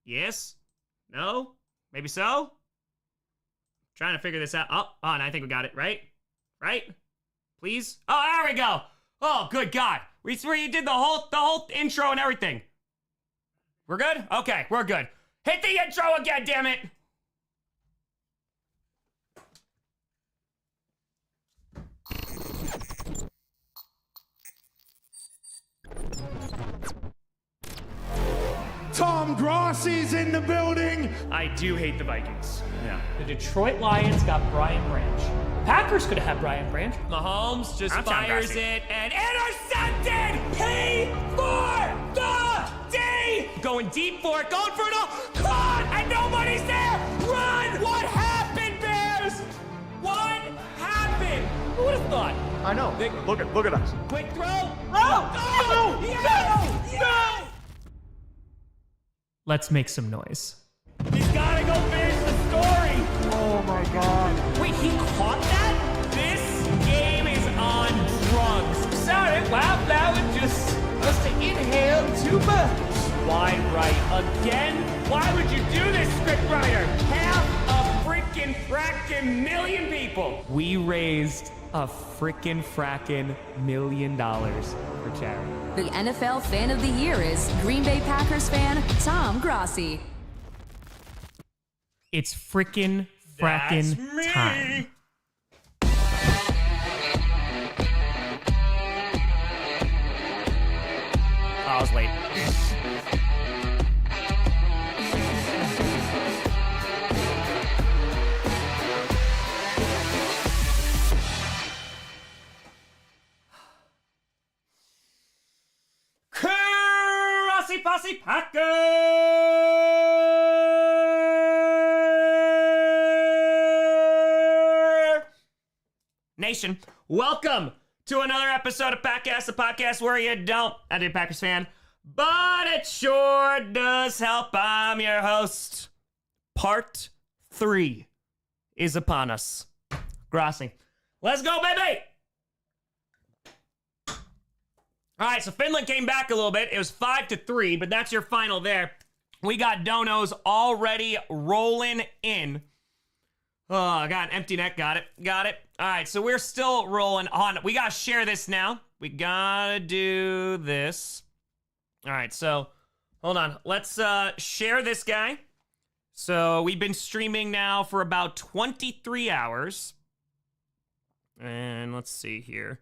Yes? No? Maybe so? Trying to figure this out. Oh, and I think we got it, right? Right? Please? Oh, there we go. Oh, good God. We did the whole intro and everything. We're good? Okay, we're good. Hit the intro again, damn it! Tom Grossi's in the building. I do hate the Vikings. Yeah. The Detroit Lions got Brian Branch. Packers could have had Brian Branch. Mahomes just fires it and intercepted! P for the D! Going deep for it, going for it all. Caught! And nobody's there! Run! What happened, Bears? What happened? Who would have thought? I know. Look at us. Quick throw. Oh! No! Yes! No! Let's make some noise. He's gotta go finish the story! Oh my God. Wait, he caught that? This game is on drugs. Sorry, Wildflower just supposed to inhale too much. Wide right again? Why would you do this, scriptwriter? Half a freaking frackin' million people. We raised a frickin' frackin' $1 million for charity. The NFL Fan of the Year is Green Bay Packers fan Tom Grossi. It's frickin' time. Oh, I was late. Grossi Posse Packer Nation, welcome to another episode of Packcast, the podcast where you don't have to be a Packers fan, but it sure does help. I'm your host. Part 3 is upon us. Grossi. Let's go, baby! All right, so Finland came back a little bit. It was 5-3, but that's your final there. We got donos already rolling in. Oh, I got an empty net. Got it. All right, so we're still rolling on. We got to share this now. We got to do this. All right, so hold on. Let's share this guy. So we've been streaming now for about 23 hours. And let's see here.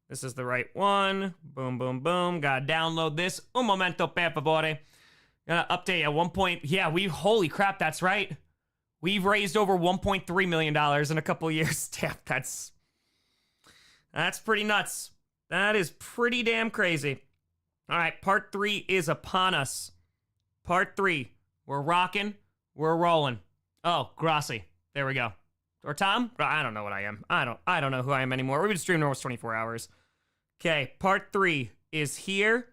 This is the right one. Boom, boom, boom. Gotta download this. Un momento, per favore. Gonna update at 1 point. Yeah, holy crap, that's right. We've raised over $1.3 million in a couple of years. Damn, that's pretty nuts. That is pretty damn crazy. All right, part 3 is upon us. Part 3. We're rocking. We're rolling. Oh, Grossi. There we go. Or Tom? I don't know what I am. I don't know who I am anymore. We've been streaming almost 24 hours. Okay, part 3 is here.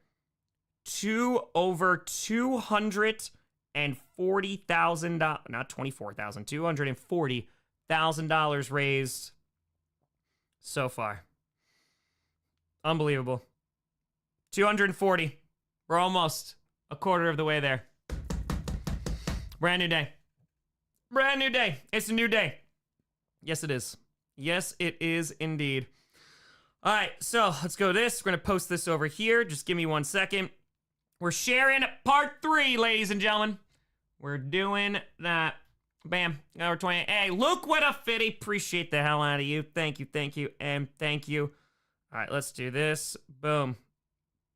Over $240,000, not 24,000, $240,000 raised so far. Unbelievable. 240. We're almost a quarter of the way there. Brand new day. Brand new day. It's a new day. Yes, it is. Yes, it is indeed. All right, so let's go this. We're going to post this over here. Just give me 1 second. We're sharing part 3, ladies and gentlemen. We're doing that. Bam. Over 20. Hey, look what a fitty. Appreciate the hell out of you. Thank you, and thank you. All right, let's do this. Boom.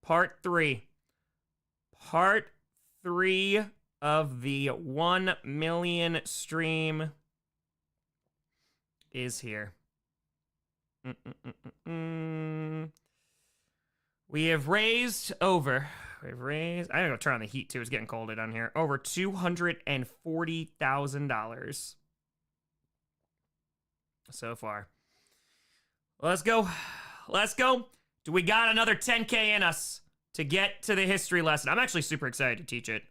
Part 3. Part 3 of the 1 million stream is here. We have raised over. I gotta turn on the heat too. It's getting cold down here. Over $240,000 so far. Let's go. Let's go. Do we got another 10K in us to get to the history lesson? I'm actually super excited to teach it.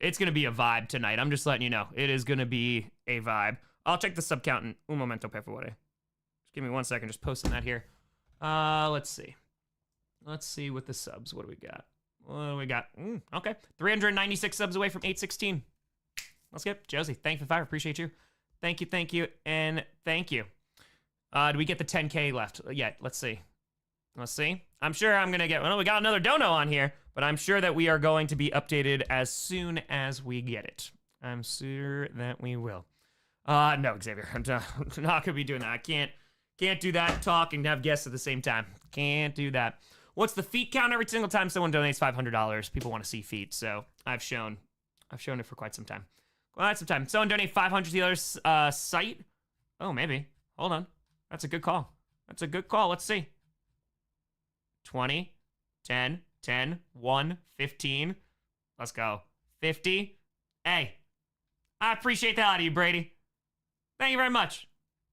It's gonna be a vibe tonight. I'm just letting you know. It is gonna be a vibe. I'll check the sub count in un momento, per favore. Just give me 1 second. Just posting that here. Let's see. Let's see with the subs. What do we got? What do we got? Okay. 396 subs away from 816. Let's get Josie. Thank you for the 5. Appreciate you. Thank you, and thank you. Do we get the 10K left yet? Let's see. Let's see. I'm sure I'm going to get... Well, we got another dono on here, but I'm sure that we are going to be updated as soon as we get it. I'm sure that we will. No, Xavier. I'm not going to be doing that. I can't do that, talk, and have guests at the same time. Can't do that. What's the feet count every single time someone donates $500? People want to see feet, so I've shown it for quite some time. Someone donate 500 to the other site? Oh, maybe. Hold on. That's a good call. Let's see. 20, 10, 10, 1, 15. Let's go. 50. Hey, I appreciate the hell out of you, Brady. Thank you very much.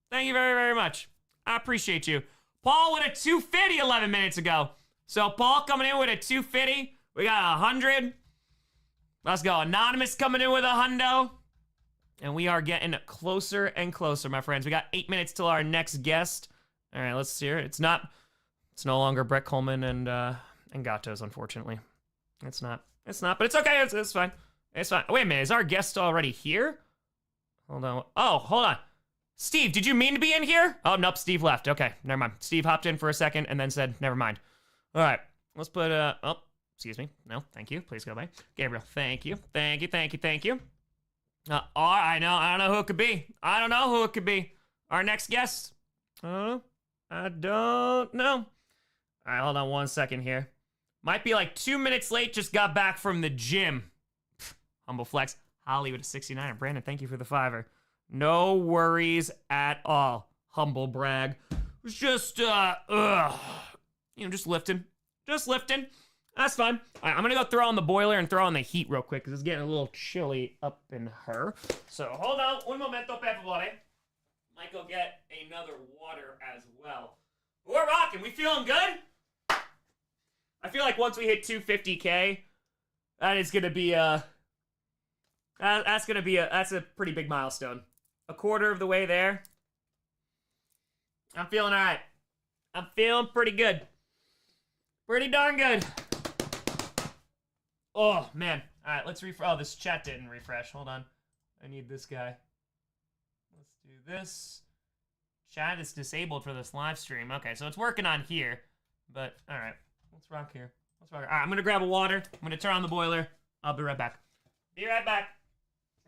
Thank you very, very much. I appreciate you. Paul with a 250 11 minutes ago. So Paul coming in with a 250. We got 100. Let's go. Anonymous coming in with a hundo. And we are getting closer and closer, my friends. We got 8 minutes till our next guest. All right, let's hear it. It's no longer Brett Coleman and Gatos, unfortunately. It's not, but it's okay. It's fine. It's fine. Wait a minute, is our guest already here? Hold on. Oh, hold on. Steve, did you mean to be in here? Oh, nope, Steve left. Okay, never mind. Steve hopped in for a second and then said, never mind. All right, let's put, oh, excuse me. No, thank you. Please go away. Gabriel, thank you. Thank you. I don't know who it could be. Our next guest. I don't know. All right, hold on 1 second here. Might be like 2 minutes late, just got back from the gym. Humble flex. Holly with a 69. Brandon, thank you for the 5. No worries at all. Humble brag. It was just, just lifting. That's fine. All right, I'm gonna go throw on the boiler and throw on the heat real quick because it's getting a little chilly up in her. So hold on. Un momento, per favore. Might go get another water as well. We're rocking. We feeling good? I feel like once we hit 250K, that is gonna be that's a pretty big milestone. A quarter of the way there. I'm feeling all right. I'm feeling pretty good. Pretty darn good. Oh, man. All right, let's refresh. Oh, this chat didn't refresh. Hold on. I need this guy. Let's do this. Chat is disabled for this live stream. Okay, so it's working on here. But, all right. Let's rock here. All right, I'm going to grab a water. I'm going to turn on the boiler. I'll be right back. I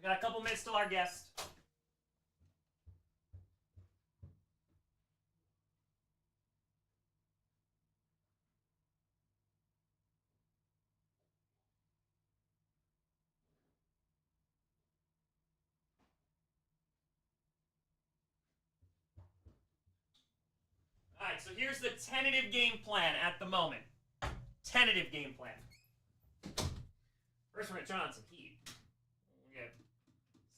got a couple minutes till our guest. All right, so here's the tentative game plan at the moment. Tentative game plan. First, we're going to turn on some heat. We get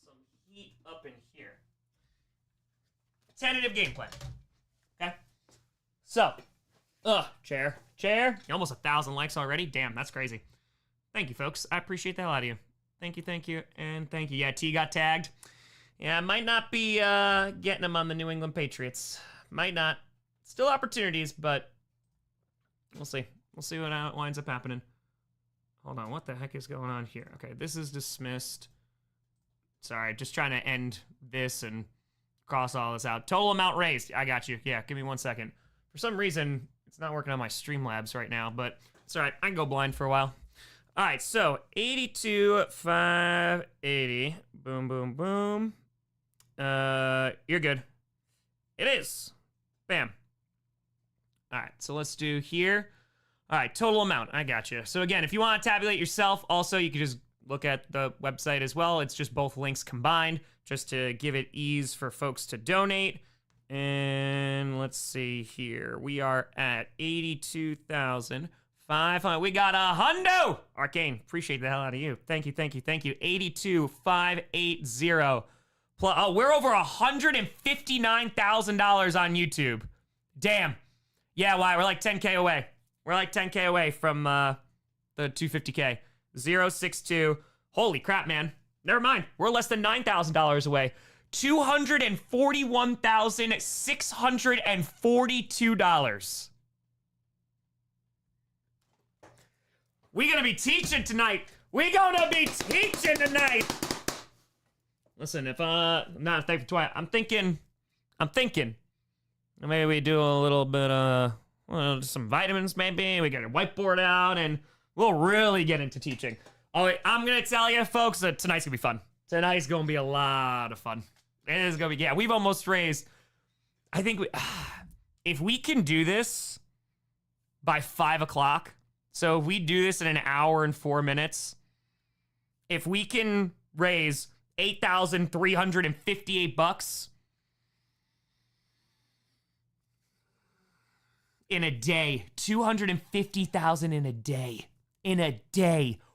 some heat up in here. Tentative game plan. Okay? So, chair. Almost 1,000 likes already. Damn, that's crazy. Thank you, folks. I appreciate the hell out of you. Thank you, and thank you. Yeah, T got tagged. Yeah, I might not be getting him on the New England Patriots. Might not. Still opportunities, but we'll see. We'll see what winds up happening. Hold on, what the heck is going on here? Okay, this is dismissed. Sorry, just trying to end this and cross all this out. Total amount raised. I got you. Yeah, give me 1 second. For some reason, it's not working on my Streamlabs right now, but it's all right. I can go blind for a while. All right, so 82,580. Boom, boom, boom. You're good. It is. Bam. All right, so let's do here. All right, total amount. I got you. So again, if you want to tabulate yourself, also you can just look at the website as well. It's just both links combined, just to give it ease for folks to donate. And let's see here. We are at 82,500. We got a hundo. Arcane, appreciate the hell out of you. Thank you. 82,580. We're over $159,000 on YouTube. Damn. Yeah, why? We're like 10K away. We're like 10K away from the 250K. 062. Holy crap, man. Never mind. We're less than $9,000 away. $241,642. We gonna be teaching tonight. We gonna be teaching tonight. Listen, if not thankful twice, I'm thinking maybe we do a little bit some vitamins maybe. We get a whiteboard out and we'll really get into teaching. Oh wait, I'm gonna tell you folks that tonight's gonna be fun. Tonight's gonna be a lot of fun. It is gonna be, yeah, we've almost raised, I think if we can do this by 5 o'clock, so if we do this in an hour and 4 minutes, if we can raise $8,358 in a day, 250,000 in a day,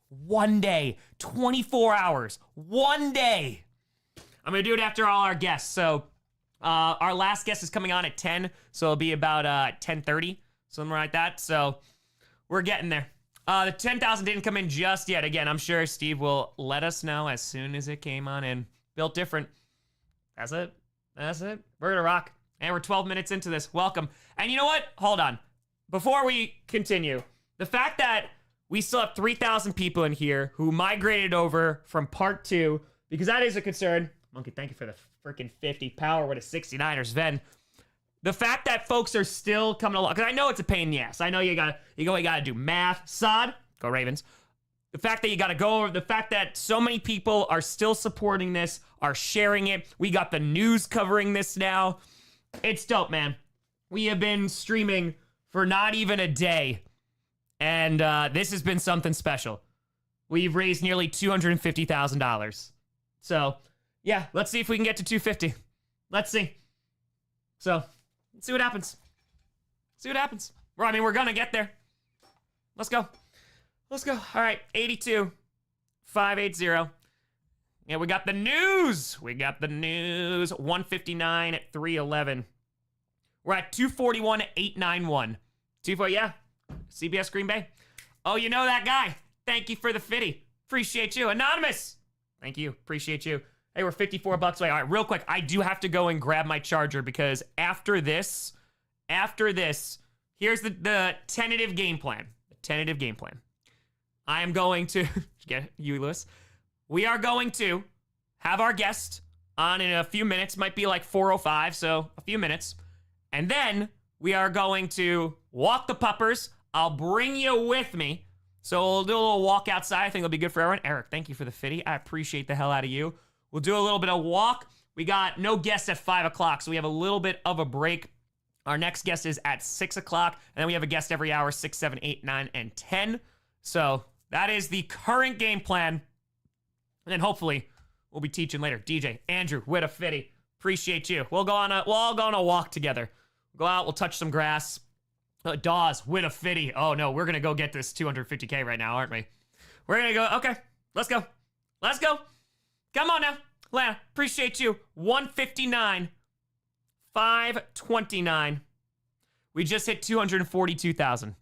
1 day, 24 hours, 1 day. I'm gonna do it after all our guests. So our last guest is coming on at 10, so it'll be about 10:30, something like that. So we're getting there. The 10,000 didn't come in just yet. Again, I'm sure Steve will let us know as soon as it came on in. Built different. That's it. We're gonna rock. And we're 12 minutes into this. Welcome. And you know what? Hold on. Before we continue, the fact that we still have 3,000 people in here who migrated over from part 2, because that is a concern. Monkey, thank you for the freaking 50 power with a 69ers, Ven. The fact that folks are still coming along, because I know it's a pain in the ass. I know you gotta do math. Sod, go Ravens. The fact that you gotta go over, the fact that so many people are still supporting this, are sharing it. We got the news covering this now. It's dope, man. We have been streaming for not even a day, and this has been something special. We've raised nearly $250,000. So, yeah, let's see if we can get to 250. Let's see. So, let's see what happens. Well, I mean, we're gonna get there. Let's go. All right, 82,580. Yeah, we got the news. 159 at 311. We're at 241,891. 24, yeah. CBS Green Bay. Oh, you know that guy. Thank you for the 50. Appreciate you. Anonymous. Thank you. Appreciate you. Hey, we're $54 away. All right, real quick. I do have to go and grab my charger because after this, here's the tentative game plan. I am going to, get you, Lewis. We are going to have our guest on in a few minutes. Might be like 4:05, so a few minutes. And then we are going to walk the puppers. I'll bring you with me. So we'll do a little walk outside. I think it'll be good for everyone. Eric, thank you for the 50. I appreciate the hell out of you. We'll do a little bit of walk. We got no guests at 5 o'clock, so we have a little bit of a break. Our next guest is at 6 o'clock, and then we have a guest every hour, 6, 7, 8, 9, and 10. So that is the current game plan. And then hopefully we'll be teaching later. DJ, Andrew, with a 50. Appreciate you. We'll all go on a walk together. Go out, we'll touch some grass. Dawes, with a 50. Oh no, we're gonna go get this 250K right now, aren't we? We're gonna go, okay, let's go. Come on now, Lana, appreciate you. 159,529. We just hit 242,000.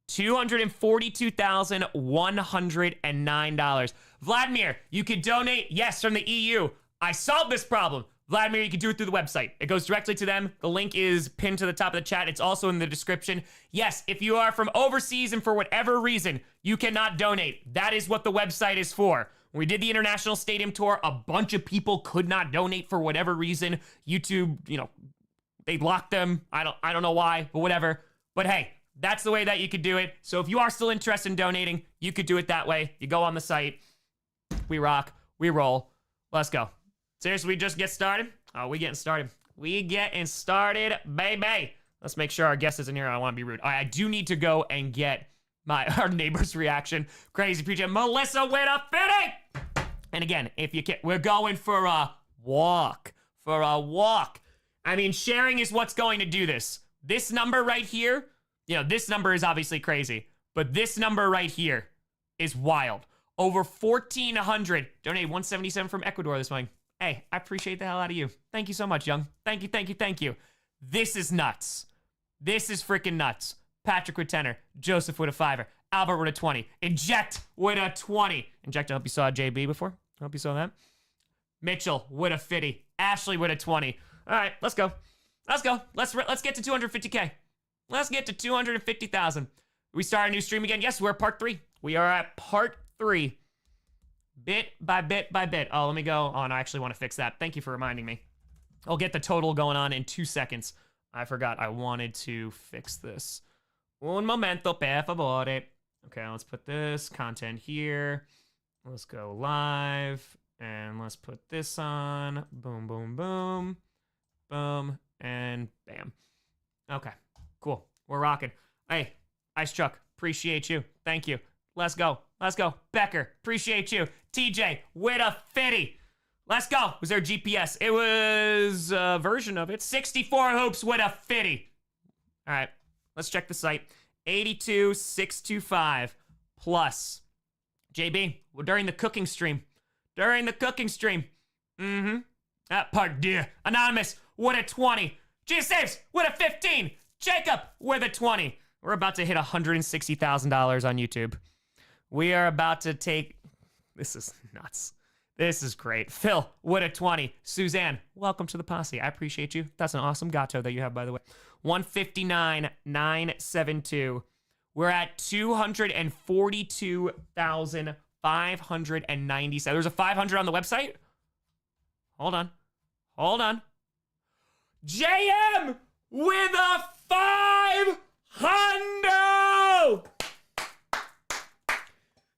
$242,109. Vladimir, you could donate, yes, from the EU. I solved this problem. Vladimir, you can do it through the website. It goes directly to them. The link is pinned to the top of the chat. It's also in the description. Yes, if you are from overseas and for whatever reason, you cannot donate. That is what the website is for. When we did the International Stadium Tour, a bunch of people could not donate for whatever reason. YouTube, they locked them. I don't know why, but whatever. But hey, that's the way that you could do it. So if you are still interested in donating, you could do it that way. You go on the site. We rock. We roll. Let's go. Seriously, we just get started? Oh, we getting started. Baby. Let's make sure our guest isn't here. I don't want to be rude. All right, I do need to go and get our neighbor's reaction. Crazy preacher. Melissa with a 50. And again, if you can, we're going for a walk. I mean, sharing is what's going to do this. This number right here, this number is obviously crazy, but this number right here is wild. Over 1,400. Donate 177 from Ecuador this morning. Hey, I appreciate the hell out of you. Thank you so much, young. Thank you. This is nuts. This is freaking nuts. Patrick with 10er. Joseph with a 5er. Albert with a 20. Inject with a 20. Inject, I hope you saw JB before. I hope you saw that. Mitchell with a 50. Ashley with a 20. All right, let's go. Let's get to 250K. Let's get to 250,000. We start a new stream again. Yes, we're part 3. We are at part 3. Bit by bit by bit. Oh, let me go. Oh, no, I actually want to fix that. Thank you for reminding me. I'll get the total going on in 2 seconds. I forgot I wanted to fix this. Un momento, per favore. Okay, let's put this content here. Let's go live. And let's put this on. Boom, boom, boom. Boom, and bam. Okay, cool. We're rocking. Hey, Ice Chuck, appreciate you. Thank you. Let's go. Let's go. Becker, appreciate you. TJ, with a fitty. Let's go. Was there a GPS? It was a version of it. 64 hoops with a fitty. All right, let's check the site. 82,625 plus. JB, during the cooking stream. During the cooking stream. Mm-hmm. Part deux. Anonymous with a 20. G Saves with a 15. Jacob with a 20. We're about to hit $160,000 on YouTube. We are about to take... This is nuts. This is great. Phil with a 20. Suzanne, welcome to the posse. I appreciate you. That's an awesome gato that you have, by the way. 159,972. We're at 242,597. There's a 500 on the website? Hold on. Hold on. JM with a 500!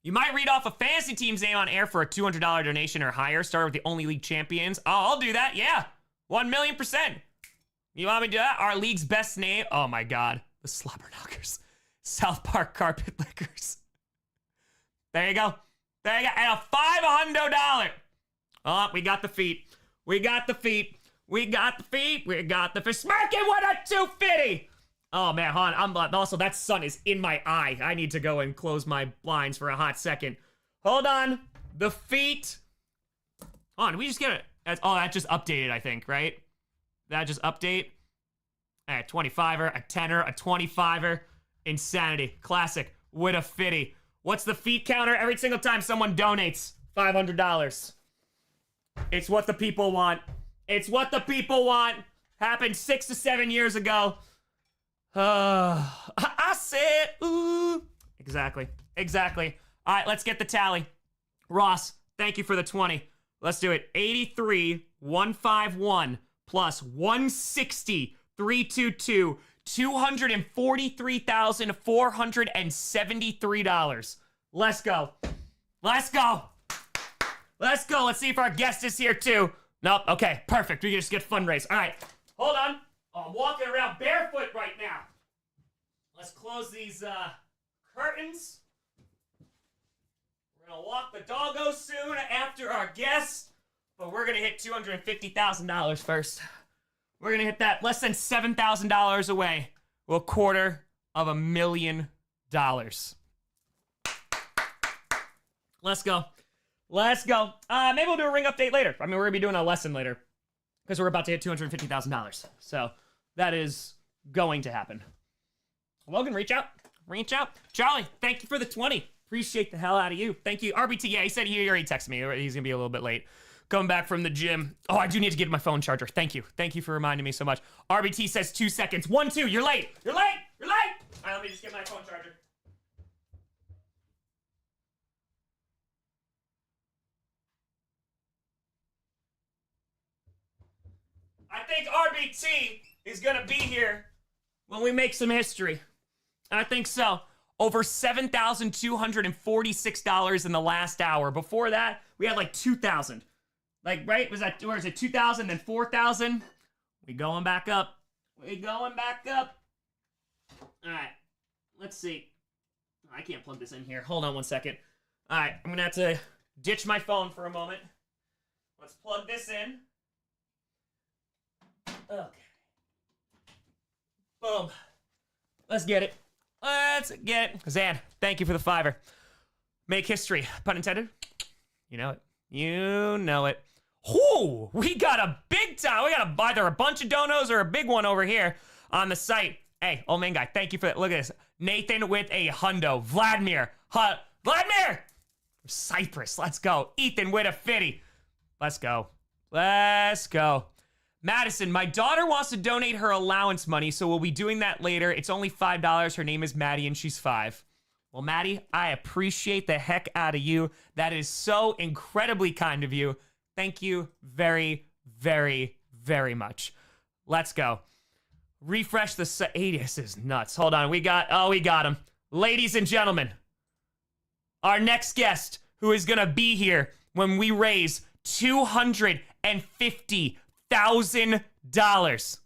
You might read off a fantasy team's name on air for a $200 donation or higher. Start with the only league champions. Oh, I'll do that. Yeah. 1,000,000%. You want me to do that? Our league's best name. Oh my God. The Slobberknockers. South Park Carpet Lickers. There you go. There you go. And a $500. Oh, we got the feet. We got the feet. We got the feet. We got the feet. Smirking with a 250. Oh, man, hon. Also, that sun is in my eye. I need to go and close my blinds for a hot second. Hold on. The feet. Hold on, did we just get it? Oh, that just updated, I think, right? That just update. A 25er, a 10er, a 25er. Insanity. Classic. With a fitty. What's the feet counter? Every single time someone donates $500. It's what the people want. It's what the people want. Happened 6 to 7 years ago. I said, ooh. Exactly. Exactly. All right, let's get the tally. Ross, thank you for the 20. Let's do it. 83,151 plus 160,322. $243,473. Let's go. Let's go. Let's go. Let's see if our guest is here too. Nope. Okay, perfect. We can just get fundraise. All right. Hold on. Oh, I'm walking around barefoot right now. Let's close these curtains. We're going to walk the doggo soon after our guest, but we're going to hit $250,000 first. We're going to hit that less than $7,000 away. Well, $250,000. Let's go. Let's go. Maybe we'll do a ring update later. I mean, we're going to be doing a lesson later because we're about to hit $250,000. So that is going to happen. Logan, reach out. Reach out. Charlie, thank you for the 20. Appreciate the hell out of you. Thank you. RBT, yeah, he said he already texted me. He's going to be a little bit late. Coming back from the gym. Oh, I do need to get my phone charger. Thank you. Thank you for reminding me so much. RBT says 2 seconds. 1, 2. You're late. You're late. You're late. All right, let me just get my phone charger. I think RBT is going to be here when we make some history. I think so. Over $7,246 in the last hour. Before that, we had like 2,000. Like, right? Was that, where is it? 2,000, then 4,000? We going back up. We going back up. All right. Let's see. I can't plug this in here. Hold on 1 second. All right. I'm going to have to ditch my phone for a moment. Let's plug this in. Okay. Boom. Let's get it. Let's get it. Zan, thank you for the $5. Make history. Pun intended. You know it. You know it. Ooh, we got a big time. We got either a bunch of donos or a big one over here on the site. Hey, old man guy, thank you for that. Look at this. Nathan with a hundo. Vladimir. Vladimir! Cyprus, let's go. Ethan with a 50. Let's go. Let's go. Madison, my daughter wants to donate her allowance money, so we'll be doing that later. It's only $5. Her name is Maddie, and she's 5. Well, Maddie, I appreciate the heck out of you. That is so incredibly kind of you. Thank you very, very, very much. Let's go. Refresh the site. This is nuts. Hold on. We got him. Ladies and gentlemen, our next guest who is going to be here when we raise $250,000.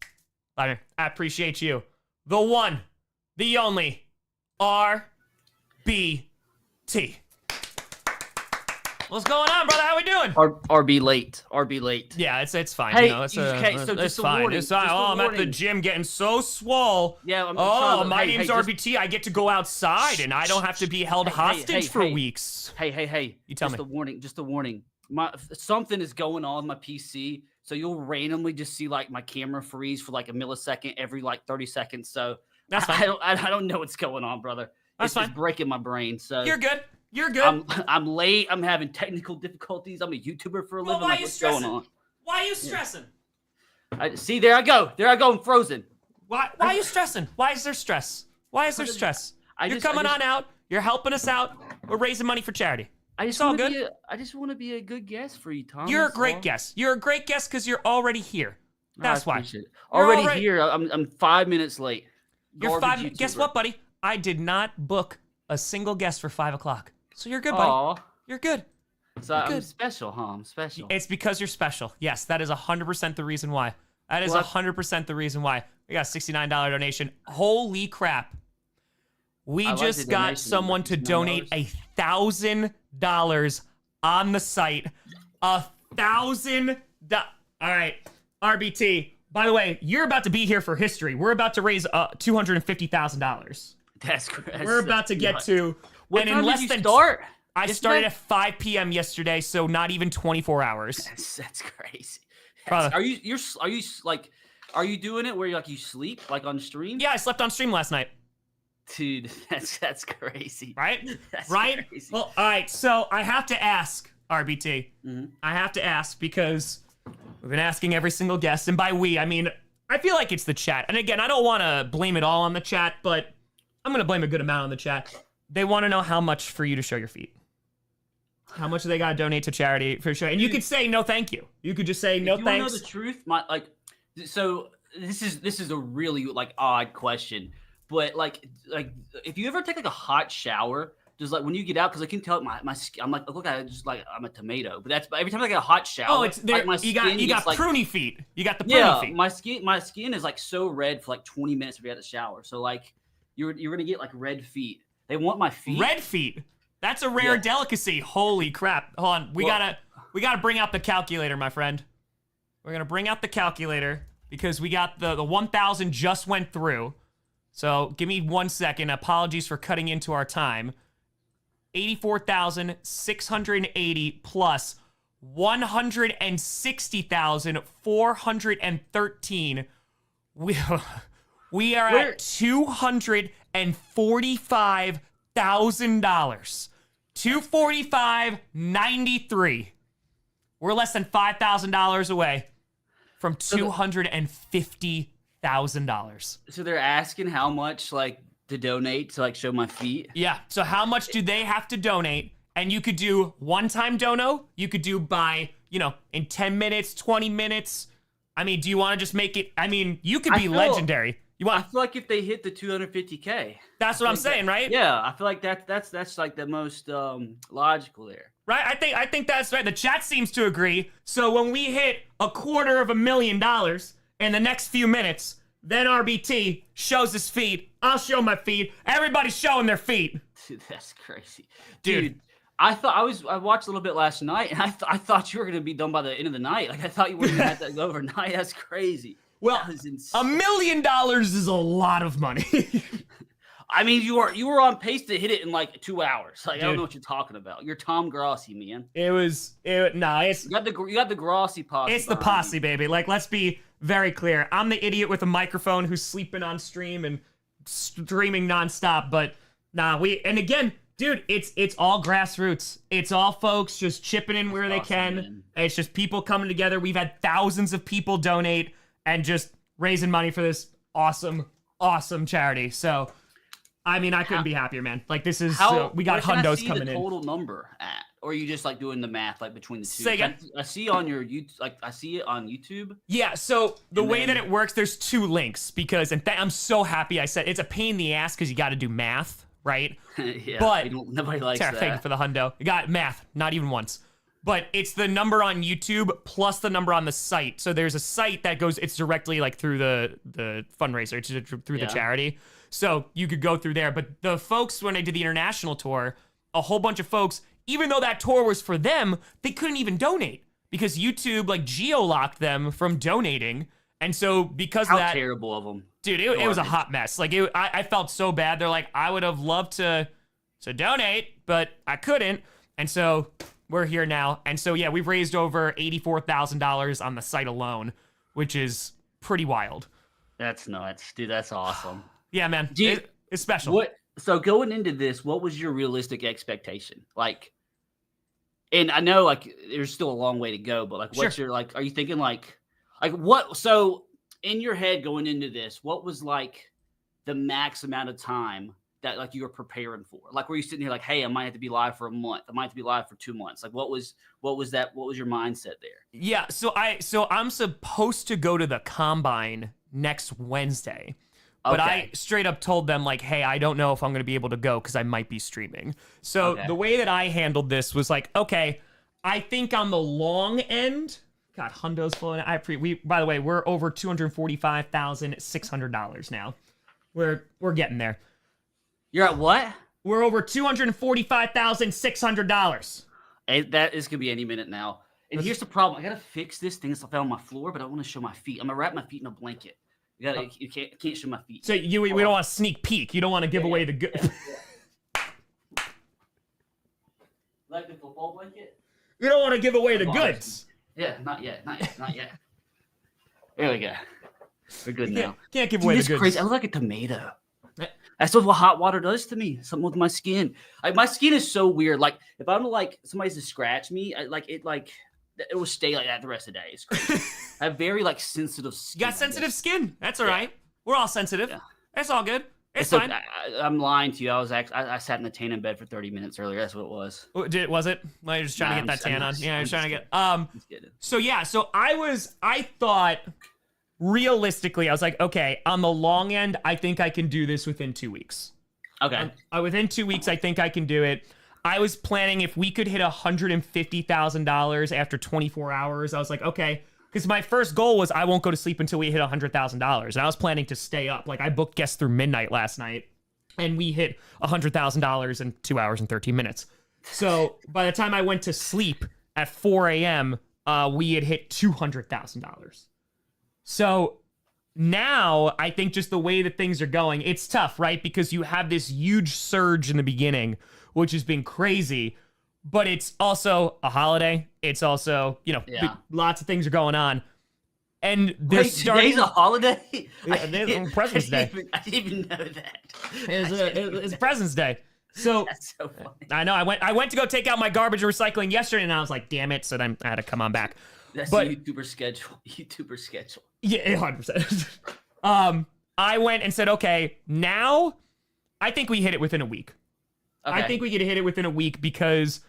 I appreciate you. The one, the only, RBT. What's going on, brother? How we doing? RB late. Yeah, it's fine. Hey, you know, so it's just a fine. warning, It's fine. just a Oh, I'm at the warning. gym getting so swole. Yeah, I'm Oh, trying to- my hey, name's hey, RBT. I get to go outside, and I don't have to be held hostage for weeks. Hey. You tell just me. Just a warning. Something is going on with my PC, so you'll randomly just see like my camera freeze for like a millisecond every like 30 seconds. So That's fine. I don't know what's going on, brother. That's It's just fine. breaking my brain. So You're good. You're good. I'm late. I'm having technical difficulties. I'm a YouTuber for a living. why Like, you what's going stressing? on? Why are you stressing? See, there I go. I'm frozen. Why are you stressing? Why is there stress? Why is there stress? You're coming on out. You're helping us out. We're raising money for charity. I just all want to good. I just want to be a good guest for you, Tom. You're a that's great all. guest. You're a great guest because you're already here. I That's why. appreciate it. You're Already already- here. I'm 5 minutes late. You're Garbage 5. Guess YouTuber. what, buddy? I did not book a single guest for 5 o'clock. So you're good, buddy. Aw. You're good. So I'm good. special, huh? I'm special. It's because you're special. Yes, that is 100% the reason why. That is Well, 100% the reason why. We got a $69 donation. Holy crap. We I like just the got donation, someone to $69. donate $1,000 on the site. $1,000. All right, RBT. By the way, you're about to be here for history. We're about to raise $250,000. That's great. We're about to get to. What and time in less did you than start? I Yesterday? started at 5 p.m. yesterday, so not even 24 hours. That's crazy. Brother. Are you doing it where you sleep like on stream? Yeah, I slept on stream last night. Dude, that's crazy. Right? That's Right? crazy. Well, all right. So I have to ask, RBT. Mm-hmm. I have to ask because we've been asking every single guest, and by we, I mean, I feel like it's the chat. And again, I don't want to blame it all on the chat, but I'm going to blame a good amount on the chat. They want to know how much for you to show your feet. How much do they got to donate to charity for sure? And you could say no, thank you. You could just say no, If you want to thanks. know the truth, so this is a really odd question, but if you ever take a hot shower, just when you get out, because I can tell my skin, I'm look at it just I'm a tomato. But that's every time I get a hot shower. Oh, it's there. my You got skin gets, pruny feet. You got the pruny feet. my skin is so red for 20 minutes if you had a shower. So you're gonna get red feet. They want my feet. Red feet. That's a rare Yeah. delicacy. Holy crap. Hold on. We gotta bring out the calculator, my friend. We're gonna bring out the calculator because we got the 1,000 just went through. So give me 1 second. Apologies for cutting into our time. 84,680 plus 160,413. We are at $245,000. 245.93. We're less than $5,000 away from $250,000. So they're asking how much to donate to show my feet. Yeah. So how much do they have to donate? And you could do one-time dono. You could do by, in 10 minutes, 20 minutes. I mean, do you want to just make it? I mean, you could be legendary. I feel like if they hit the 250K. That's what I'm saying, right? Yeah, I feel like that's the most logical there. Right? I think that's right. The chat seems to agree. So when we hit $250,000 in the next few minutes, then RBT shows his feet. I'll show my feet. Everybody's showing their feet. Dude, that's crazy. Dude. I watched a little bit last night, and I thought you were gonna be done by the end of the night. I thought you were gonna have that go overnight. That's crazy. Well, That was insane. $1 million is a lot of money. I mean, you were on pace to hit it in 2 hours. I don't Dude. know what you're talking about. You're Tom Grossi, man. It's You got the Grossi posse. it's the behind posse, you. baby. Let's be very clear. I'm the idiot with a microphone who's sleeping on stream and streaming nonstop. But and again, dude, it's all grassroots. It's all folks just chipping in where they awesome, can. man. It's just people coming together. We've had thousands of people donate and just raising money for this awesome charity. So I mean, I couldn't be happier, man. Like, this is, we got where can I hundos see coming the in. total number at? Or are you just like doing the math like between the two? Say again? I see on your YouTube, like I see it on YouTube. Yeah, so the way that then- it works, there's 2 links because, and I'm so happy I said, it's a pain in the ass because you got to do math, right? Yeah, But nobody likes Tara, that. thank you for the hundo. You got math, not even once. But it's the number on YouTube plus the number on the site. So there's a site that goes, it's directly like through the fundraiser, it's through the charity. So you could go through there. But the folks, when I did the international tour, a whole bunch of folks, even though that tour was for them, they couldn't even donate because YouTube like geo-locked them from donating. And so because How of that, terrible of them. dude, it was a hot mess. Like I felt so bad. They're like, I would have loved to donate, but I couldn't. And so we're here now. And so, yeah, we've raised over $84,000 on the site alone, which is pretty wild. That's nuts, dude. That's awesome. Yeah, man. Dude, It's special. What? So going into this, what was your realistic expectation? Like, and I know like there's still a long way to go, but like, what's your like? Are you thinking like what? So in your head going into this, what was like the max amount of time that like you were preparing for? Like, were you sitting here like, hey, I might have to be live for a month, I might have to be live for 2 months? Like, what was that? What was your mindset there? Yeah, so I'm supposed to go to the combine next Wednesday. But I straight up told them, like, hey, I don't know if I'm going to be able to go because I might be streaming. So the way that I handled this was like, okay, I think on the long end, God, hundo's flowing. By the way, we're over $245,600 now. We're getting there. You're at what? We're over $245,600. That is gonna be any minute now. And here's the problem: I gotta fix this thing that's on my floor, but I want to show my feet. I'm gonna wrap my feet in a blanket. You can't show my feet. So we don't want to sneak peek. You don't want to give away the good. Like the football blanket? You don't want to give away the goods. Yeah, not yet. There we go. We're good now. Can't give away the goods. Crazy. I look like a tomato. That's what hot water does to me. Something with my skin. Like my skin is so weird. Like if I don't like somebody's to scratch me, it will stay like that the rest of the day. It's crazy. I have very like sensitive skin. You got sensitive skin. That's all right. We're all sensitive. Yeah. That's all good. It's so, fine. I'm lying to you. I sat in the tan in bed for 30 minutes earlier. That's what it was. Was it? Well, you're just trying to get that tan on. Yeah, I was trying to get. So yeah, so I thought realistically, I was like, okay, on the long end, I think I can do this within 2 weeks. Okay. Within 2 weeks, I think I can do it. I was planning if we could hit $150,000 after 24 hours. I was like, okay, because my first goal was I won't go to sleep until we hit $100,000, and I was planning to stay up. Like I booked guests through midnight last night, and we hit $100,000 in 2 hours and 13 minutes. So by the time I went to sleep at 4 a.m., we had hit $200,000. So now I think just the way that things are going, it's tough, right? Because you have this huge surge in the beginning, which has been crazy, but it's also a holiday. It's also, lots of things are going on. And today's a holiday? President's Day. I didn't even know that. It's President's Day. So that's so funny. I know. I went to go take out my garbage and recycling yesterday, and I was like, damn it. So then I had to come on back. That's the YouTuber schedule. Yeah, 100%. I went and said, okay, now I think we hit it within a week. Okay. I think we could hit it within a week because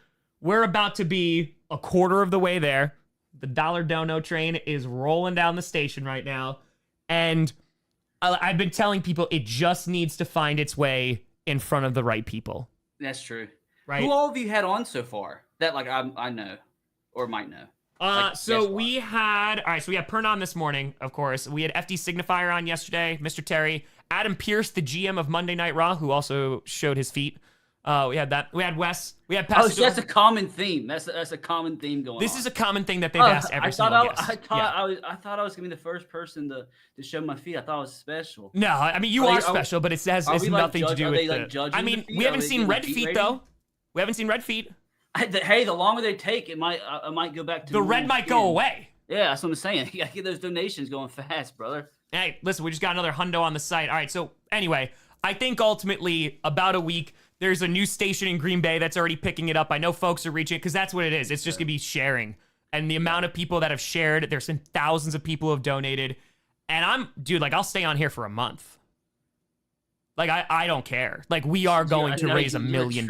we're about to be a quarter of the way there. The dollar dono train is rolling down the station right now. And I've been telling people it just needs to find its way in front of the right people. That's true. Right? Who all have you had on so far that like I know or might know? We had Pern on this morning, of course. We had FD Signifier on yesterday, Mr. Terry, Adam Pierce, the GM of Monday Night Raw, who also showed his feet. We had that. We had Wes. We had Pastor. So that's a common theme. That's a common theme going on. This is a common thing that they've asked every single guest. I thought I was gonna be the first person to show my feet. I thought I was special. No, I mean you are special, but it's nothing to do with the. I mean, we haven't seen red feet though. We haven't seen red feet. Hey, the longer they take, I might go back to the red might go away. Yeah, that's what I'm saying. You gotta get those donations going fast, brother. Hey, listen, we just got another hundo on the site. All right, so anyway, I think ultimately about a week. There's a new station in Green Bay that's already picking it up. I know folks are reaching it because that's what it is. It's just going to be sharing. And the amount of people that have shared, there's been thousands of people who have donated. And I'll stay on here for a month. Like I don't care. Like we are going to raise $1 million.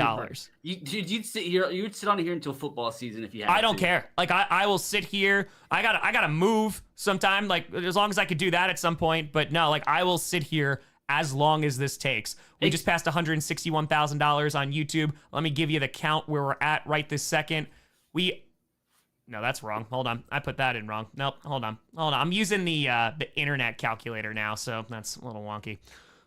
You'd sit on here until football season if you had I don't to. care. Like I will sit here. I gotta move sometime. Like as long as I could do that at some point. But no, like I will sit here as long as this takes. We just passed $161,000 on YouTube. Let me give you the count where we're at right this second. No, that's wrong. Hold on. I put that in wrong. Nope. Hold on. I'm using the internet calculator now, so that's a little wonky.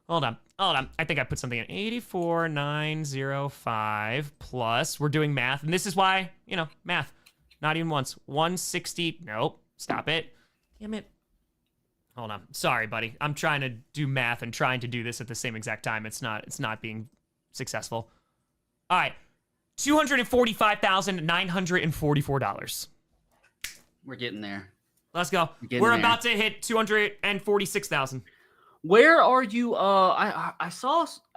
Hold on. I think I put something in 84,905 plus. We're doing math, and this is why, math. Not even once. 160. Nope. Stop it. Damn it. Hold on. Sorry, buddy. I'm trying to do math and trying to do this at the same exact time. It's not being successful. All right. $245,944. We're getting there. Let's go. We're about to hit 246,000. Where are you? I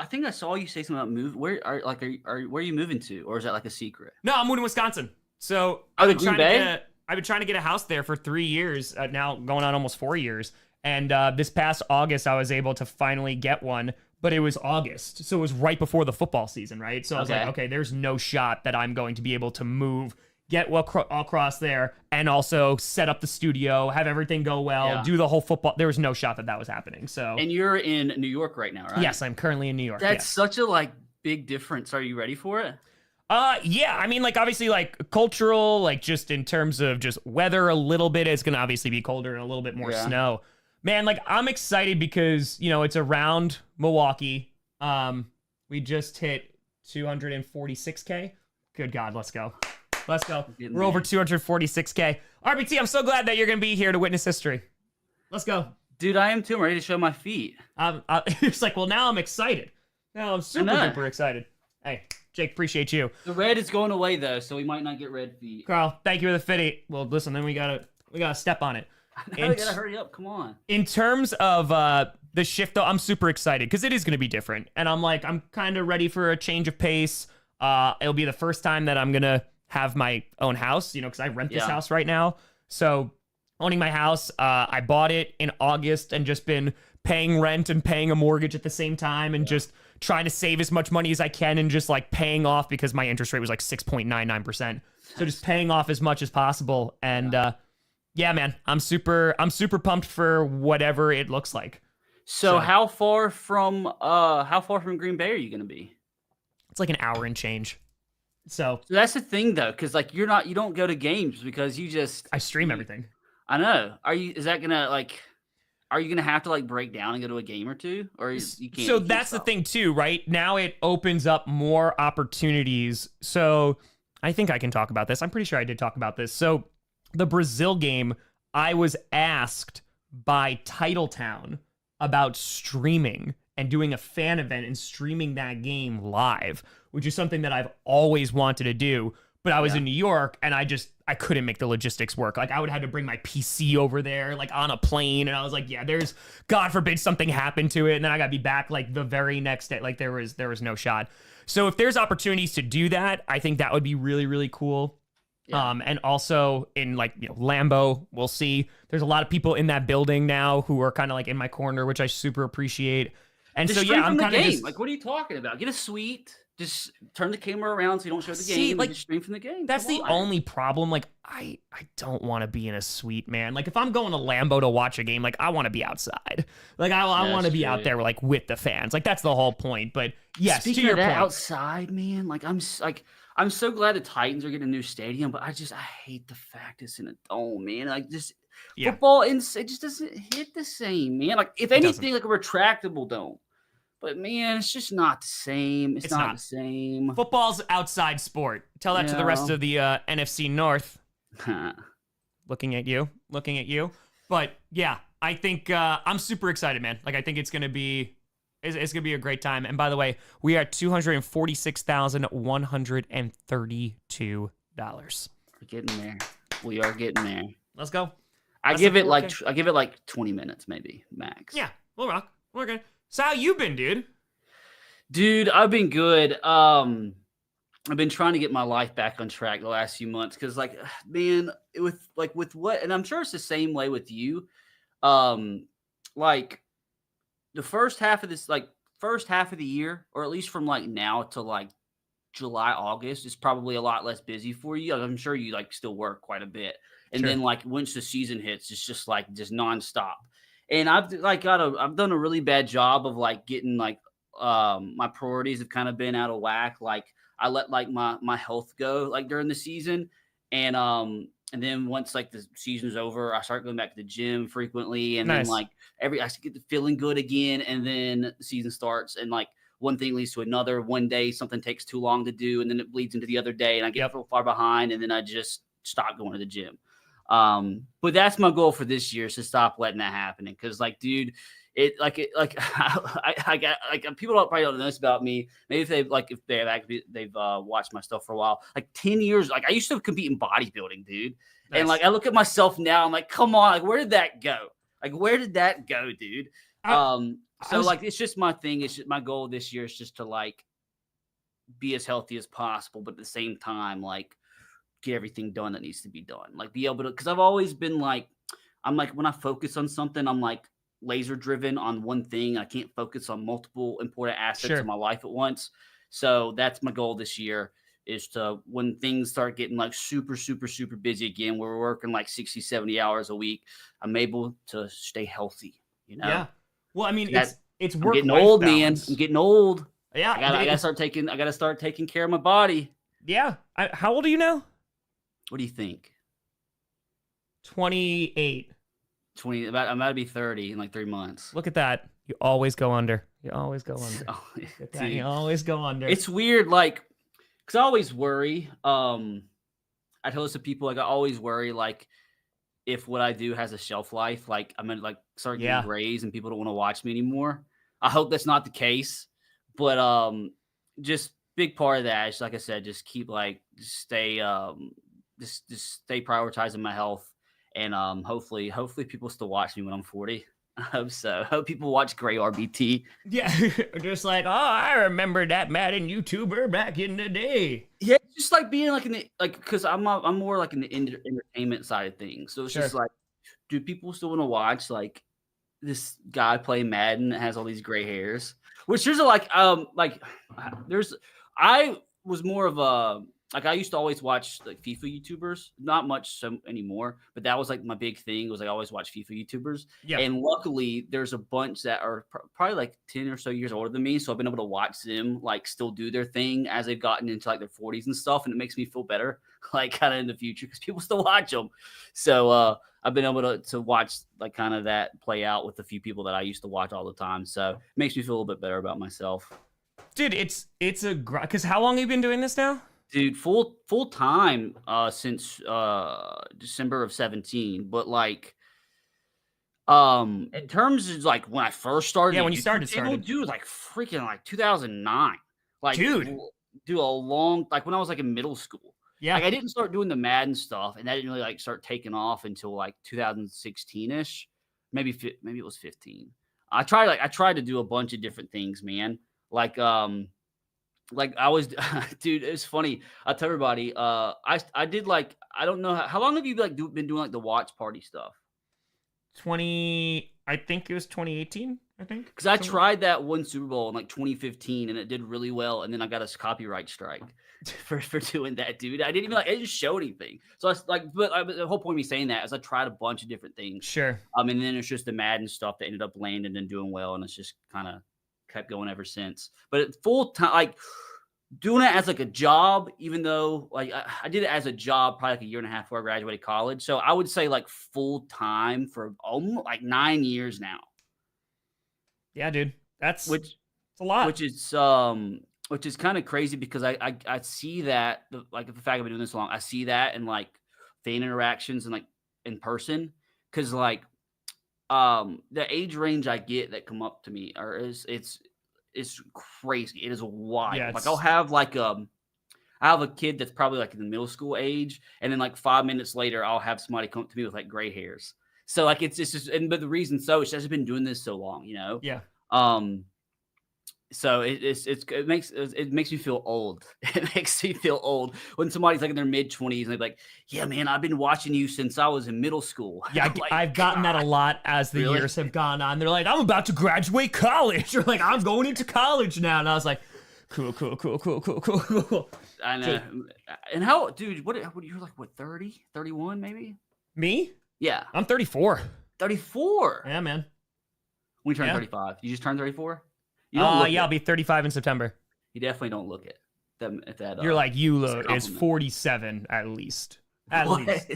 think I saw you say something about move. Where are you moving to, or is that like a secret? No, I'm moving to Wisconsin. So Green Bay? I've been trying to get a house there for 3 years now, going on almost 4 years. And this past August, I was able to finally get one. But it was August, so it was right before the football season, right? So I was like, okay, there's no shot that I'm going to be able to move, get across there, and also set up the studio, have everything go well, do the whole football. There was no shot that was happening. So. And you're in New York right now, right? Yes, I'm currently in New York. That's such a big difference. Are you ready for it? Yeah. I mean, obviously, cultural, just in terms of just weather a little bit. It's gonna obviously be colder and a little bit more snow. Man, I'm excited because, it's around Milwaukee. We just hit 246K. Good God, let's go. We're over 246K. RBT, I'm so glad that you're going to be here to witness history. Let's go. Dude, I am too. I'm ready to show my feet. It's well, now I'm excited. Now I'm super duper excited. Hey, Jake, appreciate you. The red is going away, though, so we might not get red feet. Carl, thank you for the fitty. Well, listen, then we gotta step on it. Now we gotta hurry up. Come on. In terms of the shift, though, I'm super excited because it is going to be different. And I'm kind of ready for a change of pace. It'll be the first time that I'm going to have my own house, because I rent this house right now. So owning my house, I bought it in August and just been paying rent and paying a mortgage at the same time and just trying to save as much money as I can and just paying off because my interest rate was 6.99%. So just paying off as much as possible. And, yeah, man, I'm super pumped for whatever it looks like. So how far from Green Bay are you going to be? It's an hour and change. So that's the thing though, because you don't go to games because I stream everything. I know. Are you gonna have to break down and go to a game or two, or you can't? So that's the thing too, right? Now it opens up more opportunities. So I think I can talk about this. I'm pretty sure I did talk about this. So the Brazil game, I was asked by Titletown about streaming and doing a fan event and streaming that game live, which is something that I've always wanted to do. But I was in New York and I couldn't make the logistics work. I would have to bring my PC over there, on a plane. And I was there's, God forbid something happened to it. And then I got to be back the very next day. There was no shot. So if there's opportunities to do that, I think that would be really, really cool. Yeah. And also in Lambeau, we'll see. There's a lot of people in that building now who are kind of in my corner, which I super appreciate. And just so I'm kind of just what are you talking about? Get a suite. Just turn the camera around so you don't show the game. Just stream from the game. That's the only problem. I don't want to be in a suite, man. If I'm going to Lambeau to watch a game, I want to be outside. I want to be out there with the fans. That's the whole point. But yes, speaking to your of that, point, outside, man. I'm so glad the Titans are getting a new stadium, but I hate the fact it's in a dome, man. Football, it just doesn't hit the same, man. If anything, a retractable dome. But man, it's just not the same. It's not the same. Football's outside sport. Tell that to the rest of the NFC North. Looking at you. But yeah, I think I'm super excited, man. I think it's gonna be a great time. And by the way, we are at $246,132. We're getting there. We are getting there. Let's go. I give it 20 minutes, maybe max. Yeah, we'll rock. We're good. So how you been, dude? Dude, I've been good. I've been trying to get my life back on track the last few months because, man, with what, and I'm sure it's the same way with you. The first half of this, first half of the year, or at least from like now to like July, August, is probably a lot less busy for you. Like, I'm sure you like still work quite a bit. And Sure. then like once the season hits, it's just like just nonstop. And I've done a really bad job of like getting like my priorities have kind of been out of whack. Like I let like my health go like during the season. And then once like the season's over, I start going back to the gym frequently. And then Nice. like I get to feeling good again. And then the season starts and like one thing leads to another. One day something takes too long to do, and then it bleeds into the other day, and I get far behind, and then I just stop going to the gym. But that's my goal for this year is to stop letting that happen. Because like, dude, I got like people probably don't know this about me. Maybe if they've watched my stuff for a while, like 10 years, like I used to compete in bodybuilding, dude. Nice. And like I look at myself now, I'm like, come on, like where did that go? Like where did that go, dude? Like it's just my thing. It's just my goal this year is just to like be as healthy as possible, but at the same time, like get everything done that needs to be done. Like be able to, because I've always been like, I'm like when I focus on something, I'm like laser driven on one thing. I can't focus on multiple important aspects of my life at once. So that's my goal this year is to, when things start getting like super, super, super busy again, where we're working like 60, 70 hours a week, I'm able to stay healthy, you know? Yeah. Well, I mean, it's I'm work. getting old, balance. man. I'm getting old. Yeah. I gotta start taking care of my body. Yeah. How old are you now? What do you think? 28. I'm about to be 30 in like 3 months. Look at that. You always go under. You always go under. Oh, Dude, you always go under. It's weird, like, because I always worry. I tell this to people, like, I always worry, like, if what I do has a shelf life, like, I'm gonna like start getting grays and people don't want to watch me anymore. I hope that's not the case, but just big part of that is, like I said, just keep like just stay stay prioritizing my health, and hopefully people still watch me when I'm 40. I hope so. I hope people watch Gray RBT. Yeah, just like, oh, I remember that Madden YouTuber back in the day. Yeah, it's just like being like because I'm more like in the entertainment side of things. So it's just like, do people still want to watch like this guy play Madden that has all these gray hairs? Which there's I was more of a, like I used to always watch like FIFA YouTubers, not much anymore, but that was like my big thing was I always watch FIFA YouTubers. Yeah. And luckily there's a bunch that are probably like 10 or so years older than me. So I've been able to watch them like still do their thing as they've gotten into like their 40s and stuff. And it makes me feel better, like kind of in the future because people still watch them. So I've been able to watch like kind of that play out with a few people that I used to watch all the time. So it makes me feel a little bit better about myself. Dude, it's because how long have you been doing this now? Dude, full time since December of 17, but like in terms of like when I first started, yeah, when you started, dude, like freaking like 2009, like dude, do a long, like when I was like in middle school. Yeah, like I didn't start doing the Madden stuff, and that didn't really like start taking off until like 2016ish, maybe it was 15. I tried to do a bunch of different things, man. Like I was, dude, it's funny. I tell everybody, I did like, I don't know how long have you like been doing like the watch party stuff? I think it was 2018. I think because I tried that one Super Bowl in like 2015 and it did really well, and then I got a copyright strike for doing that, dude. I didn't didn't show anything. So I was like, but the whole point of me saying that is I tried a bunch of different things. Sure. And then it's just the Madden stuff that ended up landing and doing well, and it's just kind of kept going ever since. But full time, like doing it as like a job, even though like I did it as a job probably like a year and a half before I graduated college. So I would say like full time for almost like 9 years now. Yeah, dude, it's a lot. Which is kind of crazy because I see that like the fact I've been doing this long, I see that in like fan interactions and like in person, because like the age range I get that come up to me it's crazy. It is wild. Yeah, like I'll have like I have a kid that's probably like in the middle school age, and then like 5 minutes later I'll have somebody come to me with like gray hairs. So like it's just, but the reason so is I've been doing this so long, you know? Yeah. So it makes me feel old. It makes me feel old when somebody's like in their mid-20s and they're like, "Yeah, man, I've been watching you since I was in middle school." Yeah, I'm like, I've gotten that a lot as the Really? years have gone on. They're like, I'm about to graduate college. Or like, I'm going into college now. And I was like, cool. I know. And how, dude? What you're like? What 30, 31 maybe? Me? Yeah, I'm 34. 34. Yeah, man. When you turn Yeah. 35, you just turned 34. You don't look Yeah, I'll it. be 35 in September. You definitely don't look it. You're like, you it's a look is compliment. 47 at least. At What? least.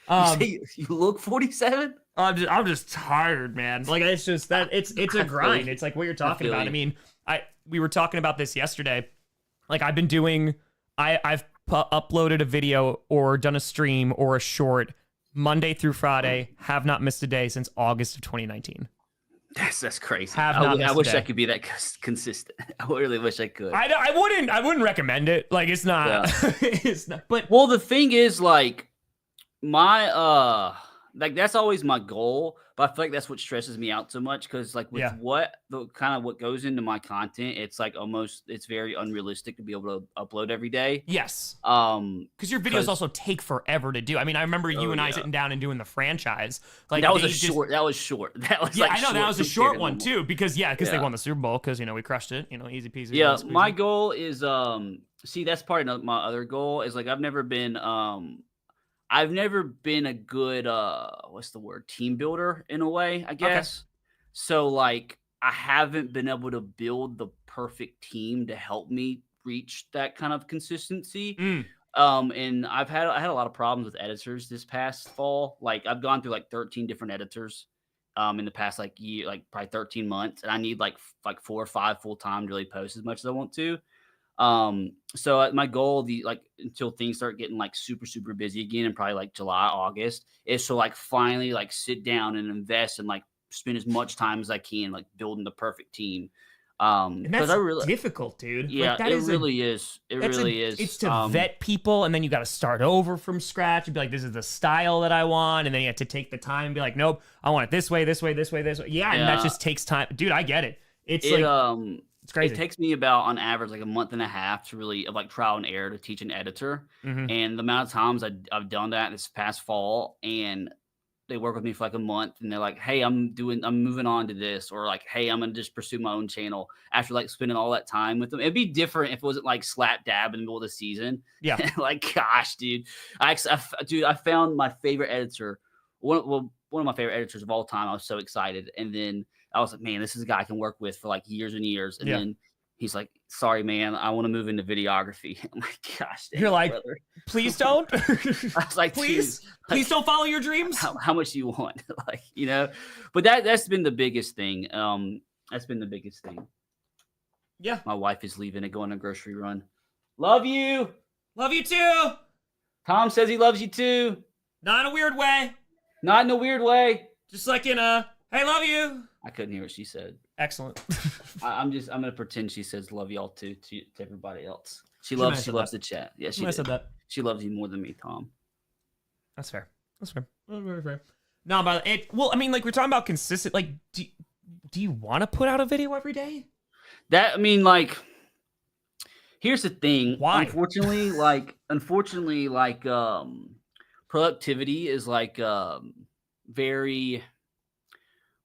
You say you look 47? I'm just tired, man. Like it's just that it's a feel grind. you. It's like what you're talking feel about. you. I mean, we were talking about this yesterday. Like I've been doing, I've uploaded a video or done a stream or a short Monday through Friday. Have not missed a day since August of 2019. That's crazy. Have not I missed a wish I day. could be that consistent. I really wish I could. I wouldn't recommend it. Like it's not. It's not. But Well, the thing is, like, my like that's always my goal, but I feel like that's what stresses me out so much because, like, with Yeah. what goes into my content, it's like it's very unrealistic to be able to upload every day. yes. Um, Because your videos 'Cause- also take forever to do. I mean, I remember you Oh, and I yeah. sitting down and doing the franchise. Like that was they a just- short. That was short. That was Yeah, like I know that was a compared short to one normal. too. Because they Yeah. won the Super Bowl. Because we crushed it. Easy peasy. Yeah, lemon my squeezy. goal is see that's part of my other goal is like I've never been a good what's the word, team builder in a way, I guess. So like I haven't been able to build the perfect team to help me reach that kind of consistency. Mm. And I had a lot of problems with editors this past fall. Like I've gone through like 13 different editors in the past like year, like probably 13 months, and I need like 4 or 5 full time to really post as much as I want to. So my goal, until things start getting like super busy again, in probably like July, August, is to like finally like sit down and invest and like spend as much time as I can like building the perfect team. And that's Because I really, difficult, dude. yeah, Like, that it is really is. It really is. It's to vet people, and then you got to start over from scratch and be like, "This is the style that I want," and then you have to take the time and be like, "Nope, I want it this way, this way, this way, this way." Yeah, and that Yeah. just takes time, dude. I get it. It's It like it's crazy. It takes me about on average like a month and a half to really of like trial and error to teach an editor. Mhm. And the amount of times I've done that this past fall, and they work with me for like a month, and they're like, "Hey, I'm moving on to this," or like, "Hey, I'm gonna just pursue my own channel." After like spending all that time with them, it'd be different if it wasn't like slap dab in the middle of the season. Yeah. Like, gosh, dude, I found my favorite editor. One of my favorite editors of all time. I was so excited, and then I was like, "Man, this is a guy I can work with for like years and years." And Yeah. then he's like, "Sorry, man, I want to move into videography." I'm like, "Gosh, dang You're it, like, brother." Please don't. I was like, please, "Dude, please don't follow your dreams. how much do you want?" Like, but that's been the biggest thing. That's been the biggest thing. Yeah, My wife is leaving to go on a grocery run. Love you. love you too. Tom says he loves you too. Not in a weird way. Not in a weird way. Just like in a, hey, love you. I couldn't hear what she said. Excellent. I'm gonna pretend she says love y'all too to everybody else. She might have loves said the that. chat. Yeah, she I did. said that. She loves you more than me, Tom. That's fair. That's fair. That's very fair. No, but well, I mean, like we're talking about consistent. Like, do you want to put out a video every day? Here's the thing. Why? Unfortunately, productivity is very,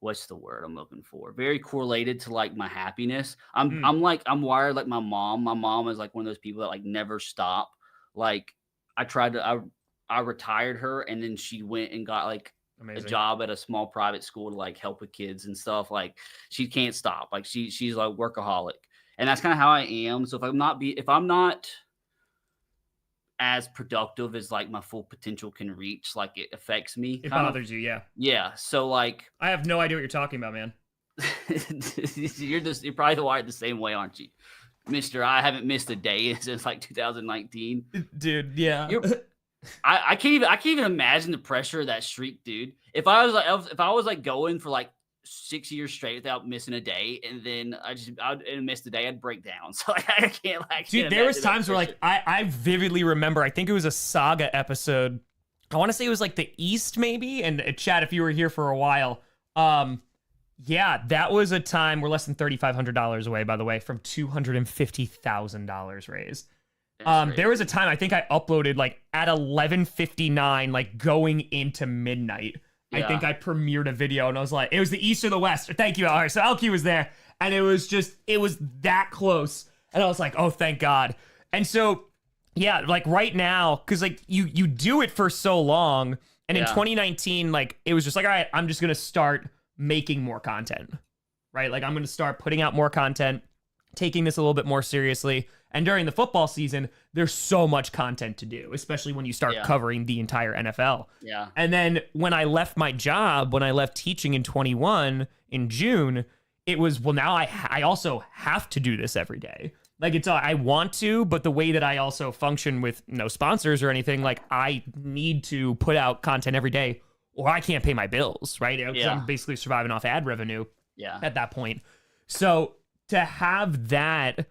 what's the word I'm looking for? Very correlated to like my happiness. I'm wired like my mom. My mom is like one of those people that like never stop. Like I retired her, and then she went and got like Amazing. a job at a small private school to like help with kids and stuff. Like she can't stop. Like she's like workaholic. And that's kind of how I am. So if I'm not as productive as like my full potential can reach, like it affects me. It kind of. bothers you, yeah. Yeah. So like I have no idea what you're talking about, man. you're probably wired the same way, aren't you? Mister, I haven't missed a day since like 2019. Dude, yeah. I can't even imagine the pressure of that streak, dude. If I was like going for like 6 years straight without missing a day, and then I missed a day, I'd break down. So like I can't Dude, there was imagine that times where like pressure. I vividly remember, I think it was a Saga episode. I want to say it was like the East maybe, and Chad, if you were here for a while, Yeah, that was a time we're less than $3,500 away, by the way, from $250,000 raised. There was a time I think I uploaded like at 11:59, like going into midnight. I think I premiered a video and I was like, it was the East or the West. Thank you. All right, so LQ was there, and it was that close, and I was like, oh, thank God. And so, yeah, like right now, because like you do it for so long, and in 2019, like it was just like, all right, I'm just gonna start making more content, right? Like I'm gonna start putting out more content, taking this a little bit more seriously. And during the football season, there's so much content to do, especially when you start covering the entire NFL. Yeah. And then when I left my job, when I left teaching in 21 in June, it was, well, now I also have to do this every day. Like I want to, but the way that I also function with no sponsors or anything, like I need to put out content every day or I can't pay my bills, right? Because I'm basically surviving off ad revenue at that point. So to have that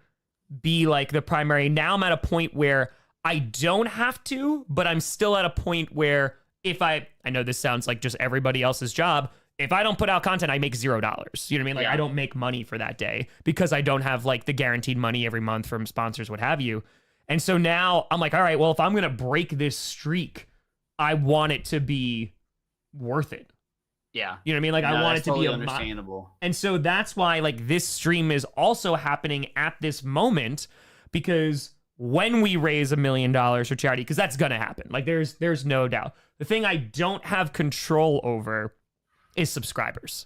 be like the primary, now I'm at a point where I don't have to, but I'm still at a point where if I know this sounds like just everybody else's job, if I don't put out content, I make $0. You know what I mean? Like I don't make money for that day because I don't have like the guaranteed money every month from sponsors, what have you. And so now I'm like, all right, well, if I'm going to break this streak, I want it to be worth it. Yeah. You know what I mean? Like I want it to totally be understandable. And so that's why like this stream is also happening at this moment, because when we raise $1 million for charity, because that's going to happen. Like there's no doubt. The thing I don't have control over is subscribers.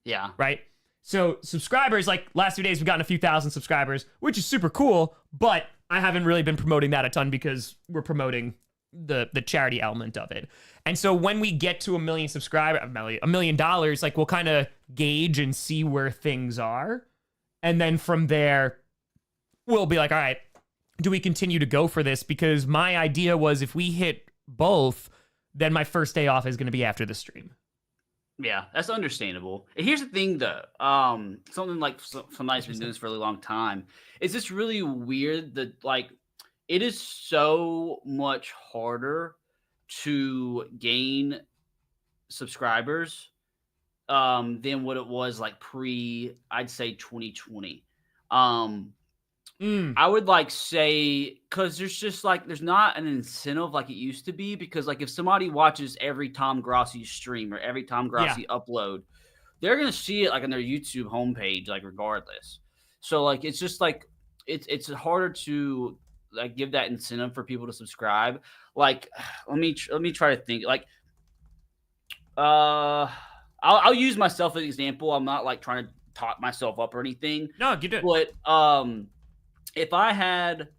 Yeah. Right? So subscribers, like last 2 days, we've gotten a few thousand subscribers, which is super cool, but I haven't really been promoting that a ton because we're promoting the charity element of it. And so when we get to $1 million, like we'll kind of gauge and see where things are. And then from there, we'll be like, all right, do we continue to go for this? Because my idea was if we hit both, then my first day off is going to be after the stream. Yeah, that's understandable. And here's the thing, though. Something like somebody's been doing this for a really long time. It's just really weird that, like, it is so much harder to gain subscribers than what it was like I'd say 2020. I would like say, because there's not an incentive like it used to be, because like if somebody watches every Tom Grossi stream or every Tom Grossi upload, they're going to see it like on their YouTube homepage, like regardless. So like, it's just like, it's harder to like give that incentive for people to subscribe. Like, let me try to think. Like, I'll use myself as an example. I'm not like trying to talk myself up or anything. No, you did. But if I had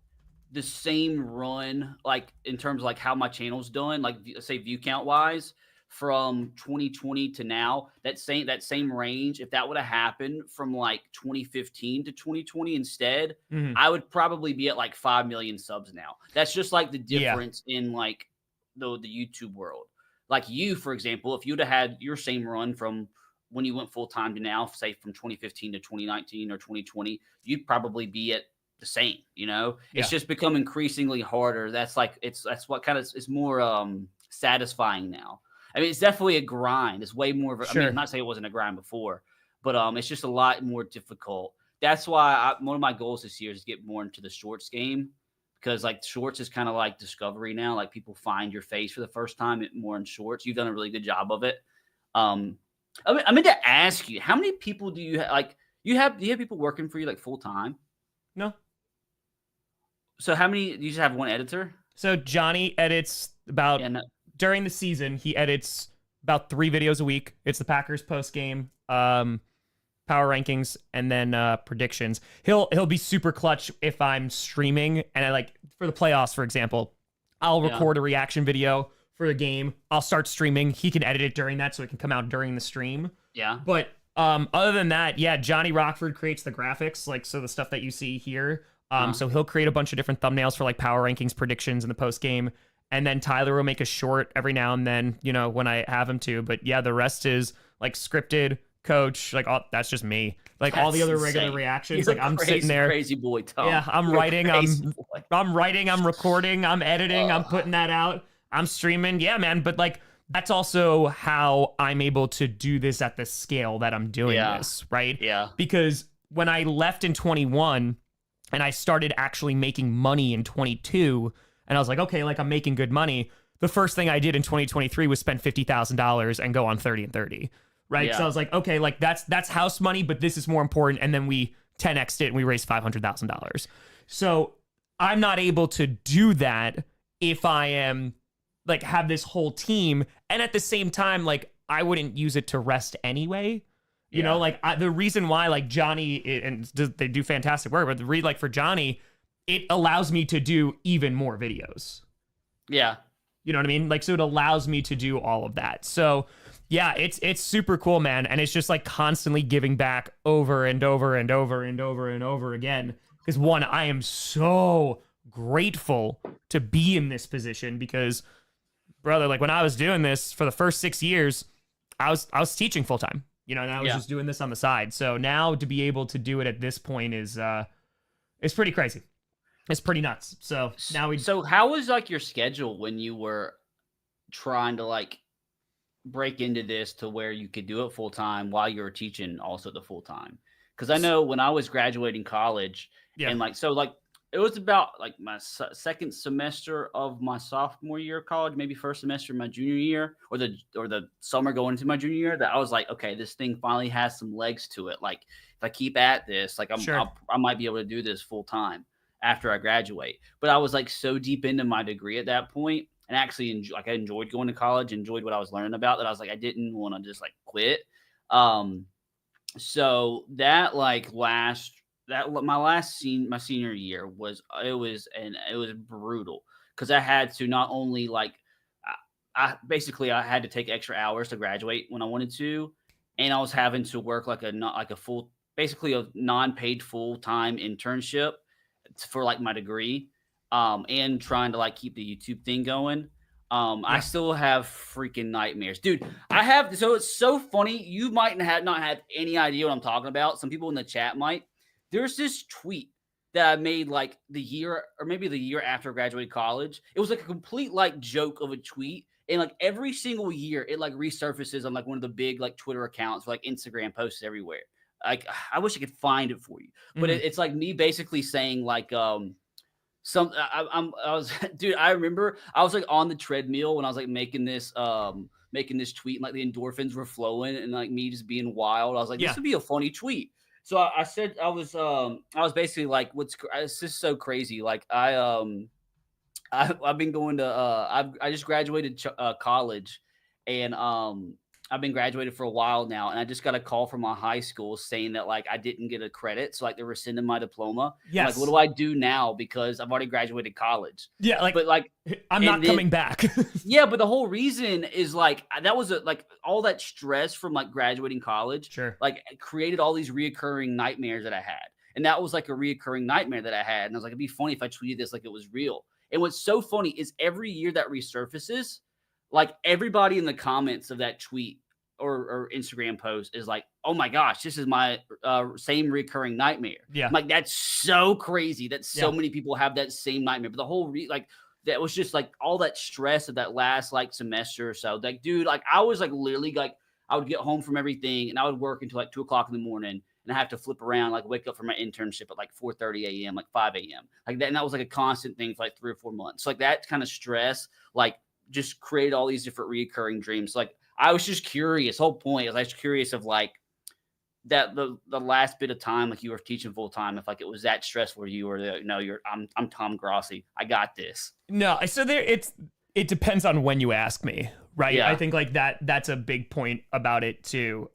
the same run, like in terms of like how my channel's done, like say view count wise, from 2020 to now, that same range, if that would have happened from like 2015 to 2020 instead, I would probably be at like 5 million subs now. That's just like the difference in like the YouTube world. Like you, for example, if you'd have had your same run from when you went full time to now, say from 2015 to 2019 or 2020, you'd probably be at the same, you know. It's just become increasingly harder. That's like that's what kind of is more satisfying now. I mean, it's definitely a grind. It's way more of a, I mean, I'm not saying it wasn't a grind before, but it's just a lot more difficult. That's why one of my goals this year is to get more into the shorts game, because like shorts is kind of like discovery now. Like people find your face for the first time more in shorts. You've done a really good job of it. I mean to ask you, how many people do you have? Like do you have people working for you like full time? No. So how many? Do you just have one editor? So Johnny edits about during the season. He edits about 3 videos a week. It's the Packers post game, power rankings, and then predictions. He'll be super clutch if I'm streaming and I like for the playoffs, for example. I'll record a reaction video for the game. I'll start streaming. He can edit it during that so it can come out during the stream. Yeah. But other than that, Johnny Rockford creates the graphics, like so the stuff that you see here. So he'll create a bunch of different thumbnails for like power rankings, predictions in the post game. And then Tyler will make a short every now and then, you know, when I have him to. But yeah, the rest is like scripted, coach, like that's just me. Like all the other regular reactions, like I'm sitting there. Crazy boy, Tom. Yeah, I'm writing, I'm recording, I'm editing, I'm putting that out. I'm streaming. Yeah, man. But like that's also how I'm able to do this at the scale that I'm doing this, right? Yeah. Because when I left in 21 and I started actually making money in 22, and I was like, okay, like I'm making good money. The first thing I did in 2023 was spend $50,000 and go on 30 and 30, right? Yeah. So I was like, okay, like that's house money, but this is more important. And then we 10x'd it and we raised $500,000. So I'm not able to do that if I am like have this whole team, and at the same time, like I wouldn't use it to rest anyway. You know, like the reason why like Johnny and they do fantastic work, but like for Johnny, it allows me to do even more videos. Yeah. You know what I mean? Like, so it allows me to do all of that. So yeah, it's super cool, man. And it's just like constantly giving back over and over and over and over and over again. Because one, I am so grateful to be in this position because, brother, like when I was doing this for the first 6 years, I was teaching full time, you know, and I was just doing this on the side. So now to be able to do it at this point is pretty crazy. It's pretty nuts. So now So how was like your schedule when you were trying to like break into this to where you could do it full time while you were teaching also the full time? Because I know when I was graduating college and like it was about like my second semester of my sophomore year of college, maybe first semester of my junior year, or the summer going into my junior year, that I was like, okay, this thing finally has some legs to it. Like if I keep at this, like I might be able to do this full time after I graduate. But I was like so deep into my degree at that point, and actually I enjoyed going to college, enjoyed what I was learning about, that I was like I didn't want to just like quit. So that like my senior year was brutal because I had to not only like I had to take extra hours to graduate when I wanted to, and I was having to work like a non-paid full-time internship for like my degree, and trying to like keep the YouTube thing going. I still have freaking nightmares, dude. So it's so funny. You might not have any idea what I'm talking about. Some people in the chat might. There's this tweet that I made like the year after I graduated college. It was like a complete like joke of a tweet. And like every single year it like resurfaces on like one of the big like Twitter accounts, or, like Instagram posts everywhere. Like I wish I could find it for you, but it's like me basically saying like, I remember I was like on the treadmill when I was like making this tweet, and like the endorphins were flowing and like me just being wild. I was like, this would be a funny tweet. So I said, I was basically like, it's just so crazy. Like I've been going to, I just graduated college, and I've been graduated for a while now, and I just got a call from my high school saying that like I didn't get a credit, so like they're rescinding my diploma. Yes. Like, what do I do now because I've already graduated college? Yeah, like, but like I'm not coming back. Yeah, but the whole reason is like that was like all that stress from like graduating college. Sure. Like it created all these reoccurring nightmares that I had, and that was like a reoccurring nightmare that I had. And I was like, it'd be funny if I tweeted this like it was real. And what's so funny is every year that resurfaces, like everybody in the comments of that tweet or Instagram post is like, oh my gosh, this is my same recurring nightmare. Yeah. I'm like, that's so crazy that so many people have that same nightmare. But the whole that was just like all that stress of that last like semester or so. Like, dude, like I was like literally like I would get home from everything and I would work until like 2 o'clock in the morning, and I have to flip around, like wake up for my internship at like 4:30 a.m., like 5 a.m. like that. And that was like a constant thing for like 3 or 4 months. So like that kind of stress, like just created all these different reoccurring dreams. Like I was just curious. Whole point is I was curious of like that the last bit of time, like you were teaching full time, if like it was that stressful for you, or I'm Tom Grossi. I got this. No, so it depends on when you ask me, right? Yeah. I think like that's a big point about it too.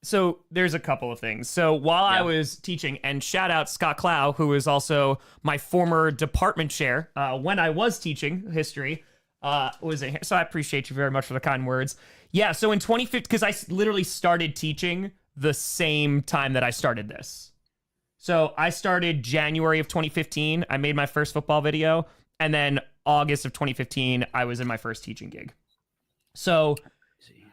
So there's a couple of things. So while I was teaching, and shout out Scott Clow, who is also my former department chair when I was teaching history, was in here. So I appreciate you very much for the kind words. Yeah, so in 2015, because I literally started teaching the same time that I started this. So I started January of 2015. I made my first football video. And then August of 2015, I was in my first teaching gig. So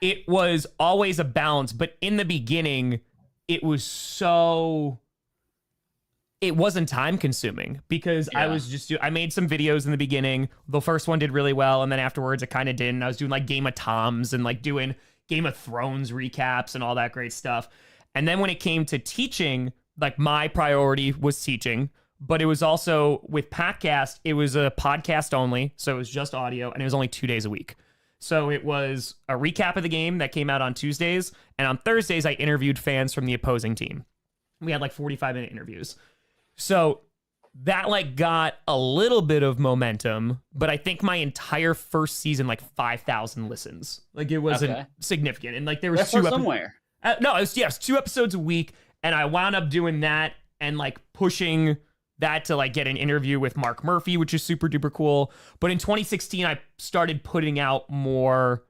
it was always a balance. But in the beginning, it was so it wasn't time consuming because I was just I made some videos in the beginning. The first one did really well, and then afterwards it kind of didn't. I was doing like Game of Toms and like doing Game of Thrones recaps and all that great stuff. And then when it came to teaching, like my priority was teaching, but it was also with Packcast, it was a podcast only, so it was just audio, and it was only 2 days a week. So it was a recap of the game that came out on Tuesdays, and on Thursdays I interviewed fans from the opposing team. We had like 45-minute interviews. So that like got a little bit of momentum, but I think my entire first season, like 5,000 listens. Like it wasn't significant. And like there was somewhere. No, it was 2 episodes a week, and I wound up doing that and like pushing that to like get an interview with Mark Murphy, which is super duper cool. But in 2016, I started putting out more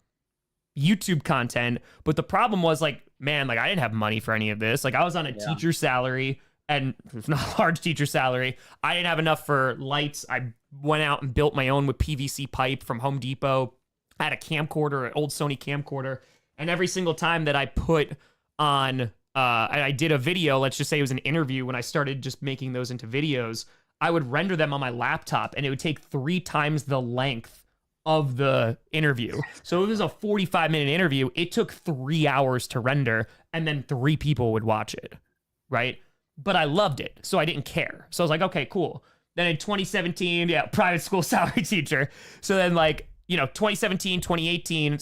YouTube content. But the problem was like, man, like I didn't have money for any of this. Like I was on a teacher salary, and it's not a large teacher salary. I didn't have enough for lights. I went out and built my own with PVC pipe from Home Depot. I had a camcorder, an old Sony camcorder. And every single time that I put on, I did a video, let's just say it was an interview, when I started just making those into videos, I would render them on my laptop, and it would take 3 times the length of the interview. So if it was a 45-minute interview, it took 3 hours to render, and then 3 people would watch it, right? But I loved it, so I didn't care. So I was like, okay, cool. Then in 2017, private school salary teacher. So then like, 2017, 2018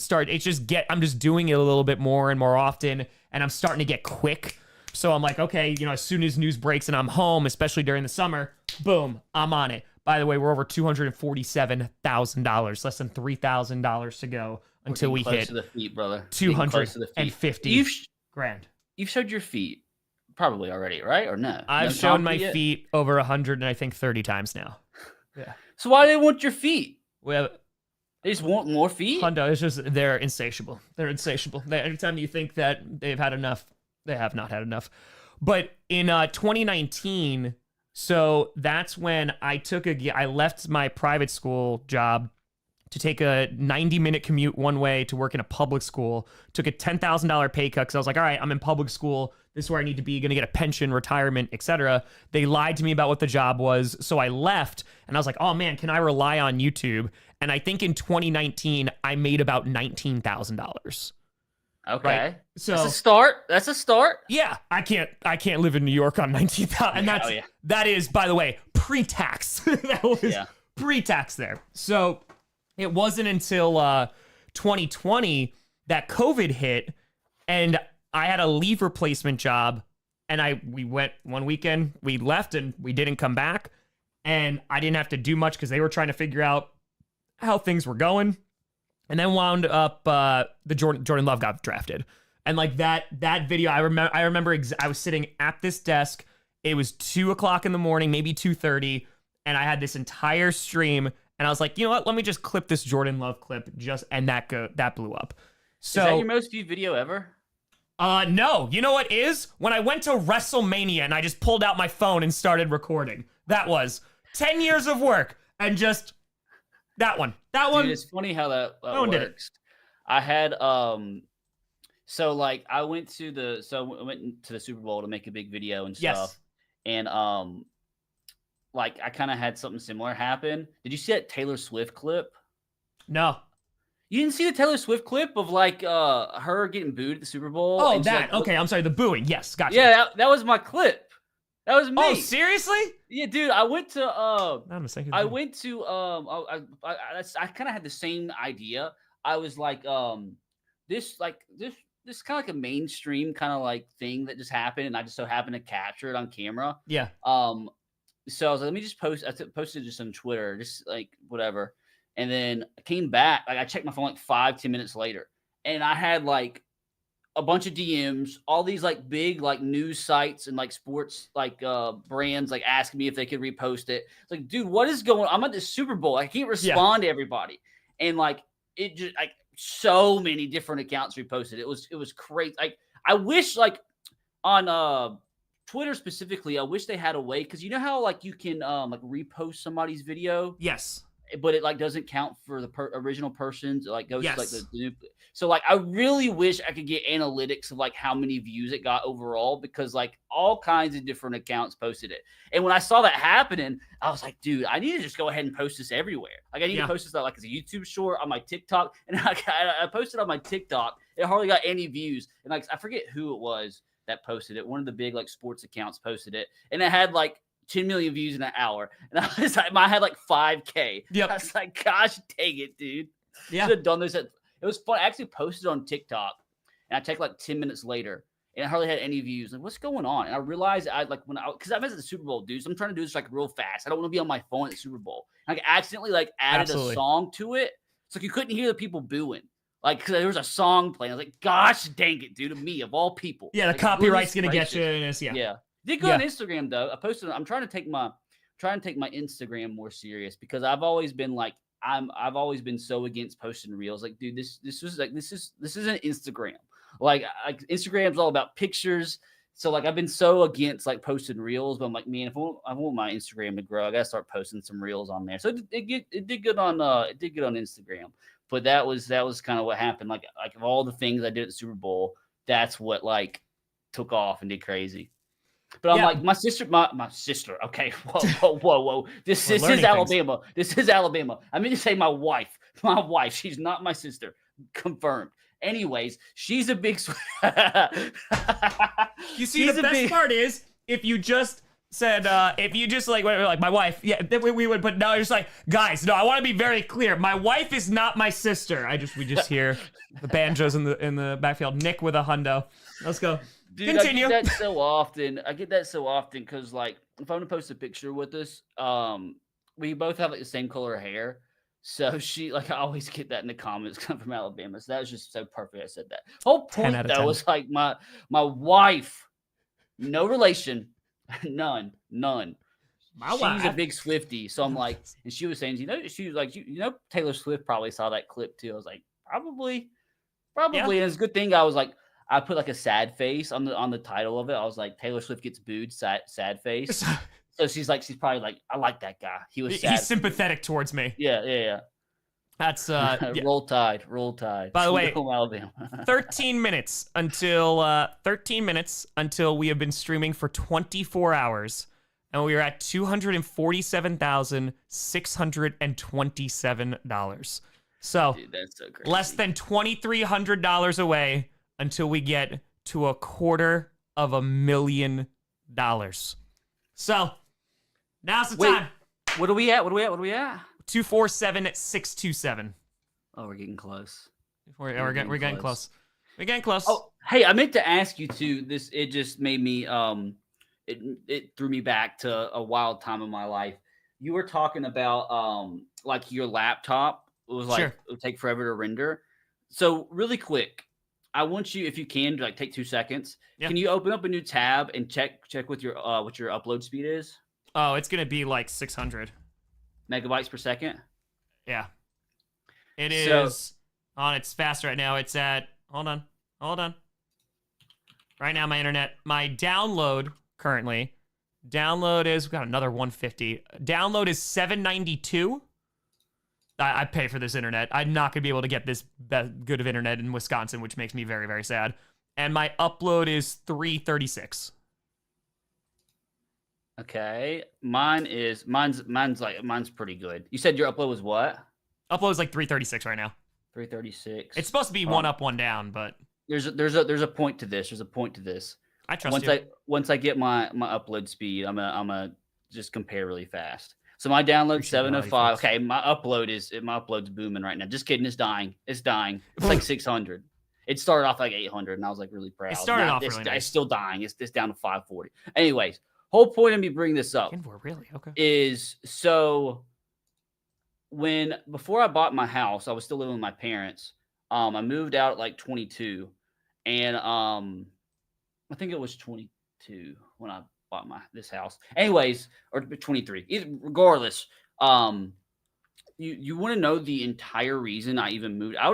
I'm just doing it a little bit more and more often, and I'm starting to get quick. So I'm like, okay, as soon as news breaks and I'm home, especially during the summer, boom, I'm on it. By the way, we're over $247,000, less than $3,000 to go until we hit to the feet, brother. 250 grand. You've showed your feet probably already, right? Or no? I've shown my feet over 100 and I think 30 times now. Yeah. So why do they want your feet? Well, they just want more feet? Hundo, it's just, they're insatiable. They're insatiable. Anytime you think that they've had enough, they have not had enough. But in 2019, so that's when I left my private school job to take a 90-minute commute one way to work in a public school, took a $10,000 pay cut because I was like, all right, I'm in public school. This is where I need to be, going to get a pension, retirement, etc. They lied to me about what the job was, so I left, and I was like, oh man, can I rely on YouTube? And I think in 2019, I made about $19,000. Okay, right? So that's a start. Yeah, I can't live in New York on $19,000, and that is, by the way, pre-tax. That was pre-tax there. So it wasn't until 2020 that COVID hit, and I had a leave replacement job, and we went one weekend, we left, and we didn't come back, and I didn't have to do much because they were trying to figure out how things were going, and then wound up the Jordan Love got drafted, and like that video, I remember I was sitting at this desk. It was 2:00 in the morning, maybe 2:30, and I had this entire stream, and I was like, you know what? Let me just clip this Jordan Love clip, and that blew up. So is that your most viewed video ever? No. You know what is? When I went to WrestleMania and I just pulled out my phone and started recording. That was 10 years of work, and just that one. Dude, it's funny how that works. I had so like I went to the Super Bowl to make a big video and stuff. And like I kind of had something similar happen. Did you see that Taylor Swift clip? No. You didn't see the Taylor Swift clip of like her getting booed at the Super Bowl? Oh, that. Okay, I'm sorry. The booing. Yes, gotcha. Yeah, that was my clip. That was me. Oh, seriously? Yeah, dude. I went to I kind of had the same idea. I was like this kind of like a mainstream kind of like thing that just happened, and I just so happened to capture it on camera. Yeah. So I was like, let me just post. I posted just on Twitter, just like whatever. And then I came back. Like I checked my phone like 5-10 minutes later, and I had like a bunch of DMs, all these like big like news sites and like sports like brands like asking me if they could repost it. It's like, dude, what is going on? I'm at the Super Bowl. I can't respond to everybody. And like it just like so many different accounts reposted. It was crazy. Like I wish like on Twitter specifically, I wish they had a way, because you know how like you can like repost somebody's video. Yes. but it like doesn't count for the original persons. It like goes to like Yes. the new. So like I really wish I could get analytics of like how many views it got overall, because like all kinds of different accounts posted it. And when I saw that happening, I was like, dude, I need to just go ahead and post this everywhere. Like I need to post this like as a YouTube short on my TikTok. And I posted on my TikTok. It hardly got any views. And like I forget who it was that posted it. One of the big like sports accounts posted it, and it had like 10 million views in an hour. And I was like, I had like 5K. Yep. I was like, gosh, dang it, dude. Yeah. Should have done this. It was fun. I actually posted on TikTok, and I checked like 10 minutes later, and I hardly had any views. Like, what's going on? And I realized because I was at the Super Bowl, dude. So I'm trying to do this like real fast. I don't want to be on my phone at the Super Bowl. Like, I accidentally like added a song to it. So like, you couldn't hear the people booing. Like, because there was a song playing. I was like, gosh, dang it, dude. Me, of all people. Yeah, the like, copyright's going to get you. Yeah. Did good on Instagram though. I posted. I'm trying to take my Instagram more serious, because I've always been like I've always been so against posting reels. Like, dude, this isn't Instagram. Like Instagram's all about pictures. So like I've been so against like posting reels, but I'm like, man, if I want my Instagram to grow, I gotta start posting some reels on there. So it did good on Instagram. But that was kind of what happened. Like of all the things I did at the Super Bowl, that's what like took off and did crazy. But I'm like, my sister. Okay, whoa. This is Alabama. Things. This is Alabama. I mean to say my wife. My wife. She's not my sister. Confirmed. Anyways, she's a big. You see, the best part is if you just said, if you just like my wife, we would. But now you're just like, guys, no, I want to be very clear. My wife is not my sister. We just hear the banjos in the backfield. Nick with a hundo. Let's go. Dude, continue. I get that so often because, like, if I'm gonna post a picture with us, we both have like the same color hair. So she, like, I always get that in the comments coming from Alabama. So that was just so perfect. I said that. Whole point though was like my wife, no relation, none. She's a big Swiftie. So I'm like, and she was saying, she was like, Taylor Swift probably saw that clip too. I was like, probably. Yeah. And it's a good thing I was like. I put like a sad face on the title of it. I was like, Taylor Swift gets booed, sad face. So she's probably like, I like that guy. He was sad. He's sympathetic towards me. Yeah. That's Roll Tide. By the way, 13 minutes until we have been streaming for 24 hours, and we are at $247,627. So, dude, that's so crazy. Less than $2,300 away until we get to $250,000. So, now's the time. What are we at? 247,627. Oh, we're getting close. We're getting close. We're getting close. Oh, hey, I meant to ask you too. It just made me it threw me back to a wild time in my life. You were talking about like your laptop was like it would take forever to render. So really quick, I want you, if you can, to like take 2 seconds. Yeah. Can you open up a new tab and check what your upload speed is? Oh, it's gonna be like 600 megabytes per second. Yeah, it is. It's fast right now. It's at hold on. Right now, my download currently. Download is we got another 150. Download is 792. I pay for this internet. I'm not going to be able to get this good of internet in Wisconsin, which makes me very, very sad. And my upload is 336. Okay. Mine's pretty good. You said your upload was what? Upload is like 336 right now. 336. It's supposed to be one up, one down, but there's a point to this. I trust you. Once I get my upload speed, I'm gonna just compare really fast. So my download 705. Okay, my upload's booming right now. Just kidding, it's dying. It's like 600. It started off like 800, and I was like really proud. It started off really nice. It's still dying. It's down to 540. Anyways, whole point of me bringing this up is so before I bought my house, I was still living with my parents. I moved out at like 22, and I think it was 22 when I bought this house. Anyways, or 23. Regardless, you want to know the entire reason I even moved? I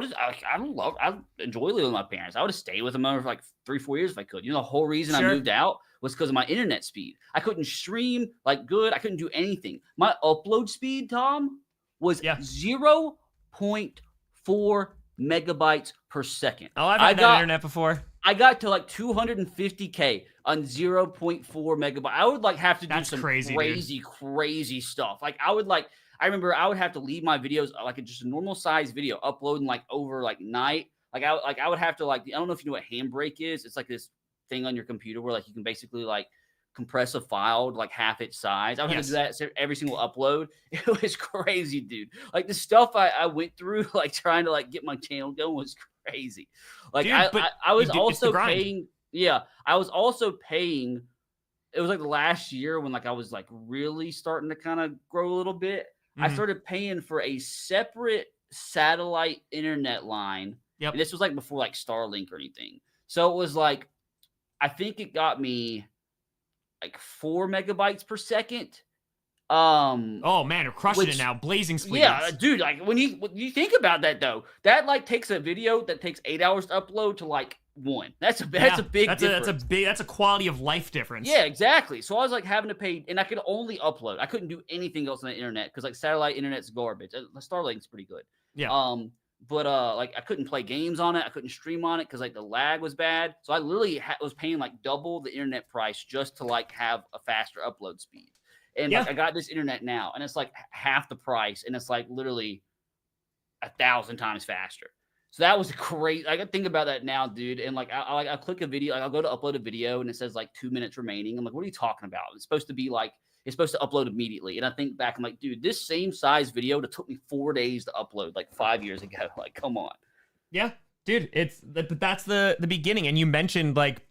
enjoy living with my parents. I would have stayed with them for like 3-4 years if I could. The whole reason I moved out was because of my internet speed. I couldn't stream like good. I couldn't do anything. My upload speed, Tom, was 0.4 megabytes per second. Oh, I've had that internet before. I got to like 250K on 0.4 megabyte. I would like have to do some crazy stuff. Like I remember I would have to leave my videos like just a normal size video uploading like over like night. I would have to like, I don't know if you know what Handbrake is. It's like this thing on your computer where like you can basically like compress a file to like half its size. I would have to do that every single upload. It was crazy, dude. Like the stuff I went through, like trying to like get my channel going was crazy. Like dude, I was also paying. Yeah, I was also paying. It was like the last year when like I was like really starting to kind of grow a little bit. I started paying for a separate satellite internet line. Yep. And this was like before like Starlink or anything. So it was like, I think it got me like 4 megabytes per second. Oh man, you're crushing it now. Blazing speeds. Yeah, dude. Like when you think about that though, that like takes a video that takes 8 hours to upload to like 1. That's a big difference. That's a quality of life difference. Yeah, exactly. So I was like having to pay, and I could only upload. I couldn't do anything else on the internet because like satellite internet's garbage. Starlink's pretty good. Yeah. But like I couldn't play games on it. I couldn't stream on it because like the lag was bad. So I literally was paying like double the internet price just to like have a faster upload speed. And like I got this internet now, and it's like half the price, and it's like literally 1,000 times faster. So that was great. I got to think about that now, dude. And like I click a video, like I'll go to upload a video, and it says like 2 minutes remaining. I'm like, what are you talking about? It's supposed to upload immediately. And I think back, I'm like, dude, this same size video that took me 4 days to upload like 5 years ago. Like, come on. Yeah, dude. But that's the beginning. And you mentioned like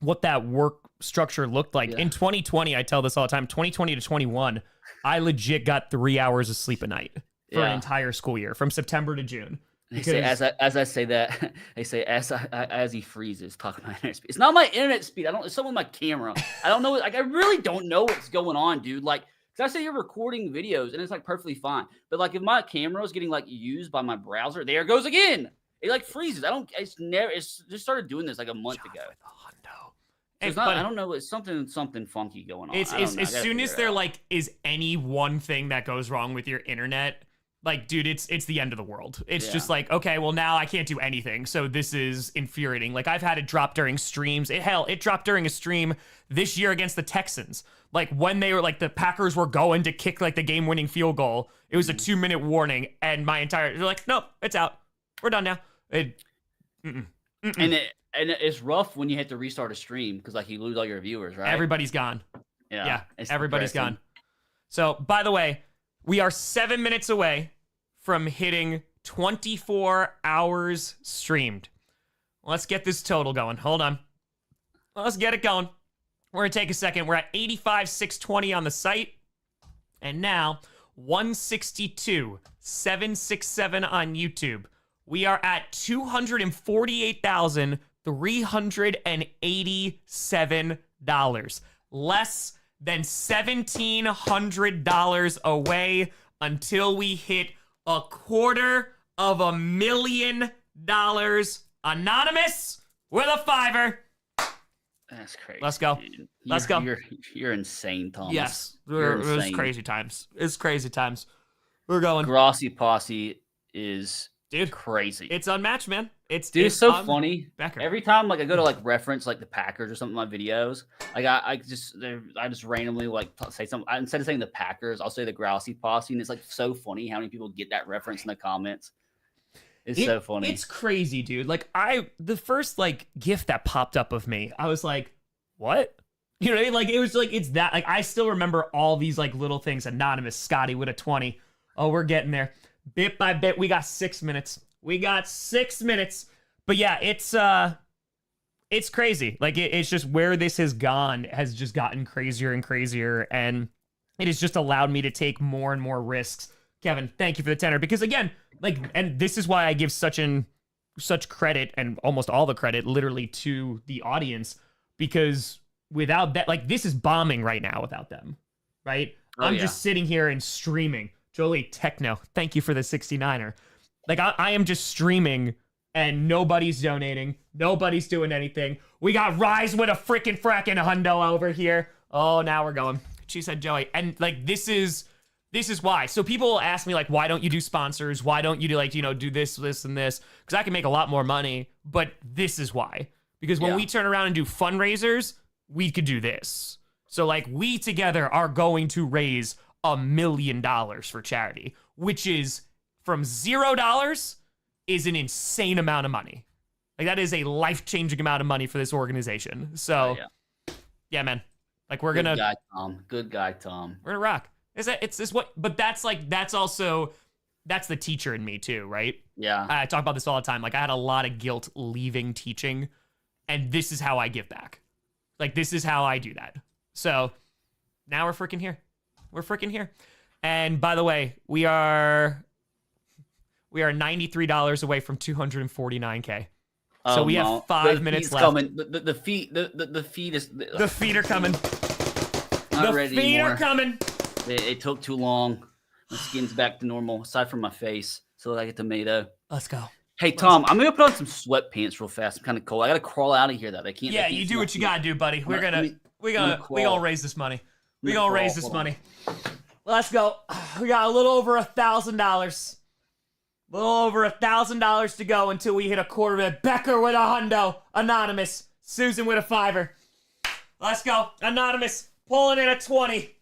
what that work structure looked like in 2020. I tell this all the time. 2020 to 21, I legit got 3 hours of sleep a night for an entire school year from September to June. They say, as I say that, they say as he freezes, talking about internet speed. It's not my internet speed. It's something with my camera. I don't know. Like I really don't know what's going on, dude. Like, cause I say you're recording videos and it's like perfectly fine, but like if my camera is getting like used by my browser, there it goes again. It like freezes. It's just started doing this like a month ago. It's not, I don't know. It's something funky going on. It's as soon as there like is any one thing that goes wrong with your internet, like, dude, it's the end of the world. It's just like, okay, well now I can't do anything. So this is infuriating. Like I've had it drop during streams. It dropped during a stream this year against the Texans. Like when they were like the Packers were going to kick like the game-winning field goal. It was a 2-minute warning, and they're like, nope, it's out. We're done now. And it's rough when you have to restart a stream because like you lose all your viewers, right? Everybody's gone. Yeah, everybody's gone. So by the way, we are 7 minutes away from hitting 24 hours streamed. Let's get this total going. Hold on. Let's get it going. We're going to take a second. We're at 85,620 on the site. And now 162,767 on YouTube. We are at $248,387. Less than $1,700 away until we hit $250,000. Anonymous with a $5. That's crazy. Let's go. Dude. Let's go. You're insane, Thomas. Yes, it's crazy times. It's crazy times. We're going. Grossi posse is crazy. It's unmatched, man. It's so funny. Becker. Every time like I go to like reference like the Packers or something in my videos, like I just randomly like say something instead of saying the Packers, I'll say the Grossi posse, and it's like so funny how many people get that reference in the comments. It's so funny. It's crazy, dude. Like the first like GIF that popped up of me, I was like, what? You know what I mean? Like it was like it's that like I still remember all these like little things. Anonymous, Scotty with a 20. Oh, we're getting there. Bit by bit, we got 6 minutes. But yeah, it's crazy. Like it's just where this has gone has just gotten crazier and crazier, and it has just allowed me to take more and more risks. Kevin, thank you for the tenor, because again, like, and this is why I give such credit and almost all the credit literally to the audience, because without that, like, this is bombing right now without them, right? I'm just sitting here and streaming. Jolie Techno, thank you for the 69er. Like, I am just streaming and nobody's donating. Nobody's doing anything. We got Rise with a frickin' hundo over here. Oh, now we're going. She said Joey. And, like, this is This is why. So people will ask me, like, why don't you do sponsors? Why don't you do, like, do this, this, and this? Because I can make a lot more money, but this is why. Because when we turn around and do fundraisers, we could do this. So, like, we together are going to raise $1 million for charity, which is from $0 is an insane amount of money. Like, that is a life-changing amount of money for this organization. So, yeah, man. Like, we're gonna... Good guy, Tom. We're gonna rock. It's what, but that's the teacher in me too, right? Yeah. I talk about this all the time. Like, I had a lot of guilt leaving teaching, and this is how I give back. Like, this is how I do that. So now we're freaking here. We're freaking here. And by the way, we are $93 away from 249K. So we have 5 minutes left. Coming. The feet is the feet are coming. Not ready feet anymore. are coming. It took too long. My skin's back to normal, aside from my face. So like a tomato. Let's go. Hey, Tom, I'm going to put on some sweatpants real fast. I'm kind of cold. I got to crawl out of here, though. Yeah, you do what you got to do, buddy. We're going to raise this money. We're going to raise this money. Let's go. We got a little over $1,000. A little over $1,000 to go until we hit a quarter of it. Becker with a hundo. Anonymous. Susan with a $5. Let's go. Anonymous pulling in a 20.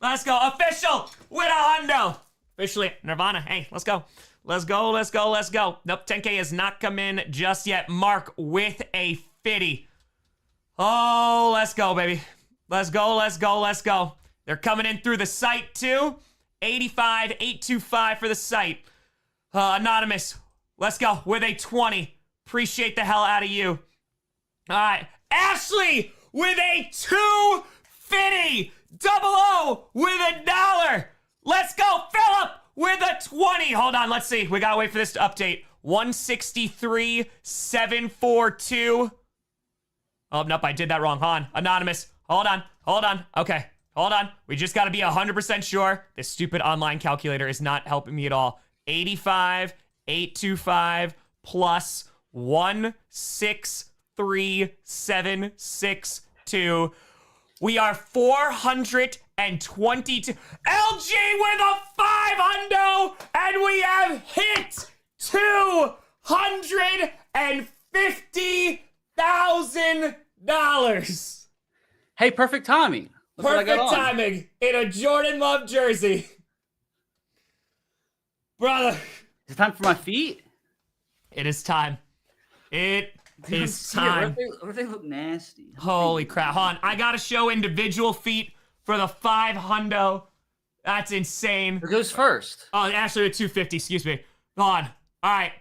Let's go. Official with a hundo. Officially, Nirvana. Hey, let's go. Let's go. Let's go. Let's go. Nope, 10K has not come in just yet. Mark with a 50. Oh, let's go, baby. Let's go. Let's go. Let's go. They're coming in through the site, too. 85, 825 for the site. Anonymous, let's go with a 20. Appreciate the hell out of you. All right. Ashley with a 250. Double O with $1. Let's go. Philip with a 20. Hold on. Let's see. We got to wait for this to update. 163,742. Oh, nope. I did that wrong. Hold on. Anonymous. Hold on. Hold on. Okay. Hold on. We just got to be 100% sure. This stupid online calculator is not helping me at all. 85, 825 plus 163,762. We are 422. LG with a 500, and we have hit $250,000. Hey, perfect timing. Look Perfect timing in a Jordan Love jersey. Brother. Is it time for my feet? It is time. It is time. What if they look nasty? Holy crap. Hold on. I got to show individual feet for the 500. That's insane. Who goes first? Oh, Ashley with 250. Excuse me. Hold on. All right.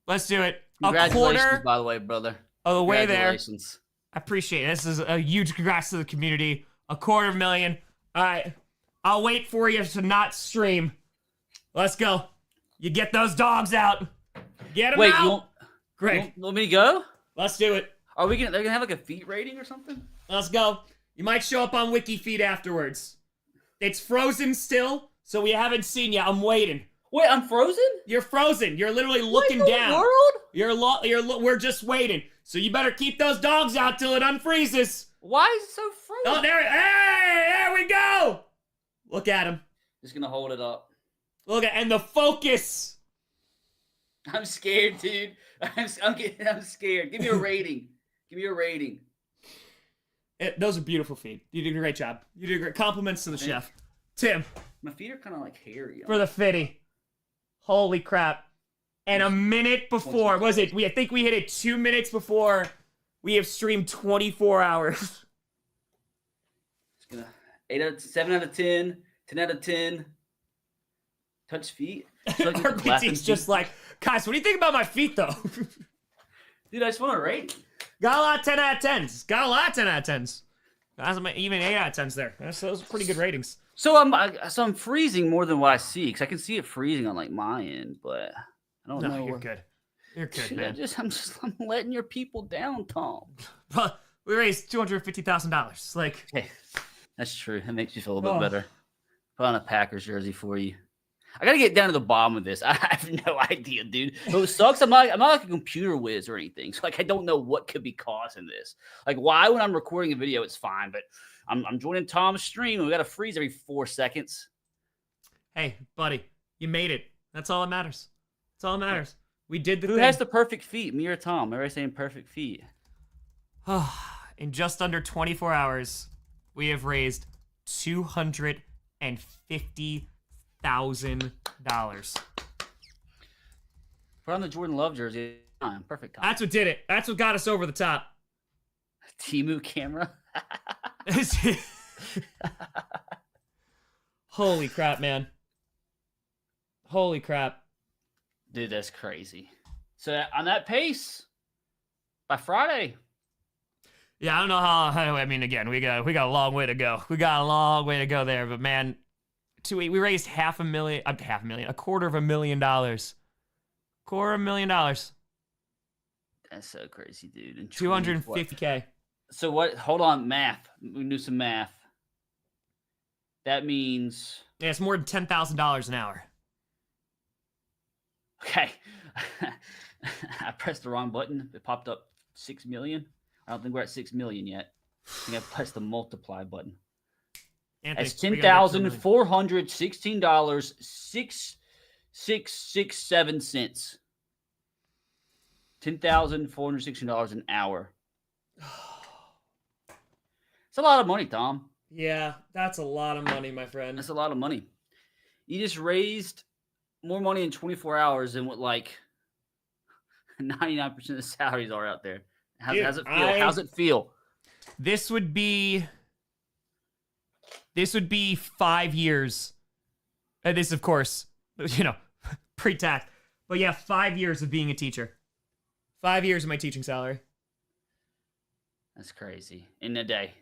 Let's do it. Congratulations, A quarter by the way, brother. of the way there. Congratulations. I appreciate it. This is a huge congrats to the community. $250,000. All right. I'll wait for you to not stream. Let's go. You get those dogs out. Get them out. Great. Let me go? Let's do it. Are we gonna? They're gonna have like a feet rating or something? Let's go. You might show up on WikiFeed afterwards. It's frozen still, so we haven't seen you. I'm waiting. Wait, I'm frozen? You're frozen. You're literally looking down. World? We're just waiting. So you better keep those dogs out till it unfreezes. Why is it so frozen? Oh, there we go. Look at him. Just gonna hold it up. And the focus. I'm scared, dude. I'm scared. Give me a rating. Give me a rating. Those are beautiful feet. You did a great job. You did great. Compliments to the chef. Tim. My feet are kind of like hairy. For the fitty. Holy crap. And a minute before, I think we hit it 2 minutes before we have streamed 24 hours. It's gonna 7 out of 10, 10 out of 10. Touch feet. RPT's just like, guys, what do you think about my feet, though? Dude, I just want to rate. Got a lot of 10 out of 10s. Got a lot of 10 out of 10s. Even 8 out of 10s there. Those are pretty good ratings. So I'm freezing more than what I see, because I can see it freezing on like my end, but I don't know. You're good. You're good, man. I'm letting your people down, Tom. But we raised $250,000. Like, hey, that's true. That makes you feel a little bit better. Put on a Packers jersey for you. I gotta get down to the bottom of this. I have no idea, dude. But it sucks. I'm not like a computer whiz or anything. So like I don't know what could be causing this. Like why when I'm recording a video it's fine, but I'm joining Tom's stream and we gotta freeze every 4 seconds. Hey, buddy, you made it. That's all that matters. That's all that matters. We did the Who thing. has the perfect feet? Me or Tom? Everybody's saying perfect feet. In just under 24 hours, we have raised $250,000. Put on the Jordan Love jersey. Perfect time. That's what did it. That's what got us over the top. Timu camera. Holy crap, man. Holy crap. Dude, that's crazy. So on that pace, by Friday. Yeah, I don't know how. I mean, again, we got a long way to go. We got a long way to go there. But man, we raised $250,000. $250,000. That's so crazy, dude. And 250K. So what? Hold on, math. We can do some math. That means. Yeah, it's more than $10,000 an hour. Okay. I pressed the wrong button. It popped up 6 million. I don't think we're at 6 million yet. I think I pressed the multiply button. Anthony, That's $10,416.6667. $10,416 an hour. It's a lot of money, Tom. Yeah, that's a lot of money, my friend. That's a lot of money. You just raised more money in 24 hours than what like 99% of the salaries are out there. How's it feel? How's it feel? This would be 5 years. This, of course, pre-tax. But yeah, 5 years of being a teacher. 5 years of my teaching salary. That's crazy. In a day.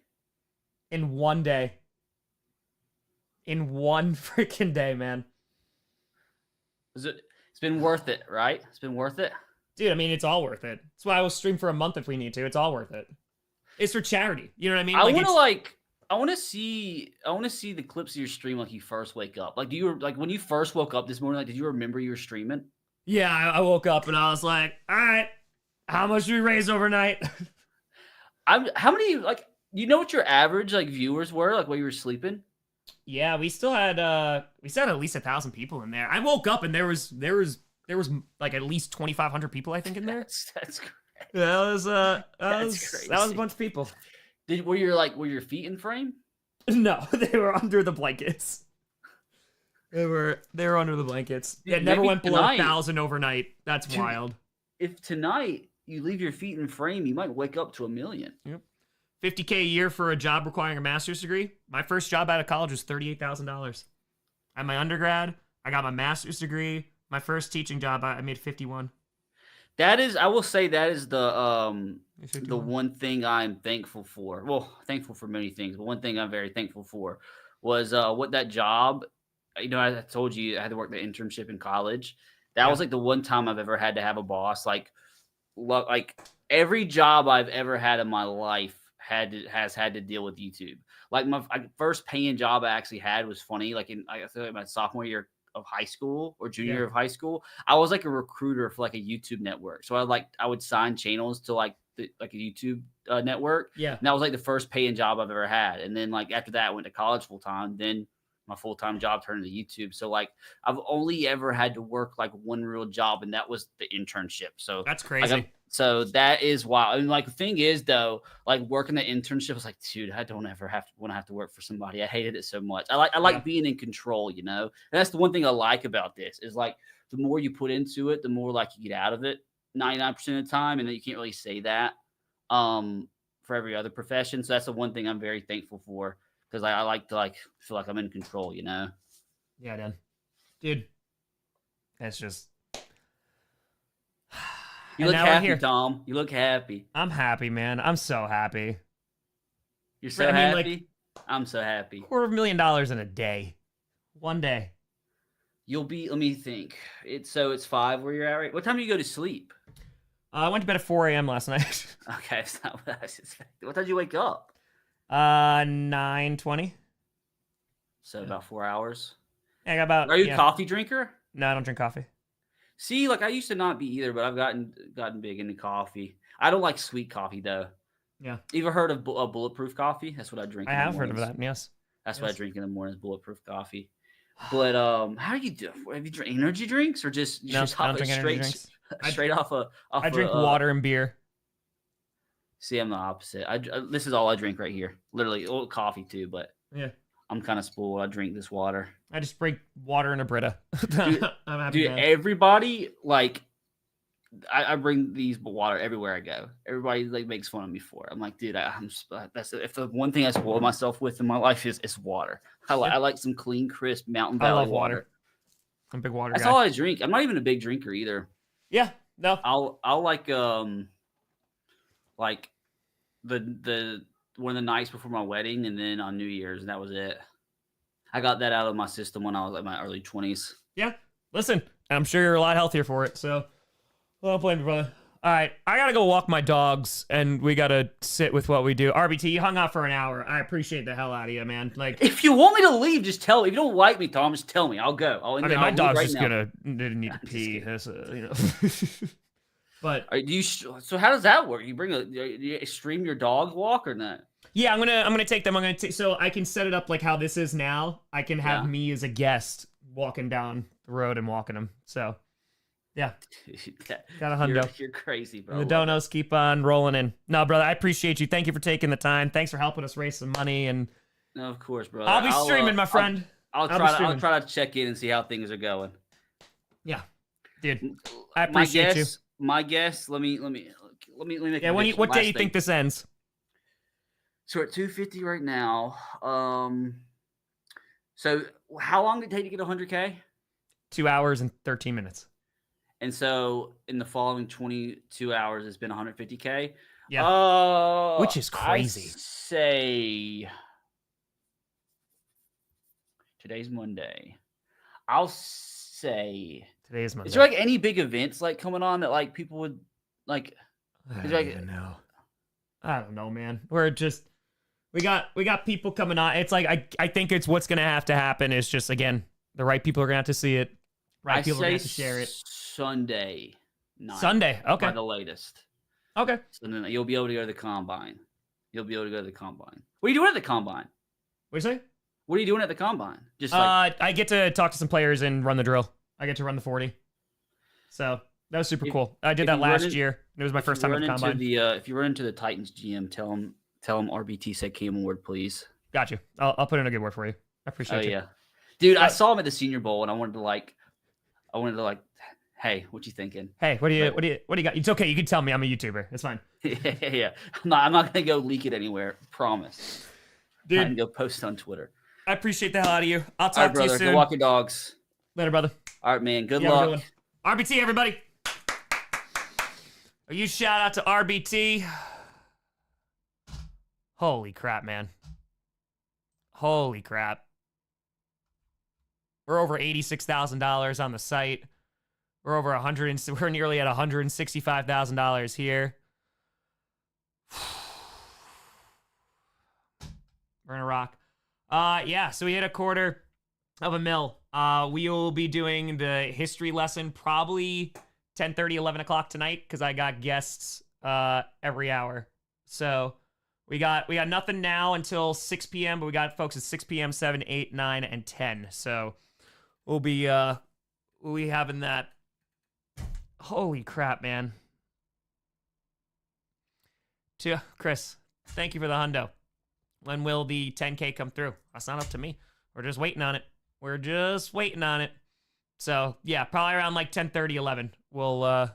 In one day. In one freaking day, man. It's been worth it, right? It's been worth it. Dude, I mean, it's all worth it. That's why I will stream for a month if we need to. It's all worth it. It's for charity. You know what I mean? I want to see the clips of your stream like you first wake up. Like when you first woke up this morning, like did you remember you were streaming? Yeah, I woke up and I was like, all right, how much do we raise overnight? How many, like, you know what your average like viewers were like while you were sleeping? Yeah, we still had at least 1,000 people in there. I woke up and there was like at least 2,500 people I think in there. That's great. Yeah, that crazy. was a bunch of people. Were your feet in frame? No, they were under the blankets. They were under the blankets. Dude, It never maybe went below tonight- 1,000 overnight. That's wild. If tonight you leave your feet in frame, you might wake up to 1 million. Yep. $50K a year for a job requiring a master's degree. My first job out of college was $38,000. I had my undergrad. I got my master's degree. My first teaching job, I made 51. I will say that is the one thing I'm thankful for. Well, thankful for many things, but one thing I'm very thankful for was what that job. I told you I had to work the internship in college. That was like the one time I've ever had to have a boss. Like every job I've ever had in my life has had to deal with YouTube. Like my first paying job I actually had was funny. Like I feel like my sophomore year of high school or junior year of high school, I was like a recruiter for like a YouTube network. So I would sign channels to like a YouTube network. Yeah, and that was like the first paying job I've ever had. And then like after that, I went to college full time. Then my full time job turned into YouTube. So like I've only ever had to work like one real job, and that was the internship. So that's crazy. So that is wild. And like the thing is though, like working the internship was like, dude, I don't ever want to have to work for somebody. I hated it so much. I like being in control, And that's the one thing I like about this is like the more you put into it, the more like you get out of it 99% of the time. And then you can't really say that for every other profession. So that's the one thing I'm very thankful for because I like to like feel like I'm in control, Yeah, dude. It's just. You look happy, Tom. You look happy. I'm happy, man. I'm so happy. You're so happy? I'm so happy. $250,000 in a day. One day. You'll be, let me think. It's 5 where you're at, right? What time do you go to sleep? I went to bed at 4 a.m. last night. Okay, it's not what I was expecting. What time did you wake up? 9:20. So about 4 hours? Yeah, I got about. Are you a coffee drinker? No, I don't drink coffee. See, like I used to not be either, but I've gotten big into coffee. I don't like sweet coffee though. Yeah. You ever heard of bulletproof coffee? That's what I drink. I have heard of that. Yes. That's what I drink in the mornings. Bulletproof coffee. But how do you do? Have you drink energy drinks or just No, just I don't hop it drink energy straight drinks. straight off a I drink water and beer. See, I'm the opposite. This is all I drink right here. Literally, well, coffee too, but Yeah. I'm kind of spoiled. I drink this water. I just drink water and a Brita. Dude, I'm happy. dude, everybody like I bring these water everywhere I go. Everybody like makes fun of me for it. I'm like, dude, that's if the one thing I spoil myself with in my life is water. I like some clean, crisp Mountain I Valley love water. I'm a big water That's guy. all I drink. I'm not even a big drinker either. Yeah. No. I'll like the one of the nights before my wedding and then on New Year's, and that was it. I got that out of my system when I was like my early 20s. Yeah. Listen, I'm sure you're a lot healthier for it. So, well, don't blame me, brother. All right, I gotta go walk my dogs, and we gotta sit with what we do. RBT, you hung out for an hour. I appreciate the hell out of you, man. Like, if you want me to leave, just tell me. If you don't like me, Tom, just tell me. I'll go. I mean, my dog's right just now. gonna need to pee. That's But do you? So how does that work? You you stream your dog walk or not? yeah, I'm gonna take them. So I can set it up like how this is now. I can have me as a guest walking down the road and walking them. So yeah, got a hundo. You're crazy, bro. And the donos keep on rolling in. No, brother, I appreciate you. Thank you for taking the time. Thanks for helping us raise some money. And no, of course, brother. I'll be streaming, my friend. I'll try to check in and see how things are going. Yeah, dude, I appreciate you. My guess. Let me make. Yeah, what day you think this ends? So we're at 250 right now. So how long did it take to get 100K? 2 hours and 13 minutes. And so in the following 22 hours, it's been 150K. Yeah. Which is crazy. I say today's Monday. I'll say today is Monday. Is there like any big events like coming on that like people would like? I don't even know. I don't know, man. We're just we got people coming on. It's like I think it's what's gonna have to happen is just again the right people are gonna have to see it. Right people are gonna have to share it. Sunday night. Sunday, okay. By the latest. Okay. So then you'll be able to go to the combine. What are you doing at the combine? What do you say? What are you doing at the combine? Just like I get to talk to some players and run the drill. I get to run the 40. So that was super cool. I did that last year. It was my first time at the combine. If you run into the Titans GM, tell him RBT said came on board, please. Got you. I'll put in a good word for you. I appreciate you. Yeah, dude. I saw him at the Senior Bowl, and I wanted to like, hey, what you thinking? Hey, what do you got? It's okay. You can tell me. I'm a YouTuber. It's fine. Yeah. I'm not gonna go leak it anywhere. Promise. Dude, I can go post on Twitter. I appreciate the hell out of you. I'll talk All right, to you brother. soon. Go walk your dogs. Later, brother. All right, man. Good luck. RBT, everybody. A huge shout out to RBT. Holy crap, man. Holy crap. We're over $86,000 on the site. We're over we're nearly at $165,000 here. We're gonna rock. Yeah, so we hit $250,000. We will be doing the history lesson probably 10:30, 11 o'clock tonight because I got guests every hour. So we got nothing now until 6 p.m., but we got folks at 6 p.m., 7, 8, 9, and 10. So we'll be having that. Holy crap, man. To Chris, thank you for the hundo. When will the 10K come through? That's not up to me. We're just waiting on it. So yeah, probably around like 10:30, 11. We'll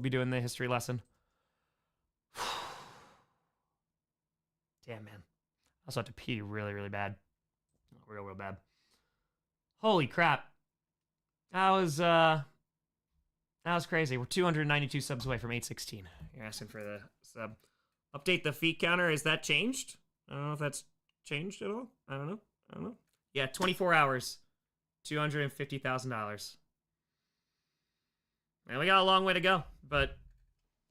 be doing the history lesson. Damn, man. I also have to pee really, really bad. Real bad. Holy crap. That was crazy. We're 292 subs away from 816. You're asking for the sub. Update the feet counter. Is that changed? I don't know if that's changed at all. I don't know. Yeah, 24 hours. $250,000. Man, we got a long way to go, but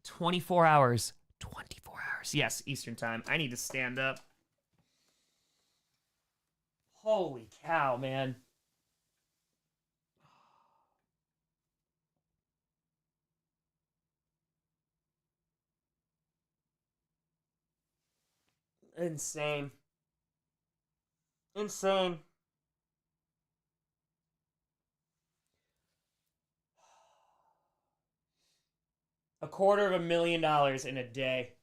24 hours. 24 hours. Yes, Eastern time. I need to stand up. Holy cow, man. Insane. $250,000 in a day.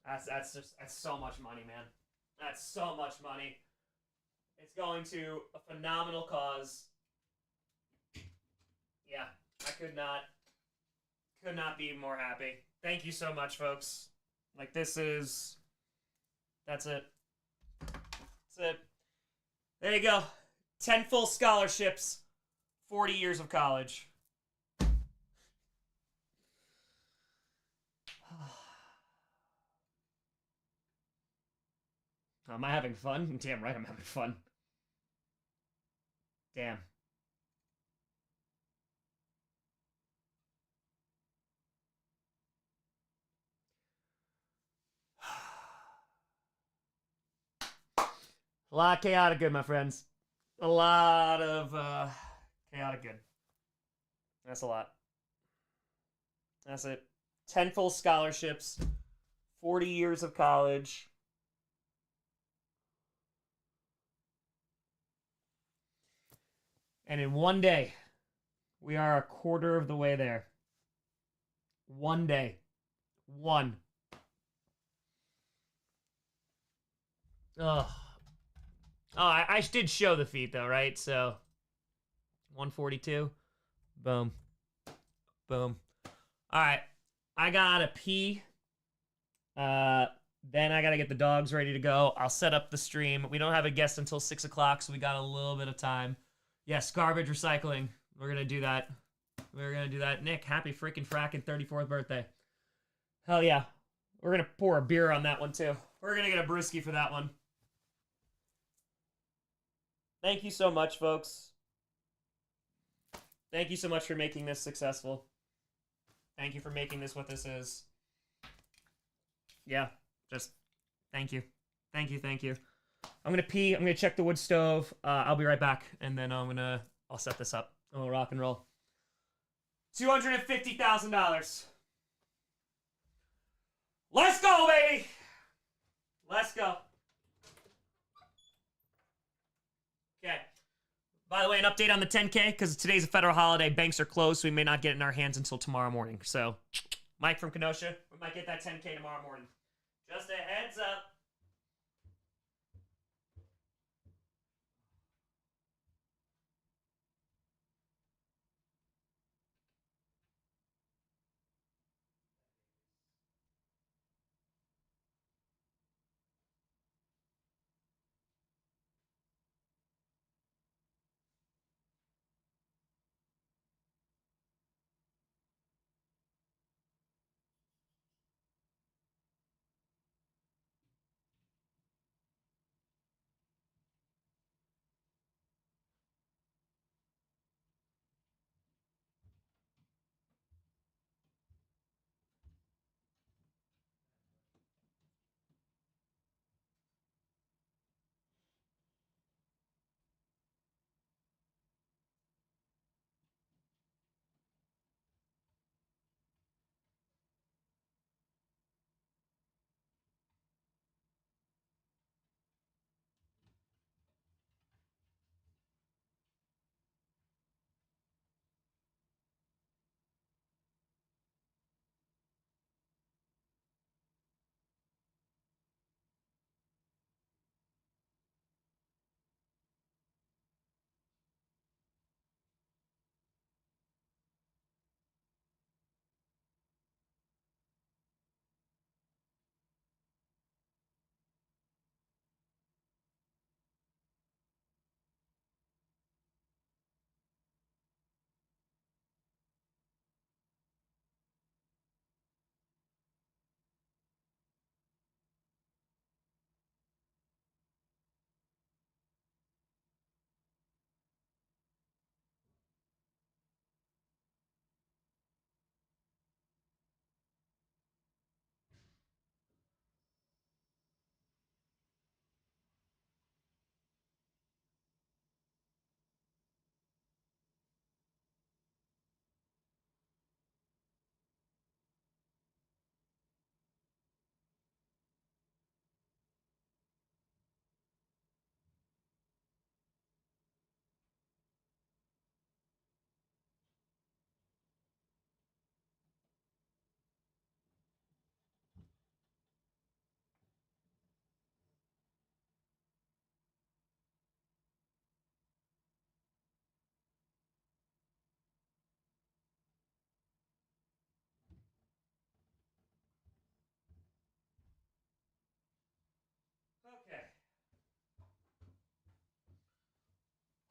That's so much money, man. That's so much money. It's going to a phenomenal cause. Yeah, I could not be more happy. Thank you so much, folks. Like, that's it. That's it. There you go. 10 full scholarships, 40 years of college. Am I having fun? Damn right I'm having fun. Damn. A lot of chaotic good, my friends. A lot of chaotic good. That's a lot. That's it. 10 full scholarships, 40 years of college. And in one day, we are a quarter of the way there. One day. One. Ugh. Oh, I did show the feet, though, right? So, 142. Boom. Boom. All right. I gotta pee. Then I gotta get the dogs ready to go. I'll set up the stream. We don't have a guest until 6 o'clock, so we got a little bit of time. Yes, garbage recycling. We're gonna do that. We're gonna do that. Nick, happy freaking fracking 34th birthday. Hell yeah. We're gonna pour a beer on that one, too. We're gonna get a brewski for that one. Thank you so much, folks. Thank you so much for making this successful. Thank you for making this what this is. Yeah, just thank you. Thank you, thank you. I'm gonna pee, I'm gonna check the wood stove. I'll be right back, and then I'll set this up. I'll rock and roll. $250,000. Let's go, baby! Let's go. Okay. By the way, an update on the 10K, because today's a federal holiday. Banks are closed, so we may not get it in our hands until tomorrow morning. So, Mike from Kenosha, we might get that 10K tomorrow morning. Just a heads up.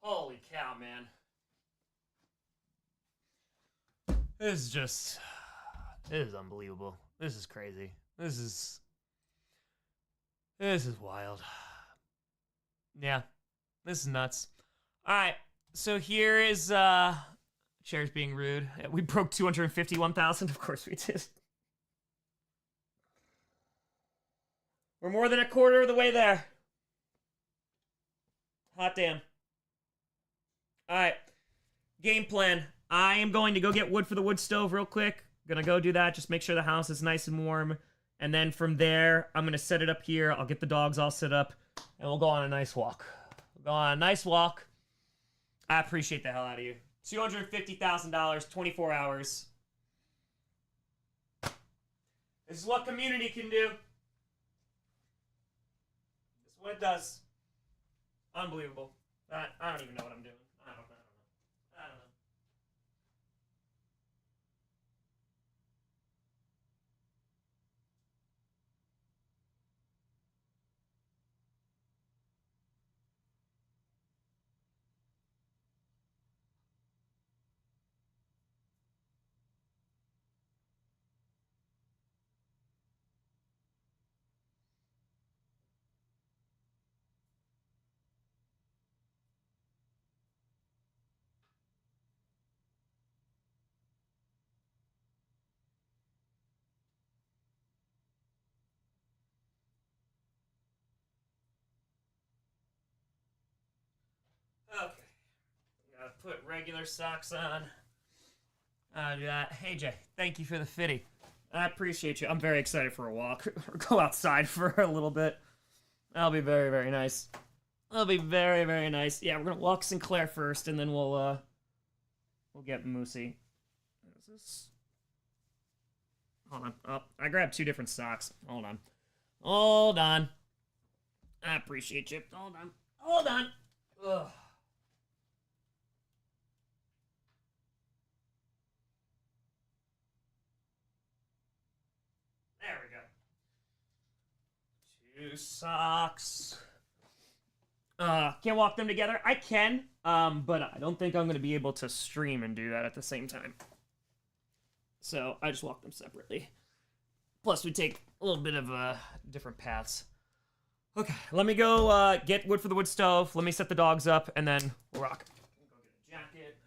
Holy cow, man. This is unbelievable. This is crazy. This is wild. Yeah, this is nuts. All right, so here is Chair's being rude. We broke 251,000. Of course we did. We're more than a quarter of the way there. Hot damn. All right, game plan. I am going to go get wood for the wood stove real quick. Gonna go do that. Just make sure the house is nice and warm. And then from there, I'm gonna set it up here. I'll get the dogs all set up, and we'll go on a nice walk. We'll go on a nice walk. I appreciate the hell out of you. $250,000, 24 hours. This is what community can do. This is what it does. Unbelievable. I don't even know what I'm doing. I don't know. Okay. Gotta put regular socks on. Hey, Jay, thank you for the fitty. I appreciate you. I'm very excited for a walk. Or go outside for a little bit. That'll be very, very nice. That'll be very, very nice. Yeah, we're gonna walk Sinclair first, and then we'll get Moosey. What is this? Hold on. Oh, I grabbed two different socks. Hold on. Hold on. I appreciate you. Hold on. Hold on. Ugh. There we go. Two socks. Can't walk them together. I can, but I don't think I'm going to be able to stream and do that at the same time. So I just walk them separately. Plus, we take a little bit of different paths. Okay, let me go get wood for the wood stove. Let me set the dogs up, and then we'll rock. Go get a jacket.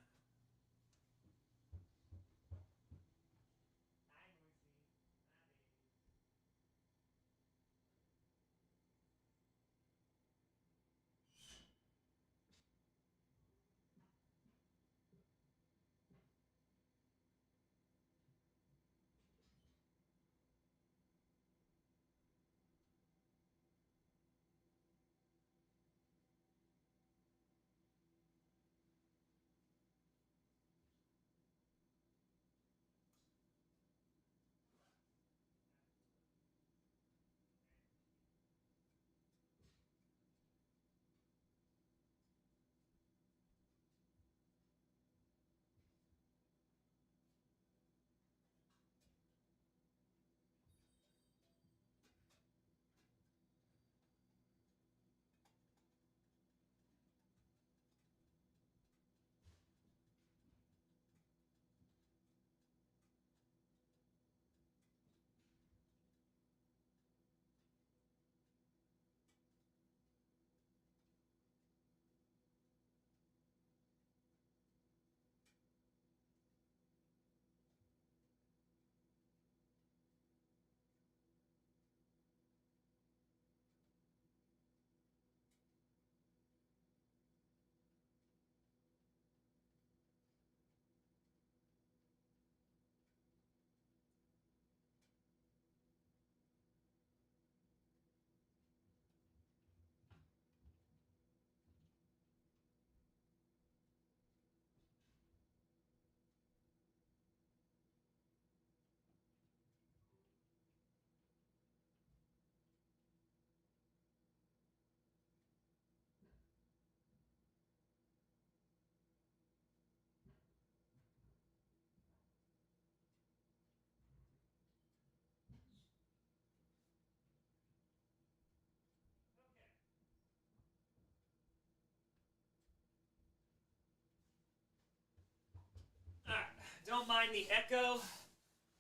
mind the echo.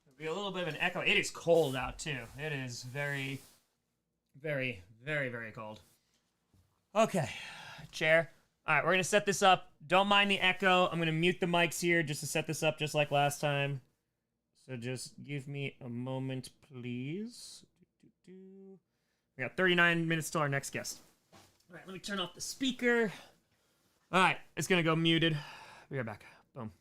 There'll be a little bit of an echo. It is cold out too. It is very, very, very, very cold. Okay, chair. All right, we're gonna set this up. Don't mind the echo. I'm gonna mute the mics here just to set this up just like last time. So just give me a moment, please. We got 39 minutes till our next guest. All right, let me turn off the speaker. All right, it's gonna go muted. Be right back. Boom.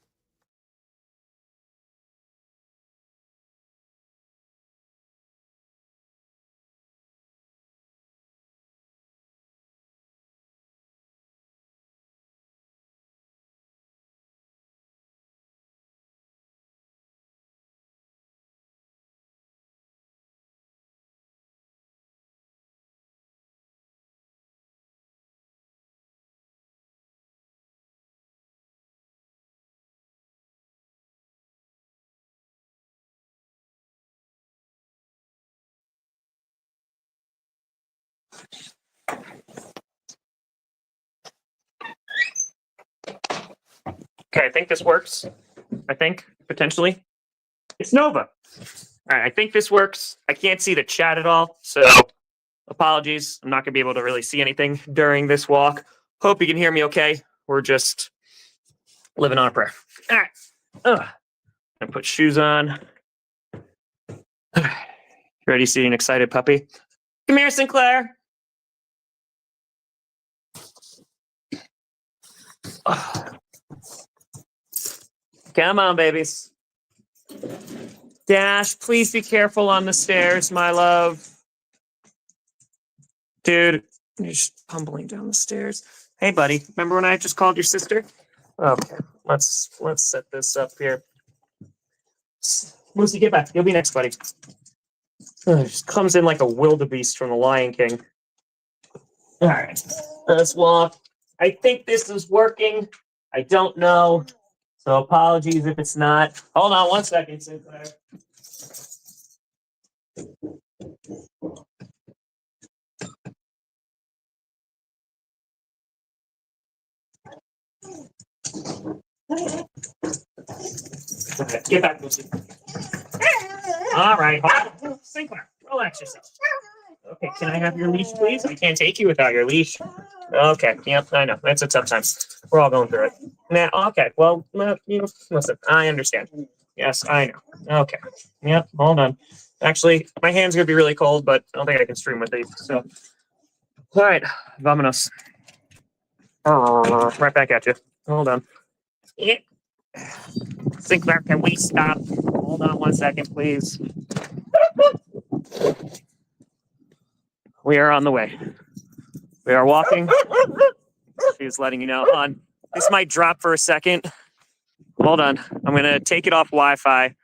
Okay, I think this works. I think, potentially. It's Nova. All right, I think this works. I can't see the chat at all, so apologies. I'm not going to be able to really see anything during this walk. Hope you can hear me okay. We're just living on a prayer. All right. I put shoes on. Ready to see an excited puppy? Come here, Sinclair. Come on, babies. Dash, please be careful on the stairs, my love. Dude, you're just tumbling down the stairs. Hey, buddy, remember when I just called your sister? Okay, let's set this up here. Lucy, get back. You'll be next, buddy. Just comes in like a wildebeest from the Lion King. All right, let's walk. I think this is working. I don't know. So apologies if it's not. Hold on one second, Sinclair. Okay, get back, Lucy. All right, Sinclair, relax yourself. Okay, can I have your leash, please? I can't take you without your leash. Okay, yep, I know. That's a tough time. We're all going through it. Now, okay, well, listen, I understand. Yes, I know. Okay, yep, hold on. Actually, my hand's gonna be really cold, but I don't think I can stream with these. So, all right, vamonos. Oh, right back at you. Hold on. Yeah. Sinclair, can we stop? Hold on one second, please. We are on the way. We are walking. She's letting you know. On. This might drop for a second. Hold on. I'm going to take it off Wi-Fi.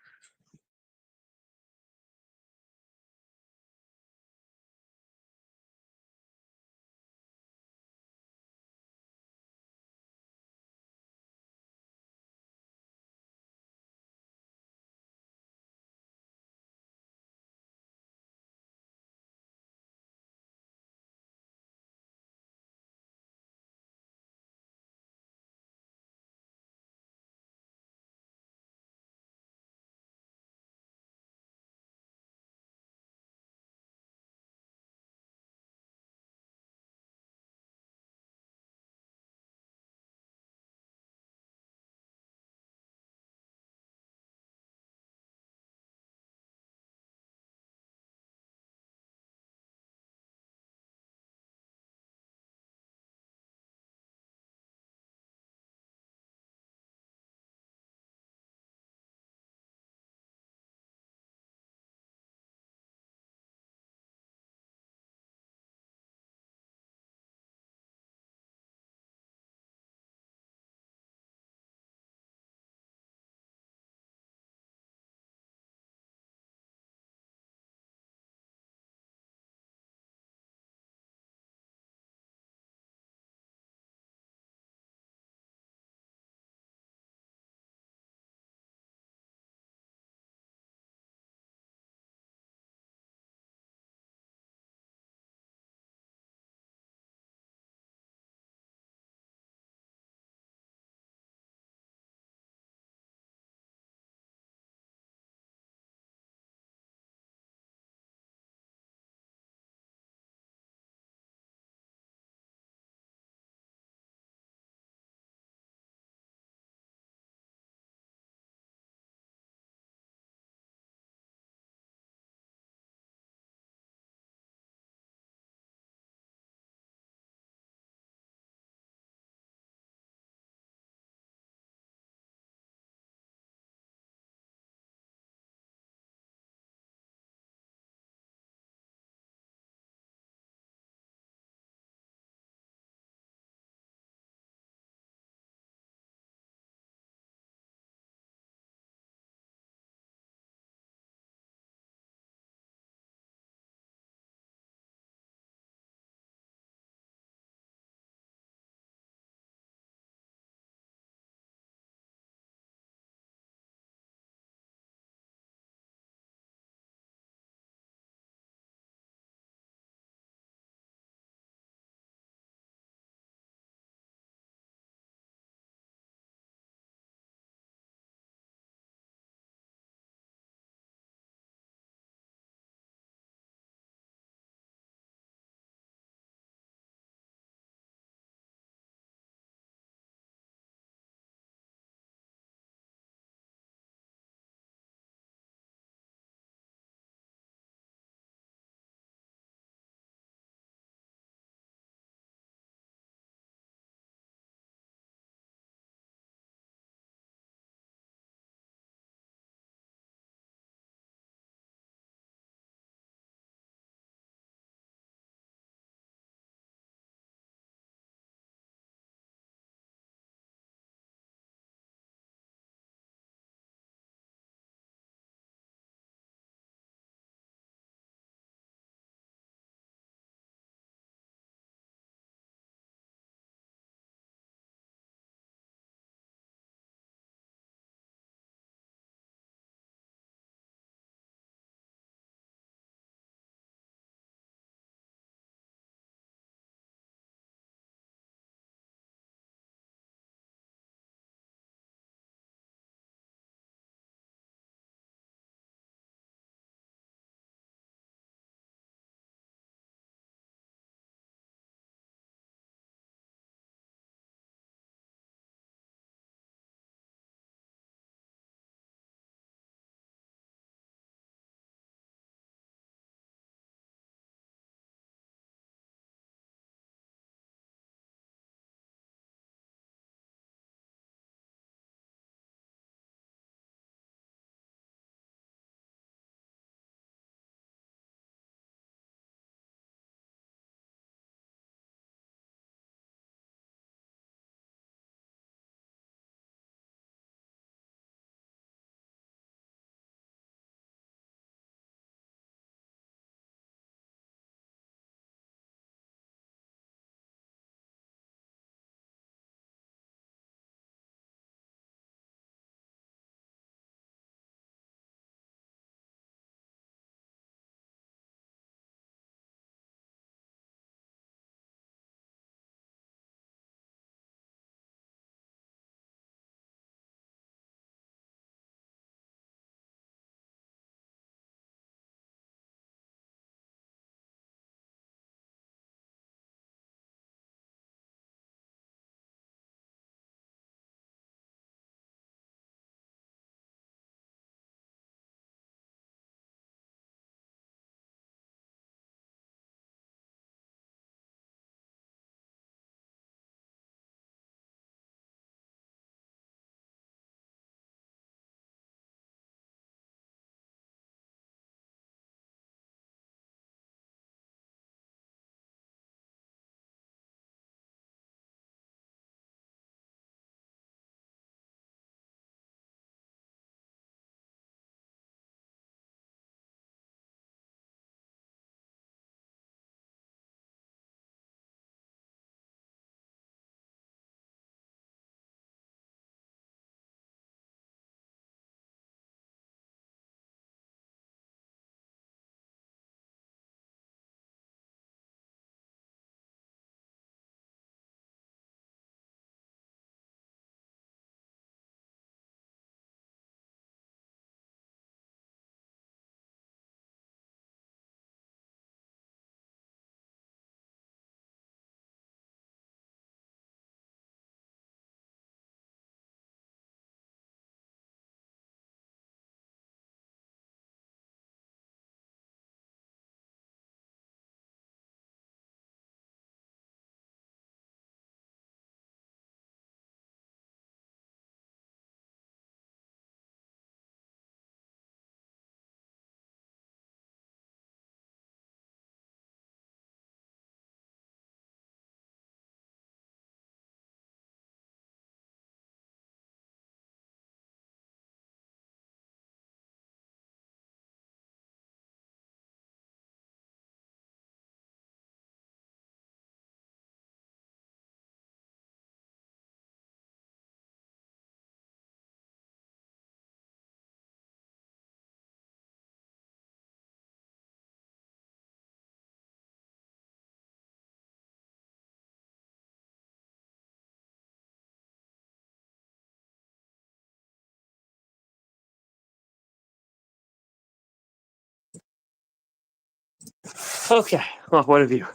Okay. Well, what have you?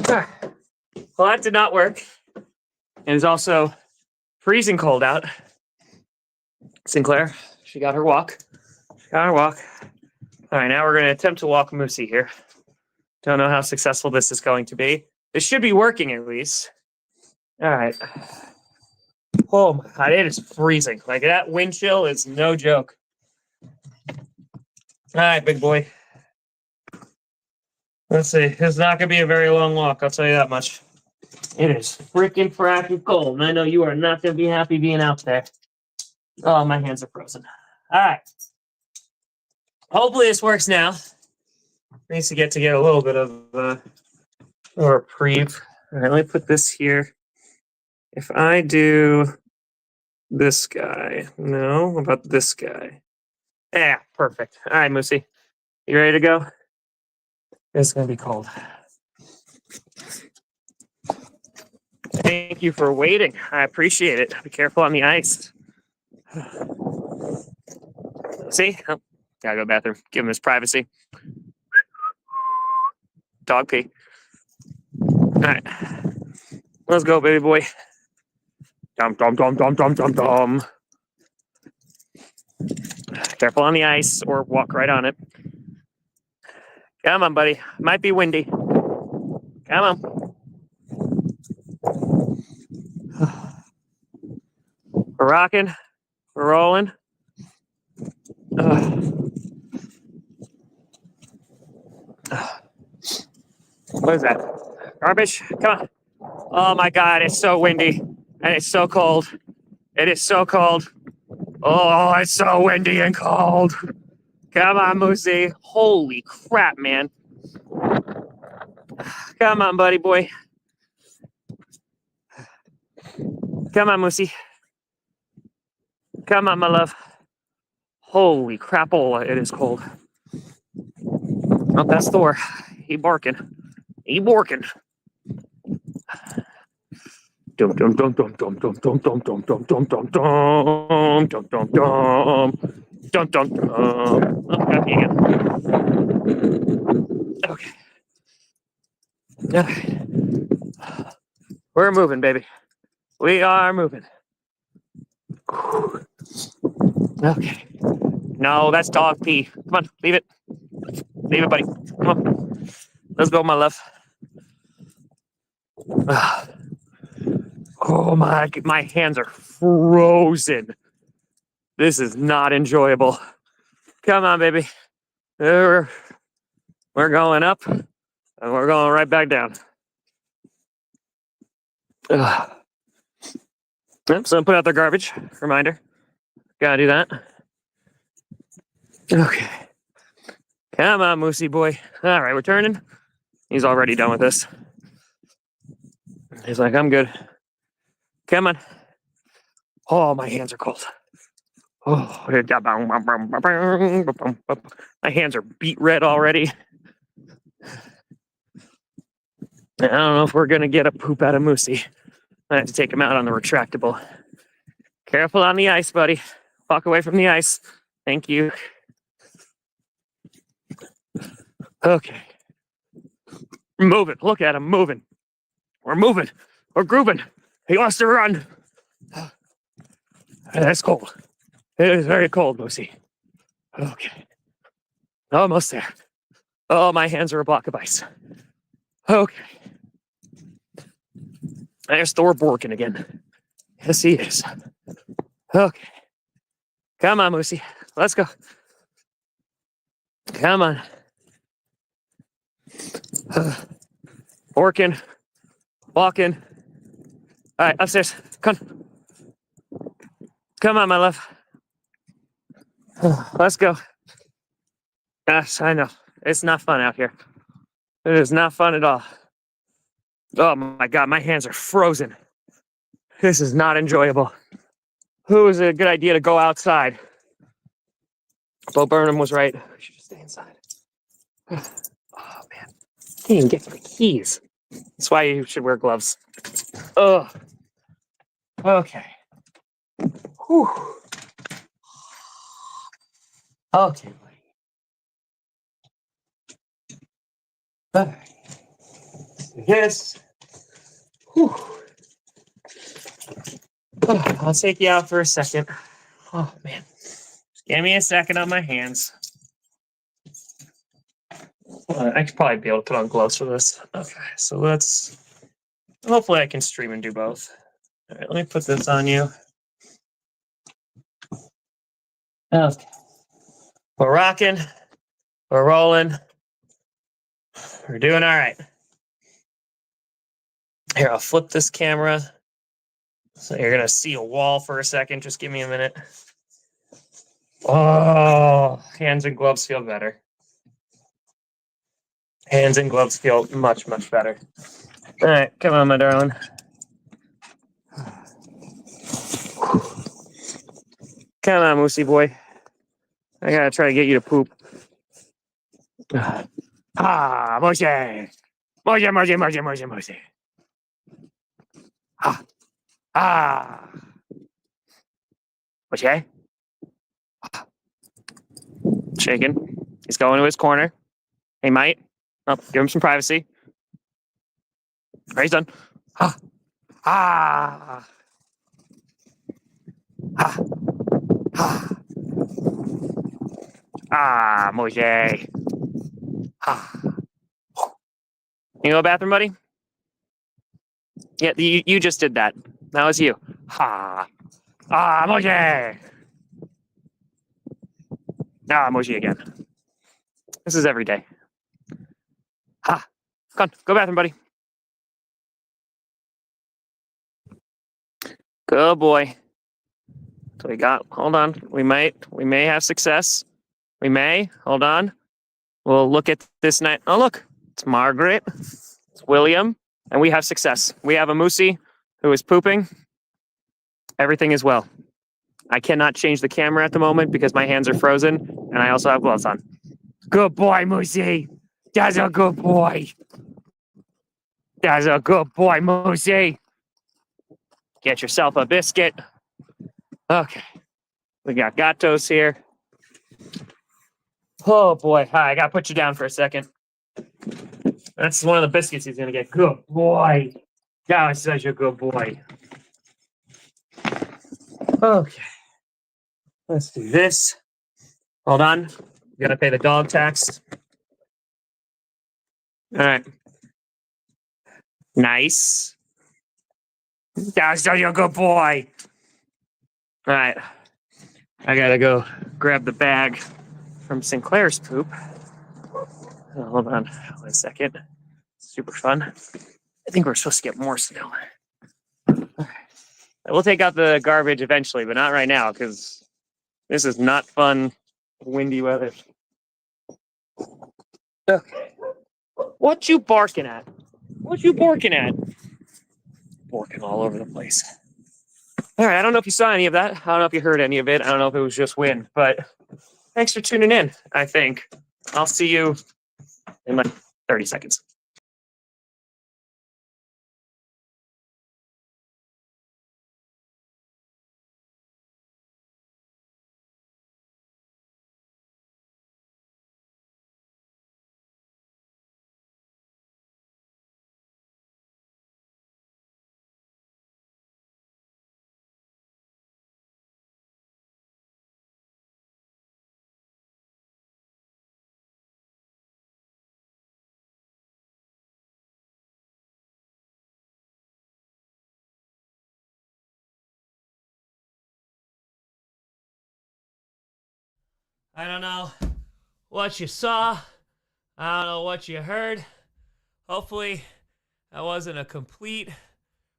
Well, that did not work. It is also freezing cold out. Sinclair, she got her walk. All right, now we're going to attempt to walk Moosey here. Don't know how successful this is going to be. This should be working at least. All right. Oh my God, it is freezing. Like that wind chill is no joke. All right, big boy. Let's see. It's not going to be a very long walk, I'll tell you that much. It is freaking fracking cold, and I know you are not going to be happy being out there. Oh, my hands are frozen. All right. Hopefully this works now. Needs to get a little bit of a reprieve. All right, let me put this here. If I do this guy, no, what about this guy? Yeah, perfect. All right, Moosey, you ready to go? It's gonna be cold. Thank you for waiting. I appreciate it. Be careful on the ice. See? Oh, gotta go to the bathroom. Give him his privacy. Dog pee. All right. Let's go, baby boy. Dum, dum, dum, dum, dum, dum, dum. Careful on the ice or walk right on it. Come on, buddy. Might be windy. Come on. We're rocking. We're rolling. What is that? Garbage? Come on. Oh my God, it's so windy and it's so cold. It is so cold. Oh, it's so windy and cold. Come on, Moosey. Holy crap, man. Come on, buddy boy. Come on, Moosey. Come on, my love. Holy crapola, it is cold. Oh, that's Thor. He barking. He barking. Dum dum dum dum dum dum dum dum dum dum dum dum dum dum dum dum dum dum dum. Oh, got me again. Okay. We're moving, baby. We are moving. Okay. No, that's dog pee. Come on, leave it. Leave it, buddy. Come on. Let's go, my love. Oh my hands are frozen. This is not enjoyable. Come on, baby. We're going up and we're going right back down. Yep, so put out their garbage. Reminder. Gotta do that. Okay. Come on, Moosey boy. All right, we're turning. He's already done with this. He's like, I'm good. Come on. Oh, my hands are cold. Oh, my hands are beet red already. I don't know if we're going to get a poop out of Moosey. I have to take him out on the retractable. Careful on the ice, buddy. Walk away from the ice. Thank you. Okay. Moving. Look at him moving. We're moving. We're grooving. He wants to run. That's cold. It is very cold, Moosey. Okay. Almost there. Oh, my hands are a block of ice. Okay. There's Thor Borkin again. Yes, he is. Okay. Come on, Moosey. Let's go. Come on. Borkin. Walking. All right, upstairs. Come on. Come on, my love. Let's go. Yes, I know. It's not fun out here. It is not fun at all. Oh my God, my hands are frozen. This is not enjoyable. Who is a good idea to go outside? Bo Burnham was right. We should just stay inside. Oh man, can't even get to the keys. That's why you should wear gloves. Oh. Okay. Whew. Okay, buddy. Yes. Whew. I'll take you out for a second. Oh, man. Just give me a second on my hands. I could probably be able to put on gloves for this. Okay, so let's... Hopefully I can stream and do both. All right, let me put this on you. Okay. We're rocking. We're rolling. We're doing all right. Here, I'll flip this camera. So you're going to see a wall for a second. Just give me a minute. Oh, hands and gloves feel better. Hands and gloves feel much, much better. All right, come on, my darling. Come on, Moosey boy. I gotta try to get you to poop. Ah, Moosey. Moosey. Ah. Moosey. Shaking. He's going to his corner. Hey, mate. Oh, give him some privacy. All right, he's done. Ah. Ah. Ah. Ah. Ah, Moosey. Ah. You go to the bathroom, buddy? Yeah, you just did that. That was you. Ha. Ah, Moji. Ah, Moji again. This is every day. Ha. Come on, go bathroom, buddy. Good boy. So we got, hold on. We may have success. We may. Hold on. We'll look at this night. Oh, look. It's Margaret. It's William. And we have success. We have a Moosey who is pooping. Everything is well. I cannot change the camera at the moment because my hands are frozen and I also have gloves on. Good boy, Moosey. That's a good boy. That's a good boy, Moosey. Get yourself a biscuit. Okay. We got gatos here. Oh boy. Hi, I gotta put you down for a second. That's one of the biscuits he's gonna get. Good boy. That was such a good boy. Okay. Let's do this. Hold on. We gotta pay the dog tax. All right. Nice. That's such a good boy. All right. I gotta go grab the bag from Sinclair's poop. Oh, hold on 1 second. Super fun. I think we're supposed to get more still. Okay. We'll take out the garbage eventually, but not right now because this is not fun, windy weather. Okay. What you barking at? What you barking at? Barking all over the place. All right, I don't know if you saw any of that. I don't know if you heard any of it. I don't know if it was just wind, but thanks for tuning in, I think. I'll see you in like 30 seconds. I don't know what you saw. I don't know what you heard. Hopefully, that wasn't a complete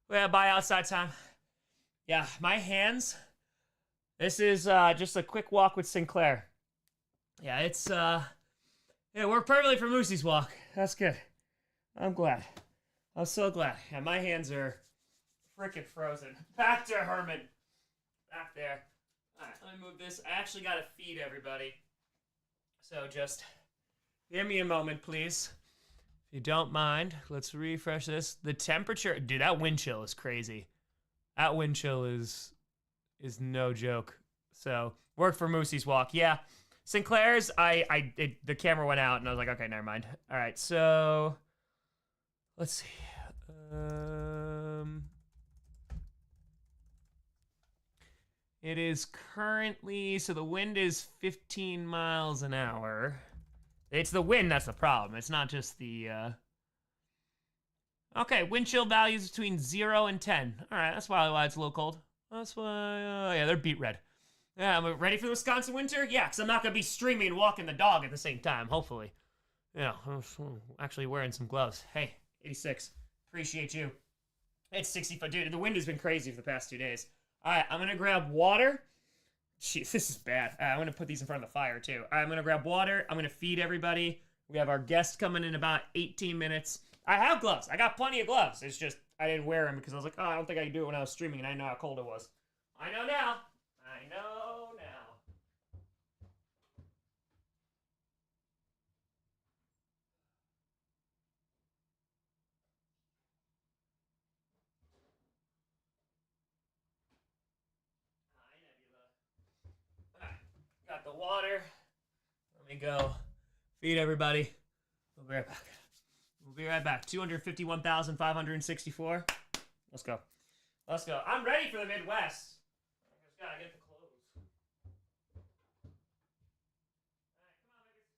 by outside time. Yeah, my hands. This is just a quick walk with Sinclair. Yeah, it's it worked perfectly for Moosey's walk. That's good. I'm glad. I'm so glad. Yeah, my hands are freaking frozen. Back to Herman. Back there. All right, let me move this. I actually got to feed everybody. So just give me a moment, please. If you don't mind, let's refresh this. The temperature, dude, that wind chill is crazy. That wind chill is no joke. So, worked for Moosey's walk. Yeah, Sinclair's, the camera went out, and I was like, okay, never mind. All right, so let's see. It is currently, so the wind is 15 miles an hour. It's the wind that's the problem. It's not just the, Okay, wind chill values between 0 and 10. All right, that's probably why it's a little cold. That's why, yeah, they're beet red. Yeah, am I ready for the Wisconsin winter? Yeah, because I'm not going to be streaming and walking the dog at the same time, hopefully. Yeah, I'm actually wearing some gloves. Hey, 86, appreciate you. It's 65, dude, the wind has been crazy for the past 2 days. All right, I'm going to grab water. Jeez, this is bad. I'm going to put these in front of the fire, too. All right, I'm going to grab water. I'm going to feed everybody. We have our guest coming in about 18 minutes. I have gloves. I got plenty of gloves. It's just I didn't wear them because I was like, oh, I don't think I could do it when I was streaming, and I know how cold it was. I know now. I know now. Hi, Nebula. All right, got the water. Let me go feed everybody. We'll be right back. We'll be right back. 251,564. Let's go. Let's go. I'm ready for the Midwest. I just gotta get the clothes. All right, come on, baby.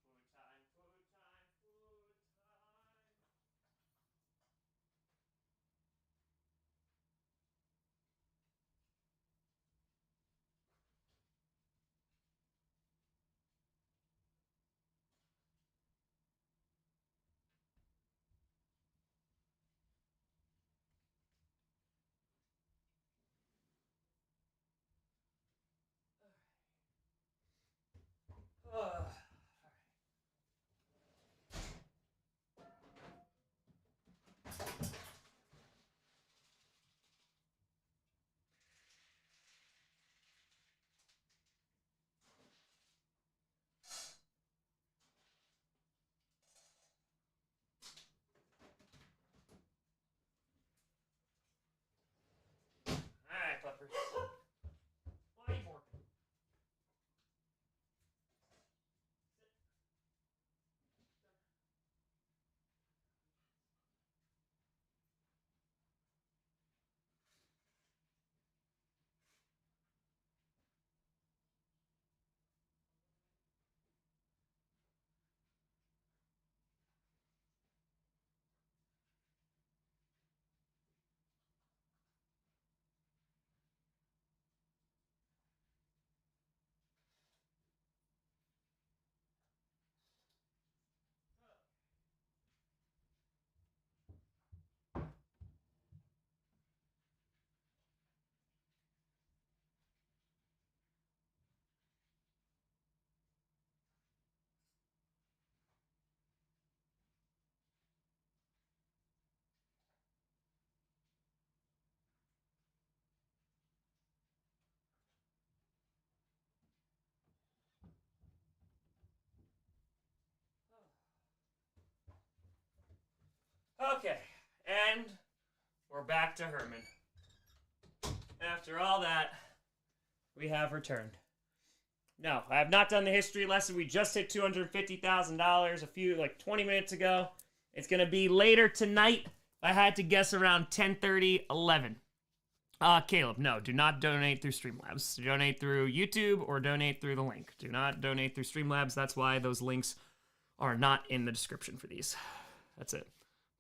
Food time, food time, food time. Ugh. All right, puppers. Why are you barking? Okay, and we're back to Herman. After all that, we have returned. No, I have not done the history lesson. We just hit $250,000 a few, like 20 minutes ago. It's going to be later tonight. I had to guess around 10:30, 11. Caleb, no, do not donate through Streamlabs. Donate through YouTube or donate through the link. Do not donate through Streamlabs. That's why those links are not in the description for these. That's it.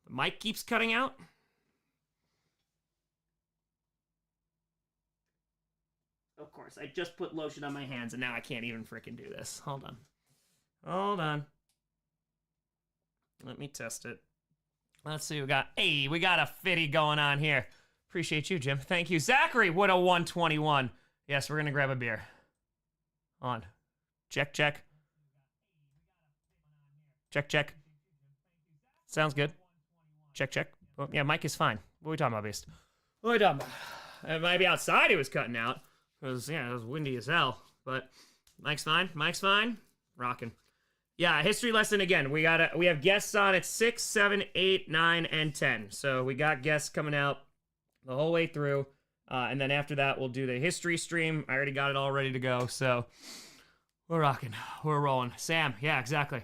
The mic keeps cutting out. Of course, I just put lotion on my hands and now I can't even freaking do this. Hold on. Hold on. Let me test it. Let's see. We got a 50 going on here. Appreciate you, Jim. Thank you. Zachary would a 121. Yes, we're gonna grab a beer. On. Check. Check. Sounds good. Check. Oh, yeah, mic is fine. What are we talking about, Beast? What are we talking about? It might be outside it was cutting out. Because, yeah, it was windy as hell. But mic's fine. Rocking. Yeah, history lesson again. We have guests on at 6, 7, 8, 9, and 10. So we got guests coming out the whole way through. And then after that, we'll do the history stream. I already got it all ready to go. So we're rocking. We're rolling. Sam, yeah, exactly.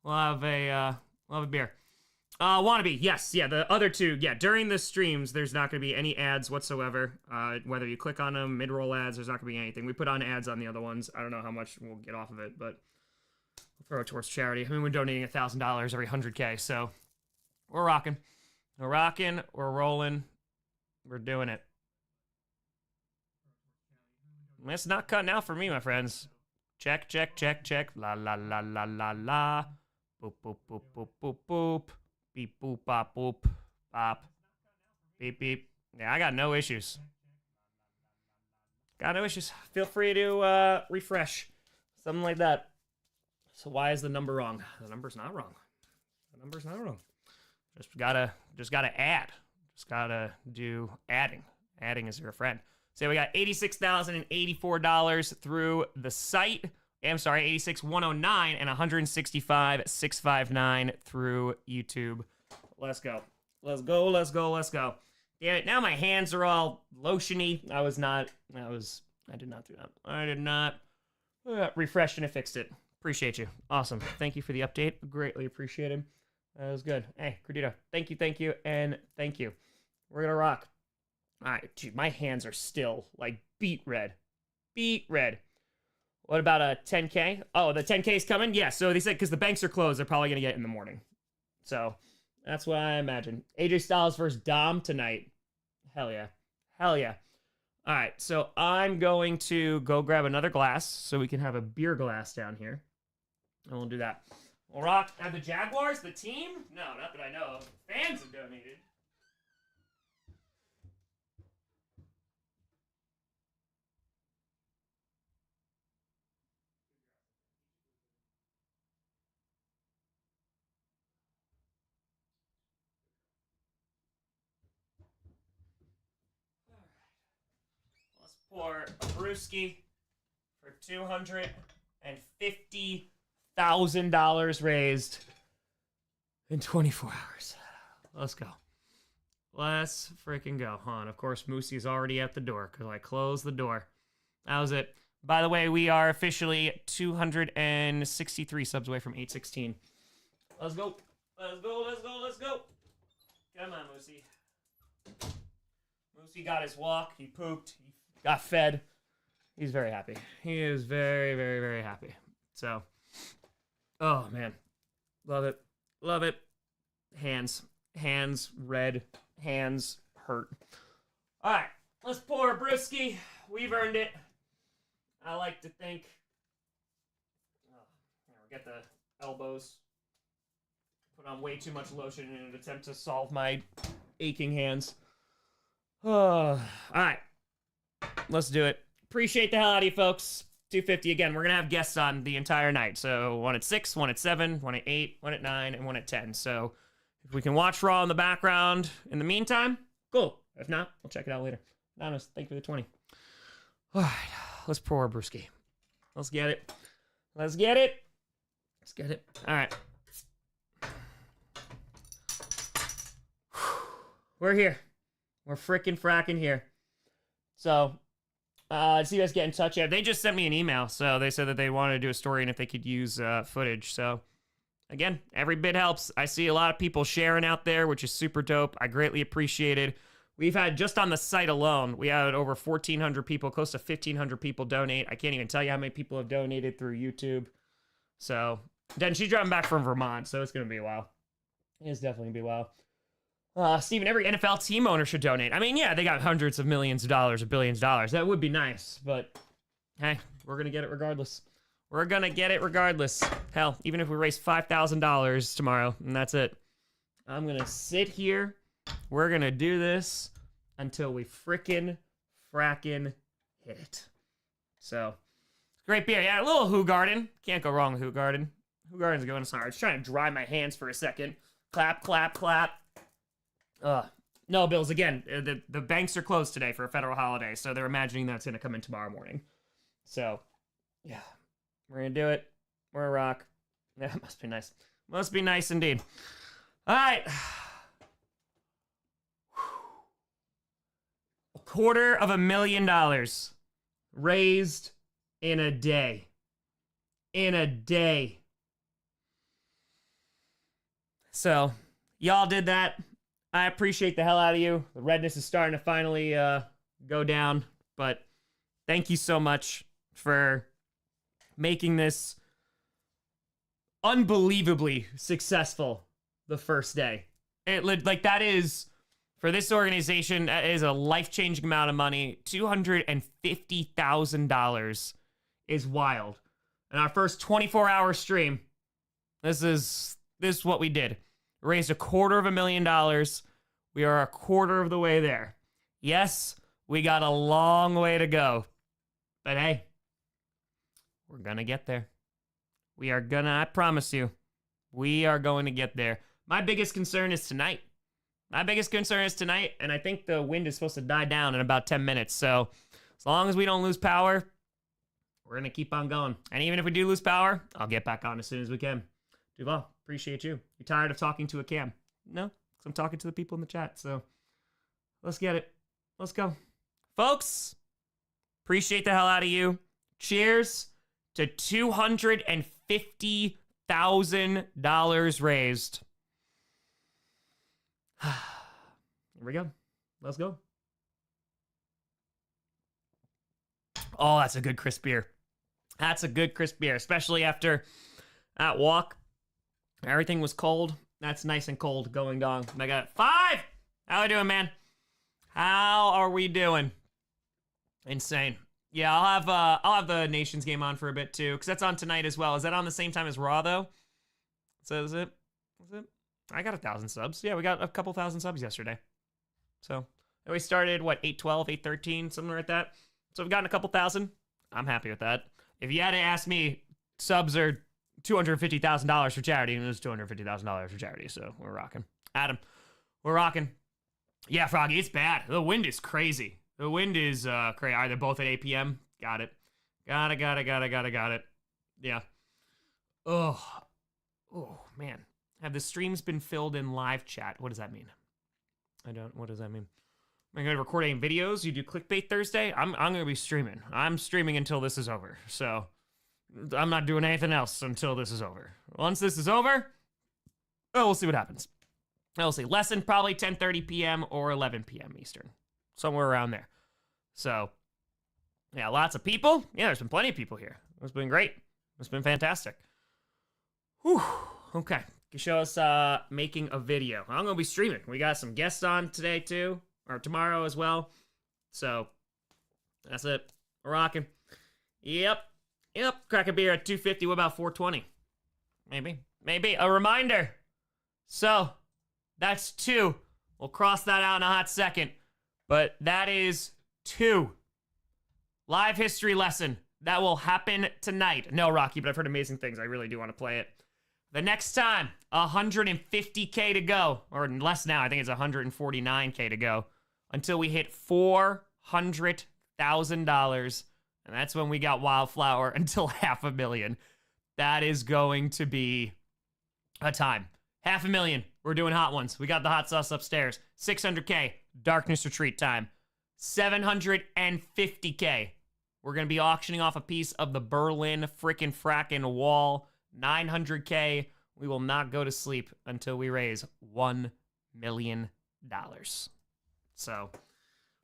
We'll have a beer. Wannabe, yes, yeah, the other two, yeah, during the streams, there's not going to be any ads whatsoever. Whether you click on them, mid-roll ads, there's not going to be anything. We put on ads on the other ones. I don't know how much we'll get off of it, but we'll throw it towards charity. I mean, we're donating $1,000 every 100K, so we're rocking. We're rolling, we're doing it. It's not cutting out for me, my friends. Check. La, la, la, la, la, la. Boop, boop, boop, boop, boop, boop. Beep, boop, bop, boop, bop. Beep, beep. Yeah, I got no issues. Feel free to refresh. Something like that. So why is the number wrong? The number's not wrong. Just gotta add. Just gotta do adding. Adding is your friend. So we got $86,084 through the site. I'm sorry, 86,109 and 165,659 through YouTube. Let's go. Damn it, now my hands are all lotiony. I did not do that. I did not. Refreshed and it fixed it. Appreciate you. Awesome. Thank you for the update. Greatly appreciated. That was good. Hey, Credito, thank you, and thank you. We're gonna rock. All right, dude, my hands are still like beet red. What about a 10K? Oh, the 10K is coming? Yeah, so they said because the banks are closed, they're probably going to get it in the morning. So that's what I imagine. AJ Styles versus Dom tonight. Hell yeah. All right, so I'm going to go grab another glass so we can have a beer glass down here. And we'll do that. We'll rock. Are the Jaguars the team? No, not that I know of. Fans have donated. For a brewski for $250,000 raised in 24 hours. Let's go. Let's freaking go. And of course, Moosey's already at the door because I closed the door. That was it. By the way, we are officially 263 subs away from 816. Let's go. Come on, Moosey. Moosey got his walk. He pooped. He got fed. He's very happy. He is very, very, very happy. So, oh man. Love it. Hands red. Hands hurt. All right, let's pour a brewski. We've earned it. I like to think. Get the elbows. Put on way too much lotion in an attempt to solve my aching hands. All right. Let's do it. Appreciate the hell out of you folks. 250 again. We're gonna have guests on the entire night. So 1 at 6, 1 at 7, 1 at 8, 1 at 9, and 1 at 10. So if we can watch Raw in the background in the meantime, cool. If not, we'll check it out later. Anonymous, thank you for the 20. All right, let's pour our brewski. Let's get it. All right. We're here. We're frickin' fracking here. So, so you guys get in touch. Yeah, they just sent me an email. So they said that they wanted to do a story and if they could use footage. So, again, every bit helps. I see a lot of people sharing out there, which is super dope. I greatly appreciate it. We've had, just on the site alone, we had over 1,400 people, close to 1,500 people donate. I can't even tell you how many people have donated through YouTube. So, then she's driving back from Vermont, so it's going to be a while. It's definitely going to be a while. Steven, every NFL team owner should donate. I mean, yeah, they got hundreds of millions of dollars or billions of dollars. That would be nice, but hey, we're going to get it regardless. We're gonna get it regardless. Hell, even if we raise $5,000 tomorrow, and that's it. I'm gonna sit here. We're gonna do this until we frackin' hit it. So, great beer. Yeah, a little Hoegaarden. Can't go wrong with Hoegaarden. Hoegaarden's going hard. I was trying to dry my hands for a second. Clap, clap, clap. No, Bills, again, the banks are closed today for a federal holiday, so they're imagining that's gonna come in tomorrow morning. So, yeah. We're gonna do it. We're a rock. Yeah, it must be nice. Must be nice indeed. All right. $250,000 raised in a day. In a day. So, y'all did that. I appreciate the hell out of you. The redness is starting to finally go down, but thank you so much for making this unbelievably successful the first day. Like, that is, for this organization, that is a life-changing amount of money. $250,000 is wild. And our first 24-hour stream, this is what we did. We raised $250,000. We are a quarter of the way there. Yes, we got a long way to go. But hey, we're gonna get there. We are gonna, I promise you, we are going to get there. My biggest concern is tonight. And I think the wind is supposed to die down in about 10 minutes. So as long as we don't lose power, we're gonna keep on going. And even if we do lose power, I'll get back on as soon as we can. Duval, appreciate you. You tired of talking to a cam? No, because I'm talking to the people in the chat. So let's get it. Let's go. Folks, appreciate the hell out of you. Cheers to $250,000 raised. Here we go. Let's go. Oh, that's a good crisp beer. That's a good crisp beer, especially after that walk. Everything was cold. That's nice and cold going down. I got 5. How are we doing, man? How are we doing? Insane. Yeah, I'll have the Nations game on for a bit too, because that's on tonight as well. Is that on the same time as Raw though? So is it? I got 1,000 subs. Yeah, we got a couple thousand subs yesterday. So we started what, 812, 813, something like that. So we've gotten a couple thousand. I'm happy with that. If you had to ask me, subs are $250,000 for charity, and it was $250,000 for charity. So we're rocking. Adam, we're rocking. Yeah, Froggy, it's bad. The wind is crazy. The wind is crazy. Are they both at 8 p.m.? Got it. Got it. Yeah. Oh, man. Have the streams been filled in live chat? What does that mean? What does that mean? Am I going to record any videos? You do clickbait Thursday? I'm going to be streaming. I'm streaming until this is over. So I'm not doing anything else until this is over. Once this is over, we'll see what happens. We'll see. Lesson probably 10:30 p.m. or 11 p.m. Eastern. Somewhere around there. So, yeah, lots of people. Yeah, there's been plenty of people here. It's been great. It's been fantastic. Whew. Okay. You show us making a video. I'm going to be streaming. We got some guests on today, too. Or tomorrow as well. So, that's it. We're rocking. Yep. Crack a beer at 250. What about 420? Maybe. A reminder. So, that's 2. We'll cross that out in a hot second. But that is 2. Live history lesson. That will happen tonight. No, Rocky, but I've heard amazing things. I really do want to play it. The next time, 150K to go. Or less now. I think it's 149K to go. Until we hit $400,000. And that's when we got Wildflower until $500,000. That is going to be a time. $500,000. We're doing hot ones. We got the hot sauce upstairs. 600K. Darkness Retreat time. 750K. We're going to be auctioning off a piece of the Berlin frackin' wall. 900K. We will not go to sleep until we raise $1 million. So,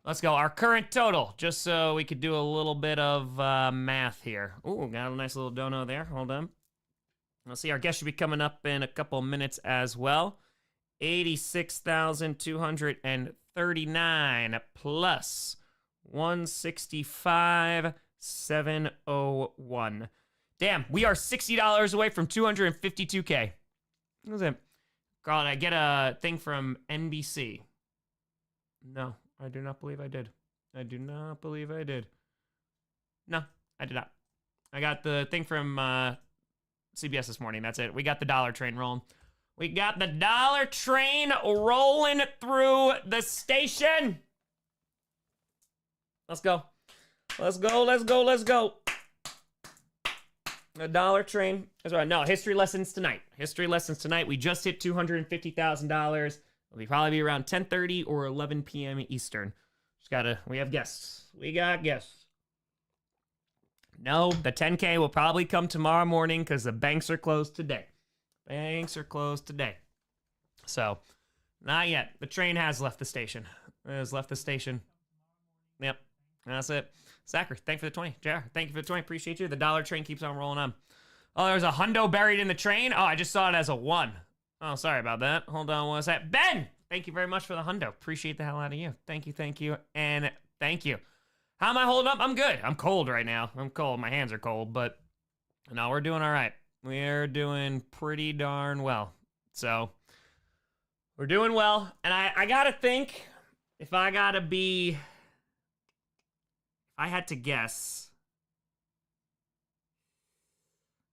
let's go. Our current total, just so we could do a little bit of math here. Ooh, got a nice little dono there. Hold on. Let's see. Our guest should be coming up in a couple minutes as well. 86,239 plus 165,701. Damn, we are $60 away from 252K. What was it? Carl, did I get a thing from NBC? No, I do not believe I did. I do not believe I did. No, I did not. I got the thing from CBS this morning. That's it. We got the dollar train rolling. We got the dollar train rolling through the station. Let's go. Let's go, let's go, let's go. The dollar train is right. No, history lessons tonight. History lessons tonight. We just hit $250,000. It'll probably be around 10:30 or 11 p.m. Eastern. We have guests. We got guests. No, the 10K will probably come tomorrow morning because the banks are closed today. Banks are closed today. So, not yet. The train has left the station. It has left the station. Yep, that's it. Sacker, thank you for the 20. JR, thank you for the 20. Appreciate you. The dollar train keeps on rolling on. Oh, there's a hundo buried in the train. Oh, I just saw it as a 1. Oh, sorry about that. Hold on one sec. Ben, thank you very much for the hundo. Appreciate the hell out of you. Thank you, and thank you. How am I holding up? I'm good. I'm cold right now. I'm cold. My hands are cold, but no, we're doing all right. We're doing pretty darn well. So, we're doing well. And I gotta think, if I had to guess,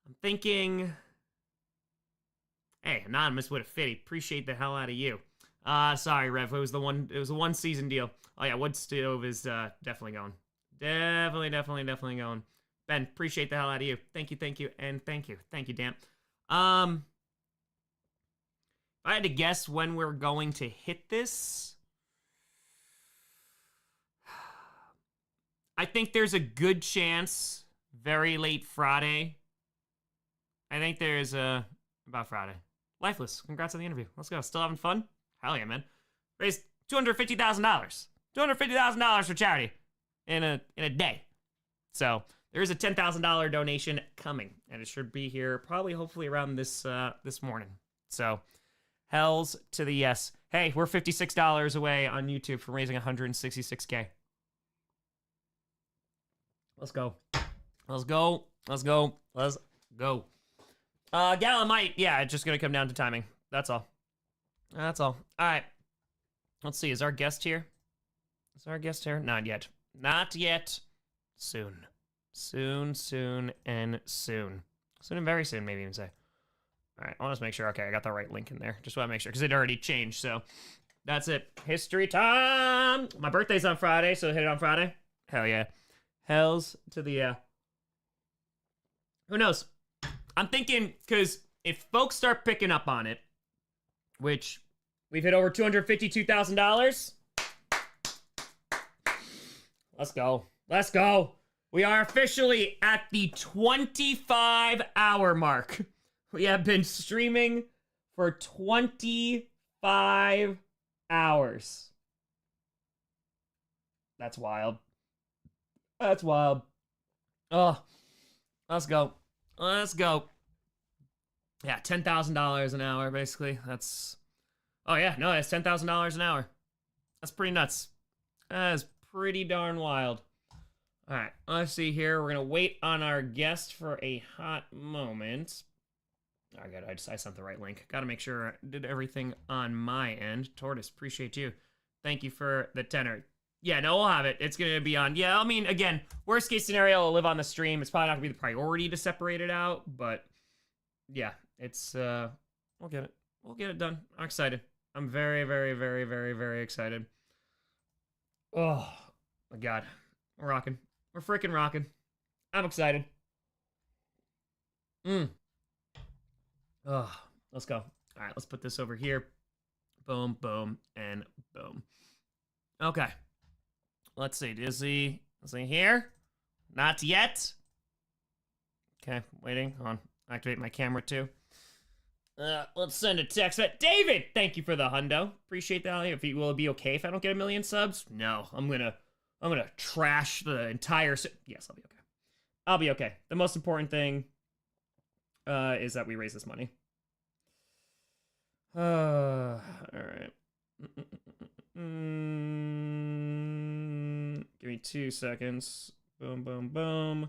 I'm thinking, hey, Anonymous with a 50. Appreciate the hell out of you. Sorry, Rev. It was a 1 season deal. Oh yeah, wood stove is definitely going. Definitely going. Ben, appreciate the hell out of you. Thank you, and thank you. Thank you, Dan. If I had to guess when we're going to hit this, I think there's a good chance very late Friday. I think there's about Friday. Lifeless, congrats on the interview. Let's go. Still having fun? Hell yeah, man. Raised $250,000. $250,000 for charity in a day. So there is a $10,000 donation coming, and it should be here probably hopefully around this morning. So hells to the yes. Hey, we're $56 away on YouTube from raising 166K. Let's go. Let's go. Let's go. Let's go. Gallimite, yeah, it's just gonna come down to timing. That's all. That's all. All right. Let's see. Is our guest here? Is our guest here? Not yet. Not yet. Soon. Soon, and soon. Soon and very soon, maybe even say. All right. I want to make sure. Okay, I got the right link in there. Just want to make sure because it already changed. So that's it. History time. My birthday's on Friday, so hit it on Friday. Hell yeah. Hells to the yeah. Who knows? I'm thinking because if folks start picking up on it, which we've hit over $252,000. Let's go. Let's go. We are officially at the 25-hour mark. We have been streaming for 25 hours. That's wild. That's wild. Oh, let's go. Let's go. Yeah, $10,000 an hour, basically. That's... Oh, yeah. No, that's $10,000 an hour. That's pretty nuts. That is pretty darn wild. All right, let's see here. We're going to wait on our guest for a hot moment. Oh, good. I sent the right link. Got to make sure I did everything on my end. Tortoise, appreciate you. Thank you for the tenor. Yeah, no, we'll have it. It's going to be on. Yeah, I mean, again, worst case scenario, it'll live on the stream. It's probably not going to be the priority to separate it out, but yeah, it's, we'll get it. We'll get it done. I'm excited. I'm very, very, very, very, very excited. Oh, my God. We're rocking. We're freaking rocking. I'm excited. Oh, let's go. All right, let's put this over here. Boom, boom, and boom. Okay. Let's see. Is he here? Not yet. Okay, waiting. Hold on. Activate my camera too. Let's send a text. David, thank you for the hundo. Appreciate that. If will it be okay if I don't get 1 million subs? No, I'm gonna trash the entire. Yes, I'll be okay. I'll be okay. The most important thing is that we raise this money. All right. Give me 2 seconds. Boom, boom, boom.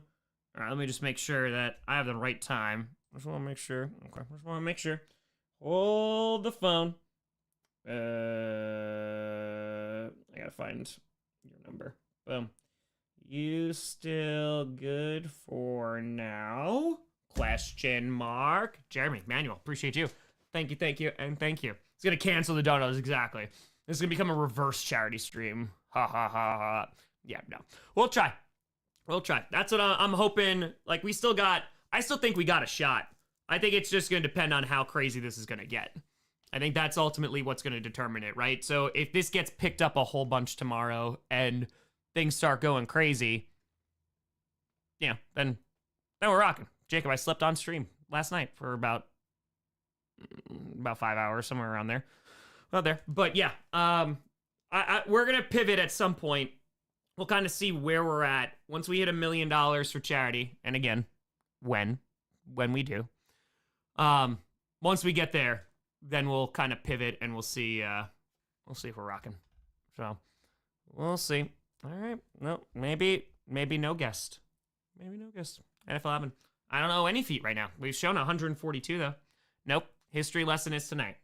All right, let me just make sure that I have the right time. Just want to make sure. Okay, just want to make sure. Hold the phone. I gotta find your number. Boom. You still good for now? Question mark. Jeremy, Manuel, appreciate you. Thank you, and thank you. It's gonna cancel the donuts, exactly. This is gonna become a reverse charity stream. Ha ha ha ha. Yeah, no. We'll try. That's what I'm hoping. Like, I still think we got a shot. I think it's just gonna depend on how crazy this is gonna get. I think that's ultimately what's gonna determine it, right? So if this gets picked up a whole bunch tomorrow and things start going crazy, yeah, then we're rocking. Jacob, I slept on stream last night for about 5 hours, somewhere around there. Not there, but yeah. We're gonna pivot at some point. We'll kind of see where we're at once we hit $1 million for charity, and again, when we do. Once we get there, then we'll kind of pivot and we'll see if we're rocking. So we'll see. All right, no, maybe no guest. Maybe no guest. NFL 11. I don't know any feet right now. We've shown 142 though. Nope. History lesson is tonight.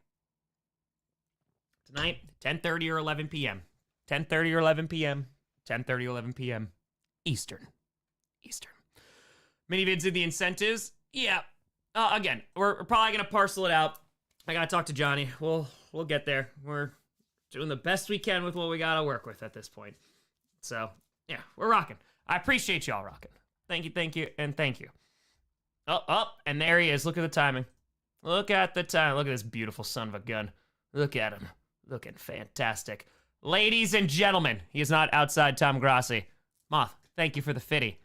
Tonight, 10:30 or 11 p.m. 10:30 or 11 p.m. 10:30 or 11 p.m. Eastern. Mini vids in the incentives. Yeah. Again, we're probably gonna parcel it out. I gotta talk to Johnny. We'll get there. We're doing the best we can with what we gotta work with at this point. So yeah, we're rocking. I appreciate y'all rocking. Thank you, and thank you. And there he is. Look at the timing. Look at the time. Look at this beautiful son of a gun. Look at him. Looking fantastic. Ladies and gentlemen, he is not outside Tom Grossi. Moth, thank you for the fitty.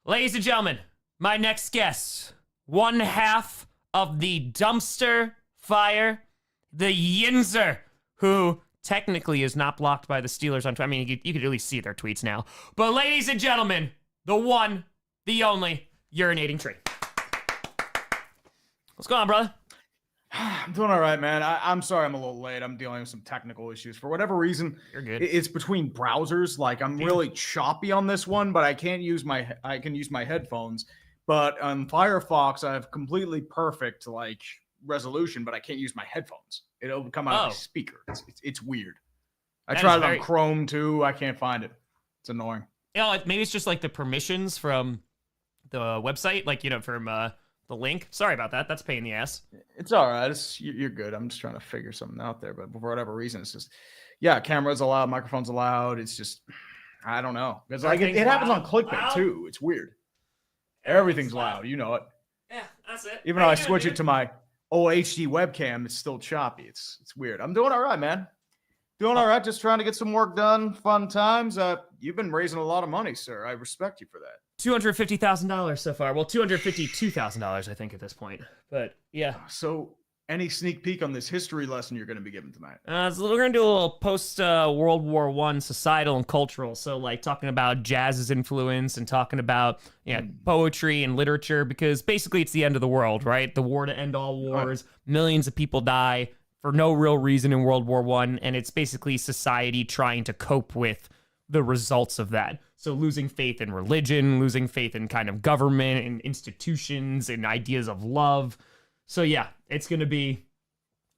Ladies and gentlemen, my next guest, one half of the dumpster fire, the Yinzer, who technically is not blocked by the Steelers on Twitter. I mean, you could at least see their tweets now. But ladies and gentlemen, the one, the only, urinating tree. What's going on, brother? I'm doing all right, man. I'm sorry I'm a little late. I'm dealing with some technical issues. For whatever reason, you're good. It's between browsers. Like, I'm really choppy on this one, but I can use my headphones. But on Firefox, I have completely perfect, like, resolution, but I can't use my headphones. It'll come out of my speaker. It's weird. I tried it on Chrome, too. I can't find it. It's annoying. Maybe it's just, like, the permissions from the website, like, from the link. Sorry about that. That's a pain in the ass. It's all right. You're good. I'm just trying to figure something out there. But for whatever reason, it's just, yeah, cameras allowed, microphones allowed. It's just, I don't know. Because like it happens on clickbait too. It's weird. Everything's loud. You know it. Yeah, that's it. Even though I switch it to my old HD webcam, it's still choppy. It's weird. I'm doing all right, man. Doing all right. Just trying to get some work done. Fun times. You've been raising a lot of money, sir. I respect you for that. $250,000 so far. Well, $252,000, I think, at this point. But yeah. So, any sneak peek on this history lesson you're going to be giving tonight? So we're going to do a little post World War I societal and cultural. So, like, talking about jazz's influence and talking about poetry and literature, because basically it's the end of the world, right? The war to end all wars. Millions of people die for no real reason in World War I, and it's basically society trying to cope with the results of that. So losing faith in religion, losing faith in kind of government and institutions and ideas of love. So yeah, it's gonna be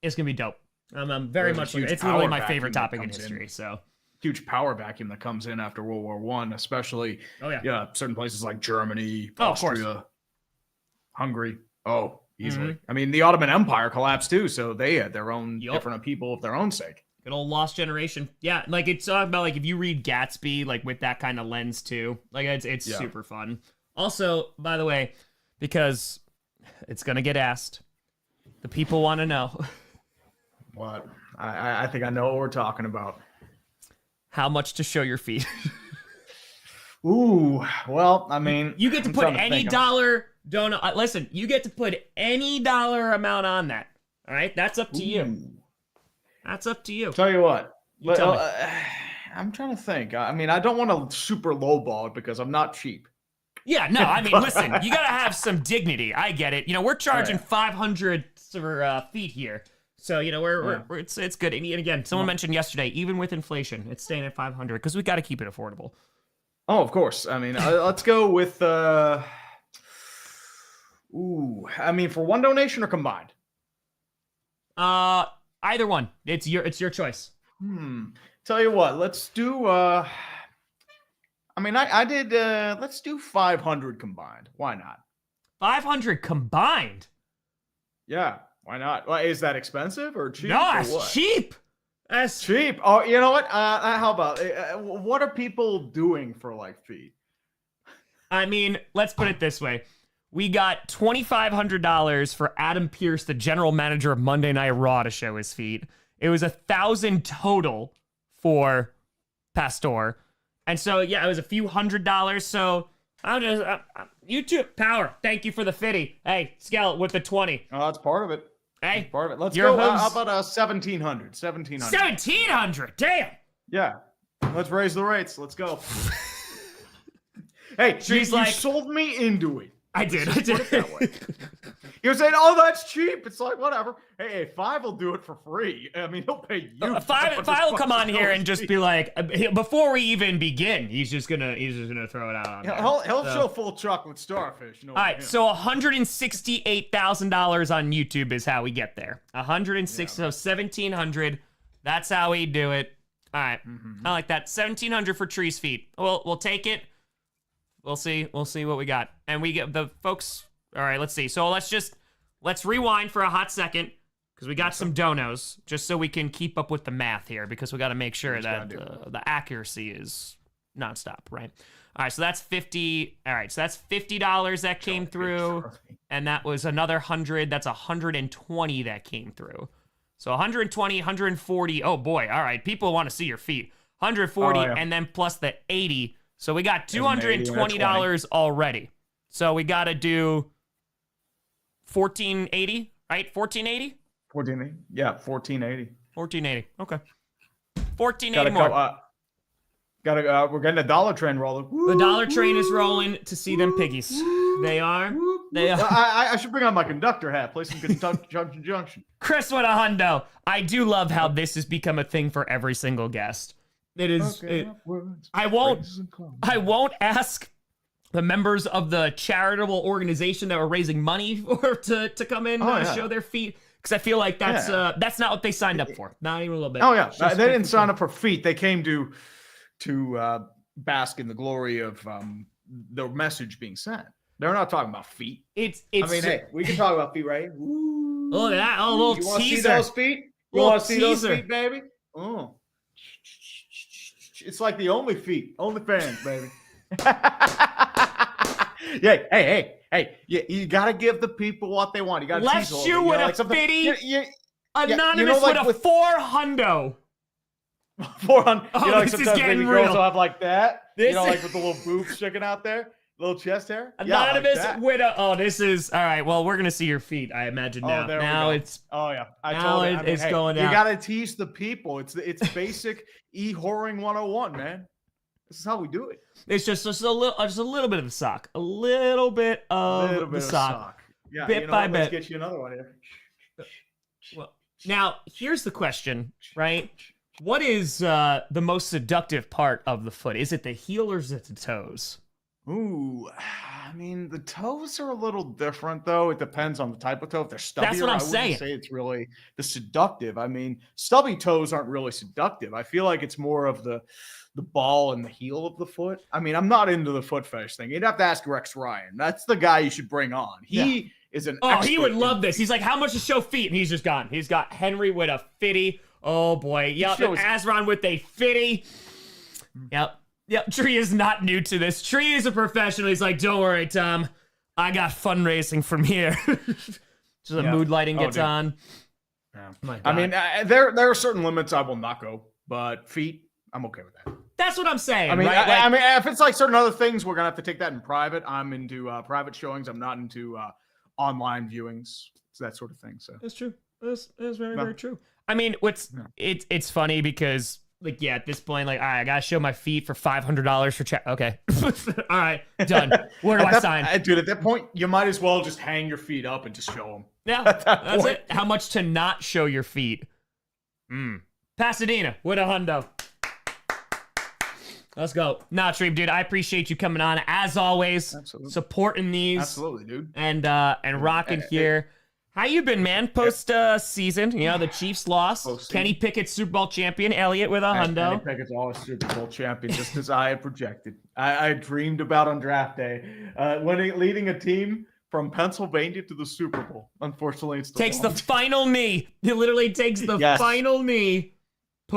dope. I'm very much looking. It's literally my favorite topic in history. So huge power vacuum that comes in after World War I, especially certain places like Germany, Austria, Hungary. Easily. I mean, the Ottoman Empire collapsed too, so they had their own different people of their own sake. Good old lost generation. Yeah, like it's talking about like if you read Gatsby like with that kind of lens too. Like it's super fun. Also, by the way, because it's gonna get asked, the people want to know. What? I think I know what we're talking about. How much to show your feet? Ooh, well, I mean, you get to put any dollar donut. Listen, you get to put any dollar amount on that. All right, that's up to you. That's up to you. Tell you what. Tell me. I'm trying to think. I mean, I don't want to super lowball it because I'm not cheap. Yeah, no, I mean, listen, you got to have some dignity. I get it. We're charging $500 for feet here. So, it's good. And again, someone mentioned yesterday, even with inflation, it's staying at $500 because we got to keep it affordable. Oh, of course. I mean, let's go with. I mean, for one donation or combined? Either one. It's your choice. Tell you what, let's do. I mean, I did. Let's do 500 combined. Why not? 500 combined. Yeah, why not? Well, is that expensive or cheap? No, or that's what? cheap. That's Cheap. Oh, you know what? How about what are people doing for like feet? I mean, let's put it this way. We got $2,500 for Adam Pearce, the general manager of Monday Night Raw, to show his feet. It was $1,000 total for Pastor. And so, yeah, it was a few $100s. So I'll just, YouTube power. Thank you for the 50. Hey, Skeleton with the 20. Oh, that's part of it. Hey, That's part of it. Let's your go. How hooves- about 1,700? 1,700. 1,700. Damn. Yeah. Let's raise the rates. Let's go. Hey, She's you like- sold me into it. I did. Put it that way. You're saying, "Oh, that's cheap." It's like whatever. Hey, Five will do it for free. I mean, he'll pay you. Five will come on here and just feet. be like, before we even begin, he's just gonna throw it out on there. He'll So- show full chocolate starfish. No, All right, so $168,000 on YouTube is how we get there. 106, so 1,700. That's how we do it. All right, I like that. 1,700 for Tree's feet. We'll take it. We'll see what we got, and we get the folks. All right, let's see. So let's rewind for a hot second because we got some donos, just so we can keep up with the math here, because we got to make sure that the accuracy is nonstop, right? All right, so that's 50. All right, so that's $50 that came through, and that was another 100. That's 120 that came through. So 120, 140. Oh boy, all right. People want to see your feet. 140, Oh, yeah. and then plus the 80. So we got There's an 80 and a $220 already. So we got to do 1480, right? 1480? 1480. Yeah, 1480. 1480. Okay. 1480 Gotta more. go. We're getting a dollar train rolling. The dollar train is rolling to see them piggies. They are. They are. I should bring on my conductor hat. Play some Junction Junction. Chris, what a hundo. I do love how this has become a thing for every single guest. It is. I won't ask the members of the charitable organization that were raising money for to come in show their feet, because I feel like that's not what they signed up for. Not even a little bit. Oh yeah, they didn't sign up for feet. They came to bask in the glory of the message being sent. They're not talking about feet. It's. I mean, hey, we can talk about feet, right? Ooh. Look at that! Oh, a little You want to see teaser. those feet? You Little want to see those teaser. feet, baby? Oh. It's like the only feet, only fans, baby. Yeah, hey! You gotta give the people what they want. You gotta Left tease a little shoe bit. with You know, a like something- fitty. Anonymous like with a 400. 400. Oh, you know, like this is sometimes getting baby girls real. will have like that. This you know, is- like with the little boobs sticking out there, little chest hair. Anonymous yeah, like that. with a. Oh, this is all right. Well, we're gonna see your feet, I imagine now. Oh, there Now we go. it's. Oh yeah, I Now told you. I mean, it's going You out. gotta tease the people. It's basic whoring 101, man. This is how we do it. It's just a little bit of the sock, a little bit of the sock. Yeah, Bit you know by what? Let's bit. get you another one here. Well, now here's the question, right? What is the most seductive part of the foot? Is it the heel or is it the toes? Ooh, I mean, the toes are a little different, though. It depends on the type of toe. If they're stubbier, That's what I'm I wouldn't saying. say it's really the seductive. I mean, stubby toes aren't really seductive. I feel like it's more of the ball and the heel of the foot. I mean, I'm not into the foot fetish thing. You'd have to ask Rex Ryan. That's the guy you should bring on. He is an Oh, he expert would in love this. He's like, how much to show feet? And he's just gone. He's got Henry with a fitty. Oh boy. Yep. shows- Azron with a fitty. Yep. Tree is not new to this. Tree is a professional. He's like, don't worry, Tom. I got fundraising from here. So the Yeah. mood lighting Oh, gets dude. on. Yeah. My I mean, God. there are certain limits I will not go, but feet, I'm okay with that. That's what I'm saying. I mean, right? I mean, if it's like certain other things, we're gonna have to take that in private. I'm into private showings. I'm not into online viewings, that sort of thing. So That's true. That's very, No. very true. I mean, it's funny because like, yeah, at this point, like, all right, I gotta show my feet for $500 for check. Okay. All right, done. Where do I sign? Dude, at that point, you might as well just hang your feet up and just show them. Yeah, that that's point. it. How much to not show your feet? Pasadena, with a hundo. Let's go. Nah, Treeb, dude, I appreciate you coming on as always, Absolutely. supporting these. Absolutely, dude. And rocking here. How you been, man? Post season, you know, the Chiefs lost. Post-season. Kenny Pickett, Super Bowl champion. Elliott with a Kenny hundo. Pickett's always Super Bowl champion, just as I had projected. I dreamed about on draft day, leading a team from Pennsylvania to the Super Bowl. Unfortunately, it's Takes the final knee. It literally takes the Yes. final knee. and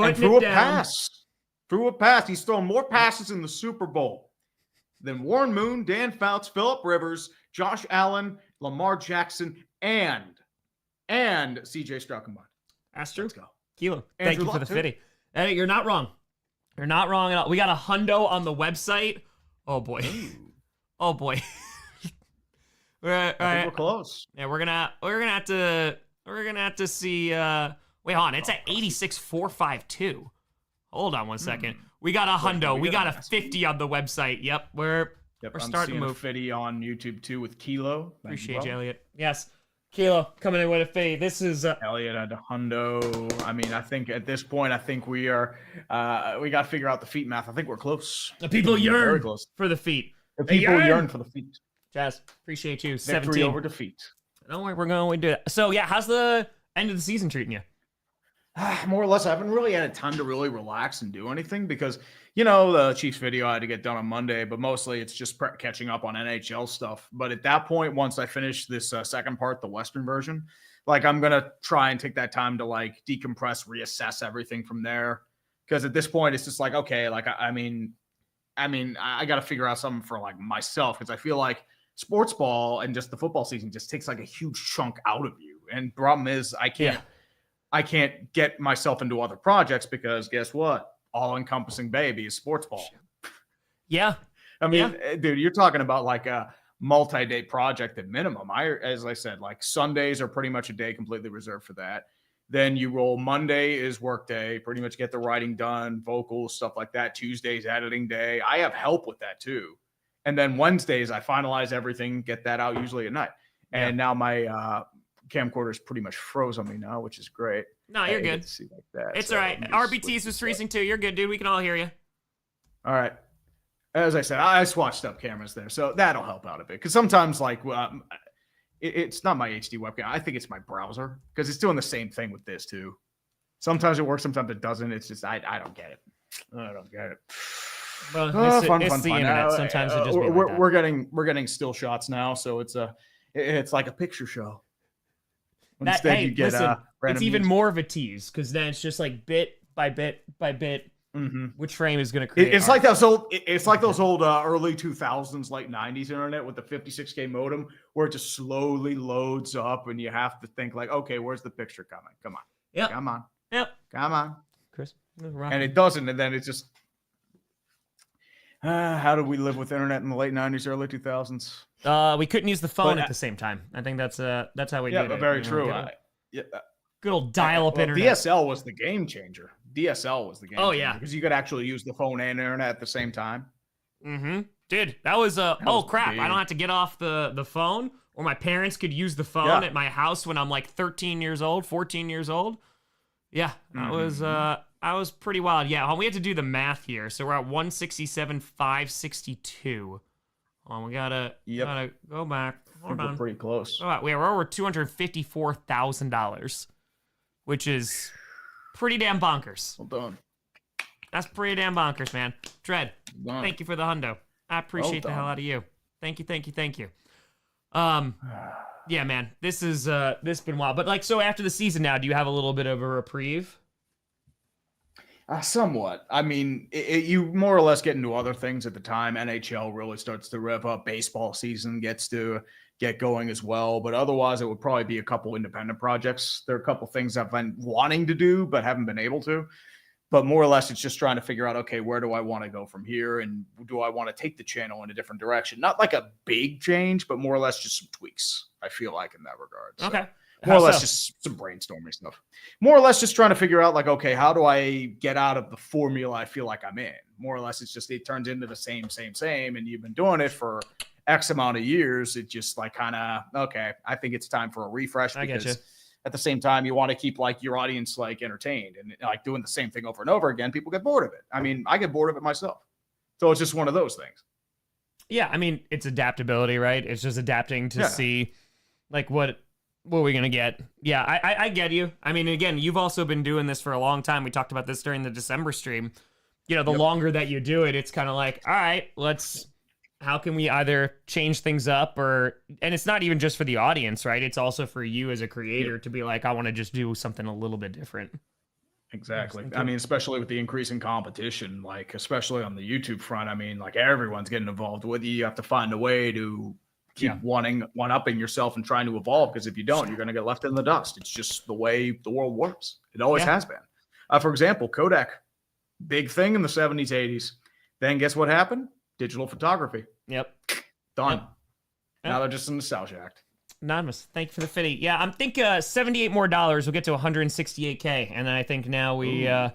Putting threw it a down. pass. Threw a pass. He's thrown more passes in the Super Bowl than Warren Moon, Dan Fouts, Phillip Rivers, Josh Allen, Lamar Jackson, and CJ Stroud combined. That's true. Let's go. Kilo, thank Andrew you for Luck, the too. 50. Hey, you're not wrong. You're not wrong at all. We got a hundo on the website. Oh boy. Oh boy. I think we're close. Yeah, we're gonna have to see. Wait, hold on. It's at 86,452. Hold on one second. We got a hundo. We got a 50 on the website. Yep, we're I'm starting to seeing a move. 50 on YouTube too with Kilo. Thank Appreciate you, brother. Elliot. Yes, Kilo coming in with a fade. This is Elliot and a hundo. I mean, I think at this point, I think we are. We got to figure out the feet math. I think we're close. the people Very yearn close. for the feet. The They people yearn. yearn for the feet. Jazz, appreciate you. Victory 17. over defeat. Don't worry, we're going to do that. So yeah, how's the end of the season treating you? More or less, I haven't really had time to really relax and do anything because, you know, the Chiefs video I had to get done on Monday, but mostly it's just catching up on NHL stuff. But at that point, once I finish this second part, the Western version, like I'm going to try and take that time to like decompress, reassess everything from there. Because at this point, it's just like, okay, like, I mean, I got to figure out something for like myself because I feel like sports ball and just the football season just takes like a huge chunk out of you. And the problem is I can't get myself into other projects because guess what? All encompassing baby is sports ball. Yeah. I mean, dude, you're talking about like a multi-day project at minimum. As I said, like Sundays are pretty much a day completely reserved for that. Then you roll Monday is work day, pretty much get the writing done, vocals, stuff like that. Tuesday's editing day. I have help with that too. And then Wednesdays, I finalize everything, get that out usually at night. And now my camcorder is pretty much froze on me now, which is great. No, you're I get good. to see like that. It's So all right. let me just switch RBTs was this up. freezing too. You're good, dude. We can all hear you. All right. As I said, I swatched up cameras there, so that'll help out a bit. Because sometimes, like, it's not my HD webcam. I think it's my browser because it's doing the same thing with this too. Sometimes it works, sometimes it doesn't. It's just I don't get it. I don't get it. Well, Oh, it's fun. the internet. Sometimes it just be like that. we're getting still shots now, so it's like a picture show. That, Instead, hey, you get listen, random it's even music. more of a tease because then it's just like bit by bit by bit. Mhm. Which frame is going to create? It's art. like those old. It's like those old early 2000s, late 90s internet with the 56K modem, where it just slowly loads up, and you have to think like, okay, where's the picture coming? Come on, Yep. come on, Yep. come on, Chris. and it doesn't, and then it's just. How did we live with internet in the late 90s, early 2000s? We couldn't use the phone But, at the same time. I think that's how we Yeah, did but it. very you know, true. good old dial-up Well, internet. DSL was the game changer. DSL was the game. Oh, changer, yeah. because you could actually use the phone and internet at the same time. Mm-hmm. Dude, that was oh was crap! big. I don't have to get off the phone, or my parents could use the phone Yeah. at my house when I'm like 13 years old, 14 years old. Yeah, that was pretty wild. Yeah, we had to do the math here, so we're at 167,562. We gotta go back. I Hold think we're on. pretty close. Oh, we're over $254,000, which is pretty damn bonkers. Well done. That's pretty damn bonkers, man. Dread, Done. thank you for the hundo. I appreciate the done. hell out of you. Thank you. Yeah, man, this been wild. But like, so after the season now, do you have a little bit of a reprieve? Somewhat. I mean, you more or less get into other things at the time. NHL really starts to rev up. Baseball season gets to get going as well. But otherwise, it would probably be a couple independent projects. There are a couple things I've been wanting to do, but haven't been able to. But more or less, it's just trying to figure out, okay, where do I want to go from here? And do I want to take the channel in a different direction? Not like a big change, but more or less just some tweaks, I feel like, in that regard. So. Okay. More or How less so? just some brainstorming stuff. More or less just trying to figure out like, okay, how do I get out of the formula I feel like I'm in? More or less it's just, it turns into the same. And you've been doing it for X amount of years. It just like kind of, okay, I think it's time for a refresh I get because you. at the same time, you want to keep like your audience like entertained and like doing the same thing over and over again. People get bored of it. I mean, I get bored of it myself. So it's just one of those things. Yeah, I mean, it's adaptability, right? It's just adapting to see, like, what are we gonna get? Yeah, I get you. I mean, again, you've also been doing this for a long time. We talked about this during the December stream. You know, the longer that you do it, it's kind of like, all right, how can we either change things up and it's not even just for the audience, right? It's also for you as a creator to be like, I want to just do something a little bit different. Exactly. I mean, especially with the increase in competition, like especially on the YouTube front, I mean, like everyone's getting involved with you. You have to find a way to keep one-upping yourself and trying to evolve, because if you don't, you're going to get left in the dust. It's just the way the world works. It always has been. For example, Kodak, big thing in the 70s, 80s. Then guess what happened? Digital photography. Yep. Done. Yep. Now they're just a nostalgia act. Anonymous, thank you for the 50. Yeah, I'm think $78 more. We'll get to 168K, and then I think now we, I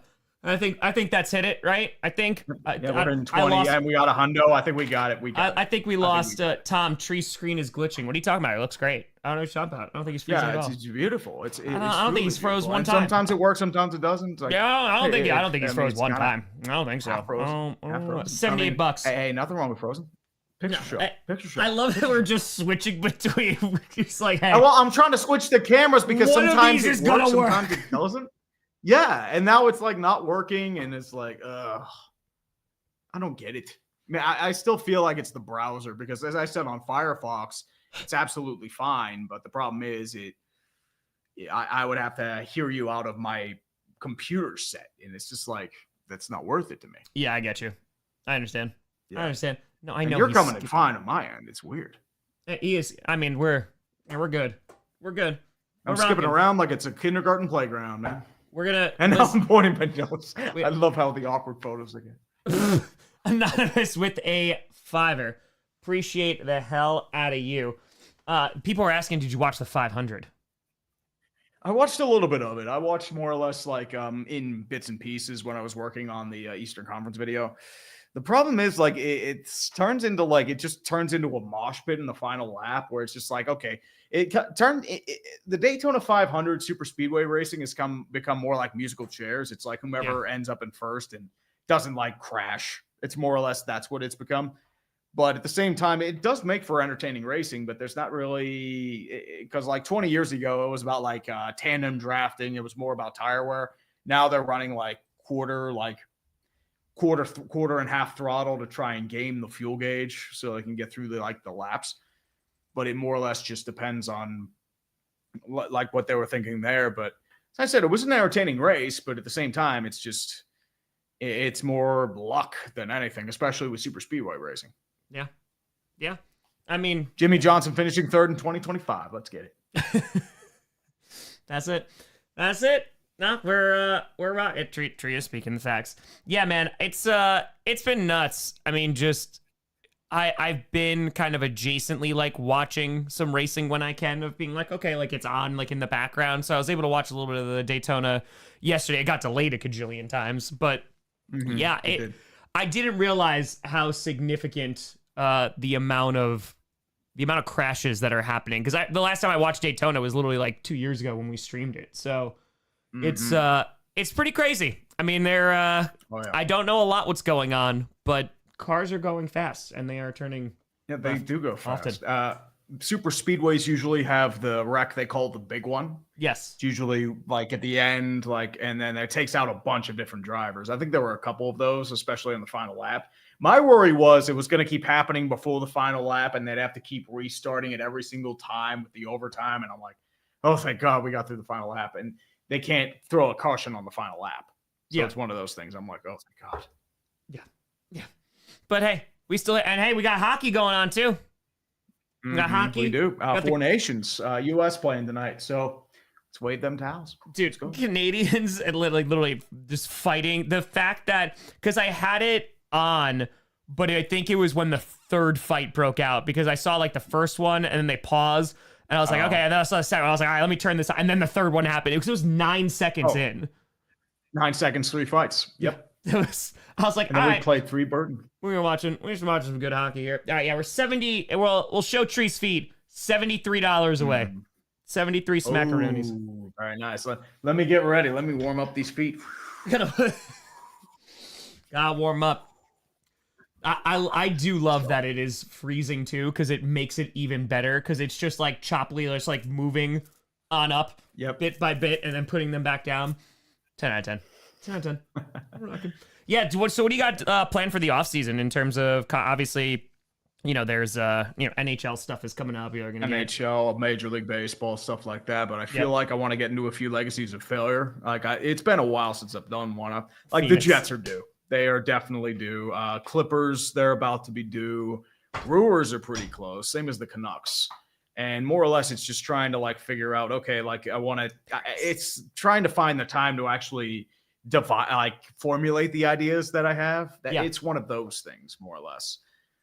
think that's hit it, right? I think. Yeah, 120, and we got a hundo. I think we got it. I think we lost. Tom, tree screen is glitching. What are you talking about? It looks great. I don't know what you're talking about. I don't think he's freezing at all. It's beautiful. I don't think he's froze one time. Sometimes it works, sometimes it doesn't. Like, I don't think he's froze one time. I don't think so. Frozen. $78. Hey, nothing wrong with Frozen. Picture show. I love that we're just switching between. It's like, hey, well, I'm trying to switch the cameras because sometimes it works, sometimes it doesn't. Yeah, and now it's like not working, and it's like, I don't get it. I mean, I still feel like it's the browser, because as I said on Firefox, it's absolutely fine, but the problem is I would have to hear you out of my computer set, and it's just like, that's not worth it to me. Yeah, I get you. I understand. Yeah. I understand. No, I and know you're coming in fine on my end. It's weird. He is. I mean, we're good. We're good. I'm skipping around like it's a kindergarten playground, man. We're gonna. And now I'm pointing my nose. I love how the awkward photos again. Anonymous with a $5. Appreciate the hell out of you. People are asking, did you watch the 500? I watched a little bit of it. I watched more or less like in bits and pieces when I was working on the Eastern Conference video. The problem is, like, it turns into a mosh pit in the final lap, where it's just like, okay, the Daytona 500 super speedway racing has become more like musical chairs. It's like whomever ends up in first and doesn't like crash. It's more or less that's what it's become. But at the same time, it does make for entertaining racing, but there's not really, because like 20 years ago, it was about like tandem drafting. It was more about tire wear. Now they're running like quarter and half throttle to try and game the fuel gauge so they can get through the laps. But it more or less just depends on like what they were thinking there. But as I said, it was an entertaining race, but at the same time, it's more luck than anything, especially with super speedway racing. Yeah. Yeah. I mean, Jimmy Johnson finishing third in 2025. Let's get it. That's it. No, we're right at Tria speaking the facts. Yeah, man, it's been nuts. I mean, just I've been kind of adjacently like watching some racing when I can, of being like, okay, like it's on like in the background. So I was able to watch a little bit of the Daytona yesterday. It got delayed a cajillion times, but I didn't realize how significant the amount of crashes that are happening, because the last time I watched Daytona was literally like 2 years ago when we streamed it. So it's pretty crazy. I mean, I don't know a lot what's going on, but cars are going fast and they are turning. Yeah, they do go fast. Super speedways usually have the wreck they call the big one. Yes. It's usually like at the end, and then it takes out a bunch of different drivers. I think there were a couple of those, especially on the final lap. My worry was it was going to keep happening before the final lap, and they'd have to keep restarting it every single time with the overtime. And I'm like, oh, thank God we got through the final lap. And they can't throw a caution on the final lap. So it's one of those things. I'm like, oh, thank God. Yeah. But hey, we got hockey going on too. We got hockey. We do. Four Nations, U.S. playing tonight. So let's wave them towels. Dude, Canadians and literally just fighting. The fact that, because I had it on, but I think it was when the third fight broke out, because I saw like the first one and then they paused. And I was like, okay. And then I saw the second one. I was like, all right, let me turn this on. And then the third one happened. It was 9 seconds in. 9 seconds, 3 fights. Yep. I was like, and then we played 3 Burton. We're watching some good hockey here. All right, yeah, we're 70. We'll show Tree's feet. $73 away. 73 smackaroonies. Very nice. Let me get ready. Let me warm up these feet. Gotta warm up. I do love that it is freezing too, because it makes it even better, because it's just like choppily, just like moving on up bit by bit and then putting them back down. 10 out of 10. 10 out of 10. We're rocking. Yeah, so what do you got planned for the offseason in terms of, obviously, there's NHL stuff is coming up. You're gonna NHL, Major League Baseball, stuff like that. But I feel like I want to get into a few legacies of failure. Like it's been a while since I've done one. Like Phoenix. The Jets are due. They are definitely due. Clippers, they're about to be due. Brewers are pretty close. Same as the Canucks. And more or less, it's just trying to like figure out. Okay, like it's trying to find the time to actually formulate the ideas that I have. It's one of those things, more or less.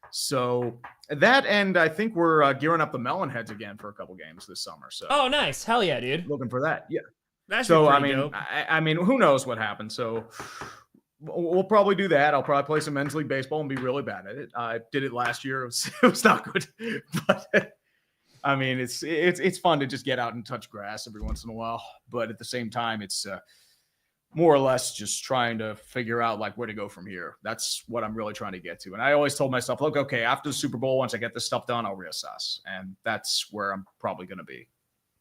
So that, and I think we're gearing up the Melonheads again for a couple games this summer. So oh, nice, hell yeah, dude! Looking for that, yeah. That's so dope. I mean, who knows what happens? So we'll probably do that. I'll probably play some men's league baseball and be really bad at it. I did it last year. It was not good, but I mean, it's fun to just get out and touch grass every once in a while. But at the same time, it's more or less just trying to figure out like where to go from here. That's what I'm really trying to get to. And I always told myself, look, okay, after the Super Bowl, once I get this stuff done, I'll reassess. And that's where I'm probably going to be.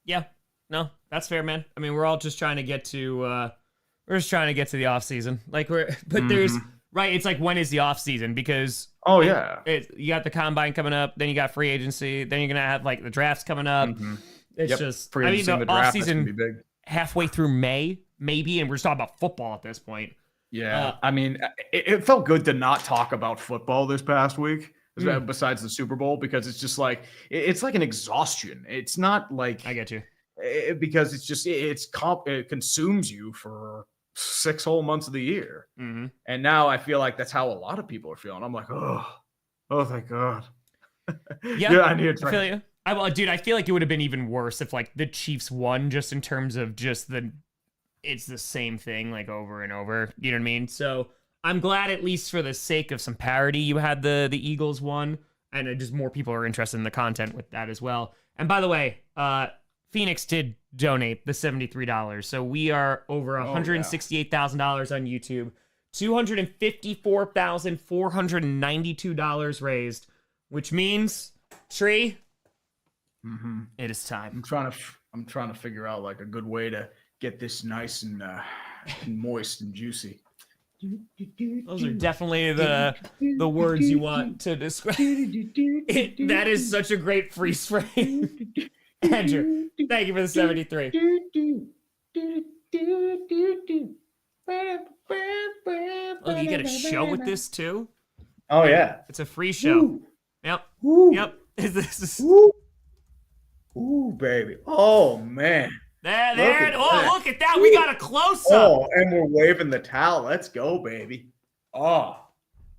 Yeah, no, that's fair, man. I mean, we're all just trying to get to, the off season. Like there's right. It's like, when is the off season? Because you got the combine coming up, then you got free agency, then you're going to have like the drafts coming up. It's just, free agency, the draft, off season be big. Halfway through May, maybe, and we're just talking about football at this point. Yeah, I mean, it felt good to not talk about football this past week, besides the Super Bowl, because it's just like it's like an exhaustion. It's not like I get you because it's just it consumes you for 6 whole months of the year, and now I feel like that's how a lot of people are feeling. I'm like, oh, thank God. Yeah, I need to feel you. Dude, I feel like it would have been even worse if like the Chiefs won, just in terms of just it's the same thing like over and over. You know what I mean? So I'm glad, at least for the sake of some parity, you had the Eagles won, and just more people are interested in the content with that as well. And by the way, Phoenix did donate the $73, so we are over $168,000 on YouTube, $254,492 raised, which means Tree. It is time. I'm trying to figure out like a good way to get this nice and moist and juicy. Those are definitely the words you want to describe. That is such a great freeze frame. Andrew, thank you for the 73. Oh, you get a show with this too? Oh yeah, it's a free show. Ooh. Yep. Ooh. Yep. This Ooh, baby. Oh, man. There. Look at that. We got a close-up. Oh, and we're waving the towel. Let's go, baby. Oh,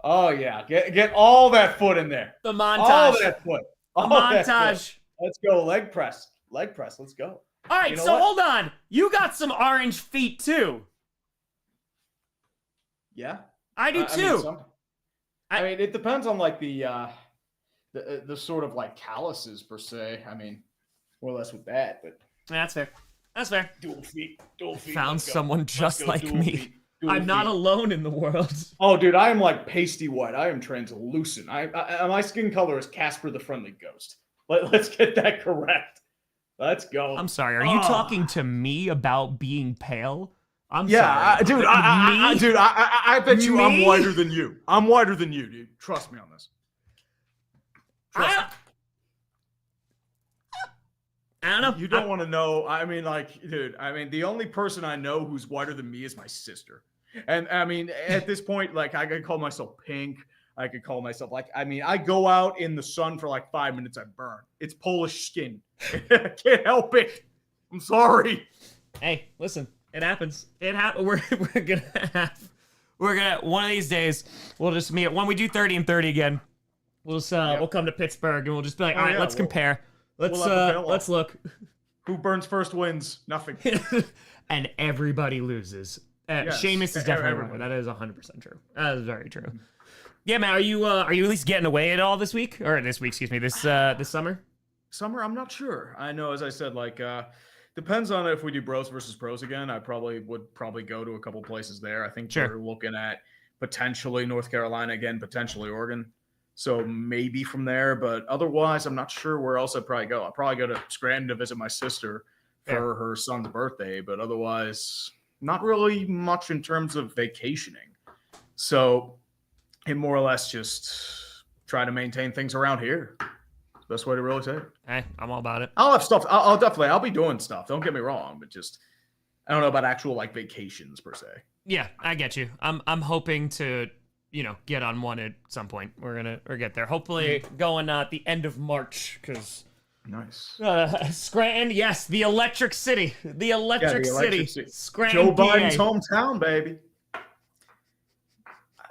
yeah. Get all that foot in there. The montage. All that foot. The montage. Let's go. Leg press. Let's go. All right, so hold on. You got some orange feet, too. Yeah. I do, too. I mean, it depends on, like, the sort of, like, calluses, per se. I mean, more or less with that, but that's fair. Dual feet. Found someone just like me. I'm not alone in the world. Oh, dude, I am like pasty white. I am translucent. My skin color is Casper the Friendly Ghost. Let's get that correct. Let's go. I'm sorry. Are you talking to me about being pale? I'm sorry. Dude. I bet you me? I'm whiter than you. I'm whiter than you, dude. Trust me on this. I don't know. You don't want to know. I mean, like, dude, the only person I know who's whiter than me is my sister. And I mean, at this point, like, I could call myself pink. I could call myself, like, I mean, I go out in the sun for like 5 minutes, I burn. It's Polish skin. I can't help it. I'm sorry. Hey, listen, it happens. It happens. We're gonna one of these days, we'll just meet when we do 30 and 30 again. We'll just we'll come to Pittsburgh and we'll just be like, all right, let's compare. Let's look. Who burns first wins. Nothing. And everybody loses. Yes, Seamus is definitely wrong. That is 100% true. That is very true. Yeah, man. Are you at least getting away at all this week? Or this week, excuse me. This summer? Summer, I'm not sure. I know, as I said, like, depends on if we do bros versus pros again. I would probably go to a couple places there. I think we're looking at potentially North Carolina again, potentially Oregon. So maybe from there, but otherwise, I'm not sure where else I'd probably go. I'll probably go to Scranton to visit my sister for her son's birthday, but otherwise, not really much in terms of vacationing. So it more or less just try to maintain things around here. Best way to really say it. Hey, I'm all about it. I'll have stuff. I'll be doing stuff. Don't get me wrong, but just I don't know about actual like vacations per se. Yeah, I get you. I'm hoping to, get on one at some point. We're get there. Hopefully going at the end of March, because nice. Scranton, yes, the Electric City. The Electric City. Scranton, Joe Biden's PA. hometown, baby.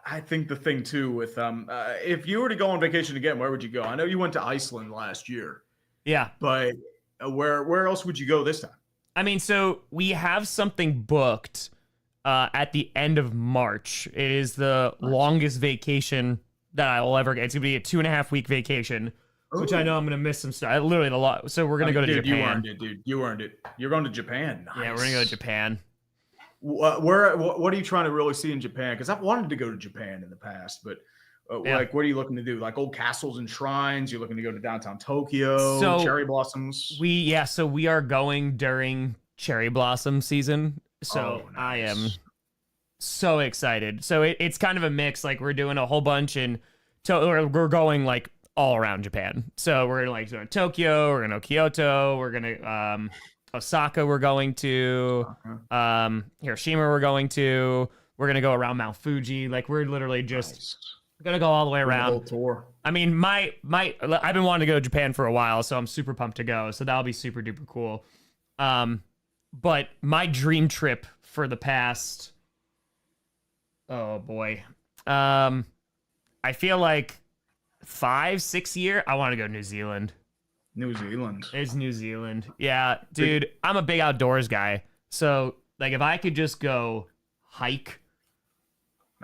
I think the thing too with if you were to go on vacation again, where would you go? I know you went to Iceland last year. Yeah. But where else would you go this time? I mean, so we have something booked at the end of March. It is the longest vacation that I will ever get. It's going to be a 2.5 week vacation, which I know I'm going to miss some stuff. Literally the lot. So we're going to go to Japan. You earned it, dude. You earned it. You're going to Japan. Nice. Yeah, we're going to go to Japan. What are you trying to really see in Japan? Because I've wanted to go to Japan in the past, but like, what are you looking to do? Like old castles and shrines? You're looking to go to downtown Tokyo? So cherry blossoms? So we are going during cherry blossom season. So nice. I am so excited. So it's kind of a mix. Like we're doing a whole bunch we're going like all around Japan. So we're like going to Tokyo, we're going to Kyoto, we're going to Osaka we're going to, Hiroshima we're going to, we're going to go around Mount Fuji. Like we're literally just gonna go all the way around. Whole tour. I mean, I've been wanting to go to Japan for a while, so I'm super pumped to go. So that'll be super duper cool. But my dream trip for the past, oh boy, I feel like 5-6 years, I want to go to New Zealand. New Zealand. It's New Zealand. Yeah, dude, I'm a big outdoors guy. So like if I could just go hike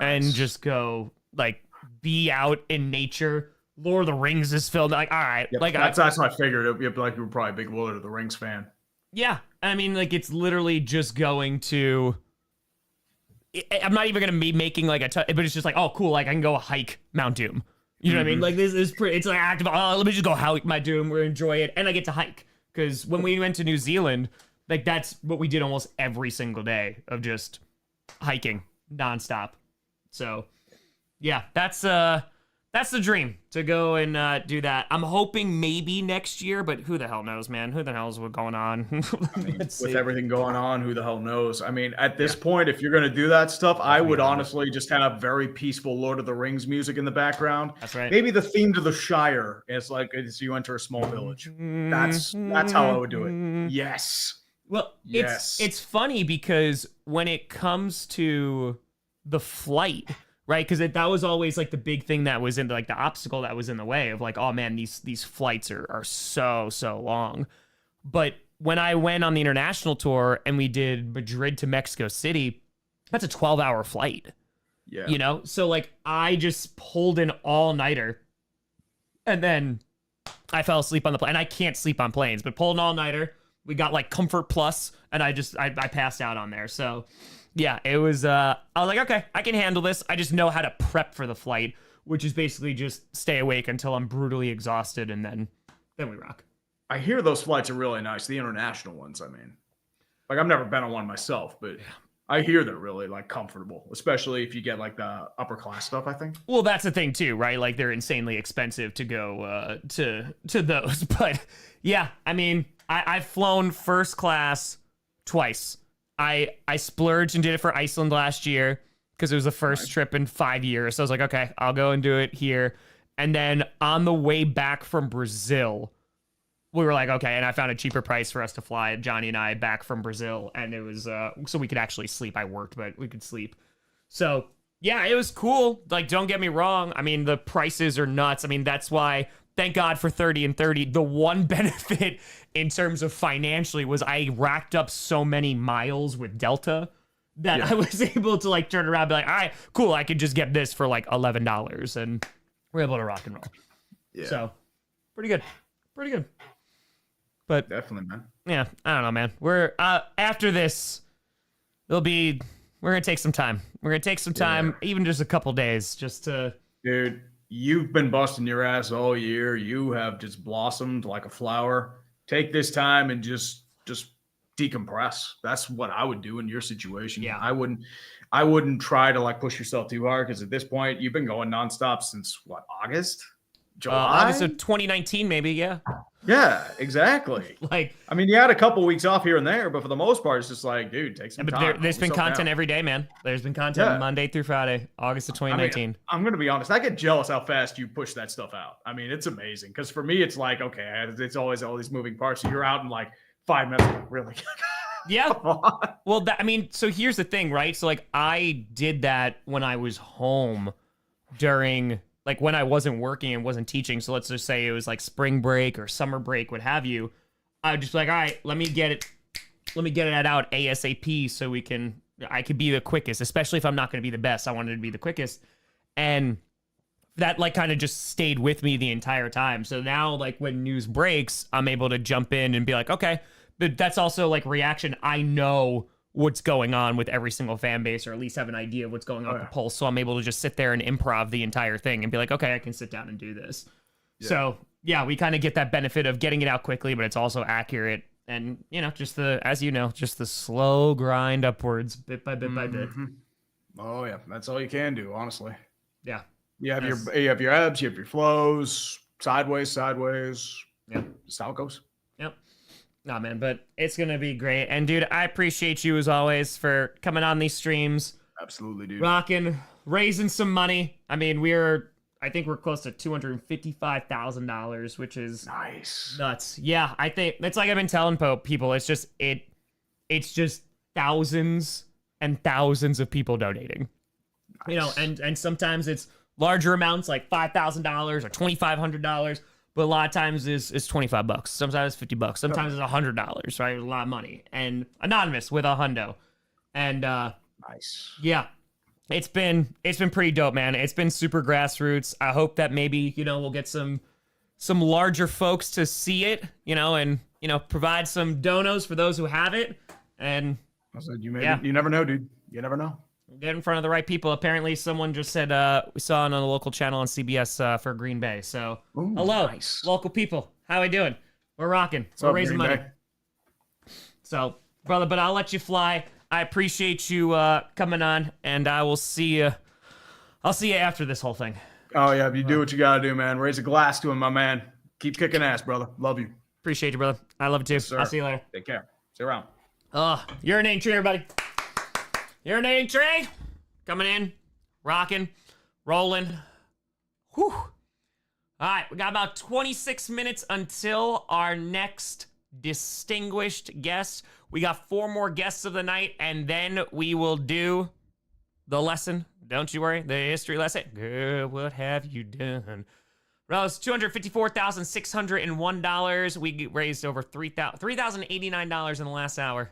and just go like be out in nature. Lord of the Rings is filmed. Like, all right. Yep, like that's how I figured it. You're probably a big Lord of the Rings fan. Yeah. I mean, like it's literally just going to, I'm not even going to be making like but it's just like, oh, cool. Like I can go hike Mount Doom. You know what I mean? Like this is pretty, it's like active. Oh, let me just go hike my Doom. We'll enjoy it. And I get to hike. Because when we went to New Zealand, like that's what we did almost every single day of just hiking nonstop. So yeah, that's the dream to go and do that. I'm hoping maybe next year, but who the hell knows, man? Who the hell is what's going on? With everything going on, who the hell knows? I mean, at this point, if you're going to do that stuff, I would honestly just have very peaceful Lord of the Rings music in the background. That's right. Maybe the theme to the Shire is like as you enter a small village. That's how I would do it. Yes. Well, yes. It's funny because when it comes to the flight, right? Because that was always like the big thing that was in like the obstacle that was in the way of like, oh man, these flights are so long. But when I went on the international tour and we did Madrid to Mexico City, that's a 12-hour flight. Yeah. You know? So like I just pulled an all-nighter and then I fell asleep on the plane. And I can't sleep on planes, but pulled an all-nighter. We got like Comfort Plus and I passed out on there. So yeah, it was, I was like, okay, I can handle this. I just know how to prep for the flight, which is basically just stay awake until I'm brutally exhausted and then we rock. I hear those flights are really nice. The international ones, I mean. Like, I've never been on one myself, but I hear they're really, like, comfortable, especially if you get, like, the upper class stuff, I think. Well, that's the thing, too, right? Like, they're insanely expensive to go to those. But, yeah, I mean, I've flown first class twice. I splurged and did it for Iceland last year because it was the first trip in 5 years. So I was like, okay, I'll go and do it here. And then on the way back from Brazil, we were like, okay, and I found a cheaper price for us to fly, Johnny and I, back from Brazil. And it was so we could actually sleep. I worked, but we could sleep. So yeah, it was cool. Like, don't get me wrong. I mean, the prices are nuts. I mean, that's why, thank God for 30 and 30. The one benefit in terms of financially was I racked up so many miles with Delta that I was able to like turn around and be like, all right, cool. I could just get this for like $11 and we're able to rock and roll. Yeah. So pretty good. But definitely, man. Yeah, I don't know, man. We're after this, there'll be We're gonna take some time. We're gonna take some time, even just a couple days, just to. Dude, you've been busting your ass all year. You have just blossomed like a flower. Take this time and just decompress. That's what I would do in your situation. Yeah. I wouldn't try to like push yourself too hard because at this point you've been going nonstop since what, August? July? August of 2019, maybe, yeah. Yeah, exactly. Like, I mean, you had a couple weeks off here and there, but for the most part, it's just like, dude, take some but time. there's been content every day, man. There's been content Monday through Friday, August of 2019. I mean, I'm going to be honest. I get jealous how fast you push that stuff out. I mean, it's amazing. Because for me, it's like, okay, it's always all these moving parts. So you're out in like 5 minutes. Really? Yeah. Well, I mean, so here's the thing, right? So like I did that when I was home during like when I wasn't working and wasn't teaching. So let's just say it was like spring break or summer break, what have you. I would just be like, all right, let me get it out ASAP so I could be the quickest, especially if I'm not going to be the best. I wanted to be the quickest. And that like kind of just stayed with me the entire time. So now like when news breaks, I'm able to jump in and be like, okay, but that's also like reaction. I know what's going on with every single fan base, or at least have an idea of what's going on with the pulse. So I'm able to just sit there and improv the entire thing and be like, okay, I can sit down and do this. Yeah. So yeah, we kind of get that benefit of getting it out quickly, but it's also accurate. And just just the slow grind upwards, bit by bit by bit. Oh yeah, that's all you can do, honestly. Yeah. You have your ebbs, you have your flows, sideways. Yeah. That's how it goes. Yep. Nah, man, but it's gonna be great. And dude, I appreciate you as always for coming on these streams. Absolutely, dude. Rocking, raising some money. I mean, I think we're close to $255,000, which is nice. Nuts. Yeah, I think it's like I've been telling people. It's just thousands and thousands of people donating. Nice. And sometimes it's larger amounts like $5,000 or $2,500. But a lot of times it's $25. Sometimes it's $50. Sometimes it's $100, right? A lot of money. And anonymous with a hundo. And nice. Yeah. It's been pretty dope, man. It's been super grassroots. I hope that maybe, we'll get some larger folks to see it, and provide some donos for those who have it. And I said you never know, dude. You never know. Get in front of the right people. Apparently, someone just said we saw it on a local channel on CBS for Green Bay. So, hello, nice. Local people. How we doing? We're rocking. We're raising money. So, brother, but I'll let you fly. I appreciate you coming on, and I will see you. I'll see you after this whole thing. Oh yeah, you do what you gotta do, man. Raise a glass to him, my man. Keep kicking ass, brother. Love you. Appreciate you, brother. I love you too. Yes, I'll see you later. Take care. See you around. Urinating tree, everybody. Urinating tree. Coming in. Rocking. Rolling. Whew. All right, we got about 26 minutes until our next distinguished guest. We got 4 more guests of the night, and then we will do the lesson. Don't you worry, the history lesson. Girl, what have you done? Well, it's $254,601. We raised over $3,089 in the last hour.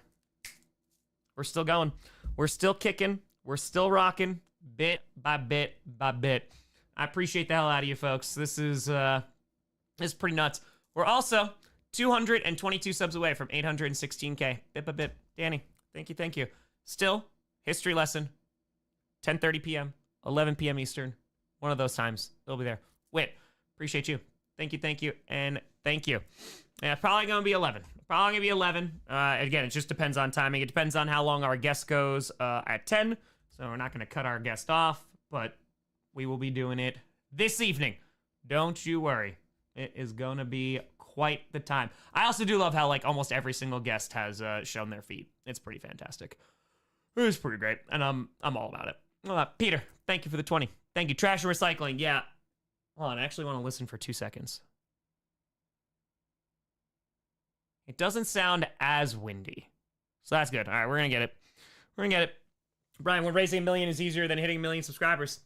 We're still going. We're still kicking. We're still rocking, bit by bit by bit. I appreciate the hell out of you folks. This is pretty nuts. We're also 222 subs away from 816K. Bit by bit. Danny, thank you. Still, history lesson, 10:30 p.m., 11 p.m. Eastern. One of those times. It'll be there. Wait, appreciate you. Thank you, and thank you. Yeah, probably going to be 11. Again, it just depends on timing. It depends on how long our guest goes at 10. So we're not going to cut our guest off, but we will be doing it this evening. Don't you worry. It is going to be quite the time. I also do love how like almost every single guest has shown their feet. It's pretty fantastic. It's pretty great, and I'm all about it. Peter, thank you for the 20. Thank you. Trash and recycling. Yeah. Hold on, I actually want to listen for 2 seconds. It doesn't sound as windy, so that's good. All right, we're gonna get it. Brian, when raising 1 million is easier than hitting 1 million subscribers.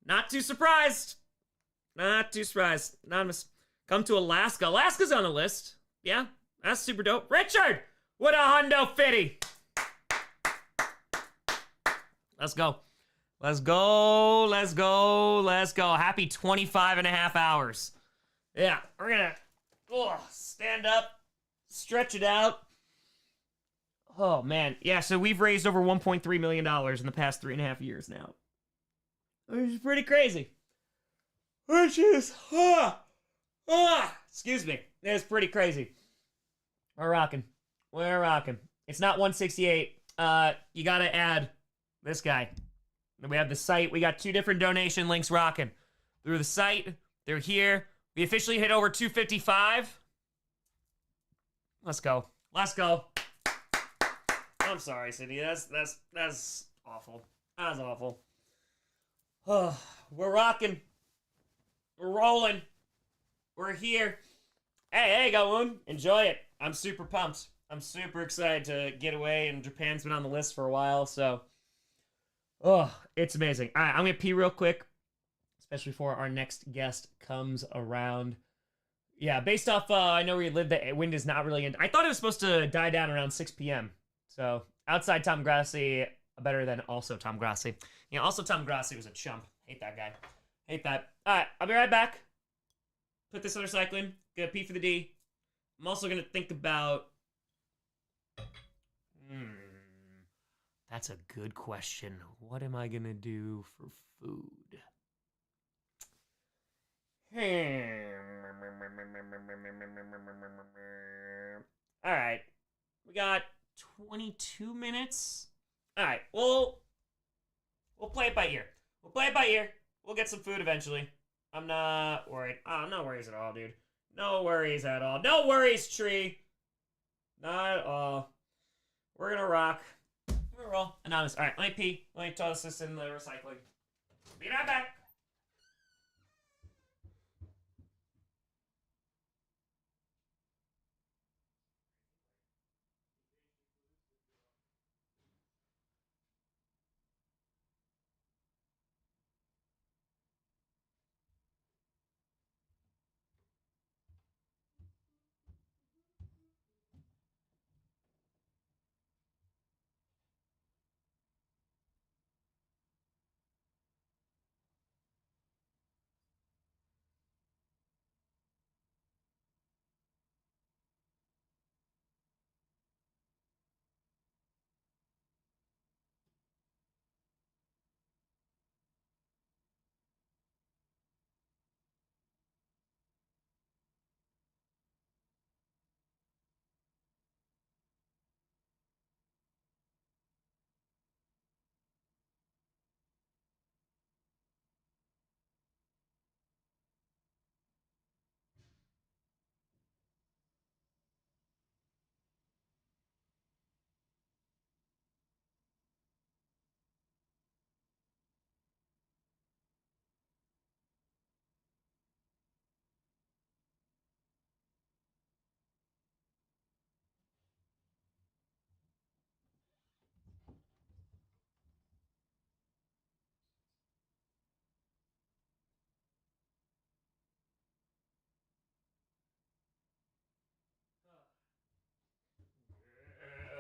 Not too surprised. Anonymous. Come to Alaska. Alaska's on the list. Yeah, that's super dope. Richard, what a hundo fitty. Let's go. Happy 25 and a half hours. Yeah, we're gonna stand up, stretch it out. Oh, man. Yeah, so we've raised over $1.3 million in the past 3.5 years now. Which is pretty crazy. Which is, excuse me. It's pretty crazy. We're rocking. We're rocking. It's not 168. You gotta add this guy. Then we have the site. We got 2 different donation links rocking. Through the site, they're here. We officially hit over 255. Let's go. Let's go. I'm sorry, City. That's awful. That's awful. Oh, we're rocking. We're rolling. We're here. Hey, Goon. Enjoy it. I'm super pumped. I'm super excited to get away, and Japan's been on the list for a while, so. Oh, it's amazing. All right, I'm going to pee real quick, especially before our next guest comes around. Yeah, based off, I know where you live, the wind is not really in. I thought it was supposed to die down around 6 p.m. So, outside Tom Grossi, better than also Tom Grossi. You know, also Tom Grossi was a chump. Hate that guy. Hate that. All right, I'll be right back. Put this on recycling. Gonna pee for the D. I'm also gonna think about. That's a good question. What am I gonna do for food? All right, we got 22 minutes. All right, we'll play it by ear. We'll play it by ear. We'll get some food eventually. I'm not worried. Oh, no worries at all, dude. No worries at all. No worries, Tree. Not at all. We're gonna rock. We're gonna roll. Anonymous. All right, let me pee. Let me toss this in the recycling. Be right back.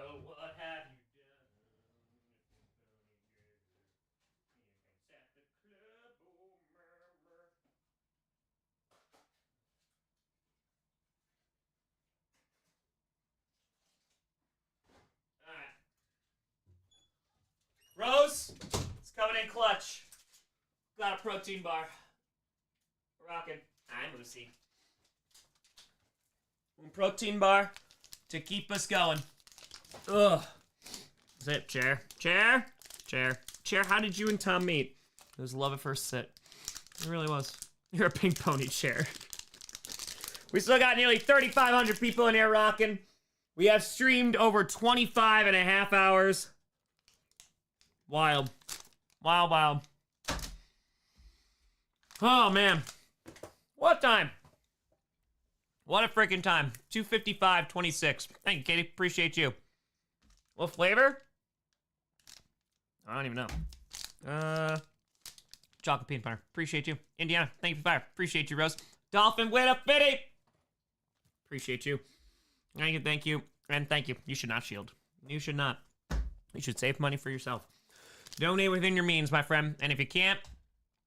Girl, what have you done? At the club, oh, murmur. All right. Rose, it's coming in clutch. Got a protein bar. Rockin'. I'm Lucy. One protein bar to keep us going. Ugh. Sit, chair. Chair. Chair. Chair, how did you and Tom meet? It was love at first sit. It really was. You're a pink pony chair. We still got nearly 3,500 people in here rocking. We have streamed over 25 and a half hours. Wild. Wild, wild. Oh, man. What time? What a freaking time. 2:55:26. Thank you, Katie. Appreciate you. What flavor? I don't even know. Chocolate peanut butter. Appreciate you. Indiana, thank you for fire. Appreciate you, Rose. Dolphin, way to fitty. Appreciate you. Thank you. And thank you. You should not shield. You should not. You should save money for yourself. Donate within your means, my friend. And if you can't,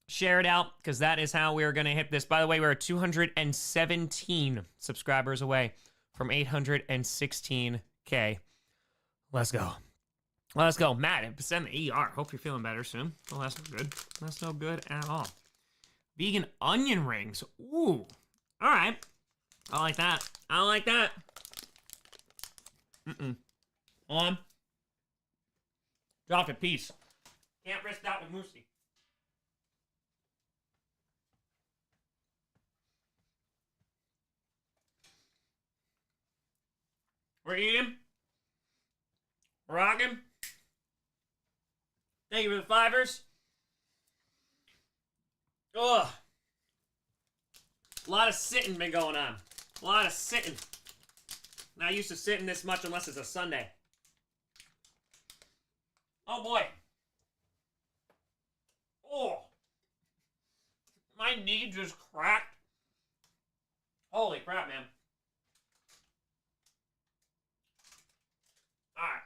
share it out, because that is how we're going to hit this. By the way, we're 217 subscribers away from 816K. Let's go. Let's go. Matt, send the ER. Hope you're feeling better soon. Oh, that's no good. That's no good at all. Vegan onion rings. Ooh. All right. I like that. I like that. On. Drop it. Peace. Can't risk that with Moosey. We're eating. We're rocking. Thank you for the fivers. Ugh. A lot of sitting been going on. A lot of sitting. Not used to sitting this much unless it's a Sunday. Oh boy. Oh. My knee just cracked. Holy crap, man. Alright.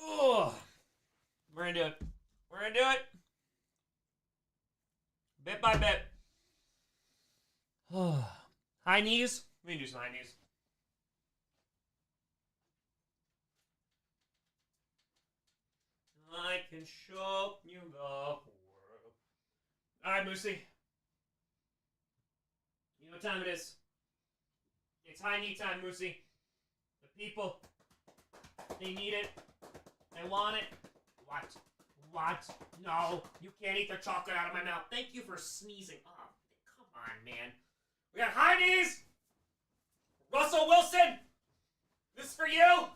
Oh. We're gonna do it. We're gonna do it. Bit by bit. High knees. We can do some high knees. I can show you the world. Alright, Moosey. You know what time it is. It's high knee time, Moosey. The people, they need it. They want it. What? What? No, you can't eat the chocolate out of my mouth. Thank you for sneezing. Oh, come on, man. We got high knees. Russell Wilson, this is for you.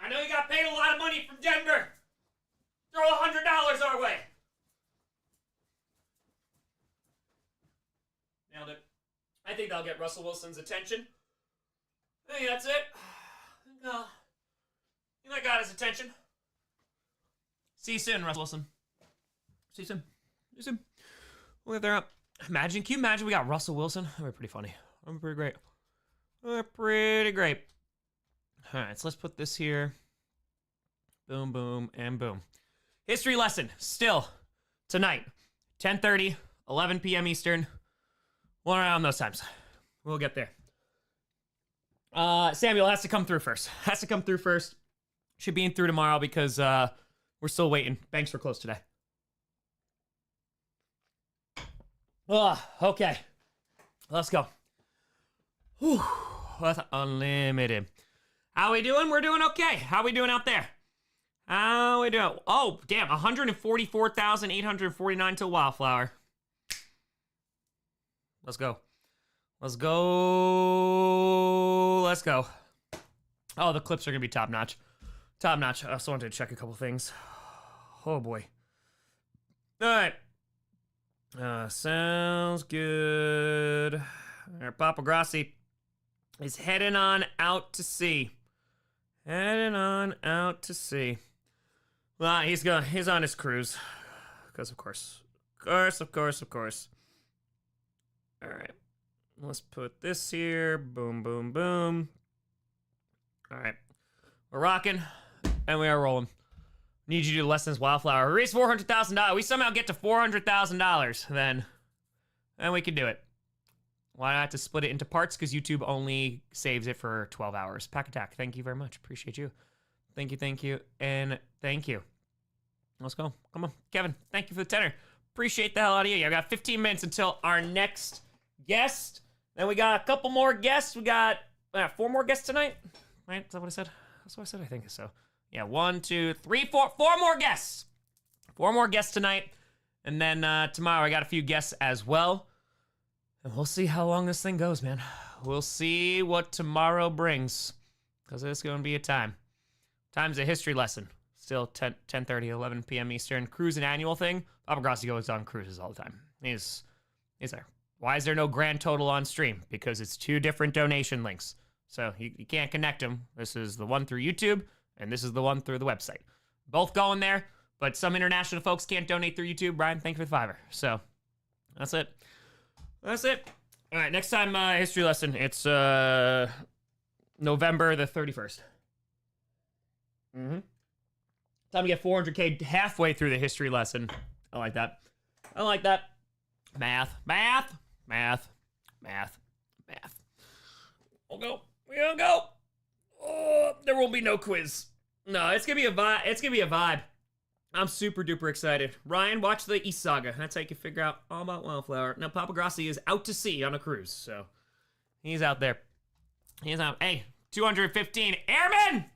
I know you got paid a lot of money from Denver. Throw $100 our way. Nailed it. I think that'll get Russell Wilson's attention. I think that's it. I think I got his attention. See you soon, Russell Wilson. See you soon. See you soon. We'll get there up. Can you imagine we got Russell Wilson? That'd be pretty funny. That'd be pretty great. Pretty great. All right, so let's put this here. Boom, boom, and boom. History lesson, still, tonight, 10:30, 11 p.m. Eastern. One around those times. We'll get there. Samuel has to come through first. Should be in through tomorrow because we're still waiting. Banks were closed today. Okay. Let's go. Whew. That's unlimited. How we doing? We're doing okay. How we doing out there? How we doing? Oh, damn. 144,849 to Wildflower. Let's go. Let's go. Let's go. Oh, the clips are going to be top notch. Top notch. I also wanted to check a couple things. Oh, boy. All right. Sounds good. All right, Papa Grossi is heading on out to sea. Heading on out to sea. Well, he's on his cruise. Because of course. Of course. All right. Let's put this here. Boom, boom, boom. All right. We're rocking and we are rolling. Need you to do less than Wildflower. We raised $400,000. We somehow get to $400,000, then we can do it. Why not have to split it into parts? Because YouTube only saves it for 12 hours. Pack Attack, thank you very much. Appreciate you. Thank you, and thank you. Let's go. Come on. Kevin, thank you for the tenor. Appreciate the hell out of you. I got 15 minutes until our next guest. Then we got a couple more guests. We got 4 more guests tonight. Right? Is that what I said? That's what I said. I think so. Yeah, 1, 2, 3, 4 more guests. 4 more guests tonight. And then tomorrow I got a few guests as well. And we'll see how long this thing goes, man. We'll see what tomorrow brings. Because it's going to be a time. Time's a history lesson. Still 10:30, 11 p.m. Eastern. Cruise an annual thing. Papa Grossi goes on cruises all the time. He's there. Why is there no grand total on stream? Because it's 2 different donation links. So you can't connect them. This is the one through YouTube, and this is the one through the website. Both going there, but some international folks can't donate through YouTube. Brian, thank you for the $5. So that's it. That's it. All right, next time history lesson. It's November the 31st. Time to get 400K halfway through the history lesson. I like that. Math. We'll go. be no quiz. No, it's gonna be a vibe. It's gonna be a vibe. I'm super duper excited. Ryan, watch the East Saga. That's how you can figure out all about Wildflower. Now, Papa Grossi is out to sea on a cruise, so he's out there. He's out. Hey, 215 airmen!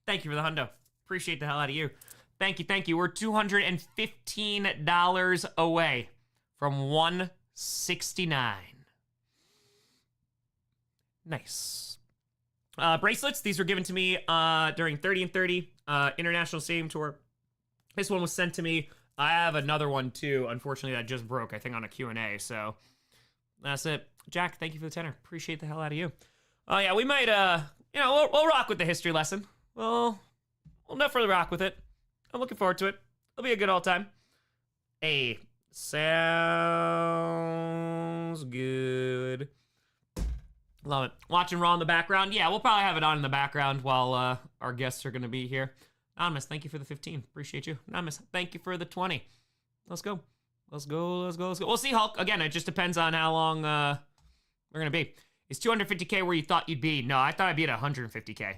Thank you for the hundo. Appreciate the hell out of you. Thank you, thank you. We're $215 away from 169. Nice. Bracelets, these were given to me during 30 and 30 International Stadium Tour. This one was sent to me. I have another one too. Unfortunately, that just broke, I think, on a Q&A. So that's it. Jack, thank you for the tenor. Appreciate the hell out of you. Oh yeah, we might, we'll rock with the history lesson. We'll definitely rock with it. I'm looking forward to it. It'll be a good all time. Hey, sounds good. Love it. Watching Raw in the background. Yeah, we'll probably have it on in the background while our guests are going to be here. Anonymous, thank you for the 15. Appreciate you. Anonymous, thank you for the 20. Let's go. Let's go, let's go, let's go. We'll see, Hulk. Again, it just depends on how long we're going to be. Is 250K where you thought you'd be? No, I thought I'd be at 150K.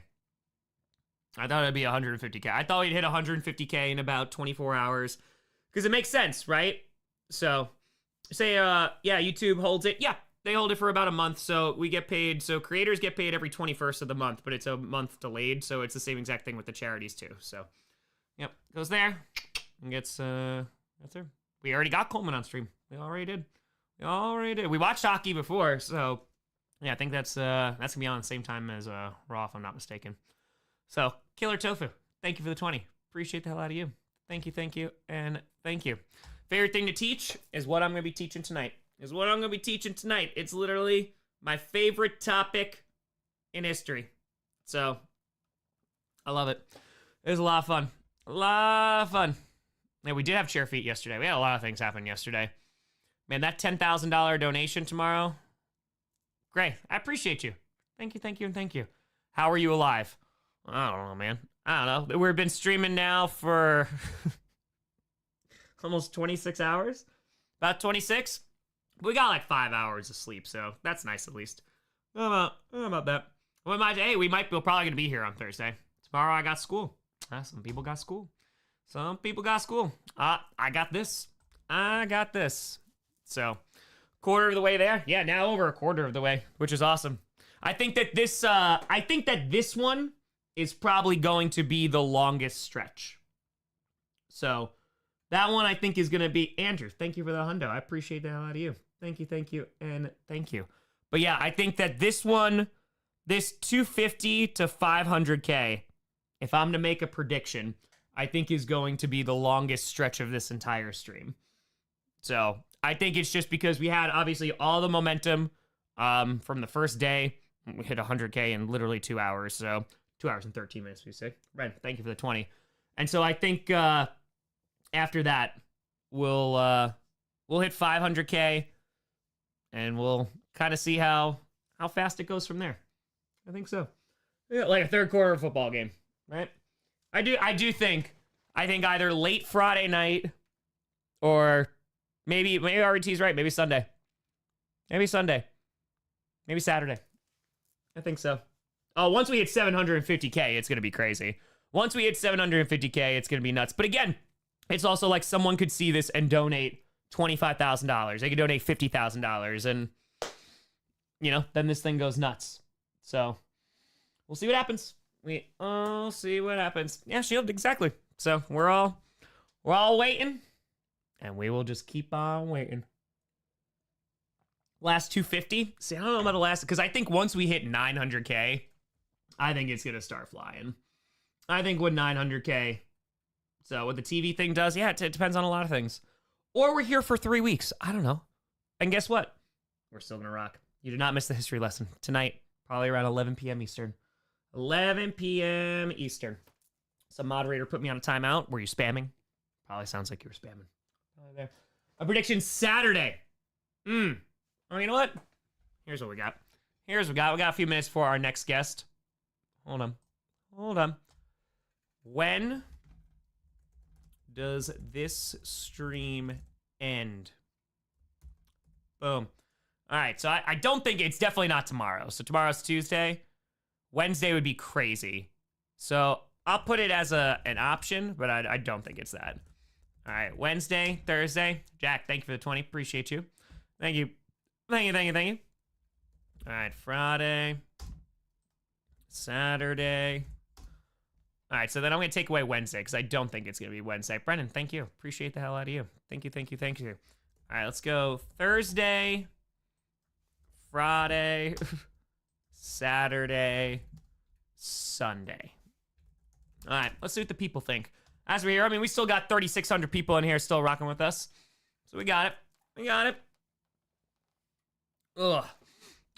I thought it'd be 150K. I thought we'd hit 150K in about 24 hours. Because it makes sense, right? So, say, YouTube holds it. Yeah, they hold it for about a month. So, we get paid. So, creators get paid every 21st of the month. But it's a month delayed. So, it's the same exact thing with the charities, too. So, yep. Goes there. And gets, that's there. We already got Coleman on stream. We already did. We watched hockey before. So, yeah, I think that's going to be on the same time as Raw, if I'm not mistaken. So, Killer Tofu, thank you for the 20. Appreciate the hell out of you. Thank you, and thank you. Favorite thing to teach is what I'm going to be teaching tonight. It's literally my favorite topic in history. So, I love it. It was a lot of fun. Yeah, we did have chair feet yesterday. We had a lot of things happen yesterday. Man, that $10,000 donation tomorrow, great. I appreciate you. Thank you, and thank you. How are you alive? I don't know, man. I don't know. We've been streaming now for almost 26 hours. About 26. We got like 5 hours of sleep, so that's nice at least. How about that? We're probably going to be here on Thursday. Tomorrow I got school. Some people got school. I got this. So, quarter of the way there. Yeah, now over a quarter of the way, which is awesome. I think that this one is probably going to be the longest stretch. So, that one I think is going to be Andrew. Thank you for the hundo. I appreciate the hell out of you. Thank you, and thank you. But yeah, I think that this one, this 250 to 500K, if I'm to make a prediction, I think is going to be the longest stretch of this entire stream. So, I think it's just because we had obviously all the momentum from the first day. We hit 100K in literally 2 hours. So 2 hours and 13 minutes, we say. Ren, thank you for the 20. And so I think after that, we'll hit 500K, and we'll kind of see how fast it goes from there. I think so. Yeah, like a third quarter football game, right? I think either late Friday night or maybe RET's right. Maybe Sunday. Maybe Saturday. I think so. Oh, once we hit 750K, it's going to be crazy. Once we hit 750K, it's going to be nuts. But again, it's also like someone could see this and donate $25,000. They could donate $50,000, and, then this thing goes nuts. So, we'll see what happens. Yeah, Shield, exactly. So, we're all waiting, and we will just keep on waiting. Last 250. See, I don't know about the last, because I think once we hit 900K, I think it's going to start flying. I think with 900K, so what the TV thing does, yeah, it depends on a lot of things. Or we're here for 3 weeks. I don't know. And guess what? We're still going to rock. You did not miss the history lesson. Tonight, probably around 11 p.m. Eastern. 11 p.m. Eastern. Some moderator put me on a timeout. Were you spamming? Probably sounds like you were spamming. Probably there. A prediction Saturday. Oh, you know what? Here's what we got. We got a few minutes for our next guest. Hold on. When does this stream end? Boom. All right, so I don't think it's definitely not tomorrow. So tomorrow's Tuesday. Wednesday would be crazy. So I'll put it as an option, but I don't think it's that. All right, Wednesday, Thursday. Jack, thank you for the 20. Appreciate you. Thank you. Thank you, thank you, thank you. All right, Friday, Saturday. All right, so then I'm going to take away Wednesday because I don't think it's going to be Wednesday. Brennan, thank you. Appreciate the hell out of you. Thank you, thank you, thank you. All right, let's go Thursday, Friday, Saturday, Sunday. All right, let's see what the people think. As we're here, I mean, we still got 3,600 people in here still rocking with us. So we got it. We got it. Ugh.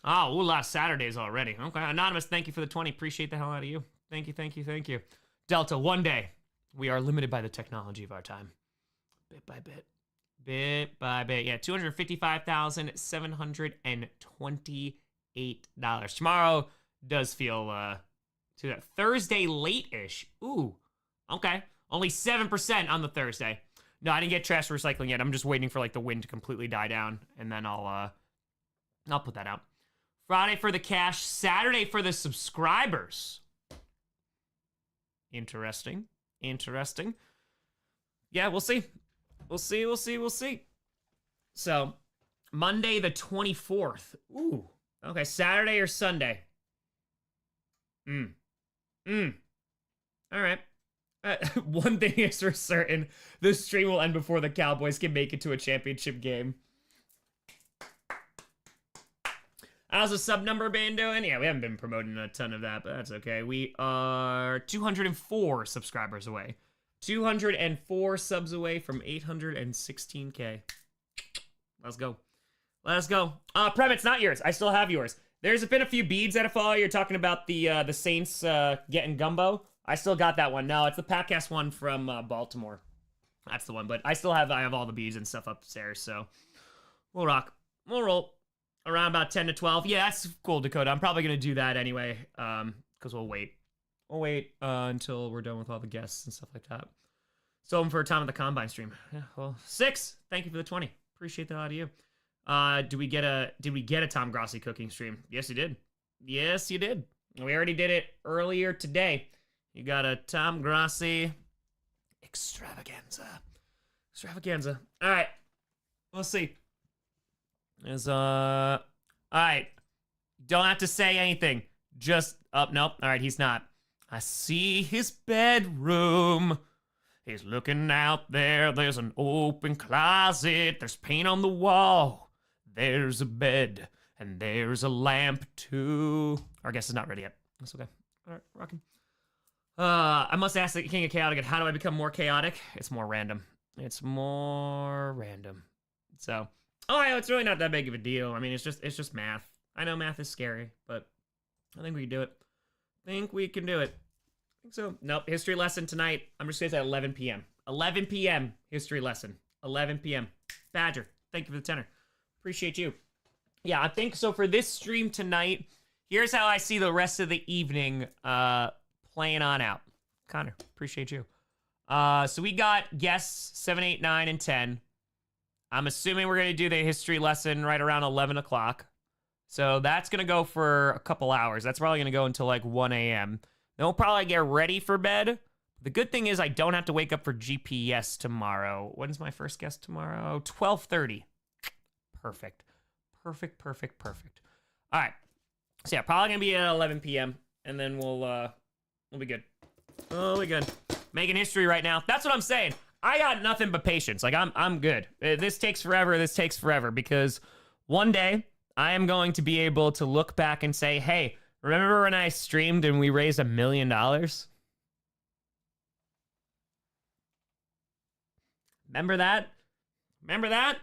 Oh, a lot of Saturdays already. Okay, Anonymous, thank you for the 20. Appreciate the hell out of you. Thank you, thank you, thank you. Delta, one day, we are limited by the technology of our time. Bit by bit. Bit by bit. Yeah, $255,728. Tomorrow does feel, to that Thursday late-ish. Ooh, okay. Only 7% on the Thursday. No, I didn't get trash recycling yet. I'm just waiting for, like, the wind to completely die down, and then I'll put that out. Friday for the cash, Saturday for the subscribers. Interesting. Interesting. Yeah, we'll see. We'll see, we'll see, we'll see. So, Monday the 24th. Ooh. Okay, Saturday or Sunday? All right. One thing is for certain. This stream will end before the Cowboys can make it to a championship game. How's the sub number been doing? Yeah, we haven't been promoting a ton of that, but that's okay. We are 204 subscribers away. 204 subs away from 816K. Let's go. Let's go. Prem, it's not yours. I still have yours. There's been a few beads that follow. You're talking about the Saints getting gumbo. I still got that one. No, it's the Packcast one from Baltimore. That's the one. But I have all the beads and stuff upstairs, so we'll rock. We'll roll. Around about 10 to 12. Yeah, that's cool, Dakota. I'm probably going to do that anyway, because we'll wait. We'll wait until we're done with all the guests and stuff like that. So I'm for a Tom of the Combine stream. Yeah, well, 6. Thank you for the 20. Appreciate that out of you. Did we get a Tom Grossi cooking stream? Yes, you did. Yes, you did. We already did it earlier today. You got a Tom Grossi extravaganza. Extravaganza. All right. We'll see. All right. Don't have to say anything. Just nope. All right, he's not. I see his bedroom. He's looking out there. There's an open closet. There's paint on the wall. There's a bed. And there's a lamp too. Our guest is not ready yet. That's okay. All right, rocking. I must ask the King of Chaotic, how do I become more chaotic? It's more random. It's more random. So oh, yeah, it's really not that big of a deal. I mean, it's just math. I know math is scary, but I think we can do it. I think we can do it. I think so. Nope, history lesson tonight. I'm just going to say 11 p.m. 11 p.m. history lesson. 11 p.m. Badger, thank you for the tenor. Appreciate you. Yeah, I think so for this stream tonight, here's how I see the rest of the evening playing on out. Connor, appreciate you. So we got guests 7, 8, 9, and 10. I'm assuming we're going to do the history lesson right around 11 o'clock. So that's going to go for a couple hours. That's probably going to go until like 1 a.m. Then we'll probably get ready for bed. The good thing is I don't have to wake up for GPS tomorrow. When's my first guest tomorrow? 12:30. Perfect. Perfect, perfect, perfect. All right. So yeah, probably going to be at 11 p.m. And then we'll be good. Oh, we good. Making history right now. That's what I'm saying. I got nothing but patience. Like, I'm good. This takes forever. This takes forever because one day I am going to be able to look back and say, hey, remember when I streamed and we raised $1 million? Remember that? Remember that?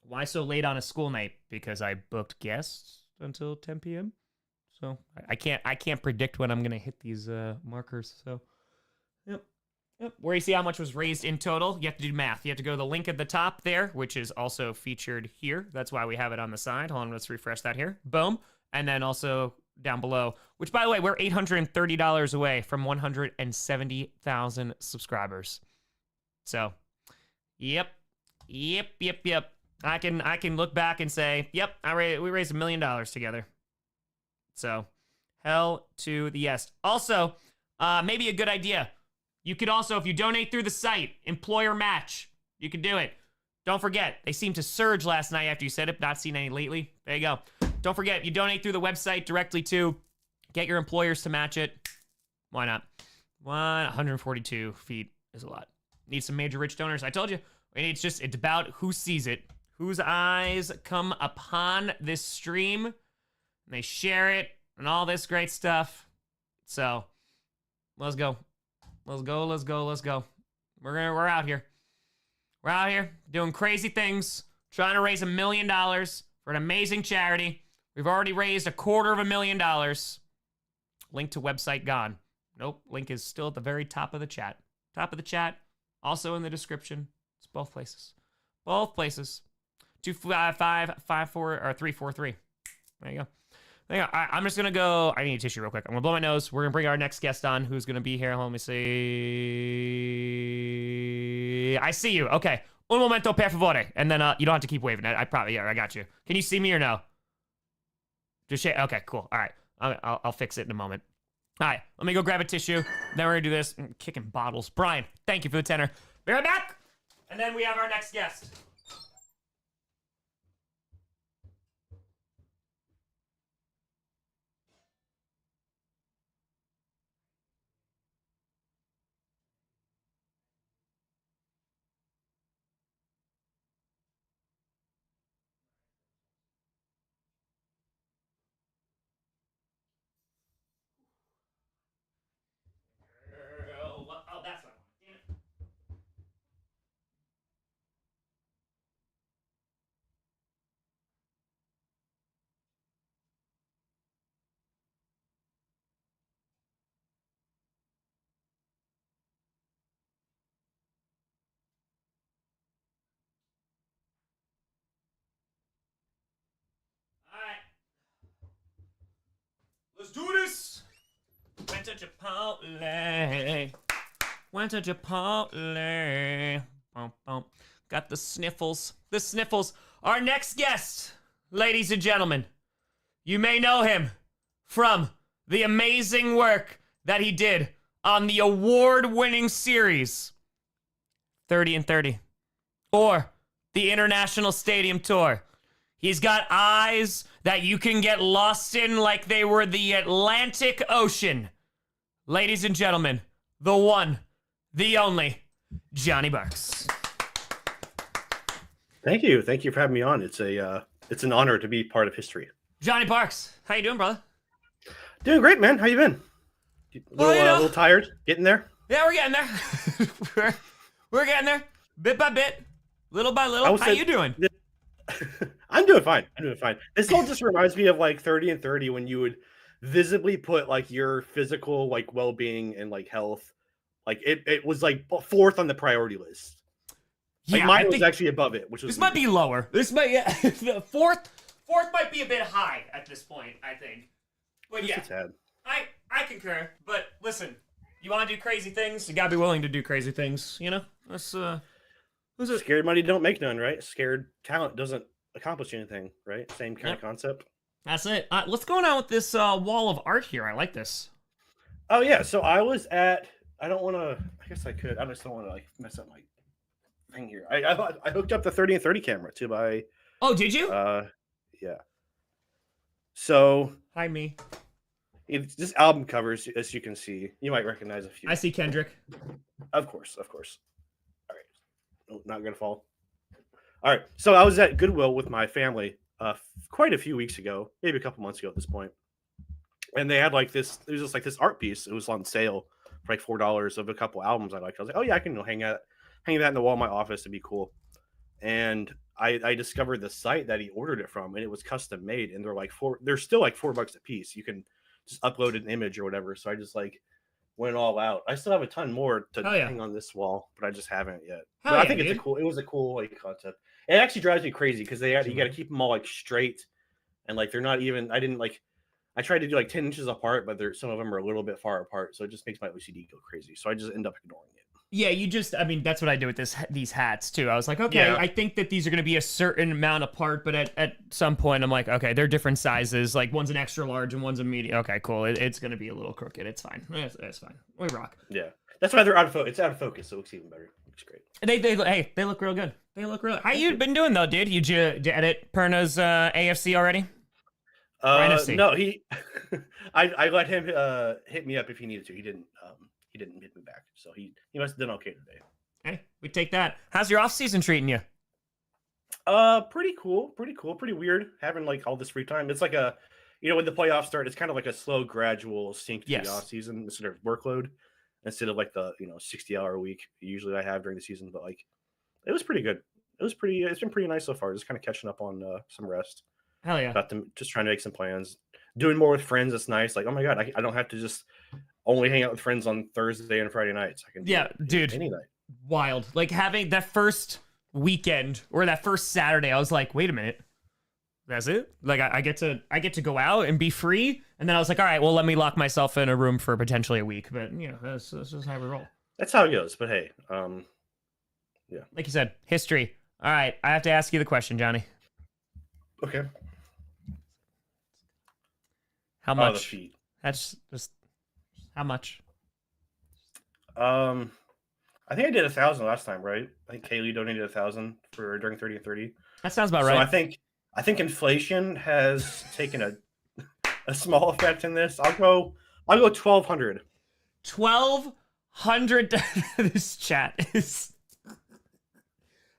Why so late on a school night? Because I booked guests until 10 p.m. So I can't predict when I'm going to hit these markers. So, yep. Yep. Where you see how much was raised in total, you have to do math. You have to go to the link at the top there, which is also featured here. That's why we have it on the side. Hold on, let's refresh that here. Boom. And then also down below, which, by the way, we're $830 away from 170,000 subscribers. So, yep. I can look back and say, yep, we raised $1 million together. So, Hell to the yes. Also, maybe a good idea. You could also, if you donate through the site, employer match. You could do it. Don't forget, they seemed to surge last night after you said it. Not seen any lately. There you go. Don't forget, you donate through the website directly to get your employers to match it. Why not? 142 feet is a lot. Need some major rich donors. I told you. It's about who sees it. Whose eyes come upon this stream. And they share it and all this great stuff. So, let's go. Let's go. We're out here. We're out here doing crazy things, trying to raise $1 million for an amazing charity. We've already raised $250,000. Link to website gone. Nope, link is still at the very top of the chat. Top of the chat, also in the description. It's both places. Both places. 25554 or 343. There you go. There you go. I'm just gonna go. I need a tissue real quick. I'm gonna blow my nose. We're gonna bring our next guest on, who's gonna be here. Let me see. I see you. Okay. Un momento, per favore. And then you don't have to keep waving. I probably, yeah, I got you. Can you see me or no? Just shake. Okay, cool. All right. I'll fix it in a moment. All right. Let me go grab a tissue. Then we're gonna do this. I'm kicking bottles. Brian, thank you for the tenor. Be right back. And then we have our next guest. Oh, that's not. Damn it. All right. Let's do this. Went to Chipotle. Went to Chipotle. Bum, bum. Got the sniffles. The sniffles. Our next guest, ladies and gentlemen. You may know him from the amazing work that he did on the award-winning series 30 and 30 or the International Stadium Tour. He's got eyes that you can get lost in like they were the Atlantic Ocean. Ladies and gentlemen, the one, the only, Johnny Barks. Thank you. Thank you for having me on. It's an honor to be part of history. Johnny Barks, how you doing, brother? Doing great, man. How you been? A little tired? Getting there? Yeah, we're getting there. we're getting there. Bit by bit, little by little. How you doing? I'm doing fine. This all just reminds me of like 30 and 30 when you would visibly put like your physical like well-being and like health. Like it was like fourth on the priority list. Like Yeah, mine was actually above it, which was this might be lower. This might the fourth might be a bit high at this point, I think. But yeah, I concur. But listen, you want to do crazy things, you gotta be willing to do crazy things. You know, that's Scared money don't make none, right? Scared talent doesn't accomplish anything, right? Same kind of concept. That's it. What's going on with this wall of art here? I like this. Oh yeah, so I was at. I don't want to. I guess I could. I just don't want to like mess up my thing here. I hooked up the 30 and 30 camera to my. Oh, did you? Yeah. So. Hi, me. It's just album covers, as you can see. You might recognize a few. I see Kendrick. Of course. All right. Oh, not gonna fall. All right. So I was at Goodwill with my family quite a few weeks ago, maybe a couple months ago at this point, and they had like this. It was just like this art piece. It was on sale for like $4 of a couple albums I liked. I was like, oh yeah, I can hang that in the wall of my office. It'd be cool. And I discovered the site that he ordered it from, and it was custom made. And they're still like $4 a piece. You can just upload an image or whatever. So I just like went all out. I still have a ton more to hang on this wall, but I just haven't yet. But I think it was a cool like concept. It actually drives me crazy because you got to keep them all like straight, and like they're not even. I tried to do like 10 inches apart, but some of them are a little bit far apart, so it just makes my OCD go crazy. So I just end up ignoring it. Yeah, I mean, that's what I do with these hats too. I was like, okay, Yeah. I think that these are going to be a certain amount apart, but at some point I'm like, okay, they're different sizes. Like one's an extra large and one's a medium. Okay, cool. It's going to be a little crooked. It's fine. It's fine. We rock. Yeah, that's why they're out of focus. It's out of focus, so it looks even better. Looks great. They look real good. They look real. How you been doing though, dude? Did you edit Perna's AFC already? NFC. No, I let him hit me up if he needed to. He didn't hit me back, so he must have done okay today. Hey, we take that. How's your off season treating you? Pretty cool, pretty weird having like all this free time. It's like when the playoffs start, it's kind of like a slow, gradual sink to Yes. the off season instead of workload, instead of like the 60-hour week usually I have during the season. But like, it was pretty good. It's been pretty nice so far. Just kind of catching up on some rest. Hell yeah. Got them just trying to make some plans. Doing more with friends. It's nice. Like, oh my god, I don't have to just only hang out with friends on Thursday and Friday nights. I can do it dude. any night. Wild. Like having that first weekend or that first Saturday, I was like, wait a minute. That's it? Like I get to go out and be free. And then I was like, all right, well, let me lock myself in a room for potentially a week. But that's just how we roll. That's how it goes. But hey, yeah. Like you said, history. All right, I have to ask you the question, Johnny. Okay. How The much? feet. That's just how much? I think I did 1,000 last time, right? I think Kaylee donated 1,000 for during 30 and 30. That sounds about So right. I think inflation has taken a small effect in this. I'll go 1,200. 1,200. This chat is.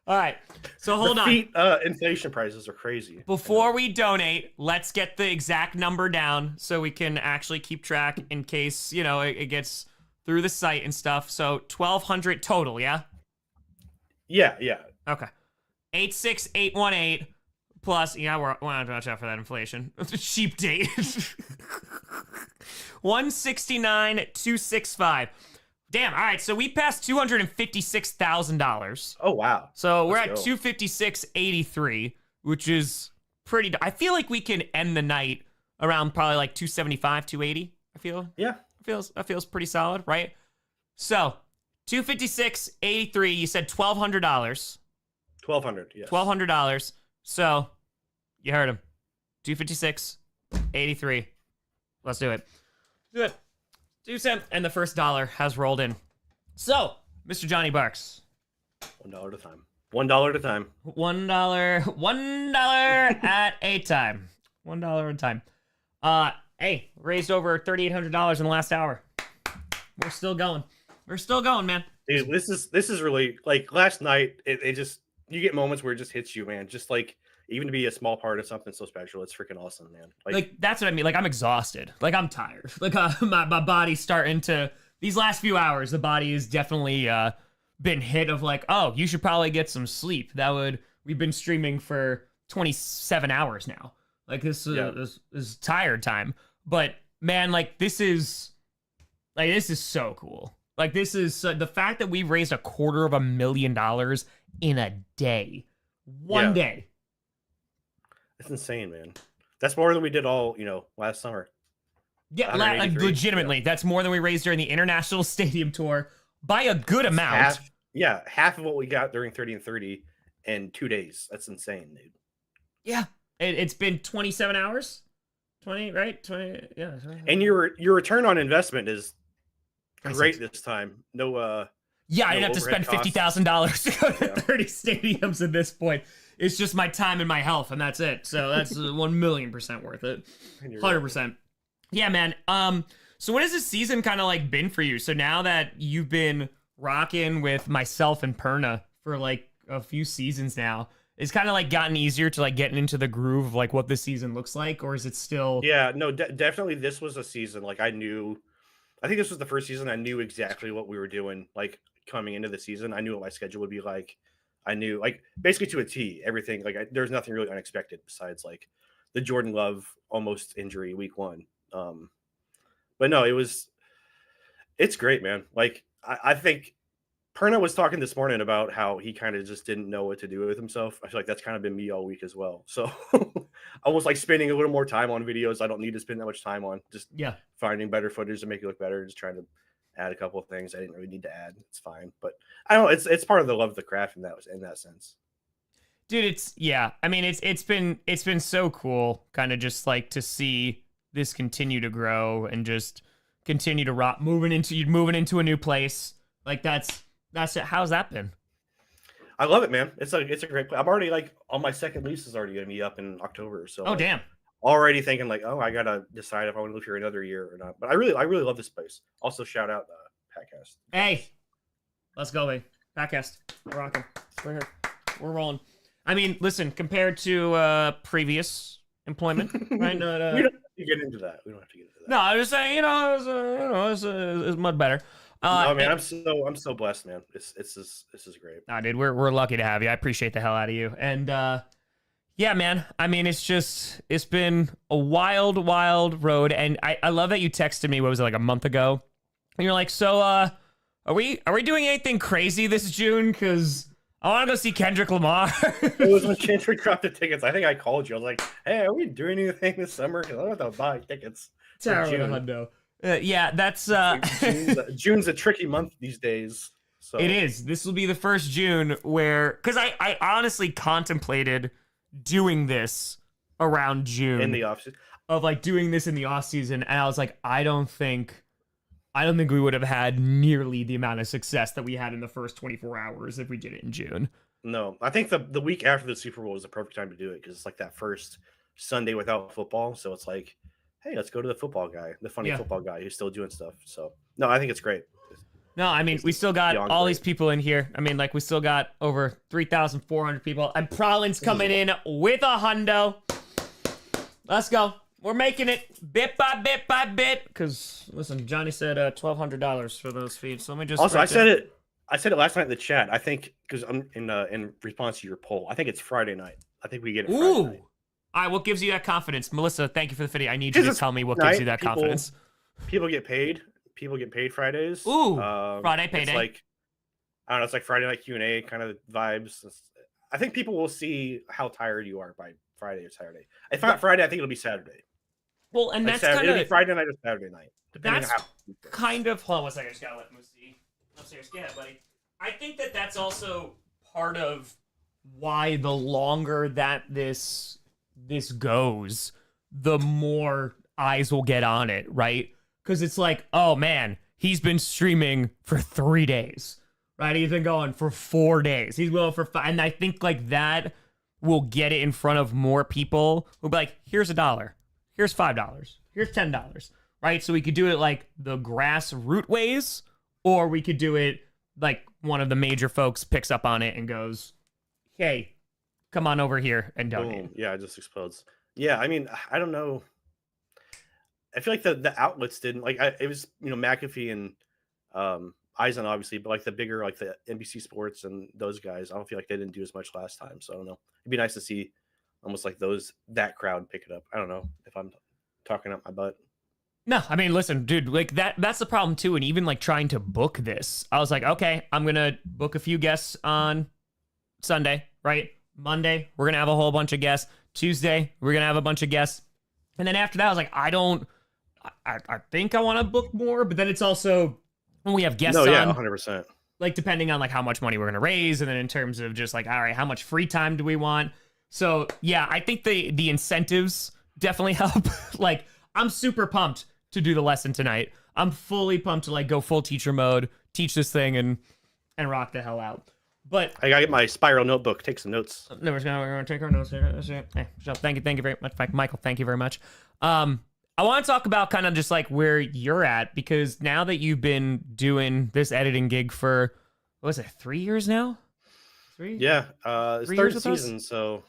All right, so hold on. Feet, inflation prices are crazy. Before we donate, let's get the exact number down so we can actually keep track in case, it gets through the site and stuff. So 1,200 total, yeah? Yeah. Okay. 86818 plus, we're not to watch out for that inflation. Cheap date. 169,265. Damn, all right, so we passed $256,000. Oh wow. So we're at Let's go. 256.83, which is pretty. I feel like we can end the night around probably like 275, 280. I feel. Yeah. That feels pretty solid, right? So 256.83. You said $1,200. 1,200. Yes. $1,200. So you heard him. 256.83. Let's do it. Do it. 2 cents, and the first dollar has rolled in. So, Mr. Johnny Barks. $1 at a time. $1 at a time. $1 at a time. $1 at a time. Hey, raised over $3,800 in the last hour. We're still going. We're still going, man. Dude, this is really like last night. It just you get moments where it just hits you, man. Just like even to be a small part of something so special, it's freaking awesome, man. Like that's what I mean. Like I'm exhausted. Like I'm tired. Like my body's starting to. These last few hours, the body has definitely been hit of like, oh, you should probably get some sleep. We've been streaming for 27 hours now. Like this is tired time. But man, like this is so cool. Like this is the fact that we raised $250,000 in a day, one day. It's insane, man. That's more than we did all last summer. Yeah, like 183, legitimately, that's more than we raised during the International Stadium Tour by a good amount. Half of what we got during 30 and 30 in 2 days. That's insane, dude. Yeah, it's been 27 hours. 20, right? 20, yeah. And your return on investment is 26. great this time. No, yeah, I no didn't have to spend overhead $50,000 to go to 30 stadiums at this point. It's just my time and my health, and that's it. So that's 1,000,000% worth it. 100%. Yeah, man. So what has this season kind of like been for you? So now that you've been rocking with myself and Perna for like a few seasons now, it's kind of like gotten easier to like getting into the groove of like what this season looks like, or is it still? Yeah, no, definitely. This was a season like I think this was the first season I knew exactly what we were doing. Like coming into the season, I knew what my schedule would be like. I knew like basically to a T everything. Like there's nothing really unexpected besides like the Jordan Love almost injury week 1. But no, it's great, man. Like I think Perna was talking this morning about how he kind of just didn't know what to do with himself. I feel like that's kind of been me all week as well. So almost like spending a little more time on videos I don't need to spend that much time on. Just finding better footage to make it look better. Just trying to add a couple of things I didn't really need to add. It's fine, but I don't know. It's part of the love of the craft in that sense. Dude, I mean, it's been so cool, kind of just like to see this continue to grow and just continue to rock, moving into a new place. Like that's it. How's that been? I love it, man. It's a great place. I'm already like on my second lease is already gonna be up in October. So like, Damn. already thinking like, I gotta decide if I want to live here another year or not. But I really love this place. Also, shout out Patcast. Hey, let's go, baby. Podcast. We're rocking. We're here. We're rolling. I mean, listen, compared to previous employment, right? We don't have to get into that. No, I was saying, it's much better. No, man, I'm so blessed, man. This is great. Nah, dude, we're lucky to have you. I appreciate the hell out of you. And yeah, man. I mean, it's been a wild road. And I love that you texted me. What was it, like a month ago? And you're like, so are we doing anything crazy this June? Because I want to go see Kendrick Lamar. It was when Kendrick dropped the tickets. I think I called you. I was like, hey, are we doing anything this summer? Because I don't have to buy tickets. Terrible. Yeah, that's June's a tricky month these days. So it is. This will be the first June where, because I honestly contemplated doing this around June in the offseason, of like doing this in the off season, and I was like, I don't think we would have had nearly the amount of success that we had in the first 24 hours if we did it in June. No, I think the week after the Super Bowl was the perfect time to do it because it's like that first Sunday without football. So it's like, hey, let's go to the football guy, the funny football guy who's still doing stuff. So no, I think it's great. No, I mean, we still got all these people in here. I mean, like, we still got over 3,400 people. And Prowlin's coming in with a hundo. Let's go. We're making it bit by bit. Because, listen, Johnny said $1,200 for those feeds. So let me just... Also, I said it last night in the chat. I think, because I'm in response to your poll, I think it's Friday night. I think we get it Friday night. All right, what gives you that confidence? Melissa, thank you for the video. I need you to tell me what gives you that confidence. People get paid. People get paid Fridays. Ooh, Friday payday. It's like, I don't know, it's like Friday night Q&A kind of vibes. I think people will see how tired you are by Friday or Saturday. If not Friday, I think it'll be Saturday. Well, and like that's kind of Friday night or Saturday night. That's kind of... Hold on one second. I just got to let Moosey upstairs. Go ahead, buddy. I think that's also part of why the longer that this goes, the more eyes will get on it, right? Because it's like, oh man, he's been streaming for 3 days, right? He's been going for 4 days. He's going for 5. And I think like that will get it in front of more people who'll be like, here's $1, here's $5, here's $10, right? So we could do it like the grassroots ways, or we could do it like one of the major folks picks up on it and goes, hey, come on over here and donate. Boom. Yeah, it just explodes. Yeah, I mean, I don't know. I feel like the outlets didn't like. It was McAfee and Eisen obviously, but like the bigger like the NBC Sports and those guys, I don't feel like they didn't do as much last time. So I don't know. It'd be nice to see almost like that crowd pick it up. I don't know if I'm talking up my butt. No, I mean, listen, dude, like that's the problem too. And even like trying to book this, I was like, okay, I'm gonna book a few guests on Sunday, right? Monday, we're gonna have a whole bunch of guests. Tuesday, we're gonna have a bunch of guests. And then after that, I was like, I think I want to book more, but then it's also when we have guests on, 100%. Like depending on like how much money we're gonna raise, and then in terms of just like, all right, how much free time do we want? So yeah, I think the incentives definitely help. Like, I'm super pumped to do the lesson tonight. I'm fully pumped to like go full teacher mode, teach this thing, and rock the hell out. But I gotta get my spiral notebook, take some notes. No, we're gonna take our notes here. Hey, so thank you very much. In fact, Michael, thank you very much. I want to talk about kind of just like where you're at, because now that you've been doing this editing gig for, what was it, 3 years now? 3? Yeah, it's 3 third years with season, us? so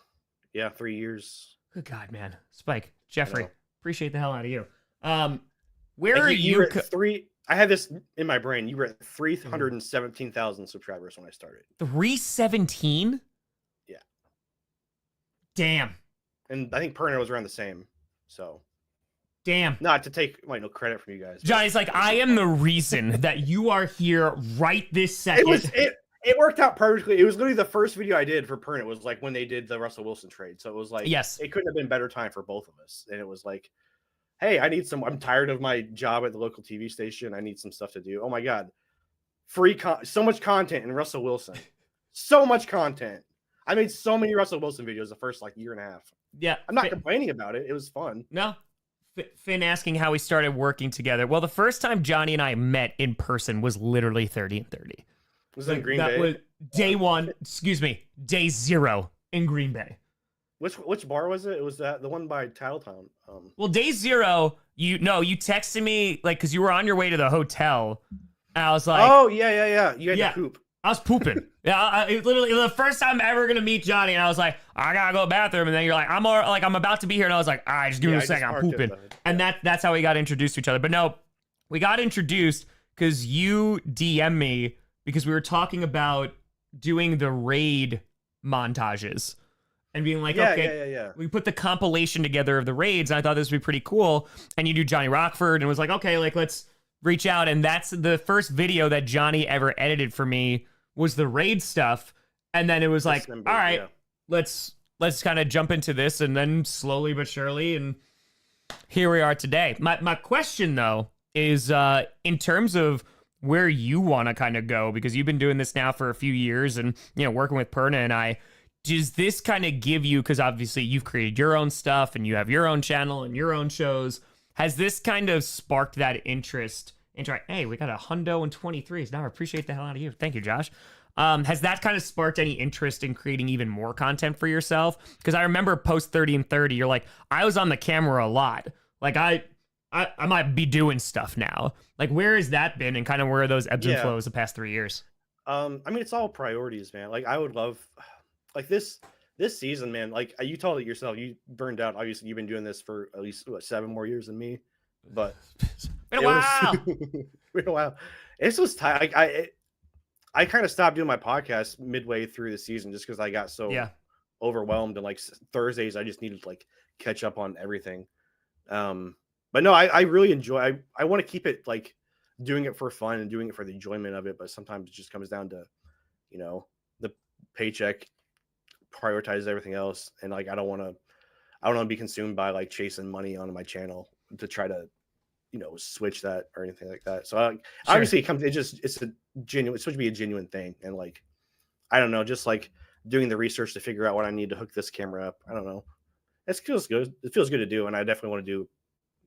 yeah, 3 years. Good God, man. Spike, Jeffrey, know. appreciate the hell out of you. Where are You you? were at I had this in my brain. You were at 317,000 subscribers when I started. 317? Yeah. Damn. And I think Perna was around the same. So. Damn. Not to take no credit from you guys. Johnny's like, I am the reason that you are here right this second. It worked out perfectly. It was literally the first video I did for Perna. It was like when they did the Russell Wilson trade. So it was like, yes, it couldn't have been better time for both of us. And it was like, hey, I'm tired of my job at the local TV station. I need some stuff to do. Oh my God. So much content in Russell Wilson. So much content. I made so many Russell Wilson videos the first like year and a half. Yeah. I'm not complaining about it. It was fun. No. Finn asking how we started working together. Well, the first time Johnny and I met in person was literally 30 and 30. Was it in Green that Bay? was day 0 in Green Bay. Which bar was it? It was the one by Tattletown. Well, day 0, you texted me like because you were on your way to the hotel, and I was like, oh yeah. You had to poop. I was pooping. Yeah, it literally the first time ever gonna meet Johnny, and I was like, I gotta go to the bathroom, and then you're like, I'm about to be here, and I was like, all right, just give me a second, I'm pooping, and that's how we got introduced to each other. But no, we got introduced because you DM me because we were talking about doing the raid montages and being like, yeah. we put the compilation together of the raids, and I thought this would be pretty cool. And you do Johnny Rockford, and was like, okay, like let's reach out, and that's the first video that Johnny ever edited for me. Was the raid stuff, and then it was like, all right, let's kind of jump into this, and then slowly but surely, and here we are today. My question though is in terms of where you want to kind of go, because you've been doing this now for a few years, and working with Perna and I, does this kind of give you, because obviously you've created your own stuff and you have your own channel and your own shows, has this kind of sparked that interest? Hey, we got a hundo and 23s. Now I appreciate the hell out of you. Thank you, Josh. Has that kind of sparked any interest in creating even more content for yourself? Because I remember post 30 and 30, you're like, I was on the camera a lot. Like I might be doing stuff now. Like where has that been, and kind of where are those ebbs and flows the past 3 years? I mean, it's all priorities, man. Like I would love, like this season, man. Like you told it yourself, you burned out. Obviously, you've been doing this for at least 7 more years than me. But been a while. Been a while. It's just tight. I kind of stopped doing my podcast midway through the season just because I got so overwhelmed, and like Thursdays I just needed to like catch up on everything. But no, I really enjoy. I want to keep it like doing it for fun and doing it for the enjoyment of it. But sometimes it just comes down to, the paycheck prioritizes everything else, and like I don't want to be consumed by like chasing money on my channel to try to switch that or anything like that. So obviously it's a genuine, it's supposed to be a genuine thing, and like I don't know, just like doing the research to figure out what I need to hook this camera up. I don't know, it feels good to do, and I definitely want to do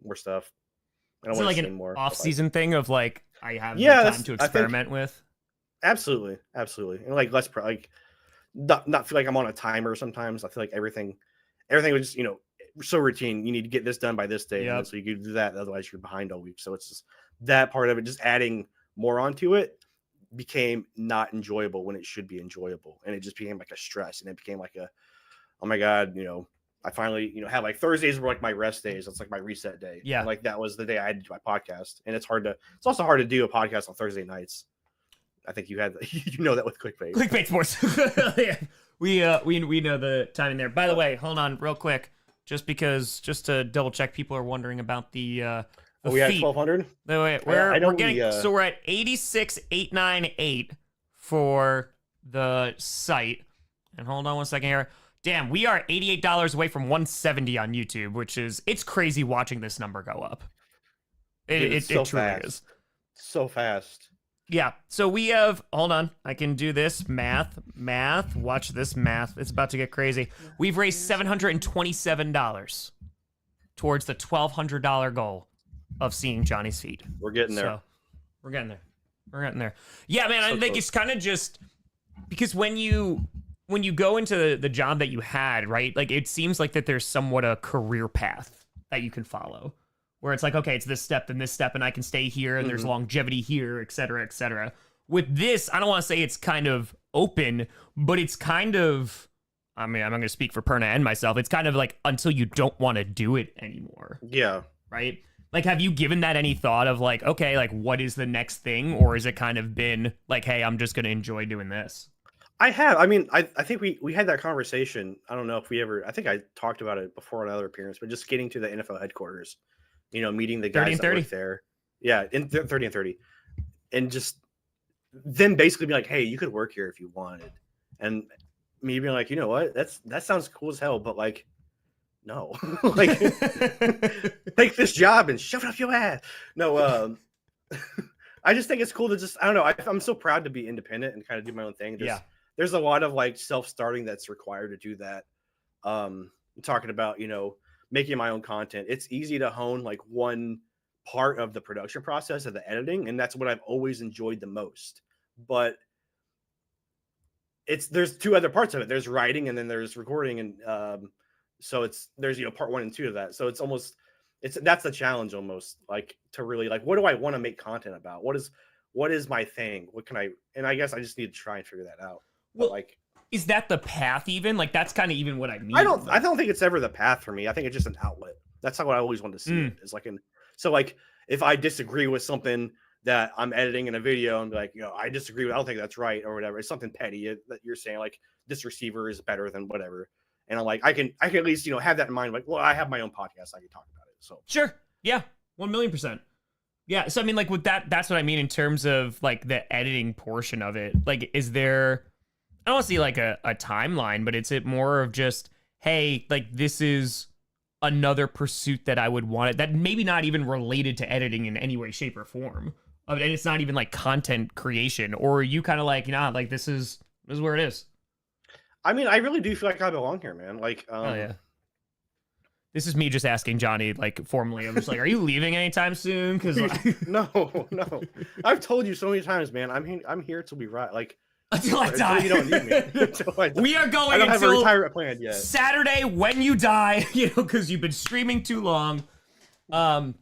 more stuff. I don't want to like say an more off-season thing of like I have time to experiment with. Absolutely, and like let's like not feel like I'm on a timer. Sometimes I feel like everything was just so routine. You need to get this done by this day, and so you can do that. Otherwise, you're behind all week. So it's just that part of it. Just adding more onto it became not enjoyable when it should be enjoyable, and it just became like a stress, and it became like a, oh my God, I finally have like Thursdays were like my rest days. It's like my reset day. Yeah, and like that was the day I had to do my podcast, and it's also hard to do a podcast on Thursday nights. I think you had that with clickbait sports. Yeah. We know the timing there. By the way, hold on real quick. Just to double check, people are wondering about the we at 1200. We're getting so we're at 86,898 for the site. And hold on one second here. Damn, we are $88 away from 170 on YouTube, which it's crazy watching this number go up. It truly is so fast. Yeah, so we have, hold on, I can do this, math, watch this math, it's about to get crazy. We've raised $727 towards the $1,200 goal of seeing Johnny's feet. We're getting there. So, we're getting there. Yeah, man, I think it's kind of just, because when you go into the job that you had, right, like it seems like that there's somewhat a career path that you can follow. Where it's like, okay, it's this step and this step, and I can stay here, and there's longevity here, et cetera, et cetera. With this, I don't want to say it's kind of open, but it's kind of, I mean, I'm going to speak for Perna and myself. It's kind of like until you don't want to do it anymore. Yeah. Right? Like, have you given that any thought of like, okay, like what is the next thing? Or is it kind of been like, hey, I'm just going to enjoy doing this? I have. I mean, I think we had that conversation. I don't know if I think I talked about it before on another appearance, but just getting to the NFL headquarters. Meeting the guys that work there. Yeah, in 30 and 30. And just them basically be like, hey, you could work here if you wanted. And me being like, you know what? That sounds cool as hell, but like, no. Like, take this job and shove it up your ass. No, I just think it's cool to just, I don't know. I'm so proud to be independent and kind of do my own thing. There's a lot of like self-starting that's required to do that. Talking about, making my own content. It's easy to hone like one part of the production process of the editing. And that's what I've always enjoyed the most. But there's two other parts of it. There's writing and then there's recording. And so there's part 1 and 2 of that. So that's the challenge almost, like to really like, what do I want to make content about? What is my thing? What can and I guess I just need to try and figure that out. Well, but like, is that the path even? Like, that's kind of even what I mean. I don't think it's ever the path for me. I think it's just an outlet. That's how I always wanted to see it. Is like so like if I disagree with something that I'm editing in a video and like, I disagree with, I don't think that's right or whatever. It's something petty that you're saying, like this receiver is better than whatever. And I'm like, I can at least, have that in mind. Like, well, I have my own podcast. I can talk about it. So sure. Yeah. 1,000,000%. Yeah. So I mean, like with that's what I mean in terms of like the editing portion of it. Like, is there, I don't see like a timeline, but it's more of just, hey, like this is another pursuit that I would want that maybe not even related to editing in any way, shape, or form. And it's not even like content creation, or are you kind of like, like this is where it is. I mean, I really do feel like I belong here, man. Like, oh yeah. This is me just asking Johnny, like formally. I'm just like, are you leaving anytime soon? Because like... no. I've told you so many times, man. I'm here till we ride. Like. Until I die. You don't need me. We are going I don't have a until retirement plan yet. Saturday when you die, because you've been streaming too long. Yeah,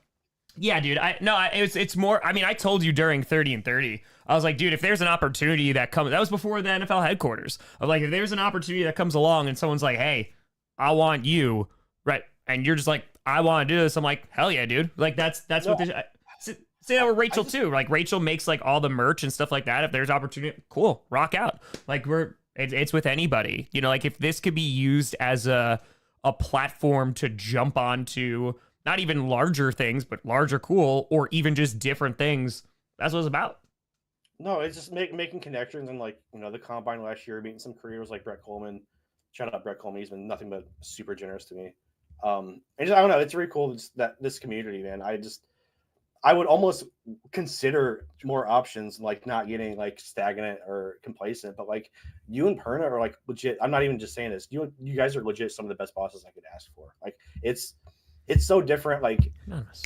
dude. It's more. I mean, I told you during 30 and 30, I was like, dude, if there's an opportunity that comes, that was before the NFL headquarters. I'm like, if there's an opportunity that comes along and someone's like, hey, I want you, right? And you're just like, I want to do this. I'm like, hell yeah, dude. Like that's what this. Say that with Rachel too. Like Rachel makes like all the merch and stuff like that. If there's opportunity, cool, rock out. Like it's with anybody. Like if this could be used as a platform to jump onto not even larger things, but larger cool, or even just different things. That's what it's about. No, it's just making connections and like the combine last year, meeting some careers like Brett Coleman. Shout out Brett Coleman. He's been nothing but super generous to me. And I don't know. It's really cool that this community, man. I would almost consider more options, like not getting like stagnant or complacent, but like you and Perna are like legit. I'm not even just saying this. You guys are legit some of the best bosses I could ask for. Like it's so different. Like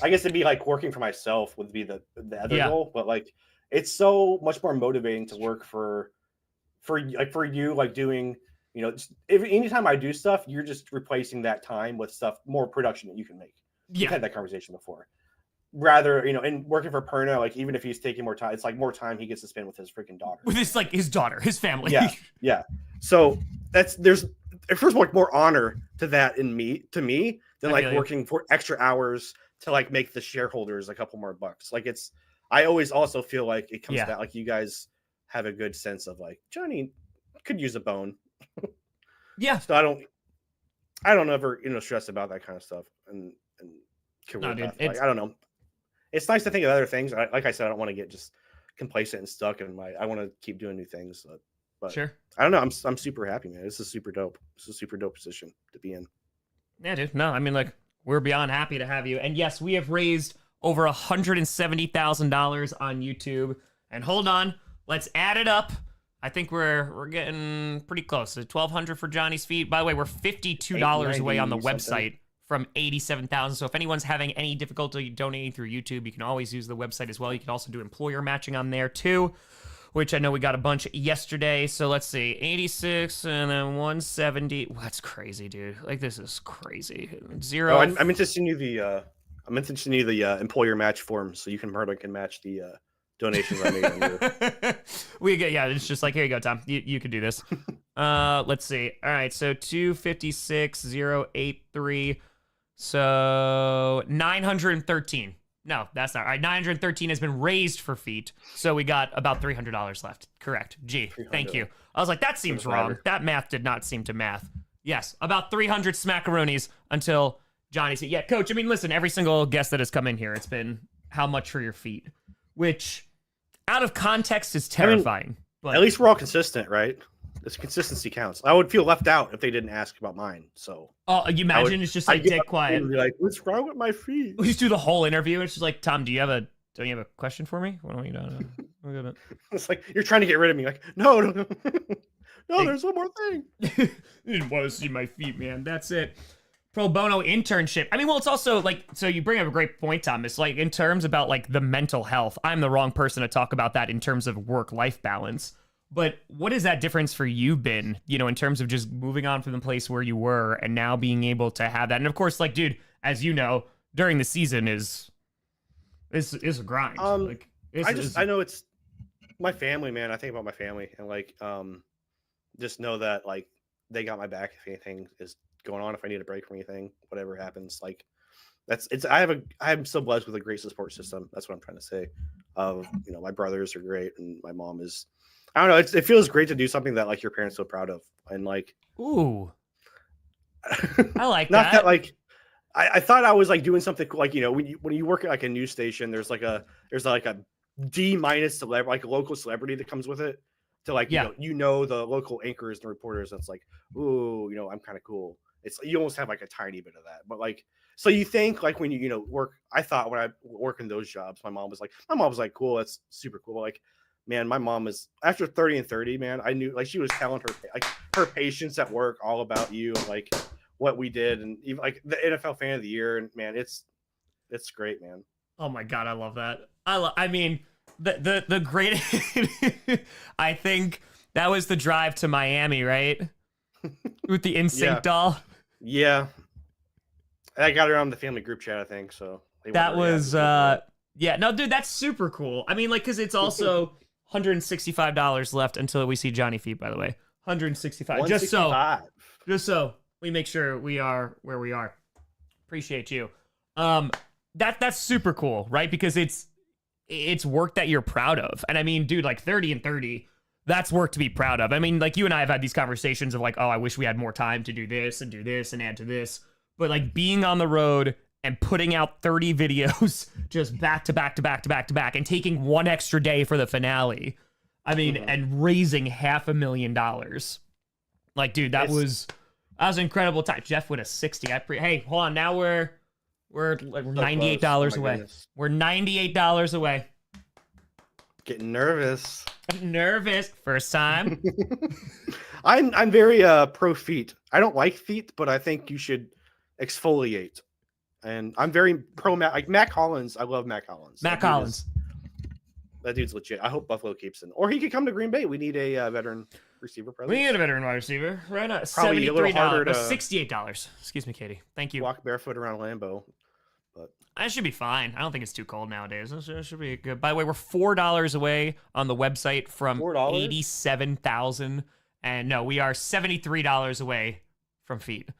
I guess it'd be like working for myself would be the other goal, but like it's so much more motivating to work for you, like doing, anytime I do stuff, you're just replacing that time with stuff, more production that you can make. We've had that conversation before. Rather, and working for Perna, like even if he's taking more time, it's like more time he gets to spend with his freaking daughter. With his daughter, his family. Yeah. So there's first of all more honor to that to me than like working for extra hours to like make the shareholders a couple more bucks. Like I always also feel like it comes back, like you guys have a good sense of like Johnny could use a bone. Yeah. So I don't ever stress about that kind of stuff and career path. Like, I don't know. It's nice to think of other things. Like I said, I don't want to get just complacent and stuck in I want to keep doing new things. But sure. I don't know. I'm super happy, man. This is super dope. This is a super dope position to be in. Yeah, dude. No, I mean, like, we're beyond happy to have you. And yes, we have raised over $170,000 on YouTube. And hold on, let's add it up. I think we're getting pretty close. So $1,200 for Johnny's feet. By the way, we're $52 away on the website from 87,000. So if anyone's having any difficulty donating through YouTube, you can always use the website as well. You can also do employer matching on there too, which I know we got a bunch yesterday. So let's see, 86 and then 170. Well, that's crazy, dude. Like this is crazy. Zero. Oh, I meant to send you the employer match form so you can match the donations I made on your... It's just like, here you go, Tom. You can do this. Let's see. All right, so 256,083. So 913. No, that's not right. 913 has been raised for feet. So we got about $300 left. Correct. Gee, thank you. I was like, that seems wrong. That math did not seem to math. Yes, about 300 smackaroonies until Johnny's. Yeah, Coach, I mean, listen, every single guest that has come in here, it's been how much for your feet? Which, out of context, is terrifying. But at least we're all consistent, right? This consistency counts. I would feel left out if they didn't ask about mine. So Oh, you imagine it's just like dead quiet. and be like, what's wrong with my feet? We just do the whole interview. It's just like, Tom, don't you have a question for me? What do you know? We're gonna... It's like you're trying to get rid of me. Like, no, no, no. There's one more thing. You didn't want to see my feet, man. That's it. Pro bono internship. I mean, well, it's also like, so you bring up a great point, Thomas. Like, in terms about like the mental health, I'm the wrong person to talk about that in terms of work-life balance. But what has that difference for you been, you know, in terms of just moving on from the place where you were and now being able to have that? And of course, like, dude, as you know, during the season is a grind. Like, I know it's my family, man. I think about my family and like, just know that like they got my back if anything is going on, if I need a break from anything, whatever happens. Like I'm so blessed with a great support system. That's what I'm trying to say. You know, my brothers are great and my mom is, I don't know. It feels great to do something that like your parents are so proud of. And like, ooh, I like not that like, I thought I was like doing something cool. Like, you know, when you work at like a news station, there's like a D- celebrity, like a local celebrity that comes with it to like, you know, the local anchors and reporters. That's like, ooh, you know, I'm kind of cool. It's, you almost have like a tiny bit of that, but like, so you think like when you know, work, I thought when I work in those jobs, my mom was like, cool. That's super cool. Like, man, my mom is after 30 and 30, man, I knew like she was telling her patients at work all about you and like what we did. And even like the NFL fan of the year. And man, it's great, man. Oh my God. I love that. I mean, the great, I think that was the drive to Miami, right? With the NSYNC doll. Yeah. I got her on the family group chat, I think. So that was, yeah, no, dude, that's super cool. I mean, like, cause it's also $165 left until we see Johnny Feet, by the way. $165. Just so we make sure we are where we are. Appreciate you. That's super cool, right? Because it's work that you're proud of. And I mean, dude, like 30 and 30, that's work to be proud of. I mean, like you and I have had these conversations of like, oh, I wish we had more time to do this and add to this. But like being on the road and putting out 30 videos just back to back to back to back to back and taking one extra day for the finale. I mean, and raising $500,000. Like, dude, that was an incredible time. Jeff with a 60. Hey, hold on. Now we're $98 away. Goodness. We're $98 away. Getting nervous. First time. I'm very pro feet. I don't like feet, but I think you should exfoliate. And I'm very pro like Mac Hollins. I love Mac Hollins. That dude's legit. I hope Buffalo keeps him, or he could come to Green Bay. We need a veteran receiver. Presence. We need a veteran wide receiver. Right now, Probably a little harder to $68. Excuse me, Katie. Thank you. Walk barefoot around Lambeau, but that should be fine. I don't think it's too cold nowadays. It should be good. By the way, we're $4 away on the website from 87,000, and no, we are $73 away from feet.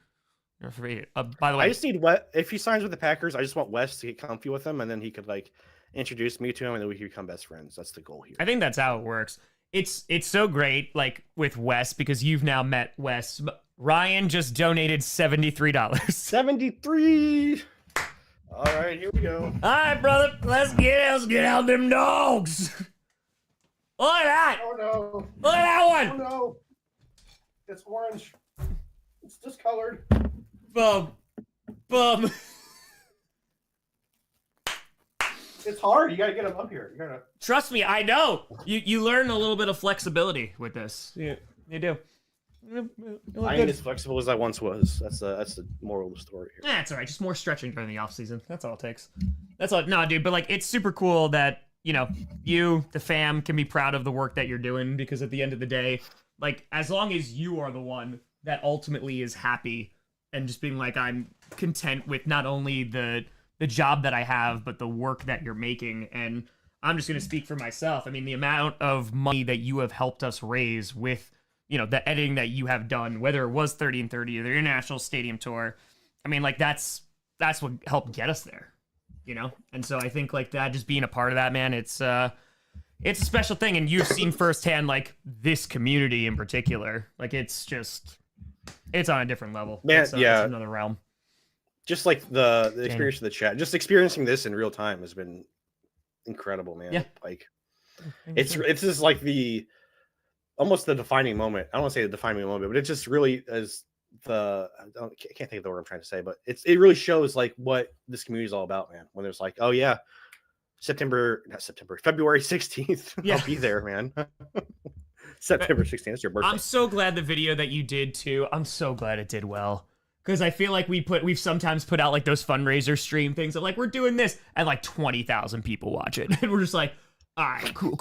By the way, I just need if he signs with the Packers, I just want Wes to get comfy with him, and then he could like introduce me to him, and then we can become best friends. That's the goal here. I think that's how it works. It's so great, like with Wes, because you've now met Wes. Ryan just donated $73. 73. All right, here we go. All right, brother, let's get out them dogs. Look at that! Oh no! Look at that one! Oh no! It's orange. It's discolored. Boom. It's hard. You gotta get them up here. You gotta Trust me, I know. You learn a little bit of flexibility with this. You do. I ain't as flexible as I once was. That's the moral of the story here. That's all right. Just more stretching during the off season. That's all it takes. That's all. No, dude. But like, it's super cool that you, the fam, can be proud of the work that you're doing, because at the end of the day, like, as long as you are the one that ultimately is happy and just being like, I'm content with not only the job that I have, but the work that you're making. And I'm just going to speak for myself. I mean, the amount of money that you have helped us raise with, the editing that you have done, whether it was 30 and 30 or the international stadium tour. I mean, like, that's what helped get us there, And so I think like that, just being a part of that, man, it's a special thing. And you've seen firsthand, like, this community in particular, like, it's on a different level. Man, it's another realm. Just like the experience of the chat, just experiencing this in real time has been incredible, man. Yeah. Like, it's just like the almost the defining moment. I don't want to say the defining moment, but it just really is I can't think of the word I'm trying to say, but it really shows like what this community is all about, man. When there's like, oh yeah, February 16th. Yeah. I'll be there, man. September 16th. It's your birthday. I'm so glad the video that you did too. I'm so glad it did well. Because I feel like we've sometimes put out like those fundraiser stream things of like, we're doing this, and like 20,000 people watch it. And we're just like, all right, cool.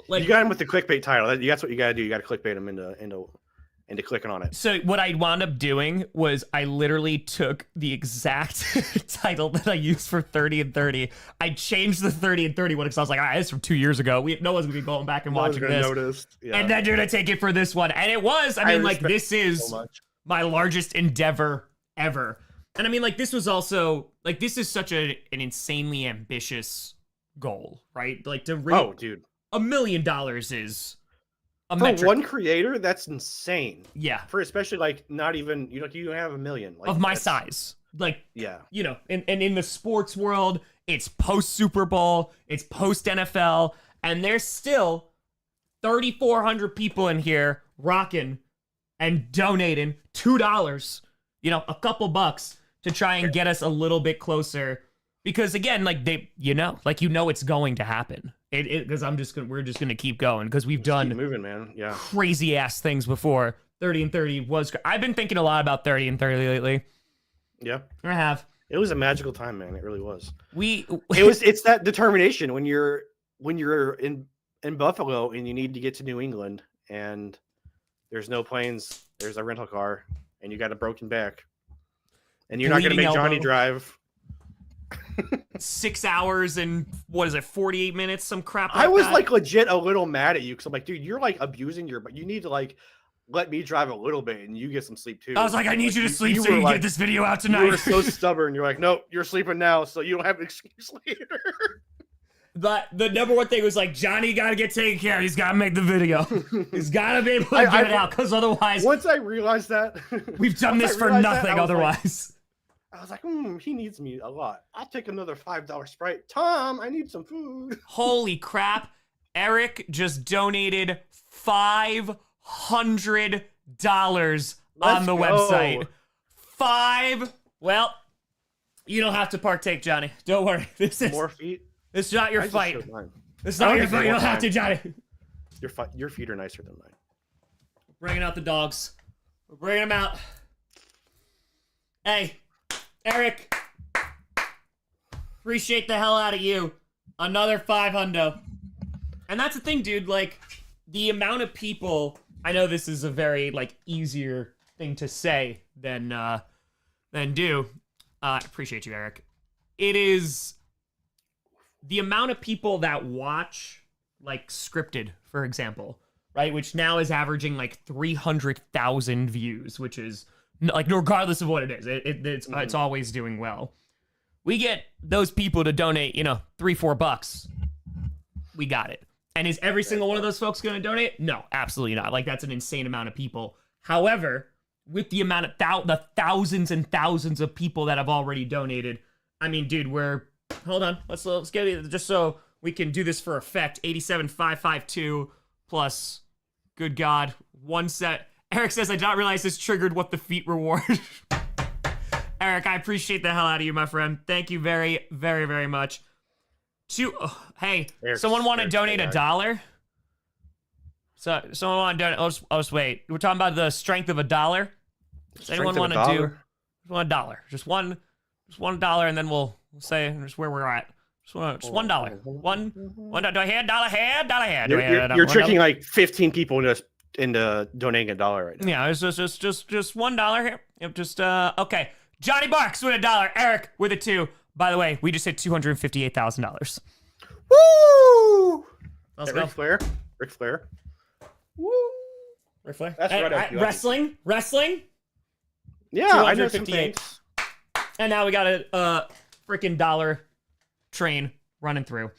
Like, you got him with the clickbait title. That's what you got to do. You got to clickbait him into clicking on it. So what I wound up doing was I literally took the exact title that I used for 30 and 30. I changed the 30 and 30 one because I was like, all right, this is from 2 years ago. No one's going to be going back and watching this. Notice. Yeah. And then you're going to take it for this one. And it was, I mean, like, this is so much. my largest endeavor ever. And I mean, like, this was also, like, this is such an insanely ambitious goal, right? Like, to Oh, dude. $1 million is a For metric. one creator, that's insane. Yeah. For especially like not even you don't have 1 million like, Of my that's- size. Like, Yeah. you know, and in the sports world, it's post Super Bowl, it's post NFL, and there's still 3,400 people in here rocking and donating $2, you know, a couple bucks to try and get us a little bit closer. Because again, like it's going to happen. Because we're just gonna keep going because we've done Keep moving, man. Yeah. crazy ass things before. 30 and 30 was. I've been thinking a lot about 30 and 30 lately. Yeah. I have. It was a magical time, man. It really was. It's It's that determination when you're in Buffalo and you need to get to New England and there's no planes, there's a rental car, and you got a broken back. And you're not gonna Bleeding make Johnny elbow. drive. 6 hours and 48 minutes, some crap like I was that. like legit a little mad at you because I'm like, dude, you're like abusing but you need to like let me drive a little bit and you get some sleep too. I was like, I need you to sleep so were you like- get this video out You were tonight. so stubborn. You're like, nope, you're sleeping now, so you don't have an excuse later. But the number one thing was like, Johnny got to get taken care of. He's got to make the video. He's got to be able to I- get I- it out because otherwise Once I realized that, we've done once this I for realized that, nothing I was like- otherwise. I was like, he needs me a lot. I'll take another $5 Sprite. Tom, I need some food. Holy crap. Eric just donated $500 on Let's the go. website. Well, you don't have to partake, Johnny. Don't worry. This is More feet. It's not your I just fight. showed mine. It's I not don't your even fight. You know don't have to, what Johnny. Your feet are nicer than mine. Bringing out the dogs. We're bringing them out. Hey, Eric. Appreciate the hell out of you. Another 500. And that's the thing, dude. Like, the amount of people. I know this is a very like easier thing to say than do. I appreciate you, Eric. It is the amount of people that watch like scripted, for example, right? Which now is averaging like 300,000 views, which is like regardless of what it is, it's always doing well. We get those people to donate, $3-4. We got it. And is every single one of those folks going to donate? No, absolutely not. Like that's an insane amount of people. However, with the amount of the thousands and thousands of people that have already donated, I mean, dude, hold on. Let's get it just so we can do this for effect. 87,552 plus, good God, one set. Eric says, I did not realize this triggered what the feet reward. Eric, I appreciate the hell out of you, my friend. Thank you very, very, very much. Hey, Eric's- someone want to Eric's donate great $1? So, someone want to donate? I'll just wait. We're talking about the strength of $1. Does anyone want to do $1? Just $1, and then we'll say just where we're at. Just $1. $1. Do I hear dollar head? Dollar head. You're tricking like 15 people into donating $1 right now. Yeah, it's just $1 here. Yep, okay. Johnny Barks with $1. Eric with a 2. By the way, we just hit $258,000. Woo! Let's Hey, go. Ric Flair. Woo. Ric Flair. That's right up your Wrestling. Yeah, I know some 258. things. And now we got a freaking dollar train running through.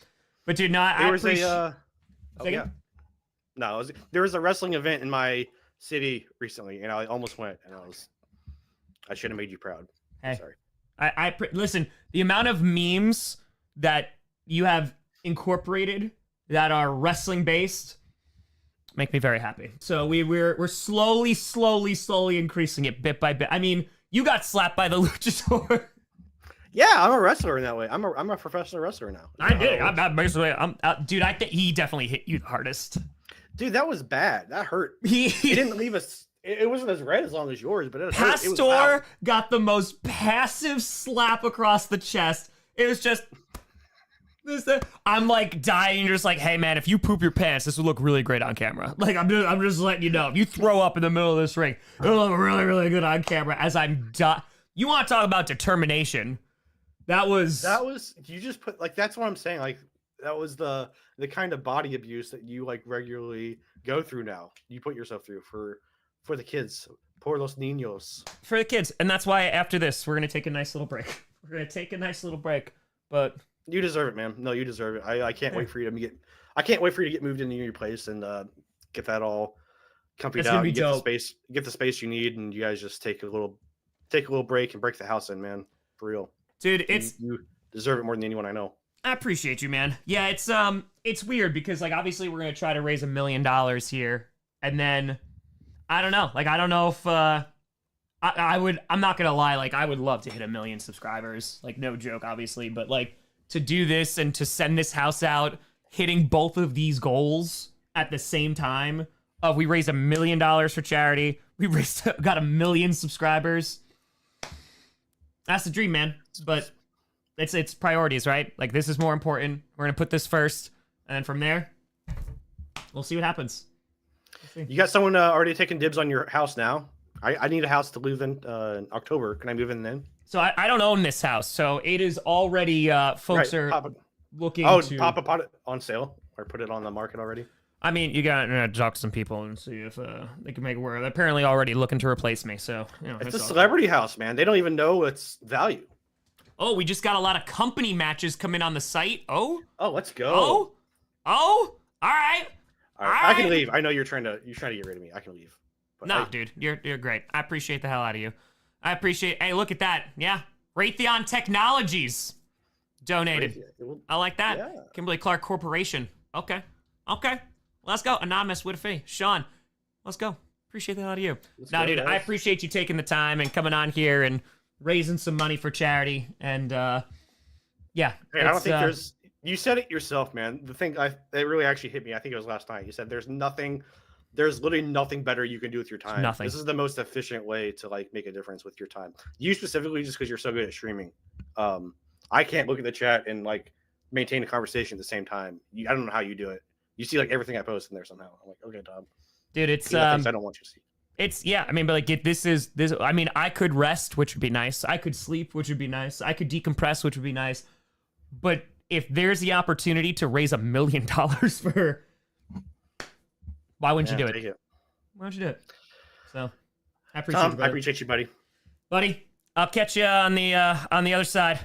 But dude, no, I There was appreciate. a Say again? yeah. No, there was a wrestling event in my city recently, and I almost went, and I should have made you proud. Hey. Sorry. Listen, the amount of memes that you have incorporated that are wrestling based, Make me very happy. So we're slowly increasing it bit by bit. I mean, you got slapped by the luchador. Yeah, I'm a wrestler in that way. I'm a professional wrestler now. I did. I'm basically, dude. I think he definitely hit you the hardest. Dude, that was bad. That hurt. It didn't leave us. It wasn't as red as long as yours, but it hurt. It was loud. Pastor got the most passive slap across the chest. It was just. I'm like dying. You're just like, hey man, if you poop your pants, this would look really great on camera. Like I'm just letting you know. If you throw up in the middle of this ring, it'll look really good on camera. As I'm dying. You want to talk about determination? That was you just put like that's what I'm saying. Like that was the kind of body abuse that you like regularly go through now. You put yourself through for the kids. Por los niños. For the kids. And that's why after this, we're gonna take a nice little break. But you deserve it, man. No, you deserve it. I can't wait for you to get moved into your place and get that all companied out. You get the space you need, and you guys just take a little break and break the house in, man. For real. Dude, you deserve it more than anyone I know. I appreciate you, man. Yeah, it's weird because like obviously we're gonna try to raise $1 million here, and then I don't know. Like I don't know if I would. I'm not gonna lie. Like I would love to hit 1 million subscribers. Like no joke, obviously, but like to do this and to send this house out, hitting both of these goals at the same time. We raised $1 million for charity. Got 1 million subscribers. That's the dream, man. But it's priorities, right? Like this is more important. We're gonna put this first, and then from there, we'll see what happens. You got someone already taking dibs on your house now. I need a house to live in October. Can I move in then? So I don't own this house, so it is already folks are looking to pop it on sale or put it on the market already. I mean, you got to talk to some people and see if they can make it work. They're apparently already looking to replace me, so you know. It's a celebrity house, man. They don't even know its value. Oh, we just got a lot of company matches coming on the site. Oh, let's go. All right. I can leave. I know you're trying to get rid of me. I can leave. No, dude, you're great. I appreciate the hell out of you. Hey, look at that. Yeah, Raytheon Technologies donated. I like that. Yeah. Kimberly-Clark Corporation. Okay. Let's go. Anonymous with a fee. Sean, let's go. Appreciate the hell out of you. Dude, I appreciate you taking the time and coming on here and raising some money for charity. And yeah. Hey, I don't think there's. You said it yourself, man. The thing that really actually hit me. I think it was last night. You said there's literally nothing better you can do with your time. Nothing. This is the most efficient way to like make a difference with your time. You specifically, just because you're so good at streaming. I can't look at the chat and like maintain a conversation at the same time. I don't know how you do it. You see like everything I post in there somehow. I'm like, okay, Tom. Dude, it's I don't want you to see. It's I mean, but like this. I mean, I could rest, which would be nice. I could sleep, which would be nice. I could decompress, which would be nice. But if there's the opportunity to raise $1 million for, why wouldn't you do it? Why don't you do it? So, I appreciate Tom, you, I appreciate you, buddy. I'll catch you on the other side.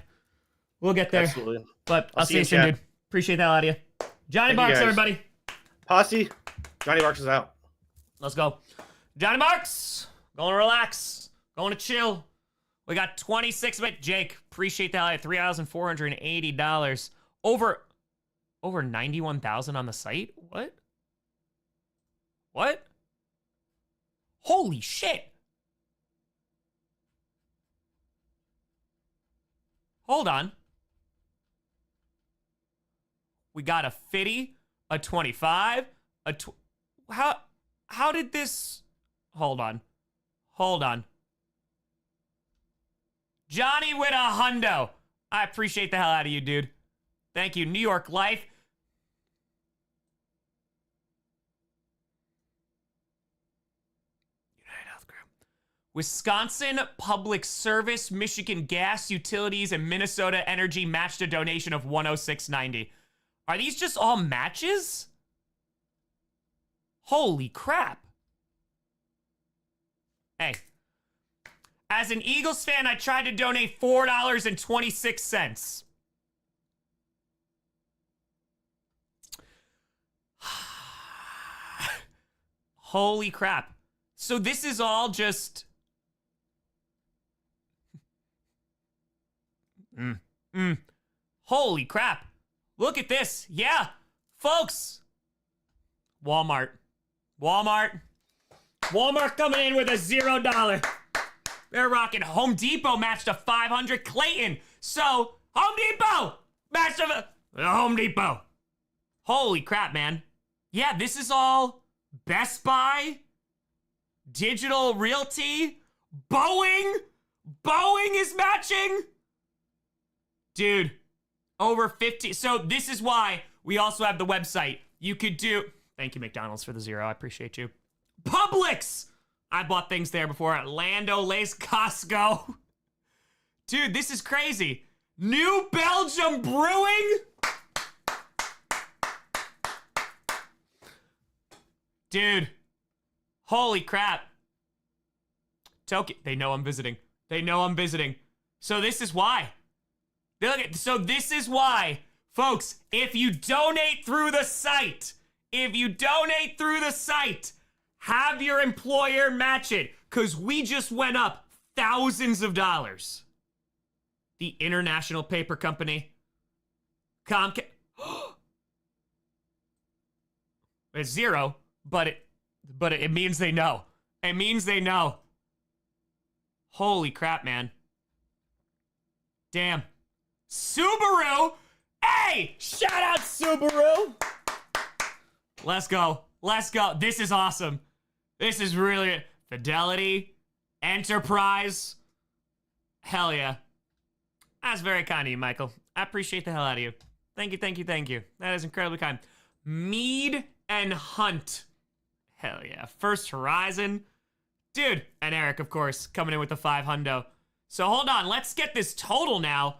We'll get there. Absolutely. But I'll see you soon, dude. Appreciate that out of you. Johnny Barks, everybody. Posse, Johnny Barks is out. Let's go. Johnny Barks, going to relax, going to chill. We got 26 minutes. Jake, appreciate the hell out of you. $3,480. Over 91,000 on the site? What? Holy shit. Hold on. We got a 50, a 25, how did this... Hold on. Johnny with a hundo. I appreciate the hell out of you, dude. Thank you. New York Life. United Health Group. Wisconsin Public Service, Michigan Gas Utilities, and Minnesota Energy matched a donation of $106.90. Are these just all matches? Holy crap. Hey. As an Eagles fan, I tried to donate $4.26. Holy crap. So this is all just... Holy crap. Look at this. Yeah. Folks. Walmart. Walmart coming in with a $0. They're rocking. Home Depot matched a 500. Clayton. So, Home Depot matched a Home Depot. Holy crap, man. Yeah, this is all Best Buy, Digital Realty, Boeing. Boeing is matching. Dude, over 50. So this is why we also have the website. You could do, thank you, McDonald's, for the 0. I appreciate you. Publix. I bought things there before. Lando Lace, Costco. Dude, this is crazy. New Belgium Brewing. Dude, holy crap. Tokyo, they know I'm visiting. They know I'm visiting. So this is why. So this is why, folks, if you donate through the site, have your employer match it, because we just went up thousands of dollars. The International Paper Company. Comcast. It's 0, but it means they know. It means they know. Holy crap, man. Damn. Subaru. Hey, shout out Subaru. Let's go. Let's go. This is awesome. This is really Fidelity, Enterprise. Hell yeah. That's very kind of you, Michael. I appreciate the hell out of you. Thank you, thank you, thank you. That is incredibly kind. Mead and Hunt. Hell yeah. First Horizon. Dude. And Eric, of course, coming in with the 500. So hold on. Let's get this total now.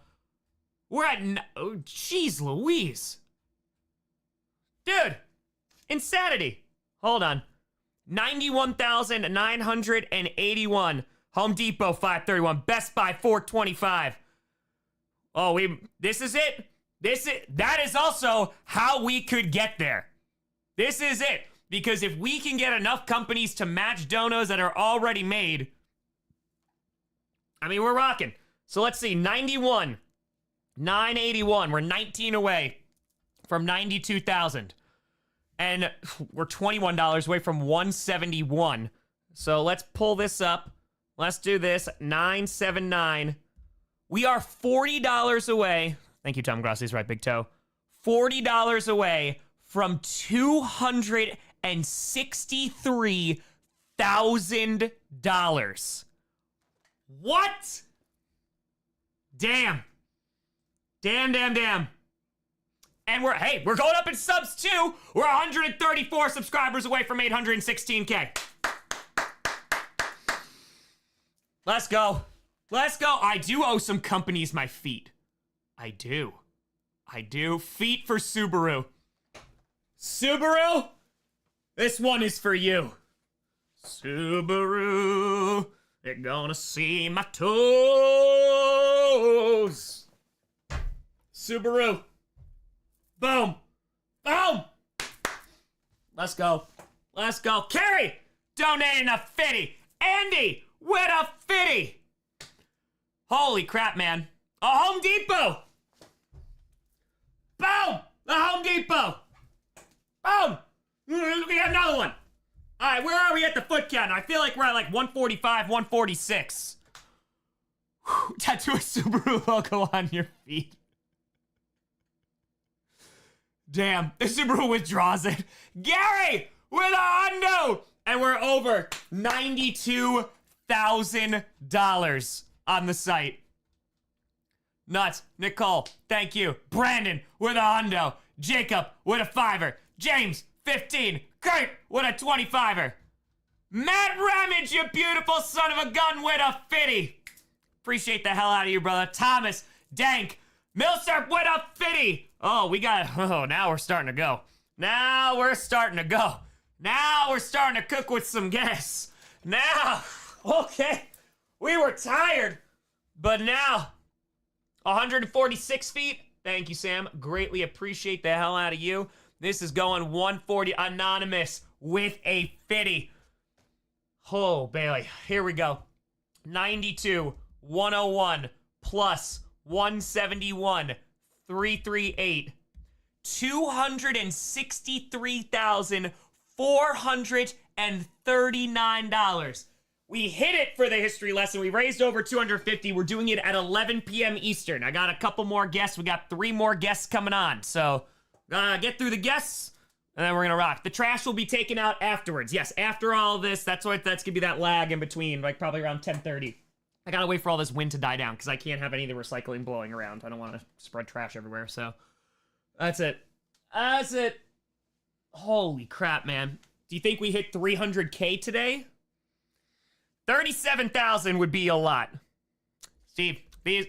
We're at, oh, jeez Louise. Dude. Insanity. Hold on. 91,981. Home Depot 531. Best Buy 425. Oh, this is it. That is also how we could get there. This is it. Because if we can get enough companies to match donos that are already made, I mean, we're rocking. So let's see, 91, 981. We're 19 away from 92,000. And we're $21 away from 171. So let's pull this up. Let's do this. 979. We are $40 away. Thank you, Tom Grossi's right, Big Toe. $40 away from $263,000. What? Damn. Damn. And we're going up in subs too. We're 134 subscribers away from 816K. Let's go. I do owe some companies my feet. I do. Feet for Subaru. Subaru, this one is for you. Subaru, you're gonna see my toes. Subaru. Boom. Let's go. Carrie, donating a 50. Andy, with a 50. Holy crap, man. A Home Depot. Boom. The Home Depot. Boom. We have another one. All right, where are we at the foot count? I feel like we're at like 145, 146. Whew, tattoo a Subaru logo on your feet. Damn, the Subaru withdraws it. Gary with a hundo. And we're over $92,000 on the site. Nuts. Nicole, thank you. Brandon with a hundo. Jacob with a 5er. James, 15. Kurt with a 25er. Matt Ramage, you beautiful son of a gun, with a 50. Appreciate the hell out of you, brother. Thomas, Dank, Millsap with a 50. Oh, now we're starting to go. Now we're starting to cook with some gas. Now, okay, we were tired, but now, 146 feet. Thank you, Sam. Greatly appreciate the hell out of you. This is going 140 anonymous with a 50. Oh, Bailey, here we go. 92, 101 plus 171, 338. $263,400 $439. We hit it for the history lesson. We raised over 250. We're doing it at 11 p.m. Eastern. I got a couple more guests. We got 3 more guests coming on. So, get through the guests, and then we're gonna rock. The trash will be taken out afterwards. Yes, after all this, that's gonna be that lag in between, like probably around 10:30. I gotta wait for all this wind to die down because I can't have any of the recycling blowing around. I don't want to spread trash everywhere. So, that's it. That's it. Holy crap, man. Do you think we hit 300K today? 37,000 would be a lot. Steve, these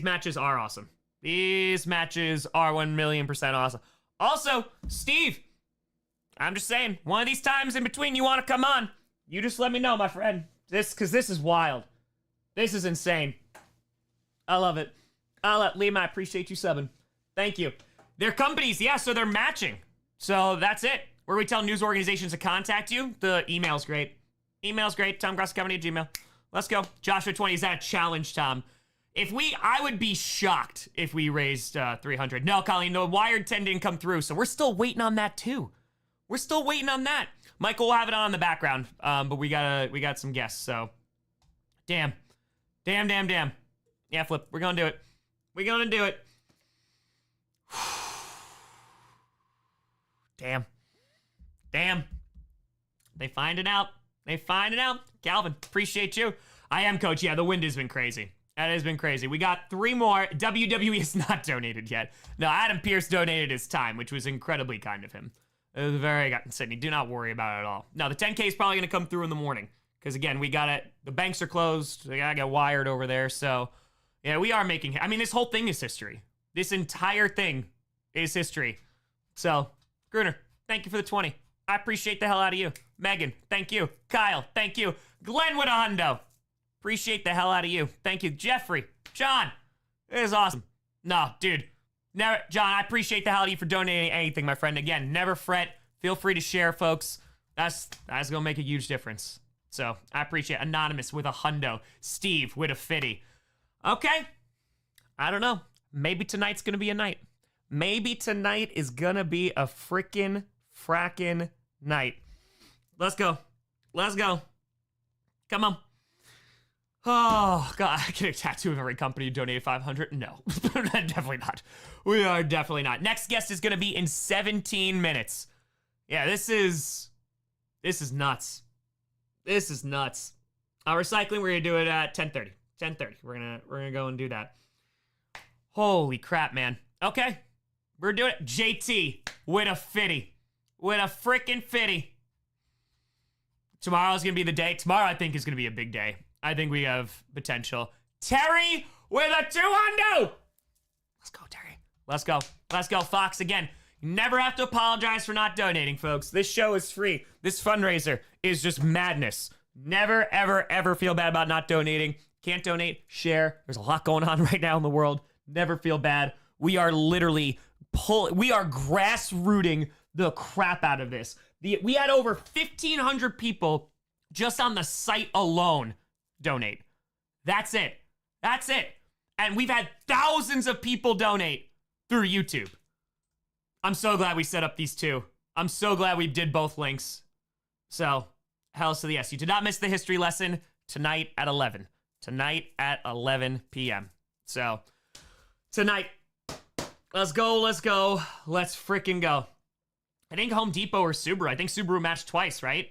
matches are awesome. These matches are 1,000,000% awesome. Also, Steve, I'm just saying, one of these times in between you want to come on, you just let me know, my friend. Because this is wild. This is insane. I love it. Liam, I appreciate you subbing. Thank you. They're companies, yeah, so they're matching. So that's it. Where we tell news organizations to contact you, the email's great. Email's great. TomGrossiCompany@gmail.com. Let's go. Joshua 20, is that a challenge, Tom? I would be shocked if we raised 300. No, Colleen, the Wired 10 didn't come through, so we're still waiting on that too. We're still waiting on that. Michael will have it on in the background, but we got some guests, so. Damn. Yeah, Flip, we're gonna do it. We're gonna do it. Damn. They find it out. Calvin, appreciate you. I am, Coach. Yeah, the wind has been crazy. That has been crazy. We got 3 more. WWE has not donated yet. No, Adam Pierce donated his time, which was incredibly kind of him. It was very, Sydney, do not worry about it at all. No, the 10K is probably going to come through in the morning. Because, again, the banks are closed. We got to get wired over there. So, yeah, we are making, this whole thing is history. This entire thing is history. So, Gruner, thank you for the 20. I appreciate the hell out of you. Megan, thank you. Kyle, thank you. Glenn with a hundo. Appreciate the hell out of you. Thank you. Jeffrey, John, it is awesome. No, dude. Never, John, I appreciate the hell out of you for donating anything, my friend. Again, never fret. Feel free to share, folks. That's gonna make a huge difference. So I appreciate Anonymous with a hundo. Steve with a 50. Okay. I don't know. Maybe tonight's gonna be a night. Maybe tonight is gonna be a frackin' night. Let's go. Come on. Oh, God, I get a tattoo of every company who donated 500? No, definitely not. We are definitely not. Next guest is going to be in 17 minutes. Yeah, this is nuts. This is nuts. Recycling, we're going to do it at 10:30. 10:30. We're going to go and do that. Holy crap, man. Okay. We're doing it. JT with a 50. With a freaking 50. Tomorrow's going to be the day. Tomorrow, I think, is going to be a big day. I think we have potential. Terry with a 200. Let's go, Terry. Let's go, Fox. Again, you never have to apologize for not donating, folks. This show is free. This fundraiser is just madness. Never, ever, ever feel bad about not donating. Can't donate, share. There's a lot going on right now in the world. Never feel bad. We are literally we are grassrooting the crap out of this. We had over 1,500 people just on the site alone donate. That's it. And we've had thousands of people donate through YouTube. I'm so glad we set up these two. I'm so glad we did both links. So, hells to the yes. You did not miss the history lesson tonight at 11. Tonight at 11 p.m. So, tonight, let's go. Let's freaking go. I think Home Depot or Subaru. I think Subaru matched twice, right?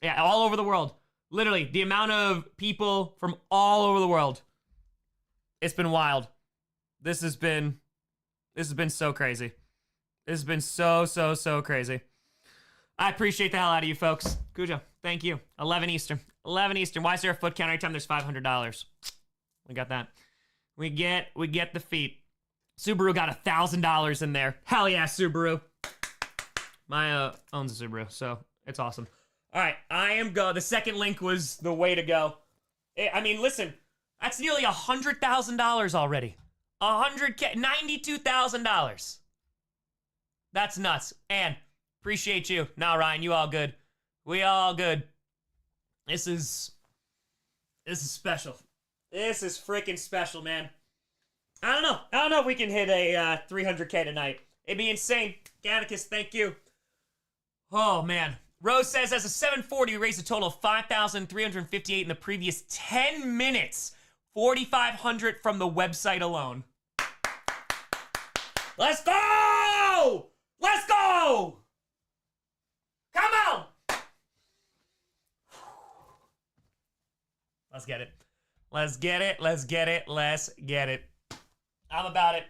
Yeah, all over the world. Literally, the amount of people from all over the world. It's been wild. This has been so crazy. This has been so crazy. I appreciate the hell out of you, folks. Cujo, thank you. 11 Eastern. 11 Eastern. Why is there a foot count every time there's $500? We got that. We get the feet. Subaru got $1,000 in there. Hell yeah, Subaru. Maya owns a Subaru, so it's awesome. All right, I am go. The second link was the way to go. I mean, listen, that's nearly $100,000 already. $100K, $92,000. That's nuts. And appreciate you. Nah, Ryan, you all good. We all good. This is special. This is freaking special, man. I don't know if we can hit a 300K tonight. It'd be insane. Gannicus, thank you. Oh, man. Rose says, as a 740, we raised a total of $5,358 in the previous 10 minutes. $4,500 from the website alone. Let's go! Let's go! Come on! Let's get it. Let's get it. Let's get it. Let's get it. I'm about it.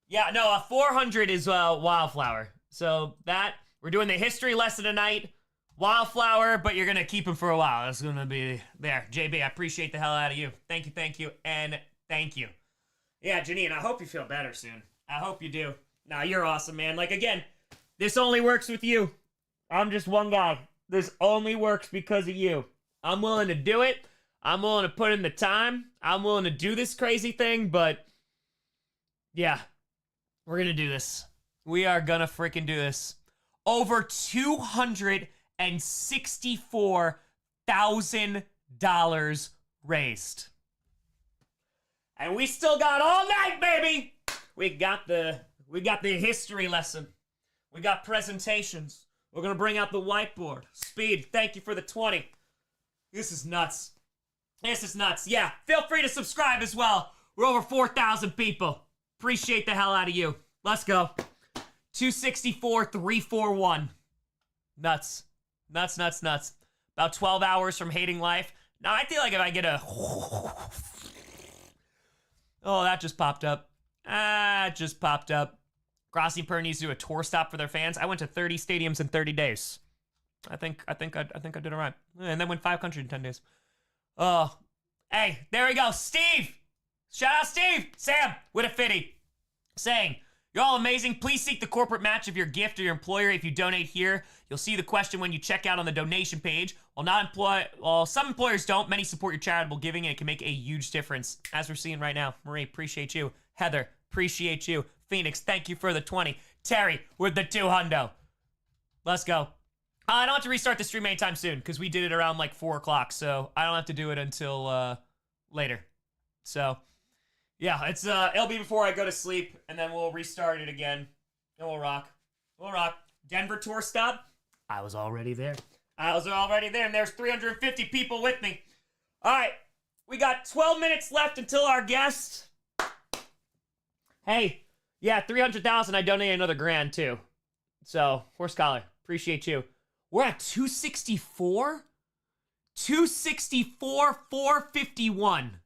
Yeah, no, 400 is Wildflower. So that, we're doing the history lesson tonight. Wildflower, but you're going to keep him for a while. That's going to be there. JB, I appreciate the hell out of you. Thank you, and thank you. Yeah, Janine, I hope you feel better soon. I hope you do. Nah, you're awesome, man. Like, again, this only works with you. I'm just one guy. This only works because of you. I'm willing to do it. I'm willing to put in the time. I'm willing to do this crazy thing, but yeah, we're going to do this. We are going to freaking do this. Over $264,000 raised. And we still got all night, baby. We got the history lesson. We got presentations. We're going to bring out the whiteboard. Speed, thank you for the 20. This is nuts. This is nuts. Yeah, feel free to subscribe as well. We're over 4,000 people. Appreciate the hell out of you. Let's go. 264,341. Nuts. Nuts, nuts, nuts. About 12 hours from hating life. Now, I feel like if I get a... Oh, that just popped up. Just popped up. Grossi Per needs to do a tour stop for their fans. I went to 30 stadiums in 30 days. I think I did all right. And then went 5 countries in 10 days. Oh, hey, there we go. Steve. Shout out Steve. Sam with a 50 saying, you're all amazing. Please seek the corporate match of your gift or your employer. If you donate here, you'll see the question when you check out on the donation page. While some employers don't, many support your charitable giving, and it can make a huge difference, as we're seeing right now. Marie, appreciate you. Heather, appreciate you. Phoenix, thank you for the 20. Terry with the 200. Let's go. I don't have to restart the stream anytime soon because we did it around like 4 o'clock, so I don't have to do it until later. So, yeah, it'll be before I go to sleep, and then we'll restart it again, and we'll rock. We'll rock. Denver tour stop. I was already there. And there's 350 people with me. All right, we got 12 minutes left until our guest. Hey, yeah, 300,000. I donated another grand too. So, Horse Collar, appreciate you. We're at 264? 264, 451.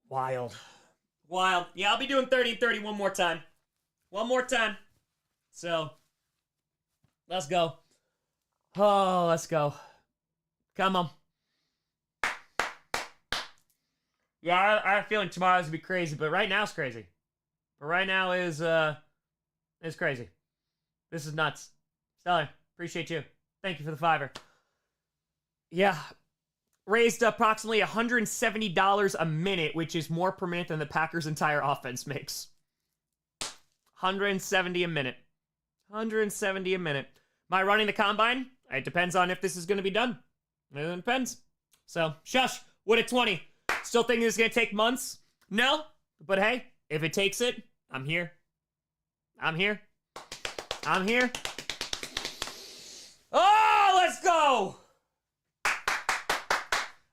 Wild. Wild. Yeah, I'll be doing 30 and 30 one more time. One more time. So, let's go. Oh, let's go. Come on. Yeah, I have a feeling tomorrow's gonna be crazy, but right now it's crazy. But right now is crazy. This is nuts. Stellar, appreciate you. Thank you for the $5. Yeah, raised approximately $170 a minute, which is more per minute than the Packers' entire offense makes. 170 a minute. 170 a minute. Am I running the combine? It depends on if this is going to be done. It depends. So, shush. What a 20. Still thinking it's going to take months? No. But hey, if it takes it, I'm here. I'm here. I'm here. Oh, let's go.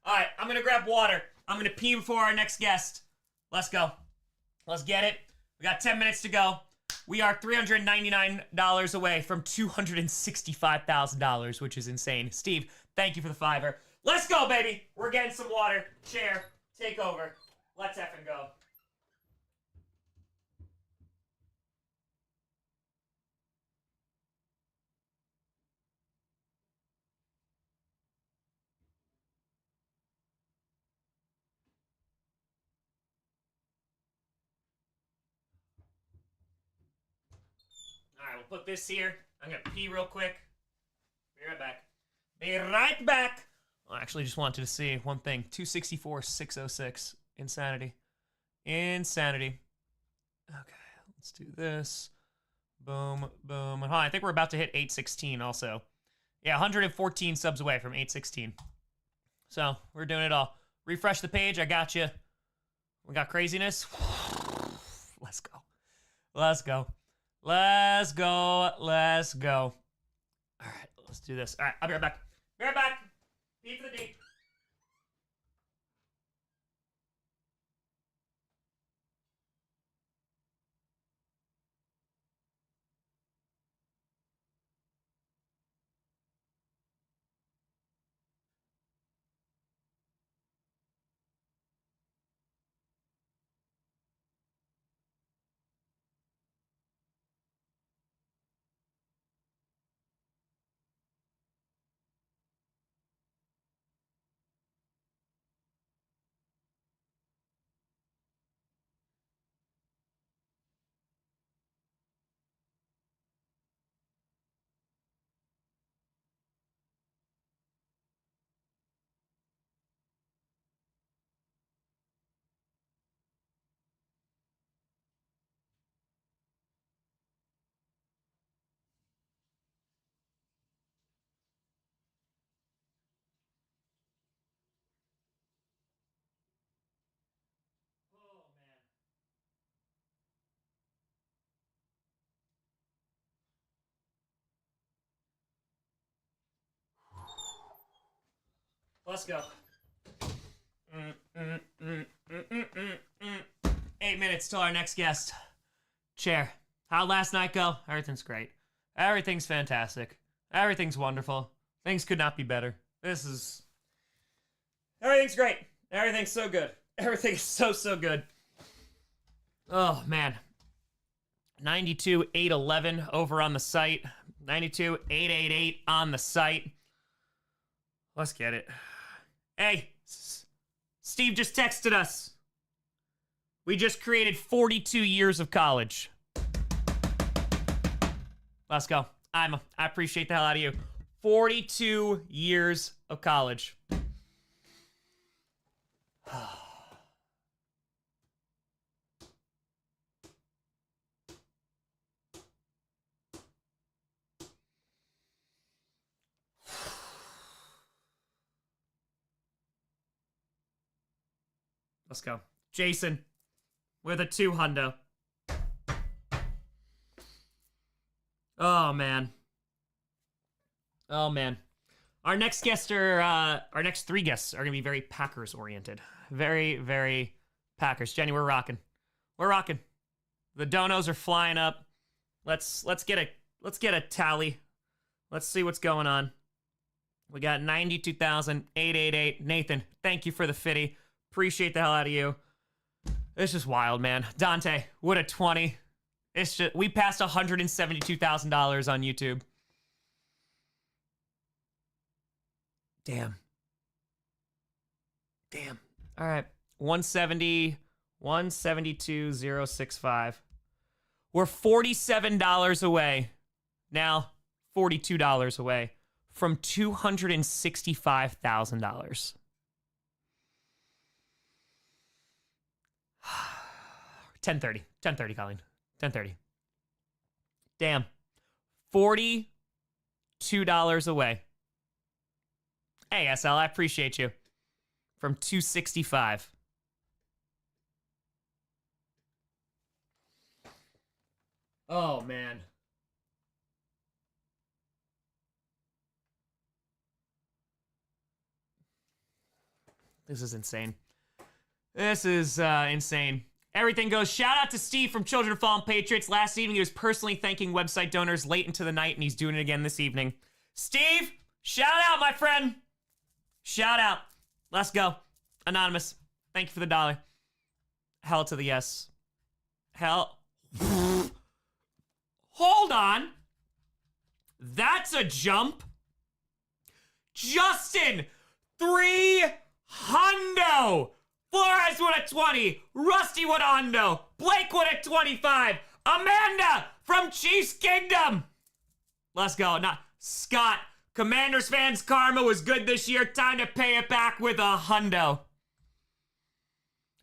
All right, I'm going to grab water. I'm going to pee before our next guest. Let's go. Let's get it. We got 10 minutes to go. We are $399 away from $265,000, which is insane. Steve, thank you for the $5. Let's go, baby. We're getting some water. Chair, take over. Let's effing go. All right, we'll put this here. I'm going to pee real quick. Be right back. Be right back. I actually just wanted to see one thing. 264,606. Insanity. Insanity. Okay, let's do this. Boom, boom. And I think we're about to hit 816 also. Yeah, 114 subs away from 816. So, we're doing it all. Refresh the page. I got you. We got craziness. Let's go. Let's go. Let's go. Let's go. All right, let's do this. All right, I'll be right back. Be right back. Deep for the deep. Oh, man. Let's go. 8 minutes till our next guest. Chair. How'd last night go? Everything's great. Everything's fantastic. Everything's wonderful. Things could not be better. Everything's great. Everything's so good. Everything is so good. Oh, man. 92,811 over on the site. 92,888 on the site. Let's get it. Hey, Steve just texted us. We just created 42 years of college. Let's go. I appreciate the hell out of you. 42 years of college. Let's go. Jason with a 2 hundo. Oh, man. Oh, man. Our next 3 guests are going to be very Packers oriented. Very, very Packers. Jenny, we're rocking. We're rocking. The donos are flying up. Let's get a tally. Let's see what's going on. We got 92,888. Nathan, thank you for the fitty. Appreciate the hell out of you. It's just wild, man. Dante, what a 20. It's just, we passed $172,000 on YouTube. Damn. All right. 172,065. We're $47 away. Now, $42 away from $265,000. 10:30, Colleen. 10:30. Damn. $42 away. Hey, SL, I appreciate you. From 265. Oh, man. This is insane. This is insane. Everything goes. Shout out to Steve from Children of Fallen Patriots. Last evening, he was personally thanking website donors late into the night, and he's doing it again this evening. Steve, shout out, my friend. Shout out. Let's go. Anonymous, thank you for the $1. Hell to the yes. Hell. Hold on. That's a jump. Justin, 3 hundo. Flores with a 20. Rusty with a hundo. Blake with a 25. Amanda from Chiefs Kingdom. Let's go. Not Scott. Commanders fans' karma was good this year. Time to pay it back with a hundo.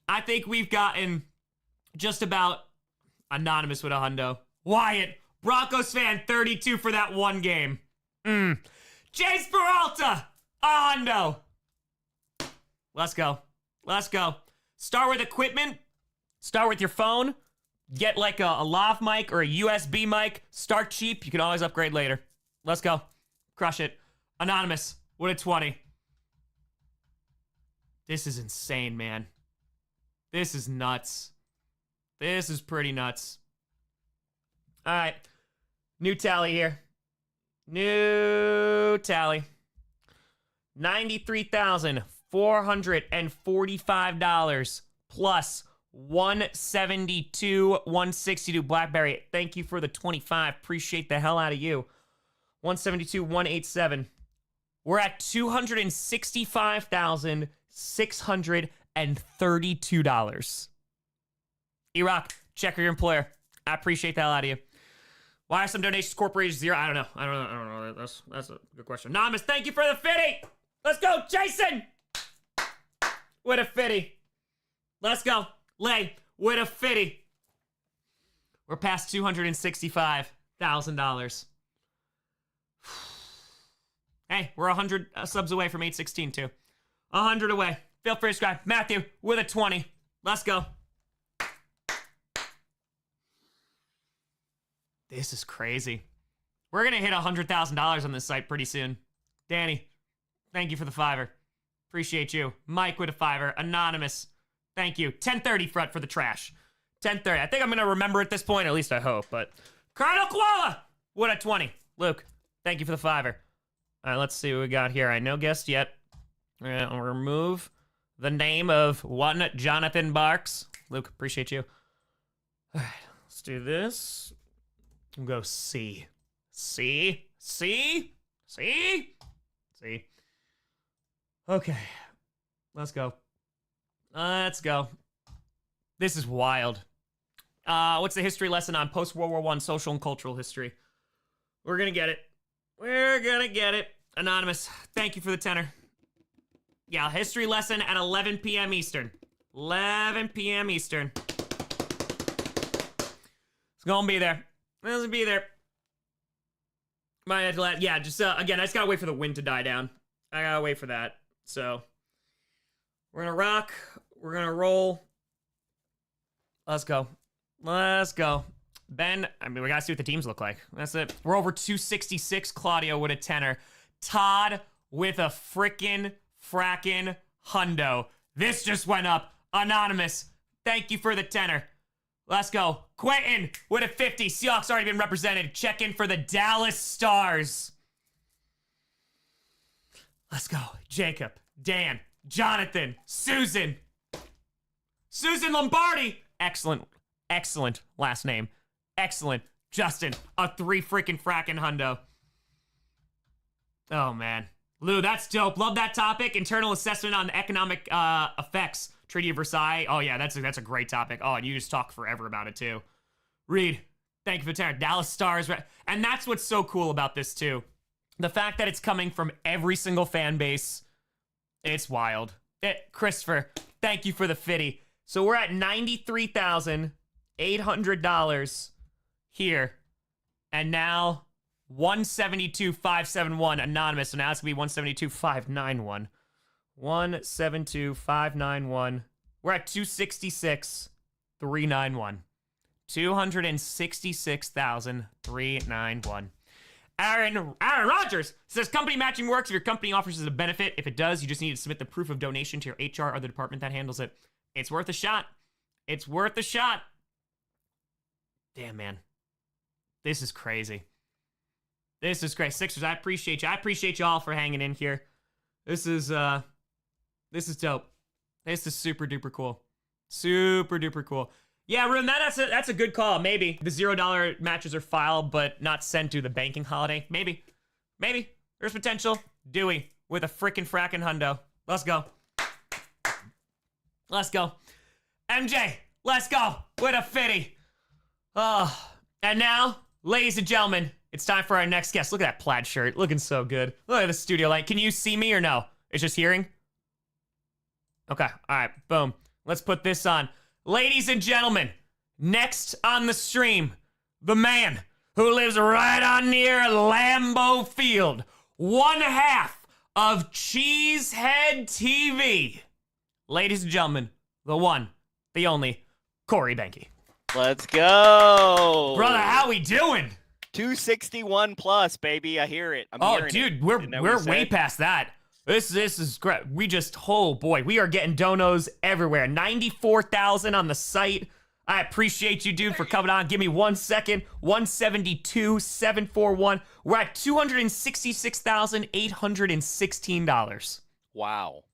I think we've gotten just about anonymous with a hundo. Wyatt, Broncos fan, 32 for that one game. Chase Peralta, a hundo. Let's go. Let's go. Start with equipment. Start with your phone. get like a lav mic or a USB mic. Start cheap. You can always upgrade later. Let's go. Crush it. Anonymous. What a 20. This is insane, man. This is nuts. This is pretty nuts. All right. New tally here. New tally. $93,445 plus 162 BlackBerry. Thank you for the 25. Appreciate the hell out of you. 172,187. We're at $265,632. E-Rock, check your employer. I appreciate the hell out of you. Why are some donations corporations zero? I don't know. I don't know. That's a good question. Anonymous, thank you for the 50. Let's go, Jason. With a 50. Let's go. Lay with a 50. We're past $265,000. Hey, we're 100 subs away from 816 too. 100 away. Feel free to subscribe. Matthew with a 20. Let's go. This is crazy. We're going to hit $100,000 on this site pretty soon. Danny, thank you for the $5. Appreciate you. Mike with a $5. Anonymous, thank you. 1030 front for the trash. 1030. I think I'm going to remember at this point, at least I hope. But Colonel Koala, what a 20. Luke, thank you for the $5. All right, let's see what we got here. I no guest yet. I'll remove the name of one Jonathan Barks. Luke, appreciate you. All right, let's do this. We'll go C. C. C. C. C. Okay. Let's go. Let's go. This is wild. What's the history lesson on post-World War I social and cultural history? We're gonna get it. We're gonna get it. Anonymous, thank you for the tenor. Yeah, history lesson at 11 p.m. Eastern. 11 p.m. Eastern. It's gonna be there. It's gonna be there. Yeah, just, again, I just gotta wait for the wind to die down. I gotta wait for that. So, we're gonna rock. We're gonna roll. Let's go. Let's go. Ben, I mean, we gotta see what the teams look like. That's it. We're over 266. Claudio with a tenor. Todd with a frackin' hundo. This just went up. Anonymous, thank you for the tenor. Let's go. Quentin with a 50. Seahawks already been represented. Check in for the Dallas Stars. Let's go. Jacob, Dan, Jonathan, Susan. Susan Lombardi. Excellent last name. Excellent. Justin, a 3 frackin' hundo. Oh, man. Lou, that's dope. Love that topic. Internal assessment on the economic effects. Treaty of Versailles. Oh, yeah, that's a great topic. Oh, and you just talk forever about it, too. Reed, thank you for the tenor. Dallas Stars. And that's what's so cool about this, too. The fact that it's coming from every single fan base. It's wild. Christopher, thank you for the 50. So we're at $93,800 here. And now 172,571 anonymous. So now it's gonna be 172,591. 172,591. We're at 266,391. 266,391. Aaron Rogers says company matching works if your company offers as a benefit. If it does, you just need to submit the proof of donation to your HR or the department that handles it. It's worth a shot. It's worth a shot. Damn, man. This is crazy. This is great. Sixers, I appreciate you. I appreciate you all for hanging in here. This is dope. This is super duper cool. Super duper cool. Yeah, Rune, that's a good call. Maybe the $0 matches are filed but not sent to the banking holiday. Maybe. There's potential. Dewey with a frackin' hundo. Let's go. Let's go. MJ, let's go with a 50. Oh, and now, ladies and gentlemen, it's time for our next guest. Look at that plaid shirt. Looking so good. Look at the studio light. Can you see me or no? It's just hearing? Okay. All right. Boom. Let's put this on. Ladies and gentlemen, next on the stream, the man who lives right on near Lambeau Field, one half of Cheesehead TV. Ladies and gentlemen, the one, the only, Corey Benke. Let's go. Brother, how we doing? 261 plus, baby. I hear it. I'm Oh, hearing dude, it. we're Isn't that what you way said? past that. This is great. We just, oh boy, we are getting donos everywhere. 94,000 on the site. I appreciate you, dude, for coming on. Give me 1 second. 172,741. We're at $266,816. Wow.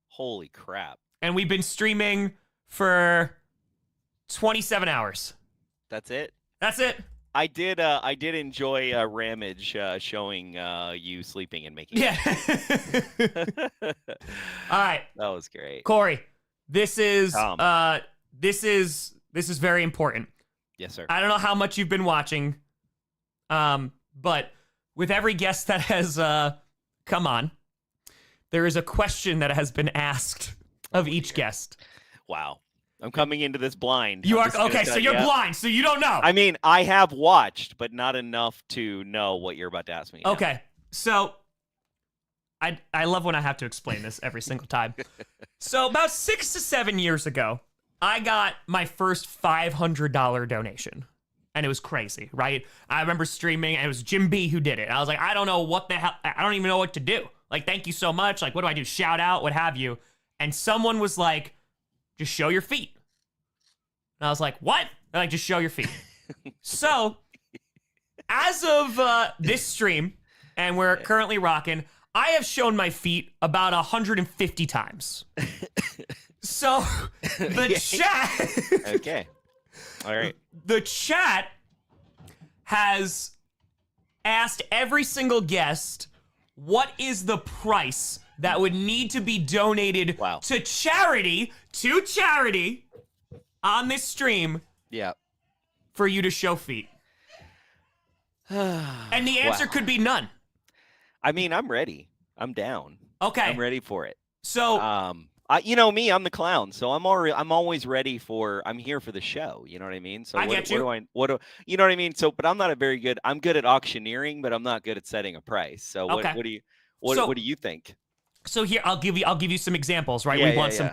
Holy crap. And we've been streaming for 27 hours. That's it. That's it. I did enjoy Ramage showing you sleeping and making. Yeah. All right, That was great. Corey. This is Tom. this is very important. Yes, sir. I don't know how much you've been watching, but with every guest that has come on, there is a question that has been asked of each guest. Wow. I'm coming into this blind. You I'm are just gonna okay, tell so you're you. blind, so you don't know. I mean, I have watched, but not enough to know what you're about to ask me. now. Okay, so I love when I have to explain this every single time. So about 6 to 7 years ago, I got my first $500 donation. And it was crazy, right? I remember streaming, and it was Jim B who did it. I was like, I don't know what the hell, I don't even know what to do. Like, thank you so much. Like, what do I do? Shout out, what have you? And someone was like, just show your feet. And I was like, what? They're like, just show your feet. So, as of this stream, and we're currently rocking, I have shown my feet about 150 times. So, the chat... Okay. All right. The chat has asked every single guest what is the price that would need to be donated Wow. to charity on this stream Yeah. for you to show feet. And the answer Wow. could be none. I mean, I'm ready. I'm down. Okay. I'm ready for it. So, You know me, I'm the clown, so I'm always ready for. I'm here for the show. You know what I mean? So I get you. What do you know what I mean? So, but I'm not I'm good at auctioneering, but I'm not good at setting a price. So Okay. what do you So- what do you think? so here I'll give you some examples, right? Yeah, we want yeah. some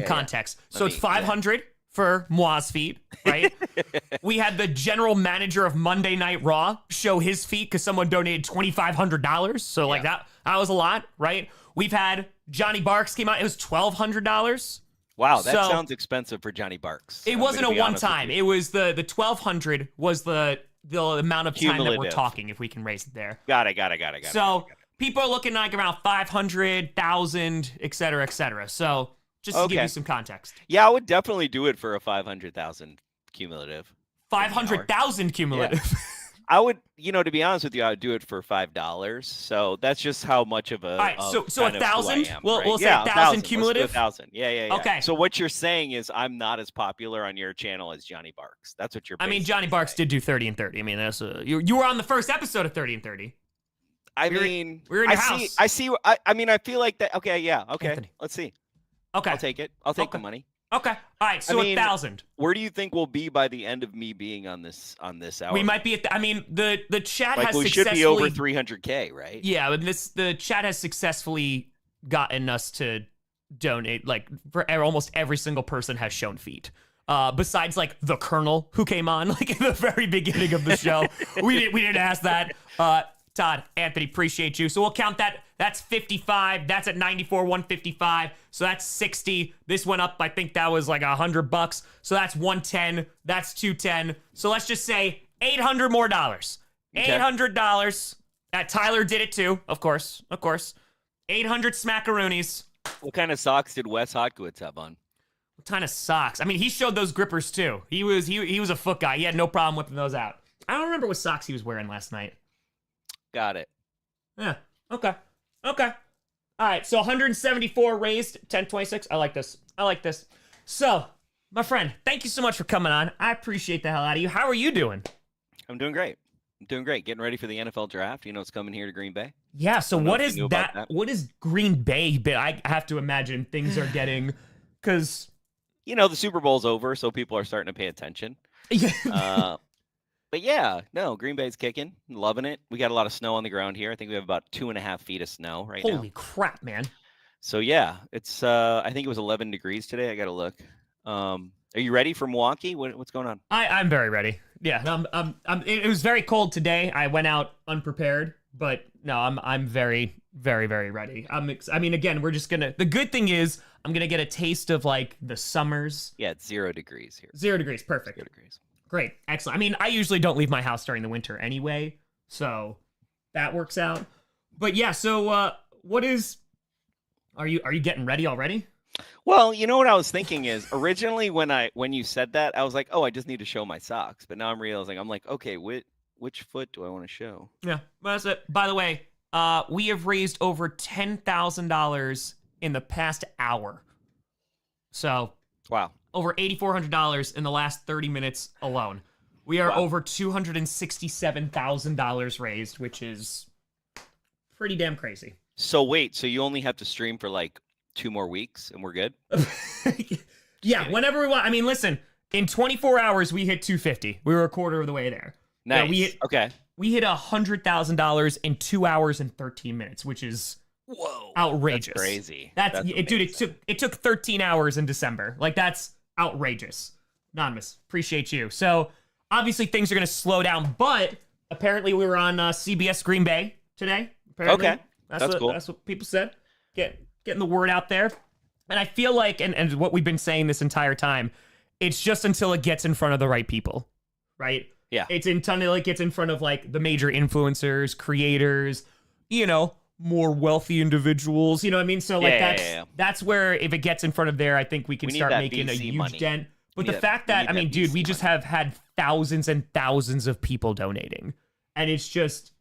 Yeah, yeah. context. So Let it's me- 500 for Moa's feet, right? We had the general manager of Monday Night Raw show his feet because someone donated $2,500. So like that was a lot, right? We've had Johnny Barks came out. It was $1,200. Wow, that So- sounds expensive for Johnny Barks. It I'm wasn't a gonna be one honest with time. you. It was the 1,200 was the amount of time that we're Cumulative. talking. If we can raise it there. Got it. So people are looking like around 500, 1,000, et cetera, et cetera. So just to give Okay. you some context. Yeah, I would definitely do it for a 500,000 cumulative. 500,000 cumulative. I would, to be honest with you, I would do it for $5. So that's just how much of a. All right, so kind of who I 1,000? am, We'll right? say Yeah, 1,000 Let's do cumulative? 1,000. Yeah. Okay. So what you're saying is I'm not as popular on your channel as Johnny Barks. That's what you're. I mean, basically Johnny Barks saying. did do 30 and 30. I mean, that's you were on the first episode of 30 and 30. I we're- mean, we're in I your see. house. I see. I mean, I feel like that. Okay. Yeah. Okay. Anthony. Let's see. Okay. I'll take it. I'll take Okay. the money. Okay. All right. So I mean, 1,000. Where do you think we'll be by the end of me being on this hour? We might be at I mean, the chat like has we should successfully be over 300K, right? Yeah, but the chat has successfully gotten us to donate. Like for almost every single person has shown feet. Besides like the Colonel who came on like in the very beginning of the show. we didn't ask that. Todd, Anthony, appreciate you. So we'll count that. That's 55. That's at 94, 155. So that's 60. This went up. I think that was like $100. So that's 110. That's 210. So let's just say $800 more dollars. Okay. $800. Tyler did it too. Of course. 800 smackaroonies. What kind of socks did Wes Hotgoods have on? What kind of socks? I mean, he showed those grippers too. He was a foot guy. He had no problem whipping those out. I don't remember what socks he was wearing last night. Got it. Yeah. Okay. All right. So 174 raised, 1026. I like this. So, my friend, thank you so much for coming on. I appreciate the hell out of you. How are you doing? I'm doing great. Getting ready for the NFL draft. It's coming here to Green Bay. Yeah. So Don't know what if is you knew about that? that. What is Green Bay? I have to imagine things are getting, because The Super Bowl's over, so people are starting to pay attention. But yeah, no, Green Bay's kicking, loving it. We got a lot of snow on the ground here. I think we have about 2.5 feet of snow right now. holy crap, man. So yeah, it's I think it was 11 degrees today. I got to look. Are you ready for Milwaukee? What's going on? I'm very ready. Yeah, it was very cold today. I went out unprepared, but no, I'm very, very, very ready. I mean, again, we're just gonna. The good thing is, I'm gonna get a taste of like the summers. Yeah, it's 0 degrees here. 0 degrees, perfect. 0 degrees. Great, excellent. I mean, I usually don't leave my house during the winter anyway, so that works out. But yeah, so what is? Are you getting ready already? Well, you know what I was thinking is originally when you said that, I was like, oh, I just need to show my socks. But now I'm realizing I'm like, okay, which foot do I want to show? Yeah, well, that's it. By the way, we have raised over $10,000 in the past hour. So Wow. over $8,400 in the last 30 minutes alone. We are over $267,000 raised, which is pretty damn crazy. So wait, so you only have to stream for like 2 more weeks and we're good? Yeah, whenever we want. I mean, listen, in 24 hours, we hit 250. We were a quarter of the way there. Nice. Yeah, we hit $100,000 in 2 hours and 13 minutes, which is outrageous. That's crazy. Dude, it took 13 hours in December. Like, that's outrageous. Anonymous, appreciate you. So obviously things are going to slow down, but apparently we were on CBS Green Bay today. Apparently. Okay. That's cool. That's what people said. Getting the word out there. And I feel like, and what we've been saying this entire time, it's just until it gets in front of the right people, right? Yeah. It's until it gets in front of like the major influencers, creators, more wealthy individuals. You know what I mean? So like that's where if it gets in front of there, I think we can start making a huge money. Dent. But the fact that, I mean, dude, we just have had thousands and thousands of people donating. And it's just,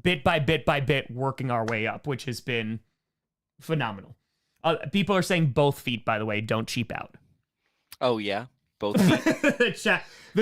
bit by bit by bit working our way up, which has been phenomenal. People are saying both feet, by the way, don't cheap out. Oh, yeah? Both feet? The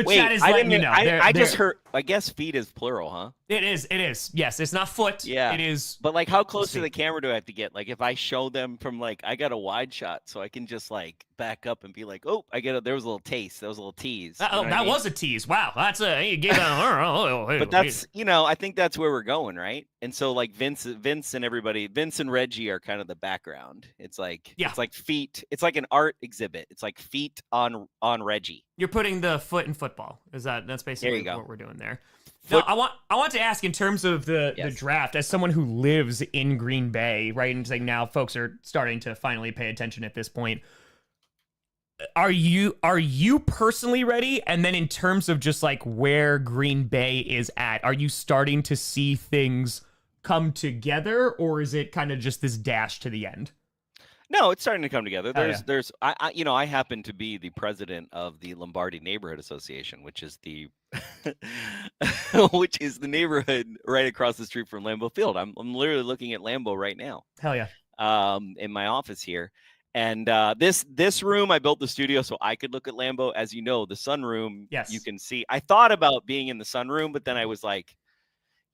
chat is letting you know. I just heard, I guess feet is plural, huh? It is. Yes, it's not foot. Yeah. It is. But like how close to the camera do I have to get? Like if I show them from like, I got a wide shot so I can just like back up and be like, oh, there was a little taste. There was a little tease. That was a tease. Wow. That's you gave But that's, I think that's where we're going, right? And so like Vince and everybody, Vince and Reggie are kind of the background. It's like, it's like feet. It's like an art exhibit. It's like feet on Reggie. You're putting the foot in football. That's basically what we're doing there. Now, I want to ask in terms of the draft, as someone who lives in Green Bay, right? And saying now folks are starting to finally pay attention at this point. Are you personally ready? And then in terms of just like where Green Bay is at, are you starting to see things come together, or is it kind of just this dash to the end? No, it's starting to come together. I happen to be the president of the Lombardi Neighborhood Association, which is the neighborhood right across the street from Lambeau Field. I'm literally looking at Lambeau right now. Hell yeah. In my office here. And this room, I built the studio so I could look at Lambeau. As you know, the sunroom, you can see. I thought about being in the sunroom, but then I was like,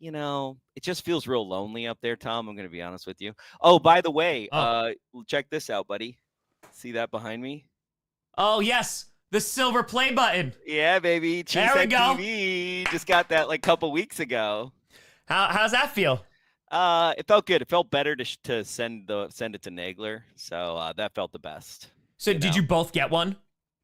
it just feels real lonely up there, Tom. I'm going to be honest with you. Oh, by the way, check this out, buddy. See that behind me? Oh, yes. The silver play button. Yeah, baby. There we go. TV. Just got that like a couple weeks ago. How's that feel? It felt good. It felt better to send it to Nagler. So that felt the best. So did you both get one?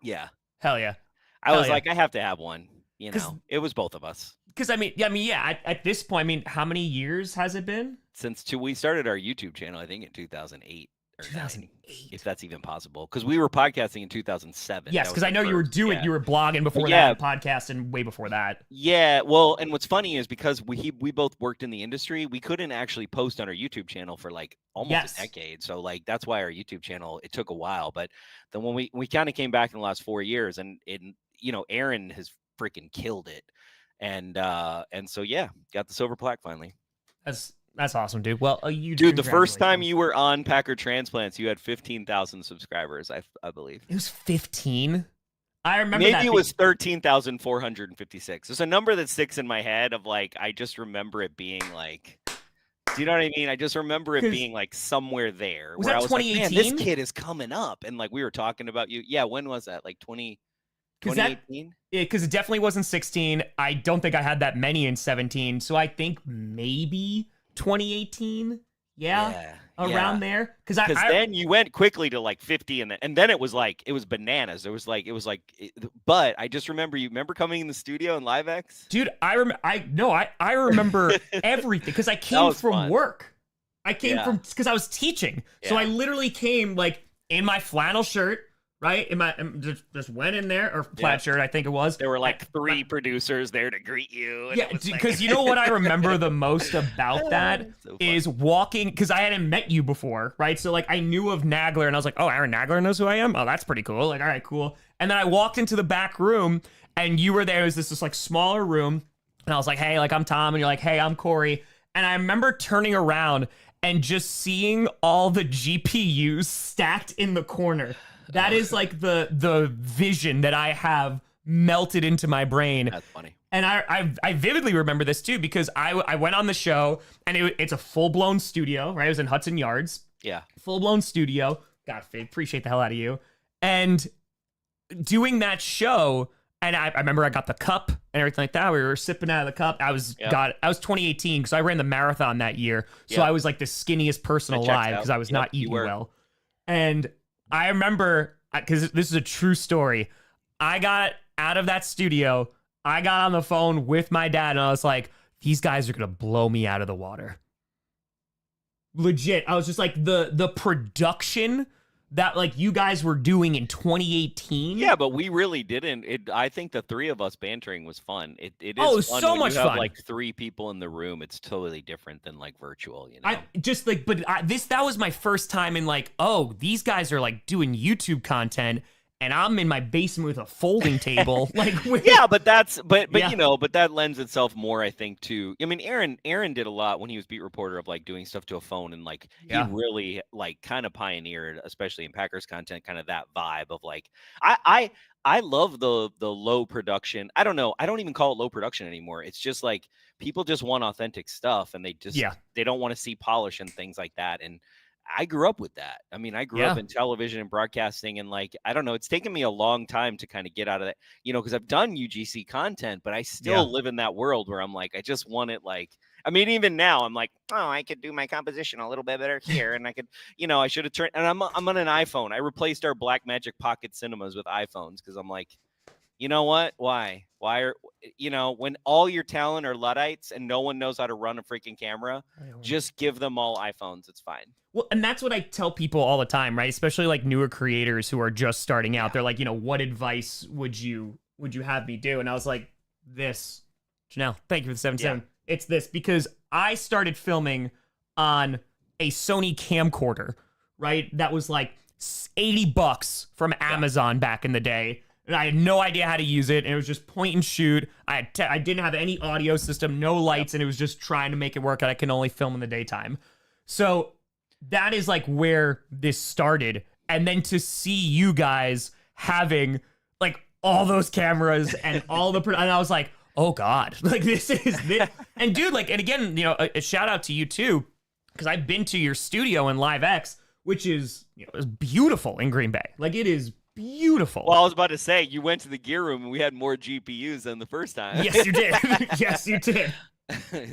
Yeah. Hell yeah. I was like, I have to have one. It was both of us. Because at this point, how many years has it been? Since we started our YouTube channel, I think in 2008. 2008, if that's even possible, because we were podcasting in 2007. Yes, because I know you were blogging before that, podcasting way before that. Yeah, well, and what's funny is because we both worked in the industry, we couldn't actually post on our YouTube channel for like almost a decade. So like that's why our YouTube channel, it took a while. But then when we kind of came back in the last 4 years, and Aaron has freaking killed it, and so yeah, got the silver plaque finally. That's awesome, dude. Well, the first time you were on Packer Transplants, you had 15,000 subscribers, I believe. It was 15. I remember. Maybe it was 13,456. There's a number that sticks in my head of like, I just remember it being like, do you know what I mean? I just remember it being like somewhere there. Was that 2018? Like, man, this kid is coming up, and like we were talking about you. Yeah, when was that? Like 2018? Yeah, because it definitely wasn't 16. I don't think I had that many in 17. So I think maybe 2018. Yeah. around there. Because then you went quickly to like 50 and then it was bananas. But I just remember, you remember coming in the studio in LiveX? Dude, I remember everything because I came from fun. work. I came from, because I was teaching. So I literally came like in my flannel shirt, right? Just went in there, or plaid shirt, I think it was. There were like 3 producers there to greet you. Yeah, because you know what I remember the most about that is walking, because I hadn't met you before, right? So like I knew of Nagler, and I was like, oh, Aaron Nagler knows who I am? Oh, that's pretty cool. Like, all right, cool. And then I walked into the back room, and you were there. It was this like smaller room, and I was like, hey, like I'm Tom, and you're like, hey, I'm Corey. And I remember turning around and just seeing all the GPUs stacked in the corner. That is like the vision that I have melted into my brain. That's funny. And I vividly remember this too, because I went on the show, and it's a full-blown studio, right? It was in Hudson Yards. Yeah. Full-blown studio. God, appreciate the hell out of you. And doing that show, and I remember I got the cup and everything like that. We were sipping out of the cup. I was 2018, because I ran the marathon that year. So I was like the skinniest person alive, because I was not eating well. And I remember, because this is a true story, I got out of that studio, I got on the phone with my dad, and I was like, these guys are going to blow me out of the water. Legit. I was just like, the production that like you guys were doing in 2018. Yeah, but we really didn't. I think the 3 of us bantering was fun. It is fun so when much you have fun. like 3 people in the room. It's totally different than like virtual, you know. That was my first time in like, oh, these guys are like doing YouTube content, and I'm in my basement with a folding table. But that lends itself more, I think, to, I mean, Aaron did a lot when he was beat reporter of like doing stuff to a phone, and like he really like kind of pioneered, especially in Packers content, kind of that vibe of like, I love the low production. I don't know. I don't even call it low production anymore. It's just like people just want authentic stuff, and they don't want to see polish and things like that. And I grew up with that. I mean, I grew up in television and broadcasting, and like, I don't know, it's taken me a long time to kind of get out of that, you know, because I've done UGC content, but I still live in that world where I'm like, I just want it like, I mean, even now I'm like, oh, I could do my composition a little bit better here. And I could, you know, I should have turned, and I'm on an iPhone. I replaced our Blackmagic Pocket Cinemas with iPhones, because I'm like, you know what? Why are, you know, when all your talent are Luddites and no one knows how to run a freaking camera, just give them all iPhones. It's fine. Well, and that's what I tell people all the time, right? Especially like newer creators who are just starting out. They're like, you know, what advice would you have me do? And I was like, this. Janelle, thank you for the 7-7. It's this, because I started filming on a Sony camcorder, right? That was like $80 from Amazon back in the day. And I had no idea how to use it. And it was just point and shoot. I didn't have any audio system, no lights, and it was just trying to make it work. And I can only film in the daytime. So that is like where this started. And then to see you guys having like all those cameras and all the, and I was like, oh God, like this is this. And dude, like, and again, you know, a shout out to you too, because I've been to your studio in LiveX, which is, you know, is beautiful in Green Bay. Like, it is beautiful. Well, I was about to say, you went to the gear room and we had more GPUs than the first time. Yes, you did. Yes, you did.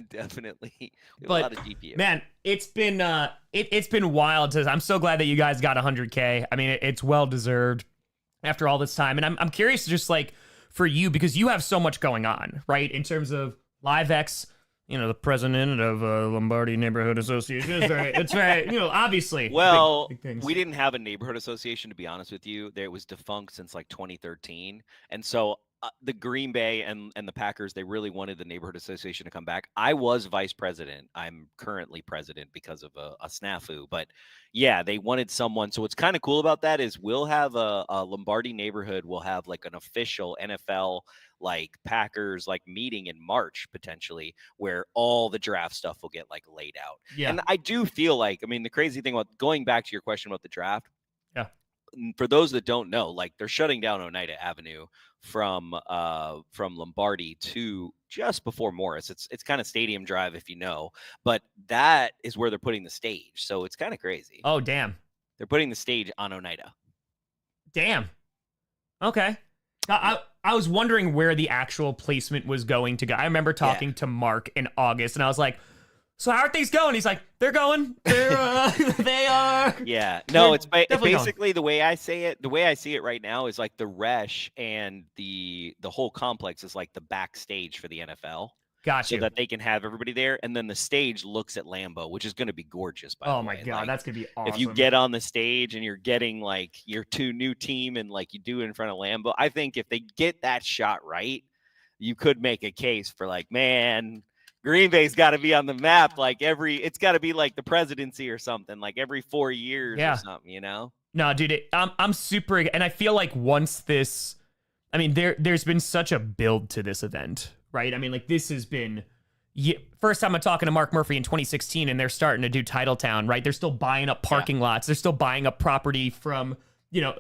Definitely. But a lot of GPU. Man, it's been it's been wild. I'm so glad that you guys got 100K. I mean, it's well deserved after all this time. And I'm curious, just like for you, because you have so much going on, right? In terms of LiveX, you know, the president of Lombardi Neighborhood Association. It's very, you know, obviously. Well, big things. We didn't have a neighborhood association, to be honest with you. It was defunct since like 2013. And so the Green Bay and the Packers, they really wanted the neighborhood association to come back. I was vice president. I'm currently president because of a snafu. But yeah, they wanted someone. So what's kind of cool about that is we'll have a Lombardi neighborhood. We'll have like an official NFL like Packers like meeting in March potentially, where all the draft stuff will get like laid out. Yeah. And I do feel like, I mean, the crazy thing about going back to your question about the draft. Yeah. For those that don't know, like they're shutting down Oneida Avenue from Lombardi to just before Morris. It's kind of Stadium Drive, if you know, but that is where they're putting the stage. So it's kind of crazy. Oh, damn. They're putting the stage on Oneida. Damn. Okay. I was wondering where the actual placement was going to go. I remember talking to Mark in August, and I was like, so how are things going? He's like, they're going. They are. Yeah. No, it's definitely basically the way I say it. The way I see it right now is like the Resh and the whole complex is like the backstage for the NFL. Got so you. that they can have everybody there, and then the stage looks at Lambeau, which is going to be gorgeous. By the way. Oh my god, like, that's gonna be awesome. If you get on the stage and you're getting like your new team and like you do it in front of Lambeau, I think if they get that shot right, you could make a case for like, man, Green Bay's got to be on the map. Like it's got to be like the presidency or something, like every 4 years or something, you know? No, dude, I'm super, and I feel like once this, I mean, there's been such a build to this event, right? I mean, like this has been, first time I'm talking to Mark Murphy in 2016, and they're starting to do Titletown, right? They're still buying up parking lots. They're still buying up property from,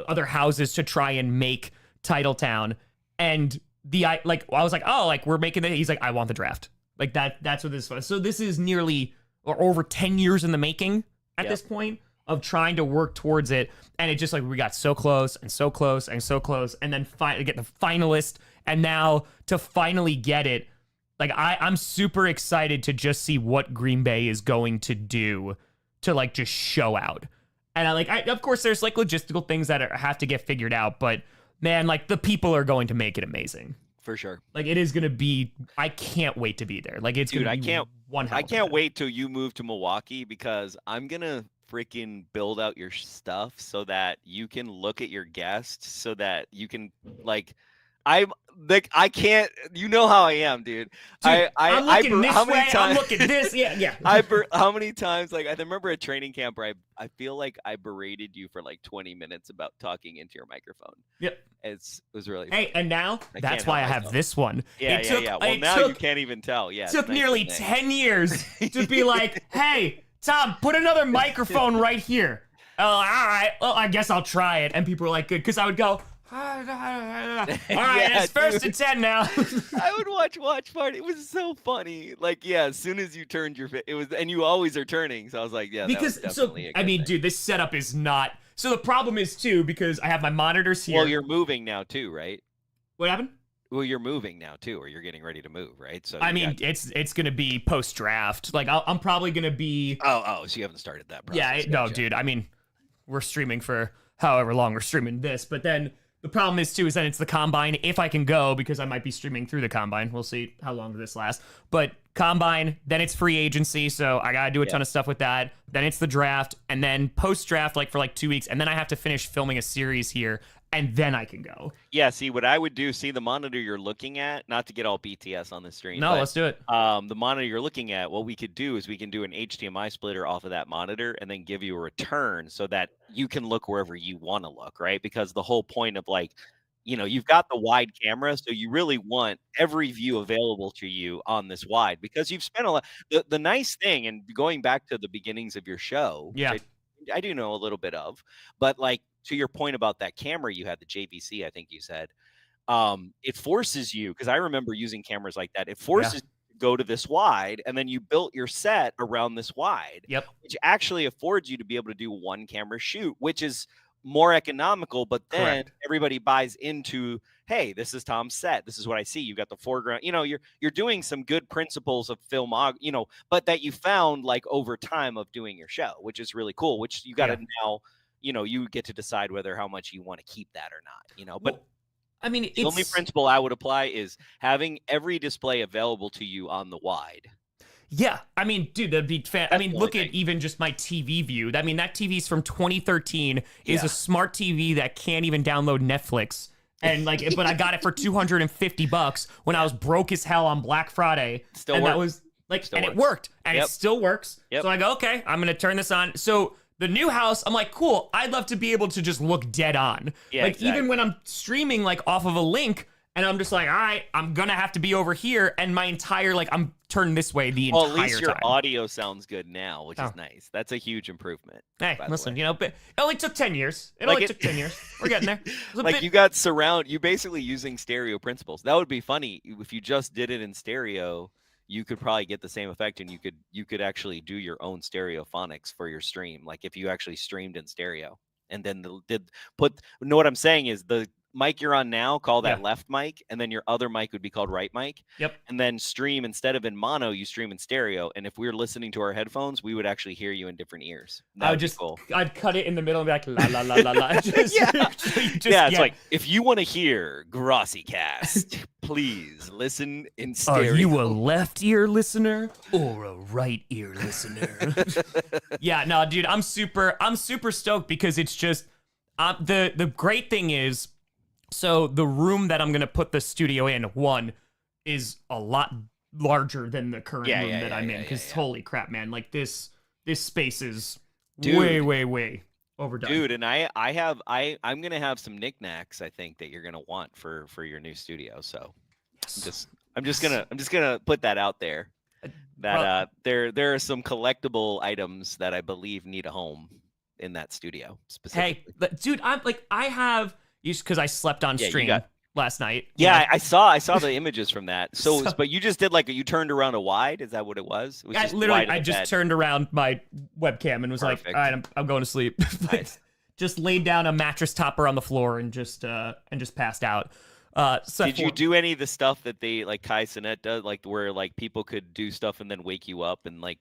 other houses to try and make Titletown. And I was like, oh, like we're making it. He's like, I want the draft. Like that's what this was. So this is nearly or over 10 years in the making at this point of trying to work towards it. And it just like, we got so close and so close and so close. And then get the finalist. And now to finally get it, like I'm super excited to just see what Green Bay is going to do to like just show out. And of course there's like logistical things that have to get figured out, but man, like the people are going to make it amazing. For sure. Like it is going to be, I can't wait to be there. Like it's going to be I can't wait till you move to Milwaukee, because I'm going to freaking build out your stuff so that you can look at your guests, so that you can I can't, you know how I am, dude. I'm looking this way, I'm looking this. Yeah. How many times, like, I remember a training camp where I feel like I berated you for like 20 minutes about talking into your microphone. Yep. It was really funny. Hey, and now that's why I have this one. Yeah. Well, now you can't even tell. Yeah. It took nearly 10 years to be like, hey, Tom, put another microphone right here. Oh, all right. Well, I guess I'll try it. And people were like, good. Because I would go, all right, it's first and 10 now. I would watch party. It was so funny. Like, as soon as you turned your face, it was, and you always are turning. So I was like, because that was definitely a good thing. Dude, this setup is not. So the problem is too, because I have my monitors here. Well, you're moving now too, right? What happened? Well, you're moving now too, or you're getting ready to move, right? So it's gonna be post draft. Like I'm probably gonna be. Oh, so you haven't started that process? Yeah, no, dude. I mean, we're streaming for however long we're streaming this, but then. The problem is, too, is that it's the Combine, if I can go, because I might be streaming through the Combine. We'll see how long this lasts. But Combine, then it's free agency, so I got to do a ton of stuff with that. Then it's the draft, and then post-draft, like, for, like, 2 weeks. And then I have to finish filming a series here, and then I can go. Yeah, see, what I would do, see the monitor you're looking at, not to get all BTS on the stream. No, let's do it. The monitor you're looking at, what we could do is we can do an HDMI splitter off of that monitor and then give you a return so that you can look wherever you want to look, right? Because the whole point of like, you've got the wide camera, so you really want every view available to you on this wide, because you've spent a lot. The nice thing, and going back to the beginnings of your show, which I do know a little bit of, but like, to your point about that camera you had, the JVC, I think you said, it forces you, because I remember using cameras like that, it forces you to go to this wide, and then you built your set around this wide, which actually affords you to be able to do one camera shoot, which is more economical, but then everybody buys into, hey, this is Tom's set. This is what I see. You got the foreground, you're doing some good principles of film, but that you found like over time of doing your show, which is really cool, which you got to now, you get to decide whether how much you want to keep that or not, but I mean, the only principle I would apply is having every display available to you on the wide. Yeah, I mean, dude, that'd be I mean, look at even just my TV view. I mean, that TV's from 2013, is a smart TV that can't even download Netflix. And like, but I got it for $250 when I was broke as hell on Black Friday. That was like, and it worked, and it still works. So I go, okay, I'm gonna turn this on. So the new house, I'm like, cool. I'd love to be able to just look dead on. Even when I'm streaming like off of a link, and I'm just like, all right, I'm gonna have to be over here, and my entire I'm turned this way the entire time. Well, at least your audio sounds good now, which is nice. That's a huge improvement. Hey, listen, but it only took 10 years. It only took 10 years. We're getting there. You got you basically using stereo principles. That would be funny if you just did it in stereo. You could probably get the same effect, and you could actually do your own stereophonics for your stream. Like if you actually streamed in stereo, and then what I'm saying is mic you're on now, call that left mic, and then your other mic would be called right mic. Yep. And then stream, instead of in mono, you stream in stereo. And if we were listening to our headphones, we would actually hear you in different ears. I would just, I'd cut it in the middle and be like, la, la, la, la, la. Just, it's like, if you want to hear Grossi cast, please listen in stereo. Are you a left ear listener or a right ear listener? Yeah, no, dude, I'm super stoked because it's just, the great thing is, so the room that I'm going to put the studio in, one, is a lot larger than the current room that I'm in. Because holy crap, man, like this space is way overdone. Dude, and I'm going to have some knickknacks, I think, that you're going to want for your new studio. So I'm just going to put that out there. That there are some collectible items that I believe need a home in that studio specifically. Hey, dude, I have, because I slept on stream last night. Yeah, I saw the images from that. So but you just did you turned around a wide? Is that what it was? It was just literally, I just turned around my webcam and was like, all right, I'm going to sleep. Nice. Just laid down a mattress topper on the floor and just passed out. So did you do any of the stuff that they Kai Cenat does, where people could do stuff and then wake you up and loud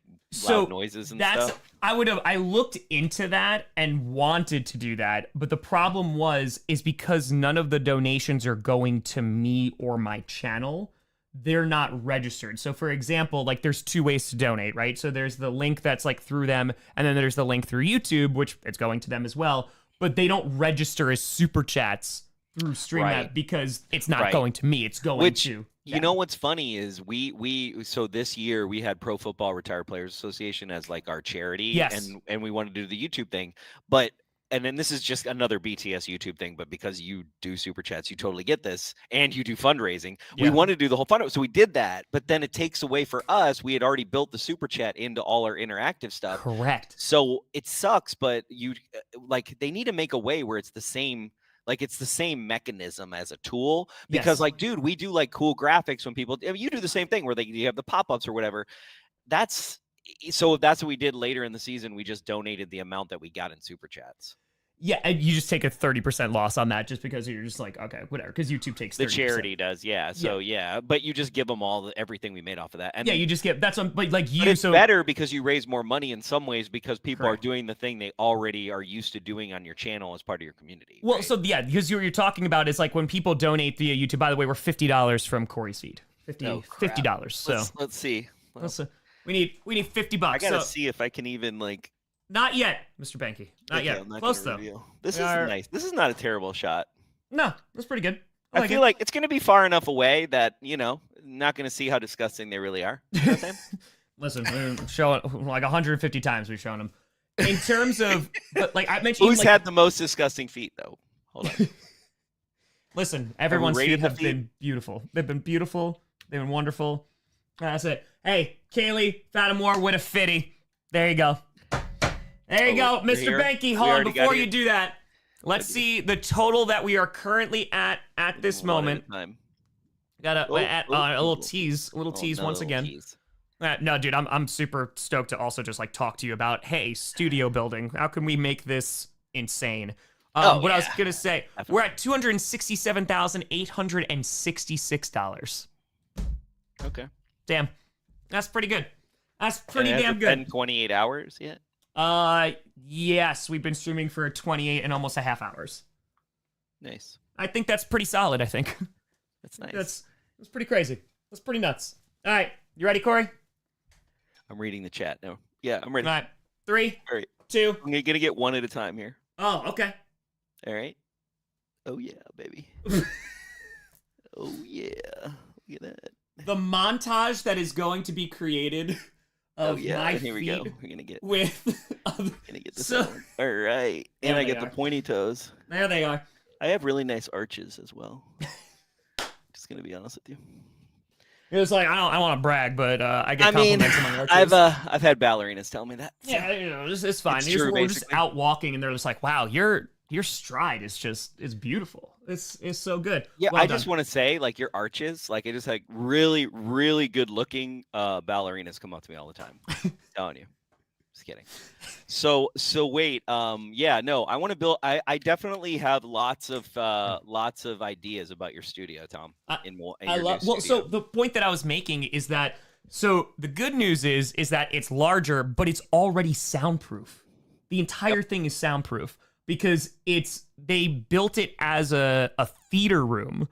noises and stuff? I looked into that and wanted to do that, but the problem is because none of the donations are going to me or my channel, they're not registered. So for example, there's two ways to donate, right? So there's the link that's through them, and then there's the link through YouTube, which it's going to them as well, but they don't register as super chats through StreamYard because it's not going to me. It's going to. You know what's funny is so this year we had Pro Football Retired Players Association as our charity. Yes. And we wanted to do the YouTube thing. And then this is just another BTS YouTube thing, but because you do super chats, you totally get this, and you do fundraising. Yeah. We wanted to do the whole fundraising, so we did that. But then it takes away for us. We had already built the super chat into all our interactive stuff. Correct. So it sucks, but they need to make a way where it's the same. It's the same mechanism as a tool because dude, we do cool graphics when people, you do the same thing where you have the pop-ups or whatever. That's what we did later in the season. We just donated the amount that we got in super chats. Yeah, and you just take a 30% loss on that just because you're just okay, whatever, because YouTube takes 30%. The charity does, yeah. So but you just give them everything we made off of that. And you just get, that's what, but it's better because you raise more money in some ways because people are doing the thing they already are used to doing on your channel as part of your community. Well, right? so because what you're talking about is when people donate via YouTube. By the way, we're $50 from Corey's feed. $50. So let's see. We need $50. I gotta see if I can even Not yet, Mr. Banky. Not yet. Close though. This is nice. This is not a terrible shot. No, that's pretty good. I feel like it's going to be far enough away that not going to see how disgusting they really are. You know what I'm saying? Listen, we're showing 150 times we've shown them. In terms of, but I mentioned, who's had the most disgusting feet though? Hold on. Listen, everyone's feet have been beautiful. They've been beautiful. They've been wonderful. That's it. Hey, Kaylee, Fatamore with a fitty. There you go. There you go, Mr. Banky. Hold on, before you do that, let's see the total that we are currently at this moment. Got a little tease, once again. No, dude, I'm super stoked to also just talk to you about, hey, studio building. How can we make this insane? I was gonna say, we're at $267,866. Okay. Damn, that's pretty good. That's pretty damn good. Been 28 hours yet? Yes, we've been streaming for 28 and almost a half hours. Nice. I think that's pretty solid. I think that's nice. That's pretty crazy. That's pretty nuts. All right, you ready, Corey? I'm reading the chat now. Yeah, I'm ready. All right, 3, all right. 2. I'm gonna get one at a time here. Oh, okay. All right. Oh yeah, baby. Oh yeah. Look at that. The montage that is going to be here we go. We're gonna get this one. All right, and I get the pointy toes. There they are. I have really nice arches as well. Just gonna be honest with you. It was I don't want to brag, but I get compliments on my arches. I've had ballerinas tell me that. So. Yeah, it's fine. We're just out walking, and they're just wow, your stride is beautiful. It's so good. Yeah, well I just want to say, your arches, I just really, really good looking ballerinas come up to me all the time. I'm telling you. Just kidding. So wait. Yeah. No. I want to build. I definitely have lots of ideas about your studio, Tom. I love. Well, so the point that I was making is that. So the good news is that it's larger, but it's already soundproof. The entire thing is soundproof because they built it as a theater room,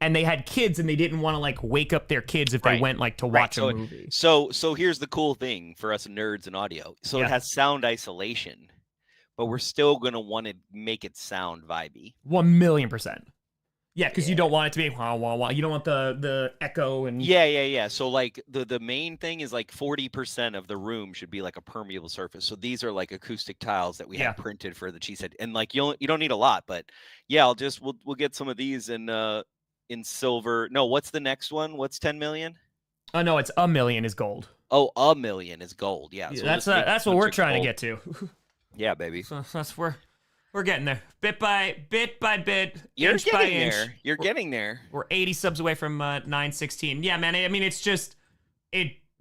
and they had kids, and they didn't want to like wake up their kids if they went like to watch a movie. So here's the cool thing for us nerds in audio. So it has sound isolation, but we're still gonna want to make it sound vibey. 1,000,000%. Yeah, because you don't want it to be wah, wah, wah. You don't want the echo and yeah. So like the main thing is like 40% of the room should be like a permeable surface. So these are like acoustic tiles that we have printed for the cheesehead, and like you don't need a lot, but yeah, we'll get some of these in silver. No, what's the next one? What's 10 million? Oh no, it's 1,000,000 is gold. Oh, 1,000,000 is gold. Yeah, so that's what we're trying to get to. Yeah, baby. So that's where. We're getting there, bit by bit, You're inch by getting inch. there. You're getting there. We're 80 subs away from 916. Yeah, man. I mean, it's just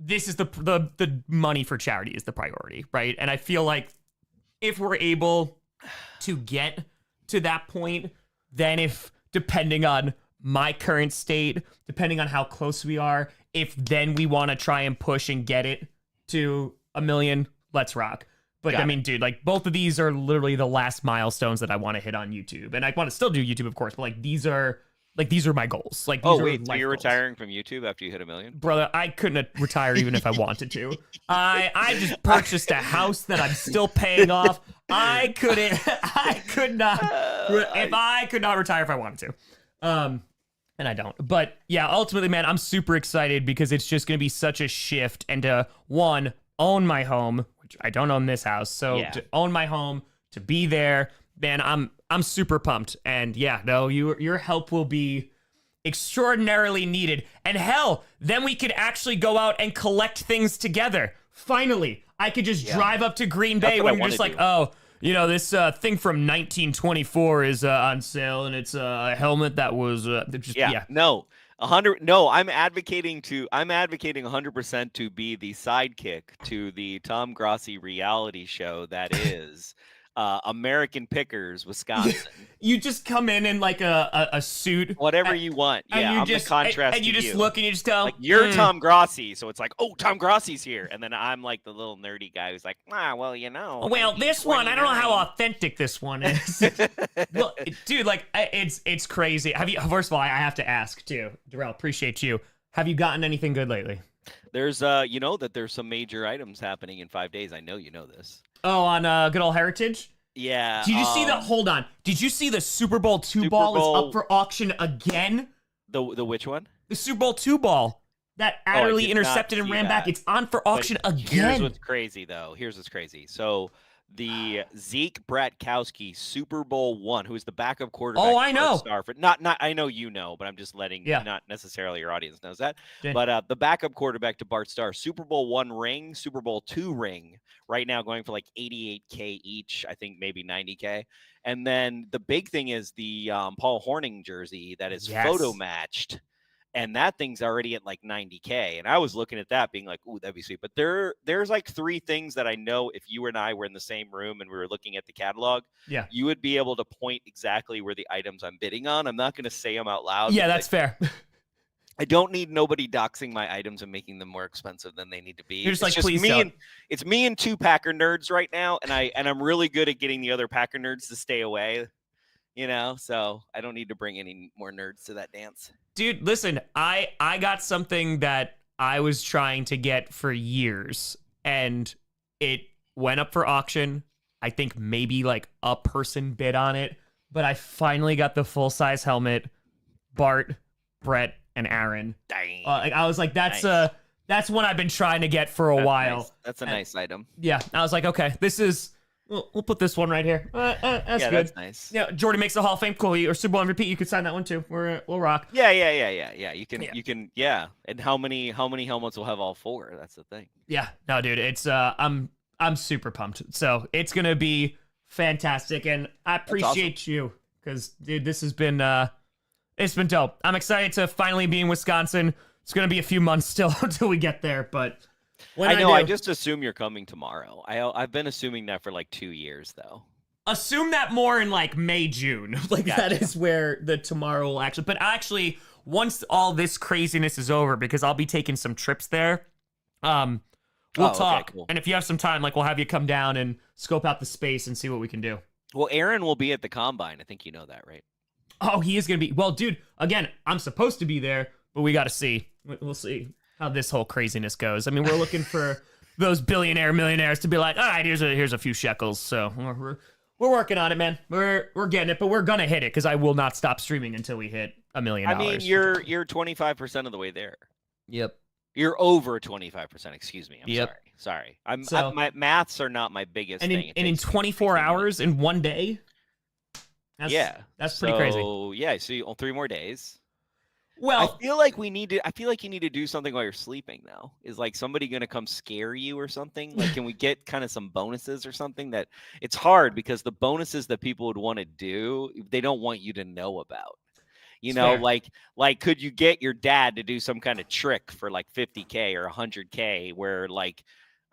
This is the money for charity is the priority, right? And I feel like if we're able to get to that point, then depending on my current state, depending on how close we are, if then we want to try and push and get it to 1 million, let's rock. But I mean, dude, like both of these are literally the last milestones that I want to hit on YouTube, and I want to still do YouTube, of course. But like these are my goals. Like, these are so you're retiring from YouTube after you hit 1 million, brother? I couldn't retire even if I wanted to. I just purchased a house that I'm still paying off. I could not retire if I wanted to. And I don't. But yeah, ultimately, man, I'm super excited because it's just going to be such a shift, and to own my home. I don't own this house, so to own my home, to be there, man, I'm super pumped. And yeah, no, your help will be extraordinarily needed. And hell, then we could actually go out and collect things together. Finally, I could just drive up to Green Bay when you're just like, oh, you know, this thing from 1924 is on sale, and it's a helmet that was no. 100. No, I'm advocating 100% to be the sidekick to the Tom Grossi reality show that is American Pickers, Wisconsin. You just come in like a suit, whatever you want. Yeah, I'm the contrast. And you just look and you just tell, like, you're Tom Grossi, so it's like, oh, Tom Grossi's here, and then I'm like the little nerdy guy who's like, well, you know. Well, this one, I don't know how authentic this one is. Well, dude, like it's crazy. First of all, I have to ask too, Darrell. Appreciate you. Have you gotten anything good lately? There's there's some major items happening in 5 days. I know you know this. Oh, on good old Heritage? Yeah. Did you see the? Hold on. Did you see the Super Bowl II ball is up for auction again? The which one? The Super Bowl II ball that Adderley intercepted and ran back. It's on for auction again. Here's what's crazy, though. So the Zeke Bratkowski Super Bowl I, who is the backup quarterback. Oh, I know. Not I know you know, but I'm just letting not necessarily your audience knows that. Yeah. But the backup quarterback to Bart Starr, Super Bowl I ring, Super Bowl II ring, right now going for like $88K each, I think maybe $90K. And then the big thing is the Paul Hornung jersey that is photo matched. And that thing's already at like $90K. And I was looking at that being like, ooh, that'd be sweet. But there's like 3 things that I know if you and I were in the same room and we were looking at the catalog, you would be able to point exactly where the items I'm bidding on. I'm not going to say them out loud. Yeah, that's fair. I don't need nobody doxing my items and making them more expensive than they need to be. You're just please don't. It's me and 2 Packer nerds right now. And I'm really good at getting the other Packer nerds to stay away. You know, so I don't need to bring any more nerds to that dance. Dude, listen, I got something that I was trying to get for years, and it went up for auction. I think maybe like a person bid on it, but I finally got the full-size helmet. Bart, Brett, and Aaron. Dang. I was like, that's one I've been trying to get for a while. Nice. That's a nice item. Yeah, I was like, okay, this is. We'll put this one right here. That's good. That's nice. Yeah, Jordy makes the Hall of Fame. Cool. Or Super Bowl MVP. You could sign that one too. We'll rock. Yeah. You can. Yeah. And how many helmets will have all 4? That's the thing. Yeah. No, dude. It's I'm super pumped. So it's gonna be fantastic, and I appreciate you because, dude, this has been it's been dope. I'm excited to finally be in Wisconsin. It's gonna be a few months still until we get there, but When I know. do, I just assume you're coming tomorrow. I've been assuming that for like 2 years though. assume that more in like May, June. Like Gotcha. that is where the tomorrow will actually. But actually, once all this craziness is over, because I'll be taking some trips there. We'll talk, okay, cool. and if you have some time, like we'll have you come down and scope out the space and see what we can do. Well, Aaron will be at the combine. I think you know that, right? Oh, he is gonna be. Well, dude, again, I'm supposed to be there, but we got to see. We'll see how this whole craziness goes. I mean, we're looking for those millionaires to be like, all right, here's a few shekels. So we're working on it, man. We're getting it, but we're gonna hit it because I will not stop streaming until we hit $1 million. I mean, you're 25% of the way there. Yep. You're over 25%. Excuse me. I'm Yep. sorry. My maths are not my biggest thing. And in 24 hours in one day. That's pretty crazy. So yeah, so 3 more days. Well, I feel like you need to do something while you're sleeping now. Is like somebody gonna come scare you or something? Like, can we get kind of some bonuses or something? That it's hard because the bonuses that people would want to do, they don't want you to know about. You know, like could you get your dad to do some kind of trick for like 50K or 100K where like,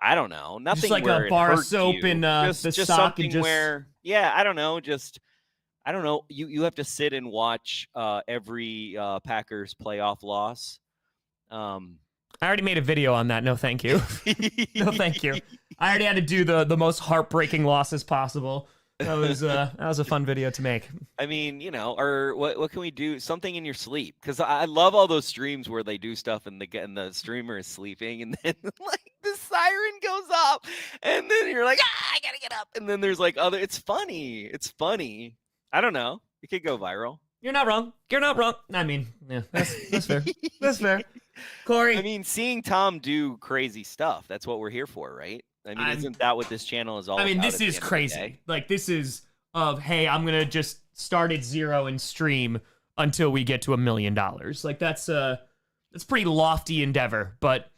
I don't know, nothing just like where a bar it of soap you. in the just sock something and just where, I don't know, you have to sit and watch every Packers playoff loss. I already made a video on that. No, thank you. No, thank you. I already had to do the most heartbreaking losses possible. That was a fun video to make. I mean, or what can we do? Something in your sleep, because I love all those streams where they do stuff and the streamer is sleeping, and then like the siren goes off, and then you're like, I gotta get up, and then there's like It's funny. It's funny. I don't know. It could go viral. You're not wrong. I mean, yeah, that's fair. That's fair. Corey. I mean, seeing Tom do crazy stuff, that's what we're here for, right? I mean, isn't that what this channel is all about? I mean, this is crazy. Like, this is hey, I'm going to just start at 0 and stream until we get to $1 million. Like, that's pretty lofty endeavor. But,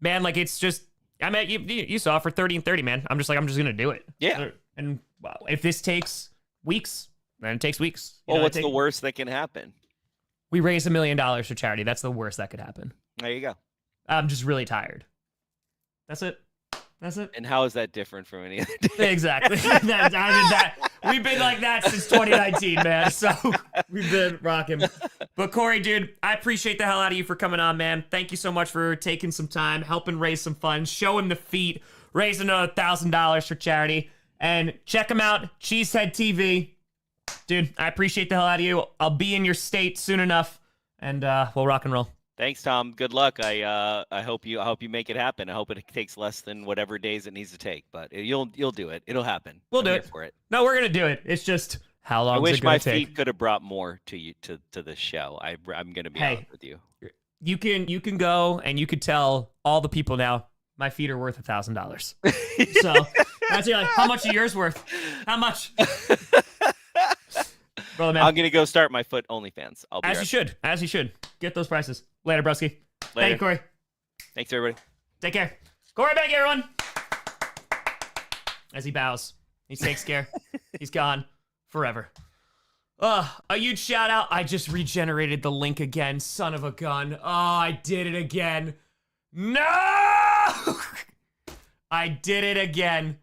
man, like, it's just, I mean, you saw for 30 and 30, man. I'm just going to do it. Yeah. And if this takes weeks, then it takes weeks. Well, what's the worst that can happen? We raise $1 million for charity. That's the worst that could happen. There you go. I'm just really tired. That's it. And how is that different from any other day? Exactly. We've been like that since 2019, man. So we've been rocking. But Corey, dude, I appreciate the hell out of you for coming on, man. Thank you so much for taking some time, helping raise some funds, showing the feet, raising another $1,000 for charity. And check them out, Cheesehead TV. Dude, I appreciate the hell out of you. I'll be in your state soon enough, and we'll rock and roll. Thanks, Tom. Good luck. I hope you make it happen. I hope it takes less than whatever days it needs to take, but you'll do it. It'll happen. We'll do it. For it. No, we're gonna do it. It's just how long. I wish it gonna my take? feet could have brought more to you to this show. I'm gonna be honest with you. You can go and you could tell all the people now my feet are worth $1,000. So that's like, how much are yours worth? How much? Brother, man. I'm gonna go start my foot OnlyFans. I'll be as you should. Get those prices. Later, broski. Thank you, Corey. Thanks, everybody. Take care. Corey back, everyone. As he bows, he takes care. He's gone forever. A huge shout out. I just regenerated the link again. Son of a gun. Oh, I did it again. No! I did it again.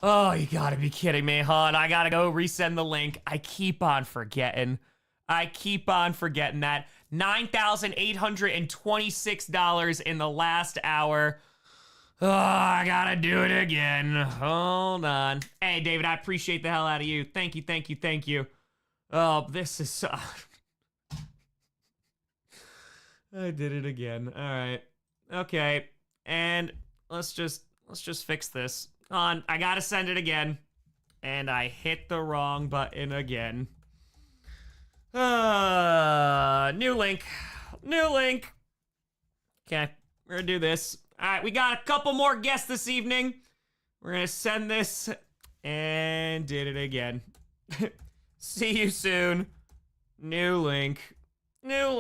Oh, you gotta be kidding me, hon. I gotta go resend the link. I keep on forgetting that. $9,826 in the last hour. Oh, I gotta do it again. Hold on. Hey, David, I appreciate the hell out of you. Thank you. Oh, this is so... I did it again. All right. Okay. And let's just fix this. On, I gotta send it again. And I hit the wrong button again. New link. Okay, we're gonna do this. All right, we got a couple more guests this evening. We're gonna send this and did it again. See you soon. New link. All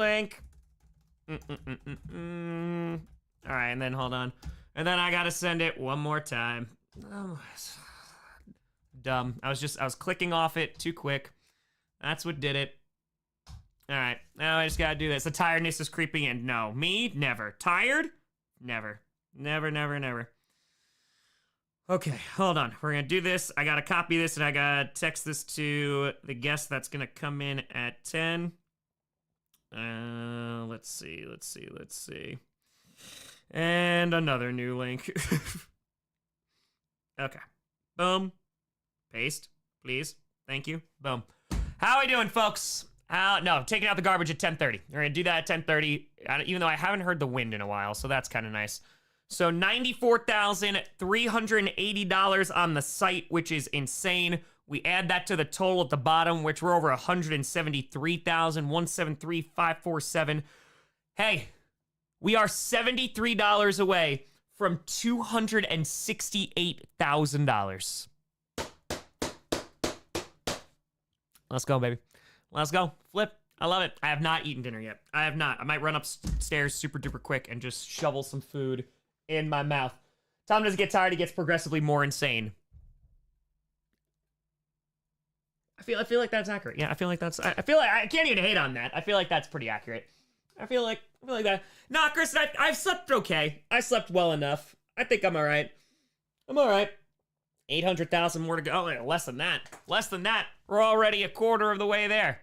right, and then hold on. And then I gotta send it one more time. Oh, dumb. I was clicking off it too quick. That's what did it. All right, now I just gotta do this. The tiredness is creeping in. No, me? Never. Tired? Never. Never, never, never. Okay, hold on. We're gonna do this. I gotta copy this and I gotta text this to the guest that's gonna come in at 10. Let's see. And another new link. Okay. Boom. Paste, please. Thank you. Boom. How are we doing, folks? No, taking out the garbage at 10:30. We're gonna do that at 10:30, even though I haven't heard the wind in a while, so that's kind of nice. So $94,380 on the site, which is insane. We add that to the total at the bottom, which we're over 173,000, 173,547. Hey, we are $73 away from $268,000. Let's go, baby. Let's go. Flip. I love it. I have not eaten dinner yet. I have not. I might run upstairs super duper quick and just shovel some food in my mouth. Tom doesn't get tired. He gets progressively more insane. I feel like that's accurate. Yeah, I feel like I can't even hate on that. I feel like that's pretty accurate. I feel like that. Nah, Chris, I've slept okay. I slept well enough. I think I'm all right. 800,000 more to go. Oh, less than that. We're already a quarter of the way there.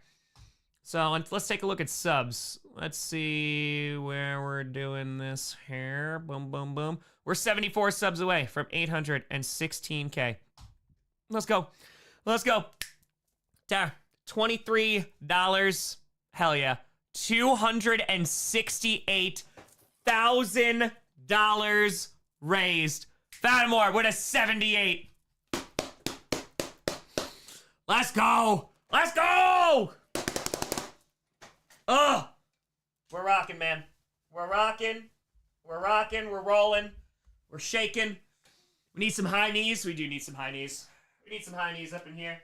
So let's take a look at subs. Let's see where we're doing this here. Boom, boom, boom. We're 74 subs away from 816K. Let's go. There. $23. Hell yeah. $268,000 raised. Fatimore with a 78. Let's go. Oh, we're rocking, man. We're rolling. We're shaking. We need some high knees. We do need some high knees. We need some high knees up in here.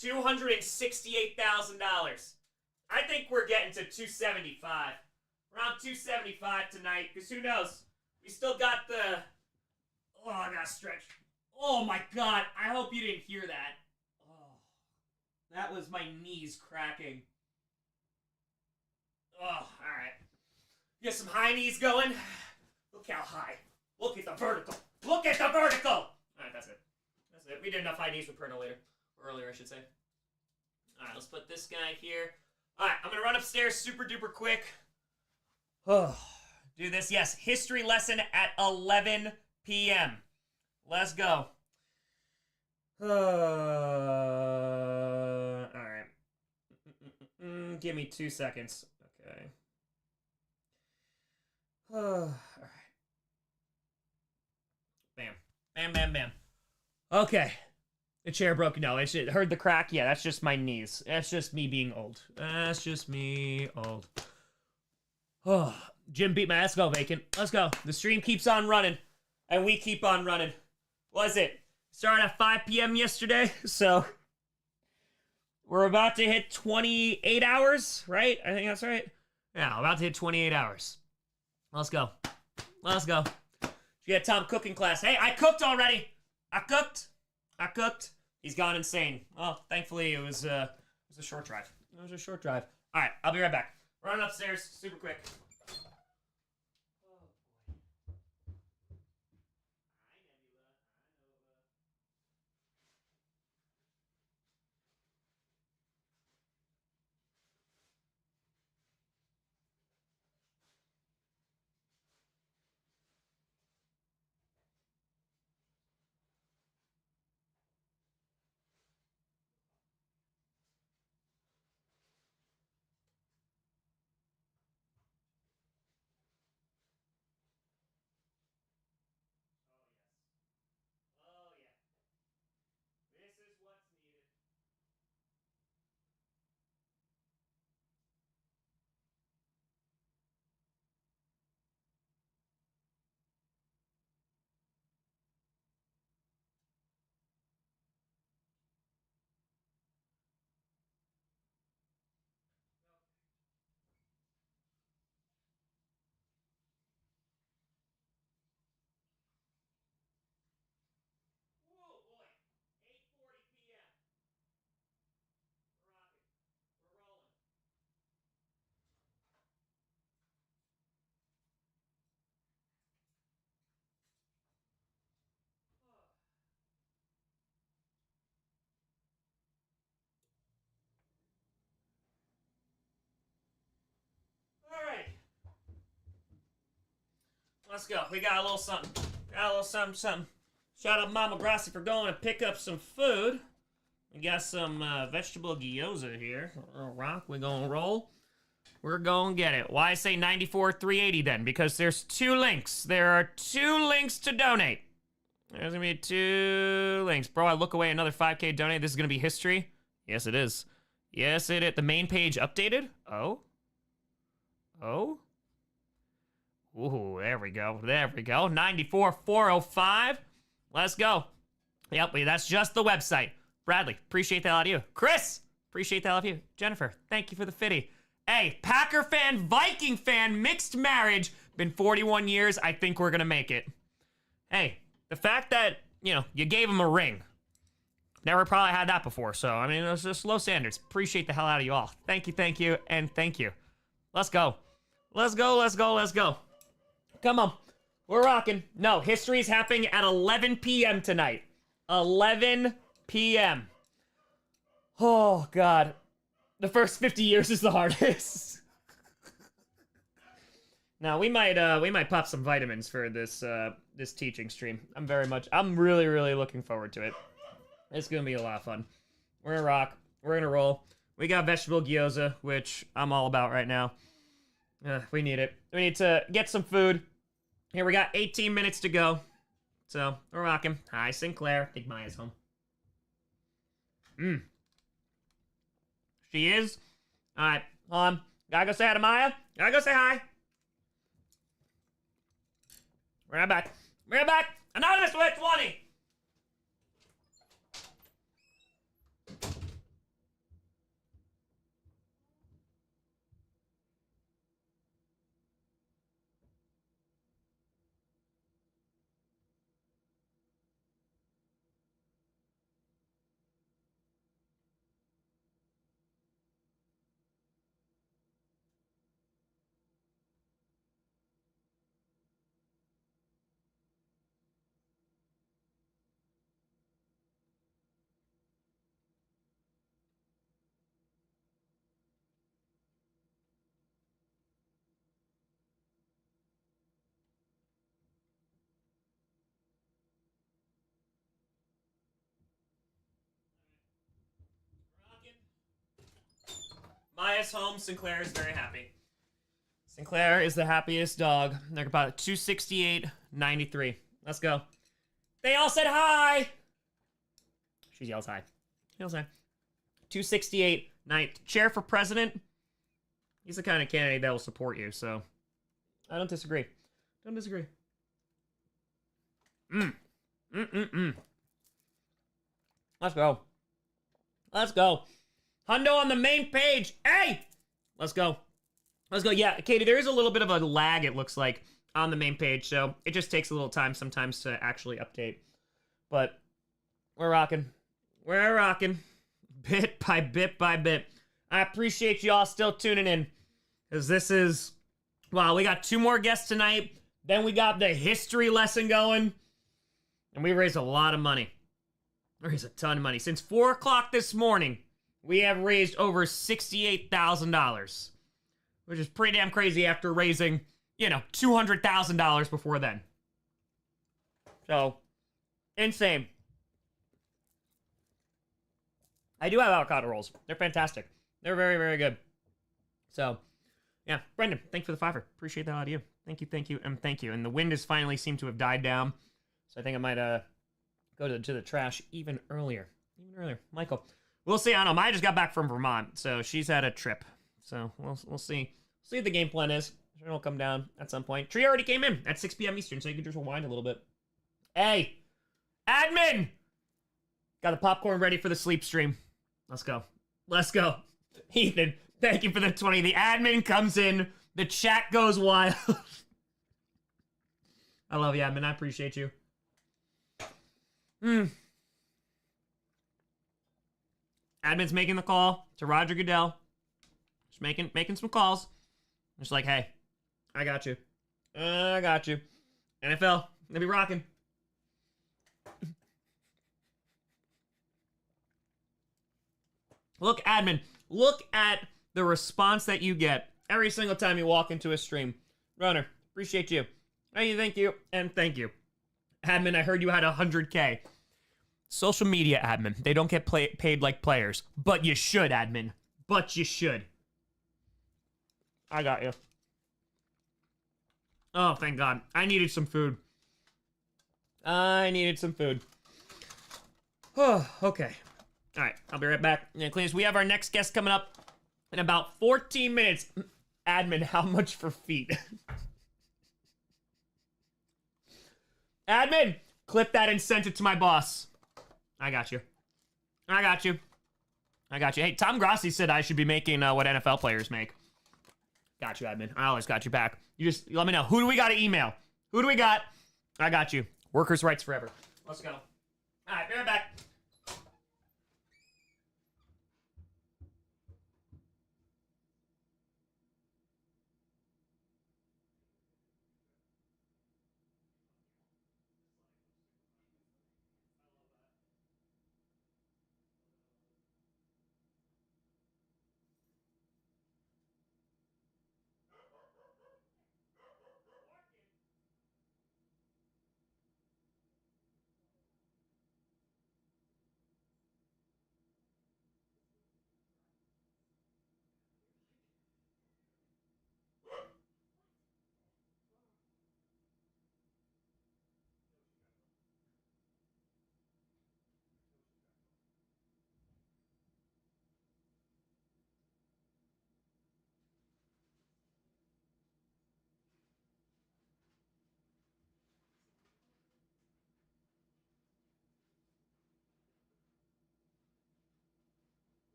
$268,000. I think we're getting to 275. Around 275 tonight, because who knows? We still got the... Oh, I gotta stretch. Oh my God, I hope you didn't hear that. Oh, that was my knees cracking. Oh, alright. Get some high knees going. Look how high. Look at the vertical. Alright, that's it. We did enough high knees with Perno later. Or earlier, I should say. Alright, let's put this guy here. Alright, I'm gonna run upstairs super duper quick. Oh, do this. Yes, history lesson at 11 p.m. Let's go. Alright. Give me 2 seconds. Okay. Alright. Bam. Okay. The chair broke. No, it heard the crack. Yeah, that's just my knees. That's just me being old. Oh, Jim beat my ass. Go, Vacant. Let's go. The stream keeps on running, and we keep on running. Was it? Started at 5 p.m. yesterday, so we're about to hit 28 hours, right? I think that's right. Yeah, about to hit 28 hours. Let's go. You get Tom cooking class. Hey, I cooked already. I cooked. He's gone insane. Well, thankfully it was a short drive. All right, I'll be right back. Running upstairs super quick. Let's go. We got a little something. Something. Shout out Mama Grossi for going to pick up some food. We got some vegetable gyoza here. Rock, we're going to roll. We're going to get it. Why I say 94,380 then? Because there's 2 links. There are 2 links to donate. There's going to be 2 links. Bro, I look away another 5K donate. This is going to be history. Yes, it is. Yes, it is. The main page updated? Oh? Oh? Ooh, there we go. There we go. 94,405. Let's go. Yep, that's just the website. Bradley, appreciate that out of you. Chris, appreciate that out of you. Jennifer, thank you for the fitty. Hey, Packer fan, Viking fan, mixed marriage. Been 41 years. I think we're going to make it. Hey, the fact that, you know, you gave him a ring. Never probably had that before. So, I mean, it was just low standards. Appreciate the hell out of you all. Thank you, and thank you. Let's go. Let's go, let's go, let's go. Come on. We're rocking. No, history is happening at 11 p.m. tonight. 11 p.m. Oh, God. The first 50 years is the hardest. Now, we might pop some vitamins for this this teaching stream. I'm really, really looking forward to it. It's gonna be a lot of fun. We're gonna rock. We're gonna roll. We got vegetable gyoza, which I'm all about right now. We need it. We need to get some food. Here, we got 18 minutes to go. So, we're rocking. Hi, Sinclair. I think Maya's home. She is? Alright, hold on. Gotta go say hi to Maya. Gotta go say hi. We're right back. We're right back. Anonymous with 20. Maya's home. Sinclair is very happy. Sinclair is the happiest dog. They're about 268.93. Let's go. They all said hi. She yells hi. She yells hi. 268. Chair for president. He's the kind of candidate that will support you, so I don't disagree. Don't disagree. Let's go. Let's go. Hundo on the main page. Hey! Let's go. Let's go. Yeah, Katie, there is a little bit of a lag, it looks like, on the main page, so it just takes a little time sometimes to actually update. But we're rocking. We're rocking. Bit by bit by bit. I appreciate y'all still tuning in, because this is... Wow, we got 2 more guests tonight. Then we got the history lesson going. And we raised a lot of money. We raised a ton of money. Since 4 o'clock this morning, we have raised over $68,000. Which is pretty damn crazy after raising, you know, $200,000 before then. So, insane. I do have avocado rolls. They're fantastic. They're very, very good. So, yeah. Brendan, thanks for the $5. Appreciate that out of you. Thank you, and thank you. And the wind has finally seemed to have died down. So I think I might go to the trash even earlier. Michael. We'll see. I don't know. Maya just got back from Vermont, so she's had a trip. So we'll see. See what the game plan is. I'm sure it'll come down at some point. Tree already came in at 6 p.m. Eastern, so you can just rewind a little bit. Hey, admin! Got the popcorn ready for the sleep stream. Let's go. Let's go. Ethan, thank you for the 20. The admin comes in. The chat goes wild. I love you, admin. I appreciate you. Admin's making the call to Roger Goodell. Just making some calls. Just like, hey, I got you. I got you. NFL, gonna be rocking. Look, admin, look at the response that you get every single time you walk into a stream. Runner, appreciate you. Thank you, and thank you. Admin, I heard you had 100K. Social media admin, they don't get paid like players. But you should, admin. But you should. I got you. Oh, thank God. I needed some food. Oh, okay. All right, I'll be right back. Yeah, Cleaners, we have our next guest coming up in about 14 minutes. Admin, how much for feet? Admin, clip that and send it to my boss. I got you. Hey, Tom Grossi said I should be making what NFL players make. Got you, admin. I always got your back. You just let me know. Who do we got to email? Who do we got? I got you. Workers' rights forever. Let's go. All right, be right back.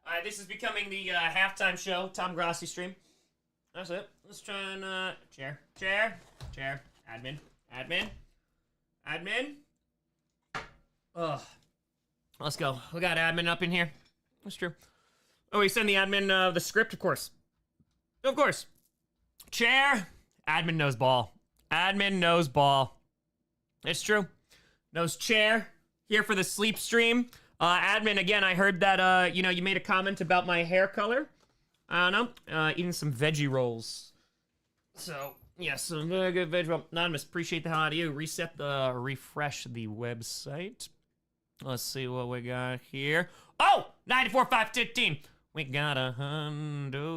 All right, this is becoming the halftime show, Tom Grossi stream. That's it. Let's try and chair, admin. Ugh. Let's go. We got admin up in here. That's true. Oh, we send the admin the script, of course. Of course. Chair. Admin knows ball. It's true. Knows chair. Here for the sleep stream. Admin, again, I heard that, you made a comment about my hair color. I don't know. Eating some veggie rolls. So, yes, some very good veggie roll. Anonymous, appreciate the hell out of you. Refresh the website. Let's see what we got here. Oh, 94,515. We got a hundo.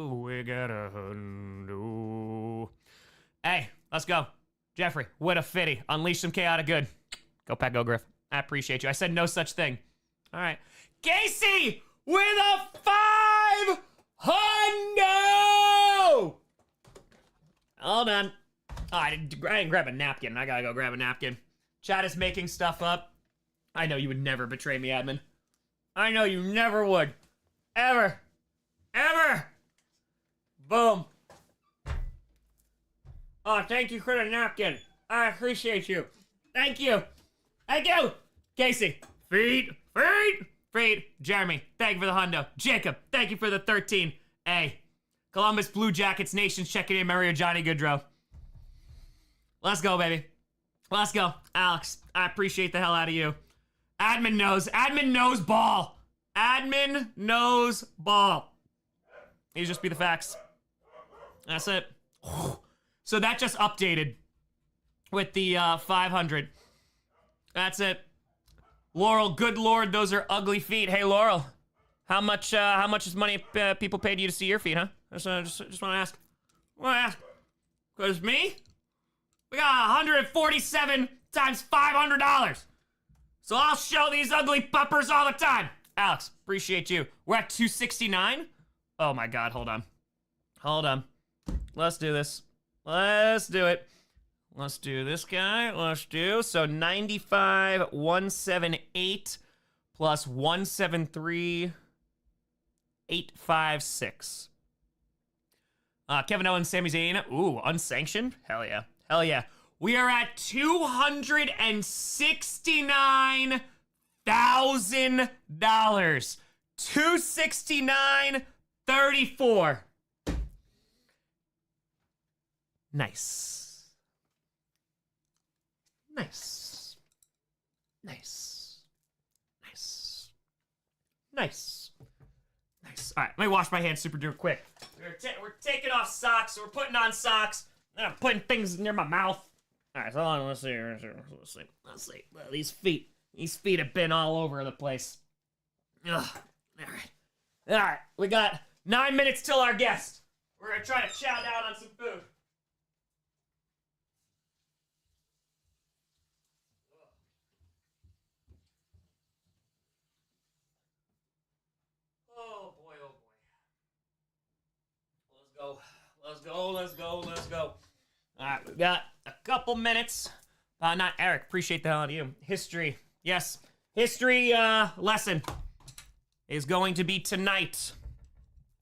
Hey, let's go. Jeffrey, what a fitty. Unleash some chaotic good. Go Pack, go Griff. I appreciate you. I said no such thing. All right. Casey with a 5 hundo. Hold on. Oh, I didn't grab a napkin. I gotta go grab a napkin. Chat is making stuff up. I know you would never betray me, admin. I know you never would. Ever. Boom. Oh, thank you for the napkin. I appreciate you. Thank you. Casey. Feet. Jeremy, thank you for the hundo. Jacob, thank you for the 13. Hey, Columbus Blue Jackets Nation's checking in. Mario Johnny Goodrow. Let's go, baby. Let's go. Alex, I appreciate the hell out of you. Admin knows ball. These just be the facts. That's it. So that just updated with the 500. That's it. Laurel, good lord, those are ugly feet. Hey, Laurel, how much is money people paid you to see your feet, huh? Just want to ask. Because me, we got 147 times $500. So I'll show these ugly puppers all the time. Alex, appreciate you. We're at 269. Oh my God, hold on. Let's do this. Let's do it. Let's do this guy. So 95, 178 plus 173, 856. Kevin Owens, Sami Zayn. Ooh, unsanctioned? Hell yeah. We are at 269 $1,000. $269.34. Nice. Nice. Nice. Nice. Nice. Nice. All right, let me wash my hands super duper quick. We're taking off socks. So we're putting on socks. I'm putting things near my mouth. All right, so hold on. Let's see. Let's see. Well, these feet have been all over the place. Ugh. All right. All right. We got 9 minutes till our guest. We're gonna try to chow down on some food. Oh boy, oh boy. Let's go. All right, we got a couple minutes. Not Eric, appreciate the hell out of you. History, yes. History lesson is going to be tonight.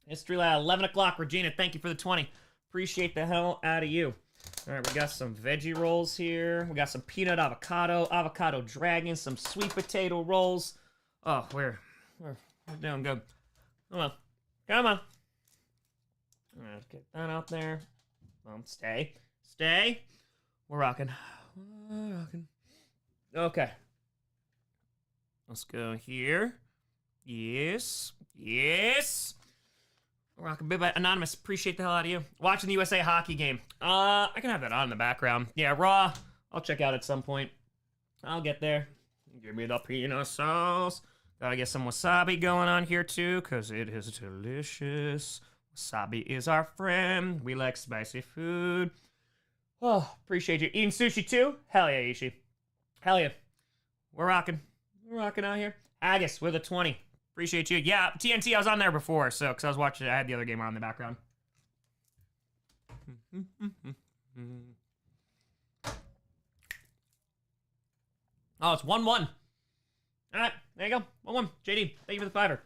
History lab, 11 o'clock. Regina, thank you for the 20. Appreciate the hell out of you. All right, we got some veggie rolls here. We got some peanut avocado dragon, some sweet potato rolls. Oh, we're doing good. Come on. All right, get that out there. Stay. We're rocking. Okay. Let's go here. Yes. Rockin' Bit by Anonymous. Appreciate the hell out of you. Watching the USA hockey game. I can have that on in the background. Yeah, Raw. I'll check out at some point. I'll get there. Give me the peanut sauce. Gotta get some wasabi going on here too, because it is delicious. Wasabi is our friend. We like spicy food. Oh, appreciate you. Eating sushi too? Hell yeah, Ishi. Hell yeah. We're rocking. We're rocking out here. Agus with a 20. Appreciate you. Yeah, TNT, I was on there before, so, because I was watching, I had the other game on in the background. Oh, it's 1-1. All right, there you go. 1-1. JD, thank you for the fiver.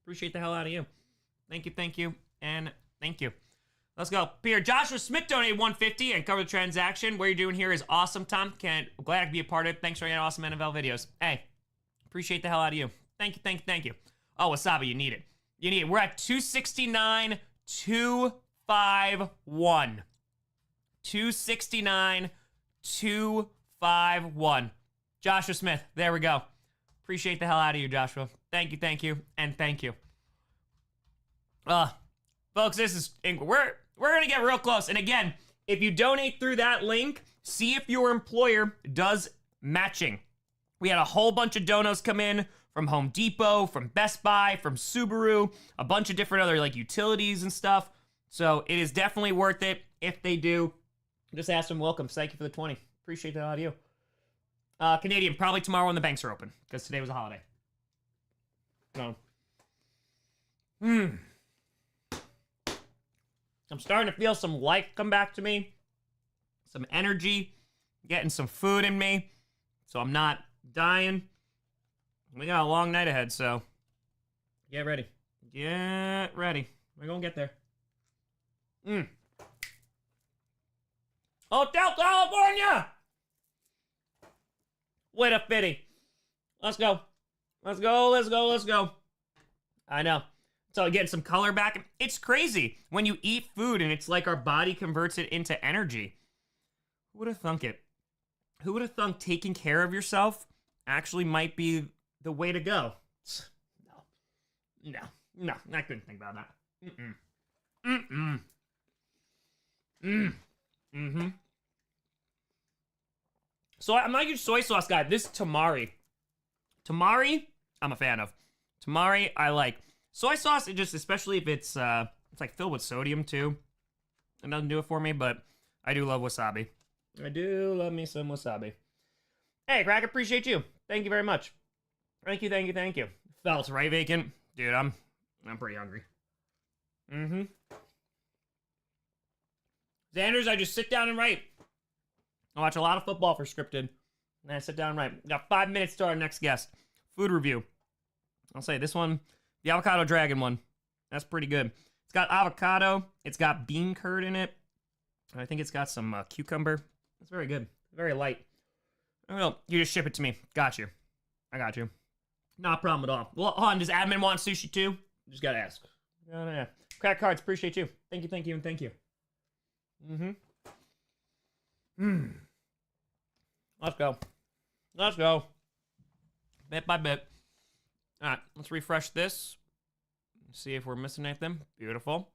Appreciate the hell out of you. Thank you, and thank you. Let's go. Peter, Joshua Smith donated $150 and covered the transaction. What you're doing here is awesome, Tom. Glad I could be a part of it. Thanks for your awesome NFL videos. Hey, appreciate the hell out of you. Thank you. Oh, wasabi, you need it. We're at 269, 251. 269, 251. Joshua Smith, there we go. Appreciate the hell out of you, Joshua. Thank you, and thank you. Folks, this is we're gonna get real close. And again, if you donate through that link, see if your employer does matching. We had a whole bunch of donos come in from Home Depot, from Best Buy, from Subaru, a bunch of different other like utilities and stuff. So it is definitely worth it if they do. Just ask them welcome. Thank you for the 20. Appreciate that out of you. Canadian, probably tomorrow when the banks are open, because today was a holiday. No. I'm starting to feel some life come back to me. Some energy. Getting some food in me. So I'm not dying. We got a long night ahead, so get ready. We're gonna get there. Hotel California! What a pity. Let's go. I know. So getting some color back. It's crazy when you eat food and it's like our body converts it into energy. Who would have thunk it? Who would have thunk taking care of yourself actually might be the way to go? No, I couldn't think about that. So I'm not a huge soy sauce guy. This tamari, I'm a fan of. Tamari, I like. Soy sauce, it just, especially if it's like filled with sodium too. It doesn't do it for me, but I do love wasabi. I do love me some wasabi. Hey, Crack, appreciate you. Thank you very much. Thank you. Felt right, Vacant? Dude, I'm pretty hungry. Xanders, I just sit down and write. I watch a lot of football for scripted. And I sit down and write. We got 5 minutes to our next guest. Food review. I'll say this one, the avocado dragon one. That's pretty good. It's got avocado. It's got bean curd in it. I think it's got some cucumber. It's very good. Very light. I don't know. You just ship it to me. Got you. I got you. Not a problem at all. Well, hold on. Does admin want sushi too? Just gotta ask. Yeah. Crack cards. Appreciate you. Thank you, and thank you. Let's go. Bit by bit. All right, let's refresh this. See if we're missing anything. Beautiful.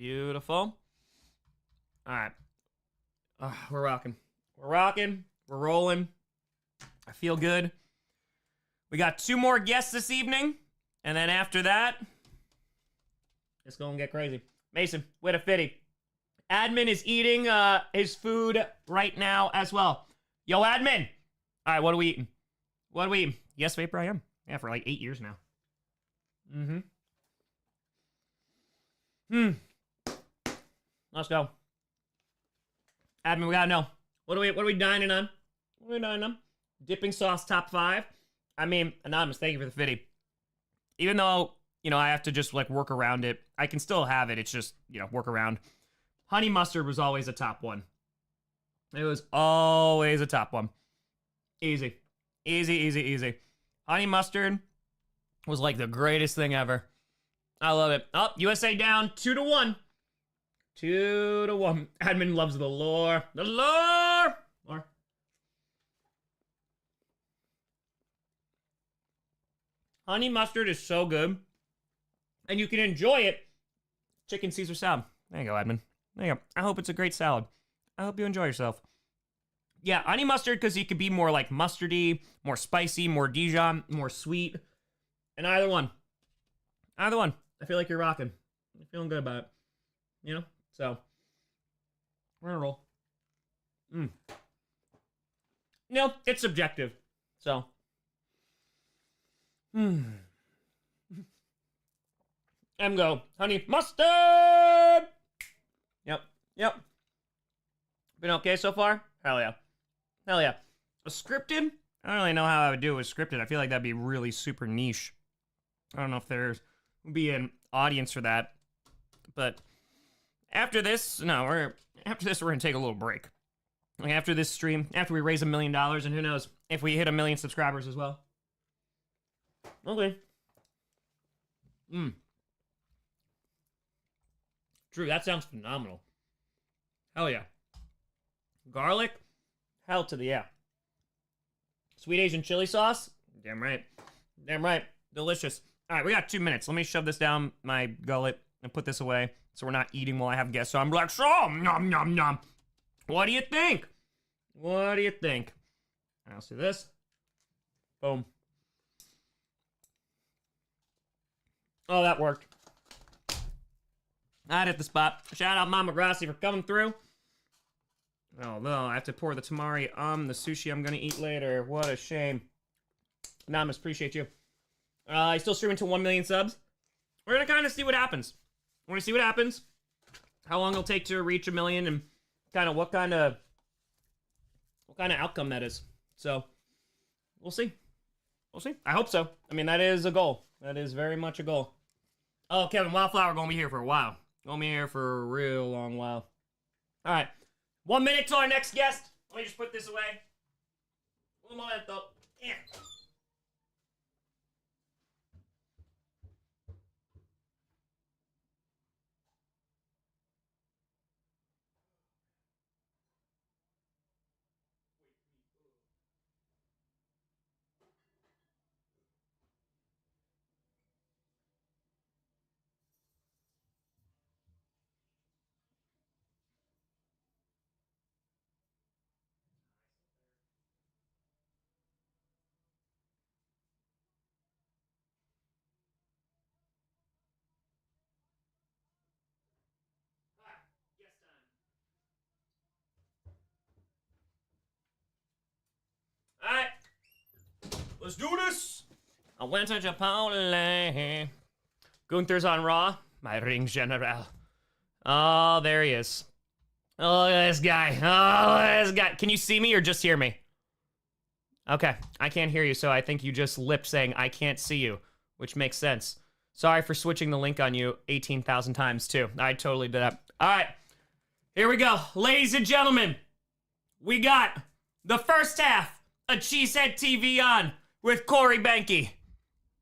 All right. We're rocking. We're rolling. I feel good. We got 2 more guests this evening. And then after that, it's going to get crazy. Mason, with a fitty. Admin is eating his food right now as well. Yo, admin. All right, what are we eating? Yes, Vapor, I am. Yeah, for like 8 years now. Let's go. Admin, we gotta know. What are we dining on? Dipping sauce top 5. I mean, Anonymous, thank you for the fitty. Even though, I have to just like work around it, I can still have it. It's just, work around. Honey mustard was always a top 1. It was always a top 1. Easy. Honey mustard was like the greatest thing ever. I love it. Oh, USA down 2-1. 2-1. Admin loves the lore. Lore. Honey mustard is so good. And you can enjoy it. Chicken Caesar salad. There you go, Admin. There you go. I hope it's a great salad. I hope you enjoy yourself. Yeah, honey mustard because you could be more like mustardy, more spicy, more Dijon, more sweet. And either one. I feel like you're rocking. I'm feeling good about it. So we're gonna roll. It's subjective. So. Go. Honey mustard! Yep. Been okay so far? Hell yeah. A scripted? I don't really know how I would do it with scripted. I feel like that'd be really super niche. I don't know if there would be an audience for that. But after this, we're gonna take a little break. Like after this stream, after we raise $1 million, and who knows if we hit 1 million subscribers as well. Okay. Drew, that sounds phenomenal. Hell yeah. Garlic? Hell to the yeah. Sweet Asian chili sauce? Damn right. Delicious. All right, we got 2 minutes. Let me shove this down my gullet and put this away so we're not eating while I have guests. So I'm like, nom, nom, nom. What do you think? I'll see this. Boom. Oh, that worked. That hit the spot. Shout out Mama Grossi for coming through. Although I have to pour the tamari on the sushi I'm gonna eat later. What a shame. Anonymous, appreciate you. He's still streaming to 1 million subs. We're gonna kind of see what happens. We're gonna see what happens. How long it'll take to reach 1 million, and kind of what kind of outcome that is. So we'll see. I hope so. I mean, that is a goal. That is very much a goal. Oh, Kevin, Wildflower gonna be here for a while. Gonna be here for a real long while. All right. 1 minute to our next guest. Let me just put this away. Un momento. Yeah. Alright. Let's do this. I went to Chipotle. Gunther's on Raw. My ring general. Oh, there he is. Oh, look at this guy. Can you see me or just hear me? Okay. I can't hear you, so I think you just lip saying I can't see you, which makes sense. Sorry for switching the link on you 18,000 times, too. I totally did that. All right. Here we go. Ladies and gentlemen, we got the first half of Cheesehead TV on with Corey Benke.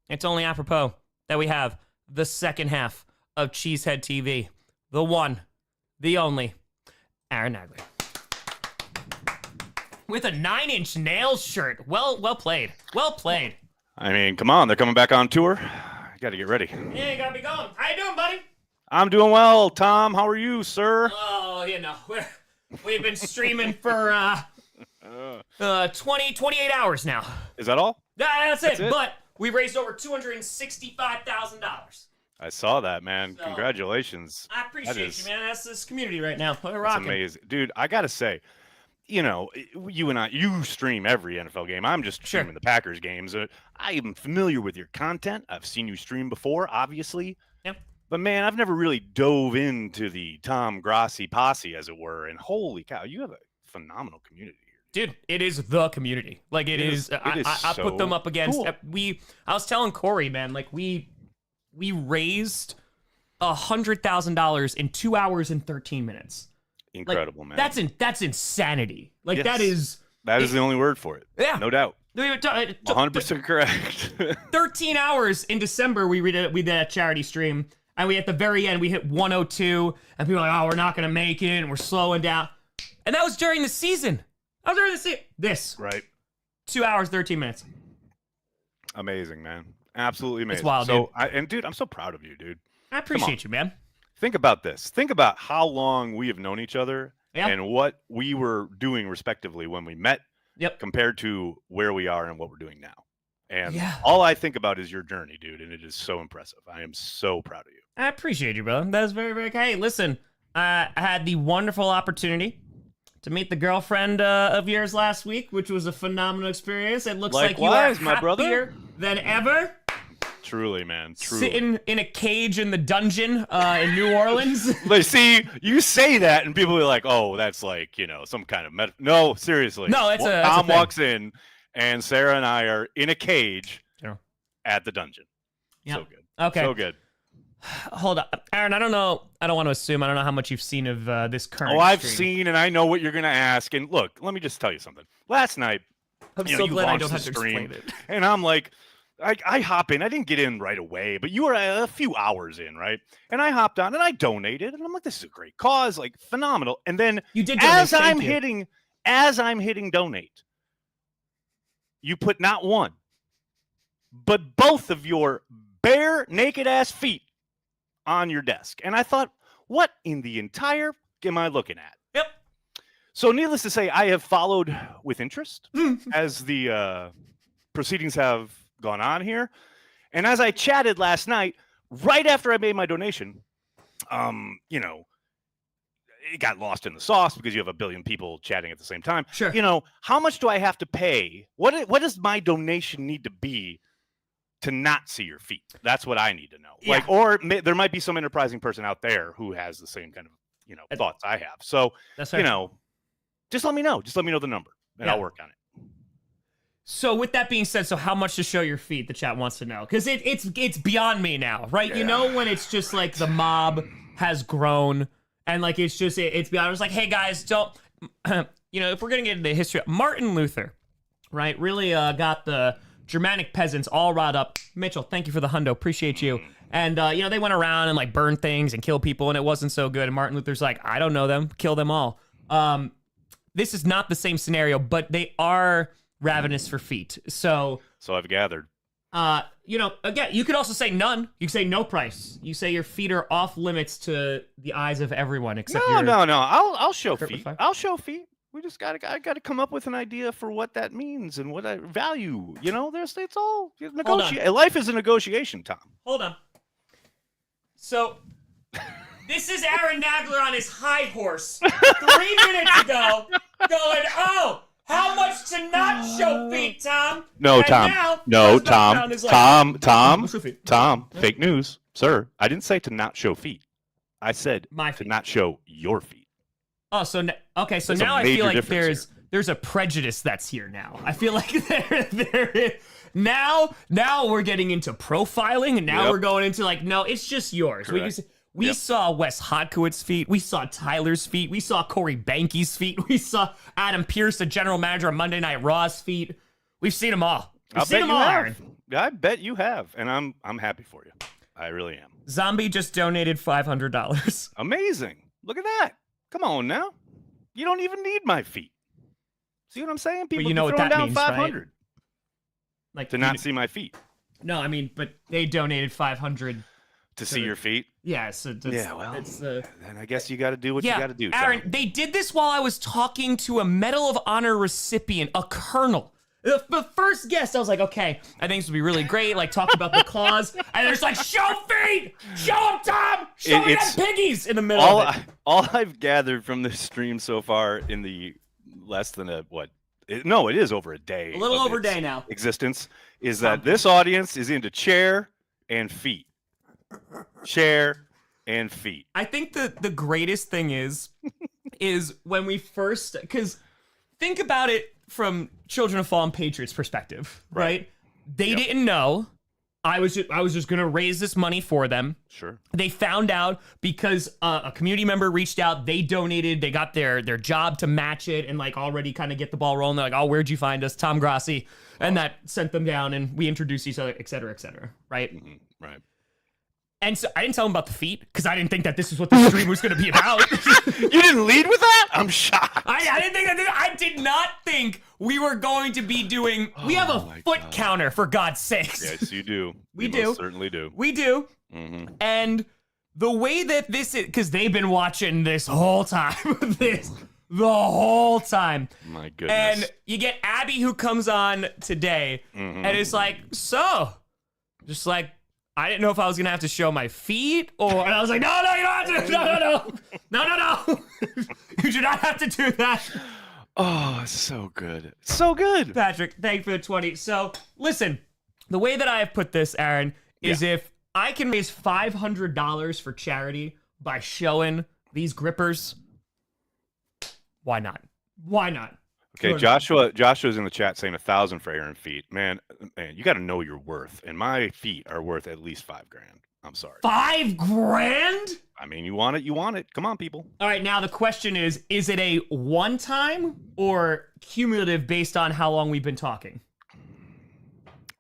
It's only apropos that we have the second half of Cheesehead TV. The one, the only, Aaron Nagler. With a 9-inch Nails shirt. Well played. Well played. I mean, come on. They're coming back on tour. Got to get ready. Yeah, you got to be going. How you doing, buddy? I'm doing well. Tom, how are you, sir? Oh, we've been streaming for 28 hours now. Is that all? That's it. But we raised over $265,000. I saw that, man. So, Congratulations. I appreciate you, man. That's this community right now. We're rocking. That's amazing. Dude, I got to say, you and you stream every NFL game. I'm just streaming the Packers games. I am familiar with your content. I've seen you stream before, obviously. Yep. But, man, I've never really dove into the Tom Grossi posse, as it were. And holy cow, you have a phenomenal community here. Dude, it is the community. Like, it is I put them up against. Cool. I was telling Corey, man, like, we raised $100,000 in 2 hours and 13 minutes. Incredible, like, man. That's insanity. Like, that is the only word for it. Yeah. No doubt. 100% correct. 13 hours in December, we did a charity stream, and at the very end, we hit 102, and people were like, oh, we're not going to make it, and we're slowing down. And that was during the season. This. Right. 2 hours, 13 minutes. Amazing, man. Absolutely amazing. It's wild, dude. Dude, I'm so proud of you, dude. I appreciate you, man. Think about this. Think about how long we have known each other and what we were doing respectively when we met compared to where we are and what we're doing now. And all I think about is your journey, dude, and it is so impressive. I am so proud of you. I appreciate you, brother. That is very, very kind. Hey, listen, I had the wonderful opportunity to meet the girlfriend of yours last week, which was a phenomenal experience. It looks like you are happier than ever. Truly, man. Truly. Sitting in a cage in the dungeon in New Orleans. But see, you say that, and people are like, "Oh, that's like some kind of No, seriously. No, it's a. Tom walks in, and Sarah and I are in a cage at the dungeon. Yep. So good. Okay. So good. Hold on, Aaron. I don't know. I don't want to assume. I don't know how much you've seen of this current. Oh, I've stream. seen, and I know what you're gonna ask. And look, let me just tell you something. Last night, I'm so glad I don't have to explain it. And I'm like. I hop in. I didn't get in right away, but you were a few hours in, right? And I hopped on and I donated, and I'm like, "This is a great cause, like phenomenal." And then you did donate, as I'm hitting donate, you put not one, but both of your bare naked ass feet on your desk, and I thought, "What in the entire am I looking at?" Yep. So, needless to say, I have followed with interest as the proceedings have gone on here. And as I chatted last night, right after I made my donation, it got lost in the sauce because you have a billion people chatting at the same time. Sure. How much do I have to pay? What does my donation need to be to not see your feet? That's what I need to know. Yeah. There might be some enterprising person out there who has the same kind of, thoughts I have. So, that's right. Just let me know. Just let me know the number and I'll work on it. So with that being said, so how much to show your feet? The chat wants to know, because it's beyond me now, right? Yeah. When it's just like the mob has grown and like it's beyond. It's like, hey guys, don't if we're gonna get into history, Martin Luther, right? Really got the Germanic peasants all riled up. Mitchell, thank you for the hundo, appreciate you. And they went around and like burned things and killed people, and it wasn't so good. And Martin Luther's like, I don't know them, kill them all. This is not the same scenario, but they are ravenous for feet. So I've gathered. Again, you could also say none. You could say no price. You say your feet are off limits to the eyes of everyone except No. I'll show feet. I'll show feet. We just gotta come up with an idea for what that means and what I value. It's all negotiate. Life is a negotiation, Tom. Hold on. So this is Aaron Nagler on his high horse 3 minutes ago going, oh, how much to not show feet, Tom? No, and Tom. Now, no, Tom. Tom. Fake news, sir. I didn't say to not show feet. I said to not show your feet. Oh, so okay. So now I feel like there's a prejudice that's here now. I feel like there is. Now we're getting into profiling, and now we're going into like, no, it's just yours. We saw Wes Hodkiewitz's feet. We saw Tyler's feet. We saw Corey Benke's feet. We saw Adam Pierce, the general manager of Monday Night Raw's feet. We've seen them all. I'll seen bet them you all, have. Aaron. I bet you have, and I'm happy for you. I really am. Zombie just donated $500. Amazing. Look at that. Come on now. You don't even need my feet. See what I'm saying? People you know what throwing that down means, 500 right? Like to not see my feet. No, I mean, but they donated 500 to see your feet. Yeah, so it's then I guess you got to do what you got to do. Aaron, Tom. they did this while I was talking to a Medal of Honor recipient, a colonel. The first guest, I was like, okay, I think this would be really great. Like, talk about the cause. And there's like, show feet! Show them, Tom! Show me them piggies in the middle of it. All I've gathered from this stream so far in the less than it is over a day. A little over a day now. Existence is that this audience is into chair and feet. Chair and feet. I think the greatest thing is when we first, because think about it from Children of Fallen Patriots perspective, right? They didn't know. I was just gonna raise this money for them. Sure. They found out because a community member reached out. They donated. They got their job to match it and like already kind of get the ball rolling. They're like, oh, where'd you find us? Tom Grossi. And that sent them down, and we introduced each other, et cetera, right? Mm-hmm. Right. And so I didn't tell them about the feet because I didn't think that this is what the stream was going to be about. You didn't lead with that? I'm shocked. I didn't think I did not think we were going to be doing. We have a foot counter, for God's sakes. Yes, you do. We You do. most certainly do. We do. Mm-hmm. And the way that this is, because they've been watching this whole time, the whole time. My goodness. And you get Abby who comes on today, and it's like, so, just like, I didn't know if I was gonna have to show my feet, and I was like, no, you don't have to, no. You do not have to do that. Oh, so good. So good. Patrick, thank you for the 20. So, listen, the way that I have put this, Aaron, is if I can raise $500 for charity by showing these grippers, why not? Why not? Okay, Joshua's in the chat saying 1,000 for Aaron feet. Man, you got to know your worth, and my feet are worth at least $5,000. I'm sorry. $5,000? I mean, you want it, you want it. Come on, people. All right, now the question is it a one-time or cumulative based on how long we've been talking?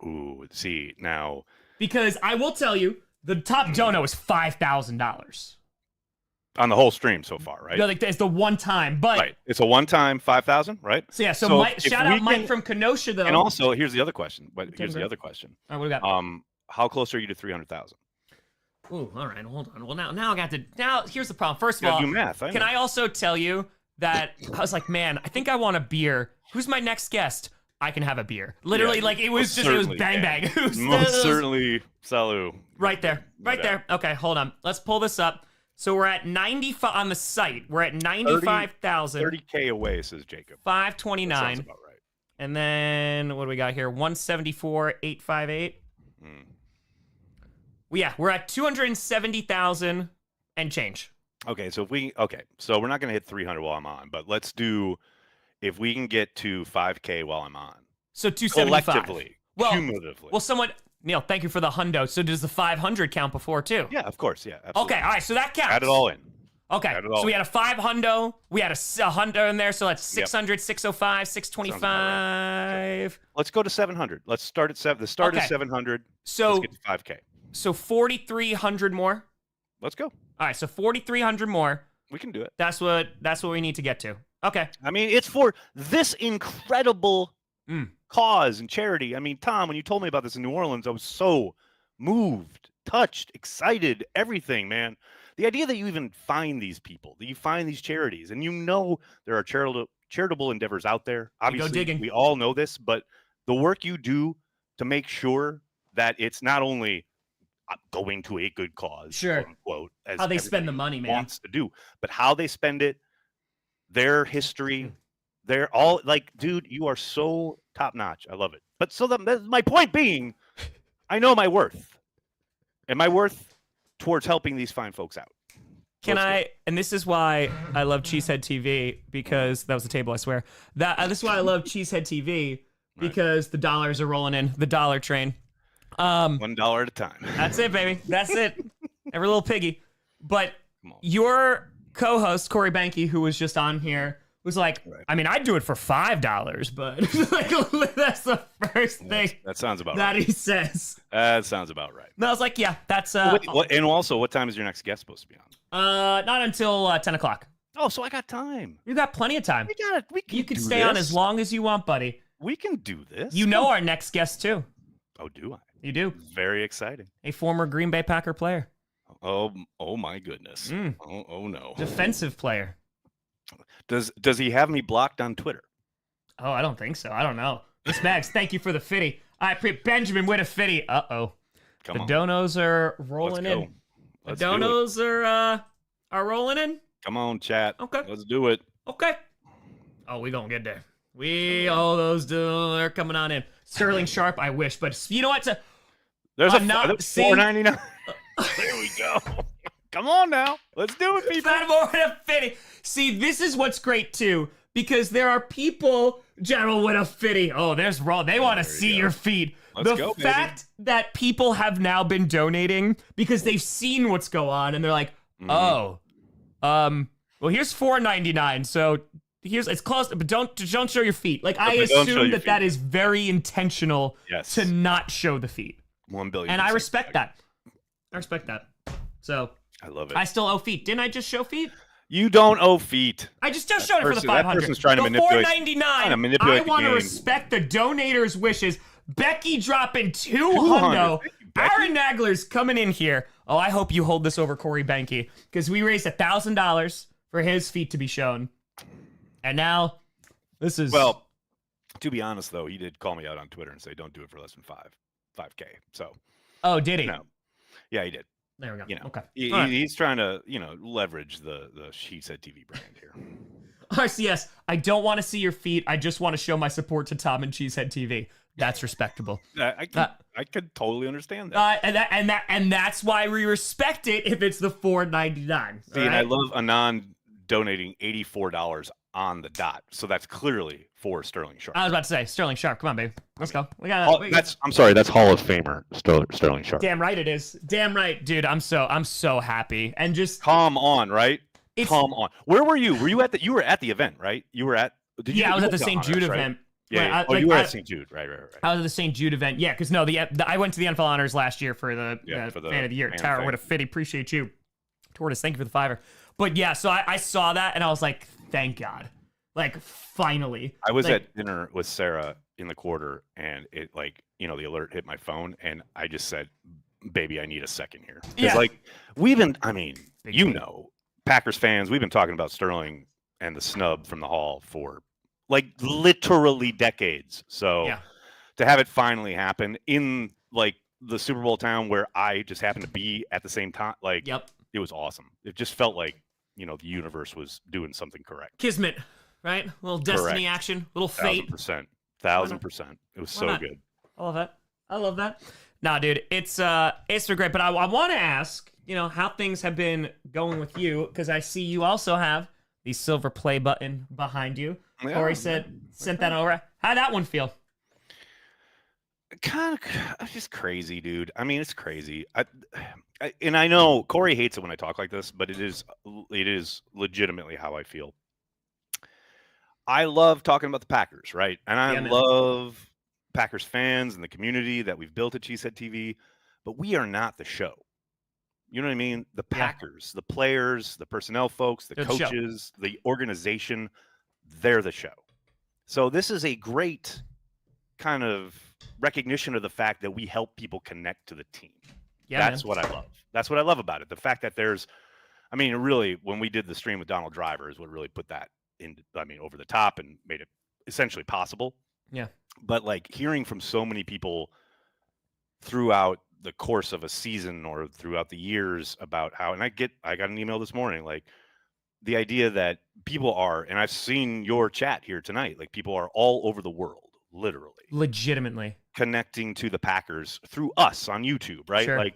Ooh, see, now. Because I will tell you, the top dono is $5,000. On the whole stream so far, right? No, like it's the one time, but right. It's a one-time 5,000, right? So yeah, so Mike, shout out Mike from Kenosha though. And also, here's the other question. All right, what do we got? How close are you to 300,000? Ooh, all right, hold on. Well, now I got to. Now here's the problem. First of all, do math. Can I also tell you that I was like, man, I think I want a beer. Who's my next guest? I can have a beer. Literally, like it was bang bang. It was, most certainly, Salu. Right there, right there. Okay, hold on. Let's pull this up. So we're at 95 on the site. We're at 95,000. 30K away, says Jacob. 529. Sounds about right. And then what do we got here? 174,858. Well, yeah, we're at 270,000 and change. Okay, so so we're not gonna hit 300 while I'm on, but let's do if we can get to 5K while I'm on. So 275. Collectively, cumulatively. Well, Neil, thank you for the hundo. So does the 500 count before too? Yeah, of course. Yeah, absolutely. Okay, all right. So that counts. Add it all in. Okay, so we had a 500. We had a hundo in there. So that's 600, 605, 625. Right. Okay. Let's go to 700. Let's start at 7. The start is 700. So let's get to 5K. So 4,300 more. Let's go. All right, so 4,300 more. We can do it. That's what we need to get to. Okay. I mean, it's for this incredible cause and charity. I mean, Tom, when you told me about this in New Orleans, I was so moved, touched, excited, everything, man. The idea that you even find these people, that you find these charities, and you know there are charitable endeavors out there. Obviously, go digging. We all know this, but the work you do to make sure that it's not only going to a good cause, quote unquote, as how they spend the money, man, wants to do, but how they spend it, their history, they're all like, dude, you are so top notch. I love it. But so my point being, I know my worth, and my worth towards helping these fine folks out. And this is why I love Cheesehead TV, because that was the table, I swear. This is why I love Cheesehead TV, because the dollars are rolling in, the dollar train. $1 at a time. That's it, baby. That's it. Every little piggy. But your co-host, Corey Banke, who was just on here, was like, I mean, I'd do it for $5, but like, that's the first thing that sounds about that right. he says. That sounds about right. And I was like, yeah, that's and also, what time is your next guest supposed to be on? not until 10 o'clock. Oh, so I got time. You got plenty of time. You can stay on as long as you want, buddy. We can do this. You know our next guest too. Oh, do I? You do. Very exciting. A former Green Bay Packer player. Oh my goodness. Oh no. Defensive player. Does he have me blocked on Twitter? Oh, I don't think so. I don't know. Miss Mags, thank you for the fitty. I Benjamin with a fitty. The donos are rolling in. The donos are rolling in. Come on, chat. Okay. Let's do it. Okay. Oh, we gonna get there. They're coming on in. Sterling Sharp, I wish, but you know what? There's $4.99. There we go. Come on now. Let's do it, people. Not more than a fitty. See, this is what's great too, because there are people, General with a fitty. Oh, there's raw. They want to see your feet. Let's go, the fact that people have now been donating because they've seen what's go on and they're like, well, here's $4.99. So it's close, but don't show your feet. Like I assume that is very intentional to not show the feet. 1 billion. And I respect that. So I love it. I still owe feet. Didn't I just show feet? You don't owe feet. I just showed it for the 500. That person's trying to manipulate. $4.99. I want to respect the donator's wishes. Becky dropping $200. Aaron Nagler's coming in here. Oh, I hope you hold this over Corey Benke because we raised $1,000 for his feet to be shown, and now this is. Well, to be honest though, he did call me out on Twitter and say don't do it for less than 5K. So. Oh, did he? No. Yeah, he did. There we go. You know, okay. He's trying to, leverage the She Said TV brand here. RCS, I don't want to see your feet. I just want to show my support to Tom and Cheesehead TV. That's respectable. I could totally understand that. And that's why we respect it if it's the $4.99. See, and I love Anand donating $84 on the dot. So that's clearly for Sterling Sharp. I was about to say Sterling Sharp. Come on, babe. Let's go. I'm sorry. That's Hall of Famer Sterling Sharp. Damn right it is. Damn right, dude. I'm so happy. And just come on, right? Come on. Where were you? Were you at you were at the event, right? You were at. I was at the St. Jude event. Yeah. You were at St. Jude, right. I was at the St. Jude event. Yeah, because I went to the NFL Honors last year for the Fan of the Year. Tara, what a fitty. Appreciate you. Tortoise, thank you for the $5. But yeah, so I saw that and I was like, thank God. Like, finally. I was at dinner with Sarah in the quarter and it the alert hit my phone and I just said, baby, I need a second here. Because we've been, Packers fans, we've been talking about Sterling and the snub from the Hall for literally decades. So to have it finally happen in the Super Bowl town where I just happened to be at the same time, it was awesome. It just felt like, the universe was doing something correct. Kismet, right? A little destiny action, little fate. 1,000%. It was so good. I love that. Nah, dude, it's been great. But I want to ask, how things have been going with you because I see you also have the silver play button behind you. Yeah, Corey sent that over. How'd that one feel? Kind of just crazy, dude. I mean, it's crazy. And I know Corey hates it when I talk like this, but it is legitimately how I feel. I love talking about the Packers, right? And I love Packers fans and the community that we've built at Cheesehead TV, but we are not the show. You know what I mean? The Packers, the players, the personnel folks, the coaches, the organization, they're the show. So this is a great kind of recognition of the fact that we help people connect to the team. Yeah, that's what I love. That's what I love about it. The fact that really, when we did the stream with Donald Driver is what really put that over the top and made it essentially possible. Yeah. But hearing from so many people throughout the course of a season or throughout the years about how, and I got an email this morning, the idea that people are, and I've seen your chat here tonight, people are all over the world, literally. Legitimately. Connecting to the Packers through us on YouTube, right? Sure.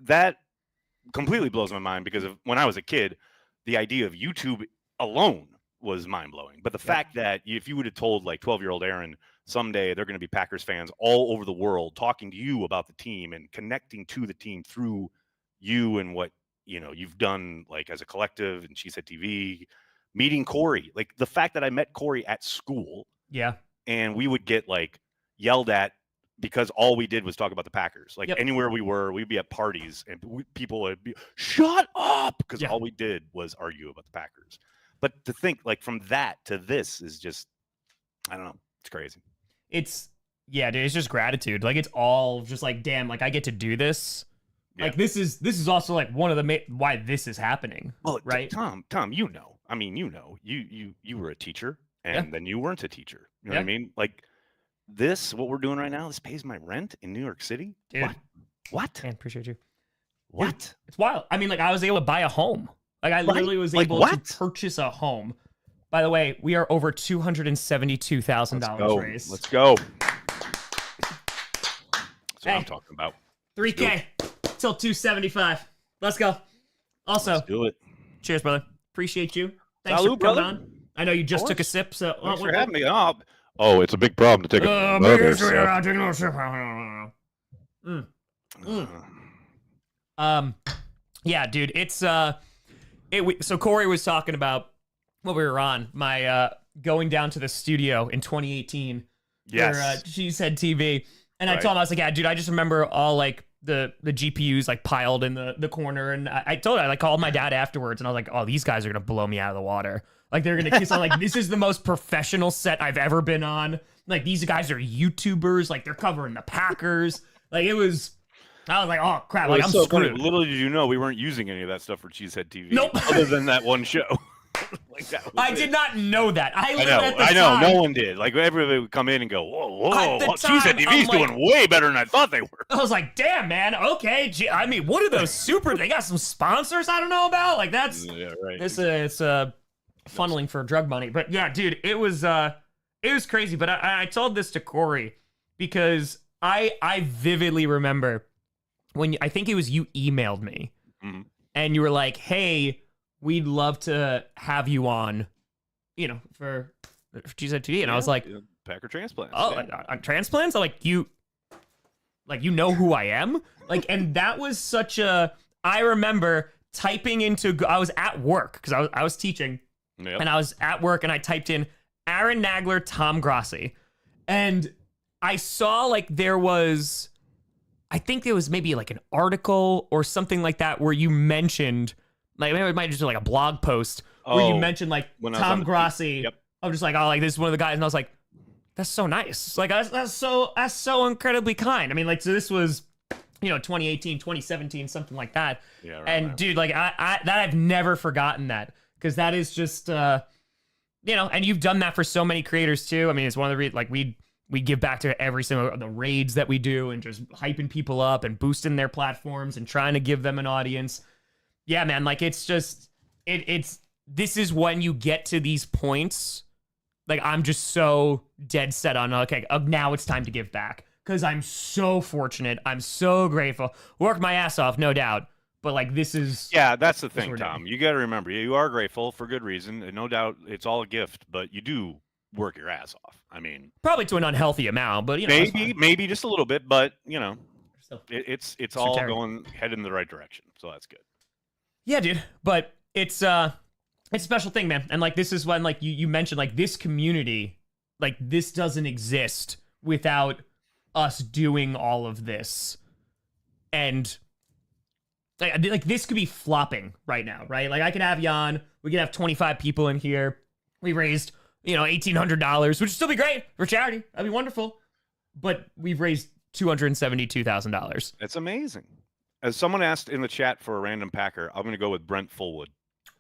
That completely blows my mind because when I was a kid, the idea of YouTube alone was mind-blowing. But the fact that if you would have told 12-year-old Aaron someday they're going to be Packers fans all over the world talking to you about the team and connecting to the team through you and what you've done as a collective and Cheesehead TV, meeting Corey, like the fact that I met Corey at school. Yeah. And we would get like yelled at because all we did was talk about the Packers. Like anywhere we were, we'd be at parties and people would be, shut up, because all we did was argue about the Packers. But to think like from that to this is just, I don't know. It's crazy. Yeah, dude, it's just gratitude. Like it's all just like, damn, like I get to do this. Yeah. Like this is also like one of the why this is happening. Well, right, Tom, you know, I mean, you were a teacher and then you weren't a teacher. You know what I mean? Like what we're doing right now, this pays my rent in New York City. Dude. What? Man, appreciate you. What? Dude, it's wild. I mean, like I was able to buy a home. Like I literally was able to purchase a home. By the way, we are over $272,000 raised. Let's go. That's what I'm talking about. 3K till 275. Let's go. Also, let's do it. Cheers, brother. Appreciate you. Thanks Salud, for coming brother. on. I know you just took a sip, so thanks for having me. Oh, it's a big problem to take a yeah, dude, it's so Corey was talking about what we were on, my going down to the studio in 2018. Yes. For She Said TV. And I told him, I was like, yeah, dude, I just remember all like the GPUs like piled in the corner. And I told her, I like called my dad afterwards and I was like, oh, these guys are going to blow me out of the water. Like they're going to kiss on like, this is the most professional set I've ever been on. Like these guys are YouTubers. Like they're covering the Packers. Like I was like, oh crap. Like I'm so screwed. Funny. Little did you know, we weren't using any of that stuff for Cheesehead TV. Nope. Other than that one show. Like that I did not know that. I know. No one did. Like everybody would come in and go, whoa. Cheesehead TV's doing way better than I thought they were. I was like, damn, man. Okay. I mean, what are those they got some sponsors I don't know about? Like that's, right. It's funneling for drug money. But yeah, dude, it was crazy. But I told this to Corey because I vividly remember when I think it was you emailed me and you were like, hey, we'd love to have you on, for Cheesehead TV. And I was like, Packer transplants. Oh, on transplants? You know who I am? Like, and that was such I remember typing into, I was at work because I was teaching and I was at work and I typed in Aaron Nagler, Tom Grossi. And I saw like I think there was maybe like an article or something like that where you mentioned, like maybe it might just be like a blog post where you mentioned like Tom Grossi. Yep. I was just like, oh, like this is one of the guys, and I was like, that's so nice. Like that's so incredibly kind. I mean, like so this was, 2018, 2017, something like that. Yeah. Right, and dude, like I've never forgotten that because that is just and you've done that for so many creators too. I mean, it's one of the like we give back to every single the raids that we do and just hyping people up and boosting their platforms and trying to give them an audience. Yeah, man, like it's just this is when you get to these points. Like I'm just so dead set on now it's time to give back because I'm so fortunate. I'm so grateful. Worked my ass off, no doubt. But like this is that's the thing, Tom. You got to remember, you are grateful for good reason, and no doubt it's all a gift. But you do work your ass off. I mean, probably to an unhealthy amount, but maybe just a little bit. But it's all going heading in the right direction, so that's good. Yeah, dude. But it's a special thing, man. And like this is when like you mentioned like this community, like this doesn't exist without us doing all of this. And like this could be flopping right now, right? Like I could have Jan, we could have 25 people in here. We raised, $1,800, which would still be great for charity. That'd be wonderful. But we've raised $272,000. That's amazing. As someone asked in the chat for a random Packer, I'm going to go with Brent Fullwood.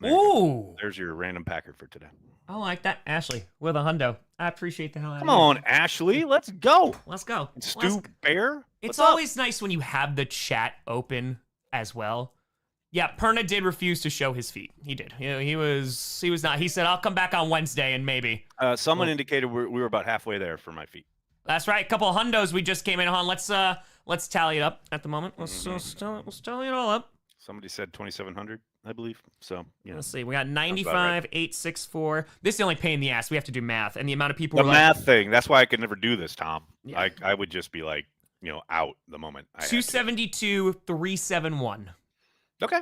There's your random Packer for today. I like that, Ashley, with a hundo. I appreciate the hell out of it. Come on, Ashley. Let's go. Let's go. Stu Bear. It's always nice when you have the chat open as well. Yeah, Perna did refuse to show his feet. He did. He was not. He said, I'll come back on Wednesday and maybe. Someone indicated we were about halfway there for my feet. That's right. A couple of hundos we just came in on. Let's tally it up at the moment. Let's tally it all up. Somebody said 2,700, I believe. So, Let's see. We got 95,864. This is the only pain in the ass. We have to do math. And the amount of people. The math thing. That's why I could never do this, Tom. Yeah. I would just be like, out the moment. 272,371. Okay.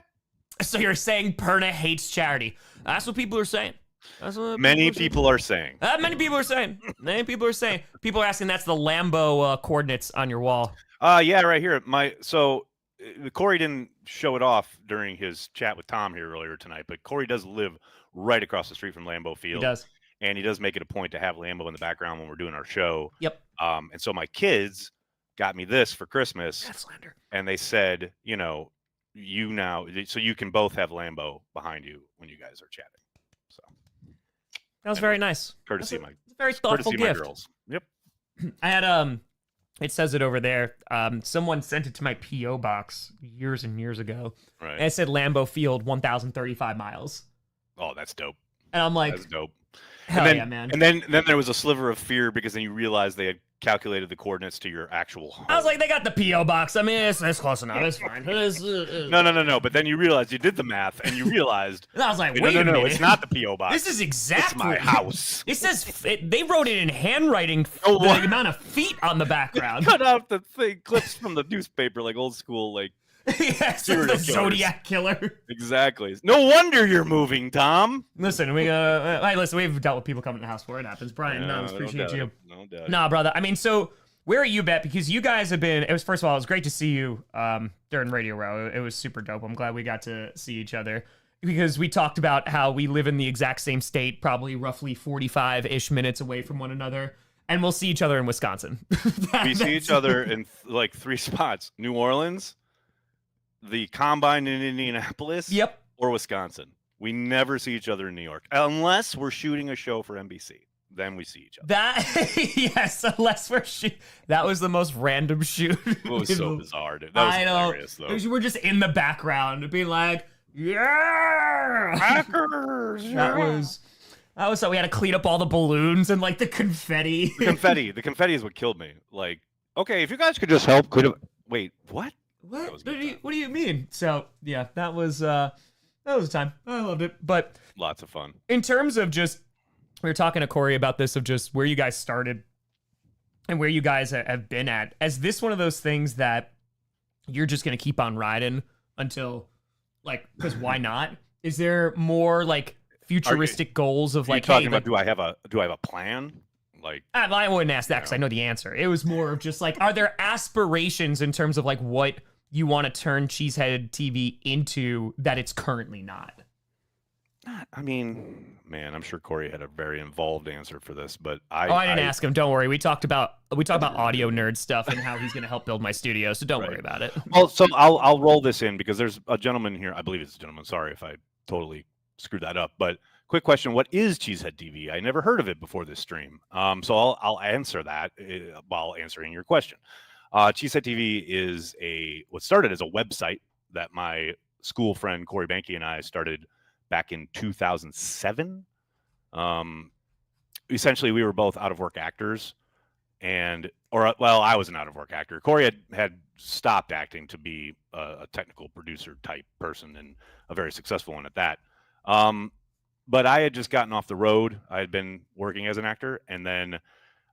So you're saying Perna hates charity. That's what people are saying. That's what Many people are saying. Many people are saying. Many people are saying. People are asking. That's the Lambo coordinates on your wall. Yeah, right here. Corey didn't show it off during his chat with Tom here earlier tonight, but Corey does live right across the street from Lambeau Field. He does. And he does make it a point to have Lambeau in the background when we're doing our show. Yep. And so my kids got me this for Christmas. That's slander. And they said, so you can both have Lambeau behind you when you guys are chatting. So that was very nice. Courtesy of my very thoughtful gift. My girls. Yep. I had it says it over there. Someone sent it to my PO box years and years ago. Right. And it said Lambeau Field 1,035 miles. Oh, that's dope. And I'm like, that's dope. Hell yeah, man. And then there was a sliver of fear because then you realized they had calculated the coordinates to your actual home. I was like, they got the PO box. I mean, it's close enough. It's fine. No. But then you realized you did the math and you realized. And I was like, wait a minute. No, it's not the PO box. This is exactly. It's my house. It says they wrote it in handwriting. The amount of feet on the background. Cut out the thing, clips from the newspaper, like old school, like. Yes, the Zodiac killer. Exactly. No wonder you're moving, Tom. Listen, we've dealt with people coming to the house before it happens. Brian, no, appreciate you. No doubt. Nah, brother. I mean, so where are you, Bet? Because you guys have been. It was first of all, it was great to see you during Radio Row. It was super dope. I'm glad we got to see each other because we talked about how we live in the exact same state, probably roughly 45-ish minutes away from one another. And we'll see each other in Wisconsin. We see each other in like 3 spots: New Orleans, the Combine in Indianapolis, yep, or Wisconsin. We never see each other in New York unless we're shooting a show for NBC. Then we see each other. Yes, unless we're that was the most random shoot. It was so bizarre, dude. That was hilarious, though. We're just in the background being like, yeah, Packers. That was so we had to clean up all the balloons and like the confetti. The confetti is what killed me. Like, okay, if you guys could just help, wait, what? What do you mean? So yeah, that was a time. I loved it. But lots of fun. In terms of just, we were talking to Corey about this of just where you guys started and where you guys have been at. Is this one of those things that you're just gonna keep on riding until, like, because why not? Is there more like futuristic goals of like, talking about do I have a plan? Like, I wouldn't ask that because I know the answer. It was more of just like, are there aspirations in terms of like what you want to turn Cheesehead TV into that it's currently not? I mean, man, I'm sure Corey had a very involved answer for this, but I didn't ask him. Don't worry. We talked about audio nerd stuff and how he's going to help build my studio. So don't worry about it. Well, so I'll roll this in because there's a gentleman here. I believe it's a gentleman. Sorry if I totally screwed that up, but quick question. What is Cheesehead TV? I never heard of it before this stream. So I'll answer that while answering your question. Cheesehead TV is what started as a website that my school friend Corey Banky and I started back in 2007. Essentially, we were both out-of-work actors, I was an out-of-work actor. Corey had stopped acting to be a technical producer type person and a very successful one at that. But I had just gotten off the road. I had been working as an actor, and then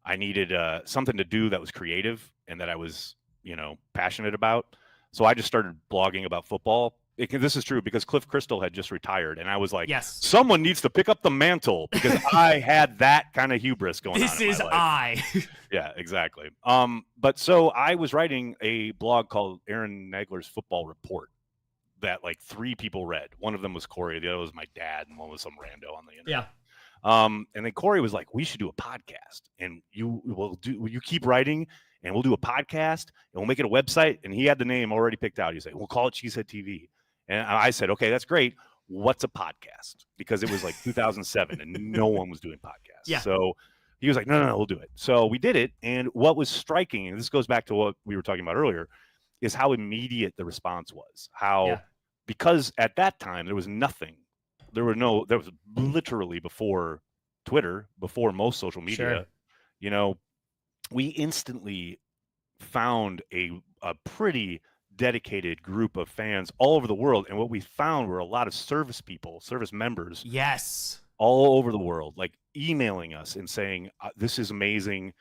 I needed something to do that was creative and that I was, passionate about. So I just started blogging about football. This is true because Cliff Crystal had just retired, and I was like, yes, someone needs to pick up the mantle because I had that kind of hubris going on. This is I. Yeah, exactly. But so I was writing a blog called Aaron Nagler's Football Report that like 3 people read. One of them was Corey, the other was my dad, and one was some rando on the internet. Yeah. And then Corey was like, we should do a podcast, and you keep writing, and we'll do a podcast, and we'll make it a website. And he had the name already picked out. He's like, we'll call it Cheesehead TV. And I said, okay, that's great. What's a podcast? Because it was like 2007 and no one was doing podcasts. Yeah. So he was like, no, we'll do it. So we did it. And what was striking, and this goes back to what we were talking about earlier, is how immediate the response was. Because at that time there was nothing. There was literally before Twitter, before most social media, we instantly found a pretty dedicated group of fans all over the world. And what we found were a lot of service members. Yes. All over the world, like emailing us and saying, this is amazing.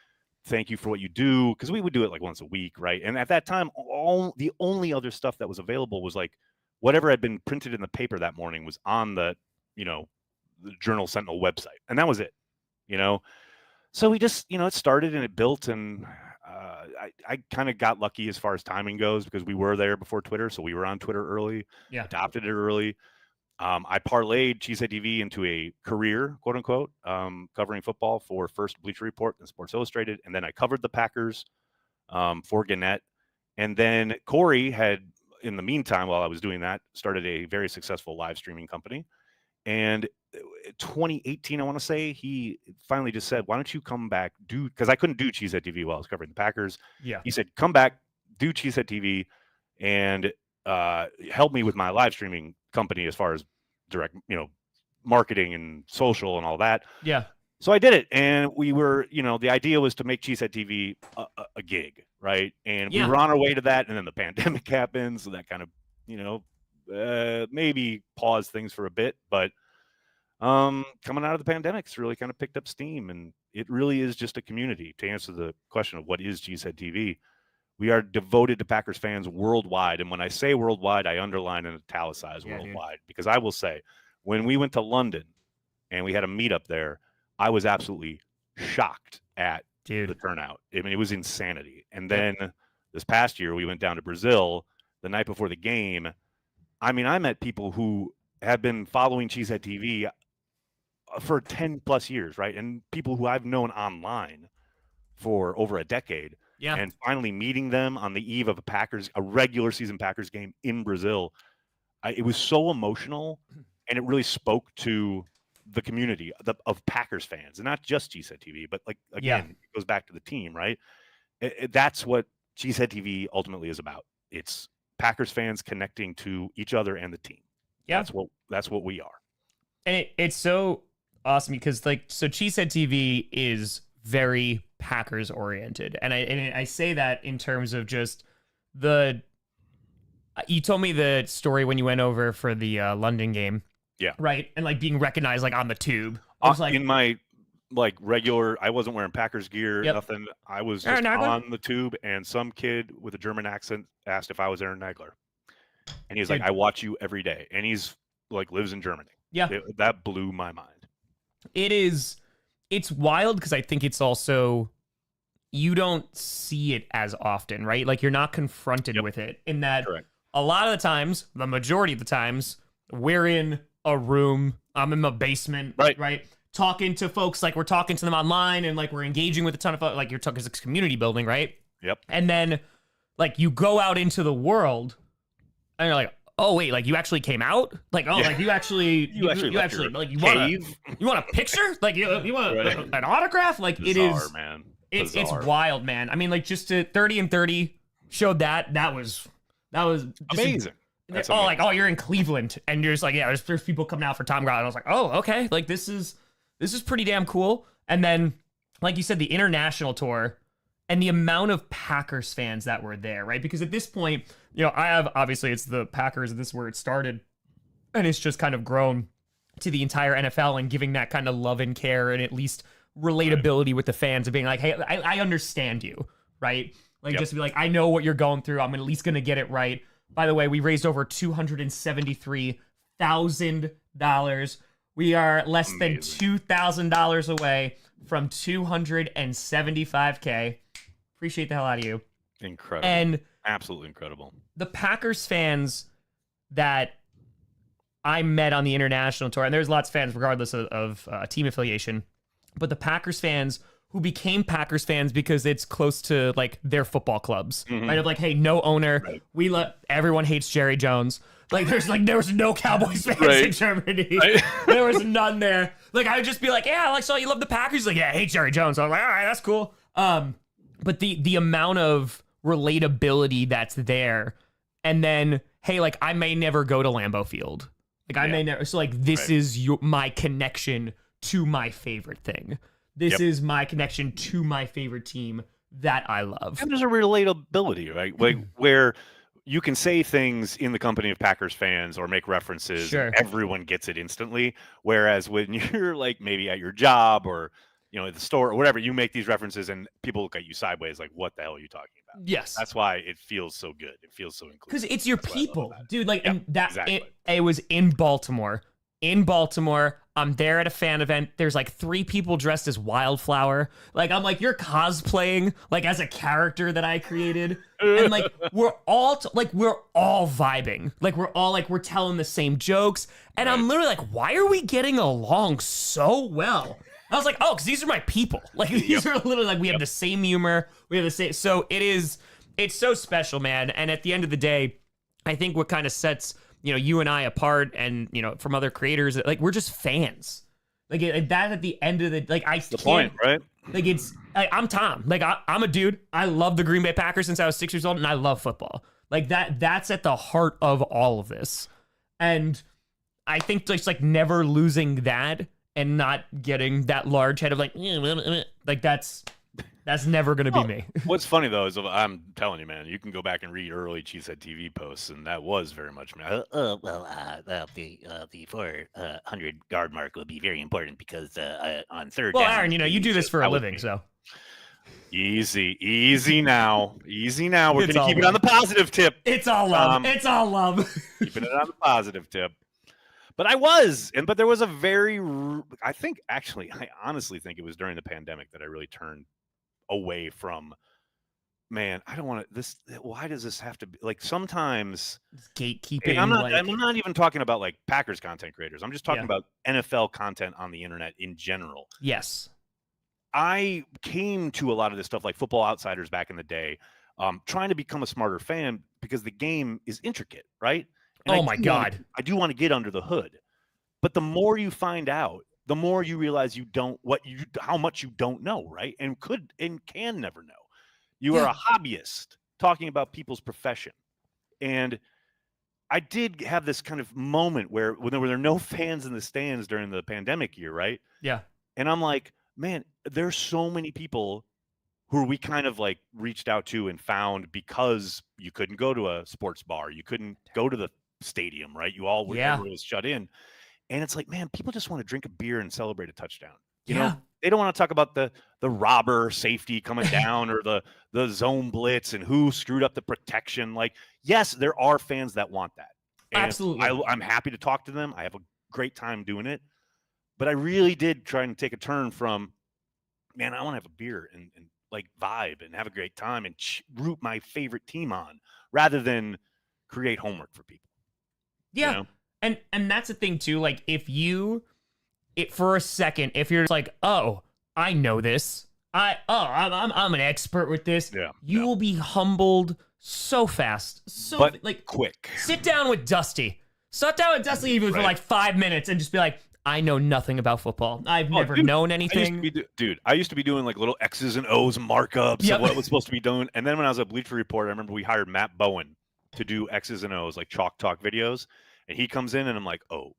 Thank you for what you do. Because we would do it like once a week, right? And at that time, the only other stuff that was available was like whatever had been printed in the paper that morning was on the the Journal Sentinel website, and that was it. So we just, it started and it built, and I kind of got lucky as far as timing goes because we were there before Twitter, so we were on Twitter early, adopted it early. I parlayed Cheesehead TV into a career, quote unquote, covering football for first Bleacher Report and Sports Illustrated, and then I covered the Packers for Gannett, and then Corey had, in the meantime, while I was doing that, started a very successful live streaming company. And 2018, I want to say, he finally just said, why don't you come back, because I couldn't do Cheesehead TV while I was covering the Packers. Yeah. He said, come back, do Cheesehead TV, and help me with my live streaming company as far as direct, marketing and social and all that. Yeah. So I did it, and we were, the idea was to make Cheesehead TV a gig, right? And we were on our way to that, and then the pandemic happened, so that kind of maybe paused things for a bit. But coming out of the pandemic, it's really kind of picked up steam, and it really is just a community. To answer the question of what is Cheesehead TV, we are devoted to Packers fans worldwide, and when I say worldwide, I underline and italicize worldwide, because I will say, when we went to London and we had a meetup there, I was absolutely shocked at the turnout. I mean, it was insanity. And then this past year, we went down to Brazil the night before the game. I mean, I met people who have been following Cheesehead TV for 10 plus years, right? And people who I've known online for over a decade. Yeah. And finally meeting them on the eve of a regular season Packers game in Brazil. It was so emotional, and it really spoke to the community of Packers fans, and not just Cheesehead TV, but it goes back to the team, right? That's what Cheesehead TV ultimately is about. It's Packers fans connecting to each other and the team. Yeah. That's what we are. And it's so awesome because Cheesehead TV is very Packers oriented. And I say that in terms of just you told me the story when you went over for the London game. Yeah. Right. And being recognized on the tube. I was in my regular, I wasn't wearing Packers gear, nothing. I was just on the tube, and some kid with a German accent asked if I was Aaron Nagler. And he's like, I watch you every day. And he's lives in Germany. Yeah. That blew my mind. It's wild because I think it's also, you don't see it as often, right? You're not confronted with it in that. Correct. A lot of the times, the majority of the times, we're in a room, I'm in my basement, right? Talking to folks we're talking to them online, and we're engaging with a ton of folks, you're talking, it's community building, right? Yep. And then you go out into the world and you're like, oh wait, you actually came out? You actually you want a picture? You want an autograph? Bizarre, it is, man. It's wild, man. I mean, just to 30 and 30 showed that was amazing. You're in Cleveland, and you're just there's people coming out for Tom Grotto. And I was like, oh, okay, this is pretty damn cool. And then, like you said, the international tour and the amount of Packers fans that were there, right? Because at this point, I have, obviously it's the Packers, and this is where it started, and it's just kind of grown to the entire NFL and giving that kind of love and care and at least relatability with the fans of being like, hey, I understand you, right? Just to be I know what you're going through. I'm at least going to get it right. By the way, we raised over $273,000. We are less than $2,000 away from $275K. Appreciate the hell out of you. Incredible. And absolutely incredible. The Packers fans that I met on the international tour, and there's lots of fans regardless of team affiliation, but the Packers fans who became Packers fans because it's close to their football clubs, right? Of hey, no owner. Right. Everyone hates Jerry Jones. There was no Cowboys fans in Germany. Right. There was none there. I would just be so you love the Packers? I hate Jerry Jones. So I'm all right, that's cool. But the amount of relatability that's there, and then hey, I may never go to Lambeau Field. I may never. So this is my connection to my favorite thing. This is my connection to my favorite team that I love. And there's a relatability, right? Where you can say things in the company of Packers fans or make references. Sure. Everyone gets it instantly. Whereas when you're maybe at your job or at the store or whatever, you make these references and people look at you sideways what the hell are you talking about? Yes. That's why it feels so good. It feels so inclusive. Because it's your people, dude. And that exactly. It was in Baltimore. I'm there at a fan event. There's like 3 people dressed as Wildflower. Like, I'm like, you're cosplaying like as a character that I created. And like, we're all vibing. Like, we're telling the same jokes. And I'm literally like, why are we getting along so well? I was like, oh, because these are my people. Like, these are literally like, we have the same humor. We have the same. So it's so special, man. And at the end of the day, I think what kind of sets, you and I apart and, from other creators, like, we're just fans. Like, that at the end of the, like, the point, right? Like, it's, like, I'm Tom. Like, I'm a dude. I love the Green Bay Packers since I was 6 years old, and I love football. Like, that's at the heart of all of this. And I think just, like, never losing that and not getting that large head of, like that's never going to be me. What's funny, though, is I'm telling you, man, you can go back and read early Cheesehead TV posts, and that was very much me. The 400-yard mark will be very important because on third down... Well, Aaron, you do this for a living, so... Easy now. We're going to keep it on the positive tip. It's all love. It's all love. Keeping it on the positive tip. But but there was a I honestly think it was during the pandemic that I really turned away from, man, I don't want to, why does this have to be, like, sometimes gatekeeping. I'm not even talking about like Packers content creators. I'm just talking about NFL content on the internet in general. Yes. I came to a lot of this stuff like Football Outsiders back in the day, trying to become a smarter fan because the game is intricate, right? And my God. I do want to get under the hood. But the more you find out, the more you realize how much you don't know, right? And can never know. You are a hobbyist talking about people's profession. And I did have this kind of moment when there were no fans in the stands during the pandemic year, right? Yeah. And I'm like, man, there's so many people who we kind of like reached out to and found because you couldn't go to a sports bar. You couldn't go to the stadium, right? Everyone was shut in. And it's like, man, people just want to drink a beer and celebrate a touchdown. You know, they don't want to talk about the robber safety coming down or the zone blitz and who screwed up the protection. Like, yes, there are fans that want that. And absolutely. I'm happy to talk to them. I have a great time doing it. But I really did try and take a turn from, man, I want to have a beer and like vibe and have a great time and root my favorite team on rather than create homework for people. Yeah. You know? And that's the thing too. Like, for a second, if you're just like, oh, I know this, I'm an expert with this. Yeah, you will be humbled so fast, quick. Sit down with Dusty. Even for like 5 minutes and just be like, I know nothing about football. I've never known anything. I used to be doing like little X's and O's markups of what was supposed to be done. And then when I was at Bleacher Report, I remember we hired Matt Bowen to do X's and O's, like chalk talk videos. And he comes in and I'm like, oh,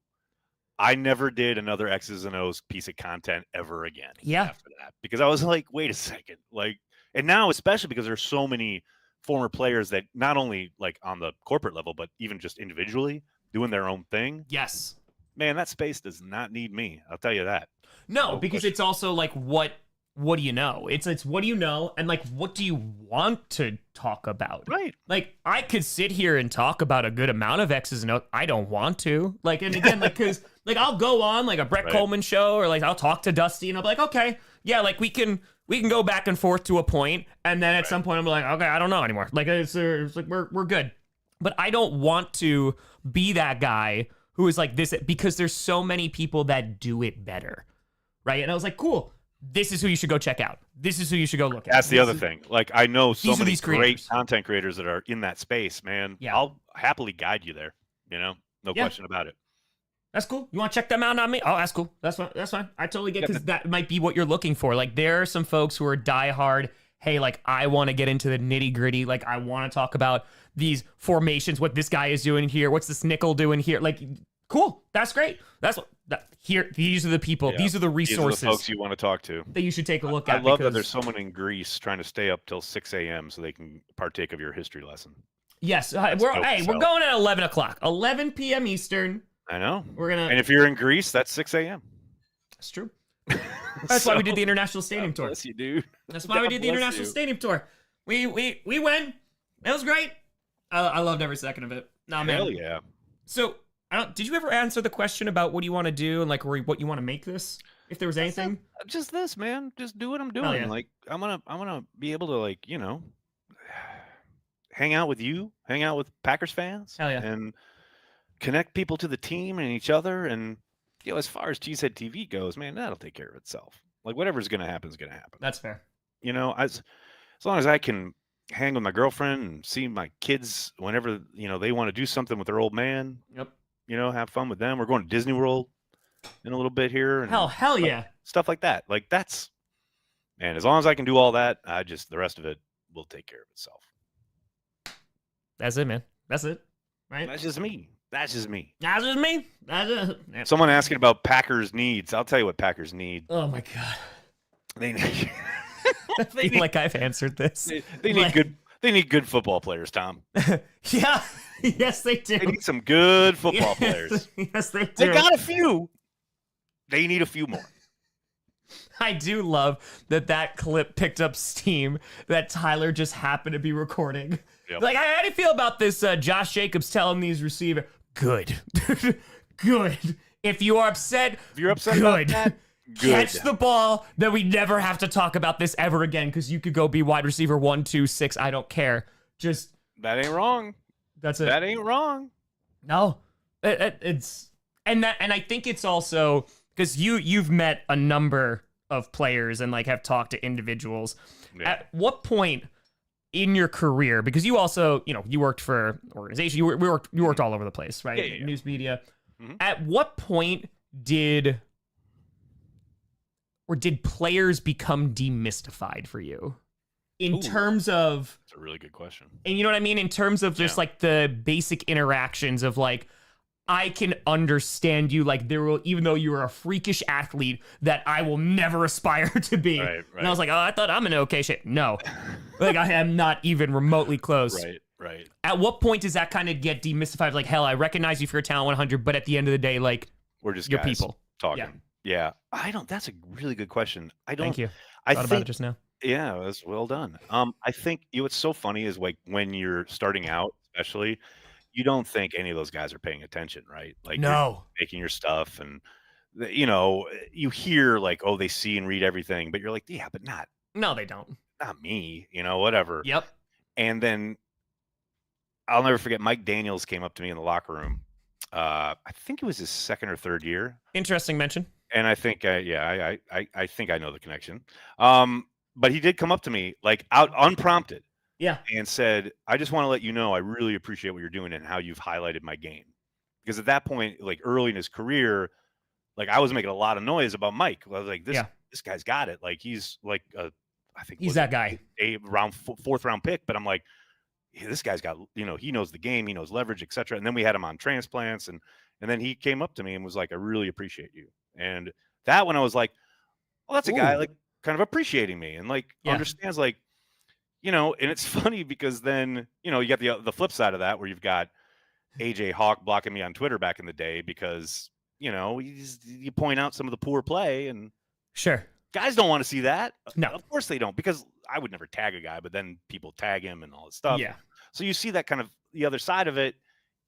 I never did another X's and O's piece of content ever again. Yeah. After that, because I was like, wait a second. Like, and now, especially because there's so many former players that not only like on the corporate level, but even just individually doing their own thing. Yes. Man, that space does not need me. I'll tell you that. No, because it's also like, what do you know? It's what do you know? And like, what do you want to talk about? Right. Like, I could sit here and talk about a good amount of X's and O's. I don't want to. Like, and again, like, cause like I'll go on like a Brett Coleman show or like I'll talk to Dusty and I'll be like, okay, yeah, like we can go back and forth to a point, and then at some point I'm like, okay, I don't know anymore. Like it's like we're good. But I don't want to be that guy who is like this, because there's so many people that do it better. Right. And I was like, cool. This is who you should go check out. This is who you should go look at. That's the other thing. Like, I know so many great content creators that are in that space, man. Yeah. I'll happily guide you there. No question about it. That's cool. You want to check them out on me? Oh, that's cool. That's fine. I totally get, because that might be what you're looking for. Like, there are some folks who are diehard. Hey, like, I want to get into the nitty gritty. Like, I want to talk about these formations, what this guy is doing here. What's this nickel doing here? Like, cool. That's great. These are the people. Yeah. These are the resources. These are the folks you want to talk to. That you should take a look at. I love that there's someone in Greece trying to stay up till 6 a.m. so they can partake of your history lesson. Yes. We're going at 11 o'clock. 11 p.m. Eastern. I know. And if you're in Greece, that's 6 a.m. That's true. That's why we did the International Stadium Tour. Bless you, dude. That's why we did the International Stadium Tour. We went. It was great. I loved every second of it. Nah, man. Hell yeah. So Did you ever answer the question about what do you want to do and like what you want to make this? If there was anything, just this, man. Just do what I'm doing. Yeah. Like I'm gonna be able to like hang out with you, hang out with Packers fans, Hell yeah. and connect people to the team and each other. And as far as Cheesehead TV goes, man, that'll take care of itself. Like whatever's gonna happen is gonna happen. That's fair. As long as I can hang with my girlfriend and see my kids whenever they want to do something with their old man. Yep. Have fun with them. We're going to Disney World in a little bit here. And Hell yeah. Stuff like that. Like that's, man, as long as I can do all that, the rest of it will take care of itself. That's it, man. That's it. Right? That's just me. That's just me. That's just me. That's it. Yeah. Someone asking about Packers needs. I'll tell you what Packers need. Oh my God. They need, I feel like I've answered this. They need good. They need good football players, Tom. Yeah. Yes, they do. They need some good football players. Yes, they do. They got a few. They need a few more. I do love that clip picked up steam that Tyler just happened to be recording. Yep. Like, how do you feel about this? Josh Jacobs telling these receivers, good. Good. If you are upset, about that, good. Catch the ball, then we never have to talk about this ever again because you could go be wide receiver 1, 2, 6. I don't care. Just that ain't wrong. That's it. That ain't wrong. No, it's and I think it's also because you've met a number of players and like have talked to individuals. Yeah. At what point in your career, because you also you worked for organization, you worked all over the place, right? Yeah. News media. Mm-hmm. At what point did players become demystified for you? In terms of... That's a really good question. And you know what I mean? In terms of just like the basic interactions of like, I can understand you, like there will, even though you are a freakish athlete that I will never aspire to be. Right. And I was like, oh, I thought I'm in okay shape. No, like I am not even remotely close. Right. At what point does that kind of get demystified? Like, hell, I recognize you for your talent 100, but at the end of the day, like, we're just your guys people talking. Yeah. That's a really good question. Thank you. I thought think about it just now. Yeah, that's well done. I think what's so funny is like when you're starting out, especially, you don't think any of those guys are paying attention, right? Like No. you're making your stuff and you hear like, oh, they see and read everything, but you're like, yeah, but No, they don't. not me, whatever. Yep. And then I'll never forget Mike Daniels came up to me in the locker room. I think it was his second or third year. Interesting mention. And I think, I think I know the connection. But he did come up to me like out unprompted. Yeah. And said, I just want to let you know, I really appreciate what you're doing and how you've highlighted my game. Because at that point, like early in his career, like I was making a lot of noise about Mike. I was like, this guy's got it. Like he's like, I think he's that guy. Fourth round pick. But I'm like, yeah, this guy's got, he knows the game, he knows leverage, etc. And then we had him on transplants, and then he came up to me and was like, I really appreciate you. And that one I was like, well, that's a guy like kind of appreciating me and like understands like, and it's funny because then, you got the flip side of that where you've got AJ Hawk blocking me on Twitter back in the day because, you point out some of the poor play and sure. Guys don't want to see that. No. Of course they don't, because I would never tag a guy, but then people tag him and all this stuff. Yeah. So you see that kind of the other side of it.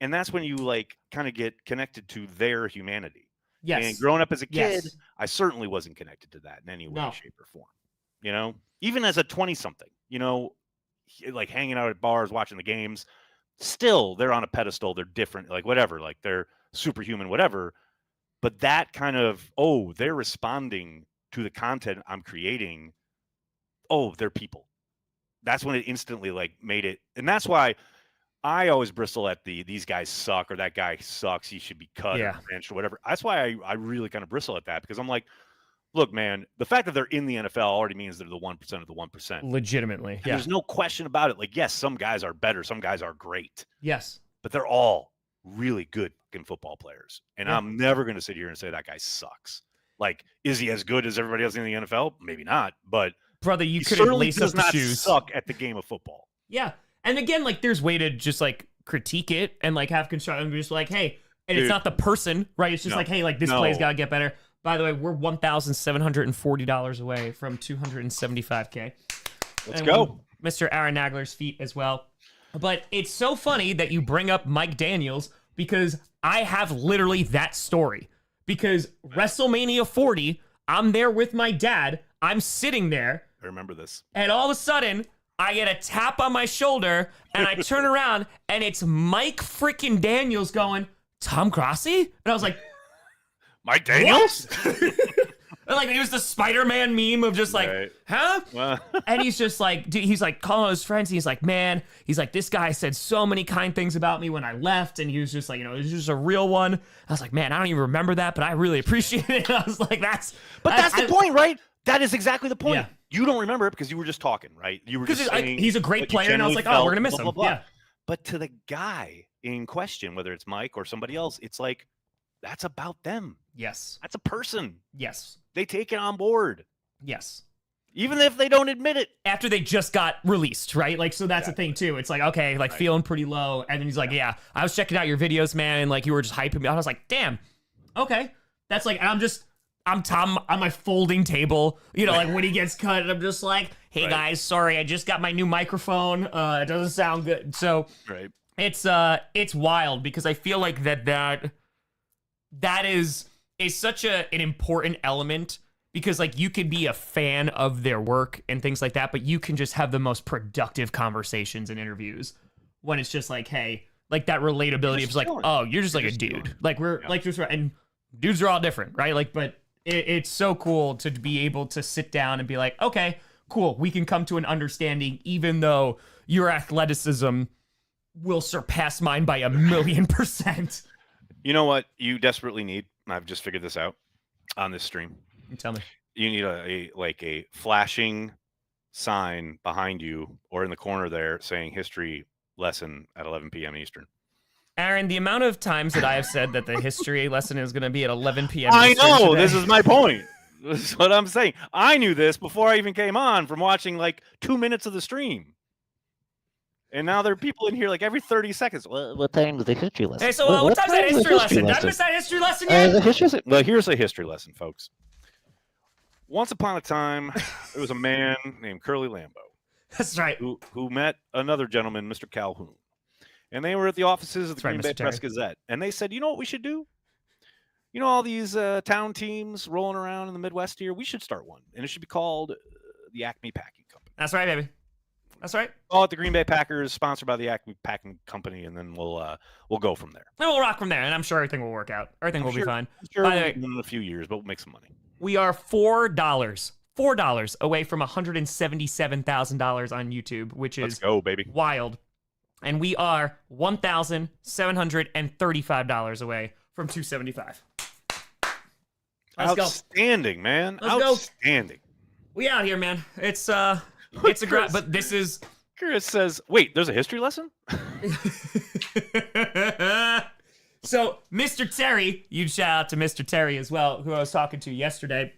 And that's when you like kind of get connected to their humanity. Yes. And growing up as a kid, I certainly wasn't connected to that in any way, shape, or form. Even as a 20-something, like hanging out at bars, watching the games, still they're on a pedestal. They're different, like whatever, like they're superhuman, whatever. But that kind of, they're responding to the content I'm creating. They're people. That's when it instantly like made it. And that's why I always bristle at these guys suck, or that guy sucks, he should be cut or benched or whatever. That's why I really kind of bristle at that, because I'm like, look, man, the fact that they're in the NFL already means they're the 1% of the 1%. Legitimately. And there's no question about it. Like, yes, some guys are better, some guys are great. Yes. But they're all really good fucking football players. And I'm never going to sit here and say that guy sucks. Like, is he as good as everybody else in the NFL? Maybe not. But brother, you could lace up the shoes. Suck at the game of football. Yeah. And again, like, there's way to just like critique it and like have construction and just like, hey, and it's not the person, right? It's just like, hey, like this play's got to get better. By the way, we're $1,740 away from $275K. Let's go. Mr. Aaron Nagler's feet as well. But it's so funny that you bring up Mike Daniels because I have literally that story. Because WrestleMania 40, I'm there with my dad. I'm sitting there. I remember this. And all of a sudden, I get a tap on my shoulder, and I turn around, and it's Mike freaking Daniels going, Tom Grossi? And I was like, Mike Daniels? Like, it was the Spider-Man meme of just like, huh? And he's just like, dude, he's like calling his friends. And he's like, man, he's like, this guy said so many kind things about me when I left. And he was just like, you know, it was just a real one. I was like, man, I don't even remember that, but I really appreciate it. And I was like, that's the point, right? That is exactly the point. Yeah. You don't remember it because you were just talking, right? You were just saying he's a great player, and I was like, oh, we're gonna miss him. Yeah. But to the guy in question, whether it's Mike or somebody else, it's like, that's about them. Yes. That's a person. Yes. They take it on board. Yes. Even if they don't admit it. After they just got released, right? Like, so that's the thing too. It's like, okay, like feeling pretty low. And then he's like, yeah, I was checking out your videos, man. And like, you were just hyping me. I was like, damn, okay. That's like, I'm Tom on my folding table, you know, like when he gets cut, and I'm just like, hey guys, sorry, I just got my new microphone. It doesn't sound good. So it's wild because I feel like that is such an important element, because like you could be a fan of their work and things like that, but you can just have the most productive conversations and interviews when it's just like, hey, like that relatability of like, oh, you're just like a dude. Like we're like just, and dudes are all different, right? Like, but it's so cool to be able to sit down and be like, okay, cool, we can come to an understanding, even though your athleticism will surpass mine by 1,000,000%. You know what you desperately need? I've just figured this out on this stream. You tell me. You need a flashing sign behind you or in the corner there saying history lesson at 11 p.m. Eastern. Aaron, the amount of times that I have said that the history lesson is going to be at 11 p.m. I Eastern know. today. This is my point. This is what I'm saying. I knew this before I even came on from watching like 2 minutes of the stream. And now there are people in here like every 30 seconds. What time is the history lesson? Hey, so what time's that history lesson? Did I miss that history lesson yet? Well, here's a history lesson, folks. Once upon a time, there was a man named Curly Lambeau. That's right. Who met another gentleman, Mr. Calhoun. And they were at the offices of the Green Bay Press Gazette. And they said, you know what we should do? You know all these town teams rolling around in the Midwest here? We should start one. And it should be called the Acme Packing Company. That's right, baby. That's right. Call it the Green Bay Packers, sponsored by the Acme Packing Company, and then we'll go from there. And we'll rock from there, and I'm sure everything will work out. Everything will be fine. I'm sure we'll be in a few years, but we'll make some money. We are $4 away from $177,000 on YouTube, which is Let's go, baby. Wild. And we are $1,735 away from $275. Let's Outstanding, go. Man. Let's Outstanding. Go. We out here, man. It's a grind, but this is. Chris says, "Wait, there's a history lesson." So, Mr. Terry, you'd shout out to Mr. Terry as well, who I was talking to yesterday,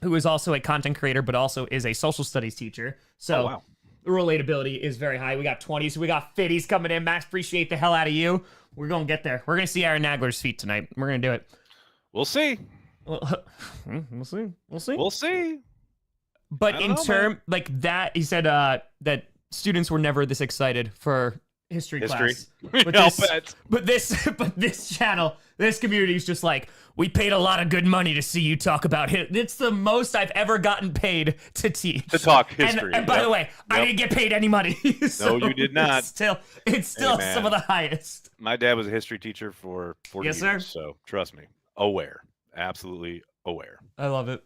who is also a content creator, but also is a social studies teacher. So, the relatability is very high. We got 20s, we got 50s coming in. Max, appreciate the hell out of you. We're going to get there. We're going to see Aaron Nagler's feet tonight. We're going to do it. We'll see. We'll see. We'll see. But in term like that, he said that students were never this excited for history class. But this channel, this community is just like, we paid a lot of good money to see you talk about it. It's the most I've ever gotten paid to teach. To talk history. And by the way, I didn't get paid any money. So no, you did not. It's still some of the highest. My dad was a history teacher for 40 years. Sir. So trust me, aware. Absolutely aware. I love it.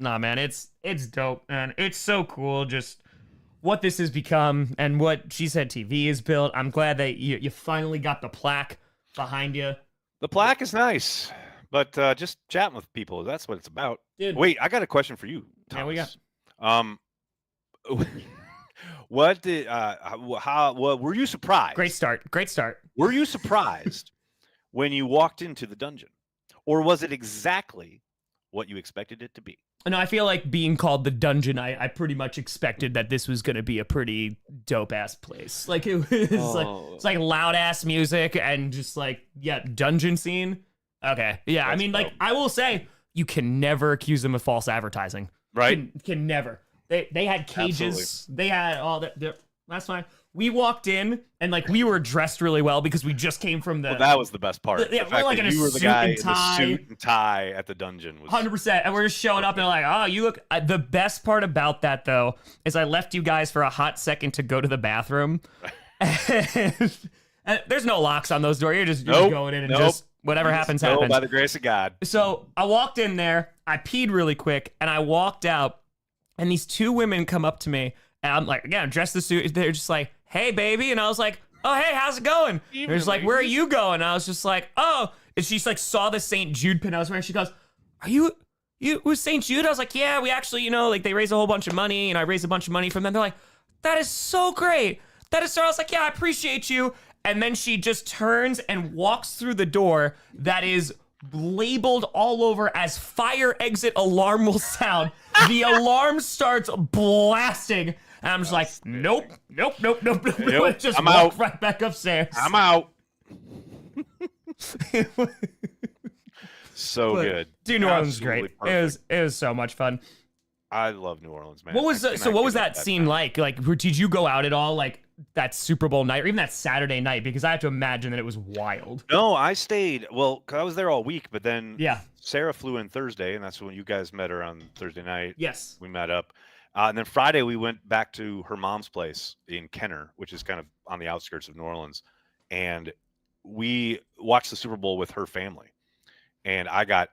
Nah, man, it's dope, man. It's so cool just what this has become and what She Said TV is built. I'm glad that you finally got the plaque behind you. The plaque is nice, but just chatting with people, that's what it's about. Dude. Wait, I got a question for you, Thomas. Yeah, we got. What did were you surprised? Great start. Were you surprised when you walked into the dungeon? Or was it exactly what you expected it to be? No, I feel like being called the dungeon, I pretty much expected that this was going to be a pretty dope-ass place. Like, it was it's like loud-ass music and just like, dungeon scene. Okay. Yeah, I mean, like, I will say, you can never accuse them of false advertising. Right? Can never. They had cages. Absolutely. They had all that. That's fine. we walked in and like we were dressed really well because we just came from the. Well, that was the best part. Yeah, the fact like that in a you were the suit guy and in the tie. suit and tie at the dungeon was 100%. And we're just showing up and they're like, oh, you look. The best part about that though is I left you guys for a hot second to go to the bathroom. And there's no locks on those doors. You're just going in and just whatever happens, happens. By the grace of God. So I walked in there, I peed really quick, and I walked out, and these two women come up to me, and I'm like, again, dressed the suit. They're just like, hey, baby. And I was like, oh, hey, how's it going? They're just like, where are you going? And I was just like, oh. And she's like, saw the St. Jude pin I was wearing. She goes, are you with St. Jude? I was like, yeah, we actually, like they raise a whole bunch of money, and I raised a bunch of money from them. They're like, that is so great. That is so. I was like, yeah, I appreciate you. And then she just turns and walks through the door that is labeled all over as fire exit alarm will sound. The alarm starts blasting. And I'm just like, nope. Just walk right back upstairs. I'm out. So good. Dude, New Orleans is great. It was so much fun. I love New Orleans, man. What was that scene like? Like, did you go out at all? Like that Super Bowl night or even that Saturday night? Because I have to imagine that it was wild. No, I stayed. Well, cause I was there all week, but then yeah, Sarah flew in Thursday, and that's when you guys met her on Thursday night. Yes, we met up, and then Friday we went back to her mom's place in Kenner, which is kind of on the outskirts of New Orleans, and we watched the Super Bowl with her family, and I got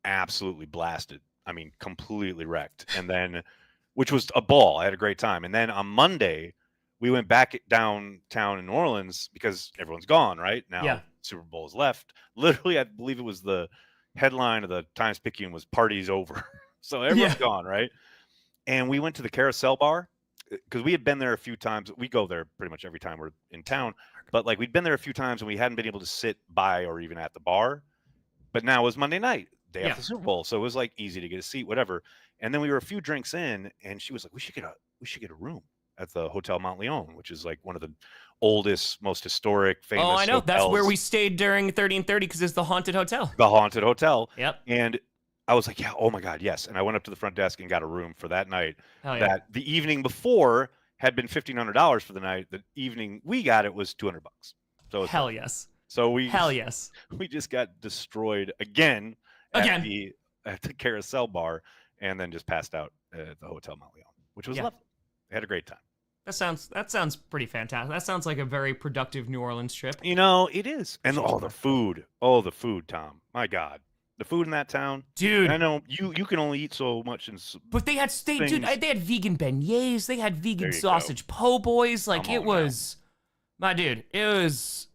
absolutely blasted. I mean, completely wrecked, and then, which was a ball. I had a great time, and then on Monday. We went back downtown in New Orleans because everyone's gone, right? Now yeah. Super Bowl is left. Literally, I believe it was the headline of the Times-Picayune was "Party's over." So everyone's gone, right? And we went to the Carousel Bar because we had been there a few times. We go there pretty much every time we're in town. But like we'd been there a few times and we hadn't been able to sit by or even at the bar. But now it was Monday night, day after the Super Bowl. So it was like easy to get a seat, whatever. And then we were a few drinks in and she was like, we should get a room at the Hotel Mount Leon, which is like one of the oldest, most historic, famous Oh, I know. hotels. That's where we stayed during 30 and 30 because it's the haunted hotel. The haunted hotel. Yep. And I was like, yeah, oh my God, yes. And I went up to the front desk and got a room for that night. Hell yeah. That the evening before had been $1,500 for the night. The evening we got it was $200. So hell yes. So we just got destroyed again. At the Carousel Bar, and then just passed out at the Hotel Mount Leon, which was lovely. I had a great time. That sounds pretty fantastic. That sounds like a very productive New Orleans trip. It is. And the food, Tom. My God, the food in that town, dude. I know you can only eat so much, but they had they had vegan beignets, they had vegan sausage po' boys. Like it was, my dude. It was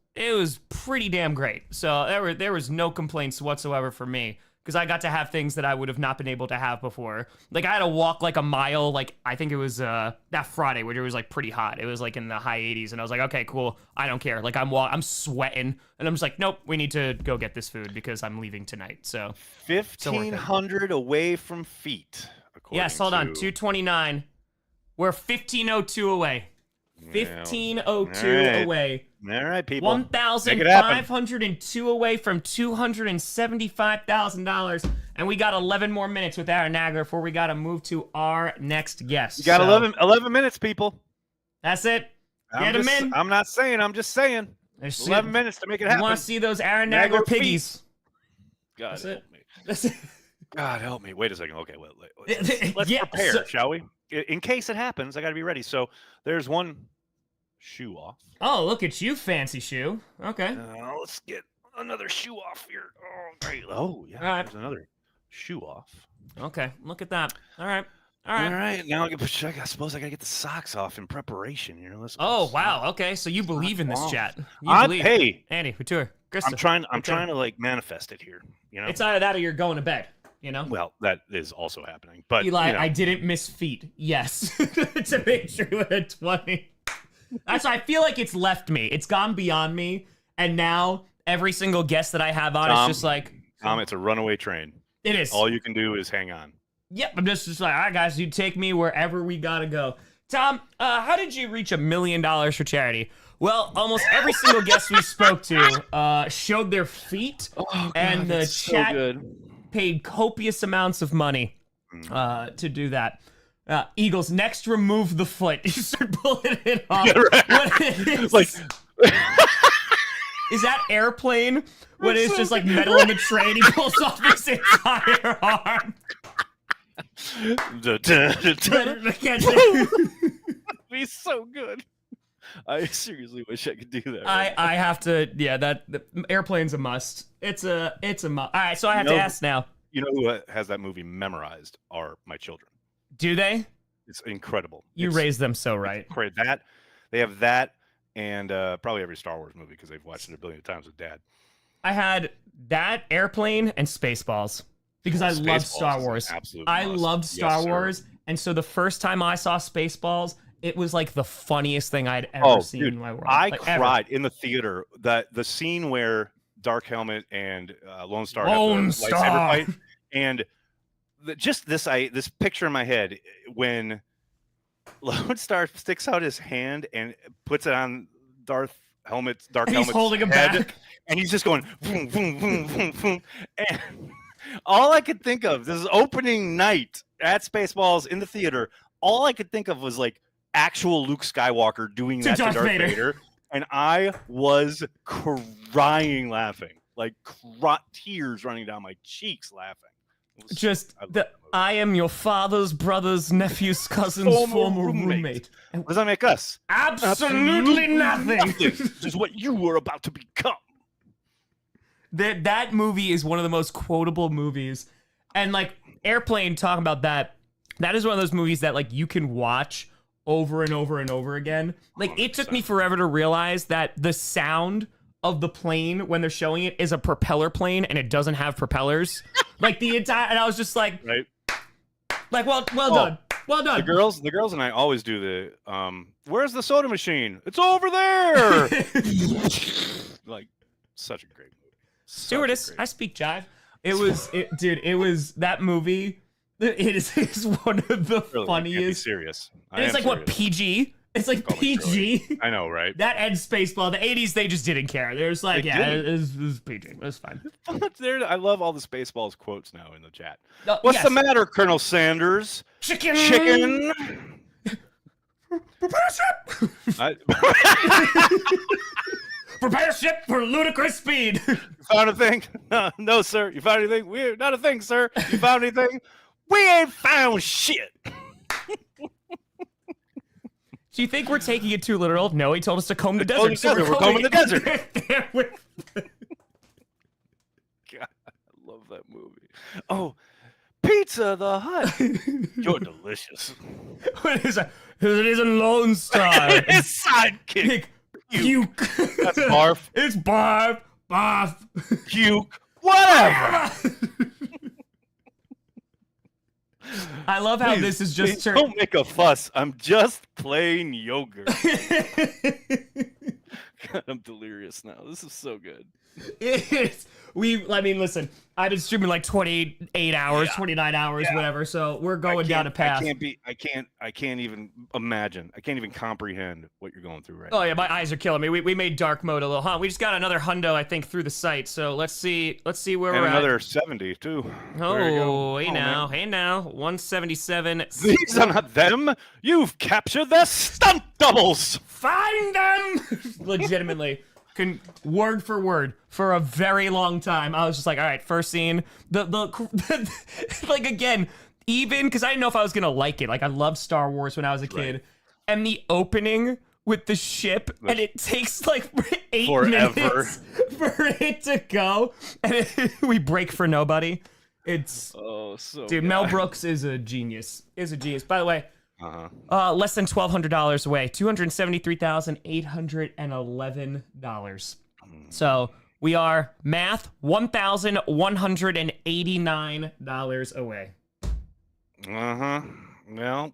pretty damn great. So there was no complaints whatsoever for me. Because I got to have things that I would have not been able to have before. Like, I had to walk, like, a mile, like, I think it was that Friday, where it was, like, pretty hot. It was, like, in the high 80s, and I was like, okay, cool. I don't care. Like, I'm sweating, and I'm just like, nope, we need to go get this food because I'm leaving tonight, so. 1,500 away from feet, yes, hold on, 229. We're 1,502 away. 1,502 away. All right, people. 1,502 away from $275,000, and we got 11 more minutes with Aaron Nagler before we got to move to our next guest. You got 11 minutes, people. That's it. Get them in. I'm not saying. I'm just saying. There's 11 minutes to make it happen. You want to see those Aaron Nagler piggies? God That's help it. me. That's it. God help me. Wait a second. Okay, let's prepare, shall we? In case it happens, I got to be ready. So there's one shoe off. Oh, look at you, fancy shoe. Okay. Let's get another shoe off here. Oh, great. Oh, yeah. All right. There's another shoe off. Okay. Look at that. All right. Now I suppose I got to get the socks off in preparation. Oh, wow. Okay. So you believe in this chat. You believe. Hey. Andy, Couture. I'm trying to like manifest it here. It's either that or you're going to bed. Well, that is also happening. But Eli, I didn't miss feet. Yes. To make sure we had 20. That's why I feel like it's left me. It's gone beyond me. And now every single guest that I have on is just like... Tom, it's a runaway train. It is. All you can do is hang on. Yep. I'm just like, all right, guys, you take me wherever we got to go. Tom, how did you reach $1 million for charity? Well, almost every single guest we spoke to showed their feet. Oh, God, and the chat paid copious amounts of money to do that. Eagles, next remove the foot. You start pulling it off. Yeah, right. What is, Like, is that Airplane? When it's just like metal in the tray and he pulls off his entire arm. be so good. I seriously wish I could do that. I have to. Yeah, the Airplane's a must. It's a must. All right, so I have to ask now. You know who has that movie memorized are my children. Do they? It's incredible. You raised them so right. That they have that, and probably every Star Wars movie because they've watched it a billion times with Dad. I had that, Airplane, and Spaceballs because I loved Star Wars. I loved Star Wars, and so the first time I saw Spaceballs, it was like the funniest thing I'd ever seen in my world. I cried in the theater. The scene where Dark Helmet and Lone Star have the lightsaber fight, and this picture in my head when Lone Star sticks out his hand and puts it on Dark Helmet's he's holding him back, and he's just going boom, boom, boom, boom, boom. And all I could think of, this is opening night at Spaceballs in the theater, all I could think of was like actual Luke Skywalker doing that to Darth Vader. And I was crying laughing, like tears running down my cheeks laughing. I am your father's brother's nephew's cousin's former roommate. What does that make us? Absolutely nothing. Just what you were about to become. That movie is one of the most quotable movies. And like Airplane, talking about that is one of those movies that like you can watch over and over and over again. Like 100%. It took me forever to realize that the sound of the plane when they're showing it is a propeller plane and it doesn't have propellers. Like the entire, and I was just like, right. Like, well done. Well done. The girls and I always do the where's the soda machine? It's over there. Like such a great movie. Stewardess, I speak jive. It was that movie. It is one of the funniest. Can't be serious. It's like serious. What, PG? It's like PG. I know, right? That and Spaceball. The 80s, they just didn't care. They're just like, it was PG. It was fine. I love all the Spaceballs quotes now in the chat. What's the matter, Colonel Sanders? Chicken. Prepare ship. Prepare ship for ludicrous speed. You found a thing? No, sir. You found anything? We're not a thing, sir. You found anything? We ain't found shit. Do you think we're taking it too literal? No, he told us to comb the desert. So we're combing the desert. God, I love that movie. Oh, Pizza the Hut. You're delicious. What is that? It isn't Lone Star. His sidekick. Puke. That's barf. It's barf. Barf. Puke. Whatever. I love how this is just turned. Don't make a fuss. I'm just plain yogurt. God, I'm delirious now. This is so good. Listen, I've been streaming like 28 hours, 29 hours, whatever. So we're going down a path. I can't even imagine. I can't even comprehend what you're going through right now. Oh yeah, my eyes are killing me. We made dark mode a little, huh? We just got another hundo, I think, through the site. So let's see where we're at. Another 70 too. Oh, hey now, 177. These are not them. You've captured their stunt doubles. Find them. Legitimately. Word for word for a very long time. I was just like, all right, first scene. The like again, even because I didn't know if I was gonna like it. Like I loved Star Wars when I was a kid, and the opening with the ship, and it takes like 8 minutes for it to go, and we break for nobody. It's dude. Mel Brooks is a genius. By the way. Less than $1,200 away. $273,811. So we are $1,189 away. Well,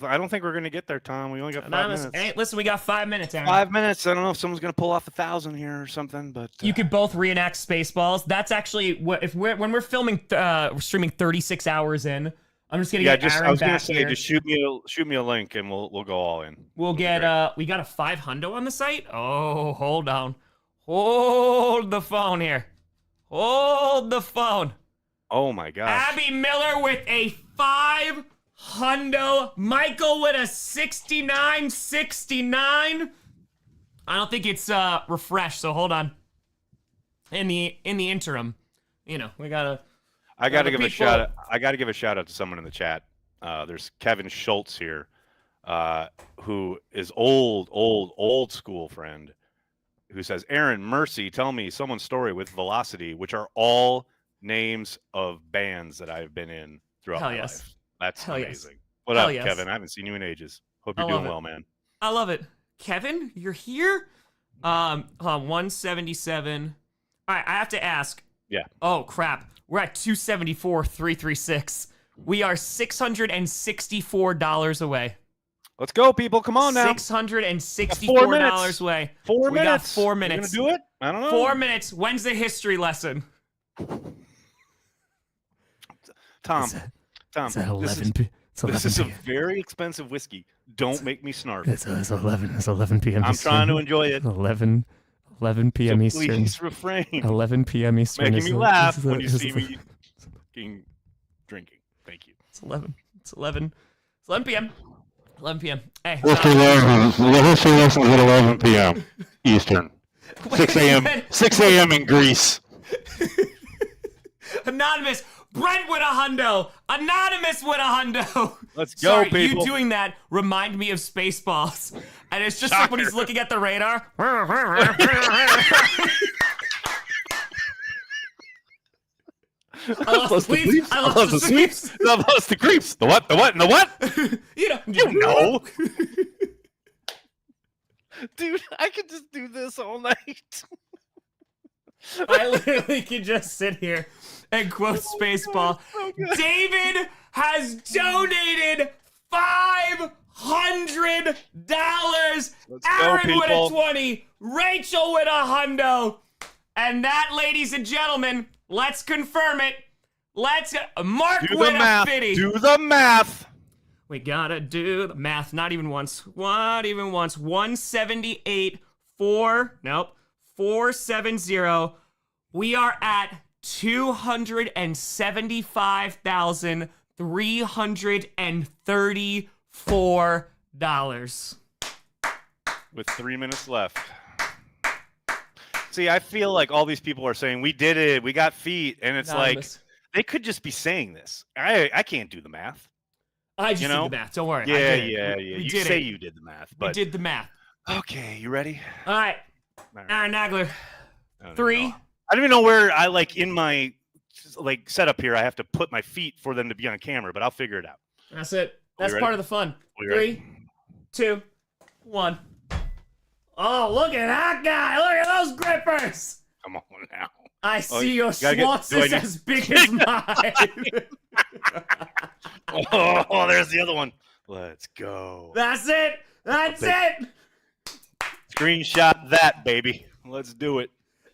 I don't think we're gonna get there, Tom. We only got 5 minutes. Hey, listen, we got 5 minutes. Aaron. 5 minutes. I don't know if someone's gonna pull off 1,000 here or something, but you could both reenact Spaceballs. That's actually when we're filming, we're streaming 36 hours in. I'm just gonna get Aaron I was gonna back say, here. just shoot me a link and we'll go all in. We'll get we got a 500 on the site. Oh, hold on, hold the phone here, hold the phone. Oh my gosh. Abby Miller with a 500 hundo. Michael with a 69.69. I don't think it's refreshed, so hold on. In the interim, we gotta. I gotta give a shout out. I gotta give a shout out to someone in the chat. There's Kevin Schultz here, who is old school friend, who says, Aaron, Mercy, tell me someone's story with Velocity, which are all names of bands that I've been in throughout my life. That's amazing. What up, Kevin? I haven't seen you in ages. Hope you're doing well, man. I love it. Kevin, you're here? 177. All right, I have to ask. Yeah. Oh, crap. We're at 274,336. We are $664 away. Let's go, people. Come on now. $664 away. 4 minutes. We got 4 minutes. You gonna do it? I don't know. 4 minutes. When's the history lesson? Tom, it's 11 this is a very expensive whiskey. Don't make me snark. It's 11 p.m. I'm trying to enjoy it. 11 p.m. Eastern. Please refrain. 11 p.m. Eastern. Making me laugh when you see me drinking. Thank you. It's 11 p.m. 11 p.m. Hey. The history lesson is at 11 p.m. Eastern. 6 a.m. in Greece. Anonymous. Brent with a hundo. Anonymous with a hundo. Let's go, Sorry, people. You doing that remind me of Spaceballs. And it's just like when he's looking at the radar. I love the creeps. I love the sweeps. I love the creeps. The what? The what? And the what? You know. Dude, I could just do this all night. I literally could just sit here and quote Spaceball. So David has donated $500. Aaron with a 20. Rachel with a hundo. And that, ladies and gentlemen, let's confirm it. Let's Mark with a 50. Do the math. We gotta do the math. Not even once. 178. 470. We are at $275,334. With 3 minutes left. See, I feel like all these people are saying, we did it, we got feet, and it's Anonymous. Like, they could just be saying this. I can't do the math. I just did the math, don't worry. Yeah. You say you did the math. But... We did the math. Okay, you ready? All right. Aaron Nagler. 3. I don't even know where I, in my, setup here, I have to put my feet for them to be on camera, but I'll figure it out. That's it. That's part of the fun. 3, 2, 1. Oh, look at that guy. Look at those grippers. Come on now. I see your Schwartz is as big as mine. Oh, there's the other one. Let's go. That's it. That's it. Screenshot that, baby. Let's do it.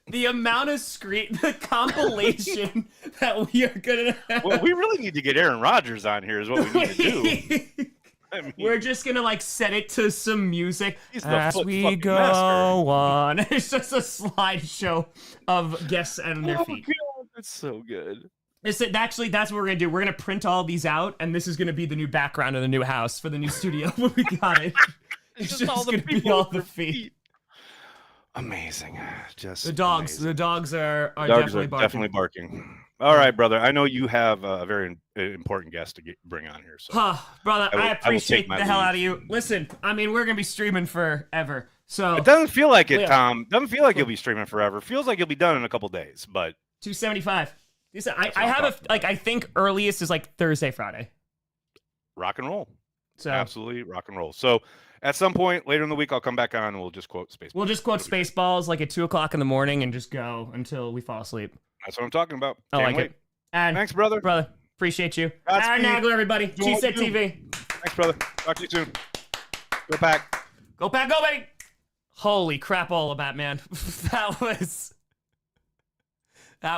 The amount of the compilation that we are going to have. Well, we really need to get Aaron Rodgers on here is what we need to do. I mean, we're just going to set it to some music as we go master. on. It's just a slideshow of guests and their feet. God, that's so good. Actually, that's what we're going to do. We're going to print all these out, and this is going to be the new background of the new house for the new studio when we got it. It's just going to be all the feet. Amazing. Just the dogs. amazing. The dogs are definitely barking. All right, brother. I know you have a very important guest to bring on here. So, brother, I appreciate the hell out of you. Listen, I mean, we're gonna be streaming forever. So it doesn't feel like it, Tom. Doesn't feel like you'll be streaming forever. Feels like you'll be done in a couple days. But 275. I have I think earliest is Thursday, Friday. Rock and roll. So absolutely rock and roll. So. At some point later in the week, I'll come back on and we'll just quote Spaceballs. We'll just quote Spaceballs at 2 o'clock in the morning and just go until we fall asleep. That's what I'm talking about. Can't wait. It. And thanks, brother. Brother, appreciate you. Aaron Nagler, everybody. G-Set TV. Thanks, brother. Talk to you soon. Go Pack. Go Pack, go, baby. Holy crap, all of that, man. That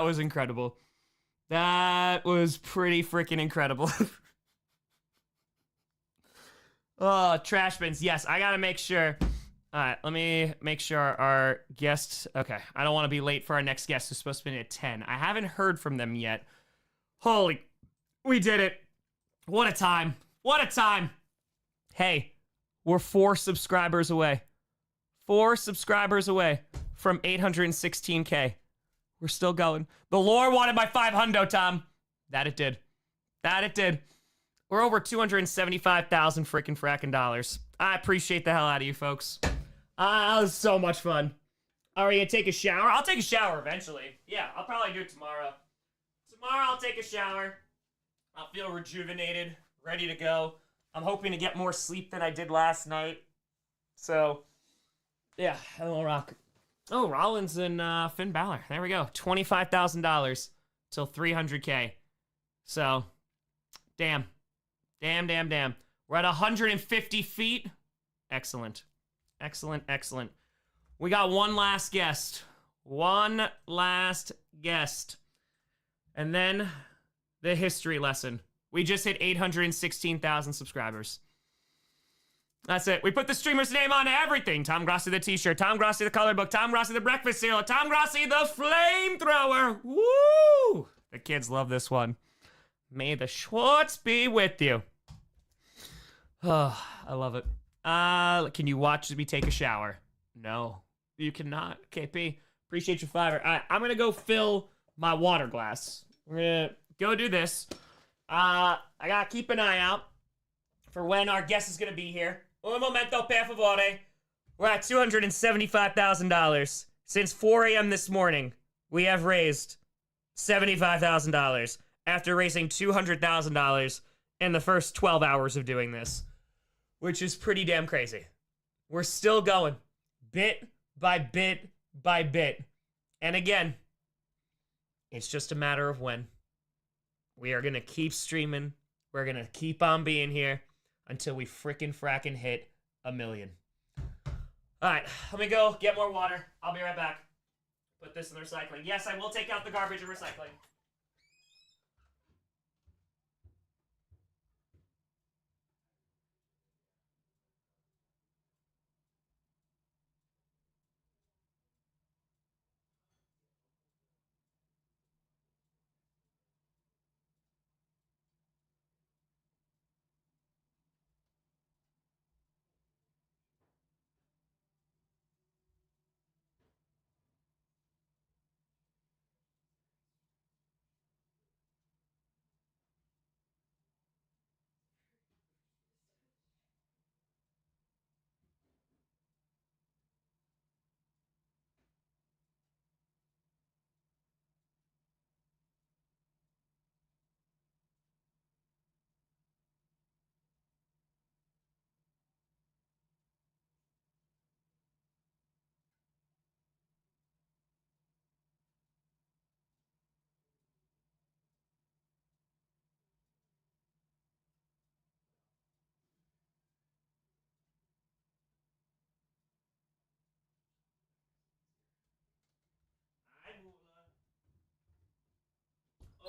was incredible. That was pretty freaking incredible. Oh, trash bins. Yes, I gotta make sure. All right, let me make sure our guests. Okay, I don't want to be late for our next guest who's supposed to be at 10. I haven't heard from them yet. Holy, we did it. What a time. What a time. Hey, we're 4 subscribers away. 4 subscribers away from 816K. We're still going. The Lord wanted my 500, Tom. That it did. That it did. We're over 275,000 freaking fracking dollars. I appreciate the hell out of you folks. That was so much fun. Are you gonna take a shower? I'll take a shower eventually. Yeah, I'll probably do it tomorrow. Tomorrow I'll take a shower. I'll feel rejuvenated, ready to go. I'm hoping to get more sleep than I did last night. So, yeah, I'll rock. Oh, Rollins and Finn Balor. There we go. $25,000 till 300K. So, damn. Damn. We're at 150 feet. Excellent. We got one last guest. One last guest. And then the history lesson. We just hit 816,000 subscribers. That's it. We put the streamer's name on everything. Tom Grossi the t-shirt, Tom Grossi the color book, Tom Grossi the breakfast cereal, Tom Grossi the flamethrower. Woo! The kids love this one. May the Schwartz be with you. Oh, I love it. Can you watch me take a shower? No, you cannot. KP, appreciate your $5. All right, I'm going to go fill my water glass. We're going to go do this. I got to keep an eye out for when our guest is going to be here. Un momento, per favore. We're at $275,000. Since 4 a.m. this morning, we have raised $75,000 after raising $200,000 in the first 12 hours of doing this, which is pretty damn crazy. We're still going, bit by bit by bit. And again, it's just a matter of when. We are going to keep streaming. We're going to keep on being here until we fracking hit 1 million. All right, let me go get more water. I'll be right back. Put this in the recycling. Yes, I will take out the garbage and recycling.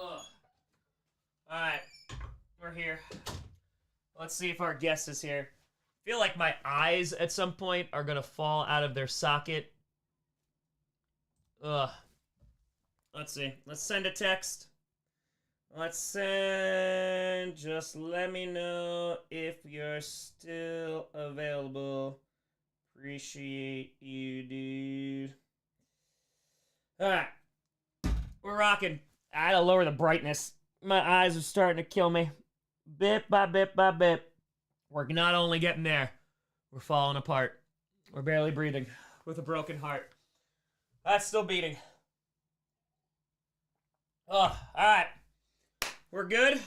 Ugh. All right, we're here. Let's see if our guest is here. I feel like my eyes at some point are gonna fall out of their socket. Ugh. Let's see. Let's send a text. Let's send. Just let me know if you're still available. Appreciate you, dude. All right. We're rocking. I had to lower the brightness. My eyes are starting to kill me. Bit by bit by bit. We're not only getting there, we're falling apart. We're barely breathing with a broken heart. That's still beating. Oh, alright. We're good.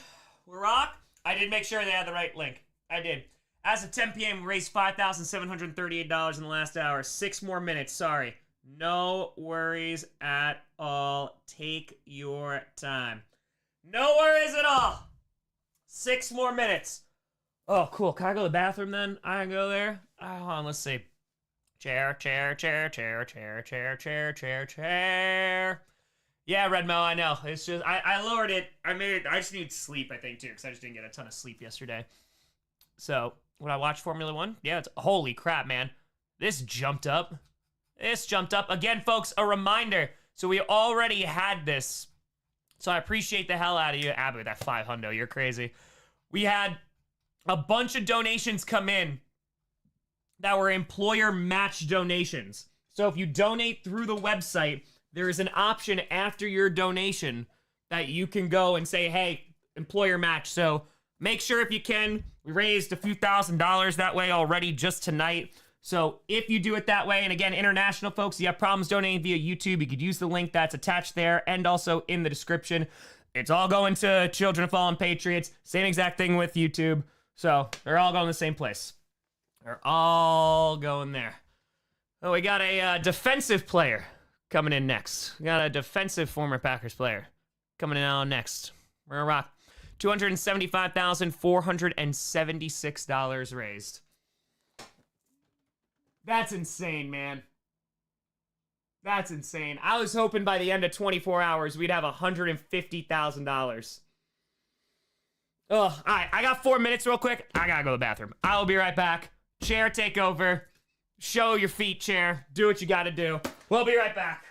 We're rock. I did make sure they had the right link. I did. As of 10 p.m., we raised $5,738 in the last hour. 6 more minutes. Sorry. No worries at all. Take your time. No worries at all. 6 more minutes. Oh, cool. Can I go to the bathroom then? I can go there. Hold on, let's see. Chair. Yeah, Redmo, I know. It's just, I lowered it. I just need sleep, I think, too, because I just didn't get a ton of sleep yesterday. So, when I watched Formula 1, yeah, holy crap, man. This jumped up. Again, folks, a reminder. So we already had this. So I appreciate the hell out of you. Abu, that 500, you're crazy. We had a bunch of donations come in that were employer match donations. So if you donate through the website, there is an option after your donation that you can go and say, hey, employer match. So make sure if you can, we raised a few $1,000s that way already just tonight. So if you do it that way, and again, international folks, you have problems donating via YouTube, you could use the link that's attached there and also in the description. It's all going to Children of Fallen Patriots. Same exact thing with YouTube. So they're all going to the same place. They're all going there. Oh, we got a defensive player coming in next. We got a defensive former Packers player coming in on next. We're gonna rock. $275,476 raised. That's insane, man. That's insane. I was hoping by the end of 24 hours we'd have $150,000. Oh, all right. I got 4 minutes real quick. I gotta go to the bathroom. I will be right back. Chair, take over. Show your feet, chair. Do what you gotta do. We'll be right back.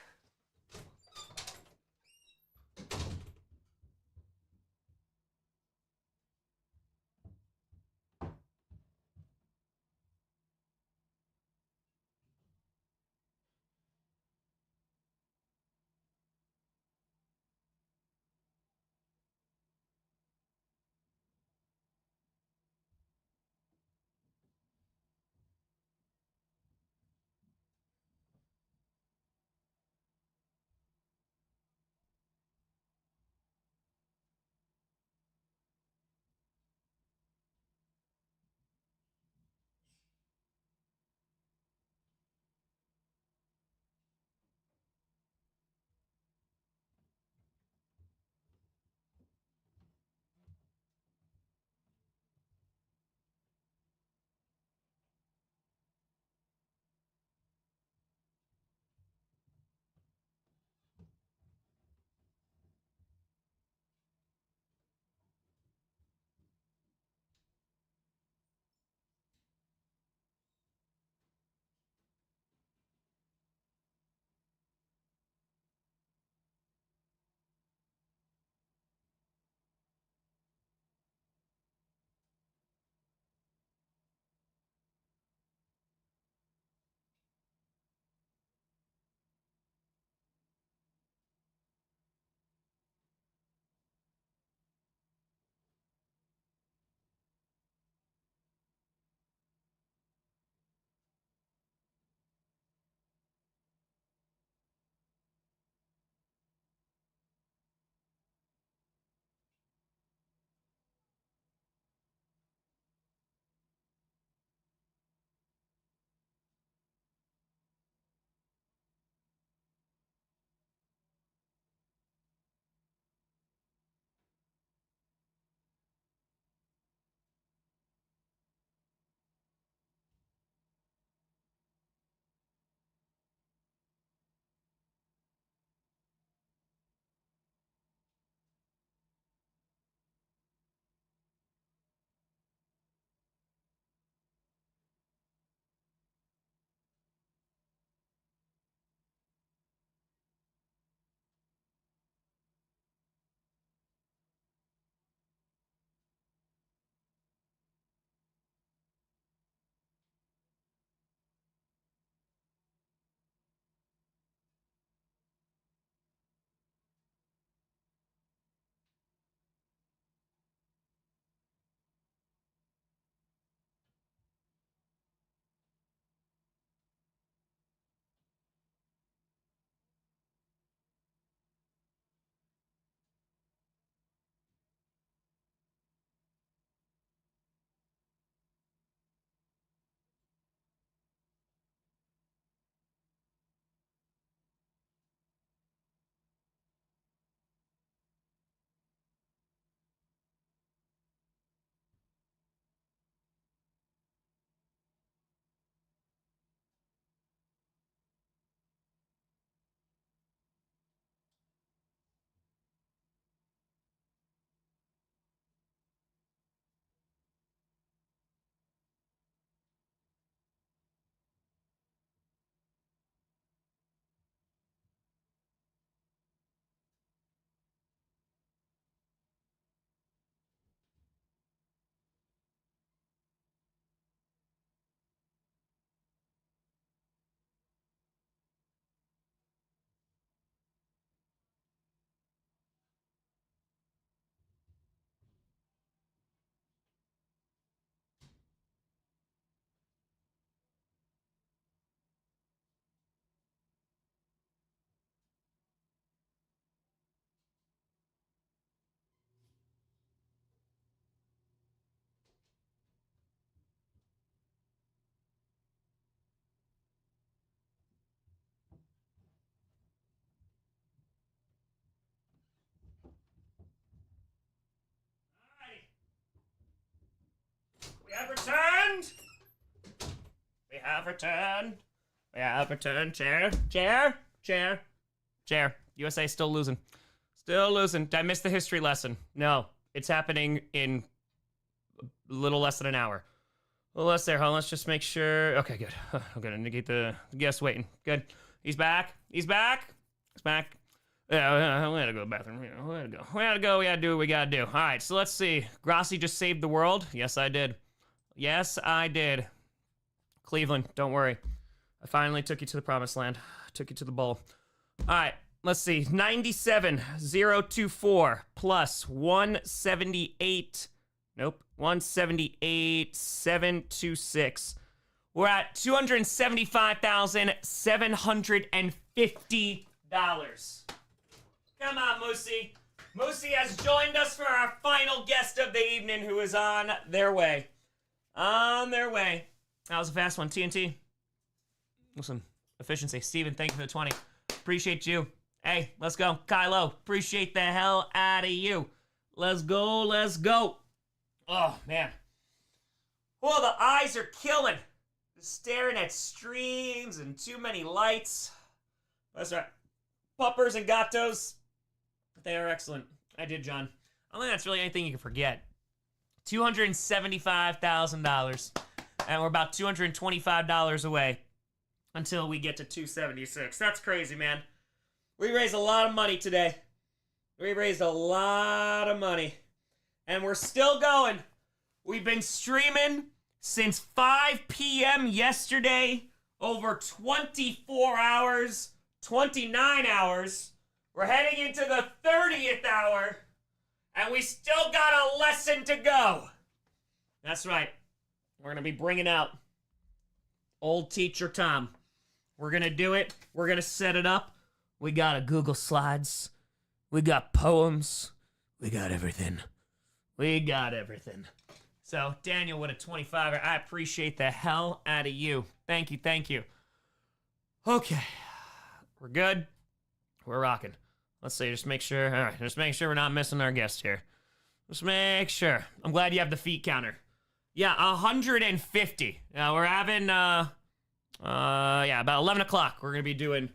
We have returned. We have returned. We have returned. Chair. USA still losing. Still losing. Did I miss the history lesson? No. It's happening in a little less than an hour. Well, let's there. Let's just make sure. Okay, good. I'm gonna negate the guest waiting. Good. He's back. He's back. He's back. Yeah, we gotta go to the bathroom. We gotta go. We gotta go. We gotta do what we gotta do. All right, so let's see. Grossi just saved the world. Yes, I did. Yes, I did. Cleveland, don't worry. I finally took you to the promised land. Took you to the bowl. All right, let's see. 97,024 plus 178. Nope. 178,726. We're at $275,750. Come on, Moosey. Moosey has joined us for our final guest of the evening, who is on their way. On their way. That was a fast one. TNT. Listen, efficiency. Steven, thank you for the 20. Appreciate you. Hey, let's go. Kylo, appreciate the hell out of you. Let's go, let's go. Oh, man. Oh, the eyes are killing. Just staring at streams and too many lights. That's right. Puppers and gatos. They are excellent. I did, John. I don't think that's really anything you can forget. $275,000. And we're about $225 away until we get to 276. That's crazy, man. We raised a lot of money today. We raised a lot of money. And we're still going. We've been streaming since 5 p.m. yesterday. Over 24 hours. 29 hours. We're heading into the 30th hour. And we still got a lesson to go. That's right. We're going to be bringing out old teacher Tom. We're going to do it. We're going to set it up. We got a Google Slides. We got poems. We got everything. We got everything. So, Daniel with a 25er. I appreciate the hell out of you. Thank you, thank you. Okay. We're good. We're rocking. Let's see, just make sure. All right, just make sure we're not missing our guest here. Just make sure. I'm glad you have the feet counter. Yeah, 150. We're having, about 11 o'clock. We're going to be doing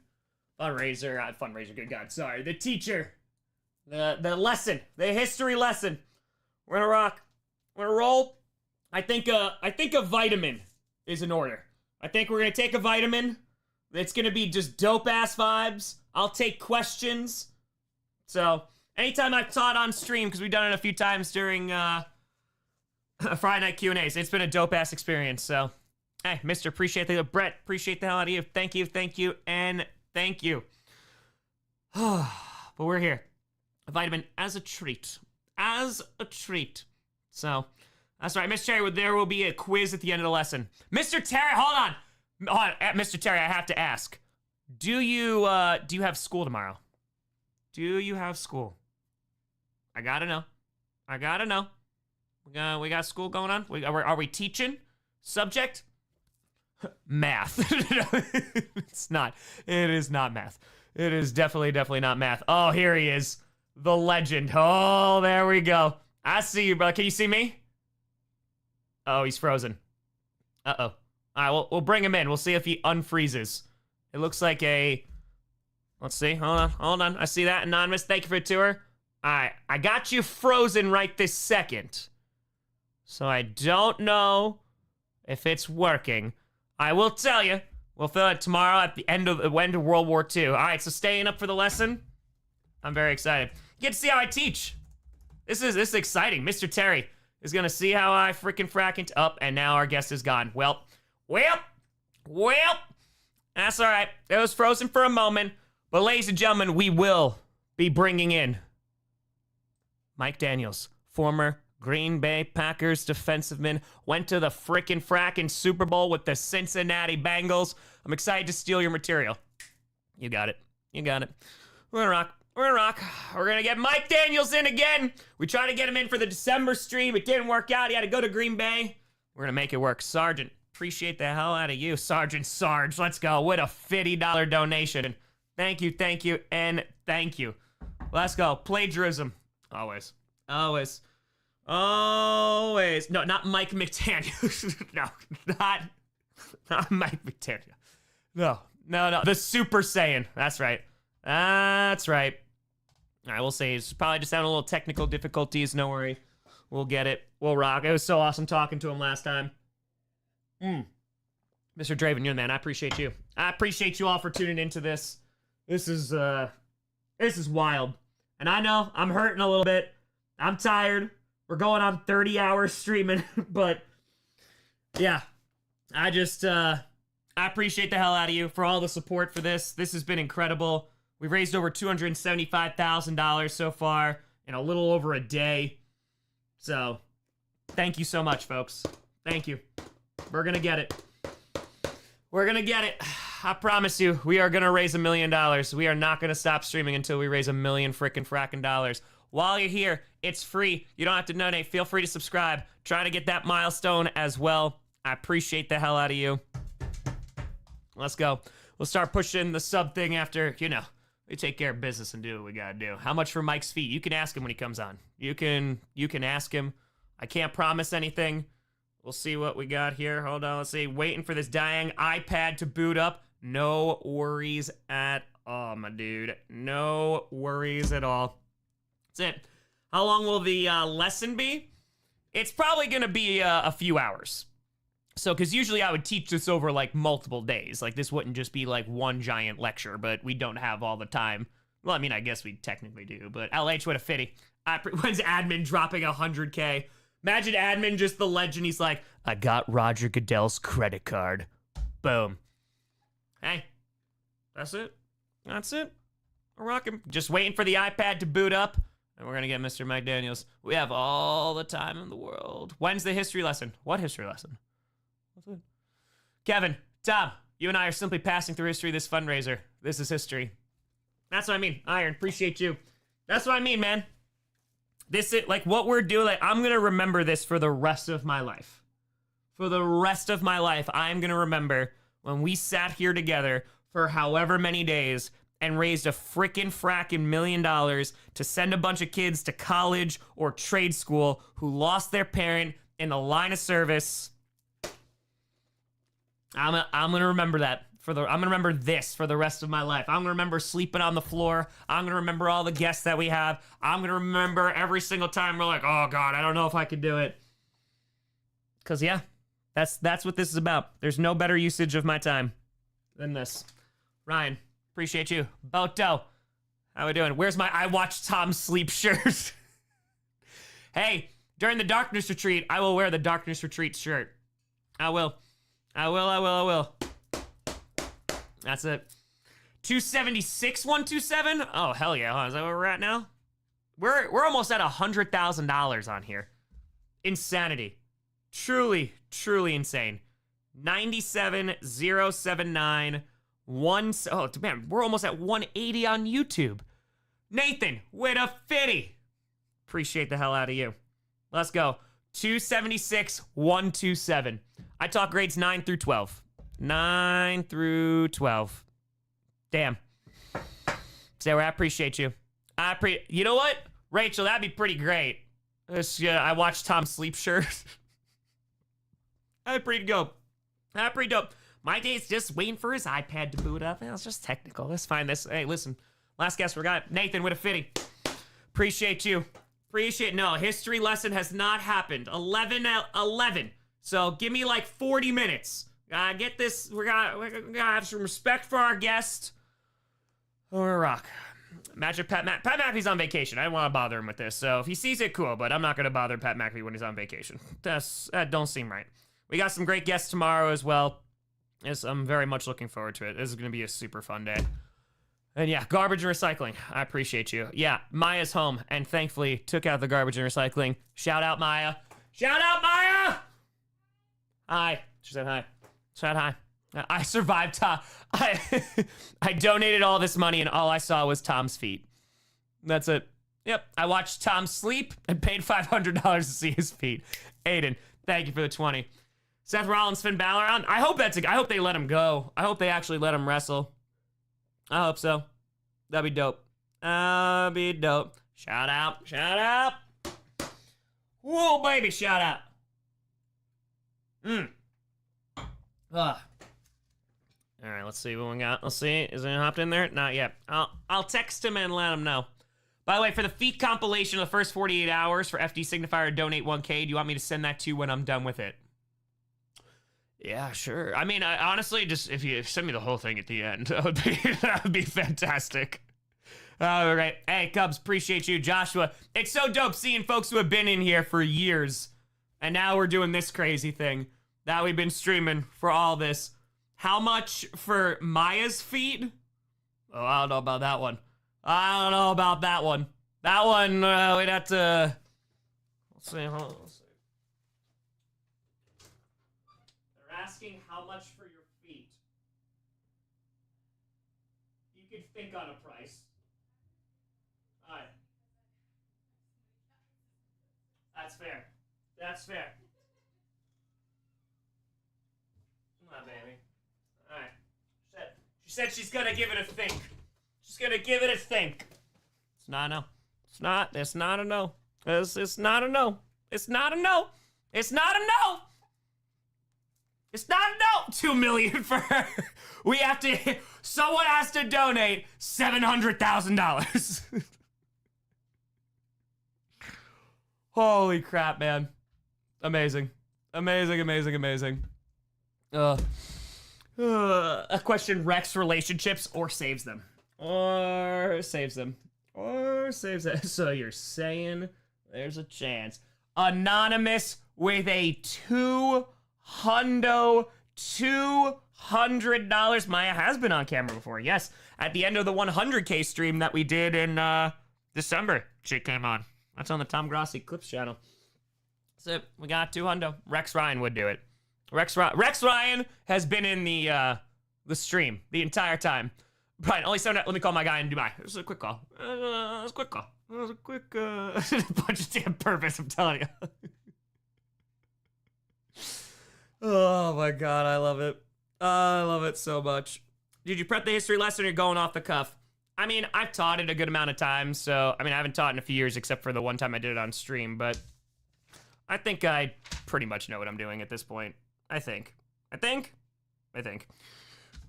fundraiser, good God, sorry. The teacher, the lesson, the history lesson. We're going to rock. We're going to roll. I think a vitamin is in order. I think we're going to take a vitamin. It's going to be just dope-ass vibes. I'll take questions. So, anytime I've taught on stream, because we've done it a few times during, Friday night Q&As. It's been a dope-ass experience, so. Hey, Mr. Appreciate the Brett, appreciate the hell out of you. Thank you, and thank you. But we're here. A vitamin as a treat. As a treat. So, that's right. Mr. Terry, there will be a quiz at the end of the lesson. Mr. Terry, hold on. Mr. Terry, I have to ask. Do you have school tomorrow? Do you have school? I gotta know. We got school going on? Are we teaching? Subject? Math. It's not. It is not math. It is definitely not math. Oh, here he is. The legend. Oh, there we go. I see you, bro. Can you see me? Oh, he's frozen. Uh-oh. All right, we'll bring him in. We'll see if he unfreezes. It looks like a... Let's see. Hold on. I see that. Anonymous, thank you for the tour. All right, I got you frozen right this second. So I don't know if it's working. I will tell you. We'll fill it tomorrow at the end of World War II. All right, so staying up for the lesson. I'm very excited. You get to see how I teach. This is exciting. Mr. Terry is going to see how I freaking frack into up, and now our guest is gone. Well, that's all right. It was frozen for a moment, but ladies and gentlemen, we will be bringing in Mike Daniels, former Green Bay Packers defensiveman, went to the frackin' Super Bowl with the Cincinnati Bengals. I'm excited to steal your material. You got it. We're gonna rock. We're gonna get Mike Daniels in again. We tried to get him in for the December stream. It didn't work out. He had to go to Green Bay. We're gonna make it work. Sergeant, appreciate the hell out of you. Sergeant Sarge, let's go. What a $50 donation. Thank you, and thank you. Let's go. Plagiarism. Always. Always. No, not Mike McDaniel. No, not Mike McDaniel. No. The Super Saiyan. That's right. That's right. All right, we'll see. It's probably just having a little technical difficulties. No worry. We'll get it. We'll rock. It was so awesome talking to him last time. Mr. Draven, you're the man. I appreciate you. I appreciate you all for tuning into this. This is wild. And I know I'm hurting a little bit. I'm tired. We're going on 30 hours streaming, but yeah, I appreciate the hell out of you for all the support for this. This has been incredible. We've raised over $275,000 so far in a little over a day. So thank you so much, folks. Thank you. We're going to get it. We're going to get it. I promise you, we are going to raise $1 million. We are not going to stop streaming until we raise $1 million frickin' dollars. While you're here, it's free. You don't have to donate. Feel free to subscribe. Trying to get that milestone as well. I appreciate the hell out of you. Let's go. We'll start pushing the sub thing after, we take care of business and do what we gotta do. How much for Mike's feet? You can ask him when he comes on. You can ask him. I can't promise anything. We'll see what we got here. Hold on, let's see. Waiting for this dang iPad to boot up. No worries at all, my dude. No worries at all. That's it. How long will the lesson be? It's probably gonna be a few hours. So, because usually I would teach this over like multiple days. Like this wouldn't just be like one giant lecture, but we don't have all the time. Well, I mean, I guess we technically do, but LH, what a fitty. When's admin dropping 100K? Imagine admin, just the legend. He's like, I got Roger Goodell's credit card. Boom. Hey, that's it. That's it. We're rocking. Just waiting for the iPad to boot up, and we're going to get Mr. Mike Daniels. We have all the time in the world. When's the history lesson? What history lesson? Kevin, Tom, you and I are simply passing through history of this fundraiser. This is history. That's what I mean. Iron, appreciate you. That's what I mean, man. This is like what we're doing. Like, I'm going to remember this for the rest of my life. For the rest of my life, I'm going to remember when we sat here together for however many days and raised a frackin' $1 million to send a bunch of kids to college or trade school who lost their parent in the line of service. I'm gonna remember that I'm gonna remember this for the rest of my life. I'm gonna remember sleeping on the floor. I'm gonna remember all the guests that we have. I'm gonna remember every single time we're like, oh God, I don't know if I could do it. Cause yeah, that's what this is about. There's no better usage of my time than this. Ryan, appreciate you. Boto, how we doing? Where's my I Watch Tom Sleep shirt? Hey, during the Darkness Retreat, I will wear the Darkness Retreat shirt. I will. That's it. 276, 127? Oh, hell yeah. Is that where we're at now? We're almost at $100,000 on here. Insanity. Truly, truly insane. 97,079. Oh, man, we're almost at 180 on YouTube. Nathan, with a fitty. Appreciate the hell out of you. Let's go. 276, 127. I taught grades 9 through 12. 9 through 12. Damn. Sarah, I appreciate you. You know what? Rachel, that'd be pretty great. I watched Tom Sleep shirt. That'd be pretty dope. That'd be pretty dope. My day's just waiting for his iPad to boot up. It's just technical. Let's find this. Hey, listen. Last guest we got Nathan with a fitty. Appreciate you. No, history lesson has not happened. 11. So give me like 40 minutes. Get this. We're gonna have some respect for our guest. Or rock. Imagine Pat McAfee's on vacation. I don't want to bother him with this. So if he sees it, cool. But I'm not gonna bother Pat McAfee when he's on vacation. That don't seem right. We got some great guests tomorrow as well. Yes, I'm very much looking forward to it. This is gonna be a super fun day. And yeah, garbage and recycling. I appreciate you. Yeah, Maya's home and thankfully took out the garbage and recycling. Shout out, Maya. Shout out, Maya! Hi. She said hi. Said hi. I survived Tom. I donated all this money and all I saw was Tom's feet. That's it. Yep. I watched Tom sleep and paid $500 to see his feet. Aiden, thank you for the 20. Seth Rollins, Finn Balor. I hope they let him go. I hope they actually let him wrestle. I hope so. That'd be dope. Shout out. Whoa, baby, shout out. All right, let's see what we got. Let's see. Is it hopped in there? Not yet. I'll text him and let him know. By the way, for the feat compilation of the first 48 hours for FD Signifier, donate 1K. Do you want me to send that to you when I'm done with it? Yeah, sure. I mean, honestly, just if you send me the whole thing at the end, that would be fantastic. All right. Hey, Cubs, appreciate you. Joshua, it's so dope seeing folks who have been in here for years, and now we're doing this crazy thing that we've been streaming for all this. How much for Maya's feed? Oh, I don't know about that one. I don't know about that one. That one, we'd have to... Let's see, hold on. Let's see. They're asking how much for your feet. You could think on a price. All right. That's fair. That's fair. Come on, baby. All right. She said she's gonna give it a think. She's gonna give it a think. It's not a no. It's not a no. It's not a no. It's not a no. It's not a no. It's not a no. 2 million for her. We have to, someone has to donate $700,000. Holy crap, man. Amazing. Amazing, amazing, amazing. A question wrecks relationships or saves them. Or saves them. Or saves them. So you're saying there's a chance. Anonymous with a $200. Maya has been on camera before. Yes. At the end of the 100K stream that we did in December, she came on. That's on the Tom Grossi Clips channel. So we got 200. Rex Ryan would do it. Rex Ryan has been in the stream the entire time. Brian, only 7. Let me call my guy in Dubai. This is a quick call. It was a quick call. It was a quick bunch of damn purpose, I'm telling you. Oh my god, I love it. I love it so much. Did you prep the history lesson or you're going off the cuff? I mean, I've taught it a good amount of times, so I mean, I haven't taught in a few years except for the one time I did it on stream, but I think I pretty much know what I'm doing at this point. I think.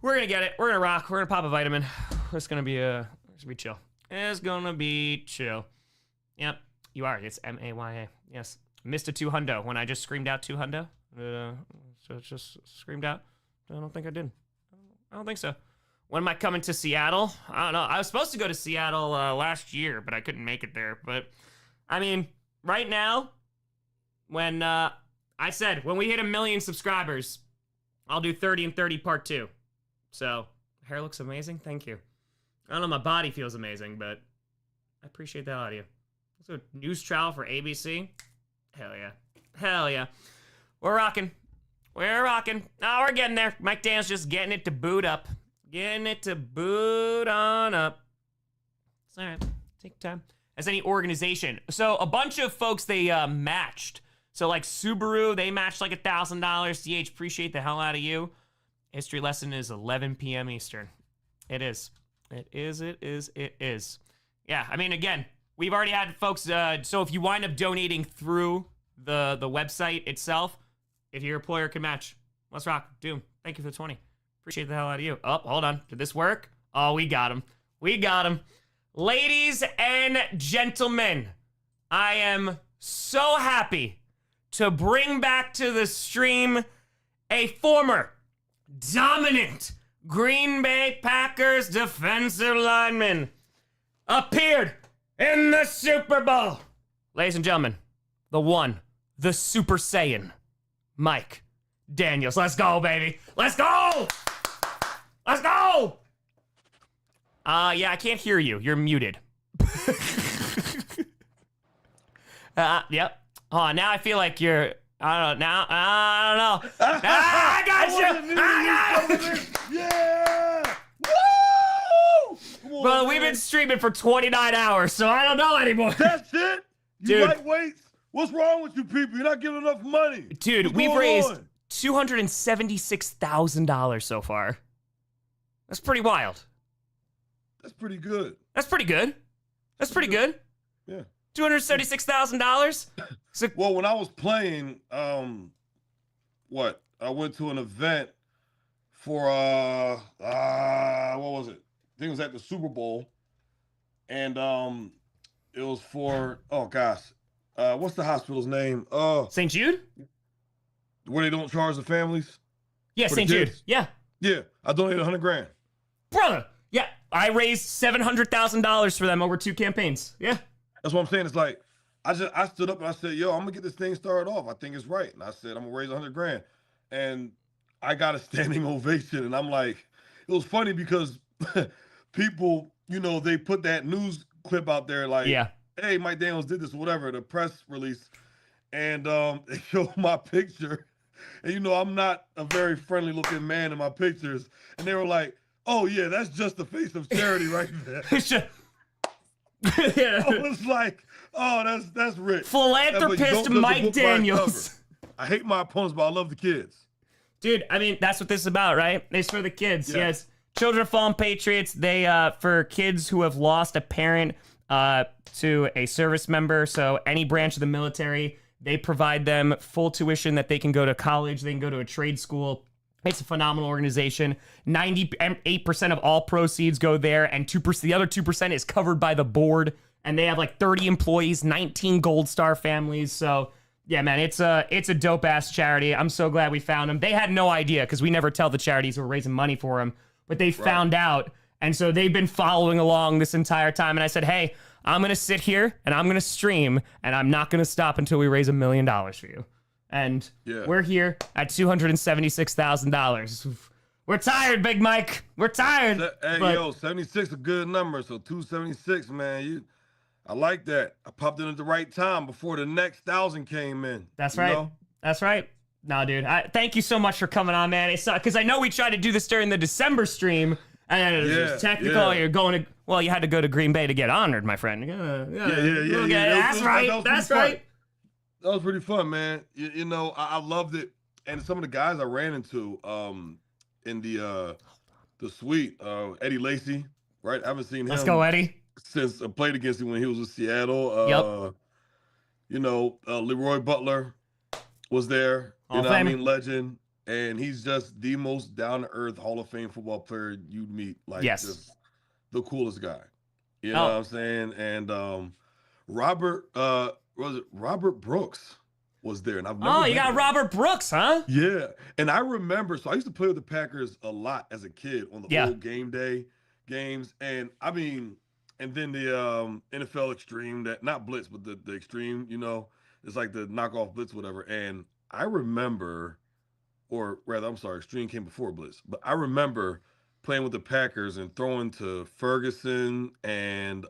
We're gonna get it. We're gonna rock. We're gonna pop a vitamin. It's gonna be chill. It's gonna be chill. Yep, you are. It's MAYA. Yes. Missed a 200 when I just screamed out 200. So it's just screamed out. I don't think I did. I don't think so. When am I coming to Seattle? I don't know. I was supposed to go to Seattle last year, but I couldn't make it there. But I mean, right now, when I said when we hit 1 million subscribers, I'll do 30 and 30 part 2. So hair looks amazing. Thank you. I don't know. My body feels amazing, but I appreciate that out of you. So news travel for ABC. Hell yeah. Hell yeah. We're rocking. We're rocking. Oh, we're getting there. Mike Dan's just getting it to boot up. Getting it to boot on up. It's all right. Take time. As any organization. So a bunch of folks, they matched. So like Subaru, they matched like $1,000. CH, appreciate the hell out of you. History lesson is 11 p.m. Eastern. It is. It is. Yeah, I mean, again, we've already had folks, so if you wind up donating through the website itself, if your employer can match, let's rock. Doom, thank you for the 20. Appreciate the hell out of you. Oh, hold on. Did this work? Oh, we got him. We got him. Ladies and gentlemen, I am so happy to bring back to the stream a former dominant Green Bay Packers defensive lineman. Appeared in the Super Bowl. Ladies and gentlemen, the one, the Super Saiyan, Mike Daniels. Let's go, baby. Let's go! Let's go! Yeah, I can't hear you. You're muted. Yep. Oh, now I feel like you're... I don't know. I got you! Yeah! Woo! Well, we've been streaming for 29 hours, so I don't know anymore. That's it? You Dude. lightweights? What's wrong with you people? You're not giving enough money. Dude, we've raised $276,000 so far. That's pretty wild. That's pretty good. That's pretty good. That's pretty good. Yeah. $276,000. So, Well, when I was playing, what? I went to an event for what was it? I think it was at the Super Bowl, and it was for what's the hospital's name? St. Jude? Where they don't charge the families? Yeah, for St. the Jude. kids? Yeah. Yeah, I donated $100,000. Brother. Yeah. I raised $700,000 for them over 2 campaigns. Yeah. That's what I'm saying. It's like I stood up and I said, "Yo, I'm gonna get this thing started off. I think it's right." And I said, "I'm gonna raise $100,000," and I got a standing ovation. And I'm like, it was funny because people, they put that news clip out there, like, Yeah. "Hey, Mike Daniels did this," or whatever, the press release, and they showed my picture, and I'm not a very friendly looking man in my pictures, and they were like, "Oh yeah, that's just the face of charity right there." Yeah. I was like, "Oh, that's rich." Philanthropist Don't judge a book by its Mike Daniels. cover. I hate my opponents, but I love the kids. Dude, I mean, that's what this is about, right? It's for the kids. Yeah. Yes. Children of Fallen Patriots, they, for kids who have lost a parent to a service member, so any branch of the military, they provide them full tuition that they can go to college, they can go to a trade school. It's a phenomenal organization. 98% of all proceeds go there, and the other 2% is covered by the board. And they have like 30 employees, 19 Gold Star families. So yeah, man, it's a dope ass charity. I'm so glad we found them. They had no idea because we never tell the charities we're raising money for them, but they found out, and so they've been following along this entire time. And I said, hey, I'm gonna sit here and I'm gonna stream, and I'm not gonna stop until we raise $1 million for you. And we're here at $276,000. We're tired, Big Mike. We're tired. Hey, yo, 76 a good number. So 276, man. I like that. I popped in at the right time before the next 1,000 came in. That's right. That's right. No, dude. Thank you so much for coming on, man. It's because I know we tried to do this during the December stream, and it was just technical. You're going to you had to go to Green Bay to get honored, my friend. Yeah. That's right. That's right. That was pretty fun, man. I loved it, and some of the guys I ran into in the suite, Eddie Lacy, right? I haven't seen him. Let's go, Eddie. Since I played against him when he was with Seattle. Leroy Butler was there. Legend, and he's just the most down to earth Hall of Fame football player you'd meet. Like, just the coolest guy. You know what I'm saying? And Robert Brooks was there, and I've never. You got Robert Brooks, huh? Yeah, and I remember. So I used to play with the Packers a lot as a kid on the old game day games, and I mean, and then the NFL Extreme, that not Blitz, but the Extreme. It's like the knockoff Blitz, whatever. And I remember, or rather, I'm sorry, Extreme came before Blitz, but I remember playing with the Packers and throwing to Ferguson and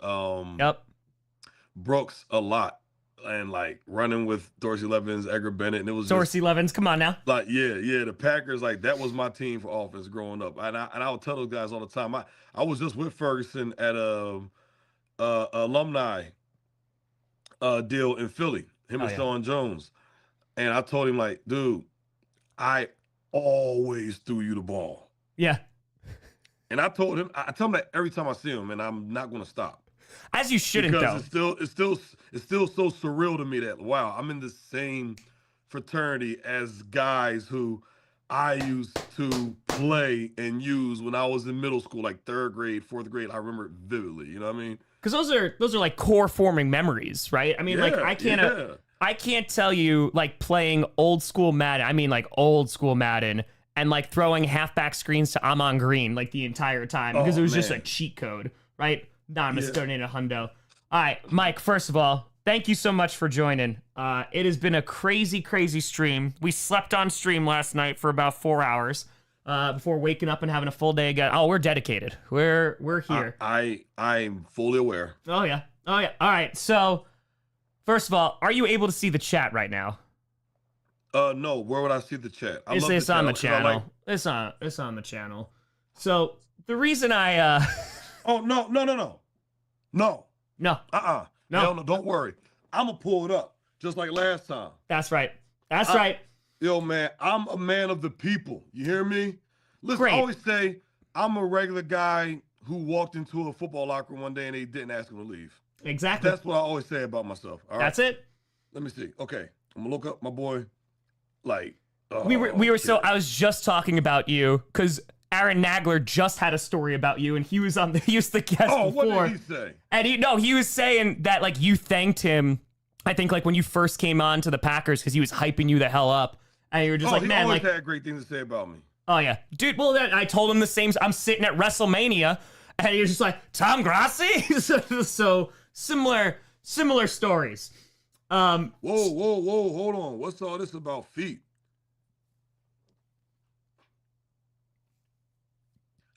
Brooks a lot. And like running with Dorsey Levens, Edgar Bennett, and it was Dorsey Levens. Come on now. Like the Packers, like that was my team for offense growing up, and I would tell those guys all the time. I was just with Ferguson at a alumni deal in Philly, him and Sean Jones, and I told him like, dude, I always threw you the ball. Yeah. And I tell him that every time I see him, and I'm not going to stop. As you shouldn't, because though. It's still so surreal to me that, wow, I'm in the same fraternity as guys who I used to play and use when I was in middle school, like 3rd grade, 4th grade. I remember it vividly. You know what I mean? Because those are like core forming memories, right? I mean, I can't tell you like playing old school Madden. I mean, like old school Madden. And like throwing halfback screens to Amon Green like the entire time because it was just a cheat code, right? Nah, I'm just donating a hundo. All right, Mike, first of all, thank you so much for joining. It has been a crazy, crazy stream. We slept on stream last night for about 4 hours before waking up and having a full day again. Oh, we're dedicated. We're here. I'm fully aware. Oh, yeah. All right, so first of all, are you able to see the chat right now? No. Where would I see the chat? It's on the channel. It's on the channel. So the reason I Oh no. No. No. No, don't worry. I'm gonna pull it up just like last time. That's right. Right. Yo, man, I'm a man of the people. You hear me? Listen, Great. I always say I'm a regular guy who walked into a football locker room one day and they didn't ask him to leave. Exactly. That's what I always say about myself. All right. That's it. Let me see. Okay, I'm gonna look up my boy. Like we were so I was just talking about you because Aaron Nagler just had a story about you, and he was the guest before. What did he say? And he was saying that like you thanked him. I think like when you first came on to the Packers because he was hyping you the hell up, and you were just like, he man, always like had great things to say about me. Oh yeah, dude. Well, I told him the same. I'm sitting at WrestleMania, and he was just like Tom Grossi. so similar stories. Whoa, hold on. What's all this about feet?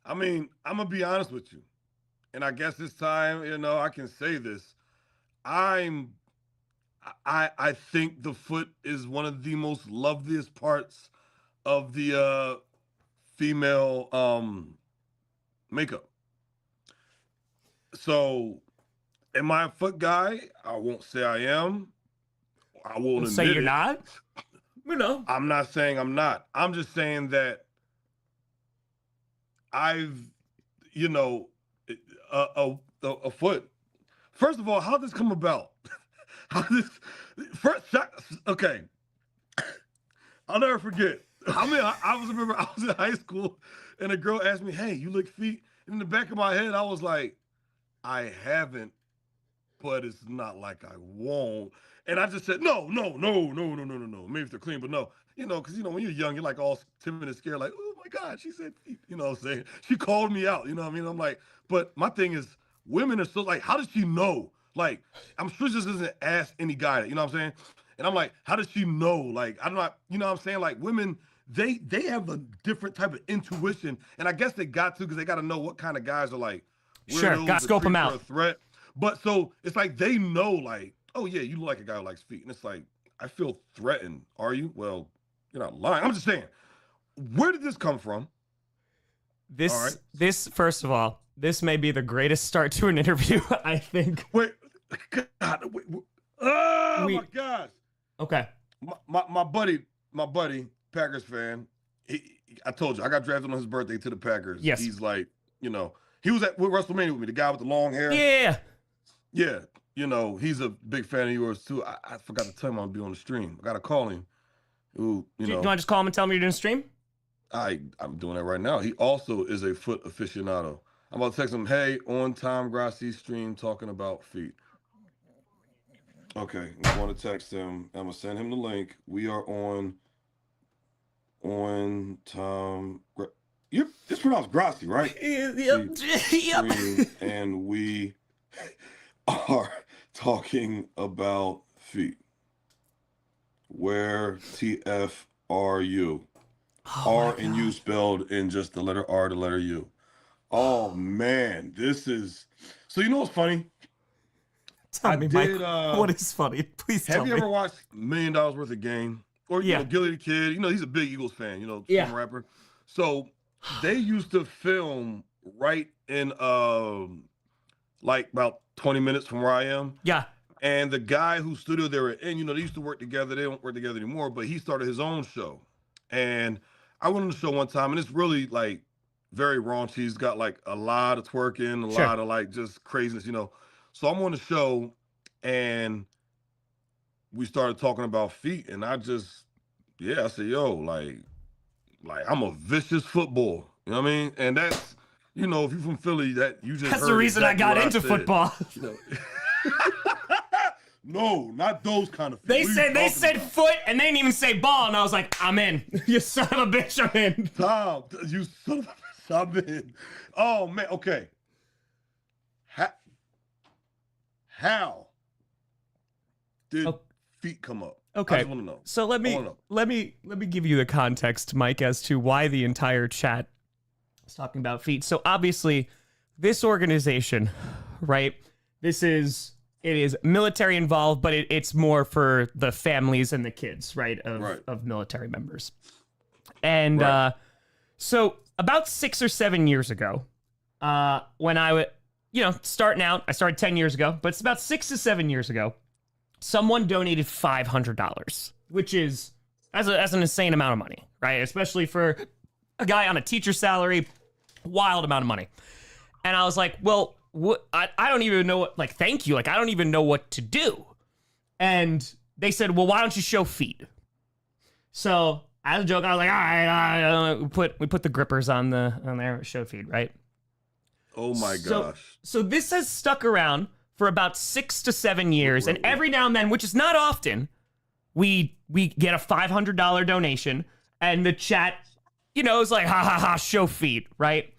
I mean, I'm gonna be honest with you, and I guess this time, I can say this. I think the foot is one of the most loveliest parts of the female makeup. So, am I a foot guy? I won't say I am. I won't admit say you're it. not. No, I'm not saying I'm not. I'm just saying that I've, a foot. First of all, how did this come about? Okay. I'll never forget. I remember I was in high school and a girl asked me, "Hey, you lick feet?" And in the back of my head, I was like, I haven't, but it's not like I won't. And I just said, no. Maybe if they're clean, but no. Because, when you're young, you're like all timid and scared, like, oh my God, she said feet. You know what I'm saying? She called me out, you know what I mean? I'm like, but my thing is, women are so like, how does she know? Like, I'm sure she just doesn't ask any guy, you know what I'm saying? And I'm like, how does she know? Like, I'm not, you know what I'm saying? Like, women, they have a different type of intuition. And I guess they got to, because they got to know what kind of guys are like, sure, gotta scope them out. A threat. But so it's like they know, like, oh yeah, you look like a guy who likes feet. And it's like, I feel threatened. Are you? Well, you're not lying. I'm just saying, where did this come from? This first of all, this may be the greatest start to an interview, I think. Wait. Oh my gosh. Okay. My buddy, Packers fan. I told you, I got drafted on his birthday to the Packers. Yes. He's like, he was at WrestleMania with me, the guy with the long hair. Yeah. Yeah. He's a big fan of yours too. I forgot to tell him I'll be on the stream. I gotta call him. Ooh, Do you want to just call him and tell him you're doing a stream? I'm doing that right now. He also is a foot aficionado. I'm about to text him, hey, on Tom Grossi stream talking about feet. Okay, I'm going to text him. I'm going to send him the link. We are on Tom. It's pronounced Grossi, right? Yep. And we are talking about feet. Where TF are you? R and U spelled in just the letter R, the letter U. Oh man, this is so. You know what's funny? Tell me, Mike. What is funny? Please tell me. Have you ever watched $1 Million Worth of Game? Or Gilly the Kid? He's a big Eagles fan. Some rapper. So they used to film right in like about 20 minutes from where I am. Yeah. And the guy whose studio they were in, they used to work together. They don't work together anymore, but he started his own show. And I went on the show one time, and it's really like very raunchy. He's got like a lot of twerking, a lot of like just craziness, So I'm on the show, and we started talking about feet, and I said, yo, like I'm a vicious football. You know what I mean? And that's, if you're from Philly, that's the reason I got into football. No, not those kind of feet. They said foot, and they didn't even say ball, and I was like, I'm in. You son of a bitch, I'm in. Tom, you son of a bitch, I'm in. Oh man, okay. How did feet come up? Okay, I just want to know. So let me give you the context, Mike, as to why the entire chat is talking about feet. So obviously, this organization, right? It is military involved, but it's more for the families and the kids, right, of military members. And so about 6 or 7 years ago, when I was, starting out, I started 10 years ago, but it's about 6 to 7 years ago, someone donated $500, which is, that's an insane amount of money, right? Especially for a guy on a teacher salary, wild amount of money. And I was like, well, what? I don't even know what. Like, thank you. Like, I don't even know what to do. And they said, well, why don't you show feet? So as a joke, I was like, all right, we put the grippers on their show feed, right? Oh my gosh. So this has stuck around for about 6 to 7 years, and every now and then, which is not often, we get a $500 donation, and the chat, is like, ha ha ha, show feet, right?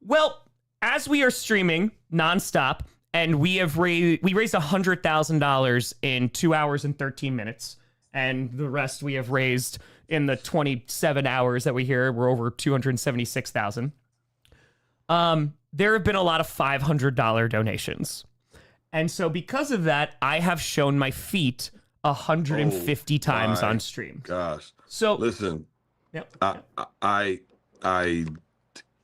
Well, as we are streaming nonstop, and we raised $100,000 in 2 hours and 13 minutes, and the rest we have raised in the 27 hours that we're over 276,000. There have been a lot of $500 donations. And so because of that, I have shown my feet 150 times on stream. Gosh. So listen, yep. I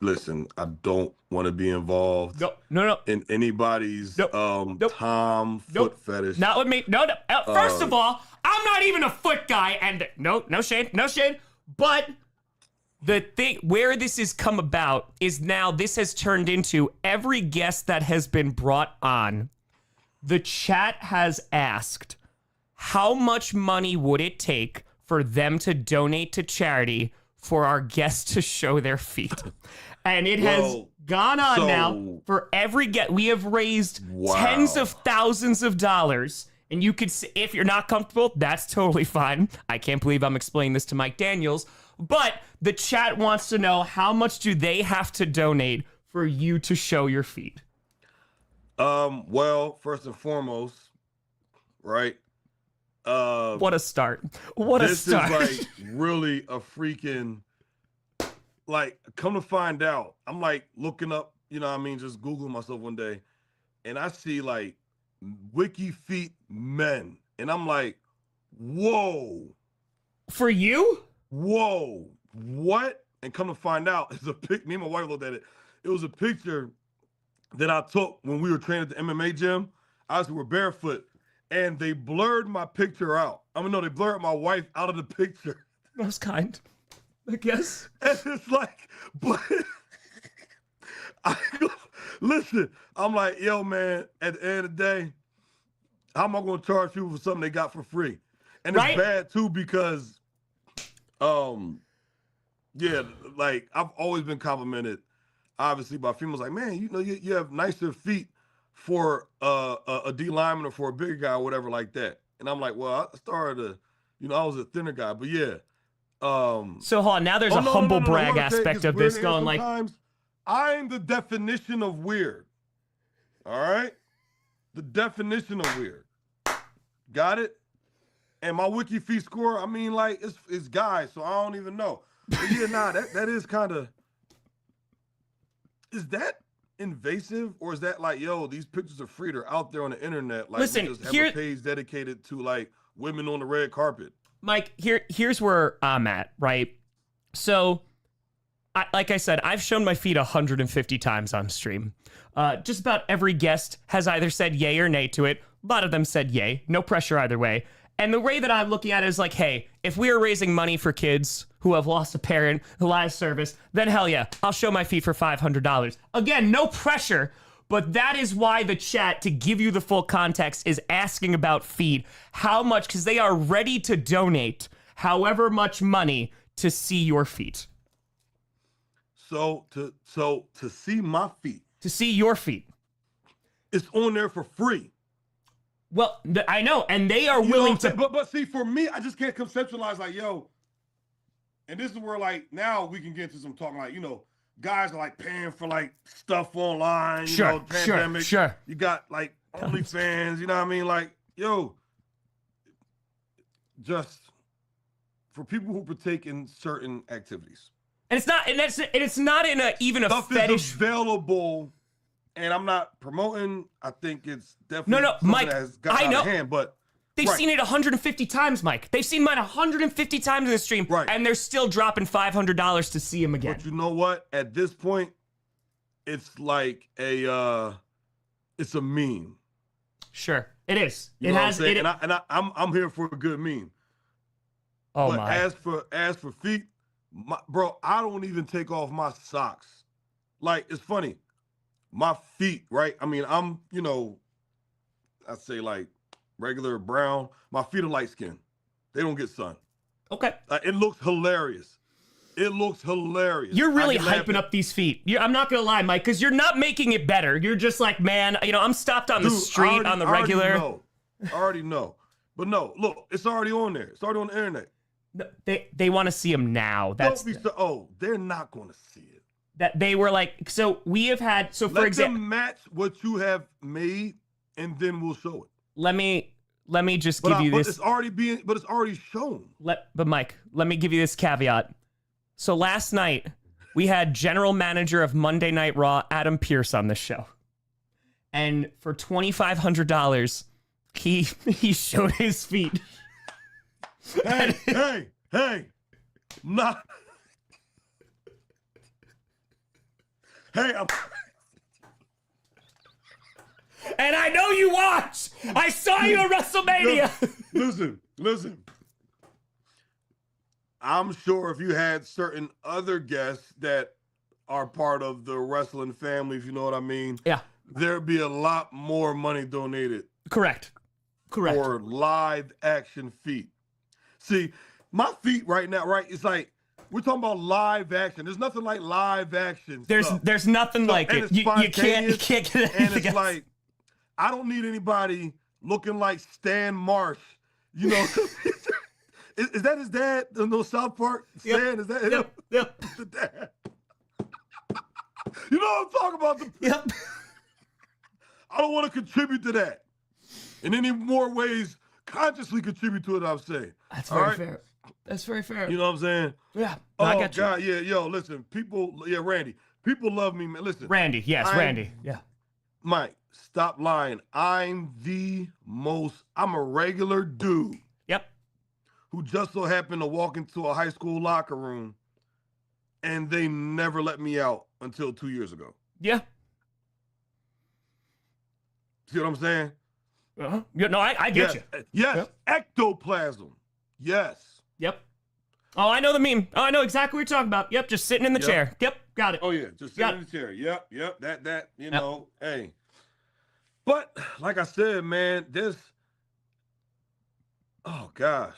listen, I don't want to be involved no. in anybody's Tom foot fetish. Not with me. No. First of all, I'm not even a foot guy, and no shade. But the thing where this has come about is now this has turned into every guest that has been brought on. The chat has asked, how much money would it take for them to donate to charity for our guests to show their feet? And it has gone on now for every guest. We have raised tens of thousands of dollars. And you could, if you're not comfortable, that's totally fine. I can't believe I'm explaining this to Mike Daniels. But the chat wants to know, how much do they have to donate for you to show your feet? Well, first and foremost, right? What a start. What a start. This is like really a freaking, like, come to find out, I'm like looking up, just Googling myself one day, and I see like Wiki Feet Men. And I'm like, whoa. For you? Whoa. What? And come to find out, it's a pic. Me and my wife looked at it. It was a picture that I took when we were training at the MMA gym. We were barefoot, and they blurred my picture out. They blurred my wife out of the picture. Most kind, I guess. And it's like, but listen, I'm like, yo, man, at the end of the day, how am I going to charge people for something they got for free? And it's bad, too, because, like, I've always been complimented, obviously, by females like, man, you have nicer feet for a D lineman or for a bigger guy or whatever like that. And I'm like, well, I started I was a thinner guy, but yeah. So hold on, now there's a humble brag aspect of this going like, I'm the definition of weird. All right? The definition of weird. Got it? And my Wiki Feet score, it's guys, so I don't even know. But yeah, that is kind of, is that invasive, or is that like, yo, these pictures are free, they're out there on the internet, like, listen, we just have a page dedicated to like women on the red carpet? Mike, here's where I'm at, right? So, like I said, I've shown my feet 150 times on stream. Just about every guest has either said yay or nay to it. A lot of them said yay. No pressure either way. And the way that I'm looking at it is like, hey, if we are raising money for kids who have lost a parent, who lies service, then hell yeah, I'll show my feet for $500. Again, no pressure, but that is why the chat, to give you the full context, is asking about feet. How much, because they are ready to donate however much money to see your feet. So to see my feet. To see your feet. It's on there for free. Well, I know, and they are willing to. But see, for me, I just can't conceptualize like, yo, and this is where like now we can get into some talking like, guys are like paying for like stuff online, pandemic. Sure. You got like OnlyFans, you know what I mean? Like, yo, just for people who partake in certain activities. And it's not in even a stuff fetish. Is available. And I'm not promoting. I think it's definitely something Mike, that has got out of hand, but they've seen it 150 times, Mike. They've seen mine 150 times in the stream, and they're still dropping $500 to see him again. But you know what? At this point, it's like it's a meme. Sure, it is. You know what I'm saying? I'm here for a good meme. Oh but my! As for feet, bro, I don't even take off my socks. Like, it's funny. my feet, right? I mean, I'm, I'd say like regular brown. My feet are light skin. They don't get sun. Okay. It looks hilarious. It looks hilarious. You're really hyping up these feet. I'm not going to lie, Mike, because you're not making it better. You're just like, man, I'm stopped on the street on the regular. I already know. But no, look, it's already on there. It's already on the internet. No, they want to see them now. They're not going to see it. That they were like, so we have had, so for example. Let them match what you have made, and then we'll show it. Let me just give you this. It's already shown. But Mike, let me give you this caveat. So last night, we had general manager of Monday Night Raw, Adam Pearce, on this show. And for $2,500, he showed his feet. Hey, not. Hey, and I know you watch. I saw you at WrestleMania. Listen. I'm sure if you had certain other guests that are part of the wrestling family, if you know what I mean, there'd be a lot more money donated. Correct. For live action feet. See, my feet right now, right? It's like we're talking about live action. There's nothing like live action. There's nothing like it. You can't get anything And it's else. like I don't need anybody looking like Stan Marsh. Is that his dad in those South Park? Stan, Yep. Is that him? Yep. The dad. You know what I'm talking about? Yep. I don't want to contribute to that in any more ways. Consciously contribute to it. I'm saying. That's very fair. That's very fair. You know what I'm saying? Yeah. Oh I get you. God, yeah, yo, listen, Randy, people love me, man. Listen, Randy, yes, Randy, yeah. Mike, stop lying. I'm a regular dude. Yep. Who just so happened to walk into a high school locker room, and they never let me out until 2 years ago. Yeah. See what I'm saying? Uh-huh. Yeah, no, I get you. Yes, Yep. Ectoplasm. Yes. Yep. Oh, I know the meme. Oh, I know exactly what you're talking about. Yep, just sitting in the chair. Yep, got it. Oh yeah, just sitting in the chair. Yep. That hey. But like I said, man, oh gosh.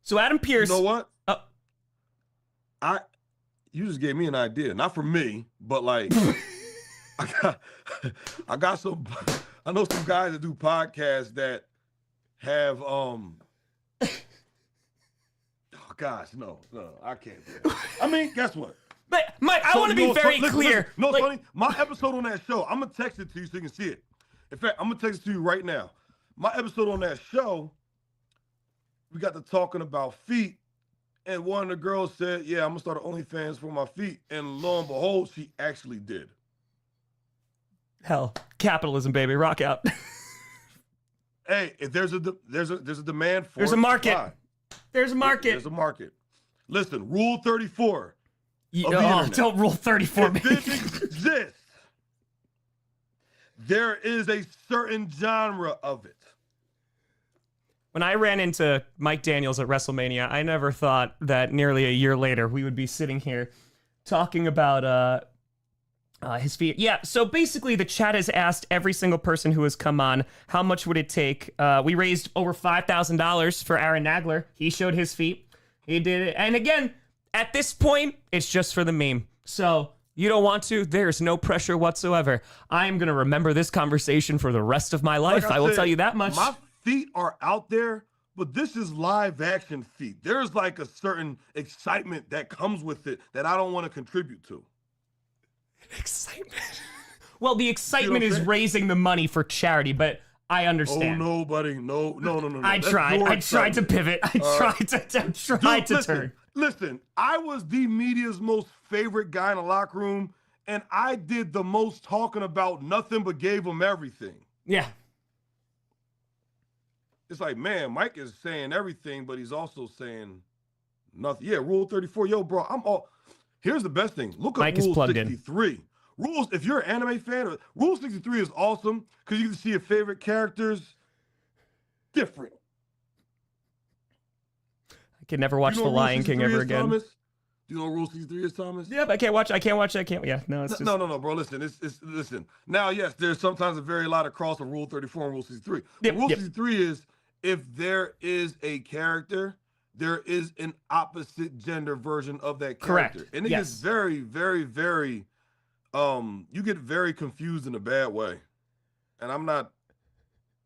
So Adam Pearce. You know what? You just gave me an idea. Not for me, but like I got some. I know some guys that do podcasts that have oh gosh, no, I can't do that. I mean, guess what? But Mike, I want to be very clear. No, funny. My episode on that show, I'm gonna text it to you so you can see it. In fact, I'm gonna text it to you right now. My episode on that show, we got to talking about feet, and one of the girls said, "Yeah, I'm gonna start an OnlyFans for my feet," and lo and behold, she actually did. Hell, capitalism, baby, rock out. Hey, if there's a demand for there's a market. There's a market. There's a market. Listen, Rule 34. Don't Rule 34 me. If this exists, there is a certain genre of it. When I ran into Mike Daniels at WrestleMania, I never thought that nearly a year later we would be sitting here talking about his feet. Yeah, so basically the chat has asked every single person who has come on, how much would it take? We raised over $5,000 for Aaron Nagler. He showed his feet. He did it. And again, at this point, it's just for the meme. So you don't want to? There's no pressure whatsoever. I'm going to remember this conversation for the rest of my life. I will tell you that much. My feet are out there, but this is live action feet. There's like a certain excitement that comes with it that I don't want to contribute to. Excitement. Well, the excitement is raising the money for charity, but I understand. Oh, nobody. No. I tried to pivot. I tried to turn. Listen, I was the media's most favorite guy in the locker room, and I did the most talking about nothing but gave them everything. Yeah. It's like, man, Mike is saying everything, but he's also saying nothing. Yeah, Rule 34. Yo, bro, here's the best thing. Look up Rule 63. Rules, if you're an anime fan, Rule 63 is awesome because you can see your favorite characters different. I can never watch The Lion King ever again. Thomas? Do you know what Rule 63 is, Thomas? Yeah, but I can't watch. Yeah, no, it's just... No, bro. Listen, listen. Now, yes, there's sometimes a very lot of cross of Rule 34 and Rule 63. Rule 63 is if there is a character, there is an opposite gender version of that character. Correct. And it gets very, very, very, you get very confused in a bad way. And I'm not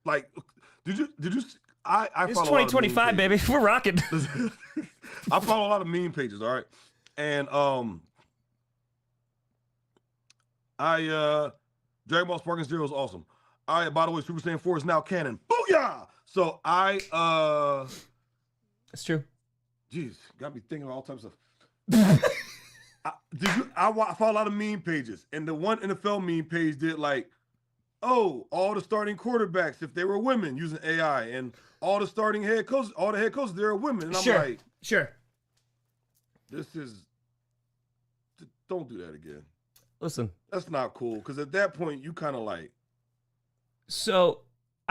like, did you? I It's 2025, baby. We're rocking. I follow a lot of meme pages, all right? And Dragon Ball Sparking Zero is awesome. All right, by the way, Super Saiyan 4 is now canon. Booyah! So It's true. Jeez, got me thinking of all types of I follow a lot of meme pages, and the one NFL meme page did like, oh, all the starting quarterbacks, if they were women, using AI, and all the starting head coaches, all the head coaches, they're women. And I'm like, this is, don't do that again. Listen, that's not cool, because at that point you kind of like, so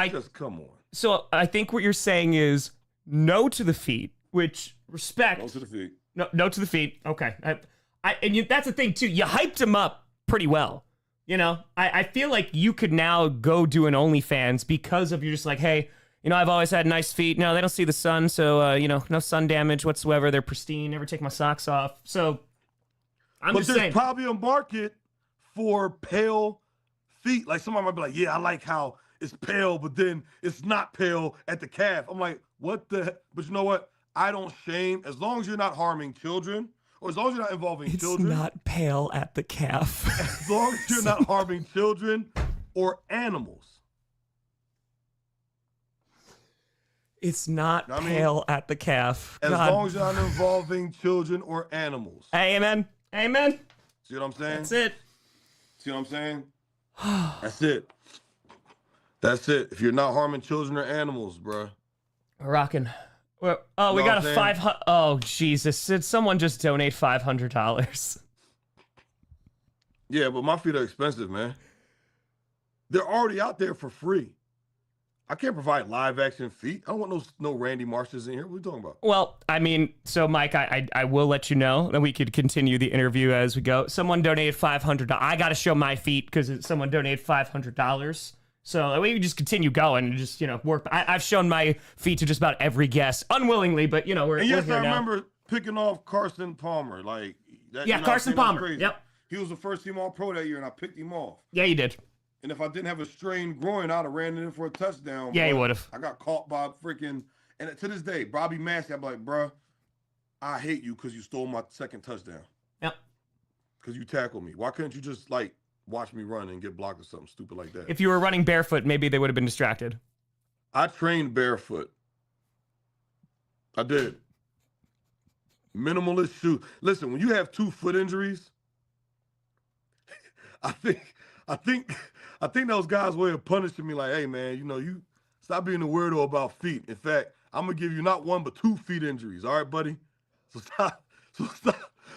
just come on. So I think what you're saying is no to the feet, which respect. No to the feet. No to the feet. Okay. That's the thing too. You hyped him up pretty well. You know, I feel like you could now go do an OnlyFans because of you're just like, hey, you know, I've always had nice feet. No, they don't see the sun, so you know, no sun damage whatsoever. They're pristine. Never take my socks off. So but there's probably a market for pale feet. Like somebody might be like, yeah, I like how it's pale, but then it's not pale at the calf. I'm like, what the? But you know what? I don't shame as long as you're not harming children. Or as long as you're not involving children. It's not pale at the calf. As long as you're not harming children or animals. It's not pale at the calf. As long as you're not involving children or animals. Amen. Amen. See what I'm saying? That's it. See what I'm saying? That's it. That's it. If you're not harming children or animals, bruh. We're rocking. Oh, we got a 500. Oh, Jesus. Did someone just donate $500? Yeah, but my feet are expensive, man. They're already out there for free. I can't provide live action feet. I don't want no Randy Marshes in here. What are we talking about? Well, I mean, so Mike, I will let you know that we could continue the interview as we go. Someone donated $500. I got to show my feet because someone donated $500. So we can just continue going and just, you know, work. I've shown my feet to just about every guest, unwillingly, but, you know, we're here now. I remember picking off Carson Palmer. Like, that, yeah, Carson Palmer. Yep. He was the first team All-Pro that year, and I picked him off. Yeah, you did. And if I didn't have a strained groin, I'd have ran in for a touchdown. Yeah, you would have. I got caught by freaking, and to this day, Bobby Massey, I'm like, bruh, I hate you because you stole my second touchdown. Yep. Because you tackled me. Why couldn't you just, like, watch me run and get blocked or something stupid like that? If you were running barefoot, maybe they would have been distracted. I trained barefoot. I did. Minimalist shoe. Listen, when you have 2 foot injuries, I think those guys' way of punishing me, like, hey man, you know, you stop being a weirdo about feet. In fact, I'm gonna give you not 1 but 2 feet injuries. All right, buddy.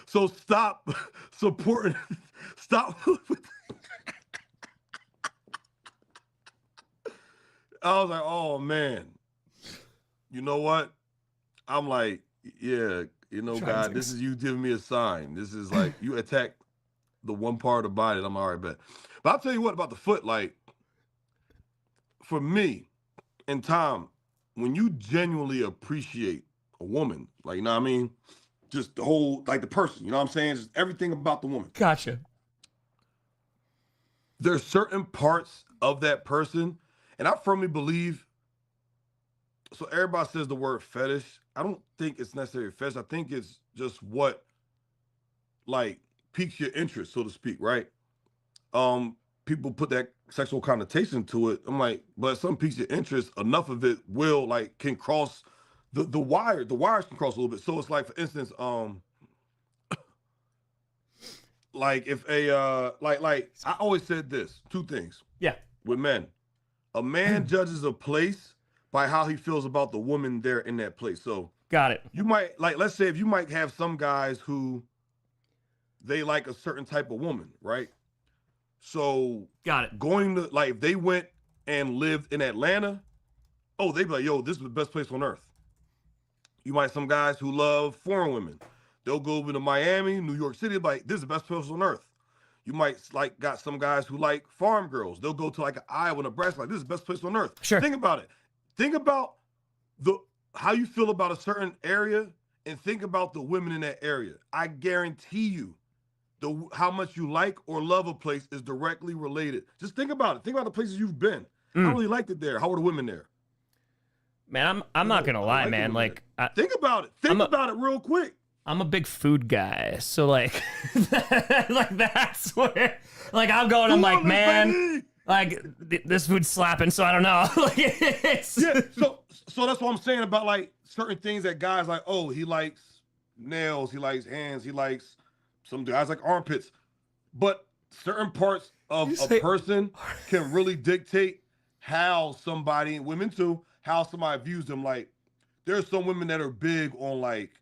So stop supporting. Stop. I was like, oh man, you know what? I'm like, yeah, you know, God, this is you giving me a sign. This is like you attack the one part of the body. I'm all right, bet. But I'll tell you what about the foot. Like, for me and Tom, when you genuinely appreciate a woman, like, you know what I mean? Just the whole, like the person, you know what I'm saying? Just everything about the woman. Gotcha. There's certain parts of that person, and I firmly believe, so everybody says the word fetish. I don't think it's necessarily a fetish. I think it's just what, like, piques your interest, so to speak, right? People put that sexual connotation to it. I'm like, but some piques your interest, enough of it will, like, can cross the wire. The wires can cross a little bit. So it's like, for instance, like if a like I always said this, 2 things. Yeah. With men. A man judges a place by how he feels about the woman there in that place. So got it. You might, like, let's say if you might have some guys who they like a certain type of woman, right? So got it. Going to, like, if they went and lived in Atlanta, oh, they'd be like, yo, this is the best place on earth. You might have some guys who love foreign women. They'll go over to Miami, New York City, like, this is the best place on earth. You might like got some guys who like farm girls. They'll go to like Iowa, Nebraska, like, this is the best place on earth. Sure. Think about it. Think about how you feel about a certain area and think about the women in that area. I guarantee you how much you like or love a place is directly related. Just think about it. Think about the places you've been. I really liked it there. How were the women there? Man, I'm not gonna lie, man. Like, think about it. Think about it real quick. I'm a big food guy, so like, like that's where, like, I'm going. I'm like, man, like this food's slapping. So I don't know. Like, it's... Yeah. So that's what I'm saying about like certain things that guys like. Oh, he likes nails. He likes hands. He likes some guys like armpits. But certain parts of a person can really dictate how somebody, women too, how somebody views them. Like, there's some women that are big on like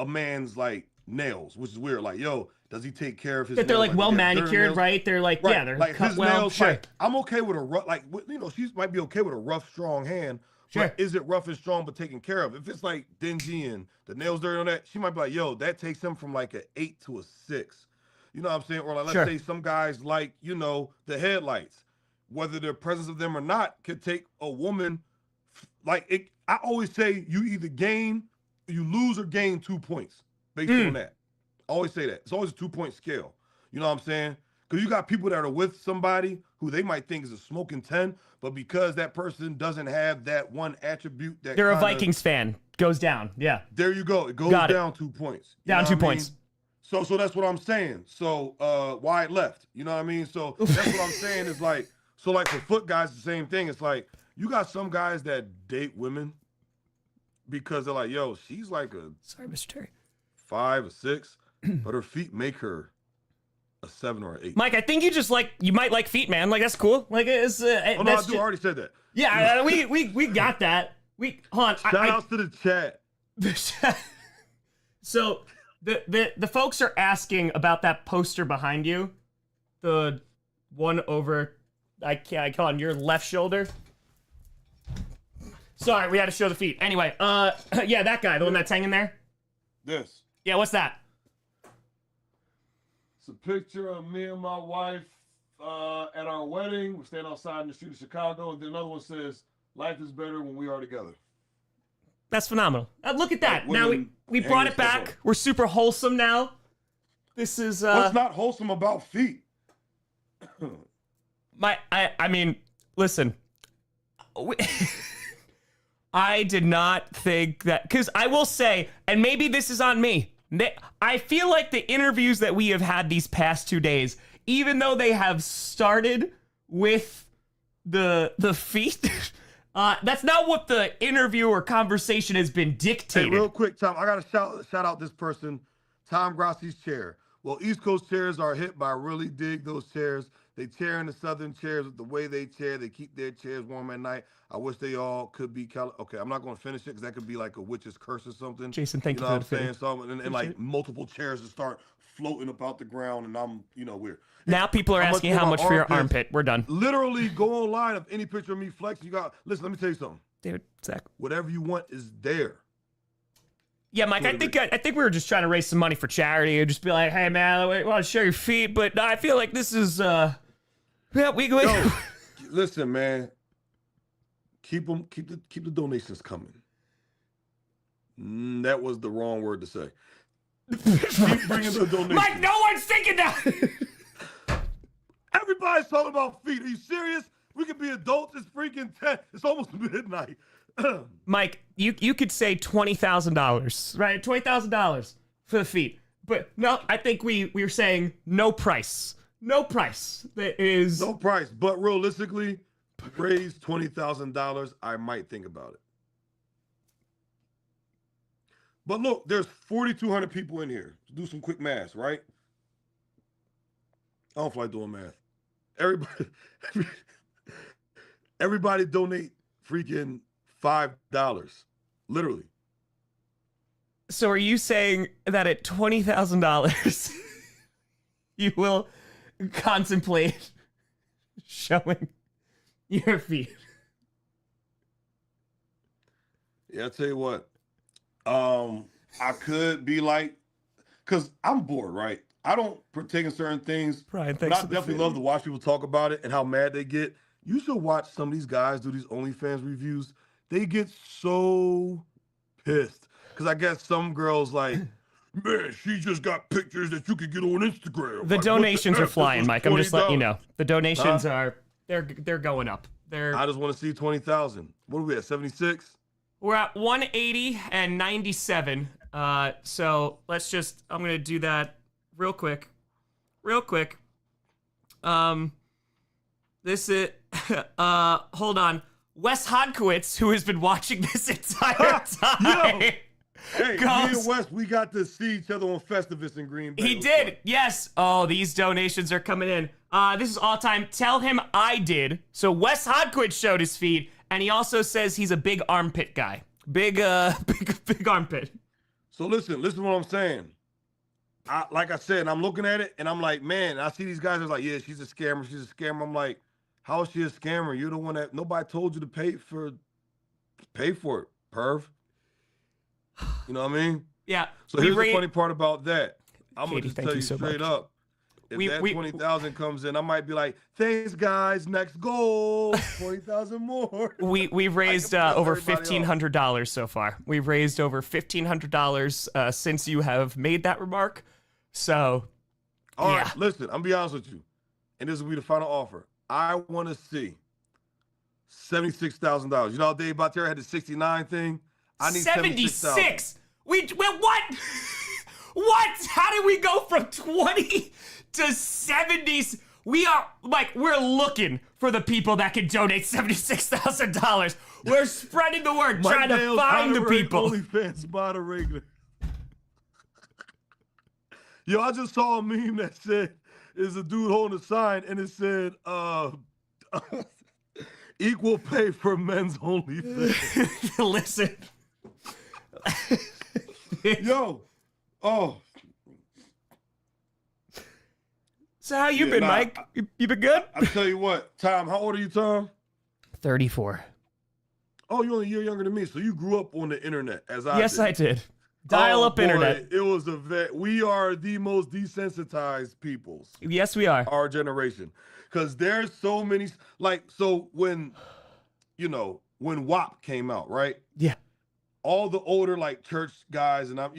a man's like nails, which is weird. Like, yo, does he take care of his? That they're nails? like well manicured, right? They're like, right. yeah, they're like cut his well. nails. Sure. Like, I'm okay with a rough, like, you know, she might be okay with a rough, strong hand. Sure. But is it rough and strong but taken care of? If it's like dingy and the nails dirty on that, she might be like, yo, that takes him from like an 8 to a 6. You know what I'm saying? Or like, let's say some guys like, you know, the headlights. Whether the presence of them or not could take a woman, like it. I always say you either you lose or gain 2 points based on that. I always say that. It's always a 2-point scale. You know what I'm saying? Because you got people that are with somebody who they might think is a smoking 10, but because that person doesn't have that one attribute that they're a Vikings fan, goes down. Yeah. There you go. It goes down 2 points. Down 2 points. So that's what I'm saying. So why it left? You know what I mean? So that's what I'm saying is like, so like for foot guys, the same thing. It's like you got some guys that date women because they're like, yo, she's like a Mr. Terry. 5 or 6, but her feet make her a 7 or an 8. Mike, I think you might like feet, man. Like, that's cool. Like, it's oh no, I already said that. Yeah, we got that. Hold on. Shout outs to the chat. So the folks are asking about that poster behind you, the one over. I call on your left shoulder. Sorry, we had to show the feet. Anyway, yeah, that guy, the one that's hanging there. This. Yeah, what's that? It's a picture of me and my wife at our wedding. We're standing outside in the street of Chicago, and then another one says, "Life is better when we are together." That's phenomenal. Look at that. Like now we brought it back. We're super wholesome now. This is what's not wholesome about feet? I mean, listen. I did not think that, because I will say, and maybe this is on me, I feel like the interviews that we have had these past 2 days, even though they have started with the feet, that's not what the interview or conversation has been dictated. Hey, real quick, Tom, I got to shout out this person, Tom Grossi's chair. Well, East Coast chairs are hip, but I really dig those chairs. They chair in the Southern chairs with the way they chair. They keep their chairs warm at night. I wish they all could be okay, I'm not going to finish it because that could be like a witch's curse or something. Jason, thank you know for what I'm saying? So, and like multiple chairs to start floating about the ground, and I'm, weird. Now people are asking how much for your armpit. We're done. Literally go online of any picture of me flex. Listen, let me tell you something. Dude, Zach. Whatever you want is there. Yeah, Mike, I think we were just trying to raise some money for charity. Just be like, hey, man, I want to show your feet, but I feel like this is, yeah, we go. Yo, listen, man. Keep the donations coming. That was the wrong word to say. Keep bringing the donations. Mike, no one's thinking that. Everybody's talking about feet. Are you serious? We could be adults. It's freaking 10. It's almost midnight. Mike, you could say $20,000, right? $20,000 for the feet. But no, I think we were saying no price. No price. That is no price. But realistically, raise $20,000, I might think about it. But look, there's 4,200 people in here. Do some quick math, right? I don't feel like doing math. Everybody donate freaking $5, literally. So are you saying that at $20,000 you will contemplate showing your feet? Yeah, I'll tell you what. I could be like, because I'm bored, right? I don't partake in certain things. Brian, but thanks I for the definitely love to watch people talk about it and how mad they get. You should watch some of these guys do these OnlyFans reviews. They get so pissed because I guess some girls like, man, she just got pictures that you could get on Instagram. The like, donations are flying, Mike. I'm just letting you know. The donations Huh? they're going up. I just want to see 20,000. What are we at? 76? We're at 180 and 97. So let's just, I'm gonna do that real quick. This is hold on. Wes Hodkowitz, who has been watching this entire time. Yo! Hey, me goes- and Wes, we got to see each other on Festivus in Green Bay. He It was did, fun. yes. Oh, these donations are coming in. This is all time. Tell him I did. So Wes Hodkowitz showed his feed, and he also says he's a big armpit guy. Big armpit. So listen to what I'm saying. Like I said, I'm looking at it, and I'm like, man, I see these guys are like, yeah, she's a scammer. I'm like, how is she a scammer? You're the one that nobody told you to pay for it, perv. You know what I mean? Yeah. So here's the funny part about that. I'm Katie, gonna just thank tell you you so straight much. up. If that 20,000 comes in, I might be like, thanks guys, next goal, 20,000 more. We've raised over $1,500 so far. We've raised over $1,500 since you have made that remark. So, All yeah. right, listen, I'm gonna be honest with you, and this will be the final offer. I want to see $76,000. You know how Dave Bautista had the 69 thing? I need 76. What? What? How did we go from 20 to 70s? We're looking for the people that can donate $76,000. We're spreading the word, Mike trying to Dale's find the honorary people. OnlyFans moderator. Yo, I just saw a meme that said, is a dude holding a sign, and it said, equal pay for men's OnlyFans. Listen. Yo, So how you been, Mike? You been good? I tell you what, Tom, how old are you, Tom? 34. Oh, you're only a year younger than me, so you grew up on the internet, as I Yes, did. I did. Dial-up boy, internet. It was we are the most desensitized peoples. Yes, we are. Our generation. Because there's so many, so when WAP came out, right? Yeah. All the older, church guys, and I'm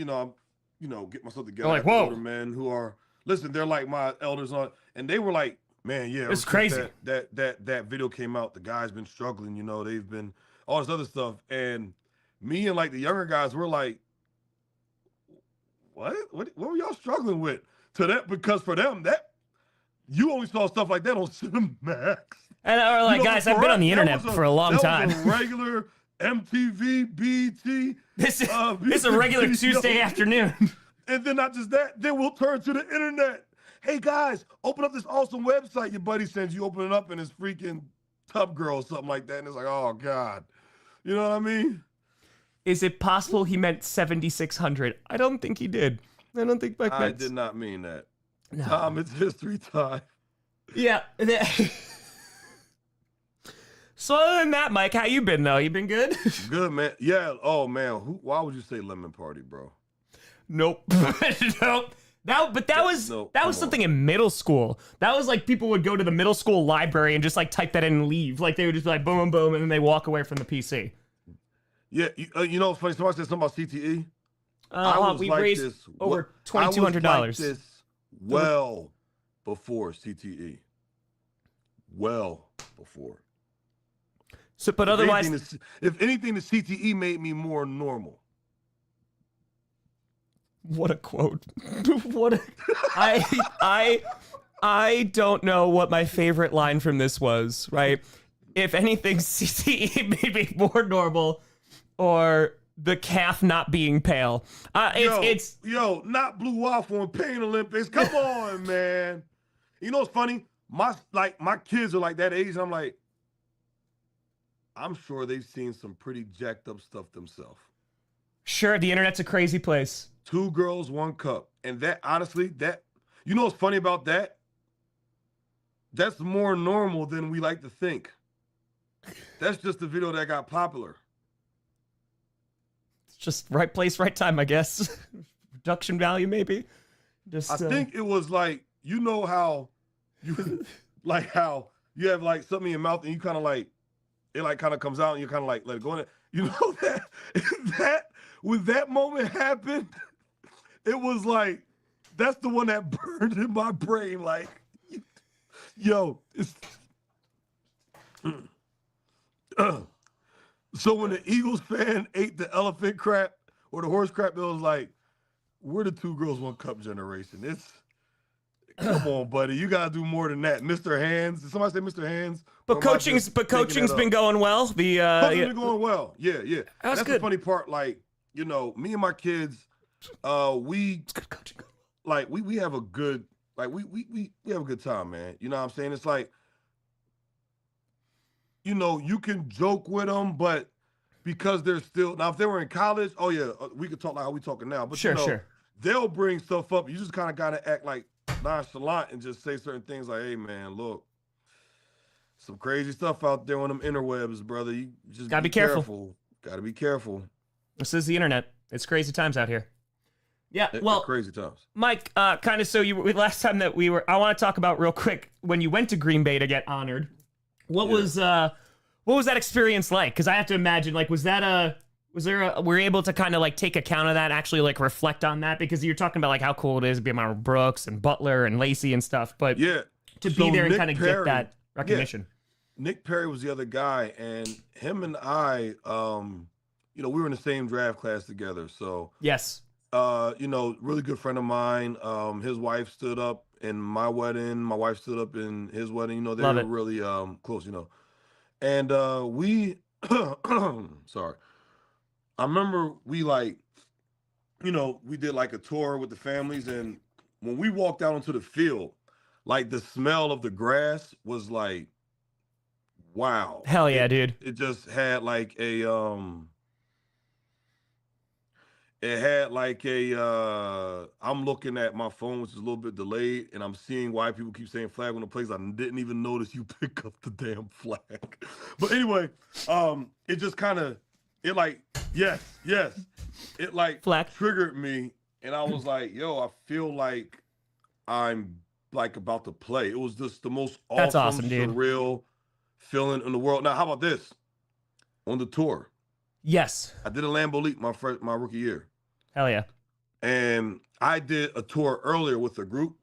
get myself together. Like, the whoa. older men who are, listen, they're like my elders on, and they were like, man, yeah. It's ever since crazy. That video came out, the guy's been struggling, they've been, all this other stuff. And me and the younger guys were like, what were y'all struggling with? Because for them, that you only saw stuff like that on Cinemax. And are like, guys, I've been on the internet for a long time. That was a regular MTV, BET. This is a regular Tuesday afternoon. And then not just that, then we'll turn to the internet. Hey guys, open up this awesome website your buddy sends you. Open it up and it's freaking Tub Girl or something like that. And it's like, oh God. You know what I mean? Is it possible he meant 7,600? I don't think he did. I don't think Mike I meant. did not mean that. No. Tom, it's history time. Yeah. So other than that, Mike, how you been though? You been good? Good, man. Yeah. Oh man. Why would you say lemon party, bro? Nope. Nope. That was something in middle school. That was like people would go to the middle school library and just type that in and leave. Like they would just be like boom, boom, boom, and then they walk away from the PC. Yeah, you know what's funny? Somebody said something about CTE. We raised over $2,200. Well before CTE. Well before. So, but otherwise, if anything, the CTE made me more normal. What a quote! I don't know what my favorite line from this was. Right? If anything, CTE made me more normal, or the calf not being pale. It's not blue waffle and Pain Olympics. Come on, man. You know what's funny? My kids are like that age, and I'm like, I'm sure they've seen some pretty jacked up stuff themselves. Sure, the internet's a crazy place. 2 girls, 1 cup. And that, honestly, you know what's funny about that? That's more normal than we like to think. That's just the video that got popular. It's just right place, right time, I guess. production value, maybe. I think it was like, you know how you like how you have like something in your mouth and you kind of like it like kind of comes out and you kind of like let it go in it. You know that when that moment happened, it was like that's the one that burned in my brain. Like, yo, it's so when the Eagles fan ate the elephant crap or the horse crap, it was like, we're the 2 girls, 1 cup generation. It's come on, buddy. You gotta do more than that. Mr. Hands. Did somebody say Mr. Hands? But coaching's been going well. Coaching's been going well. Yeah. That's good. The funny part. Like, you know, me and my kids, it's good coaching. Like we have a good we have a good time, man. You know what I'm saying? It's like, you know, you can joke with them, but because they're still now, if they were in college, oh yeah, we could talk like how we talking now. But sure. They'll bring stuff up. You just kind of gotta act like nonchalant and just say certain things like, "Hey man, look, some crazy stuff out there on them interwebs, brother. You just gotta be careful. Gotta be careful. This is the internet. It's crazy times out here." Yeah, well, crazy times. Mike, kind of so last time that we were, I want to talk about real quick when you went to Green Bay to get honored. What was that experience like? Because I have to imagine, like, were you able to kind of like take account of that, actually like reflect on that? Because you're talking about like how cool it is to be around Brooks and Butler and Lacey and stuff, but yeah, to be there and kind of get that recognition. Yeah. Nick Perry was the other guy, and him and I, you know, we were in the same draft class together. So yes. You know, really good friend of mine. His wife stood up in my wedding. My wife stood up in his wedding. You know, they were really close, you know. And we sorry. I remember we like, you know, we did like a tour with the families, and when we walked out onto the field, like the smell of the grass was like, wow. Hell yeah, dude. It just had like a I'm looking at my phone, which is a little bit delayed, and I'm seeing why people keep saying flag on the plays. I didn't even notice you pick up the damn flag. But anyway, it just kind of, it like, yes. It like flag triggered me, and I was like, yo, I feel like I'm like about to play. It was just the most awesome, dude. Surreal feeling in the world. Now, how about this? On the tour. Yes. I did a Lambeau Leap my rookie year. Hell yeah. And I did a tour earlier with a group.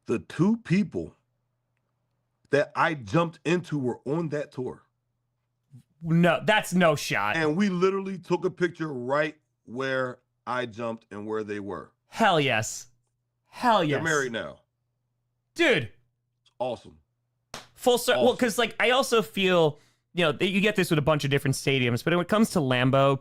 The 2 people that I jumped into were on that tour. No, that's no shot. And we literally took a picture right where I jumped and where they were. Hell yes. Hell yes. They're married now. Dude. It's awesome. Full circle. Awesome. Well, because like I also feel, you know, you get this with a bunch of different stadiums, but when it comes to Lambeau,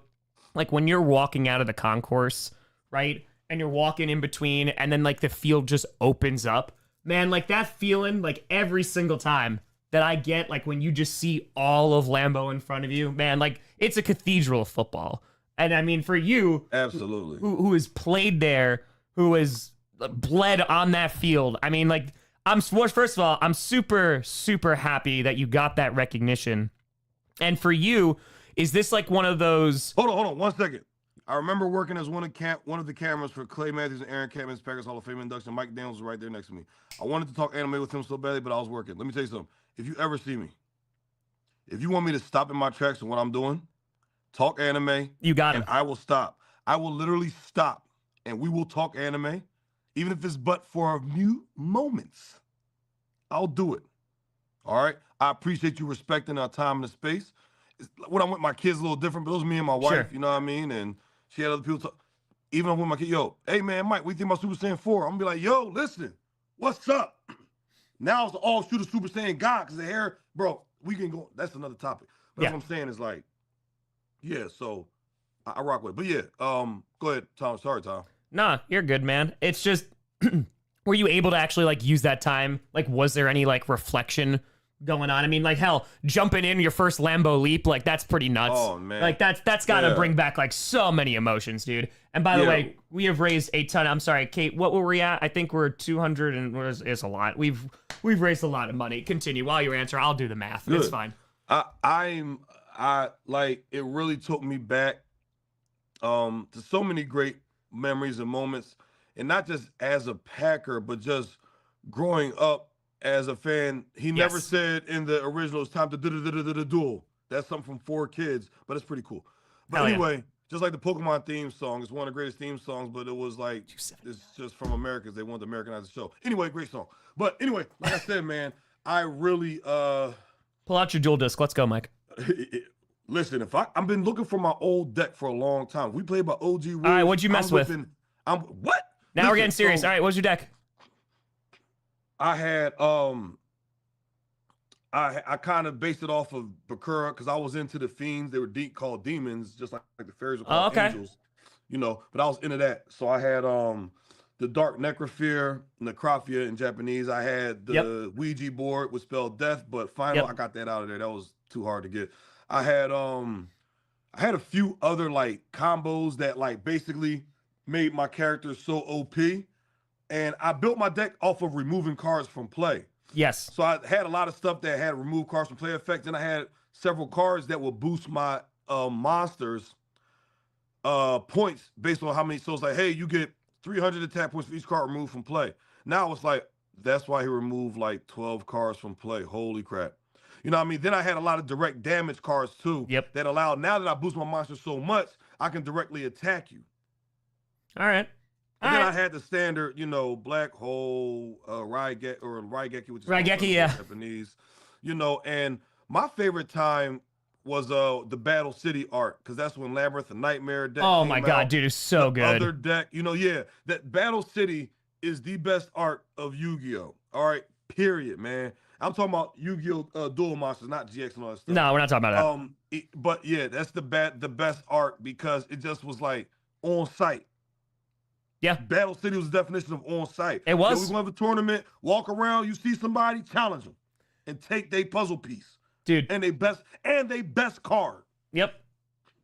like when you're walking out of the concourse, right, and you're walking in between, and then like the field just opens up, man, like that feeling, like every single time that I get, like when you just see all of Lambeau in front of you, man, like it's a cathedral of football. And I mean, for you, absolutely, who has played there, who has bled on that field, I mean, like first of all, I'm super, super happy that you got that recognition. And for you, is this like one of those? Hold on, 1 second. I remember working as one of the cameras for Clay Matthews and Aaron Campbell's Packers Hall of Fame induction. Mike Daniels was right there next to me. I wanted to talk anime with him so badly, but I was working. Let me tell you something. If you ever see me, if you want me to stop in my tracks and what I'm doing, talk anime. You got it. And I will stop. I will literally stop, and we will talk anime, even if it's but for a few moments. I'll do it. All right. I appreciate you respecting our time and the space. When I'm with my kids, a little different, but it was me and my wife, sure. You know what I mean? And she had other people talk. Even I'm with my kid, yo, hey man, Mike, what do you think about Super Saiyan 4? I'm gonna be like, yo, listen, what's up? Now it's all shoot a Super Saiyan God, because the hair, bro, we can go, that's another topic. But that's what I'm saying is like, yeah, so I rock with it. But yeah, go ahead, Tom. Sorry, Tom. Nah, you're good, man. It's just, were you able to actually like use that time? Like, was there any like reflection going on? I mean, like, hell, jumping in your first Lambeau Leap, like that's pretty nuts. Oh man, like that's gotta bring back like so many emotions, dude. And by the way, we have raised a ton. I'm sorry, Kate, what were we at? I think we're 200 and it's a lot. We've raised a lot of money. Continue while you answer. I'll do the math. Good. It's fine. I like, it really took me back to so many great memories and moments, and not just as a Packer, but just growing up as a fan. He never said in the original, it's time to duel. That's something from 4 Kids, but it's pretty cool. But Hell anyway, just like the Pokemon theme song, it's one of the greatest theme songs, but it was like, it's just from Americans. They wanted to Americanize the show. Anyway, great song. But anyway, like I said, man, I really pull out your dual disc. Let's go, Mike. Listen, I've been looking for my old deck for a long time. We played by OG rules. All right, what'd you mess with? What? Now we're getting serious. All right, what's your deck? I had I kind of based it off of Bakura because I was into the fiends. They were called demons, just like the fairies were called angels. You know, but I was into that. So I had the Dark Necrophia in Japanese. I had the Ouija board, was spelled death, but finally I got that out of there. That was too hard to get. I had a few other like combos that like basically made my character so OP, and I built my deck off of removing cards from play. Yes. So I had a lot of stuff that had removed cards from play effects, and I had several cards that would boost my monsters points based on how many. So it's like, hey, you get 300 attack points for each card removed from play. Now it's like, that's why he removed like 12 cards from play. Holy crap. You know what I mean? Then I had a lot of direct damage cards too. Yep. That allowed, now that I boost my monsters so much, I can directly attack you. All right. And then I had the standard, you know, Black Hole, Raigeki, which is Raigeki, Japanese, you know. And my favorite time was the Battle City art, because that's when Labyrinth and Nightmare deck Oh came my god, out. dude, it's so good. Other deck, you know, that Battle City is the best art of Yu-Gi-Oh. All right, period, man. I'm talking about Yu-Gi-Oh! Duel Monsters, not GX and all that stuff. No, we're not talking about that. But yeah, that's the best art because it just was like on site. Yeah. Battle City was the definition of on site. It was. We're going to have a tournament, walk around, you see somebody, challenge them, and take their puzzle piece. Dude. And they best card. Yep.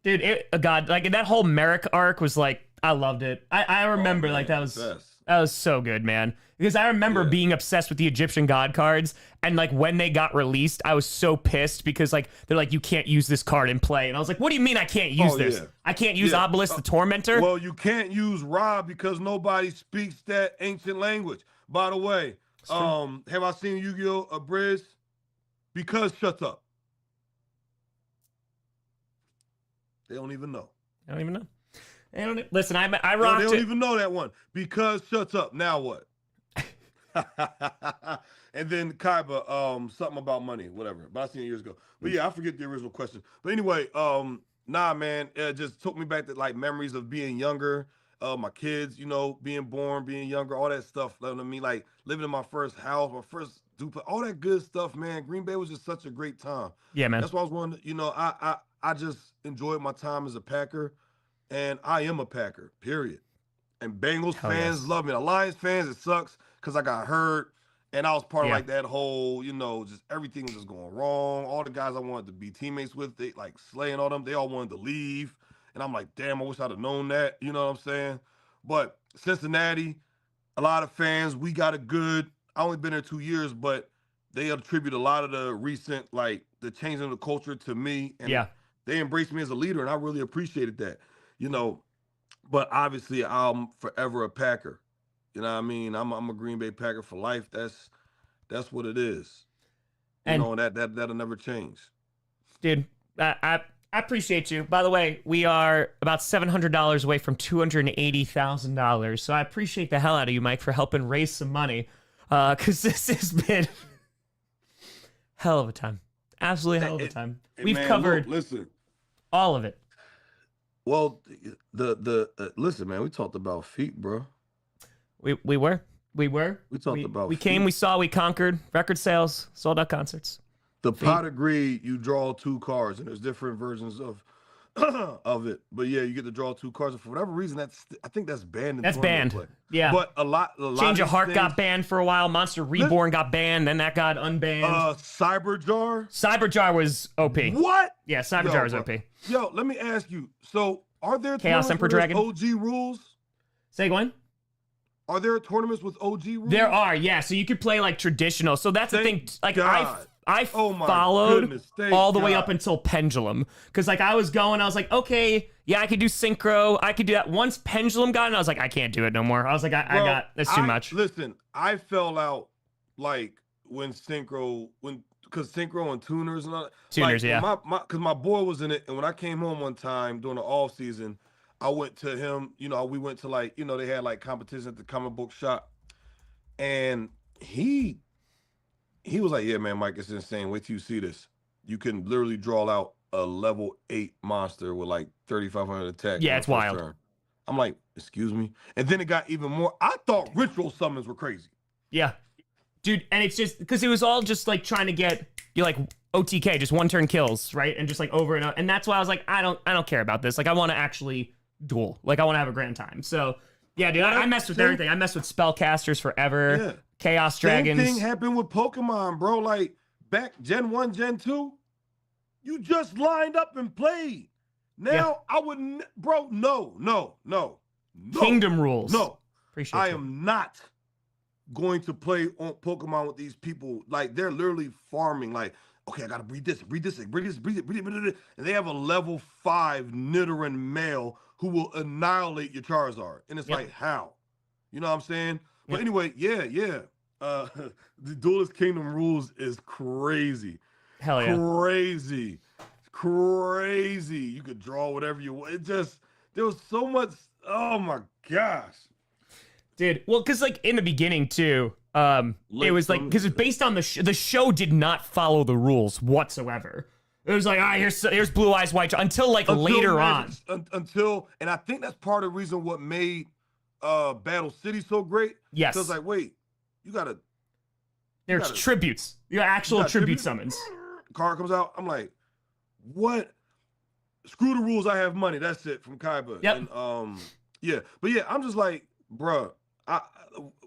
Dude, God, like that whole Merrick arc was like, I loved it. I remember like that was so good, man. Because I remember being obsessed with the Egyptian god cards, and like when they got released, I was so pissed because like they're like, you can't use this card in play, and I was like, what do you mean I can't use this? I can't use Obelisk the Tormentor? Well, you can't use Ra because nobody speaks that ancient language. By the way, have I seen Yu-Gi-Oh! Abridged? Because shut up. They don't even know. I don't even know. They don't, listen, I rocked They it. don't even know that one. Because shuts up. Now what? And then Kaiba, something about money, whatever. But I seen it years ago. But yeah, I forget the original question. But anyway, nah, man, it just took me back to like memories of being younger, my kids, you know, being born, being younger, all that stuff. You know what I mean? Like living in my first house, my first duplex, all that good stuff, man. Green Bay was just such a great time. Yeah, man. That's why I was wondering, you know, I just enjoyed my time as a Packer, and I am a Packer, period. And Bengals fans love me. The Lions fans, it sucks because I got hurt, and I was part of like that whole, you know, just everything was just going wrong. All the guys I wanted to be teammates with, they like slaying all them, they all wanted to leave. And I'm like, damn, I wish I'd have known that. You know what I'm saying? But Cincinnati, a lot of fans, we got it good. I only been there 2 years, but they attribute a lot of the recent, like the change in the culture to me. And they embraced me as a leader, and I really appreciated that. You know, but obviously I'm forever a Packer. You know what I mean? I'm a Green Bay Packer for life. That's what it is. You know, and that'll never change. Dude, I appreciate you. By the way, we are about $700 away from $280,000. So I appreciate the hell out of you, Mike, for helping raise some money. Because this has been hell of a time. Absolutely hell of a time. We've covered all of it. Well, listen, man, we talked about feet, bro. We were. We talked about we feet. came, we saw, we conquered. Record sales, sold out concerts. The pot of greed, you draw 2 cards, and there's different versions of it. But yeah, you get to draw 2 cards, and for whatever reason, I think that's banned. That's banned. Play. Yeah. But a lot Change of Heart things, got banned for a while. Monster Reborn got banned, then that got unbanned. Cyberjar was OP. What? Yeah, Cyberjar was OP. Yo, let me ask you. So, are there Chaos Emperor Dragon OG rules? Say again. Are there tournaments with OG rules? There are, yeah. So you could play like traditional. So that's the thing. Like followed all the way up until Pendulum. Because, like, I was like, okay, yeah, I could do Synchro. I could do that. Once Pendulum got in, I was like, I can't do it no more. I was like, that's too much. Listen, I fell out, like, because Synchro and Tuners and all that. Tuners, like, yeah. Because my boy was in it, and when I came home one time during the off season, I went to him, we went to, like, they had, like, competition at the comic book shop, and he was like, yeah, man, Mike, it's insane. Wait till you see this. You can literally draw out a level 8 monster with like 3,500 attack. Yeah, it's wild. Turn. I'm like, excuse me. And then it got even more. I thought ritual summons were crazy. Yeah. Dude, and it's just because it was all just like trying to get you like OTK, just one turn kills, right? And just like over and over. And that's why I was like, I don't care about this. Like, I want to actually duel. Like, I want to have a grand time. So yeah, dude, I messed with everything. I messed with spellcasters forever. Yeah. Chaos Dragons. Same thing happened with Pokemon, bro. Like, back Gen 1, Gen 2, you just lined up and played. Now, I wouldn't, bro, no. Kingdom rules. No. Appreciate I you. am not going to play on Pokemon with these people. Like, they're literally farming. Like, okay, I got to breed this. And they have a level 5 Nidoran male who will annihilate your Charizard. And it's like, how? You know what I'm saying? But anyway, yeah. The Duelist Kingdom rules is crazy. Hell yeah. Crazy. You could draw whatever you want. There was so much. Oh my gosh. Dude, well, because like in the beginning too, it was like, because it's based on the show did not follow the rules whatsoever. It was like, here's Blue Eyes White, until later on. And I think that's part of the reason what made Battle City so great. Yes. Because like, wait, there's tributes. You got actual tribute summons. Card comes out. I'm like, what? Screw the rules. I have money. That's it from Kaiba. Yep. And yeah. But yeah, I'm just like, bruh,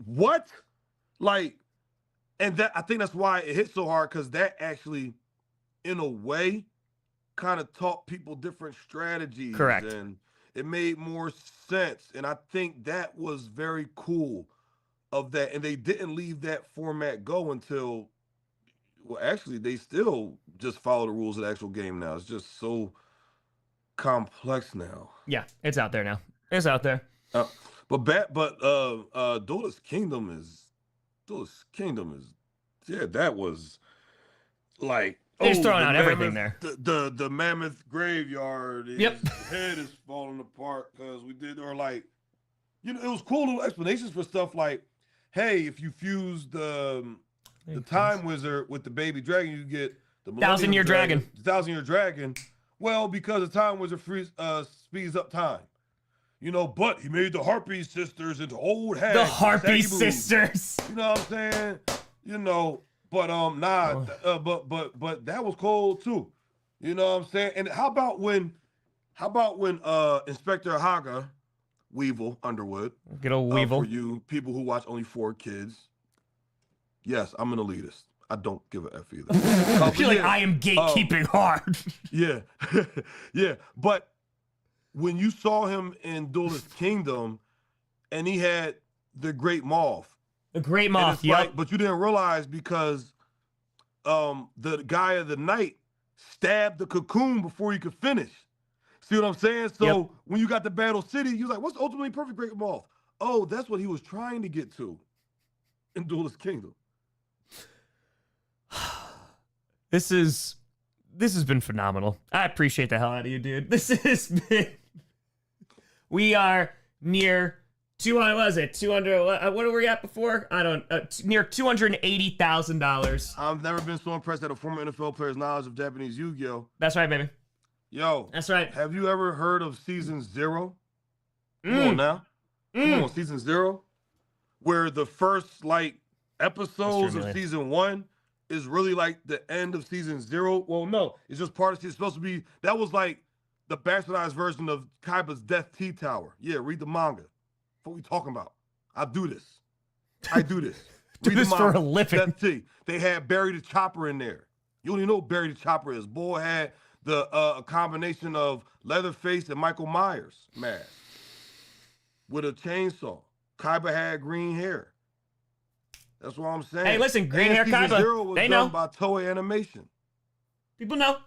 what? Like, and that, I think that's why it hit so hard, because that actually, in a way, kind of taught people different strategies. Correct. And it made more sense. And I think that was very cool of that. And they didn't leave that format go until, well, actually, they still just follow the rules of the actual game now. It's just so complex now. Yeah, it's out there now. It's out there. Duelist Kingdom is, yeah, that was like, they're just throwing out everything there. The mammoth graveyard. His head is falling apart because we did, or like, it was cool little explanations for stuff like, hey, if you fuse the Time Wizard with the baby dragon, you get the 1,000-year dragon. 1,000-year dragon. Well, because the Time Wizard speeds up time. But he made the Harpy sisters into old hags. The Harpy sisters. You know what I'm saying? But but that was cool too. You know what I'm saying? And how about when Inspector Haga, Weevil Underwood, good old Weevil, for you people who watch only 4 kids. Yes, I'm an elitist. I don't give a F either. I feel like I am gatekeeping hard. Yeah, yeah. But when you saw him in Duelist Kingdom, and he had the Great Moth. The Great Moth, yeah. But you didn't realize because the guy of the night stabbed the cocoon before you could finish. See what I'm saying? So when you got the Battle City, you was like, what's the ultimately perfect Great Moth? Oh, that's what he was trying to get to in Duelist Kingdom. This has been phenomenal. I appreciate the hell out of you, dude. This has been. We are near 200. What is it? 200. What were we at before? I don't. Near $280,000. I've never been so impressed at a former NFL player's knowledge of Japanese Yu-Gi-Oh. That's right, baby. Yo, that's right. Have you ever heard of Season 0? Come on now. Come on, Season 0, where the first episodes of Season 1 is really like the end of Season 0. Well, no, it's just part of. It's supposed to be. That was like the bastardized version of Kaiba's Death Tea Tower. Yeah, read the manga. What we talking about? I do this. Do this for a living. Death Tea. They had Barry the Chopper in there. You only know who Barry the Chopper is. Boy had a combination of Leatherface and Michael Myers mask with a chainsaw. Kaiba had green hair. That's what I'm saying. Hey, listen, Green And Hair Season Kaiba, Zero was they done know. by Toei Animation. People know.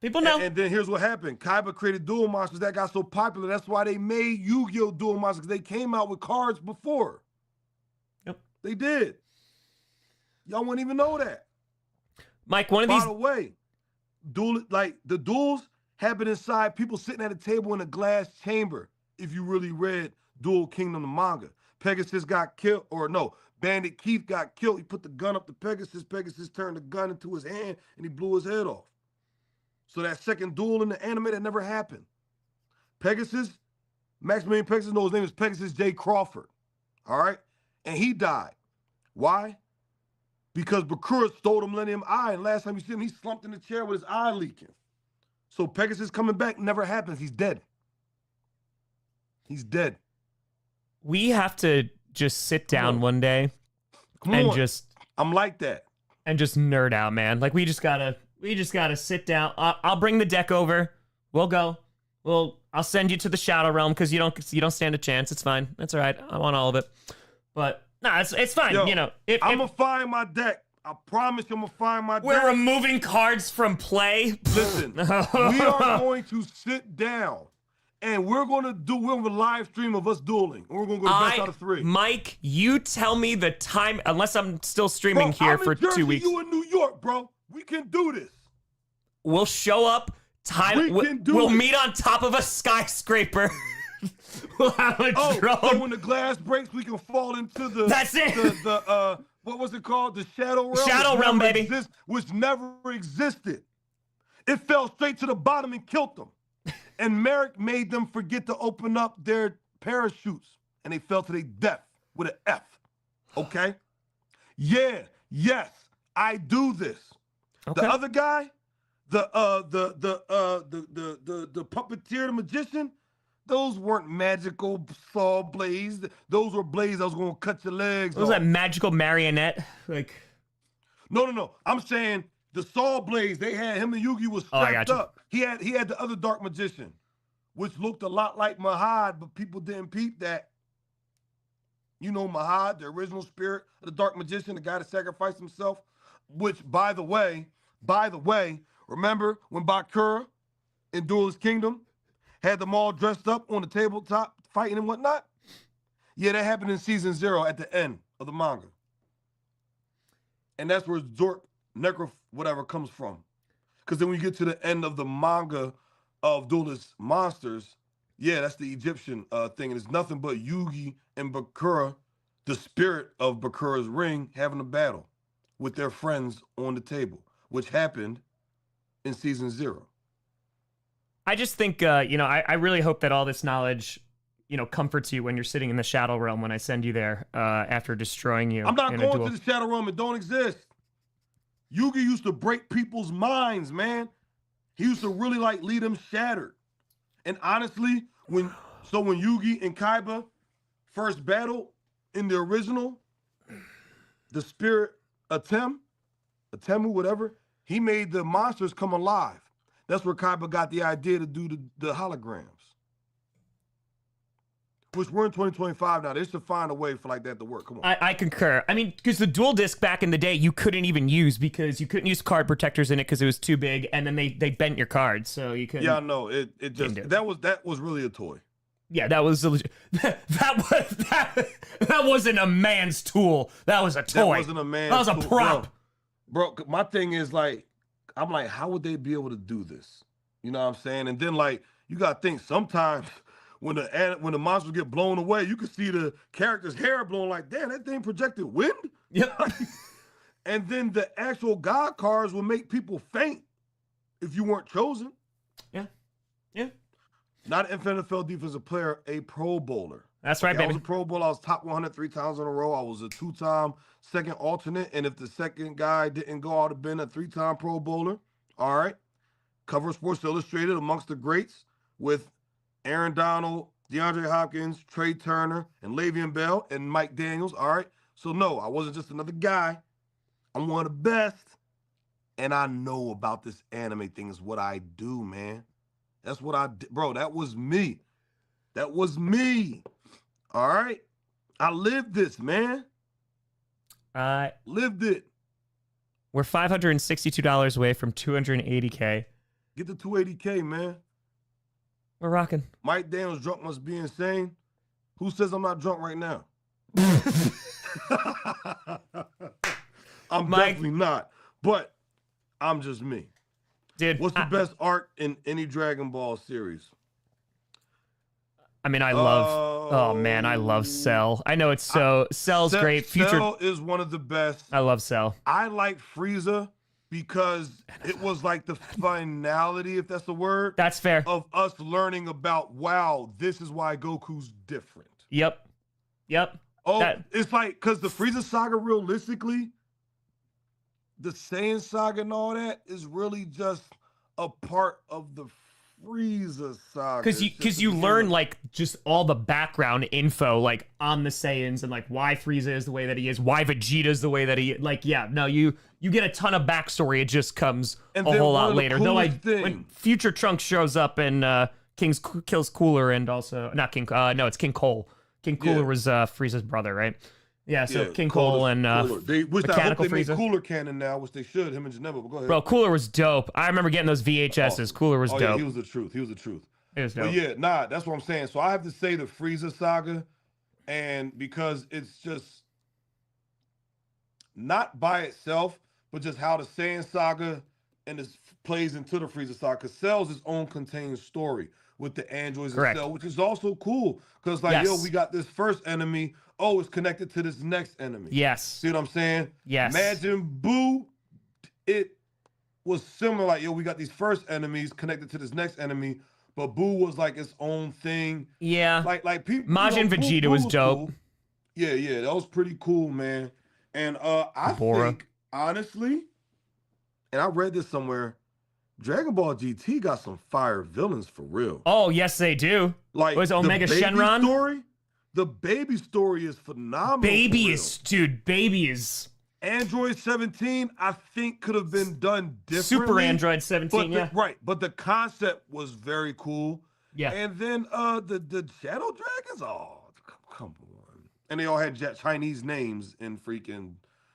People know. And then here's what happened. Kaiba created Duel Monsters. That got so popular. That's why they made Yu-Gi-Oh! Duel Monsters, because they came out with cards before. Yep. They did. Y'all wouldn't even know that. Mike, one of these... By the way, the duels happen inside people sitting at a table in a glass chamber, if you really read Duel Kingdom, the manga. Pegasus got killed, or no, Bandit Keith got killed. He put the gun up to Pegasus. Pegasus turned the gun into his hand, and he blew his head off. So that second duel in the anime, that never happened. Pegasus, Maximilian Pegasus, no, his name is Pegasus J. Crawford. All right? And he died. Why? Because Bakura stole the Millennium Eye, and last time you see him, he slumped in the chair with his eye leaking. So Pegasus coming back never happens. He's dead. He's dead. We have to just sit down one day and just... I'm like that. And just nerd out, man. Like, we just gotta sit down. I'll bring the deck over. We'll go. I'll send you to the Shadow Realm because you don't stand a chance. It's fine. That's all right. I want all of it. But no, it's fine. Yo, you know, I'm gonna find my deck. I promise you, I'm gonna find my deck. We're removing cards from play. Listen, we are going to sit down and we're gonna have a live stream of us dueling. And we're gonna go to best out of 3. Mike, you tell me the time, unless I'm still streaming here for 2 weeks. You in New York, bro. We can do this. We'll show up. We'll meet on top of a skyscraper. We'll have a drone. So when the glass breaks, we can fall into the. That's it. The what was it called? The Shadow Realm. Shadow Realm, baby. Which never existed. It fell straight to the bottom and killed them. And Merrick made them forget to open up their parachutes, and they fell to their death with an F. Okay. Yeah. Yes. I do this. Okay. The other guy, the puppeteer, the magician, those weren't magical saw blades. Those were blades that was gonna cut your legs. Was that magical marionette? Like, no. I'm saying the saw blades. They had him and Yugi was strapped up. He had the other dark magician, which looked a lot like Mahad, but people didn't peep that. You know Mahad, the original spirit of the dark magician, the guy that sacrificed himself. Which, by the way, remember when Bakura in Duelist Kingdom had them all dressed up on the tabletop fighting and whatnot? Yeah, that happened in Season 0 at the end of the manga. And that's where Zork, Necro, whatever comes from. Because then when you get to the end of the manga of Duelist Monsters, yeah, that's the Egyptian thing. And it's nothing but Yugi and Bakura, the spirit of Bakura's ring, having a battle with their friends on the table, which happened in Season 0. I just think, I really hope that all this knowledge, comforts you when you're sitting in the Shadow Realm when I send you there after destroying you. I'm not going to the Shadow Realm. It don't exist. Yugi used to break people's minds, man. He used to really leave them shattered. And honestly, when Yugi and Kaiba first battled in the original, the spirit Atemu, whatever, he made the monsters come alive. That's where Kaiba got the idea to do the holograms. Which we're in 2025 now. They should find a way for that to work. Come on. I concur. I mean, because the dual disc back in the day, you couldn't even use because you couldn't use card protectors in it because it was too big, and then they bent your cards, so you couldn't. Yeah, no, it just that was really a toy. Yeah, that was that wasn't a man's tool. That was a toy. That wasn't a man's tool. That was a prop. Bro, my thing is I'm like, how would they be able to do this? You know what I'm saying? And then you gotta think sometimes when the monsters get blown away, you can see the character's hair blown damn, that thing projected wind? Yep. And then the actual God cards will make people faint if you weren't chosen. Yeah. Yeah. Not an NFL defensive player, a Pro Bowler. That's right, baby. I was a Pro Bowler. I was top 100 3 times in a row. I was a 2-time second alternate. And if the second guy didn't go, I would have been a 3-time Pro Bowler. All right. Cover of Sports Illustrated amongst the greats with Aaron Donald, DeAndre Hopkins, Trey Turner, and Le'Veon Bell, and Mike Daniels. All right. So, no, I wasn't just another guy. I'm one of the best. And I know about this anime thing is what I do, man. That's what I did. Bro, that was me. That was me. All right. I lived this, man. Lived it. We're $562 away from 280K. Get the 280K, man. We're rocking. Mike Daniels drunk must be insane. Who says I'm not drunk right now? I'm definitely not. But I'm just me. Dude, what's the best art in any Dragon Ball series? I mean, I love Cell. I know it's Cell's great. Cell is one of the best. I love Cell. I like Frieza because it was like the finality, if that's the word. That's fair. Of us learning about, wow, this is why Goku's different. Yep. Oh, it's like, because the Frieza saga, realistically, the Saiyan saga and all that is really just a part of the Frieza saga. Because you learn like just all the background info like on the Saiyans and like why Frieza is the way that he is, why Vegeta is the way that he like. Yeah, no, you get a ton of backstory. It just comes a whole lot later. Though when Future Trunks shows up and kills Cooler and also not King. No, it's King Cole. King Cooler was Frieza's brother, right? Yeah, so King Cole and Mechanical they Frieza. Make Cooler canon now, which they should. Him and Janemba. But go ahead. Bro, Cooler was dope. I remember getting those VHSs. Cooler was dope. Yeah, he was the truth. It was dope. But yeah, that's what I'm saying. So I have to say the Frieza saga, and because it's just not by itself, but just how the Saiyan saga and this plays into the Frieza saga. Because Cell's its own contained story with the androids and Cell, which is also cool. Because yo, we got this first enemy. Oh, it's connected to this next enemy. Yes. See what I'm saying? Yes. Imagine Boo, it was similar. Like, yo, we got these first enemies connected to this next enemy, but Boo was like its own thing. Yeah. Like people. Majin Vegeta was dope. Cool. Yeah, that was pretty cool, man. And I think, honestly, and I read this somewhere, Dragon Ball GT got some fire villains for real. Oh, yes, they do. Like, was Omega Shenron? Story? The baby story is phenomenal. Baby is Android 17, I think could have been done differently. Super Android 17, yeah. Right, but the concept was very cool. Yeah. And then the Shadow Dragons, come on. And they all had Chinese names in freaking,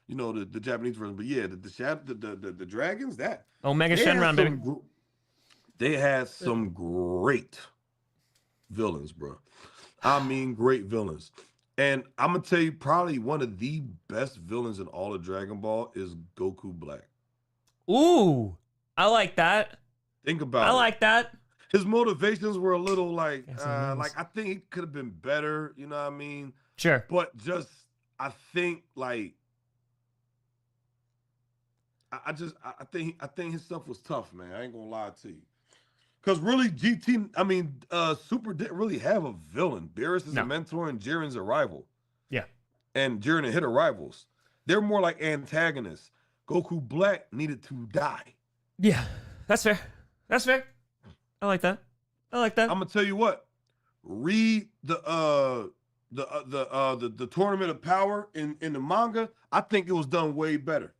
the Japanese version. But yeah, the dragons, that Omega Shenron, baby. They had some great villains, bro. I mean, great villains. And I'm going to tell you, probably one of the best villains in all of Dragon Ball is Goku Black. Ooh, I like that. Think about it. I like that. His motivations were a little like I think he could have been better, you know what I mean? Sure. But just, I think like, I think his stuff was tough, man. I ain't going to lie to you. Because really, Super didn't really have a villain. Beerus is a mentor and Jiren's a rival. Yeah. And Jiren and Hit are rivals. They're more like antagonists. Goku Black needed to die. Yeah, that's fair. I like that. I'm gonna tell you what. Read the Tournament of Power in the manga. I think it was done way better.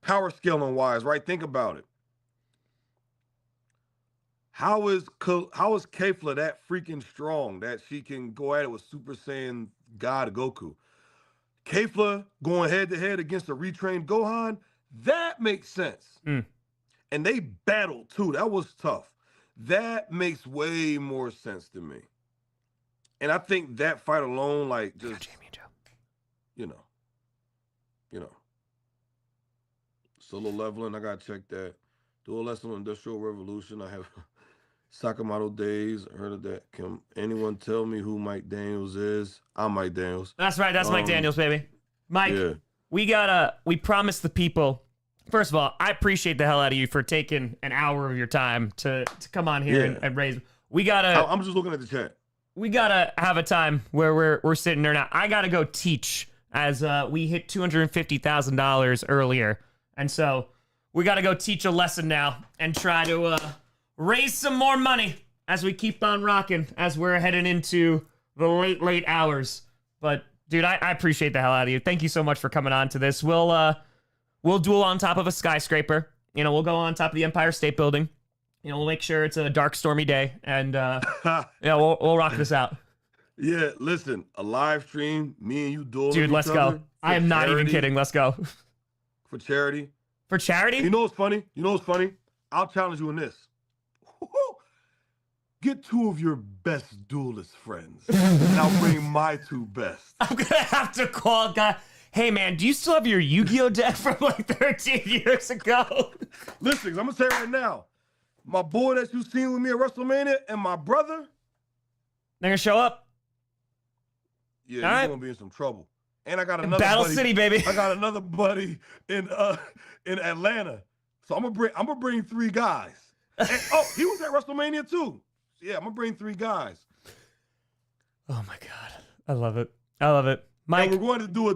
Power scaling wise, right? Think about it. How is Kefla that freaking strong that she can go at it with Super Saiyan God Goku? Kefla going head to head against a retrained Gohan, that makes sense. And they battled too. That was tough. That makes way more sense to me. And I think that fight alone, like, just, solo leveling, I gotta check that. Dual lesson on Industrial Revolution, I have Sakamoto Days, heard of that. Can anyone tell me who Mike Daniels is? I'm Mike Daniels. That's right, that's Mike Daniels, baby. Mike, we promised the people. First of all, I appreciate the hell out of you for taking an hour of your time to come on here and raise. I'm just looking at the chat. We gotta have a time where we're sitting there now. I gotta go teach as we hit $250,000 earlier, and so we gotta go teach a lesson now and try to raise some more money as we keep on rocking as we're heading into the late hours. But dude, I appreciate the hell out of you. Thank you so much for coming on to this. We'll duel on top of a skyscraper. We'll go on top of the Empire State Building. We'll make sure it's a dark, stormy day, and we'll rock this out. Yeah, listen, a live stream, me and you dueling Dude, let's go. I am not even kidding. Let's go. For charity. For charity? You know what's funny? I'll challenge you in this. Get 2 of your best duelist friends, and I'll bring my 2 best. I'm gonna have to call a guy. Hey man, do you still have your Yu-Gi-Oh deck from like 13 years ago? Listen, I'm gonna say right now, my boy that you seen with me at WrestleMania and my brother, they're gonna show up. Yeah, you're gonna be in some trouble. And I got another Battle buddy, City, baby. I got another buddy in Atlanta. So I'm gonna bring 3 guys. And, he was at WrestleMania too. Yeah, I'm gonna bring 3 guys. Oh my god, I love it. I love it, Mike. And we're going to do a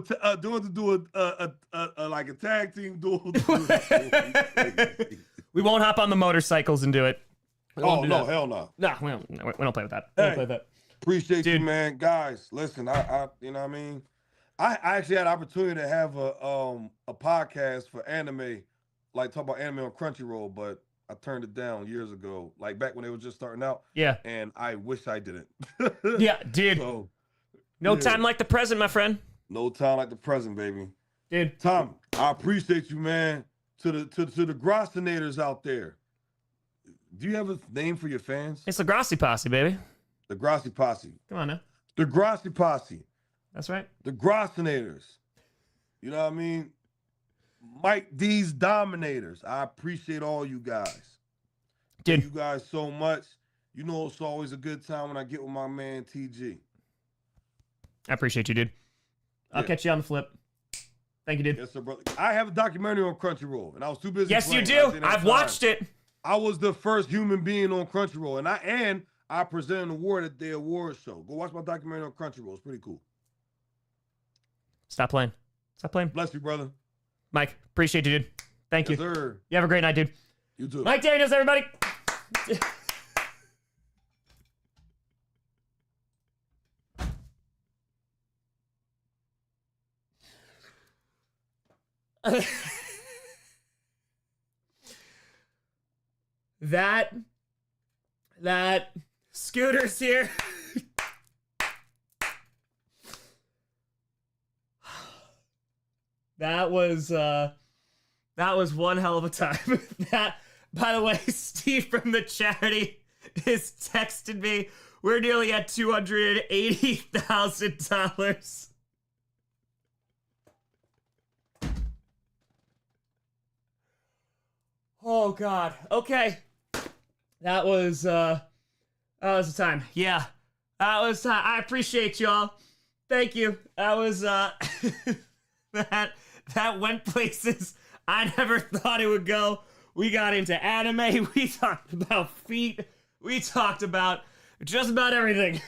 like a tag team duel. We won't hop on the motorcycles and do it. Oh no, hell no. No, we don't play with that. We don't play with that. Appreciate you, man. Guys, listen, I you know what I mean? I actually had an opportunity to have a podcast for anime, like talk about anime on Crunchyroll, but I turned it down years ago, like back when they were just starting out. Yeah. And I wish I didn't. Yeah, dude. So, no time like the present, my friend. No time like the present, baby. Dude. Tom, I appreciate you, man. To the Grossinators out there. Do you have a name for your fans? It's the Grossi Posse, baby. The Grossi Posse. Come on now. The Grossi Posse. That's right. The Grossinators. You know what I mean? Mike D's Dominators. I appreciate all you guys. Dude. Thank you guys so much. You know it's always a good time when I get with my man TG. I appreciate you, dude. I'll catch you on the flip. Thank you, dude. Yes, sir, brother. I have a documentary on Crunchyroll, and I was too busy. Yes, you do. I've watched it. I was the first human being on Crunchyroll, and I presented an award at the award show. Go watch my documentary on Crunchyroll. It's pretty cool. Stop playing. Stop playing. Bless you, brother. Mike, appreciate you, dude. Thank you. Sir. You have a great night, dude. You too. Mike Daniels, everybody. that Scooter's here. That was one hell of a time. That, by the way, Steve from the charity is texted me. We're nearly at $280,000. Oh God. Okay. That was a time. Yeah. That was time. I appreciate y'all. Thank you. That was that went places I never thought it would go. We got into anime. We talked about feet. We talked about just about everything.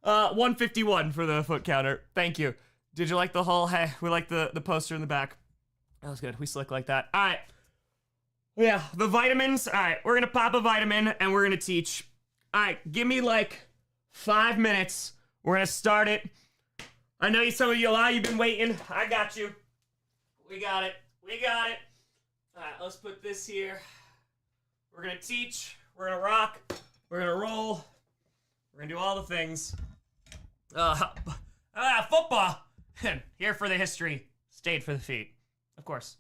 151 for the foot counter. Thank you. Did you like the whole, hey, we like the poster in the back. That was good. We slick like that. All right. Yeah, the vitamins. All right, we're going to pop a vitamin and we're going to teach. All right, give me like 5 minutes. We're going to start it. I know some of you a lot. You've been waiting. I got you. We got it. We got it. All right, let's put this here. We're going to teach. We're going to rock. We're going to roll. We're going to do all the things. Football. Here for the history. Stayed for the feet. Of course.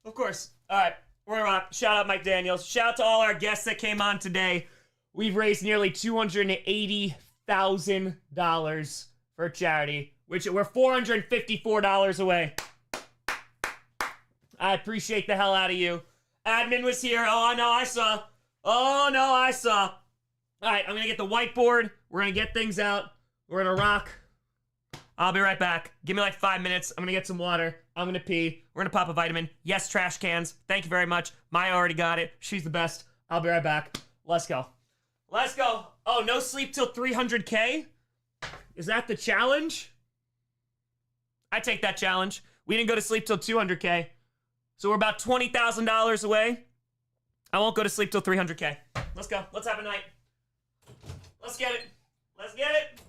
Of course. All right. We're going to rock. Shout out Mike Daniels. Shout out to all our guests that came on today. We've raised nearly $280,000 for charity, which we're $454 away. I appreciate the hell out of you. Admin was here. Oh, no, I saw. Oh, no, I saw. All right, I'm going to get the whiteboard. We're going to get things out. We're going to rock. I'll be right back. Give me like 5 minutes. I'm going to get some water. I'm going to pee. We're going to pop a vitamin. Yes, trash cans. Thank you very much. Maya already got it. She's the best. I'll be right back. Let's go. Let's go. Oh, no sleep till 300K? Is that the challenge? I take that challenge. We didn't go to sleep till 200K. So we're about $20,000 away. I won't go to sleep till 300K. Let's go. Let's have a night. Let's get it. Let's get it.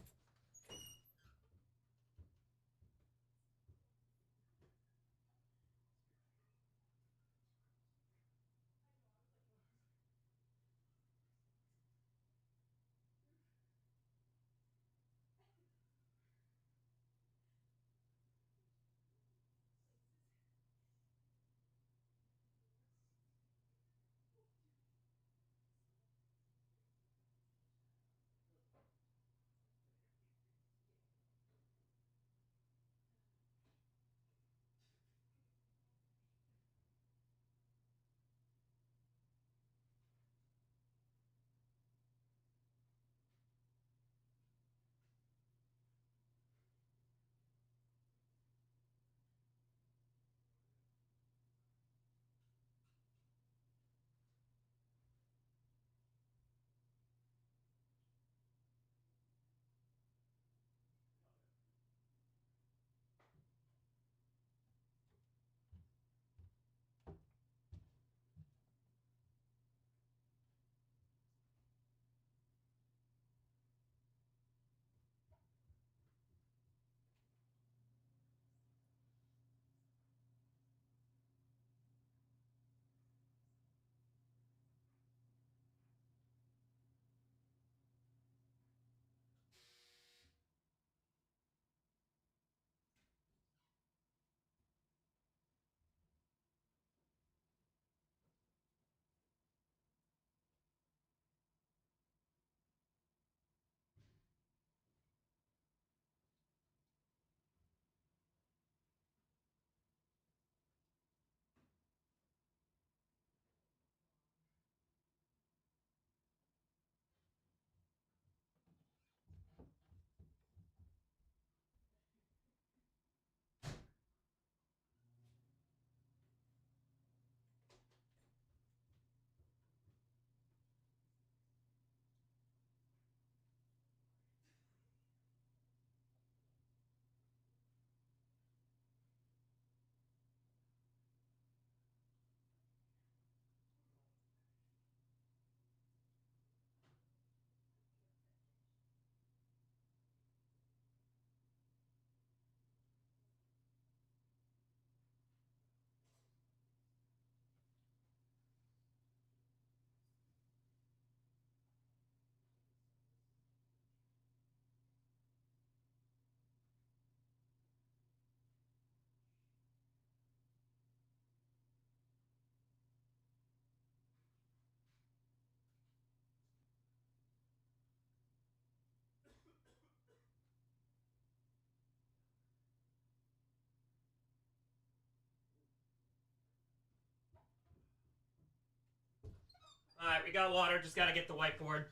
All right, we got water. Just got to get the whiteboard.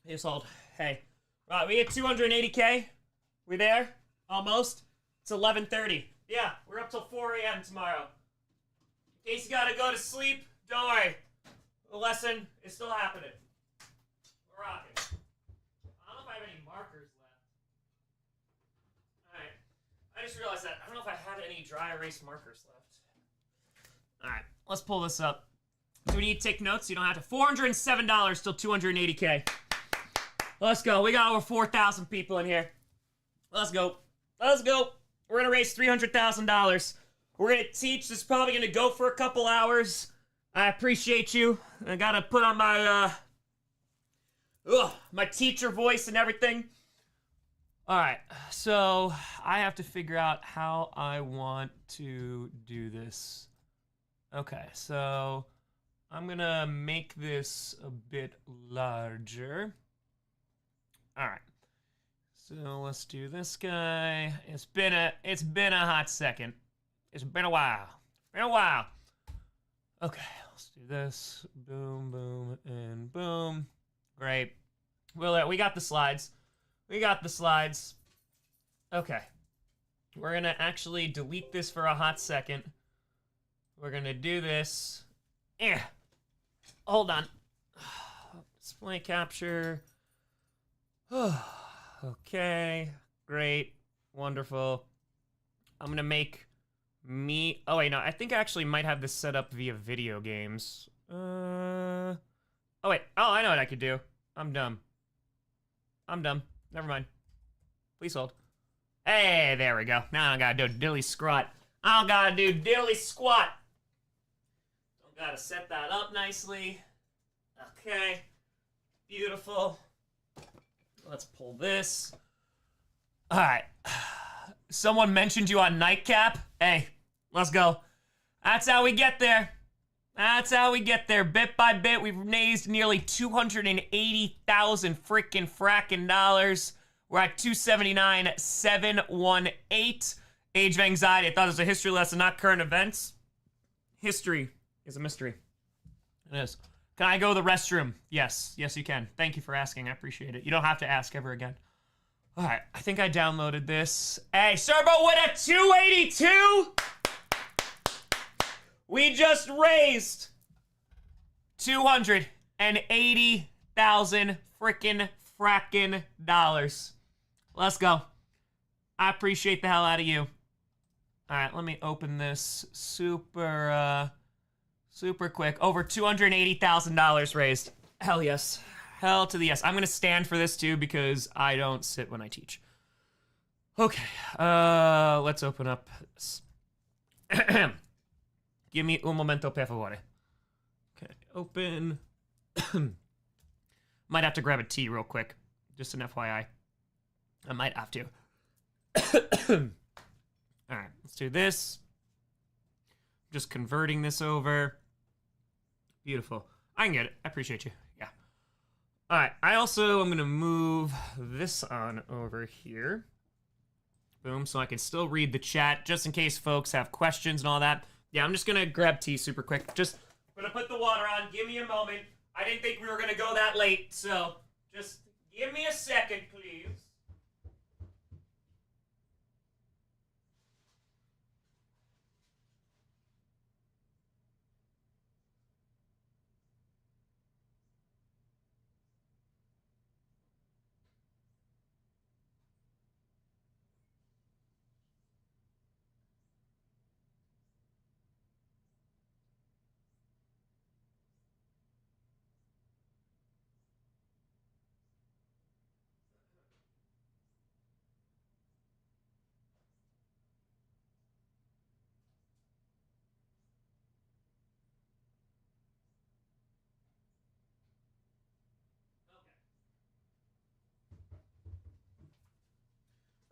Just hold. Hey. Right, we hit 280K. We there? Almost. It's 11:30. Yeah, we're up till 4 a.m. tomorrow. In case you got to go to sleep, don't worry. The lesson is still happening. We're rocking. I don't know if I have any markers left. All right. I just realized that. I don't know if I have any dry erase markers left. All right, let's pull this up. Do we need to take notes? You don't have to. $407 till 280K. Let's go. We got over 4,000 people in here. Let's go. Let's go. We're going to raise $300,000. We're going to teach. This is probably going to go for a couple hours. I appreciate you. I got to put on my, my teacher voice and everything. All right. So I have to figure out how I want to do this. Okay. So I'm going to make this a bit larger. All right, so let's do this guy. It's been a hot second. It's been a while. Okay, let's do this. Boom, boom, and boom. Great. Well, we got the slides. Okay, we're gonna actually delete this for a hot second. We're gonna do this. Hold on. Display capture. Okay, great, wonderful. I'm gonna make me. Oh wait, no, I think I actually might have this set up via video games. Oh wait. Oh, I know what I could do. I'm dumb. Never mind. Please hold. Hey, there we go. Now I gotta do diddly squat. Don't gotta set that up nicely. Okay, beautiful. Let's pull this. All right. Someone mentioned you on Nightcap. Hey, let's go. That's how we get there. Bit by bit, we've raised nearly 280,000 freaking fracking dollars. We're at 279,718. Age of Anxiety. I thought it was a history lesson, not current events. History is a mystery. It is. Can I go to the restroom? Yes, you can. Thank you for asking. I appreciate it. You don't have to ask ever again. All right, I think I downloaded this. Hey, Serbo with a 282. We just raised 280,000 fracking dollars. Let's go. I appreciate the hell out of you. All right, let me open this super quick. Over $280,000 raised. Hell yes. Hell to the yes. I'm going to stand for this too because I don't sit when I teach. Okay. Let's open up this. Give me un momento, per favore. Okay, open. Might have to grab a tea real quick. Just an FYI. I might have to. All right, let's do this. Just converting this over. Beautiful. I can get it. I appreciate you. Yeah. All right. I also am going to move this on over here. Boom. So I can still read the chat just in case folks have questions and all that. Yeah, I'm just going to grab tea super quick. Just going to put the water on. Give me a moment. I didn't think we were going to go that late. So just give me a second, please.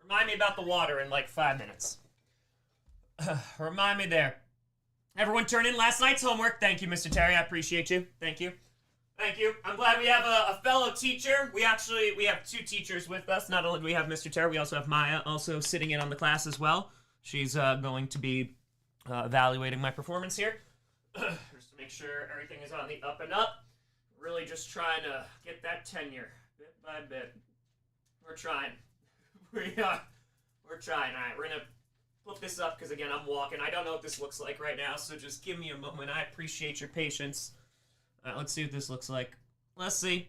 Remind me about the water in like 5 minutes. Remind me there. Everyone turn in last night's homework. Thank you, Mr. Terry. I appreciate you. Thank you. Thank you. I'm glad we have a fellow teacher. We have 2 teachers with us. Not only do we have Mr. Terry, we also have Maya also sitting in on the class as well. She's going to be evaluating my performance here. Just to make sure everything is on the up and up. really just trying to get that tenure bit by bit. We're trying. We're trying. All right, we're gonna flip this up because again, I'm walking. I don't know what this looks like right now, so just give me a moment. I appreciate your patience. All right, let's see what this looks like. Let's see.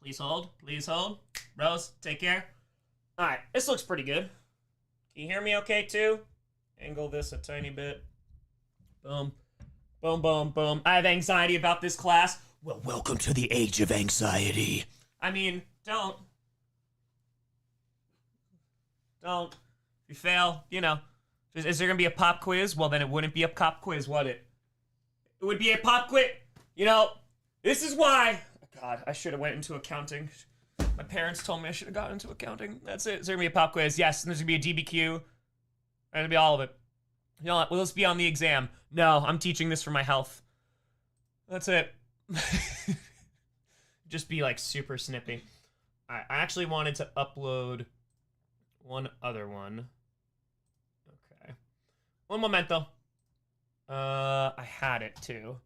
Please hold. Please hold. Rose, take care. All right, this looks pretty good. Can you hear me okay too? Angle this a tiny bit. Boom. Boom, boom, boom. I have anxiety about this class. Well, welcome to the age of anxiety. I mean, don't. If you fail, you know. Is there going to be a pop quiz? Well, then it wouldn't be a pop quiz, would it? It would be a pop quiz. You know, this is why. God, I should have went into accounting. My parents told me I should have gotten into accounting. That's it. Is there going to be a pop quiz? Yes, and there's going to be a DBQ. There's going to be all of it. You know what? Will this be on the exam? No, I'm teaching this for my health. That's it. Just be like super snippy. I actually wanted to upload one other one. Okay. One momento. I had it too.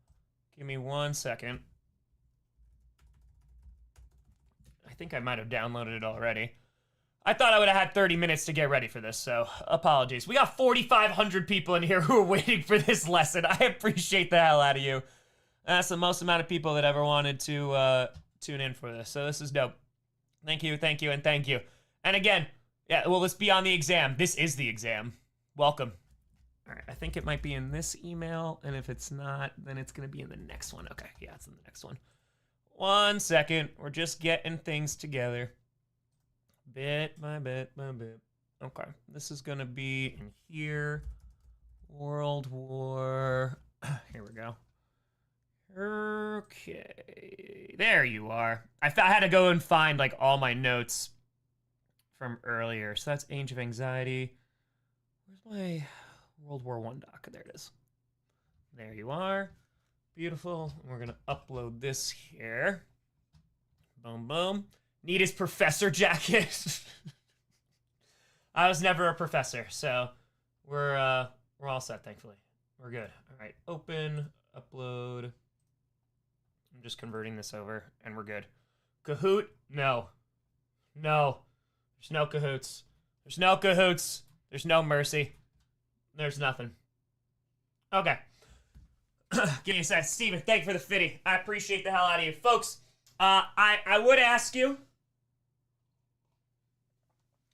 Give me 1 second. I think I might have downloaded it already. I thought I would have had 30 minutes to get ready for this, so apologies. We got 4,500 people in here who are waiting for this lesson. I appreciate the hell out of you. That's the most amount of people that ever wanted to tune in for this, so this is dope. Thank you, thank you, and thank you. And again, yeah, will this be on the exam? This is the exam. Welcome. All right, I think it might be in this email, and if it's not, then it's going to be in the next one. Okay, yeah, it's in the next one. 1 second. We're just getting things together. Bit by bit by bit. Okay, this is going to be in here. World War. Here we go. Okay. There you are. I had to go and find, like, all my notes from earlier. So that's Age of Anxiety. Where's my World War I doc? There it is. There you are. Beautiful. We're going to upload this here. Boom, boom. Need his professor jacket. I was never a professor, so we're all set, thankfully. We're good. All right, open, upload. I'm just converting this over, and we're good. Kahoot? No. No. There's no Kahoots. There's no Kahoots. There's no mercy. There's nothing. Okay. Give me a sec. Steven, thank you for the fitty. I appreciate the hell out of you. Folks, I would ask you,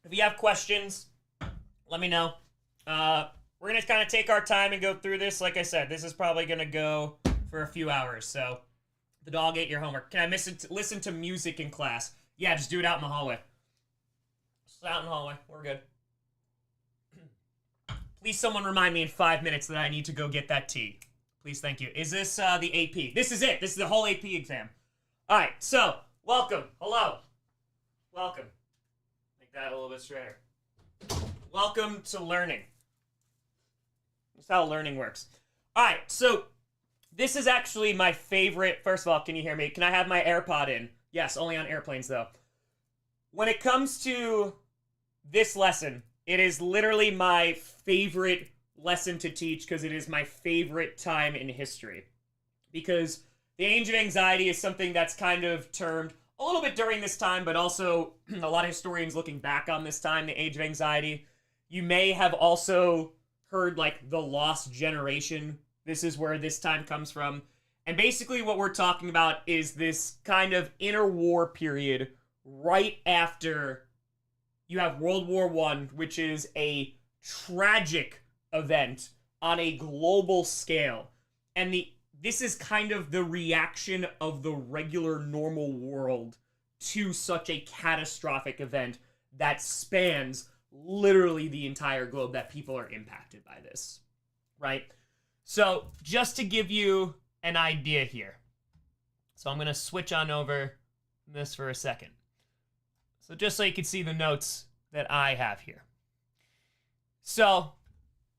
if you have questions, let me know. We're going to kind of take our time and go through this. Like I said, this is probably going to go for a few hours. So, the dog ate your homework. Can I listen to music in class? Yeah, just do it out in the hallway. Just out in the hallway. We're good. Please someone remind me in 5 minutes that I need to go get that tea. Please, thank you. Is this the AP? This is it. This is the whole AP exam. All right, so, welcome. Hello. Welcome. Make that a little bit straighter. Welcome to learning. That's how learning works. All right, so this is actually my favorite. First of all, can you hear me? Can I have my AirPod in? Yes, only on airplanes, though. When it comes to this lesson, it is literally my favorite lesson to teach because it is my favorite time in history. Because the Age of Anxiety is something that's kind of termed a little bit during this time, but also a lot of historians looking back on this time, the Age of Anxiety. You may have also heard, like, the Lost Generation. This is where this time comes from. And basically what we're talking about is this kind of interwar period right after you have World War I, which is a tragic event on a global scale. And this is kind of the reaction of the regular normal world to such a catastrophic event that spans literally the entire globe, that people are impacted by this, right? So just to give you an idea here. So I'm going to switch on over this for a second. So just so you can see the notes that I have here. So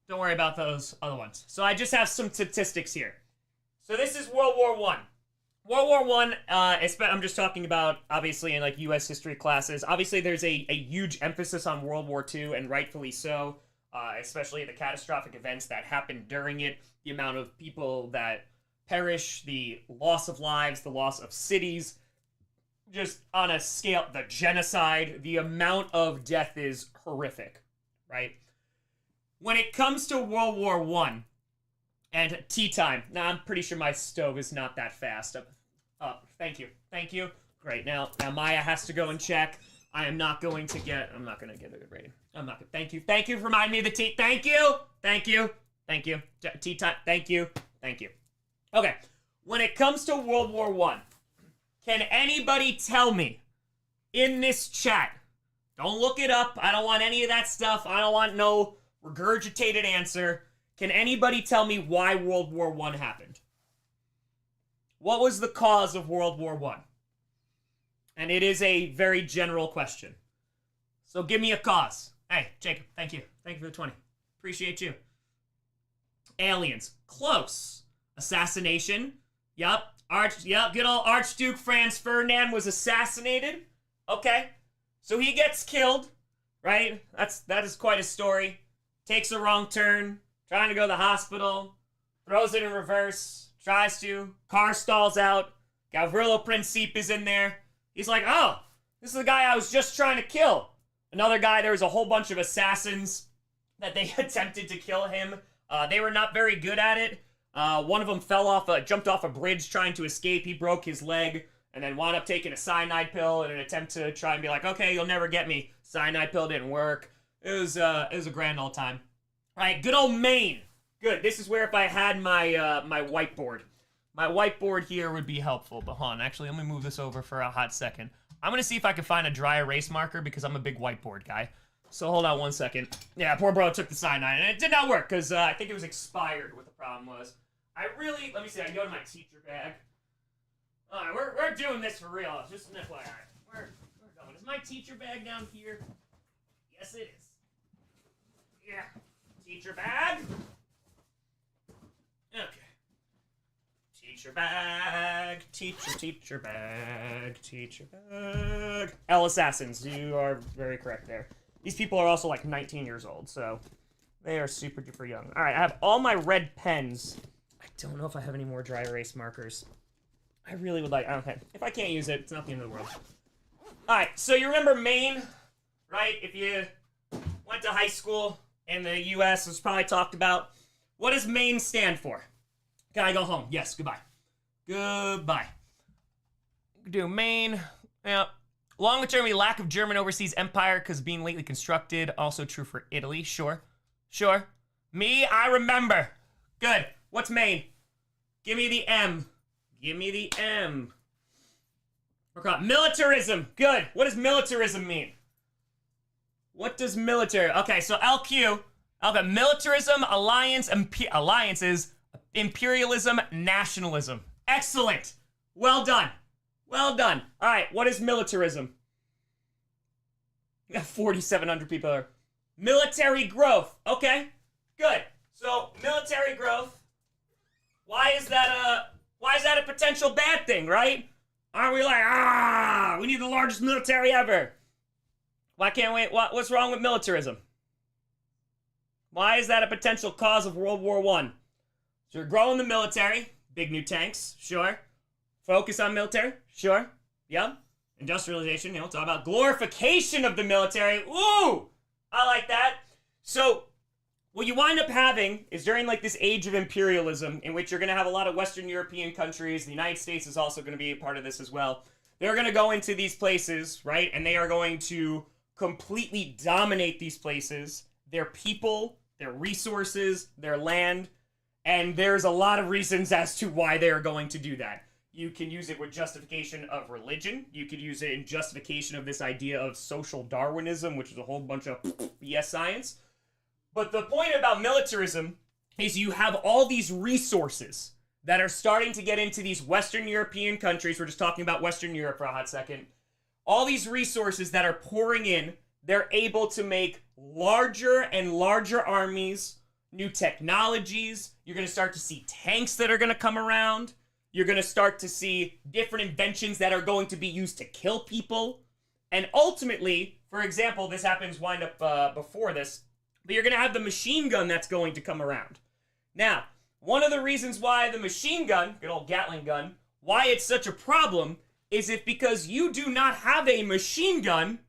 don't worry about those other ones. So I just have some statistics here. So this is World War I. World War I, I'm just talking about, obviously, in like U.S. history classes. Obviously, there's a huge emphasis on World War II, and rightfully so, especially the catastrophic events that happened during it, the amount of people that perish, the loss of lives, the loss of cities, just on a scale, the genocide, the amount of death is horrific, right? When it comes to World War I and tea time, now I'm pretty sure my stove is not that fast. Oh, thank you. Thank you. Great. Now Maya has to go and check. I'm not going to get a good rating. I'm not gonna, thank you. Thank you for reminding me of the tea. Thank you. Thank you. Thank you. Tea time. Thank you. Thank you. Okay. When it comes to World War I, can anybody tell me in this chat? Don't look it up. I don't want any of that stuff. I don't want no regurgitated answer. Can anybody tell me why World War I happened? What was the cause of World War I? And it is a very general question. So give me a cause. Hey, Jacob, thank you. Thank you for the 20. Appreciate you. Aliens. Close. Assassination. Yup. Good old Archduke Franz Ferdinand was assassinated. Okay. So he gets killed, right? That is quite a story. Takes a wrong turn, trying to go to the hospital, throws it in reverse, tries to, car stalls out, Gavrilo Princip is in there. He's like, oh, this is the guy I was just trying to kill. Another guy, there was a whole bunch of assassins that they attempted to kill him. They were not very good at it. One of them jumped off a bridge trying to escape. He broke his leg and then wound up taking a cyanide pill in an attempt to try and be like, okay, you'll never get me. Cyanide pill didn't work. It was a grand old time. All right, good old Maine. Good. This is where if I had my my whiteboard. My whiteboard here would be helpful, but hold on. Actually, let me move this over for a hot second. I'm going to see if I can find a dry erase marker because I'm a big whiteboard guy. So hold on one second. Yeah, poor bro took the cyanide, and it did not work because I think it was expired, what the problem was. Let me see, I can go to my teacher bag. All right, we're doing this for real. Just an FYI. We're going. Is my teacher bag down here? Yes, it is. Yeah. Teacher bag. Okay. Teacher bag. Teacher bag. Teacher bag. L assassins. You are very correct there. These people are also like 19 years old, so they are super duper young. All right, I have all my red pens. I don't know if I have any more dry erase markers. I really would like. Okay, if I can't use it, it's not the end of the world. All right, so you remember Maine, right? If you went to high school in the U.S., it was probably talked about. What does Maine stand for? Can I go home? Yes. Goodbye. Goodbye. Do Maine? Yeah. Long term, a lack of German overseas empire because being lately constructed. Also true for Italy. Sure. Sure. Me, I remember. Good. What's Maine? Give me the M. Give me the M. Okay. Militarism. Good. What does militarism mean? What does military? Okay, so LQ. Okay, militarism, alliances, imperialism, nationalism. Excellent. Well done. Well done. All right, what is militarism? 4,700 people are. Military growth. Okay, good. So military growth. Why is that a potential bad thing, right? Aren't we like, we need the largest military ever? Why can't we? What's wrong with militarism? Why is that a potential cause of World War I? So you're growing the military, big new tanks, sure. Focus on military, sure. Yeah. Industrialization, talk about glorification of the military. Ooh, I like that. So what you wind up having is during like this age of imperialism in which you're going to have a lot of Western European countries. The United States is also going to be a part of this as well. They're going to go into these places, right? And they are going to completely dominate these places, their people, their resources, their land, and there's a lot of reasons as to why they are going to do that. You can use it with justification of religion. You could use it in justification of this idea of social Darwinism, which is a whole bunch of BS science. But the point about militarism is you have all these resources that are starting to get into these Western European countries. We're just talking about Western Europe for a hot second. All these resources that are pouring in, they're able to make larger and larger armies, new technologies. You're going to start to see tanks that are going to come around. You're going to start to see different inventions that are going to be used to kill people. And ultimately, for example, this wind up before this, but you're going to have the machine gun that's going to come around. Now, one of the reasons why the machine gun, good old Gatling gun, why it's such a problem is if because you do not have a machine gun,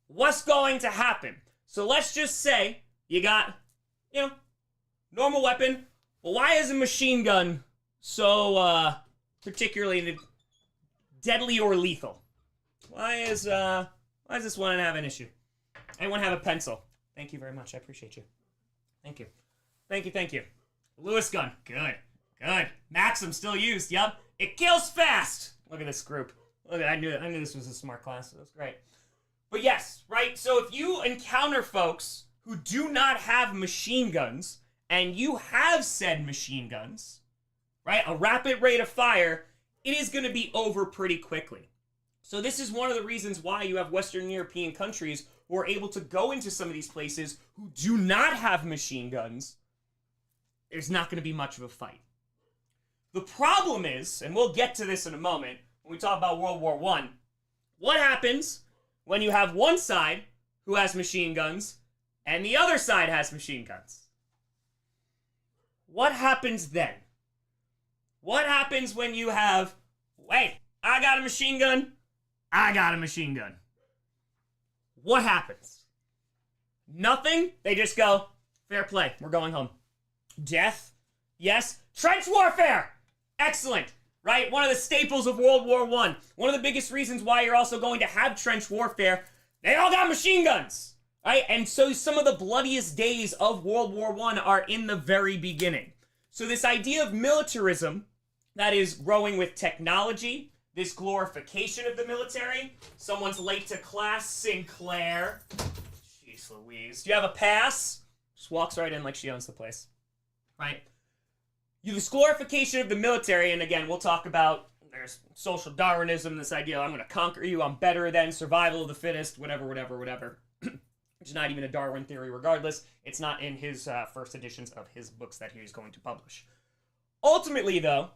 what's going to happen? So let's just say you got, normal weapon. Well, why is a machine gun so particularly deadly or lethal? Why does this one have an issue? Anyone have a pencil? Thank you very much. I appreciate you. Thank you. Thank you. Lewis gun. Good. Maxim still used. Yep. It kills fast. Look at this group. Look at I knew this was a smart class. That was great. But yes, right? So if you encounter folks who do not have machine guns, and you have said machine guns, right? A rapid rate of fire, it is going to be over pretty quickly. So this is one of the reasons why you have Western European countries who are able to go into some of these places who do not have machine guns. There's not going to be much of a fight. The problem is, and we'll get to this in a moment when we talk about World War I, what happens when you have one side who has machine guns and the other side has machine guns? What happens then? What happens when you have, wait, I got a machine gun, I got a machine gun. What happens? Nothing. They just go, fair play, we're going home. Death? Yes. Trench warfare! Excellent. Right? One of the staples of World War I. One of the biggest reasons why you're also going to have trench warfare. They all got machine guns. Right? And so some of the bloodiest days of World War I are in the very beginning. So this idea of militarism that is growing with technology, this glorification of the military. Someone's late to class, Sinclair. Jeez Louise. Do you have a pass? Just walks right in like she owns the place. Right? This glorification of the military, and again, we'll talk about, there's social Darwinism, this idea, I'm going to conquer you, I'm better than, survival of the fittest, whatever. Which is not even a Darwin theory regardless. It's not in his first editions of his books that he's going to publish. Ultimately, though,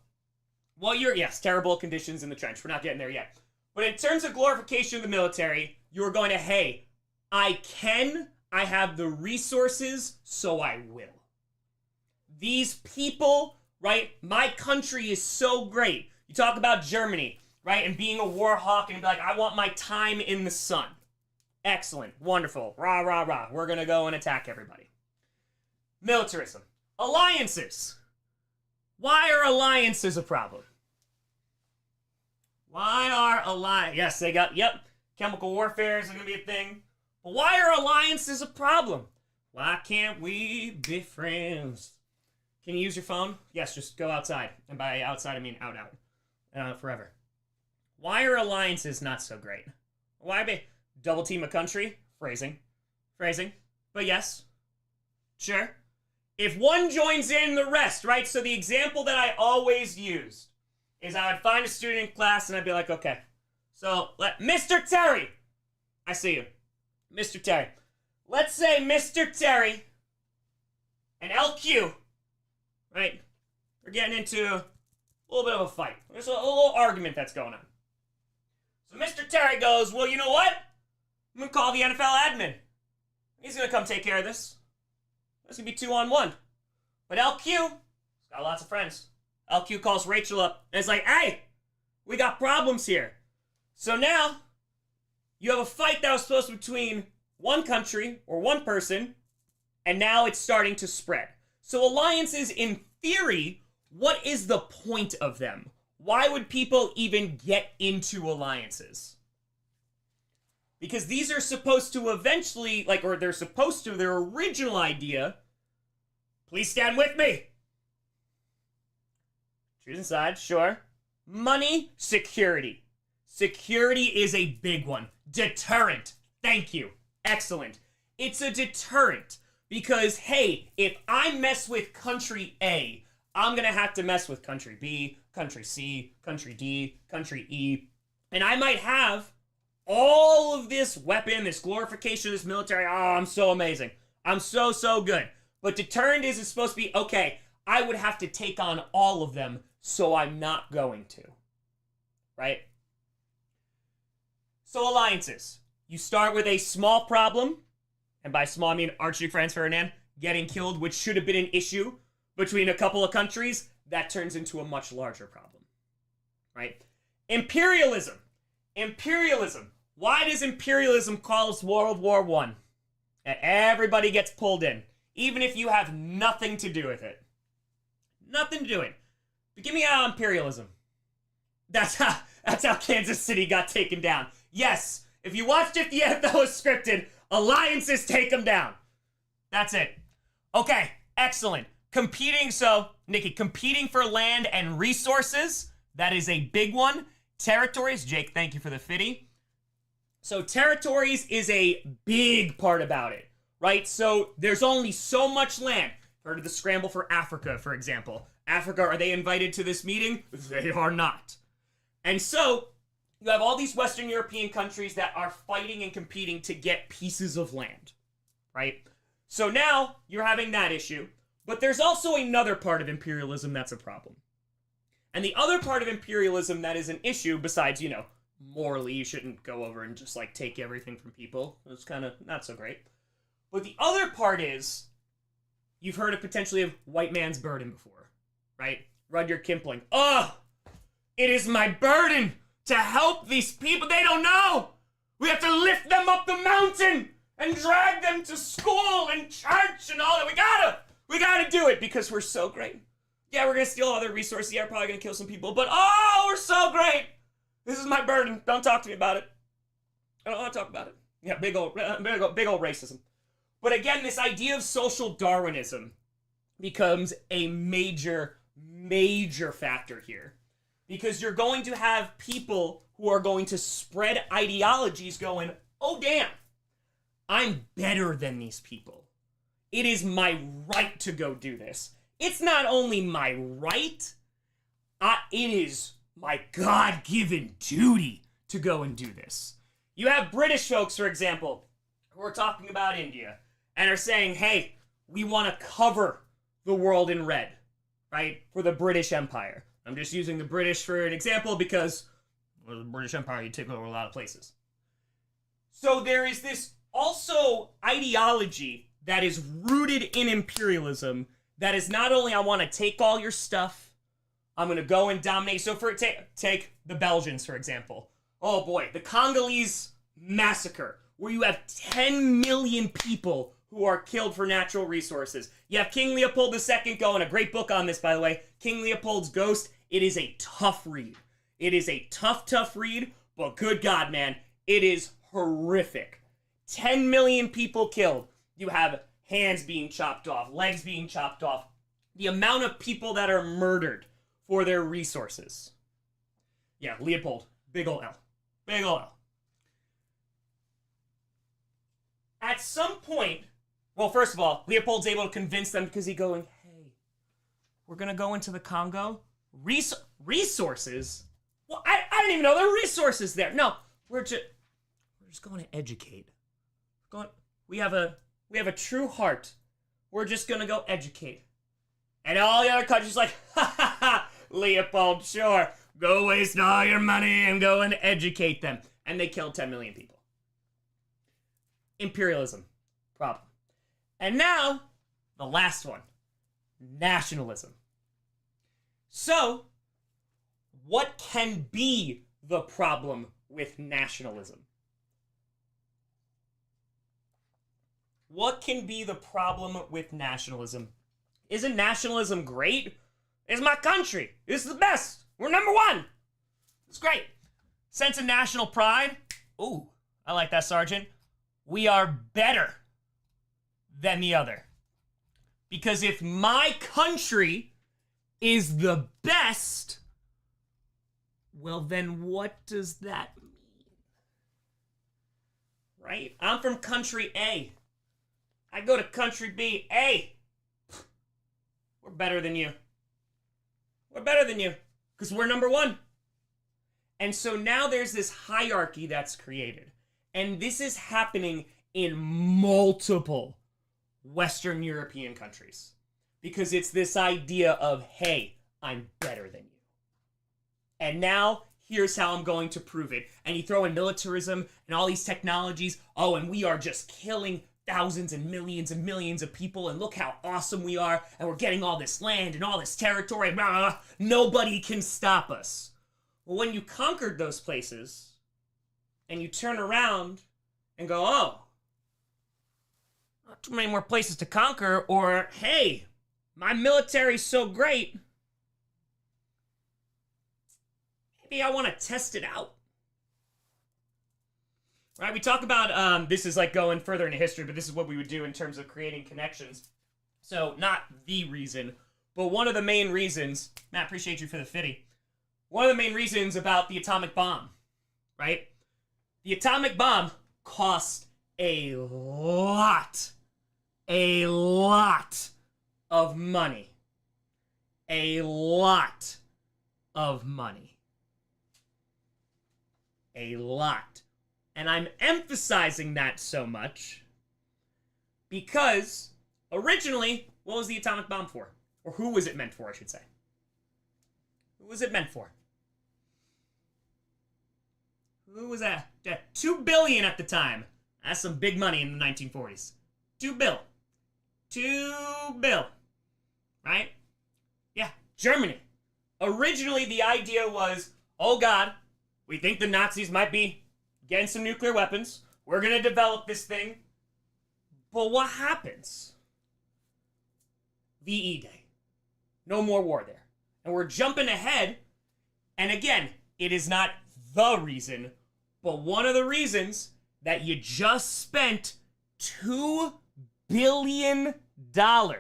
yes, terrible conditions in the trench. We're not getting there yet. But in terms of glorification of the military, you're going to, hey, I have the resources, so I will. These people, right? My country is so great. You talk about Germany, right? And being a war hawk and be like, I want my time in the sun. Excellent. Wonderful. Rah, rah, rah. We're going to go and attack everybody. Militarism. Alliances. Why are alliances a problem? Yes, they got, chemical warfare is going to be a thing. But why are alliances a problem? Why can't we be friends? Can you use your phone? Yes, just go outside. And by outside, I mean out. Forever. Why are alliances not so great? Why be double team a country? Phrasing. But yes. Sure. If one joins in, the rest, right? So the example that I always used is I would find a student in class and I'd be like, okay, so Mr. Terry, I see you. Mr. Terry. Let's say Mr. Terry and LQ, right? We're getting into a little bit of a fight. There's a little argument that's going on. So Mr. Terry goes, well, you know what? I'm going to call the NFL admin. He's going to come take care of this. It's going to be 2-on-1. But LQ, he's got lots of friends. LQ calls Rachel up and it's like, hey, we got problems here. So now, you have a fight that was supposed to be between one country or one person, and now it's starting to spread. So alliances, in theory, what is the point of them? Why would people even get into alliances? Because these are supposed to eventually, their original idea, please stand with me. Choosing sides, sure. Money, security. Security is a big one. Deterrent. Thank you. Excellent. It's a deterrent because, hey, if I mess with country A, I'm going to have to mess with country B, country C, country D, country E, and I might have all of this weapon, this glorification of this military. Oh, I'm so amazing. I'm so good. But deterrent is supposed to be, okay, I would have to take on all of them, so I'm not going to. Right? So alliances. You start with a small problem, and by small I mean Archduke Franz Ferdinand getting killed, which should have been an issue between a couple of countries, that turns into a much larger problem, right? Imperialism. Imperialism. Why does imperialism cause World War I? And everybody gets pulled in, even if you have nothing to do with it. Nothing to do with it. But give me imperialism. That's how Kansas City got taken down. Yes, if you watched it, the NFL was scripted. Alliances take them down. That's it. Okay, excellent. Nikki, competing for land and resources, that is a big one. Territories, Jake, thank you for the fitty. So territories is a big part about it, right? So there's only so much land. Heard of the scramble for Africa, for example. Africa, are they invited to this meeting? They are not. And so you have all these Western European countries that are fighting and competing to get pieces of land, right? So now you're having that issue, but there's also another part of imperialism that's a problem. And the other part of imperialism that is an issue, besides, morally you shouldn't go over and just like take everything from people. It's kind of not so great. But the other part is, you've heard of potentially of white man's burden before, right? Rudyard Kipling. Oh, it is my burden to help these people. They don't know. We have to lift them up the mountain and drag them to school and church and all that. We gotta do it because we're so great. Yeah, we're gonna steal all their resources. Yeah, we're probably gonna kill some people, but we're so great. This is my burden. Don't talk to me about it. I don't want to talk about it. Yeah, big old racism. But again, this idea of social Darwinism becomes a major, major factor here. Because you're going to have people who are going to spread ideologies going, oh damn, I'm better than these people. It is my right to go do this. It's not only my right, it is my God-given duty to go and do this. You have British folks, for example, who are talking about India and are saying, hey, we want to cover the world in red, right, for the British Empire. I'm just using the British for an example because the British Empire, you take over a lot of places. So there is this also ideology that is rooted in imperialism that is not only I want to take all your stuff, I'm going to go and dominate. So take the Belgians, for example. Oh boy, the Congolese massacre, where you have 10 million people who are killed for natural resources. You have King Leopold II going, a great book on this, by the way, King Leopold's Ghost. It is a tough read. It is a tough read, but good God, man, it is horrific. 10 million people killed. You have hands being chopped off, legs being chopped off. The amount of people that are murdered for their resources. Yeah, Leopold, big ol' L. Big ol' L. At some point, well, first of all, Leopold's able to convince them because he's going, hey, we're going to go into the Congo. Resources? Well, I don't even know there are resources there. No, we're just going to educate. We have a true heart. We're just going to go educate. And all the other countries like, ha, Leopold, sure. Go waste all your money and go and educate them. And they killed 10 million people. Imperialism. Problem. And now, the last one. Nationalism. So, what can be the problem with nationalism? What can be the problem with nationalism? Isn't nationalism great? It's my country. It's the best. We're number one. It's great. Sense of national pride. Ooh, I like that, Sergeant. We are better than the other. Because if my country is the best, well, then what does that mean? Right? I'm from country A. I go to country B. Hey, we're better than you. We're better than you because we're number one. And so now there's this hierarchy that's created. And this is happening in multiple Western European countries. Because it's this idea of, hey, I'm better than you. And now, here's how I'm going to prove it. And you throw in militarism and all these technologies. Oh, and we are just killing thousands and millions of people, and look how awesome we are, and we're getting all this land and all this territory, blah, blah, blah. Nobody can stop us. Well, when you conquered those places, and you turn around and go, oh, not too many more places to conquer, or, hey, my military's so great, maybe I want to test it out. Right, we talk about, this is like going further into history, but this is what we would do in terms of creating connections. So, not the reason, but one of the main reasons, Matt, appreciate you for the fitty. One of the main reasons about the atomic bomb, right? The atomic bomb cost a lot of money. A lot of money. A lot. And I'm emphasizing that so much because originally, what was the atomic bomb for? Or who was it meant for, I should say? Who was it meant for? Who was that? $2 billion at the time. That's some big money in the 1940s. $2 billion. $2 billion. Right? Yeah, Germany. Originally, the idea was, oh God, we think the Nazis might be getting some nuclear weapons. We're going to develop this thing. But what happens? VE Day. No more war there. And we're jumping ahead. And again, it is not the reason, but one of the reasons that you just spent $2 billion. Might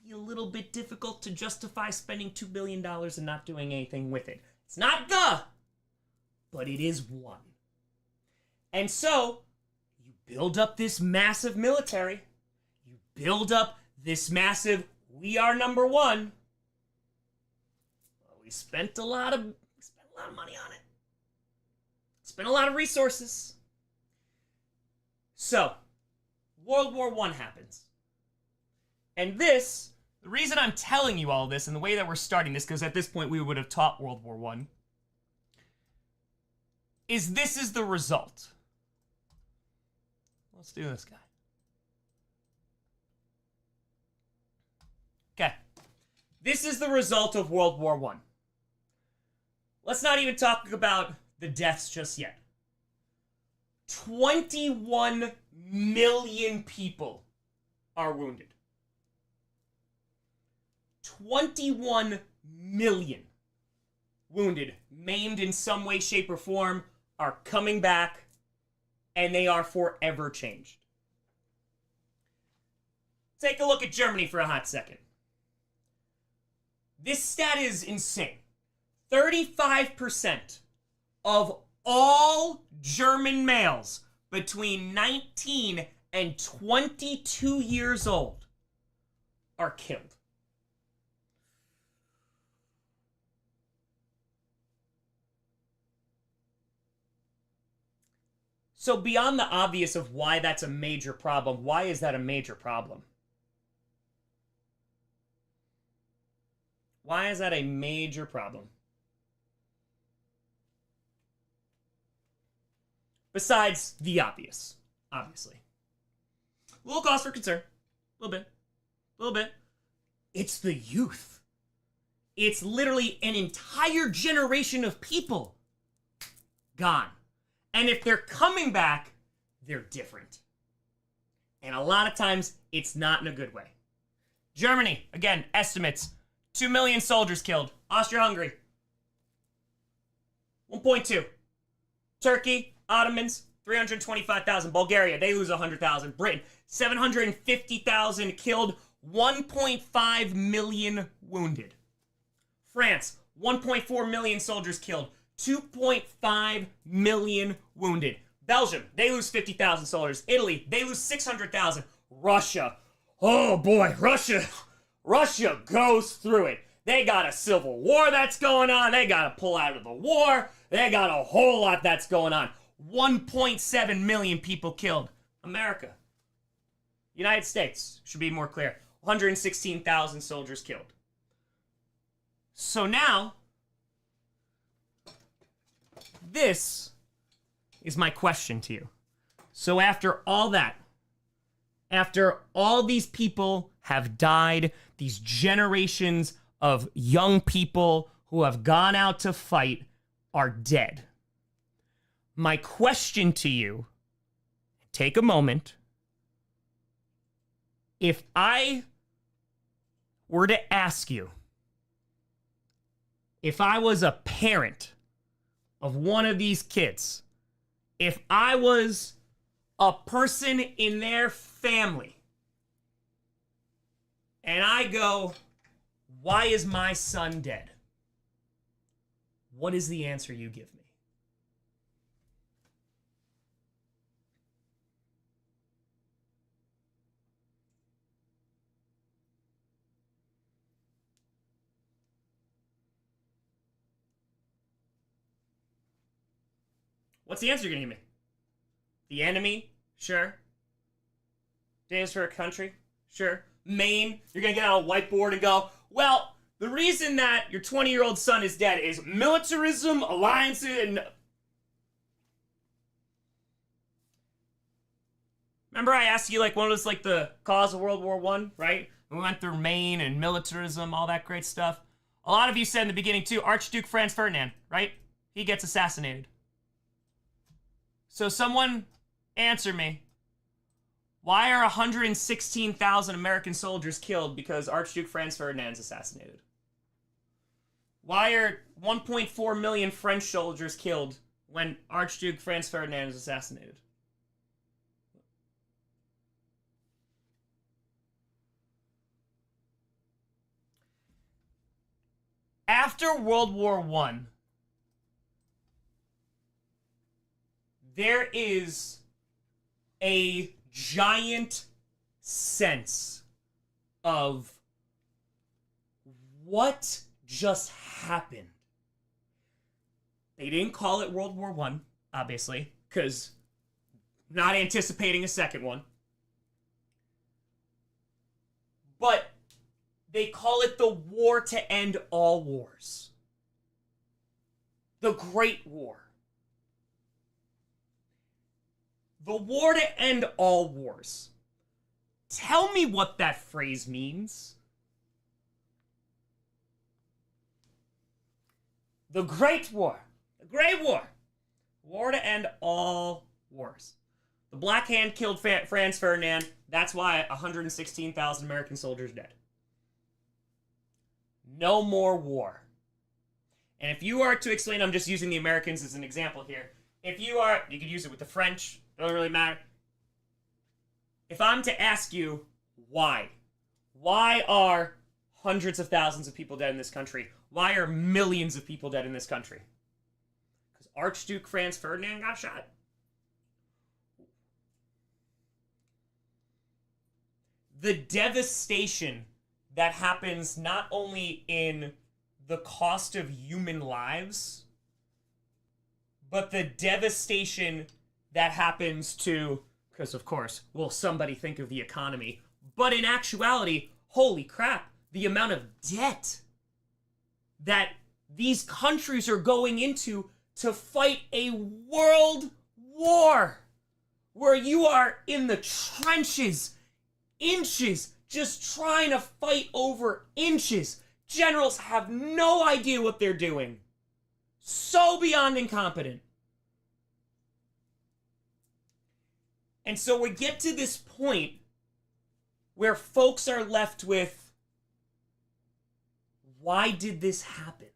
be a little bit difficult to justify spending $2 billion and not doing anything with it. It's not but it is one. And so, you build up this massive military. You build up this massive, we are number one. Well, we spent a lot of money on it. Spent a lot of resources. So, World War I happens. And this, the reason I'm telling you all this and the way that we're starting this, because at this point we would have taught World War I, is this is the result. Let's do this guy. Okay. This is the result of World War I. Let's not even talk about the deaths just yet. 21 million people are wounded. 21 million wounded, maimed in some way, shape, or form, are coming back, and they are forever changed. Take a look at Germany for a hot second. This stat is insane. 35% of all German males between 19 and 22 years old are killed. So beyond the obvious of why that's a major problem, why is that a major problem? Why is that a major problem? Besides the obvious, obviously. A little cause for concern. A little bit. It's the youth. It's literally an entire generation of people gone. And if they're coming back, they're different. And a lot of times, it's not in a good way. Germany, again, estimates, 2 million soldiers killed. Austria-Hungary, 1.2. Turkey, Ottomans, 325,000. Bulgaria, they lose 100,000. Britain, 750,000 killed, 1.5 million wounded. France, 1.4 million soldiers killed, 2.5 million wounded. Belgium, they lose 50,000 soldiers. Italy, they lose 600,000. Russia, oh boy, Russia goes through it. They got a civil war that's going on. They got to pull out of the war. They got a whole lot that's going on. 1.7 million people killed. America, United States, should be more clear. 116,000 soldiers killed. So now, this is my question to you. So after all that, after all these people have died, these generations of young people who have gone out to fight are dead. My question to you, take a moment. If I were to ask you, if I was a parent of one of these kids, if I was a person in their family, and I go, why is my son dead? What is the answer you give me? What's the answer you're going to give me? The enemy? Sure. Dangerous for a country? Sure. Maine? You're going to get out a whiteboard and go, well, the reason that your 20-year-old son is dead is militarism, alliances, and... Remember I asked you, like, what was, like, the cause of World War I, right? We went through Maine and militarism, all that great stuff. A lot of you said in the beginning, too, Archduke Franz Ferdinand, right? He gets assassinated. So someone answer me. Why are 116,000 American soldiers killed because Archduke Franz Ferdinand's assassinated? Why are 1.4 million French soldiers killed when Archduke Franz Ferdinand is assassinated? After World War I, there is a giant sense of what just happened. They didn't call it World War I, obviously, because not anticipating a second one. But they call it the war to end all wars. The Great War. The war to end all wars. Tell me what that phrase means. The Great War. The Great War. War to end all wars. The Black Hand killed Franz Ferdinand. That's why 116,000 American soldiers dead. No more war. And if you are to explain, I'm just using the Americans as an example here. If you are, you could use it with the French. Doesn't really matter. If I'm to ask you why are hundreds of thousands of people dead in this country? Why are millions of people dead in this country? Because Archduke Franz Ferdinand got shot. The devastation that happens not only in the cost of human lives, but the devastation that happens to, because of course, will somebody think of the economy? But in actuality, holy crap, the amount of debt that these countries are going into to fight a world war where you are in the trenches, inches, just trying to fight over inches. Generals have no idea what they're doing. So beyond incompetent. And so we get to this point where folks are left with, why did this happen?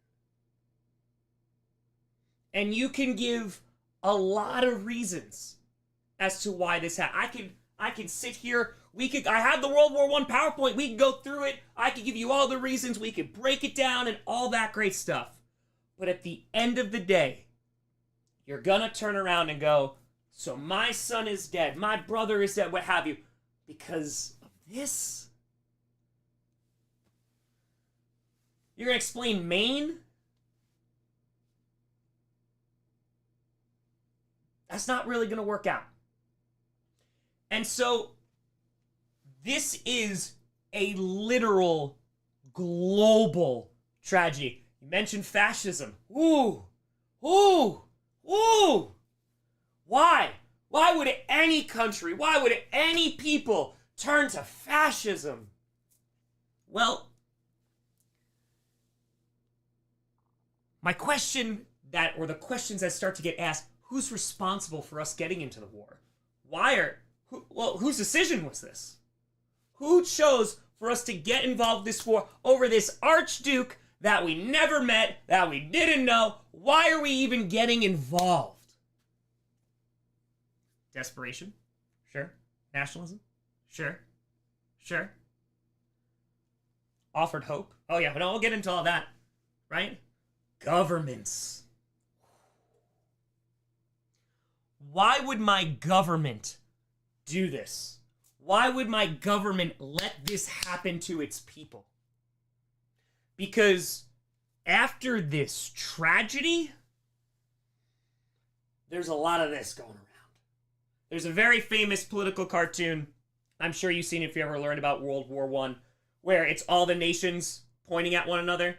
And you can give a lot of reasons as to why this happened. I can sit here, I have the World War I PowerPoint, we can go through it, I can give you all the reasons, we can break it down and all that great stuff. But at the end of the day, you're gonna turn around and go, so my son is dead, my brother is dead, what have you, because of this? You're gonna explain Maine? That's not really gonna work out. And so, this is a literal global tragedy. You mentioned fascism. Ooh, ooh, ooh. Why? Why would any country, why would any people turn to fascism? Well, my question or the questions that start to get asked, who's responsible for us getting into the war? Whose decision was this? Who chose for us to get involved in this war over this archduke that we never met, that we didn't know? Why are we even getting involved? Desperation? Sure. Nationalism? Sure. Sure. Offered hope? Oh yeah, but we'll get into all that, right? Governments. Why would my government do this? Why would my government let this happen to its people? Because after this tragedy, there's a lot of this going around. There's a very famous political cartoon, I'm sure you've seen it if you ever learned about World War I, where it's all the nations pointing at one another.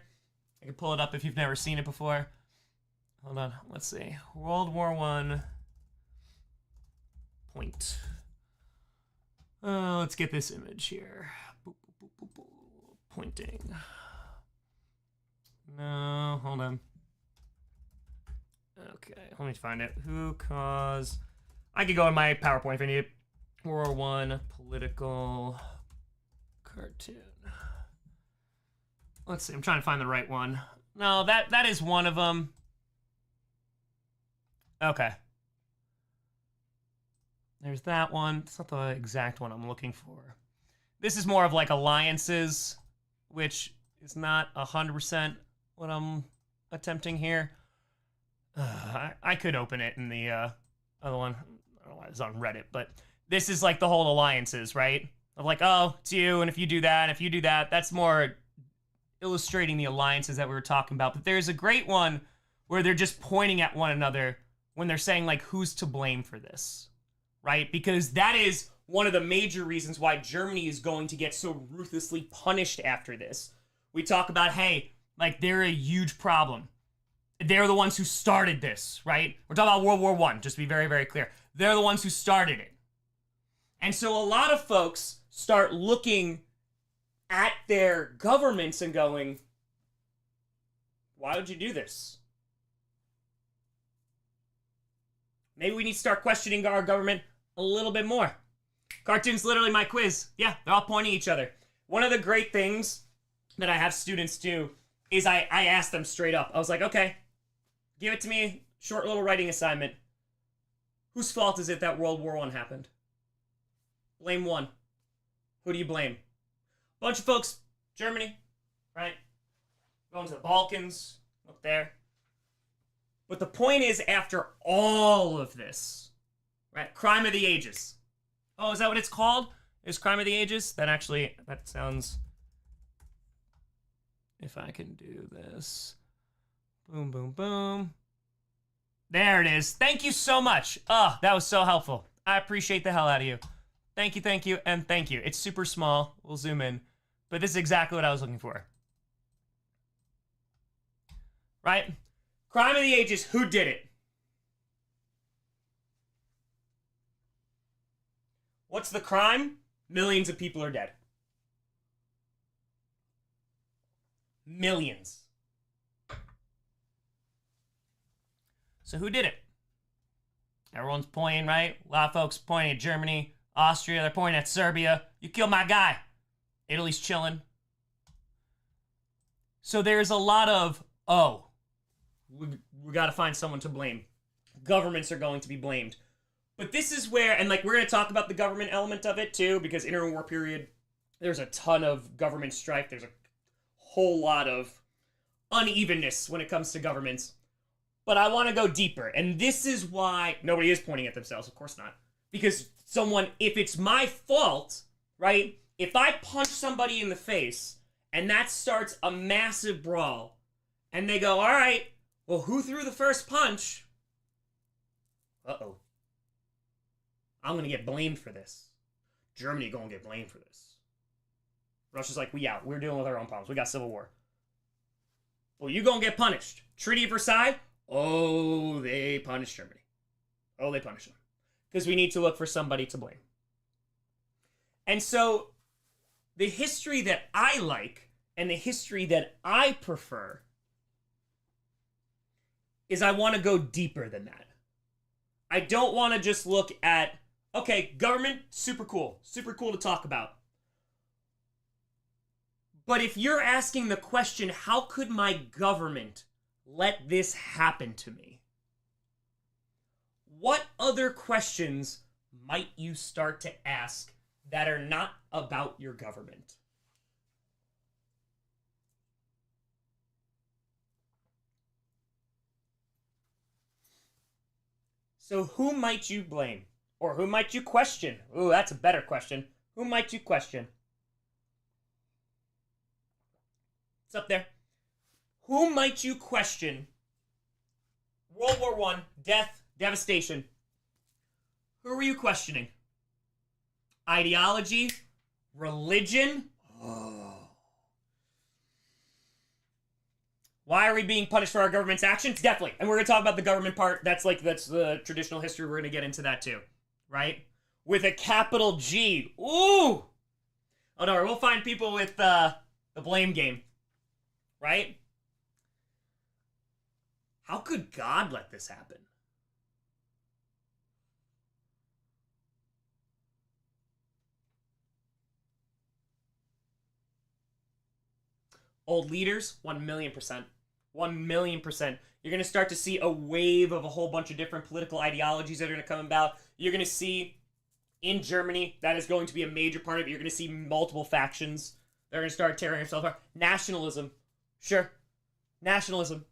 I can pull it up if you've never seen it before. Hold on, let's see. World War I point. Let's get this image here. Boop, boop, boop, boop, boop. Pointing. No, hold on. Okay, let me find it. Who caused... I could go in my PowerPoint if I need it. World War I political cartoon. Let's see, I'm trying to find the right one. No, that is one of them. Okay. There's that one. It's not the exact one I'm looking for. This is more of like alliances, which is not 100% what I'm attempting here. I could open it in the other one. I don't know why it's on Reddit, but this is like the whole alliances, right? Of like, oh, it's you, and if you do that, and if you do that, that's more illustrating the alliances that we were talking about. But there's a great one where they're just pointing at one another when they're saying, like, who's to blame for this, right? Because that is one of the major reasons why Germany is going to get so ruthlessly punished after this. We talk about, hey, like, they're a huge problem. They're the ones who started this, right? We're talking about World War I, just to be very, very clear. They're the ones who started it. And so a lot of folks start looking at their governments and going, why would you do this? Maybe we need to start questioning our government a little bit more. Cartoon's literally my quiz. Yeah, they're all pointing at each other. One of the great things that I have students do is I ask them straight up. I was like, okay, give it to me, short little writing assignment. Whose fault is it that World War I happened? Blame one. Who do you blame? Bunch of folks, Germany, right? Going to the Balkans, up there. But the point is, after all of this, right? Crime of the ages. Oh, is that what it's called? Is crime of the ages? That sounds... If I can do this. Boom, boom, boom. There it is. Thank you so much. Oh, that was so helpful. I appreciate the hell out of you. Thank you, and thank you. It's super small. We'll zoom in. But this is exactly what I was looking for. Right? Crime of the ages, who did it? What's the crime? Millions of people are dead. Millions. So who did it? Everyone's pointing, right? A lot of folks pointing at Germany, Austria, they're pointing at Serbia. You killed my guy. Italy's chilling. So there's a lot of, we got to find someone to blame. Governments are going to be blamed. But this is where, and like we're going to talk about the government element of it too, because interwar period, there's a ton of government strife. There's a whole lot of unevenness when it comes to governments. But I want to go deeper. And this is why nobody is pointing at themselves. Of course not. Because if it's my fault, right? If I punch somebody in the face and that starts a massive brawl and they go, all right, well, who threw the first punch? Uh-oh. I'm going to get blamed for this. Germany going to get blamed for this. Russia's like, we're dealing with our own problems. We got civil war. Well, you going to get punished. Treaty of Versailles? Oh, they punished Germany. Oh, they punish them. Because we need to look for somebody to blame. And so, the history that I like and the history that I prefer is I want to go deeper than that. I don't want to just look at, okay, government, super cool to talk about. But if you're asking the question, how could my government let this happen to me? What other questions might you start to ask that are not about your government? So who might you blame? Or who might you question? Ooh, that's a better question. Who might you question? It's up there. Who might you question? World War I, death, devastation. Who were you questioning? Ideology? Religion? Oh. Why are we being punished for our government's actions? Definitely. And we're going to talk about the government part. That's the traditional history. We're going to get into that too. Right? With a capital G. Ooh! Oh, no, we'll find people with the blame game. Right? How could God let this happen? Old leaders, 1,000,000%. 1,000,000%. You're going to start to see a wave of a whole bunch of different political ideologies that are going to come about. You're going to see, in Germany, that is going to be a major part of it. You're going to see multiple factions. They're going to start tearing themselves apart. Nationalism. Sure. Nationalism.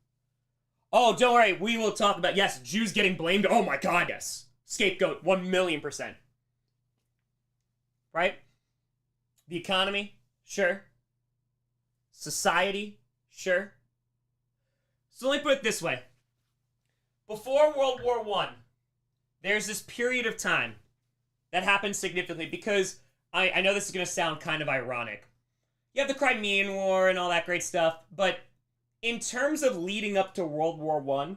Oh, don't worry. We will talk about, yes, Jews getting blamed. Oh my God, yes. Scapegoat, 1,000,000%. Right? The economy. Sure. Society. Sure. So let me put it this way. Before World War I, there's this period of time that happened significantly because I know this is going to sound kind of ironic. You have the Crimean War and all that great stuff, but in terms of leading up to World War I,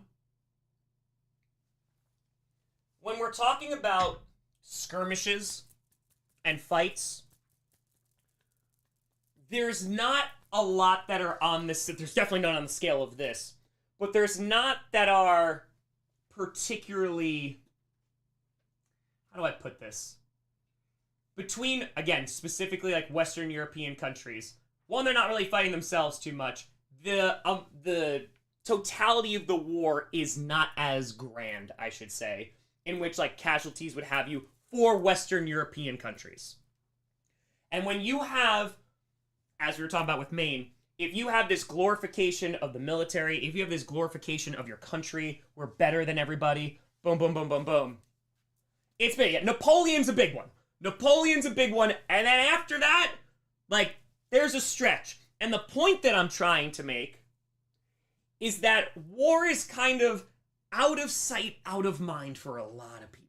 when we're talking about skirmishes and fights, there's not a lot that are on this. There's definitely not on the scale of this. But there's not that are particularly, how do I put this? Between, again, specifically like Western European countries. One, they're not really fighting themselves too much. The totality of the war is not as grand, I should say, in which like casualties would have you for Western European countries. And when you have, as we were talking about with Maine, if you have this glorification of the military, if you have this glorification of your country, we're better than everybody, boom, boom, boom, boom, boom. It's big. Yeah, Napoleon's a big one. Napoleon's a big one. And then after that, like, there's a stretch. And the point that I'm trying to make is that war is kind of out of sight, out of mind for a lot of people.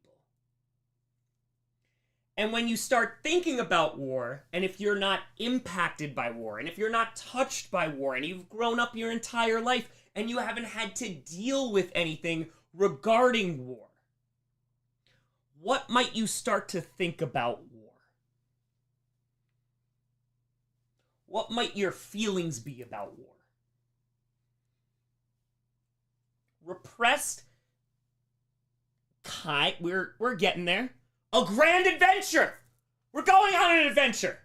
And when you start thinking about war, and if you're not impacted by war, and if you're not touched by war, and you've grown up your entire life, and you haven't had to deal with anything regarding war, what might you start to think about war? What might your feelings be about war? Repressed? We're getting there. A grand adventure! We're going on an adventure!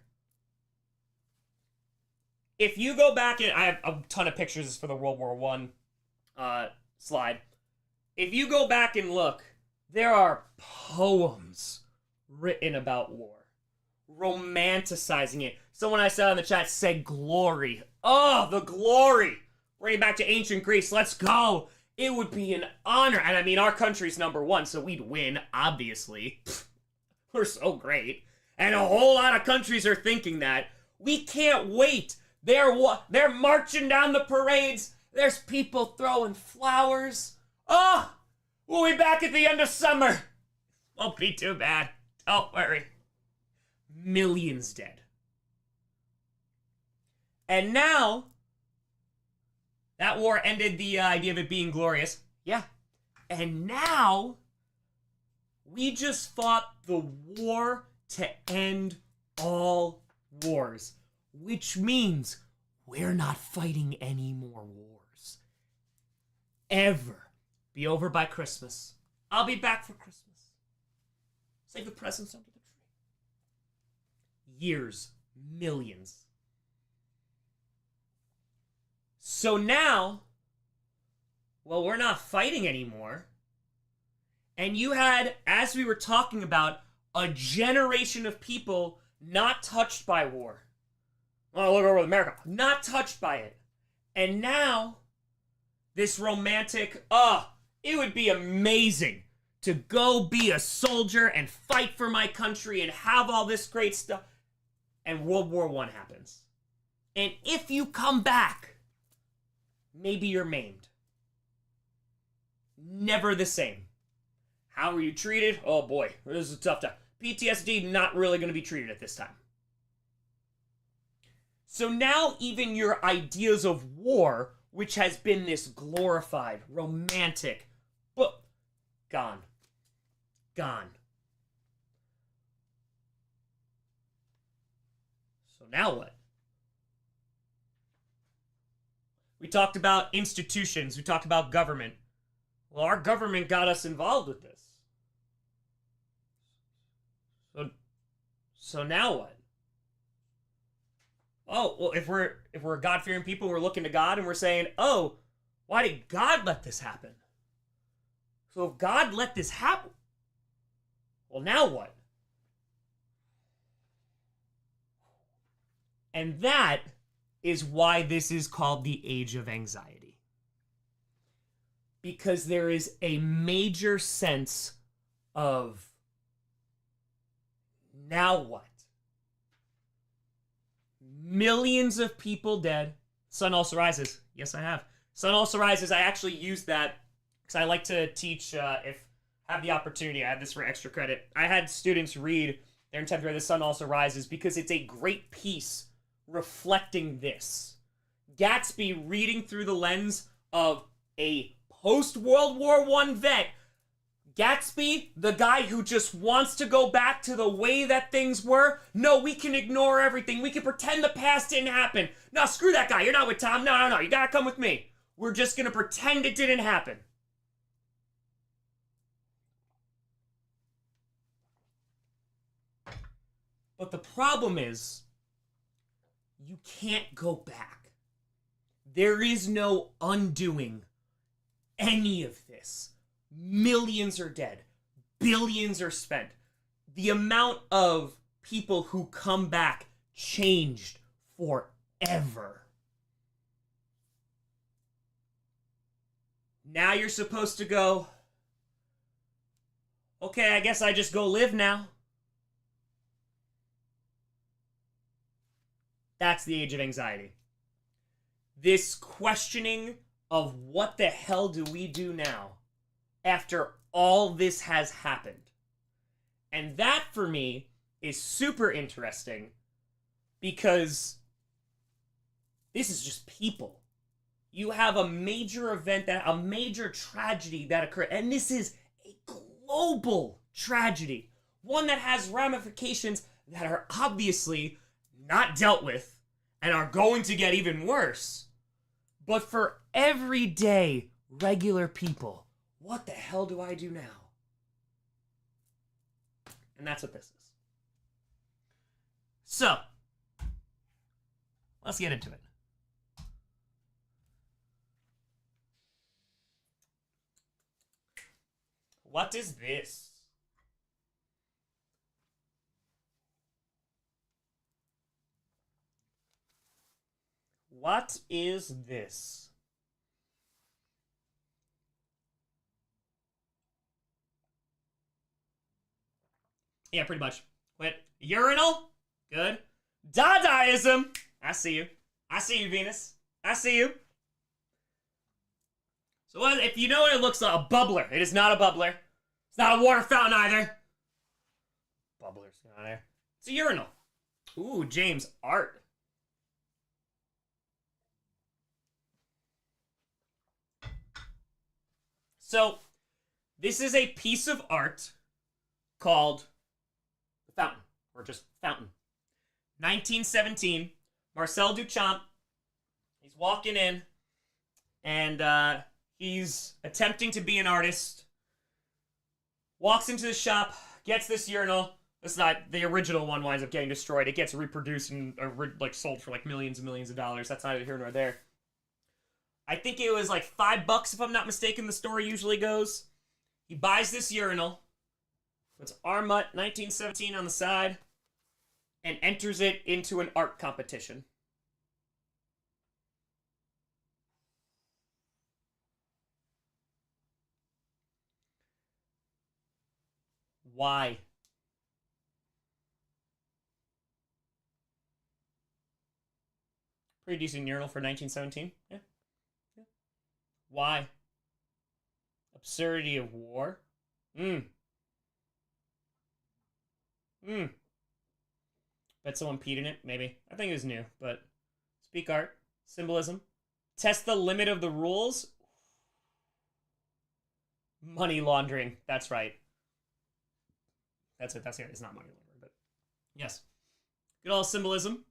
If you go back, and I have a ton of pictures for the World War I slide. If you go back and look, there are poems written about war. Romanticizing it. Someone I saw in the chat said glory. Oh, the glory! Bring it back to ancient Greece. Let's go! It would be an honor. And I mean, our country's #1, so we'd win, obviously. We're so great. And a whole lot of countries are thinking that. We can't wait. They're marching down the parades. There's people throwing flowers. Oh, we'll be back at the end of summer. Won't be too bad. Don't worry. Millions dead. And now, that war ended the idea of it being glorious. Yeah. And now, We just fought the war to end all wars, which means we're not fighting any more wars. Ever. Be over by Christmas. I'll be back for Christmas. Save the presents under the tree. Years. Millions. So now, well, we're not fighting anymore. And you had, as we were talking about, a generation of people not touched by war. Oh, look over America. Not touched by it. And now, this romantic, it would be amazing to go be a soldier and fight for my country and have all this great stuff. And World War I happens. And if you come back, maybe you're maimed. Never the same. How were you treated? Oh boy, this is a tough time. PTSD, not really going to be treated at this time. So now even your ideas of war, which has been this glorified, romantic, but gone. Gone. So now what? We talked about institutions. We talked about government. Well, our government got us involved with this. So now what? Oh, well, if we're God-fearing people, we're looking to God and we're saying, oh, why did God let this happen? So if God let this happen, well, now what? And that is why this is called the Age of Anxiety. Because there is a major sense of, now what? Millions of people dead. Sun also rises. Yes, I have. Sun also rises. I actually use that because I like to teach, if I have the opportunity. I have this for extra credit. I had students read their 10th grade, The Sun Also Rises, because it's a great piece reflecting this. Gatsby reading through the lens of a post-World War I vet. Gatsby, the guy who just wants to go back to the way that things were. No, we can ignore everything. We can pretend the past didn't happen. No, screw that guy. You're not with Tom. No. You gotta come with me. We're just gonna pretend it didn't happen. But the problem is, you can't go back. There is no undoing any of this. Millions are dead. Billions are spent. The amount of people who come back changed forever. Now you're supposed to go, okay, I guess I just go live now. That's the Age of Anxiety. This questioning of what the hell do we do now after all this has happened. And that, for me, is super interesting because this is just people. You have a major event, a major tragedy that occurred, and this is a global tragedy. One that has ramifications that are obviously not dealt with and are going to get even worse. But for everyday, regular people, what the hell do I do now? And that's what this is. So, let's get into it. What is this? What is this? Yeah, pretty much. Wait, urinal? Good. Dadaism? I see you. I see you, Venus. I see you. So what, if you know what it looks like, a bubbler. It is not a bubbler. It's not a water fountain either. Bubbler's not there. It's a urinal. Ooh, James, art. So, this is a piece of art called The Fountain, or just Fountain. 1917, Marcel Duchamp, he's walking in, and he's attempting to be an artist, walks into the shop, gets this urinal. It's not the original one, winds up getting destroyed. It gets reproduced and like sold for like millions and millions of dollars. That's neither here nor there. I think it was like $5 if I'm not mistaken. The story usually goes. He buys this urinal, puts Armut 1917 on the side, and enters it into an art competition. Why? Pretty decent urinal for 1917. Yeah. Why? Absurdity of war? Bet someone peed in it, maybe. I think it was new, but speak art, symbolism, test the limit of the rules. Money laundering. That's right. That's it. That's it. It's not money laundering, but yes. Good old symbolism.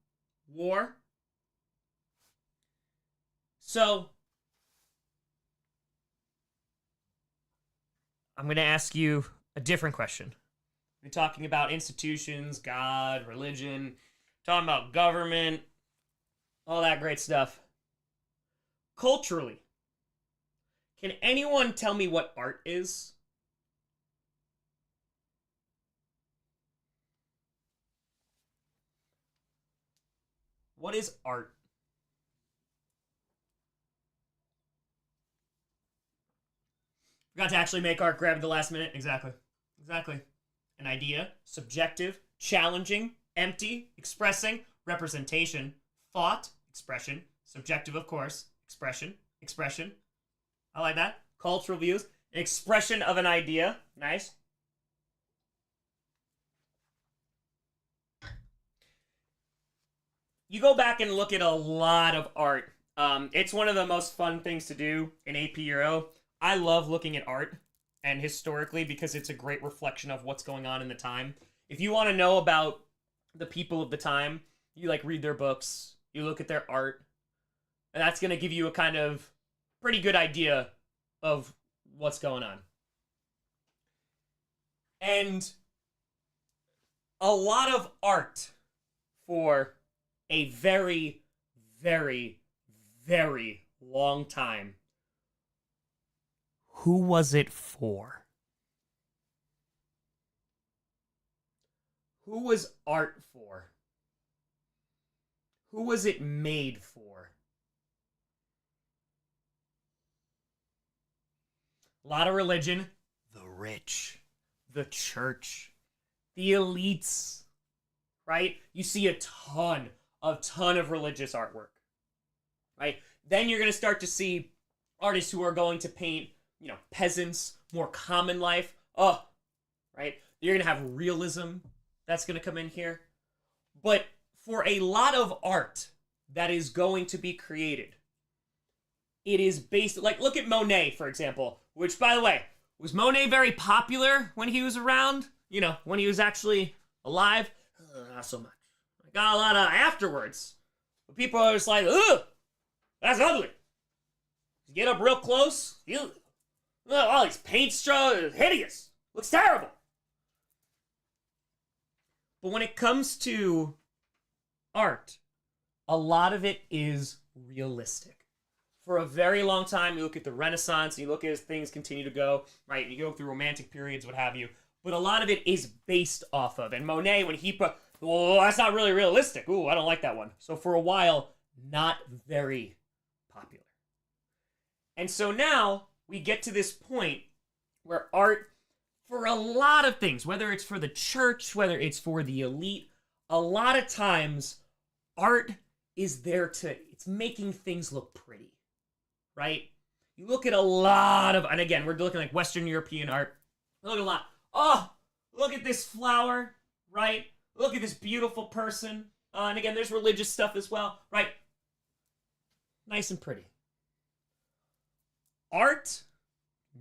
War. So, I'm going to ask you a different question. We're talking about institutions, God, religion, talking about government, all that great stuff. Culturally, can anyone tell me what art is? What is art? Forgot to actually make art, grab at the last minute. Exactly. An idea, subjective, challenging, empty, expressing, representation, thought, expression, subjective, of course, expression. I like that. Cultural views, expression of an idea. Nice. You go back and look at a lot of art. It's one of the most fun things to do in AP Euro. I love looking at art, and historically, because it's a great reflection of what's going on in the time. If you want to know about the people of the time, you like read their books, you look at their art, and that's going to give you a kind of pretty good idea of what's going on. And a lot of art for a very, very, very long time. Who was it for? Who was art for? Who was it made for? A lot of religion, the rich, the church, the elites, right? You see a ton of religious artwork, right? Then you're going to start to see artists who are going to paint, peasants, more common life. Right? You're going to have realism that's going to come in here. But for a lot of art that is going to be created, it is based, like, look at Monet, for example, which, by the way, was Monet very popular when he was around? When he was actually alive? Not so much. I got a lot of afterwards. But people are just like, ugh, that's ugly. You get up real close, all these paint strokes, hideous. Looks terrible. But when it comes to art, a lot of it is realistic. For a very long time, you look at the Renaissance, you look at as things continue to go, right? You go through romantic periods, what have you. But a lot of it is based off of. And Monet, when he put, well, that's not really realistic. Ooh, I don't like that one. So for a while, not very popular. And so now we get to this point where art, for a lot of things, whether it's for the church, whether it's for the elite, a lot of times art is there it's making things look pretty, right? You look at a lot of, and again, we're looking like Western European art. Look at a lot. Oh, look at this flower, right? Look at this beautiful person. And again, there's religious stuff as well, right? Nice and pretty. Art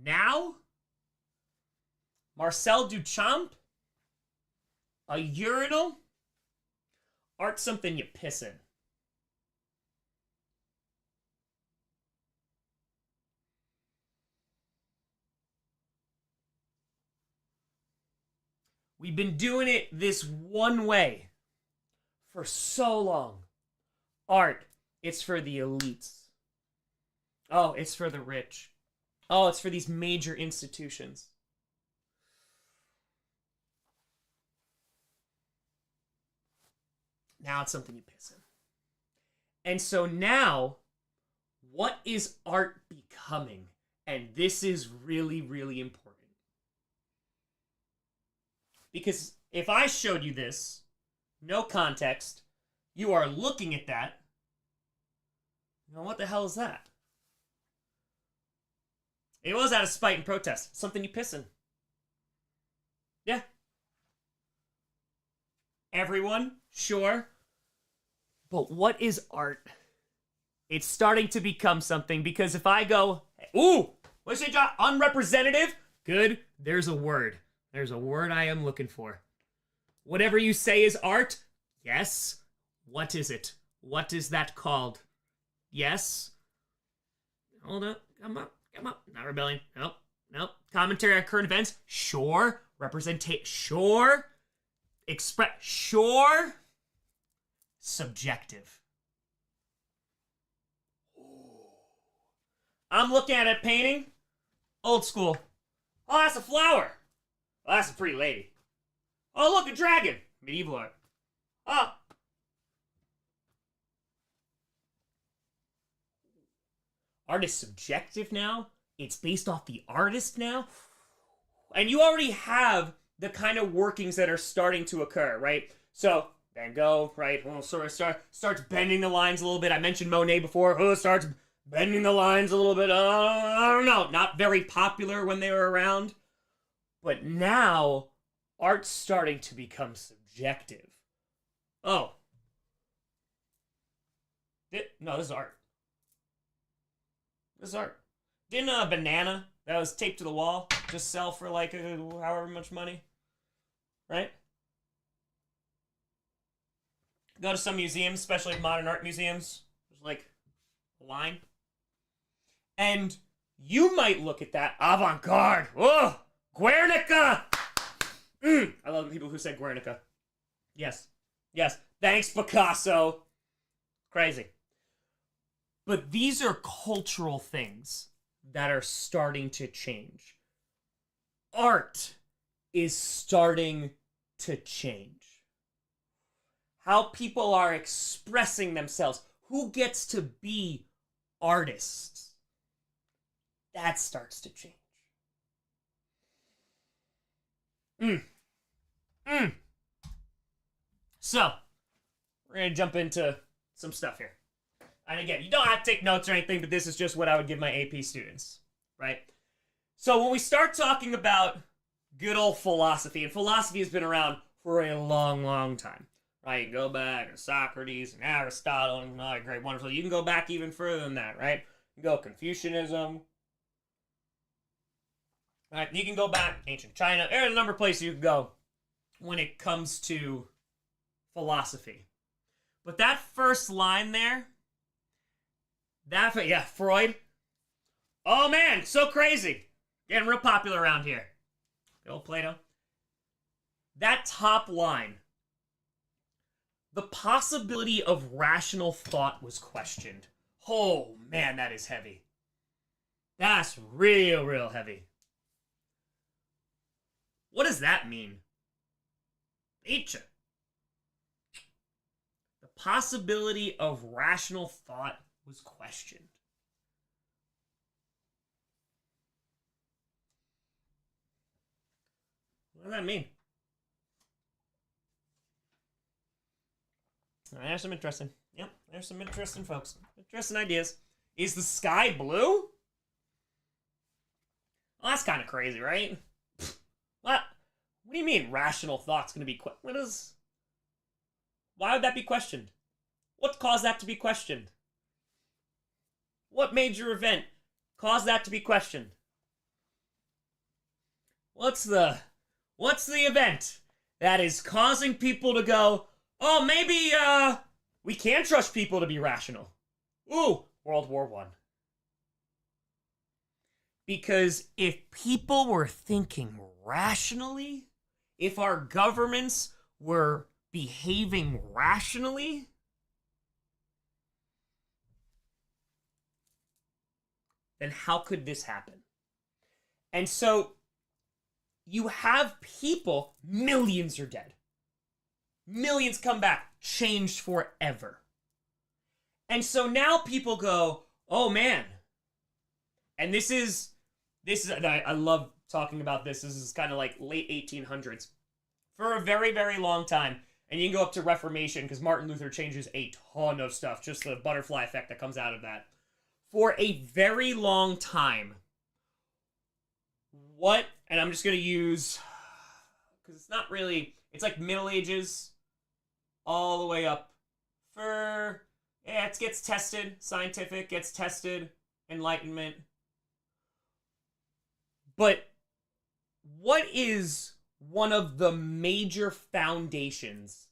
now, Marcel Duchamp, A urinal? Art's something you piss in. We've been doing it this one way for so long. Art, it's for the elites. Oh, it's for the rich. Oh, it's for these major institutions. Now it's something you piss in. And so now, what is art becoming? And this is really, really important. Because if I showed you this, no context, you are looking at that. You know, what the hell is that? It was out of spite and protest. Something you piss in. Yeah. Everyone, sure. But what is art? It's starting to become something, because if I go, ooh, what's your job? Unrepresentative? Good. There's a word. There's a word I am looking for. Whatever you say is art? Yes. What is it? What is that called? Yes. Hold up. Come up. Come up. Not rebellion. Nope. Nope. Commentary on current events? Sure. Representation? Sure. Express? Sure. Subjective. I'm looking at a painting. Old school. Oh, that's a flower. Oh, that's a pretty lady. Oh, look, a dragon. Medieval art. Oh. Art is subjective now. It's based off the artist now. And you already have the kind of workings that are starting to occur, right? So, Van Gogh, right? Well, sort of starts bending the lines a little bit. I mentioned Monet before. Oh, starts bending the lines a little bit. I don't know. Not very popular when they were around. But now, art's starting to become subjective. Oh. No, this is art. This is art. Didn't a banana that was taped to the wall just sell for like however much money? Right? Go to some museums, especially modern art museums. There's like a line. And you might look at that avant-garde. Oh, Guernica! I love the people who said Guernica. Yes. Yes. Thanks, Picasso. Crazy. But these are cultural things that are starting to change. Art is starting to change. How people are expressing themselves. Who gets to be artists? That starts to change. So, we're going to jump into some stuff here. And again, you don't have to take notes or anything, but this is just what I would give my AP students, right? So when we start talking about good old philosophy, and philosophy has been around for a long, long time, right? You go back to Socrates and Aristotle and all that great, wonderful. You can go back even further than that, right? You can go Confucianism. Right? You can go back ancient China. There are a number of places you can go when it comes to philosophy. But that first line there, Freud. Oh man, so crazy. Getting real popular around here. Good old Plato. That top line, the possibility of rational thought was questioned. Oh man, that is heavy. That's real, real heavy. What does that mean? Nietzsche. The possibility of rational thought was questioned. What does that mean? There's some interesting. Yep, there's some interesting folks. Interesting ideas. Is the sky blue? Well, that's kind of crazy, right? What? What do you mean rational thought's going to be why would that be questioned? What caused that to be questioned? What major event caused that to be questioned? What's the event that is causing people to go, oh, maybe we can trust people to be rational. Ooh, World War I. Because if people were thinking rationally, if our governments were behaving rationally, then how could this happen? And so you have people, millions are dead. Millions come back, changed forever. And so now people go, oh man. And this is, I love talking about this. This is kind of like late 1800s. For a very, very long time. And you can go up to Reformation because Martin Luther changes a ton of stuff. Just the butterfly effect that comes out of that. For a very long time, and I'm just going to use, because it's not really, it's like Middle Ages all the way up it gets tested, scientific, gets tested, Enlightenment. But what is one of the major foundations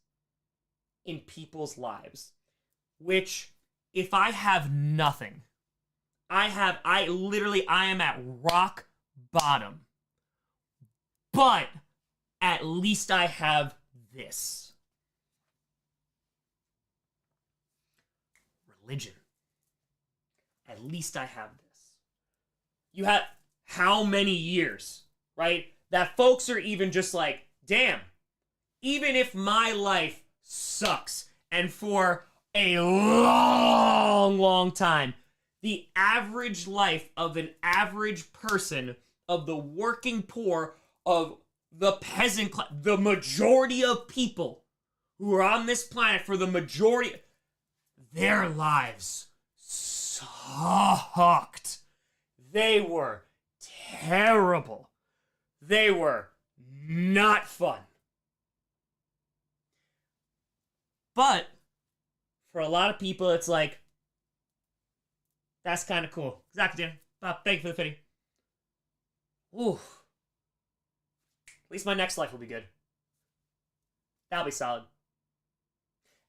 in people's lives? Which, if I have nothing, I am at rock bottom. But at least I have this. Religion. At least I have this. You have how many years, right? That folks are even just like, damn, even if my life sucks, and for a long, long time, the average life of an average person, of the working poor, of the peasant class, the majority of people who are on this planet, for the majority, their lives sucked. They were terrible. They were not fun. But for a lot of people, it's like, that's kind of cool. Exactly, Dan. Thank you for the pity. Ooh. At least my next life will be good. That'll be solid.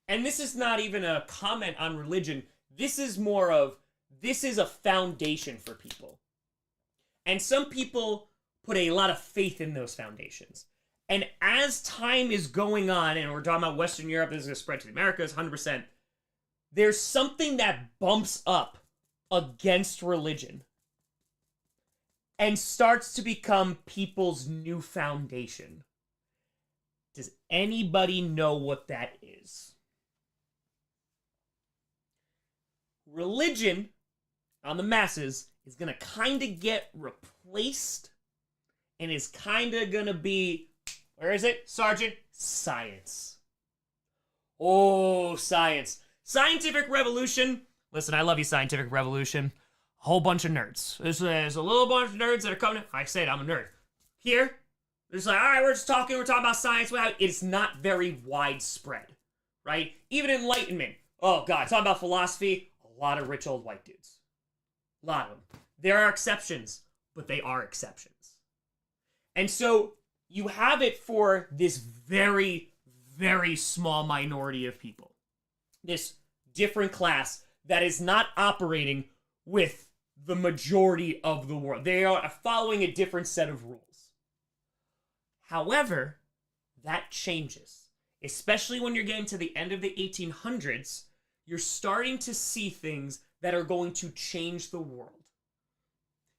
And this is not even a comment on religion. This is more of, this is a foundation for people. And some people put a lot of faith in those foundations. And as time is going on, and we're talking about Western Europe, this is going to spread to the Americas, 100%, there's something that bumps up against religion and starts to become people's new foundation. Does anybody know what that is? Religion on the masses is going to kind of get replaced and is kind of going to be, where is it, Sergeant? Science. Oh, science. Scientific revolution. Listen, I love you, scientific revolution. A whole bunch of nerds. There's a little bunch of nerds that are coming. I said I'm a nerd. Here, there's like, all right, we're talking about science. It's not very widespread, right? Even Enlightenment. Oh, God, talking about philosophy. A lot of rich old white dudes. A lot of them. There are exceptions, but they are exceptions. And so you have it for this very, very small minority of people. This different class that is not operating with the majority of the world. They are following a different set of rules. However, that changes. Especially when you're getting to the end of the 1800s, you're starting to see things that are going to change the world.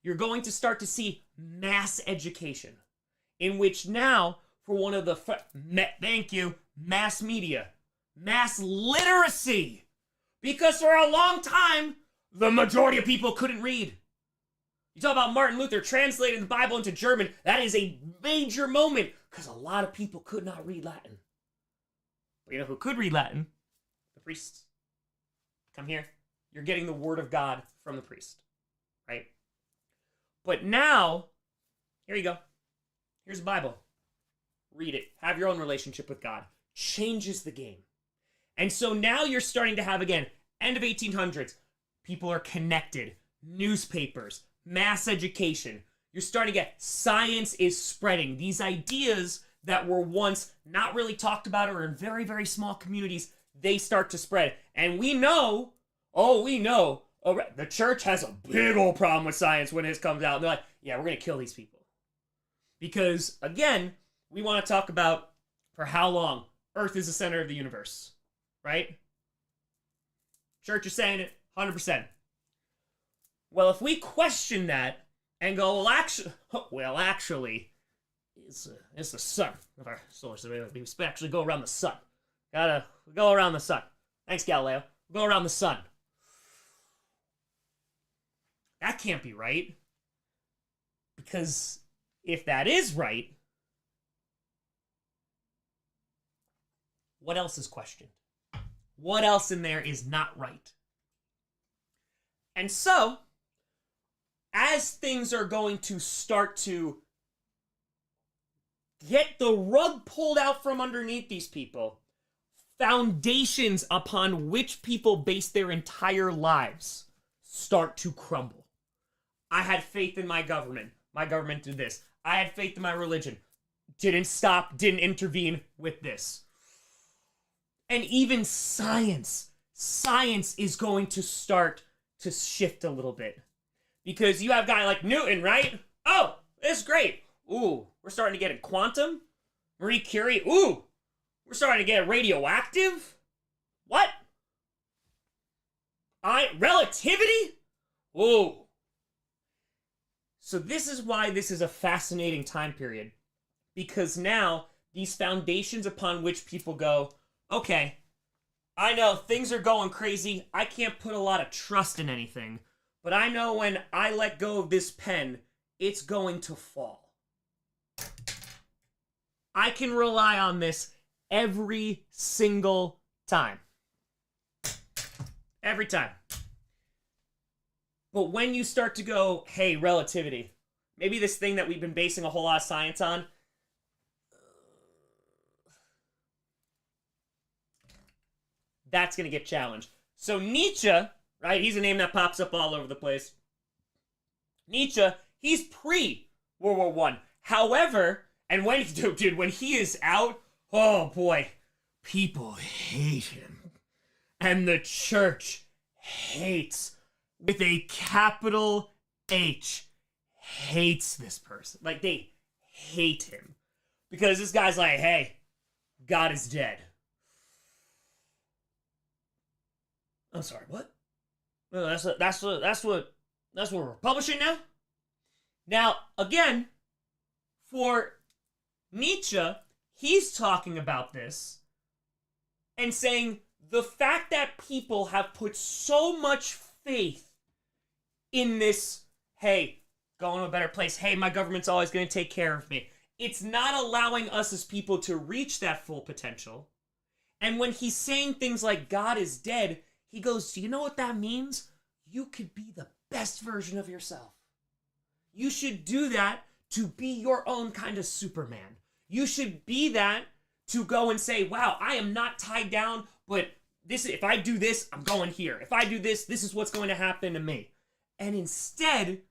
You're going to start to see mass education, in which now, for one of the, mass media, mass literacy, because for a long time, the majority of people couldn't read. You talk about Martin Luther translating the Bible into German, that is a major moment, because a lot of people could not read Latin. But you know who could read Latin? The priests. Come here. You're getting the word of God from the priest, right? But now, here you go. Here's the Bible. Read it. Have your own relationship with God. Changes the game. And so now you're starting to have, again, end of 1800s, people are connected. Newspapers, mass education. You're starting to get, science is spreading. These ideas that were once not really talked about or in very, very small communities, they start to spread. And we know, the church has a big old problem with science when it comes out. And they're like, yeah, we're going to kill these people. Because, again, we want to talk about for how long Earth is the center of the universe, right? Church is saying it 100%. Well, if we question that and go, well, actually, it's the sun of our solar system. We actually go around the sun. Gotta go around the sun. Thanks, Galileo. Go around the sun. That can't be right. Because if that is right, what else is questioned? What else in there is not right? And so, as things are going to start to get the rug pulled out from underneath these people, foundations upon which people base their entire lives start to crumble. I had faith in my government. My government did this. I had faith in my religion. Didn't stop, didn't intervene with this. And even science is going to start to shift a little bit. Because you have a guy like Newton, right? Oh, it's great. Ooh, we're starting to get a quantum. Marie Curie, ooh, we're starting to get radioactive. What? Relativity? Ooh. So this is why this is a fascinating time period. Because now, these foundations upon which people go, okay, I know things are going crazy. I can't put a lot of trust in anything. But I know when I let go of this pen, it's going to fall. I can rely on this every single time. Every time. But when you start to go, hey, relativity, maybe this thing that we've been basing a whole lot of science on, that's going to get challenged. So Nietzsche, right, he's a name that pops up all over the place. Nietzsche, he's pre-World War I. However, and when he is out, oh boy, people hate him. And the church hates, with a capital H, hates this person. Like, they hate him. Because this guy's like, hey, God is dead. I'm sorry, what? Well, that's what we're publishing now? Now, again, for Nietzsche, he's talking about this and saying the fact that people have put so much faith in this, hey, going to a better place, hey, my government's always going to take care of me. It's not allowing us as people to reach that full potential. And when he's saying things like God is dead, he goes, do you know what that means? You could be the best version of yourself. You should do that to be your own kind of Superman. You should be that to go and say, wow, I am not tied down, but if I do this, I'm going here. If I do this, this is what's going to happen to me. And instead,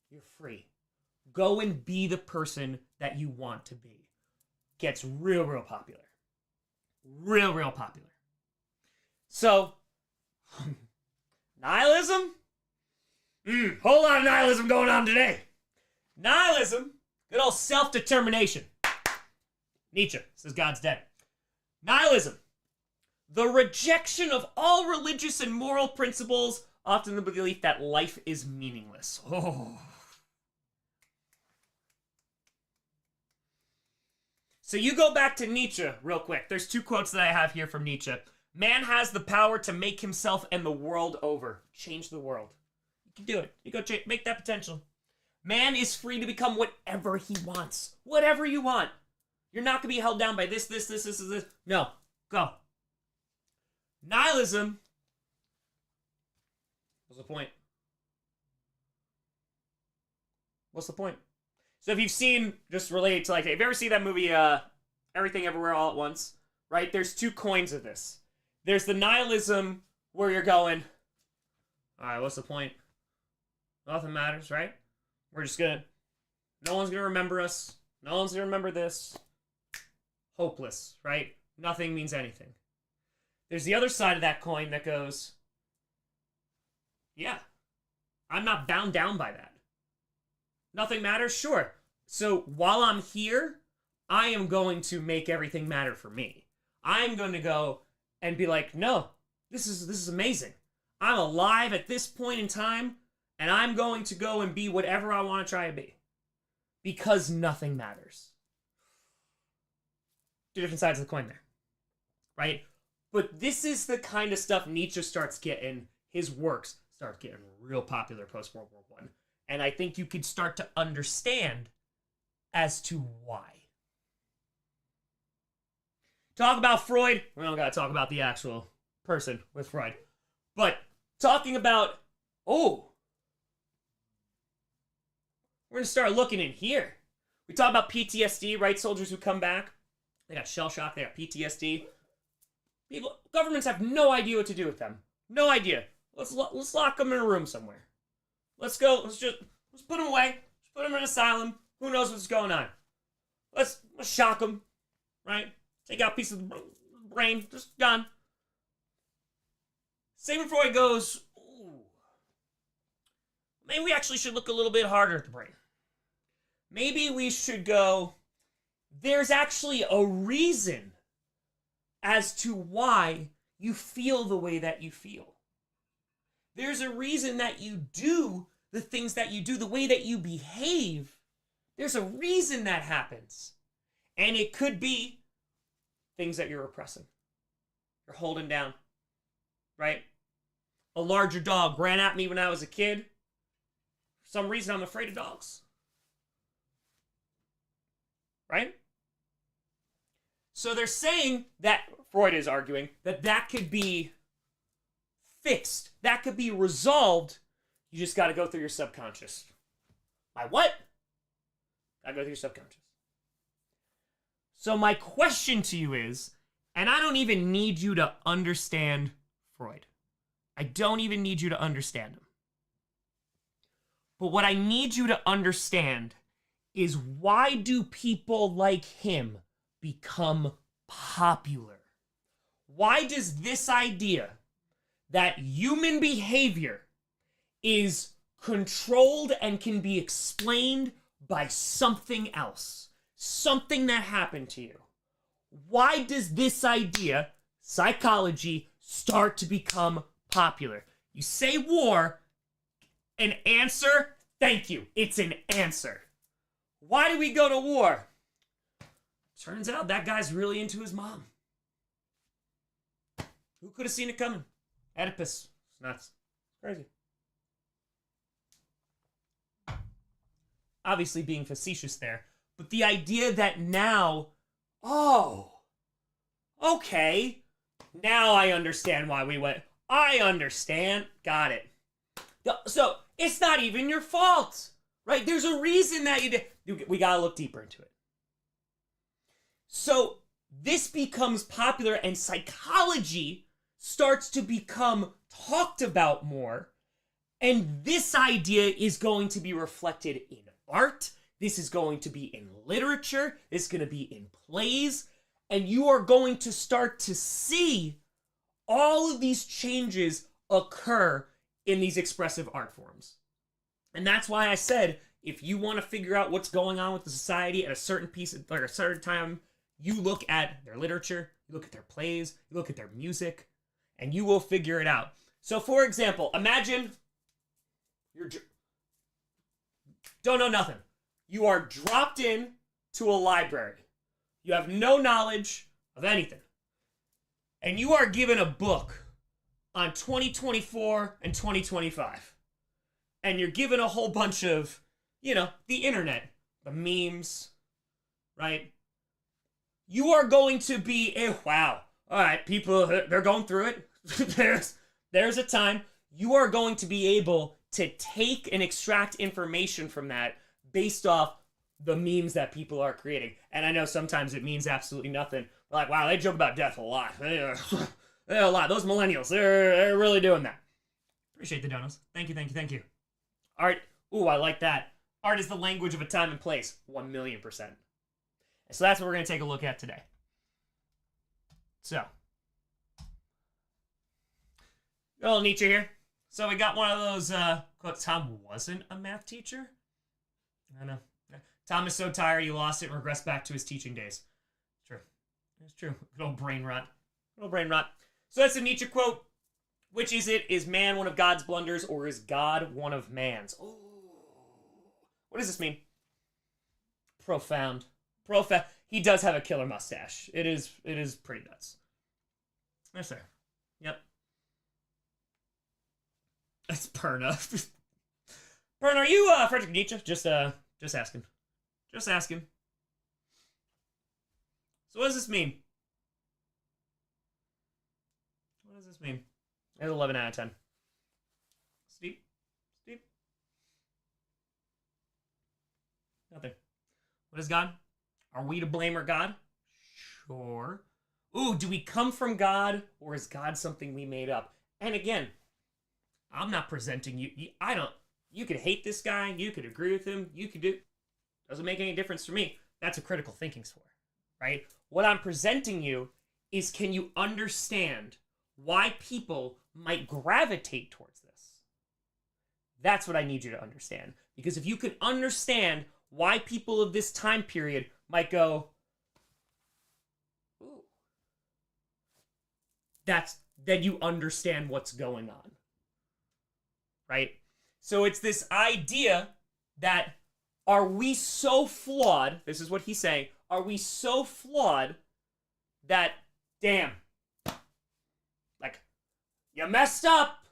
you're free. Go and be the person that you want to be. Gets real, real popular. Real, real popular. So, nihilism? Whole lot of nihilism going on today. Nihilism, good old self-determination. Nietzsche says God's dead. Nihilism, the rejection of all religious and moral principles, often the belief that life is meaningless. Oh. So you go back to Nietzsche real quick. There's two quotes that I have here from Nietzsche. Man has the power to make himself and the world over. Change the world. You can do it. You go make that potential. Man is free to become whatever he wants. Whatever you want. You're not going to be held down by this. No. Go. Nihilism. What's the point? What's the point? So if you've seen, just related to, like, have you ever seen that movie, Everything Everywhere All at Once? Right? There's two coins of this. There's the nihilism where you're going, all right, what's the point? Nothing matters, right? We're just gonna, no one's gonna remember us. No one's gonna remember this. hopeless, right? Nothing means anything. There's the other side of that coin that goes, yeah, I'm not bound down by that. Nothing matters? Sure. So while I'm here, I am going to make everything matter for me. I'm going to go and be like, no, this is amazing. I'm alive at this point in time, and I'm going to go and be whatever I want to try to be. Because nothing matters. Two different sides of the coin there. Right? But this is the kind of stuff Nietzsche starts getting, his works start getting real popular post-World War I. And I think you could start to understand as to why. Talk about Freud. We don't got to talk about the actual person with Freud. But talking about, we're going to start looking in here. We talk about PTSD, right? Soldiers who come back. They got shell shock. They got PTSD. Governments have no idea what to do with them. No idea. Let's lock them in a room somewhere. Let's put them away. Let's put them in an asylum. Who knows what's going on? Let's shock them, right? Take out a piece of the brain. Just gone. Sigmund Freud goes, maybe we actually should look a little bit harder at the brain. Maybe we should go, there's actually a reason as to why you feel the way that you feel. There's a reason that you do the things that you do, the way that you behave. There's a reason that happens. And it could be things that you're repressing. You're holding down, right? A larger dog ran at me when I was a kid. For some reason, I'm afraid of dogs. Right? So they're saying that, Freud is arguing, that could be fixed. That could be resolved. You just got to go through your subconscious. My what? Got to go through your subconscious. So my question to you is, and I don't even need you to understand Freud. I don't even need you to understand him. But what I need you to understand is, why do people like him become popular? Why does this idea that human behavior is controlled and can be explained by something else, something that happened to you, why does this idea, psychology, start to become popular? You say war, an answer, thank you, it's an answer. Why do we go to war? Turns out that guy's really into his mom. Who could have seen it coming? Oedipus. It's nuts. Crazy. Obviously being facetious there, but the idea that now, okay, now I understand why we went. I understand. Got it. So it's not even your fault, right? There's a reason that you did. We gotta look deeper into it. So this becomes popular, and psychology starts to become talked about more. And this idea is going to be reflected in art. This is going to be in literature. It's going to be in plays. And you are going to start to see all of these changes occur in these expressive art forms. And that's why I said, if you want to figure out what's going on with the society at a certain piece, like a certain time, you look at their literature, you look at their plays, you look at their music, and you will figure it out. So, for example, imagine don't know nothing. You are dropped in to a library. You have no knowledge of anything. And you are given a book on 2024 and 2025. And you're given a whole bunch of, the internet, the memes, right? You are going to be, wow, all right, people, they're going through it. There's a time. You are going to be able to take and extract information from that based off the memes that people are creating. And I know sometimes it means absolutely nothing. We're like, wow, they joke about death a lot. They're a lot. Those millennials, they're really doing that. Appreciate the donos. Thank you. Art, I like that. Art is the language of a time and place. 1,000,000%. And so that's what we're going to take a look at today. So, little Nietzsche here. So we got one of those quotes. Tom wasn't a math teacher. I know. Tom is so tired he lost it and regressed back to his teaching days. True. It's true. Good old brain rot. Good old brain rot. So that's a Nietzsche quote. Which is it? Is man one of God's blunders, or is God one of man's? Oh. What does this mean? Profound. Profound. He does have a killer mustache. It is pretty nuts. Yes, sir. Yep. That's Perna. Perna, are you Friedrich Nietzsche? Just asking. Just asking. So what does this mean? What does this mean? It's 11 out of 10. Steep. Steep. Nothing. What is God? Are we to blame our God? Sure. Ooh, do we come from God, or is God something we made up? And again, I'm not presenting you. You could hate this guy. You could agree with him. You could do. Doesn't make any difference for me. That's what critical thinking's for, right? What I'm presenting you is, can you understand why people might gravitate towards this? That's what I need you to understand. Because if you can understand why people of this time period might go, ooh, then you understand what's going on. Right? So it's this idea that, are we so flawed, this is what he's saying, are we so flawed that, damn, like, you messed up,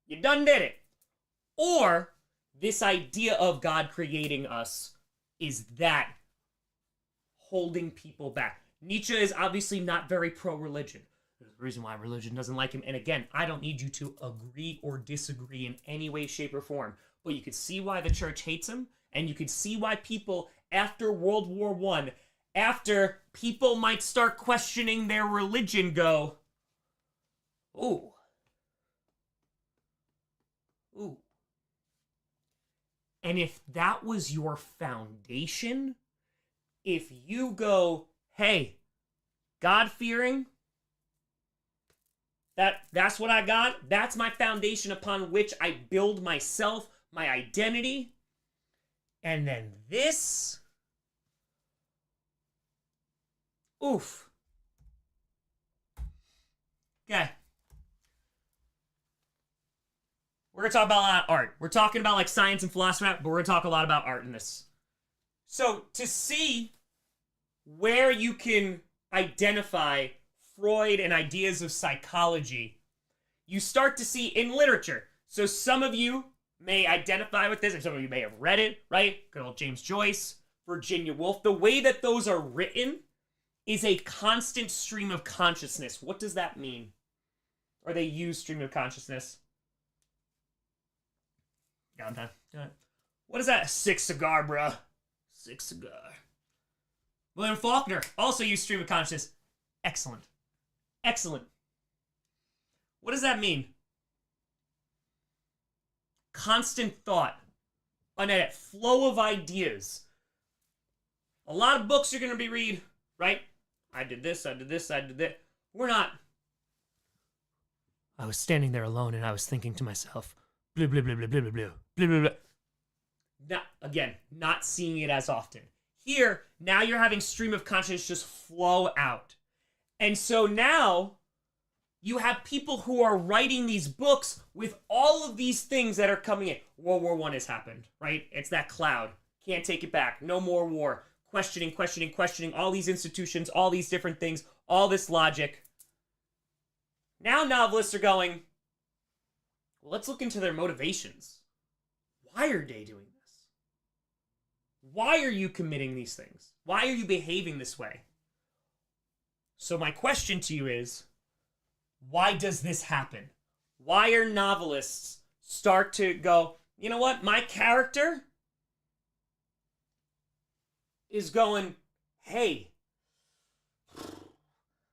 you done did it. Or this idea of God creating us is that holding people back. Nietzsche is obviously not very pro-religion. There's a reason why religion doesn't like him. And again, I don't need you to agree or disagree in any way, shape, or form. But you could see why the church hates him. And you could see why people after World War I, after people might start questioning their religion, go, ooh. Ooh. And if that was your foundation, if you go, hey, God-fearing, that's what I got, that's my foundation upon which I build myself, my identity, and then this, oof. Okay. We're going to talk about a lot of art. We're talking about like science and philosophy, but we're going to talk a lot about art in this. So to see where you can identify Freud and ideas of psychology, you start to see in literature. So some of you may identify with this, and some of you may have read it, right? Good old James Joyce, Virginia Woolf. The way that those are written is a constant stream of consciousness. What does that mean? Or they use stream of consciousness? Got time. All right. What is that? Sick cigar, bruh. Sick cigar. William Faulkner also used stream of consciousness. Excellent. Excellent. What does that mean? Constant thought. Unedited flow of ideas. A lot of books you're going to be read, right? I did this, I did this, I did that. We're not. I was standing there alone and I was thinking to myself, blah, blah, blah, blah, blah, blah, blah, blah, blah, blah. Not, again, not seeing it as often. Here, now you're having stream of consciousness just flow out. And so now you have people who are writing these books with all of these things that are coming in. World War I has happened, right? It's that cloud. Can't take it back. No more war. Questioning, questioning, questioning. All these institutions, all these different things, all this logic. Now novelists are going, well, let's look into their motivations. Why are they doing this? Why are you committing these things? Why are you behaving this way? So my question to you is, why does this happen? Why are novelists start to go, you know what, my character is going, hey,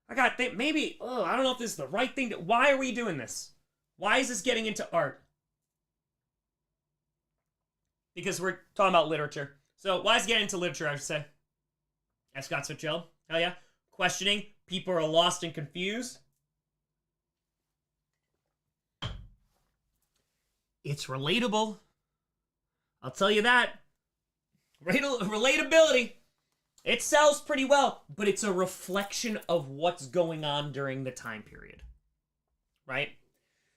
I got maybe, I don't know if this is the right thing. Why are we doing this? Why is this getting into art? Because we're talking about literature. So why is it getting into literature, I should say? F. Scott Fitzgerald. Hell yeah. Questioning, people are lost and confused. It's relatable. I'll tell you that. Relatability. It sells pretty well, but it's a reflection of what's going on during the time period. Right?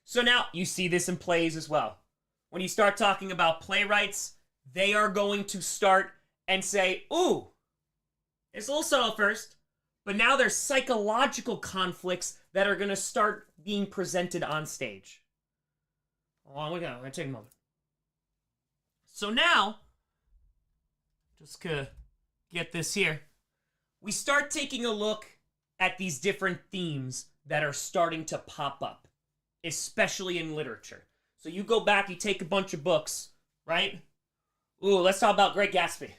So now you see this in plays as well. When you start talking about playwrights, they are going to start and say, ooh, it's a little subtle first, but now there's psychological conflicts that are going to start being presented on stage. Oh, we're going to take a moment. So now, just to get this here, we start taking a look at these different themes that are starting to pop up, especially in literature. So you go back, you take a bunch of books, right? Ooh, let's talk about Great Gatsby.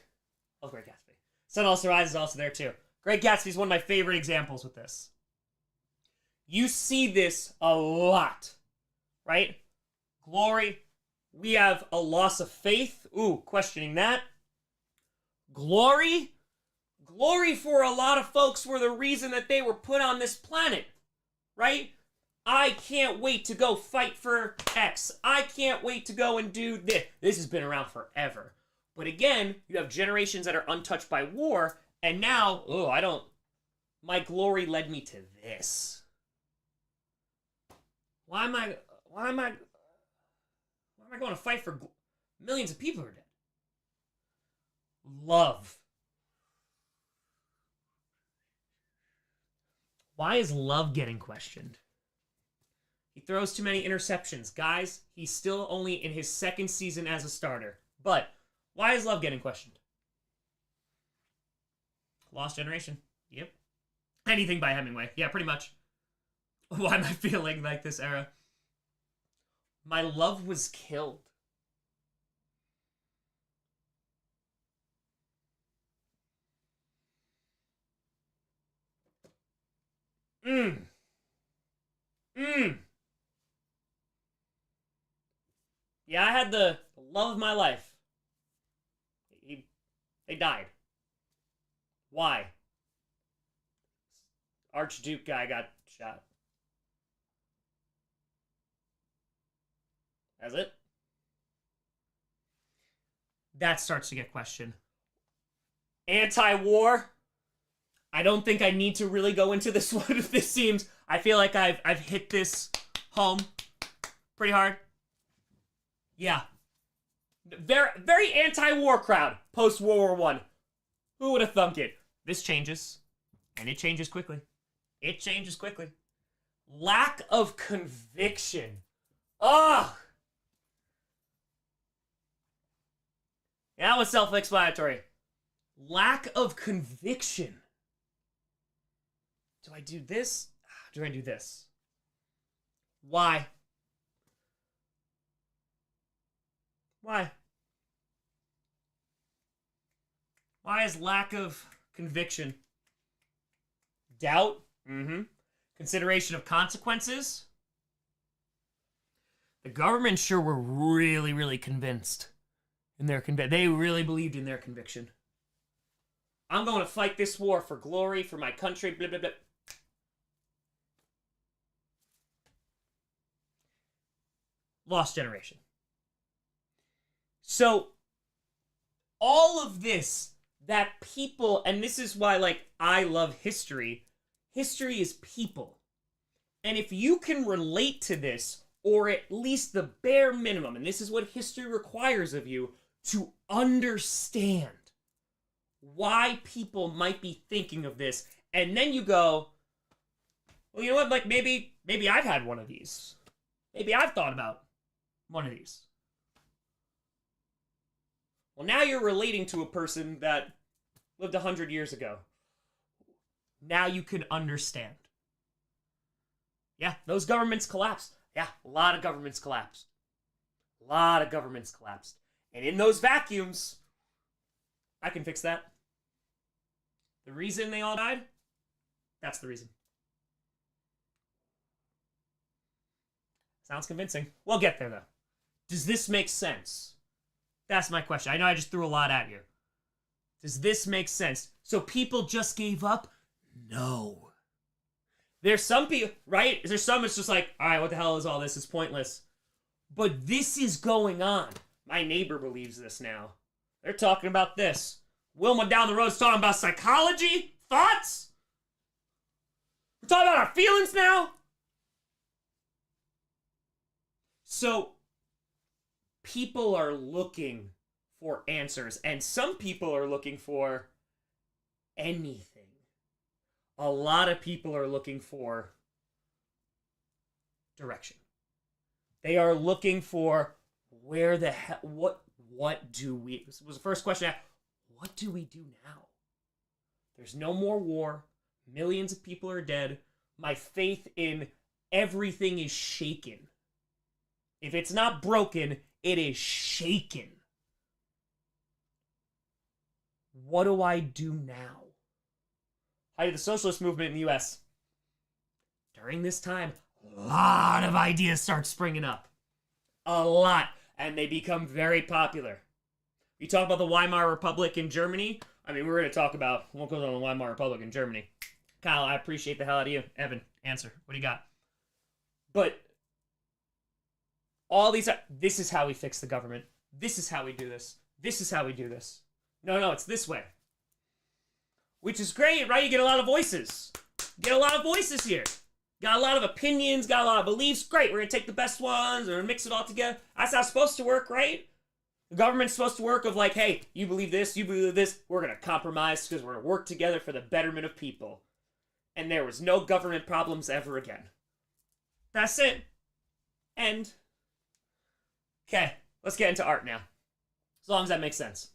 Oh, Great Gatsby. Sun Also Rises is also there too. Great Gatsby is one of my favorite examples with this. You see this a lot, right? Glory. We have a loss of faith. Ooh, questioning that. Glory. Glory for a lot of folks were the reason that they were put on this planet, right? I can't wait to go fight for X. I can't wait to go and do this. This has been around forever. But again, you have generations that are untouched by war, and now, my glory led me to this. Why am I going to fight for millions of people who are dead? Love. Why is Love getting questioned? He throws too many interceptions. Guys, he's still only in his second season as a starter. But why is Love getting questioned? Lost Generation. Yep. Anything by Hemingway. Yeah, pretty much. Why am I feeling like this era? My love was killed. Yeah, I had the love of my life. They died. Why? Archduke guy got shot. That's it? That starts to get questioned. Anti-war? I don't think I need to really go into this one if this seems... I feel like I've hit this home pretty hard. Yeah. Very anti-war crowd post-World War I. Who would have thunk it? This changes. And it changes quickly. It changes quickly. Lack of conviction. Ugh! That was self-explanatory. Lack of conviction. Do I do this? Do I do this? Why? Why? Why is lack of conviction? Doubt? Mm-hmm. Consideration of consequences? The government sure were really, really convinced in their they really believed in their conviction. I'm going to fight this war for glory, for my country, blah, blah, blah. Lost Generation. So, all of this that people, and this is why, like, I love history. History is people. And if you can relate to this, or at least the bare minimum, and this is what history requires of you, to understand why people might be thinking of this, and then you go, well, you know what, like, maybe I've had one of these. Maybe I've thought about one of these. Well, now you're relating to a person that lived 100 years ago. Now you can understand. Yeah, those governments collapsed. Yeah, a lot of governments collapsed. A lot of governments collapsed. And in those vacuums, I can fix that. The reason they all died, that's the reason. Sounds convincing. We'll get there, though. Does this make sense? That's my question. I know I just threw a lot at you. Does this make sense? So people just gave up? No. There's some people, right? There's some it's just like, all right, what the hell is all this? It's pointless. But this is going on. My neighbor believes this now. They're talking about this. Wilma down the road is talking about psychology? Thoughts? We're talking about our feelings now? So, people are looking for answers, and some people are looking for anything. A lot of people are looking for direction. They are looking for where the hell, what do we, this was the first question, what do we do now? There's no more war. Millions of people are dead. My faith in everything is shaken. If it's not broken, it is shaken. What do I do now? Height of the socialist movement in the US. During this time, a lot of ideas start springing up. A lot. And they become very popular. You talk about the Weimar Republic in Germany. I mean, we're going to talk about what goes on in the Weimar Republic in Germany. Kyle, I appreciate the hell out of you. Evan, answer. What do you got? But all these, this is how we fix the government. This is how we do this. This is how we do this. No, it's this way. Which is great, right? You get a lot of voices. You get a lot of voices here. Got a lot of opinions, got a lot of beliefs. Great, we're going to take the best ones and mix it all together. That's how it's supposed to work, right? The government's supposed to work of like, hey, you believe this, you believe this. We're going to compromise because we're going to work together for the betterment of people. And there was no government problems ever again. That's it. End. Okay, let's get into art now. As long as that makes sense.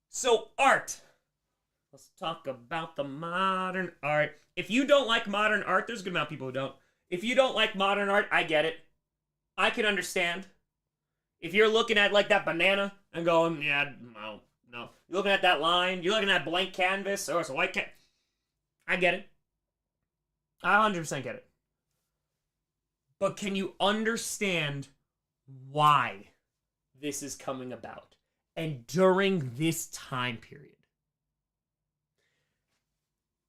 So, art. Let's talk about the modern art. If you don't like modern art, there's a good amount of people who don't. If you don't like modern art, I get it. I can understand. If you're looking at like that banana and going, yeah, no. You're looking at that line, you're looking at blank canvas, or it's a white canvas. I get it. I 100% get it. But can you understand why this is coming about? And during this time period.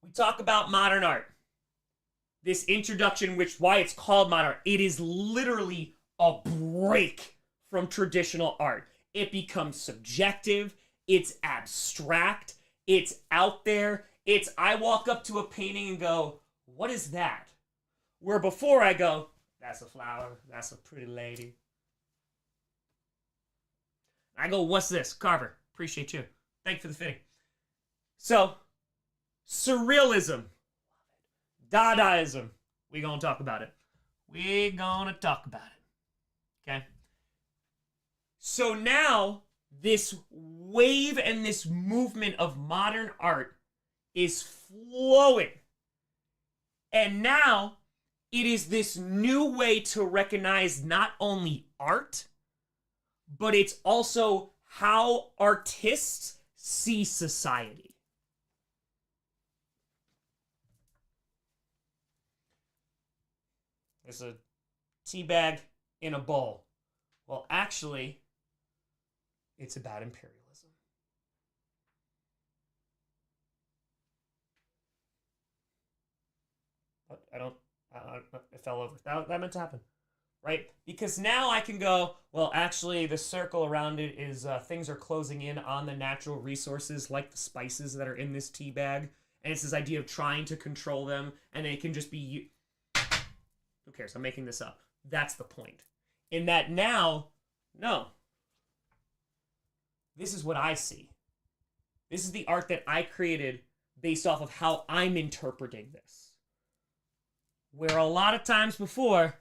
We talk about modern art. This introduction, why it's called modern art, it is literally a break from traditional art. It becomes subjective, it's abstract, it's out there, I walk up to a painting and go, what is that? Where before I go, that's a flower, that's a pretty lady. I go, what's this? Carver, appreciate you. Thank you for the fitting. So, Surrealism, Dadaism, we gonna talk about it. Okay? So now, this wave and this movement of modern art is flowing. And now, it is this new way to recognize not only art, but it's also how artists see society. There's a tea bag in a bowl. Well, actually, it's about imperialism. But it fell over. That meant to happen, right? Because now I can go, well, actually, the circle around it is things are closing in on the natural resources, like the spices that are in this tea bag. And it's this idea of trying to control them, and it can just be... Who cares? I'm making this up. That's the point. In that now, no. This is what I see. This is the art that I created based off of how I'm interpreting this. Where a lot of times before,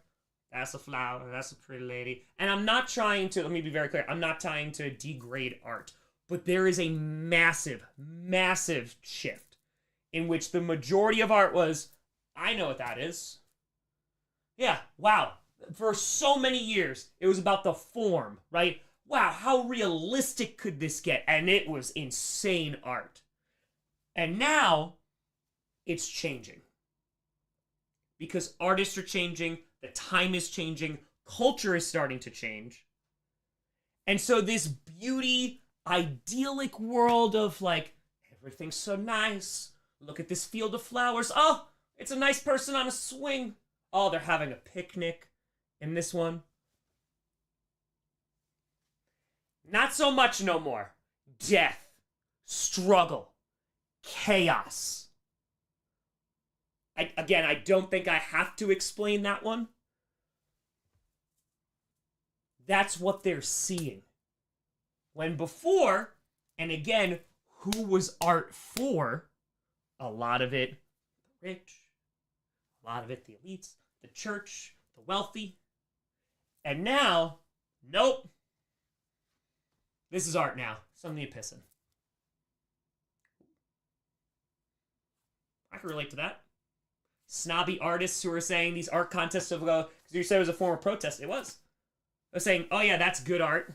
that's a flower, that's a pretty lady. And I'm not trying to, let me be very clear, I'm not trying to degrade art. But there is a massive, massive shift in which the majority of art was, I know what that is. Yeah, wow. For so many years, it was about the form, right? Wow, how realistic could this get? And it was insane art. And now, it's changing. Because artists are changing, the time is changing, culture is starting to change. And so this beauty, idyllic world of like, everything's so nice. Look at this field of flowers. Oh, It's a nice person on a swing. Oh, they're having a picnic in this one. Not so much no more. Death, struggle, chaos. I don't think I have to explain that one. That's what they're seeing. When before, and again, who was art for? A lot of it, the rich, a lot of it, the elites, the church, the wealthy. And now, nope. This is art now. Something to piss in. I can relate to that. Snobby artists who are saying these art contests of because you said it was a form of protest. It was. I was saying, oh yeah, that's good art.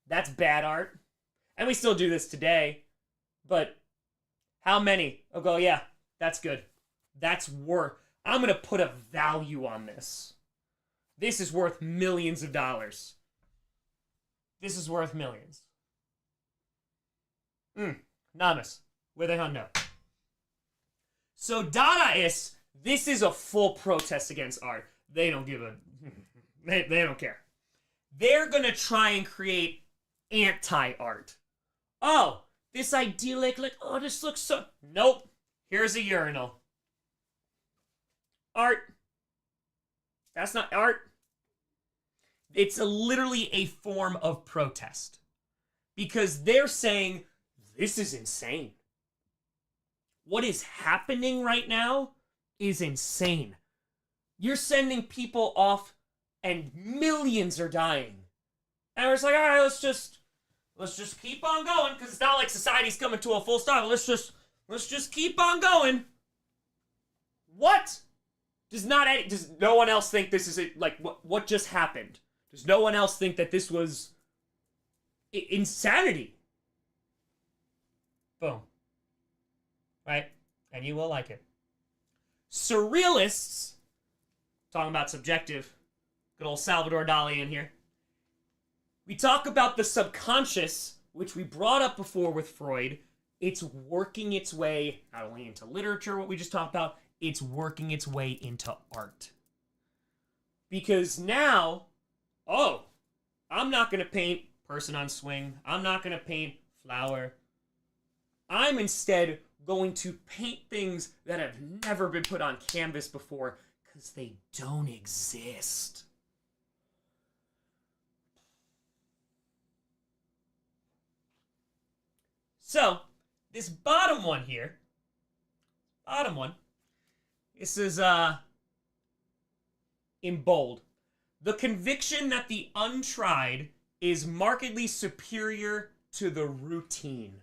That's bad art. And we still do this today. But how many will go, yeah, that's good. That's worth. I'm going to put a value on this. This is worth millions of dollars. This is worth millions. Namas. Where the hell no? So Dadaists, this is a full protest against art. They don't give a... They don't care. They're going to try and create anti-art. Oh, this idyllic, like, oh, this looks so... Nope. Here's a urinal. Art. That's not art. It's literally a form of protest. Because they're saying, this is insane. What is happening right now is insane. You're sending people off and millions are dying. And we're just like, all right, let's just keep on going, because it's not like society's coming to a full stop. Let's just keep on going. What? Does no one else think this is it? Like, what just happened? Does no one else think that this was insanity? Boom. Right? And you will like it. Surrealists, talking about subjective, good old Salvador Dali in here. We talk about the subconscious, which we brought up before with Freud. It's working its way not only into literature, what we just talked about, it's working its way into art. Because now, oh, I'm not going to paint person on swing. I'm not going to paint flower. I'm instead going to paint things that have never been put on canvas before because they don't exist. So, this bottom one here, this is in bold. The conviction that the untried is markedly superior to the routine.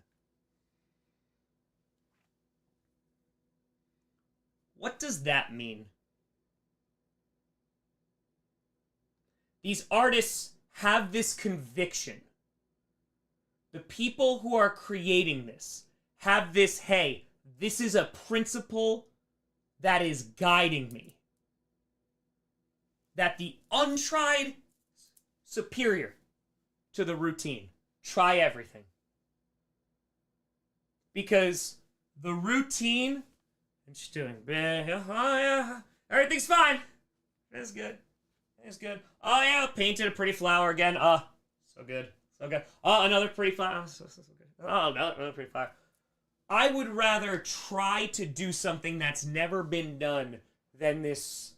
What does that mean? These artists have this conviction. The people who are creating this have this, hey, this is a principle that is guiding me. That the untried, superior to the routine. Try everything. Because the routine, I'm just doing, oh yeah, everything's fine. It's good. It's good. Oh yeah, painted a pretty flower again. So good. So good. Oh, another pretty flower. So good. Oh, another pretty flower. I would rather try to do something that's never been done than this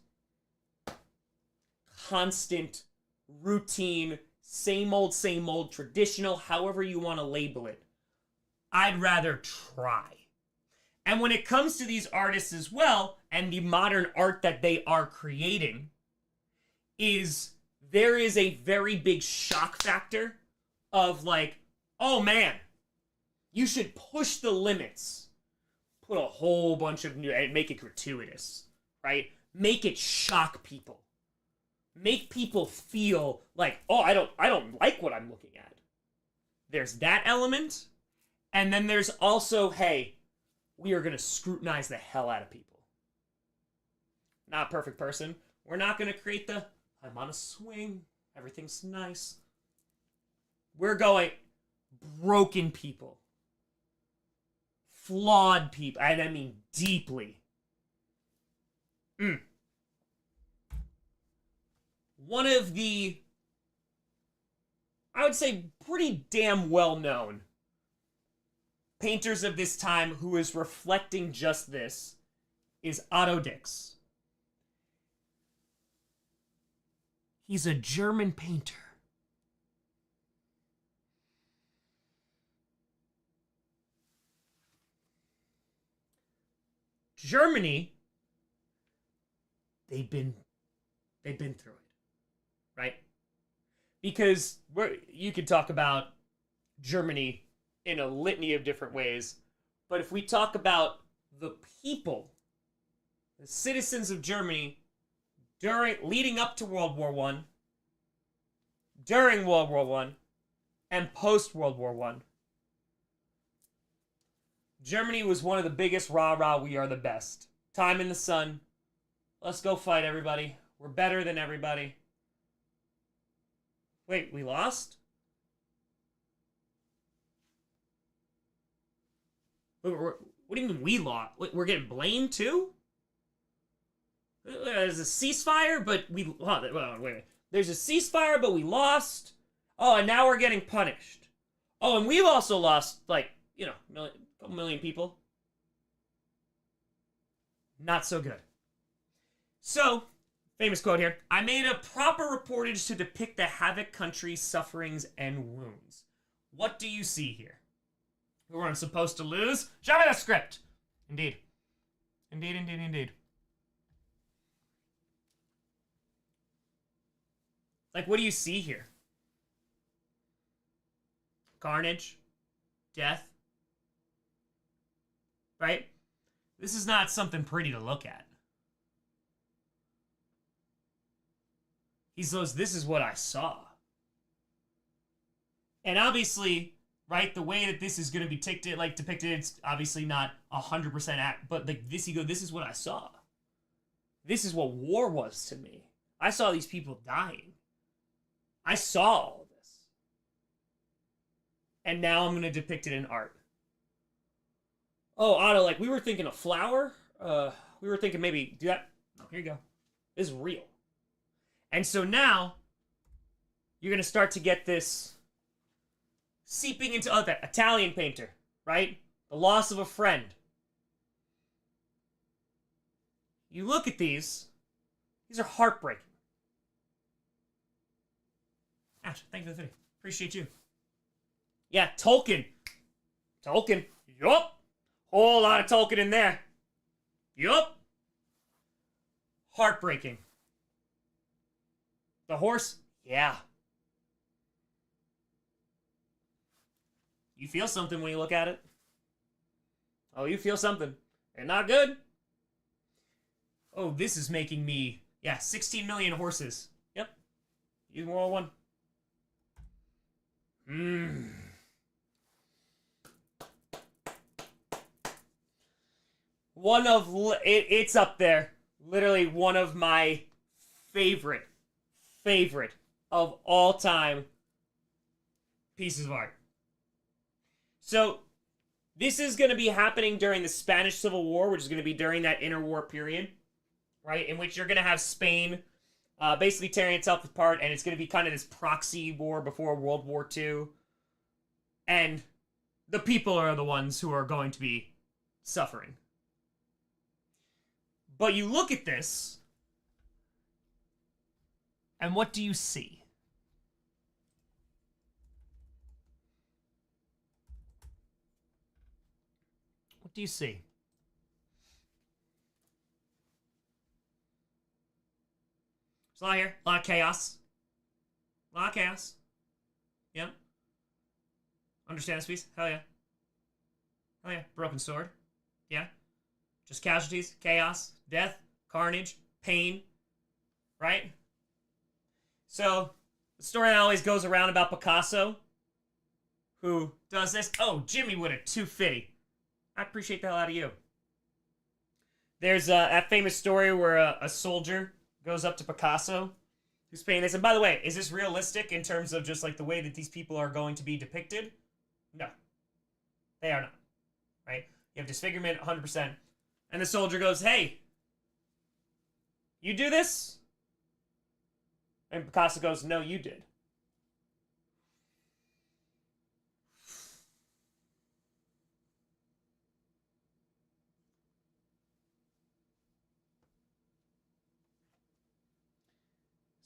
constant, routine, same old, traditional, however you want to label it. I'd rather try. And when it comes to these artists as well, and the modern art that they are creating, there is a very big shock factor of like, oh man, you should push the limits. Put a whole bunch of new, and make it gratuitous, right? Make it shock people. Make people feel like, oh, I don't like what I'm looking at. There's that element. And then there's also, hey, we are going to scrutinize the hell out of people. Not a perfect person. We're not going to create the, I'm on a swing, everything's nice. We're going broken people. Flawed people. And I mean deeply. One of the, I would say, pretty damn well-known painters of this time who is reflecting just this is Otto Dix. He's a German painter. Germany, they've been through it, right? Because you could talk about Germany in a litany of different ways, but if we talk about the people, the citizens of Germany leading up to World War I, during World War I, and post World War I, Germany was one of the biggest rah-rah, we are the best. Time in the sun. Let's go fight, everybody. We're better than everybody. Wait, we lost? What do you mean we lost? We're getting blamed too? There's a ceasefire, but we... wait. There's a ceasefire, but we lost. Oh, and now we're getting punished. Oh, and we've also lost, like, you know, a couple million people. Not so good. So, famous quote here. I made a proper reportage to depict the havoc country's sufferings and wounds. What do you see here? We weren't supposed to lose. Show me the script. Indeed. Indeed, indeed, indeed. Like, what do you see here? Carnage. Death. Right? This is not something pretty to look at. He says, this is what I saw. And obviously, right, the way that this is going to be depicted, it's obviously not 100% but like this, this is what I saw. This is what war was to me. I saw these people dying. I saw all of this. And now I'm going to depict it in art. Oh, Otto, like, we were thinking of Flower. We were thinking maybe do that. Oh, here you go. This is real. And so now, you're going to start to get this seeping into that Italian painter, right? The loss of a friend. You look at these are heartbreaking. Ouch, thank you for the video. Appreciate you. Yeah, Tolkien. Yup. Whole lot of Tolkien in there. Yup. Heartbreaking. The horse? Yeah. You feel something when you look at it. Oh, you feel something. And not good. Oh, this is making me... Yeah, 16 million horses. Yep. Use World War I. One of... It's up there. Literally one of my favorite of all time pieces of art. So, this is going to be happening during the Spanish Civil War, which is going to be during that interwar period, right? In which you're going to have Spain basically tearing itself apart, and it's going to be kind of this proxy war before World War II. And the people are the ones who are going to be suffering. But you look at this, and what do you see? What do you see? There's a lot here. A lot of chaos. A lot of chaos. Yep. Understand this piece? Hell yeah. Hell yeah. Broken sword. Yeah. Just casualties, chaos, death, carnage, pain. Right? So, the story that always goes around about Picasso, who does this. Oh, Jimmy with a 250. I appreciate the hell out of you. There's that famous story where a soldier goes up to Picasso, who's painting this. And by the way, is this realistic in terms of just like the way that these people are going to be depicted? No. They are not. Right? You have disfigurement 100%. And the soldier goes, hey, You do this? And Picasso goes, no, you did.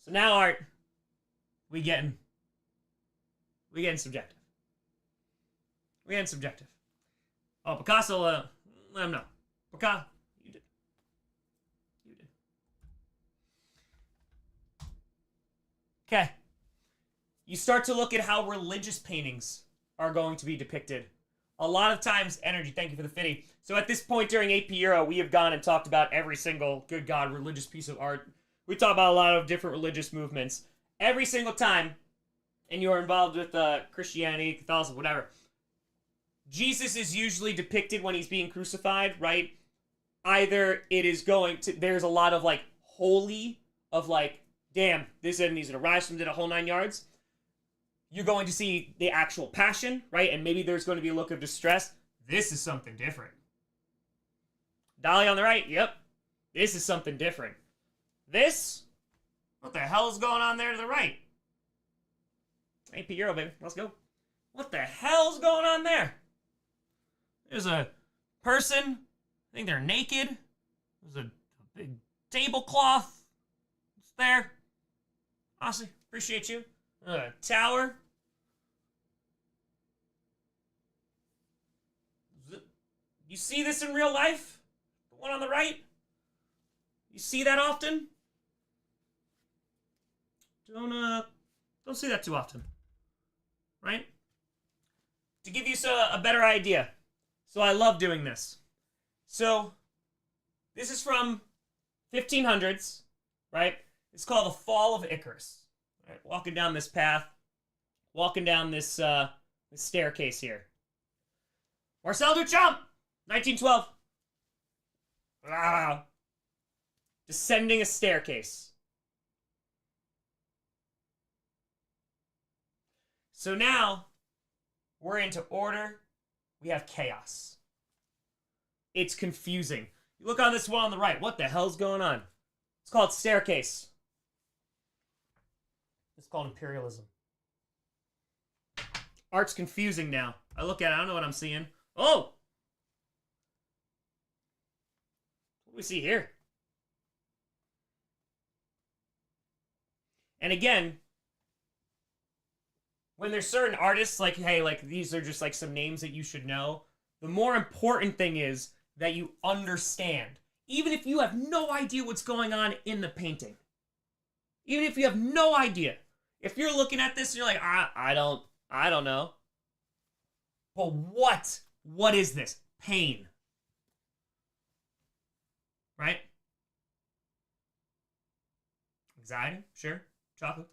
So now, Art, we getting subjective. We getting subjective. Oh, Picasso, let him know. Picasso, you did. You did. Okay. You start to look at how religious paintings are going to be depicted. A lot of times, energy, thank you for the fitty. So at this point during AP Euro, we have gone and talked about every single, good God, religious piece of art. We talk about a lot of different religious movements. Every single time, and you're involved with Christianity, Catholicism, whatever, Jesus is usually depicted when he's being crucified, right? Either it is going to, there's a lot of like holy, of like, damn, this and he's gonna rise from the whole 9 yards. You're going to see the actual passion, right? And maybe there's going to be a look of distress. This is something different. Dolly on the right, yep. This is something different. This? What the hell is going on there to the right? AP Euro, baby. Let's go. What the hell's going on there? There's a person. I think they're naked. There's a big tablecloth. It's there. Honestly, appreciate you. Tower. You see this in real life? The one on the right? You see that often? Don't see that too often. Right? To give you a better idea. So I love doing this. So this is from 1500s, right? It's called the Fall of Icarus. Right, walking down this path, walking down this staircase here. Marcel Duchamp, 1912. Ah, descending a staircase. So now, we're into order. We have chaos. It's confusing. You look on this one on the right. What the hell's going on? It's called staircase. It's called imperialism. Art's confusing now. I look at it, I don't know what I'm seeing. Oh! What do we see here? And again, when there's certain artists, like, hey, like, these are just, like, some names that you should know, the more important thing is that you understand. Even if you have no idea what's going on in the painting. Even if you have no idea. If you're looking at this and you're like, I don't know. But what is this? Pain. Right? Anxiety, sure. Chocolate.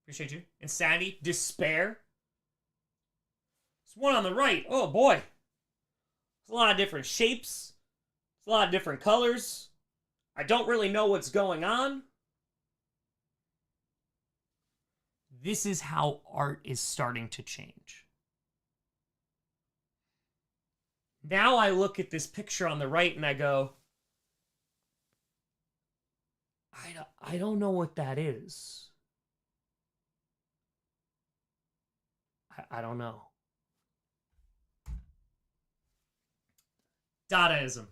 Appreciate you. Insanity, despair. This one on the right, oh boy. There's a lot of different shapes. There's a lot of different colors. I don't really know what's going on. This is how art is starting to change. Now I look at this picture on the right and I go, I don't know what that is. I don't know. Dadaism.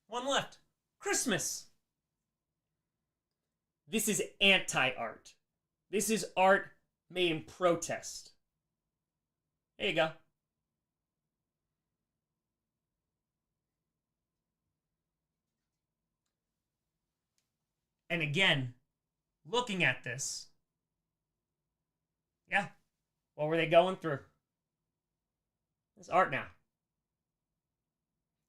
One left. Christmas. This is anti-art. This is art made in protest. There you go. And again, looking at this, yeah, what were they going through? It's art now.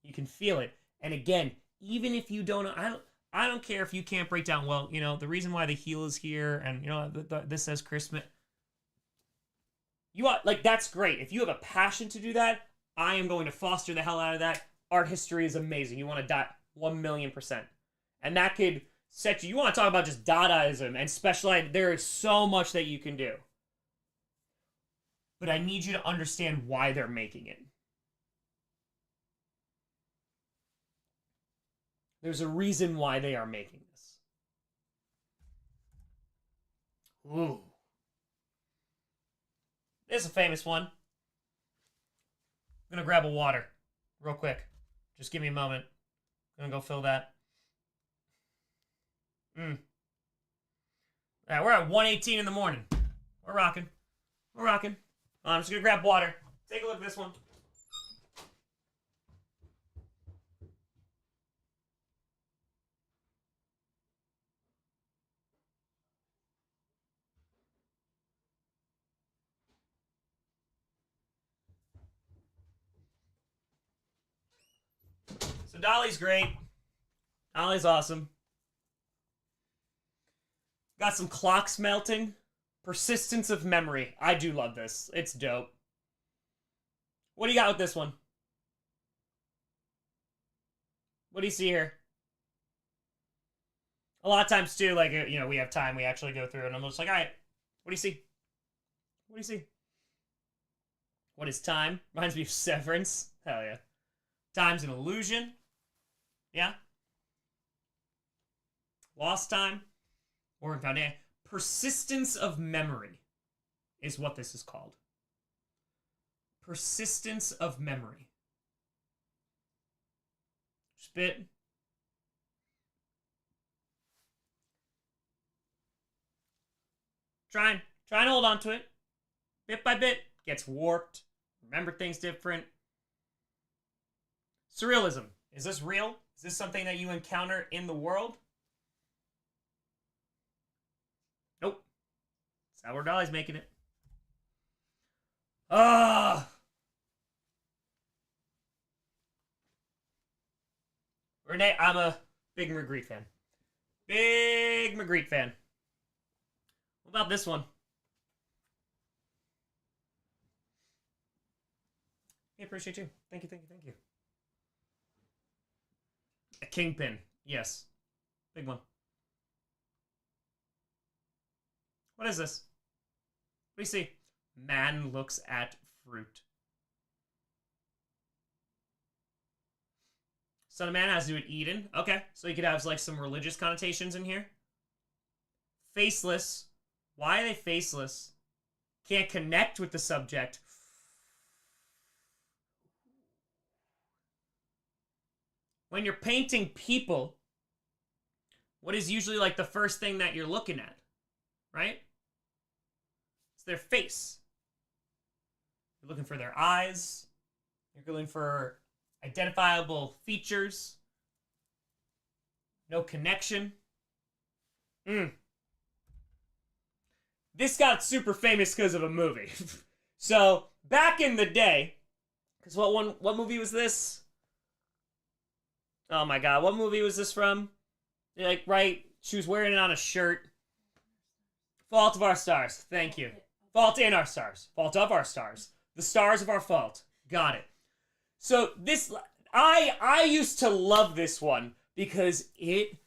You can feel it. And again, even if you don't know, I don't care if you can't break down, well, you know, the reason why the heel is here and, you know, this says Christmas. You are, like, that's great. If you have a passion to do that, I am going to foster the hell out of that. Art history is amazing. You want to dot 1,000,000%. And that could set you want to talk about just Dadaism and specialize. There is so much that you can do. But I need you to understand why they're making it. There's a reason why they are making this. Ooh. This is a famous one. I'm gonna grab a water real quick. Just give me a moment. I'm gonna go fill that. All right, we're at 1:18 in the morning. We're rocking. We're rocking. I'm just gonna grab water. Take a look at this one. So Dolly's great. Dolly's awesome. Got some clocks melting. Persistence of memory. I do love this. It's dope. What do you got with this one? What do you see here? A lot of times, too, like, you know, we have time. We actually go through, and I'm just like, all right, what do you see? What do you see? What is time? Reminds me of Severance. Hell yeah. Time's an illusion. Yeah. Lost time. Oregon Foundation. Persistence of memory is what this is called. Persistence of memory. Spit. Trying to hold on to it. Bit by bit. Gets warped. Remember things different. Surrealism. Is this real? Is this something that you encounter in the world? Nope. Salvador Dali's making it. Renee, I'm a big Magritte fan. Big Magritte fan. What about this one? I appreciate you. Thank you, thank you, thank you. A kingpin. Yes. Big one. What is this? What do you see? Man looks at fruit. Son of Man has to do with Eden. Okay, so you could have like some religious connotations in here. Faceless. Why are they faceless? Can't connect with the subject. When you're painting people, what is usually like the first thing that you're looking at, right? It's their face. You're looking for their eyes. You're looking for identifiable features. No connection. This got super famous because of a movie. So, back in the day, because what movie was this? Oh my god, what movie was this from? Like, right, she was wearing it on a shirt. Fault of Our Stars, thank you. Fault in Our Stars. Fault of Our Stars. The Stars of Our Fault. Got it. So this, I used to love this one because it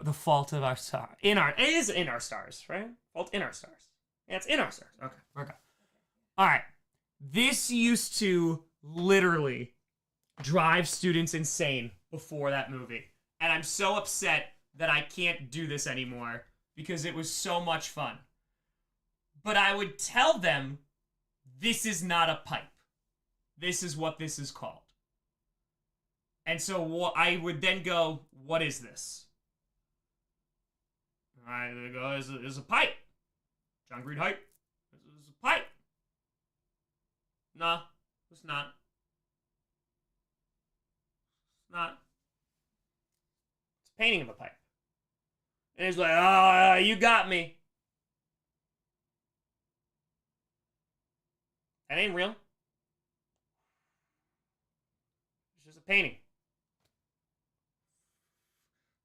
the Fault of Our Stars. It is in Our Stars, right? Fault in Our Stars. Yeah, it's in Our Stars. Okay. All right. This used to literally drive students insane before that movie. And I'm so upset that I can't do this anymore because it was so much fun. But I would tell them, this is not a pipe. This is what this is called. And so I would then go, what is this? I would go, it's a pipe. John Green hype. This is a pipe. No, it's not. It's not. It's a painting of a pipe. And he's like, oh, you got me. That ain't real. It's just a painting.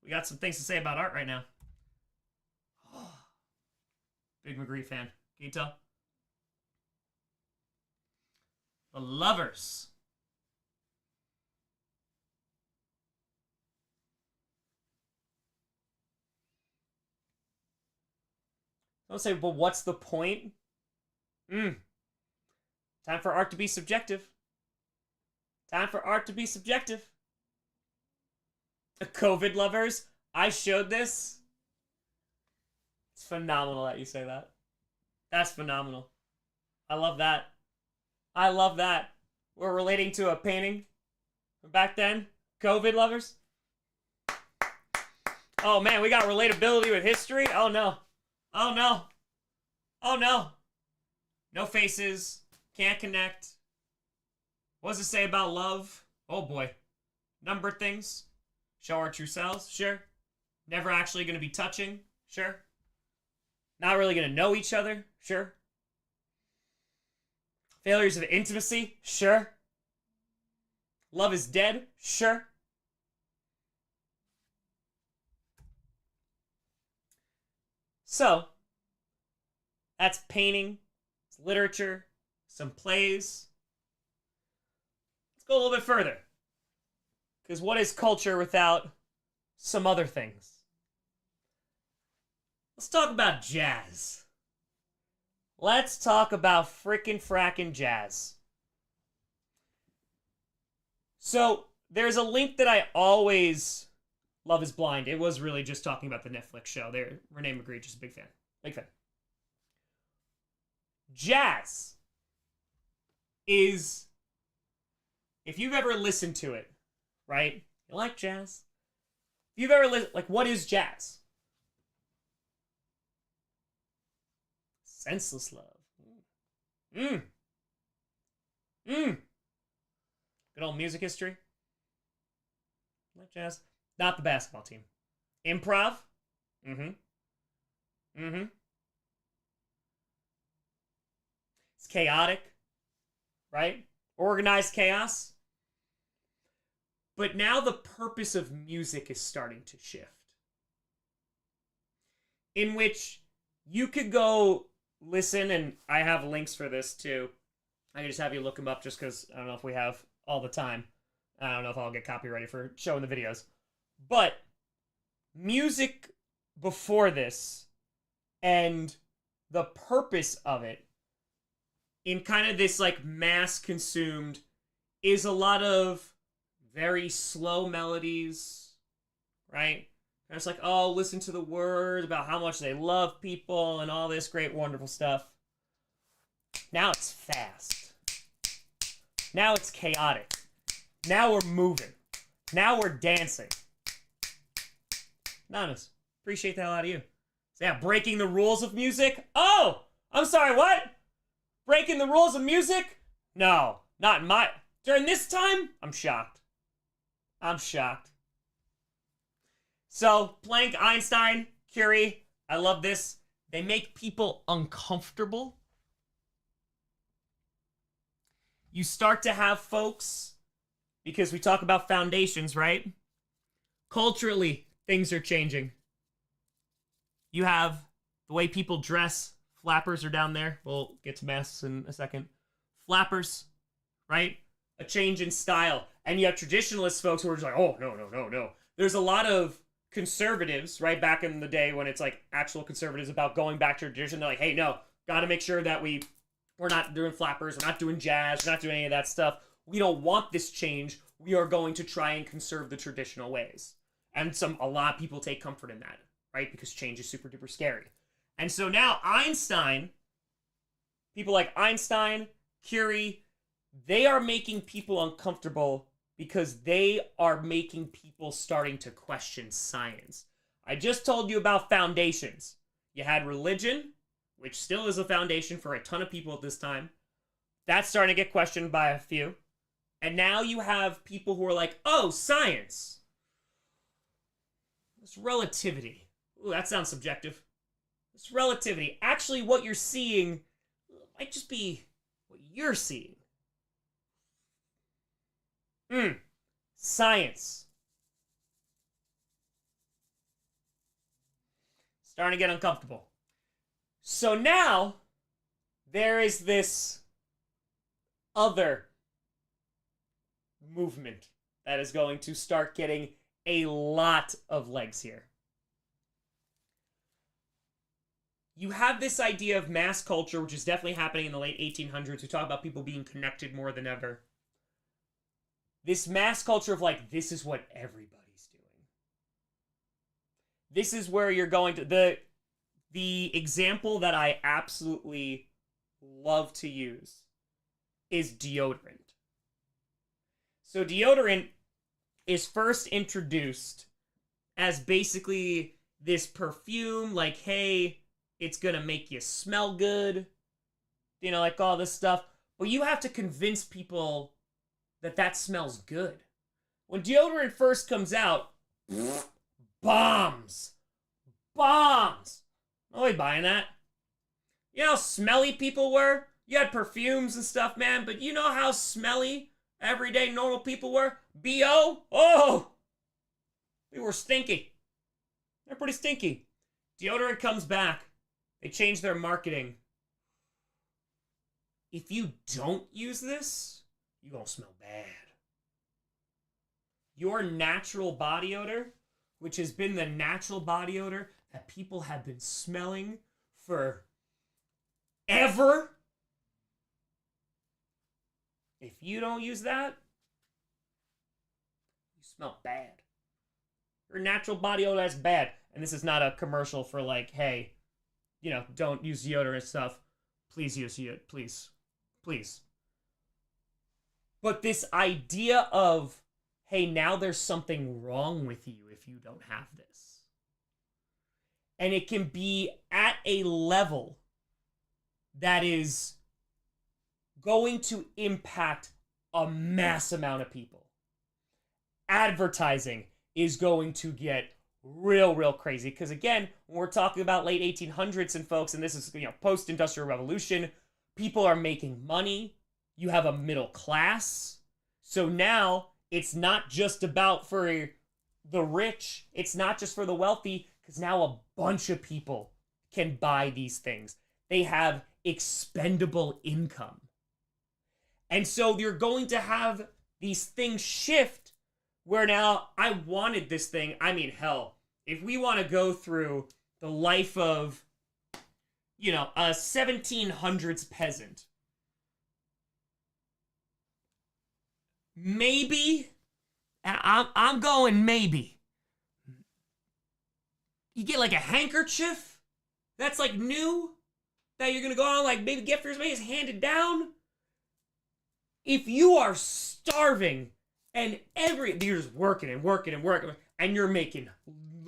We got some things to say about art right now. Big Magritte fan. Can you tell? The Lovers. Don't say, but what's the point? Time for art to be subjective. Time for art to be subjective. COVID lovers. I showed this. It's phenomenal that you say that. That's phenomenal. I love that. I love that. We're relating to a painting from back then. COVID lovers. Oh man, we got relatability with history. Oh no. Oh no. Oh no. No faces. Can't connect. What does it say about love? Oh boy. Number things. Show our true selves. Sure. Never actually going to be touching. Sure. Not really going to know each other. Sure. Failures of intimacy. Sure. Love is dead. Sure. So, that's painting, it's literature, some plays. Let's go a little bit further. Because what is culture without some other things? Let's talk about jazz. Let's talk about frackin' jazz. So, there's a link that I always... Love is Blind. It was really just talking about the Netflix show. There, Renee McGree, just a big fan. Big fan. Jazz is, if you've ever listened to it, right? You like jazz? If you've ever listened, like, what is jazz? Senseless love. Good old music history. Like jazz. Not the basketball team. Improv? It's chaotic, right? Organized chaos. But now the purpose of music is starting to shift. In which you could go listen, and I have links for this too. I can just have you look them up just because I don't know if we have all the time. I don't know if I'll get copyrighted for showing the videos. But music before this and the purpose of it in kind of this like mass consumed is a lot of very slow melodies, right? And it's like, oh, listen to the words about how much they love people and all this great, wonderful stuff. Now it's fast. Now it's chaotic. Now we're moving. Now we're dancing. Nanas, appreciate the hell out of you. So yeah, breaking the rules of music? Oh! I'm sorry, what? Breaking the rules of music? No, not in my... During this time? I'm shocked. I'm shocked. So, Planck, Einstein, Curie, I love this. They make people uncomfortable. You start to have folks, because we talk about foundations, right? Culturally, things are changing. You have the way people dress. Flappers are down there. We'll get to masks in a second. Flappers, right? A change in style. And you have traditionalist folks who are just like, oh, no. There's a lot of conservatives, right, back in the day when it's like actual conservatives about going back to tradition. They're like, hey, no, got to make sure that we're not doing flappers, we're not doing jazz, we're not doing any of that stuff. We don't want this change. We are going to try and conserve the traditional ways. And a lot of people take comfort in that, right? Because change is super duper scary. And so now Einstein, people like Einstein, Curie, they are making people uncomfortable because they are making people starting to question science. I just told you about foundations. You had religion, which still is a foundation for a ton of people at this time. That's starting to get questioned by a few. And now you have people who are like, oh, science. It's relativity. Ooh, that sounds subjective. It's relativity. Actually, what you're seeing might just be what you're seeing. Science. Starting to get uncomfortable. So now, there is this other movement that is going to start getting a lot of legs here. You have this idea of mass culture, which is definitely happening in the late 1800s. We talk about people being connected more than ever. This mass culture of like, this is what everybody's doing. this is where you're going to the example that I absolutely love to use is deodorant. So deodorant is first introduced as basically this perfume, like, hey, it's gonna make you smell good, you know, like all this stuff. But you have to convince people that that smells good. When deodorant first comes out, bombs. Nobody buying that. You know how smelly people were? You had perfumes and stuff, man, but you know how smelly everyday normal people were? B.O.? Oh! They were stinky. They're pretty stinky. Deodorant comes back. They change their marketing. If you don't use this, you're gonna smell bad. Your natural body odor, which has been the natural body odor that people have been smelling for ever, if you don't use that, you smell bad. Your natural body odor is bad. And this is not a commercial for like, hey, you know, don't use deodorant stuff. Please use it. Please. But this idea of, hey, now there's something wrong with you if you don't have this. And it can be at a level that is going to impact a mass amount of people. Advertising is going to get real crazy. Because again, when we're talking about late 1800s and folks, and this is, you know, post-industrial revolution, people are making money. You have a middle class. So now it's not just about for the rich. It's not just for the wealthy, because now a bunch of people can buy these things. They have expendable income. And so you're going to have these things shift where now I wanted this thing. I mean, hell, if we want to go through the life of, you know, a 1700s peasant, maybe, I'm going maybe, you get like a handkerchief that's like new, that you're going to go on, like maybe get for somebody, is handed down. If you are starving and you're just working, and you're making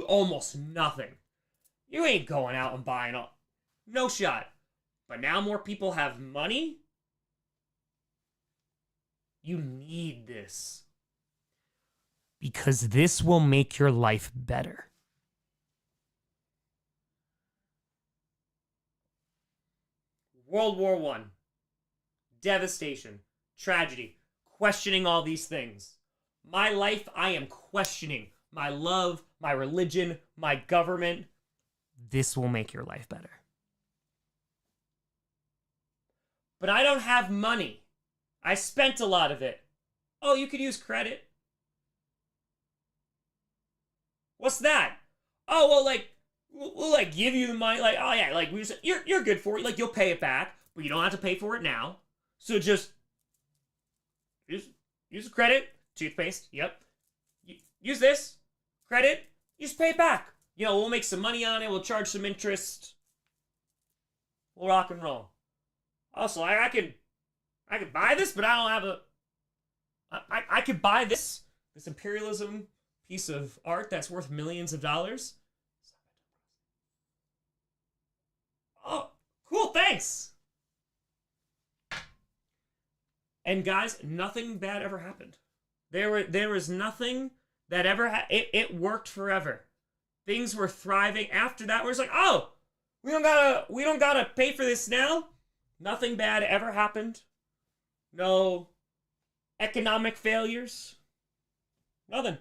almost nothing, you ain't going out and buying all. No shot. But now more people have money. You need this. Because this will make your life better. World War I. Devastation. Tragedy. Questioning all these things. My life, I am questioning. My love, my religion, my government. This will make your life better. But I don't have money. I spent a lot of it. Oh, you could use credit. What's that? Oh, well, like, we'll like give you the money. Like, oh yeah, like you're good for it. Like, you'll pay it back, but you don't have to pay for it now. So just use credit, toothpaste. Yep. Use this credit. You just pay it back. You know, we'll make some money on it. We'll charge some interest. We'll rock and roll. Also, I could buy this, but I don't have I could buy this imperialism piece of art that's worth millions of dollars. Oh, cool, thanks. And guys, nothing bad ever happened. There was nothing that ever it worked forever. Things were thriving. After that, we're just like, oh, we don't gotta pay for this now. Nothing bad ever happened. No economic failures. Nothing.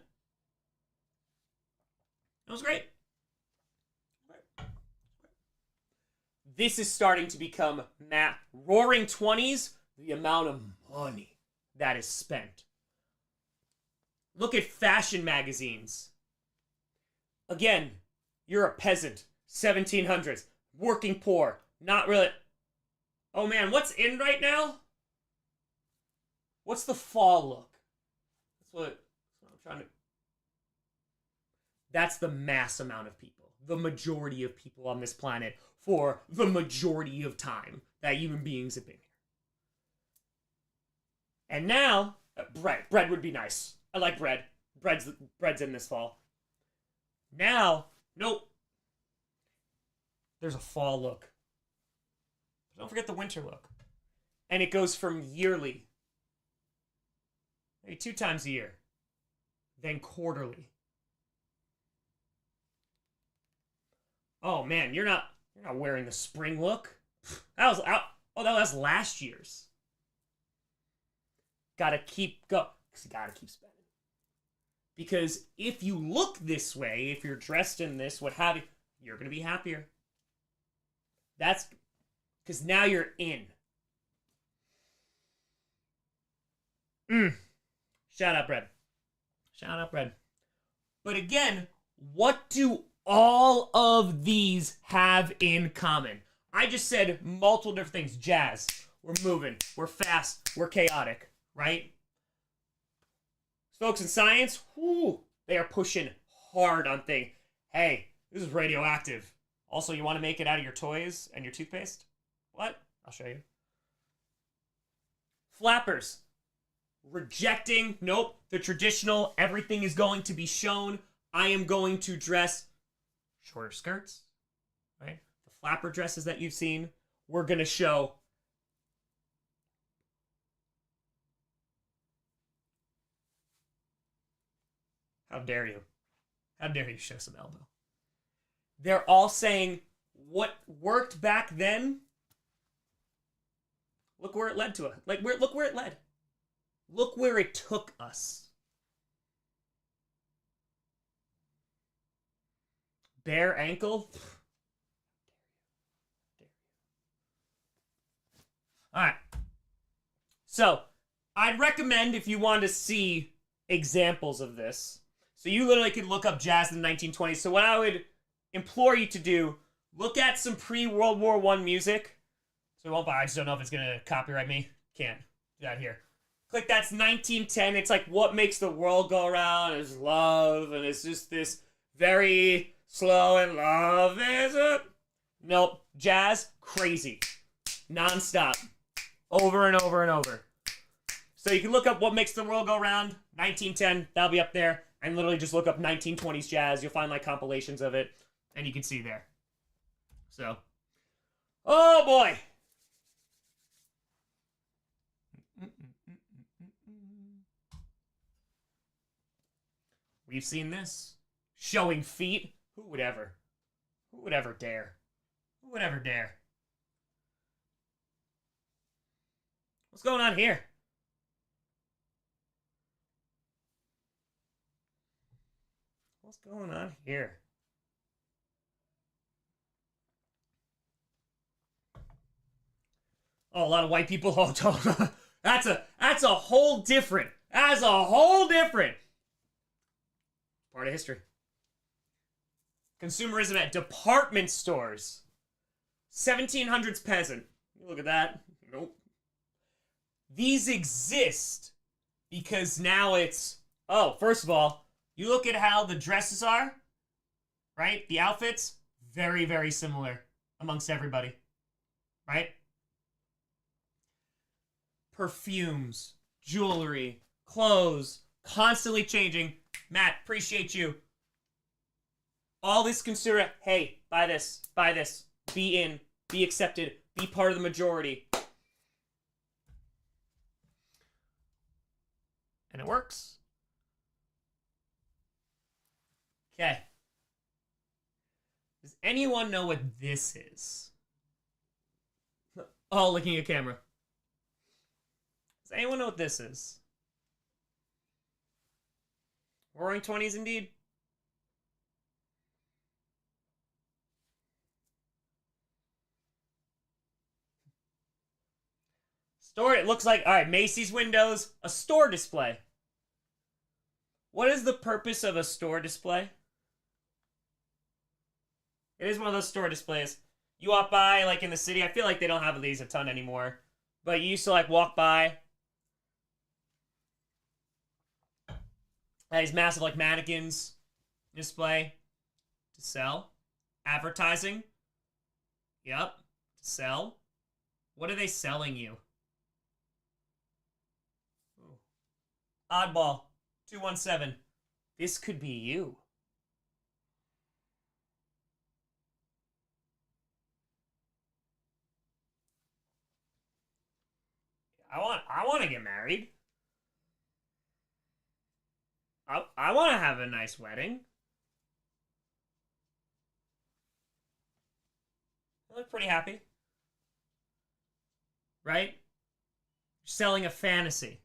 That was great. This is starting to become roaring 20s, the amount of money that is spent. Look at fashion magazines. Again, you're a peasant, 1700s, working poor, not really. Oh man, what's in right now? What's the fall look? That's what I'm trying to. That's the mass amount of people. The majority of people on this planet for the majority of time that human beings have been here. And now, bread would be nice. I like bread. Bread's in this fall. Now, nope. There's a fall look. Don't forget the winter look. And it goes from yearly, maybe 2 times a year, then quarterly. Oh man, you're not wearing the spring look. That was last year's. Gotta keep go. Gotta keep spending. Because if you look this way, if you're dressed in this, what have you, you're gonna be happier. That's because now you're in. Shout out, bread. Shout out, bread. But again, what do all of these have in common? I just said multiple different things. Jazz. We're moving. We're fast. We're chaotic. Right? Folks in science, they are pushing hard on things. Hey, this is radioactive. Also, you want to make it out of your toys and your toothpaste? What? I'll show you. Flappers. Rejecting, nope, the traditional, everything is going to be shown. I am going to dress shorter skirts, right? The flapper dresses that you've seen, we're going to show how dare you? How dare you show some elbow? They're all saying what worked back then. Look where it led to us. Look where it led. Look where it took us. Bare ankle. All right. So, I'd recommend if you want to see examples of this. So you literally could look up jazz in the 1920s. So what I would implore you to do, look at some pre-World War I music. So I just don't know if it's going to copyright me. Can't do that here. Click that's 1910. It's like what makes the world go around is love. And it's just this very slow and love is it. Nope. Jazz, crazy. Non-stop. Over and over and over. So you can look up what makes the world go round. 1910. That'll be up there. And literally just look up 1920s jazz. You'll find like compilations of it. And you can see there. So. Oh boy. We've seen this. Showing feet. Who would ever? Who would ever dare? Who would ever dare? What's going on here? What's going on here? Oh, a lot of white people. Oh, that's a whole different. That's a whole different part of history. Consumerism at department stores. 1700s peasant. Look at that. Nope. These exist because now it's, first of all, you look at how the dresses are, right? The outfits, very, very similar amongst everybody, right? Perfumes, jewelry, clothes, constantly changing. Matt, appreciate you. All this consider, hey, buy this, be in, be accepted, be part of the majority. And it works. Okay. Does anyone know what this is? Oh, looking at camera. Does anyone know what this is? Roaring 20s indeed. Store, it looks like, all right, Macy's windows, a store display. What is the purpose of a store display? It is one of those store displays. You walk by, like in the city, I feel like they don't have these a ton anymore. But you used to like walk by. These massive like mannequins. Display. To sell. Advertising. Yep. To sell. What are they selling you? Ooh. Oddball. 217. This could be you. I want to get married. I want to have a nice wedding. I look pretty happy. Right? Selling a fantasy.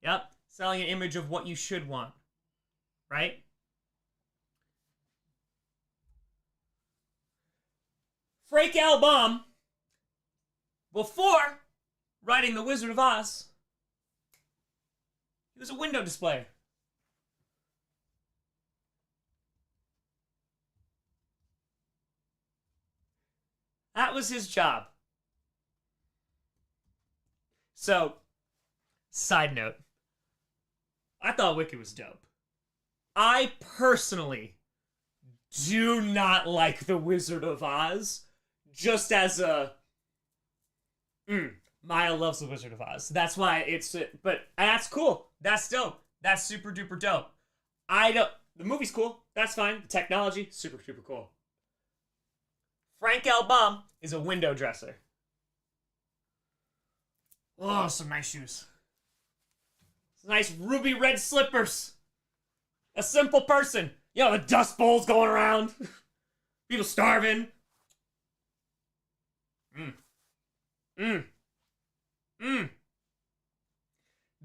Yep. Selling an image of what you should want. Right? Frank L. Baum, before writing The Wizard of Oz, he was a window displayer. That was his job. So, side note, I thought Wicked was dope. I personally do not like The Wizard of Oz, just as a... Maya loves The Wizard of Oz. That's why it's... But that's cool. That's dope. That's super duper dope. The movie's cool. That's fine. The technology, super super cool. Frank L. Baum is a window dresser. Oh, some nice shoes. Some nice ruby red slippers. A simple person. You know, the dust bowls going around. People starving.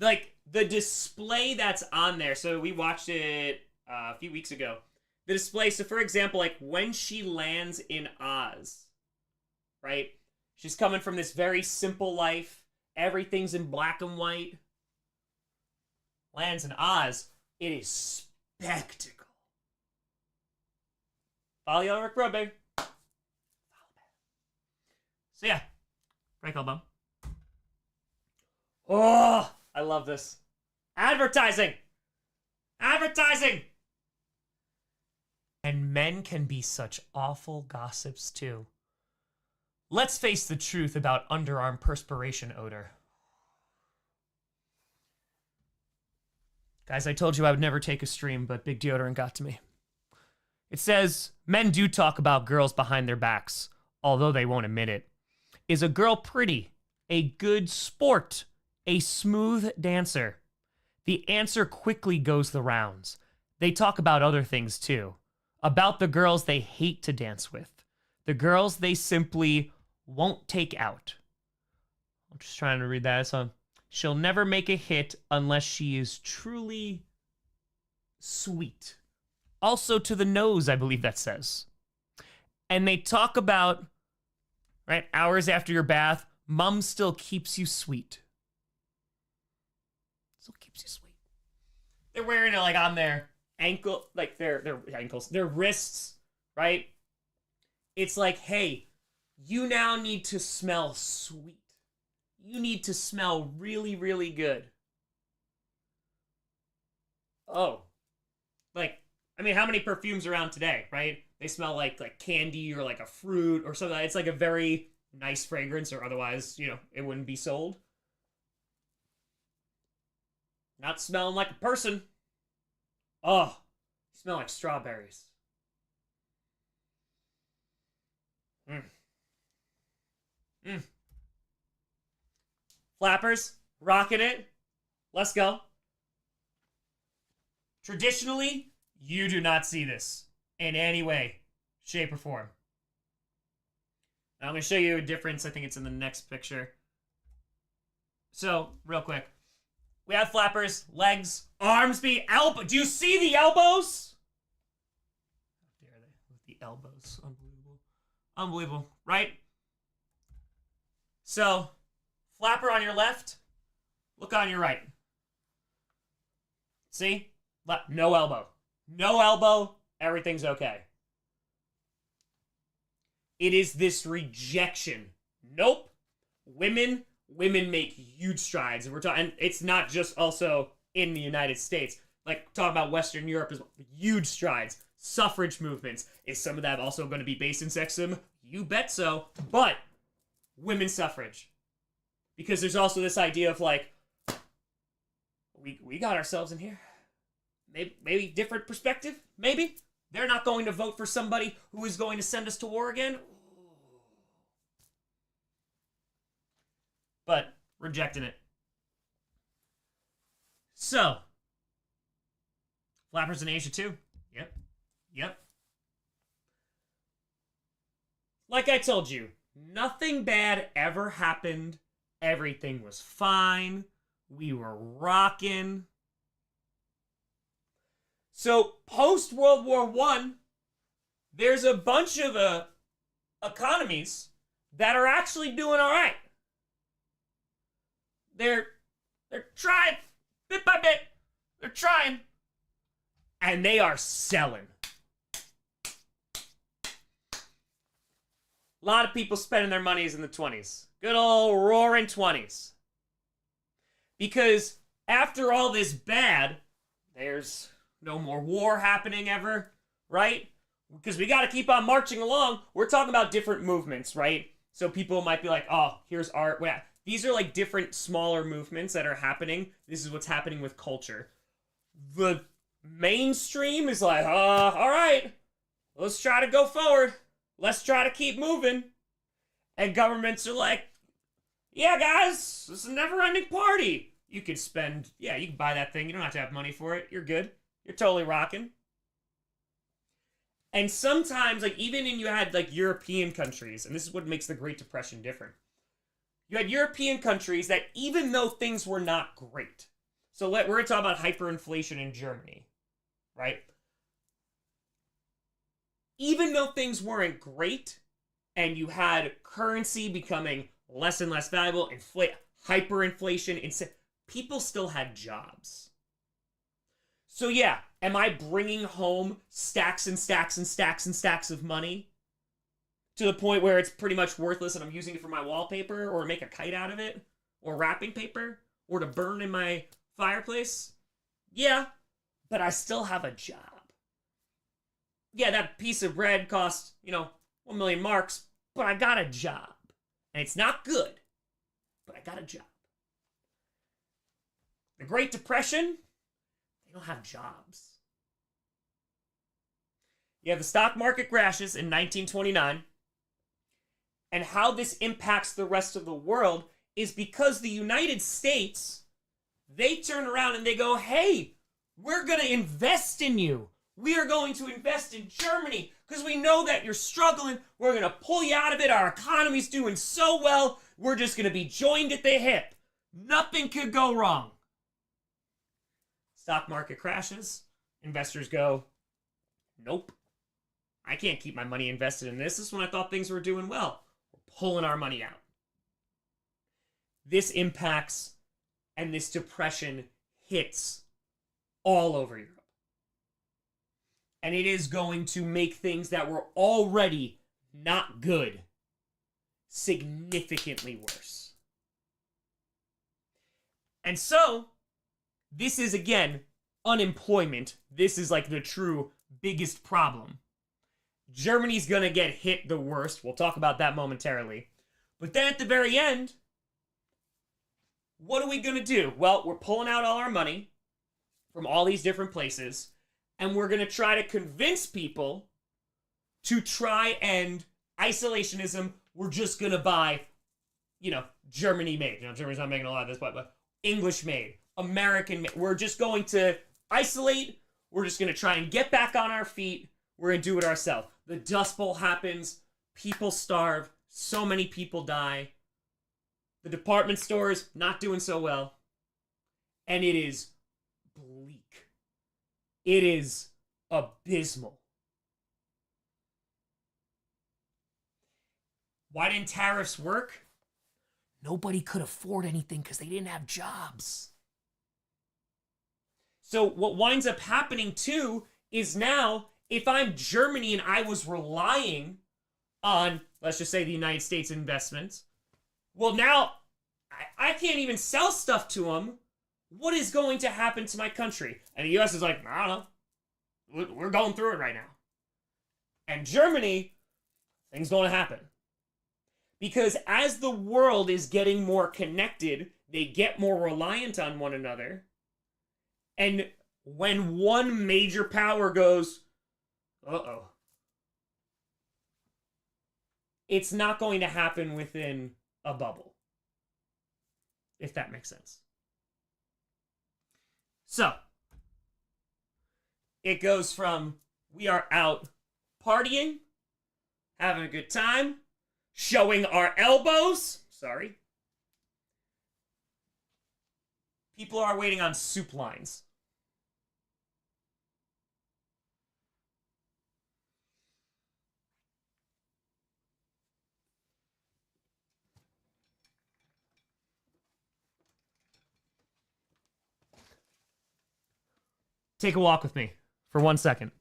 Like, the display that's on there, so we watched it a few weeks ago. The display, so for example, like, when she lands in Oz, right? She's coming from this very simple life. Everything's in black and white. Lands in Oz. It is spectacle. Follow Yellow Rick Road, baby. So yeah, Frank L. Baum. Oh, I love this. Advertising. Advertising. And men can be such awful gossips too. Let's face the truth about underarm perspiration odor. Guys, I told you I would never take a stream, but Big Deodorant got to me. It says, men do talk about girls behind their backs, although they won't admit it. Is a girl pretty? A good sport? A smooth dancer? The answer quickly goes the rounds. They talk about other things too. About the girls they hate to dance with. The girls they simply won't take out. I'm just trying to read that. So, she'll never make a hit unless she is truly sweet. Also to the nose, I believe that says. And they talk about, right, hours after your bath, mom still keeps you sweet. Still keeps you sweet. They're wearing it like on their ankle, like their ankles, their wrists, right? It's like, hey, you now need to smell sweet. You need to smell really, really good. Oh. Like, I mean, how many perfumes are around today, right? They smell like candy or like a fruit or something. It's like a very nice fragrance, or otherwise, you know, it wouldn't be sold. Not smelling like a person. Oh, you smell like strawberries. Flappers, rocking it. Let's go. Traditionally, you do not see this in any way, shape, or form. Now, I'm going to show you a difference. I think it's in the next picture. So, real quick. We have flappers, legs, arms, elbow. Do you see the elbows? How dare they? With the elbows. Unbelievable. Unbelievable, right? So, flapper on your left, look on your right. See? No elbow. No elbow, everything's okay. It is this rejection. Nope. Women make huge strides. And we're talking, and it's not just also in the United States. like talk about Western Europe as huge strides. Suffrage movements. Is some of that also going to be based in sexism? You bet so. But women's suffrage. Because there's also this idea of like, we got ourselves in here. Maybe different perspective. Maybe. They're not going to vote for somebody who is going to send us to war again. But rejecting it. So, flappers in Asia too. Yep. Like I told you, nothing bad ever happened. Everything was fine. We were rocking. So, post World War I, there's a bunch of economies that are actually doing all right. They're trying, bit by bit. They're trying. And they are selling. A lot of people spending their monies in the 20s. Good old roaring 20s. Because after all this bad, there's no more war happening ever, right? Because we got to keep on marching along. We're talking about different movements, right? So people might be like, oh, here's art. These are like different smaller movements that are happening. This is what's happening with culture. The mainstream is like, all right, let's try to go forward. Let's try to keep moving. And governments are like, yeah, guys, this is a never-ending party. You could spend, you can buy that thing. You don't have to have money for it. You're good. You're totally rocking. And sometimes, like, even in you had, like, European countries, and this is what makes the Great Depression different. You had European countries that, even though things were not great, so we're going to talk about hyperinflation in Germany, right? Even though things weren't great, and you had currency becoming less and less valuable, hyperinflation, people still had jobs. So yeah, am I bringing home stacks and stacks and stacks and stacks of money to the point where it's pretty much worthless and I'm using it for my wallpaper or make a kite out of it or wrapping paper or to burn in my fireplace? Yeah, but I still have a job. Yeah, that piece of bread cost, 1 million marks, but I got a job. And it's not good, but I got a job. The Great Depression, they don't have jobs. You have the stock market crashes in 1929. And how this impacts the rest of the world is because the United States, they turn around and they go, hey, we're going to invest in you. We are going to invest in Germany because we know that you're struggling. We're going to pull you out of it. Our economy's doing so well. We're just going to be joined at the hip. Nothing could go wrong. Stock market crashes. Investors go, nope. I can't keep my money invested in this. This is when I thought things were doing well. We're pulling our money out. This impacts and this depression hits all over Europe. And it is going to make things that were already not good significantly worse. And so, this is, again, unemployment. This is like the true biggest problem. Germany's going to get hit the worst. We'll talk about that momentarily. But then at the very end, what are we going to do? Well, we're pulling out all our money from all these different places, and we're going to try to convince people to try and isolationism. We're just going to buy, Germany made. Germany's not making a lot of this, but English made, American made. We're just going to isolate. We're just going to try and get back on our feet. We're going to do it ourselves. The Dust Bowl happens. People starve. So many people die. The department stores not doing so well. And it is bleak. It is abysmal. Why didn't tariffs work? Nobody could afford anything because they didn't have jobs. So what winds up happening too is now, if I'm Germany and I was relying on, let's just say, the United States investments, well, now I can't even sell stuff to them what is going to happen to my country? And the US is like, I don't know. We're going through it right now. And Germany, things going to happen. Because as the world is getting more connected, they get more reliant on one another. And when one major power goes, uh-oh, it's not going to happen within a bubble. If that makes sense. So, it goes from we are out partying, having a good time, showing our elbows. Sorry. People are waiting on soup lines. Take a walk with me for 1 second.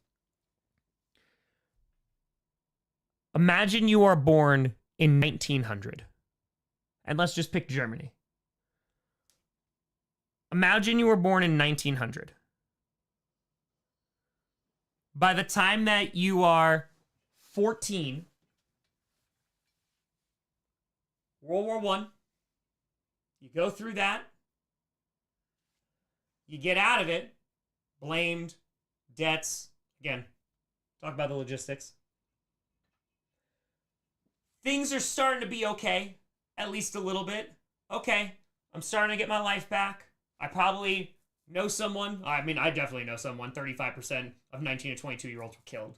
Imagine you are born in 1900. And let's just pick Germany. Imagine you were born in 1900. By the time that you are 14, World War I, you go through that, you get out of it, blamed, debts, again, talk about the logistics. Things are starting to be okay, at least a little bit. Okay, I'm starting to get my life back. I probably know someone. I mean, I definitely know someone. 35% of 19 to 22-year-olds were killed.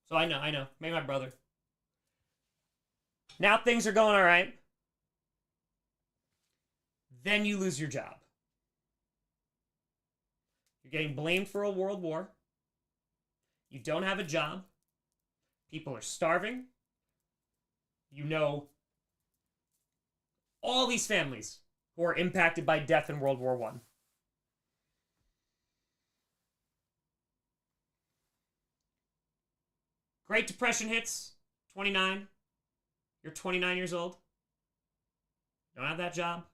So I know. Maybe my brother. Now things are going all right. Then you lose your job. You're getting blamed for a world war. You don't have a job. People are starving. You know all these families who are impacted by death in World War I. Great Depression hits, 29. You're 29 years old. Don't have that job.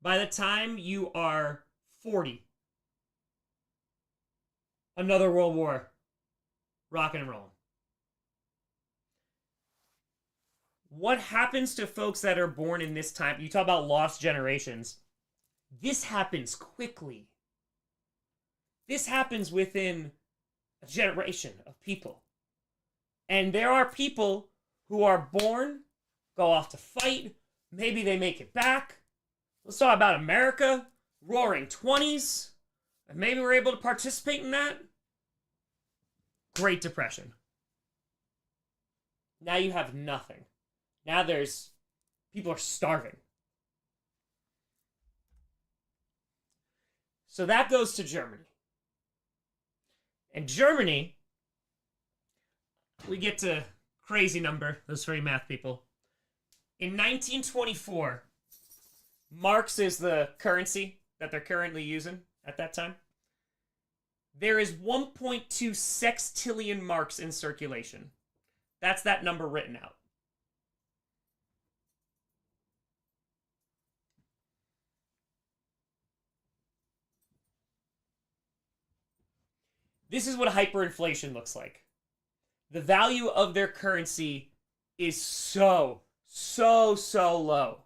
By the time you are 40, another world war, rocking and rolling. What happens to folks that are born in this time? You talk about lost generations. This happens quickly. This happens within a generation of people. And there are people who are born, go off to fight. Maybe they make it back. Let's talk about America, roaring 20s. And maybe we're able to participate in that. Great Depression. Now you have nothing. Now people are starving. So that goes to Germany. And Germany, we get to crazy number, those three math people. In 1924, marks is the currency that they're currently using at that time. There is 1.2 sextillion marks in circulation. That's that number written out. This is what hyperinflation looks like. The value of their currency is so low.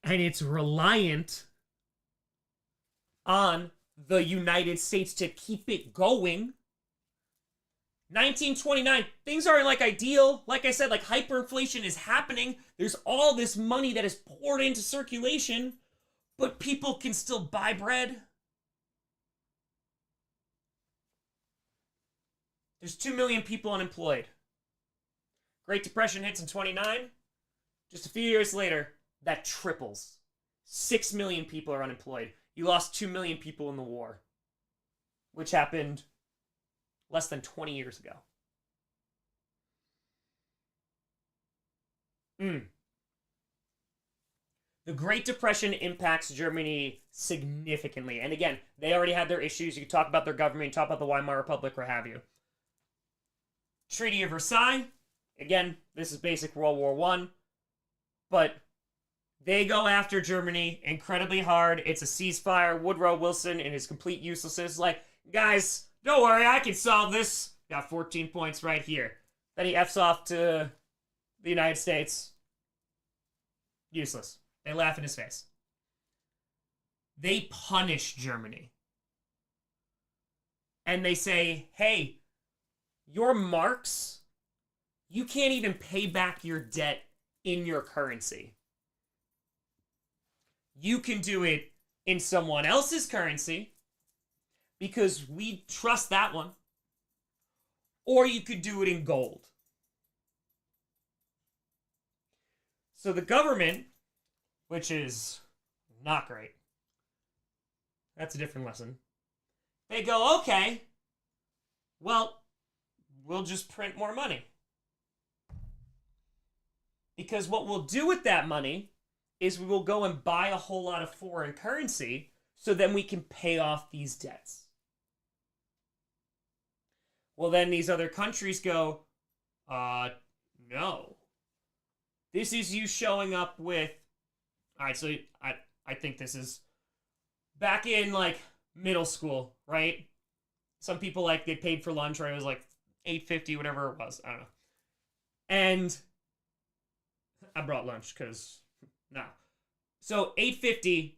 And it's reliant on the United States to keep it going. 1929, things aren't like ideal. Like I said, like hyperinflation is happening. There's all this money that is poured into circulation, but people can still buy bread. There's 2 million people unemployed. Great Depression hits in 29. Just a few years later, that triples. 6 million people are unemployed. You lost 2 million people in the war, which happened less than 20 years ago. The Great Depression impacts Germany significantly. And again, they already had their issues. You can talk about their government, talk about the Weimar Republic, what have you. Treaty of Versailles. Again, this is basic World War I. But They go after Germany incredibly hard. It's a ceasefire. Woodrow Wilson, in his complete uselessness, is like, guys, don't worry, I can solve this. Got 14 points right here. Then he F's off to the United States. Useless. They laugh in his face. They punish Germany. And they say, hey, your marks, you can't even pay back your debt in your currency. You can do it in someone else's currency because we trust that one. Or you could do it in gold. So the government, which is not great, that's a different lesson. They go, okay, well, we'll just print more money. Because what we'll do with that money is we will go and buy a whole lot of foreign currency so then we can pay off these debts. Well, then these other countries go, no. This is you showing up with... All right, so I think this is back in, like, middle school, right? Some people, like, they paid for lunch, right? It was, like, $8.50, whatever it was. I don't know. And I brought lunch, because... No. So, $8.50...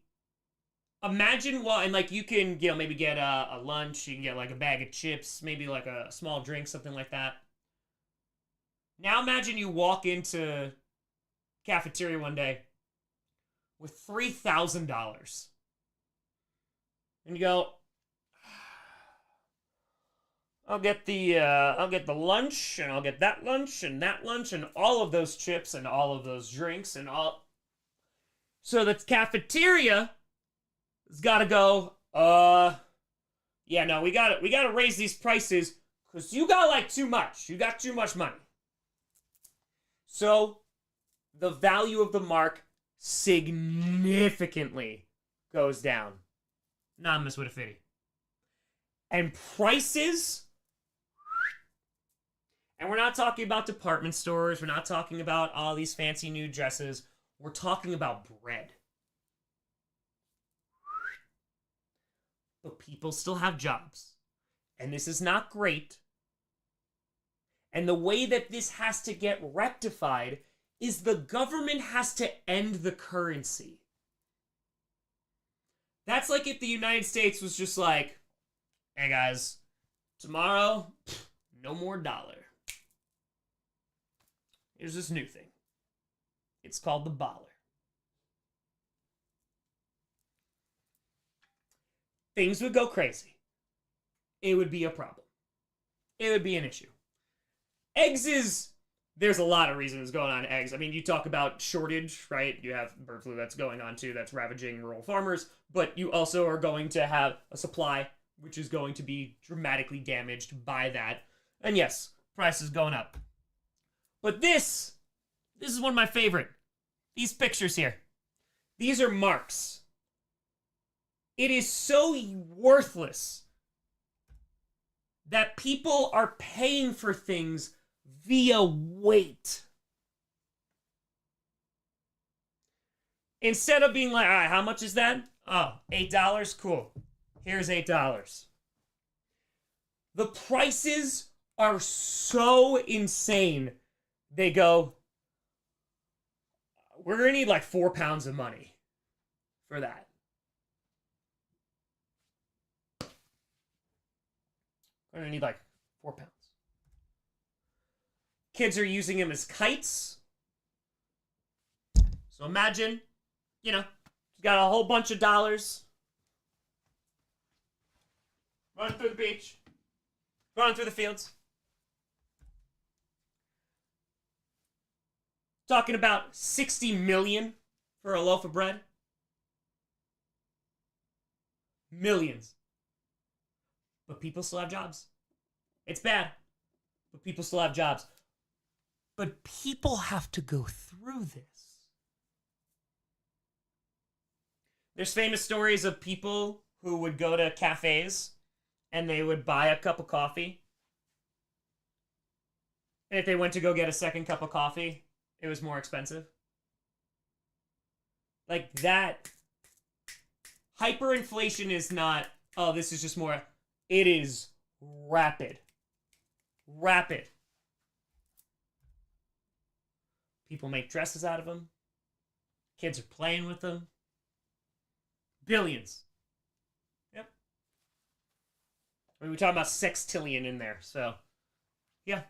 Imagine what, and like you can, you know, maybe get a lunch, you can get like a bag of chips, maybe like a small drink, something like that. Now imagine you walk into cafeteria one day with $3,000. And you go, I'll get the lunch, and I'll get that lunch, and that lunch, and all of those chips, and all of those drinks, and all. So the cafeteria has got to go, yeah, no, we got to raise these prices because you got like too much. You got too much money. So the value of the mark significantly goes down. Anonymous with a fitty. And prices, and we're not talking about department stores. We're not talking about all these fancy new dresses. We're talking about bread. But people still have jobs. And this is not great. And the way that this has to get rectified is the government has to end the currency. That's like if the United States was just like, hey guys, tomorrow, no more dollar. Here's this new thing. It's called the baller. Things would go crazy. It would be a problem. It would be an issue. There's a lot of reasons going on eggs. I mean, you talk about shortage, right? You have bird flu that's going on too, that's ravaging rural farmers, but you also are going to have a supply, which is going to be dramatically damaged by that. And yes, prices going up. But this is one of my favorite. These pictures here. These are marks. It is so worthless that people are paying for things via weight. Instead of being like, all right, how much is that? Oh, $8? Cool. Here's $8. The prices are so insane. They go, we're going to need like 4 pounds of money for that. We're going to need like 4 pounds. Kids are using them as kites. So imagine, you know, you've got a whole bunch of dollars. Running through the beach. Running through the fields. Talking about 60 million for a loaf of bread. Millions. But people still have jobs. It's bad, but people still have jobs. But people have to go through this. There's famous stories of people who would go to cafes and they would buy a cup of coffee. And if they went to go get a second cup of coffee, it was more expensive. Like that. Hyperinflation is not, oh, this is just more. It is rapid. Rapid. People make dresses out of them. Kids are playing with them. Billions. Yep. I mean, we're talking about sextillion in there, so. Yeah.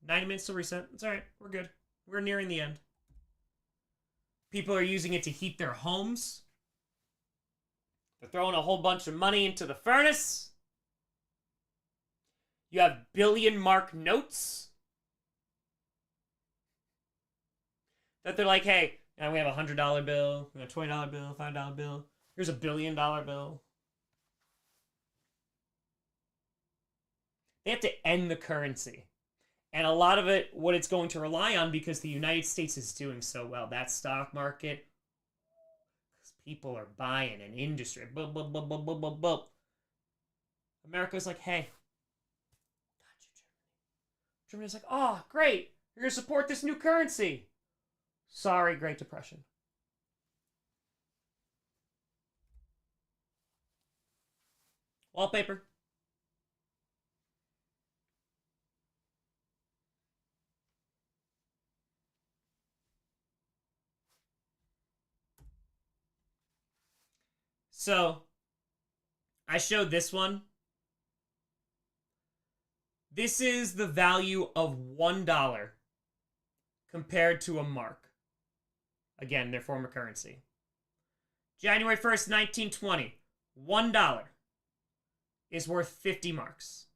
90 minutes to reset. It's alright. We're good. We're nearing the end. People are using it to heat their homes. They're throwing a whole bunch of money into the furnace. You have billion-mark notes. That they're like, hey, now we have a $100 bill, we have a $20 bill, $5 bill. Here's a $1 billion bill. They have to end the currency. And a lot of it, what it's going to rely on, because the United States is doing so well, that stock market, because people are buying an industry. Boop, boop, boop, boop, boop, boop, boop. America's like, hey, got you, Germany. Germany's like, oh, great. You're going to support this new currency. Sorry, Great Depression. Wallpaper. So, I showed this one. This is the value of $1 compared to a mark. Again, their former currency. January 1st, 1920, $1 is worth 50 marks.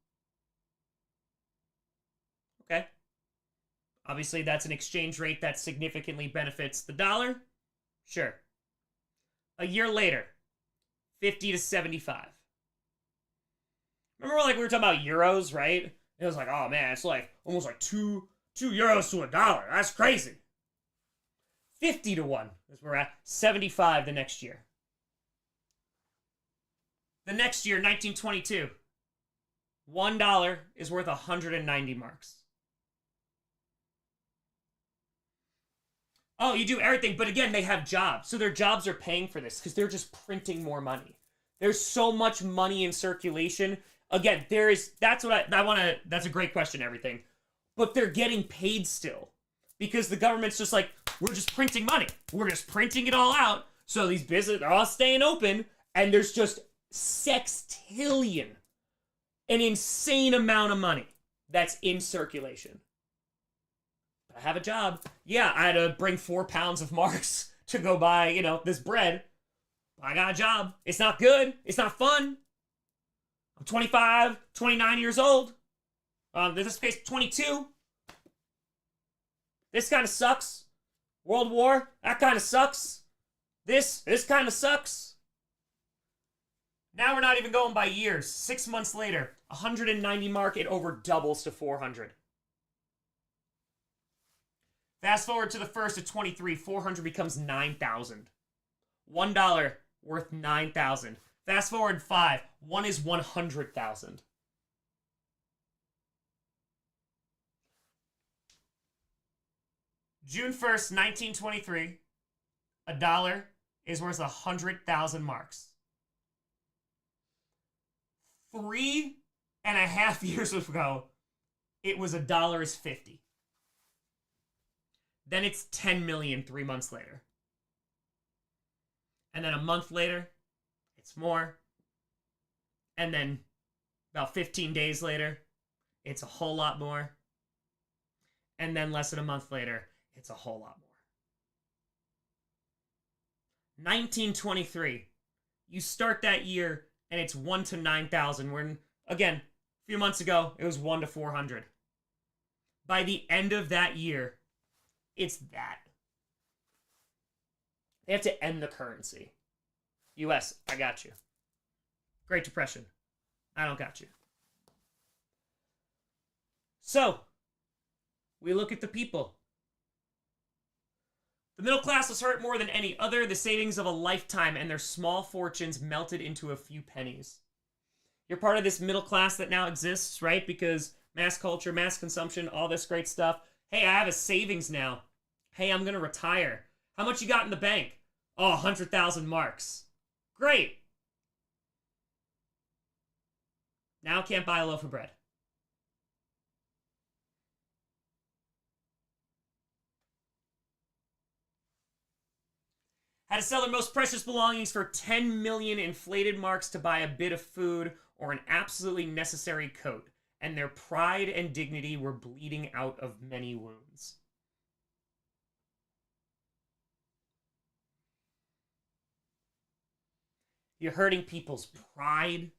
Okay. Obviously, that's an exchange rate that significantly benefits the dollar. Sure. A year later, 50 to 75. Remember, like, we were talking about euros, right? It was like, oh man, it's like almost like two euros to a dollar. That's crazy. 50 to 1 is where we're at. 75 the next year. The next year, 1922, $1 is worth 190 marks. Oh, you do everything, but again, they have jobs. So their jobs are paying for this because they're just printing more money. There's so much money in circulation. Again, that's a great question, everything. But they're getting paid still because the government's just like, we're just printing money. We're just printing it all out. So these businesses are all staying open and there's just sextillion, an insane amount of money that's in circulation. I have a job. Yeah, I had to bring 4 pounds of marks to go buy, this bread. I got a job. It's not good. It's not fun. I'm 25, 29 years old. In this case, 22. This kind of sucks. World War, that kind of sucks. This kind of sucks. Now we're not even going by years. 6 months later, 190 mark, it over doubles to 400. Fast forward to the 1st of 23, 400 becomes 9,000. $1 worth 9,000. Fast forward 5, 1 is 100,000. June 1st, 1923, $1 is worth 100,000 marks. 3.5 years ago, it was $1 is 50. Then it's 10 million 3 months later. And then a month later, it's more. And then about 15 days later, it's a whole lot more. And then less than a month later, it's a whole lot more. 1923. You start that year and it's 1 to 9,000. When, again, a few months ago, it was 1 to 400. By the end of that year, it's that. They have to end the currency. US, I got you. Great Depression, I don't got you. So, we look at the people. The middle class was hurt more than any other. The savings of a lifetime and their small fortunes melted into a few pennies. You're part of this middle class that now exists, right? Because mass culture, mass consumption, all this great stuff. Hey, I have a savings now. Hey, I'm going to retire. How much you got in the bank? Oh, 100,000 marks. Great. Now can't buy a loaf of bread. Had to sell their most precious belongings for 10 million inflated marks to buy a bit of food or an absolutely necessary coat, and their pride and dignity were bleeding out of many wounds. You're hurting people's pride.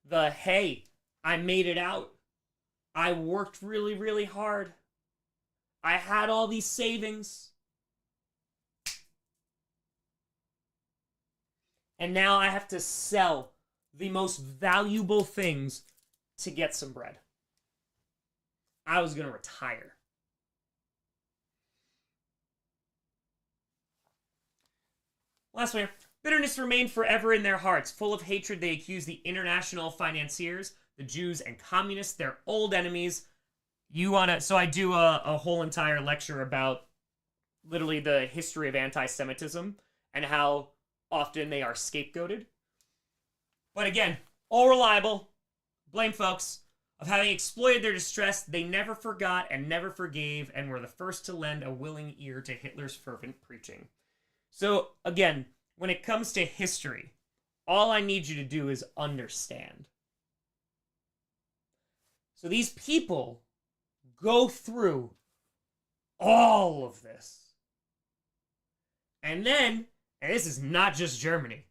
The, hey, I made it out. I worked really, really hard. I had all these savings. And now I have to sell the most valuable things to get some bread. I was going to retire. Last one here. Bitterness remained forever in their hearts. Full of hatred, they accused the international financiers, the Jews and communists, their old enemies. So I do a whole entire lecture about literally the history of anti-Semitism and how often they are scapegoated. But again, all reliable. Blame folks. Of having exploited their distress, they never forgot and never forgave and were the first to lend a willing ear to Hitler's fervent preaching. So again, when it comes to history, all I need you to do is understand. So these people go through all of this. And then, and this is not just Germany,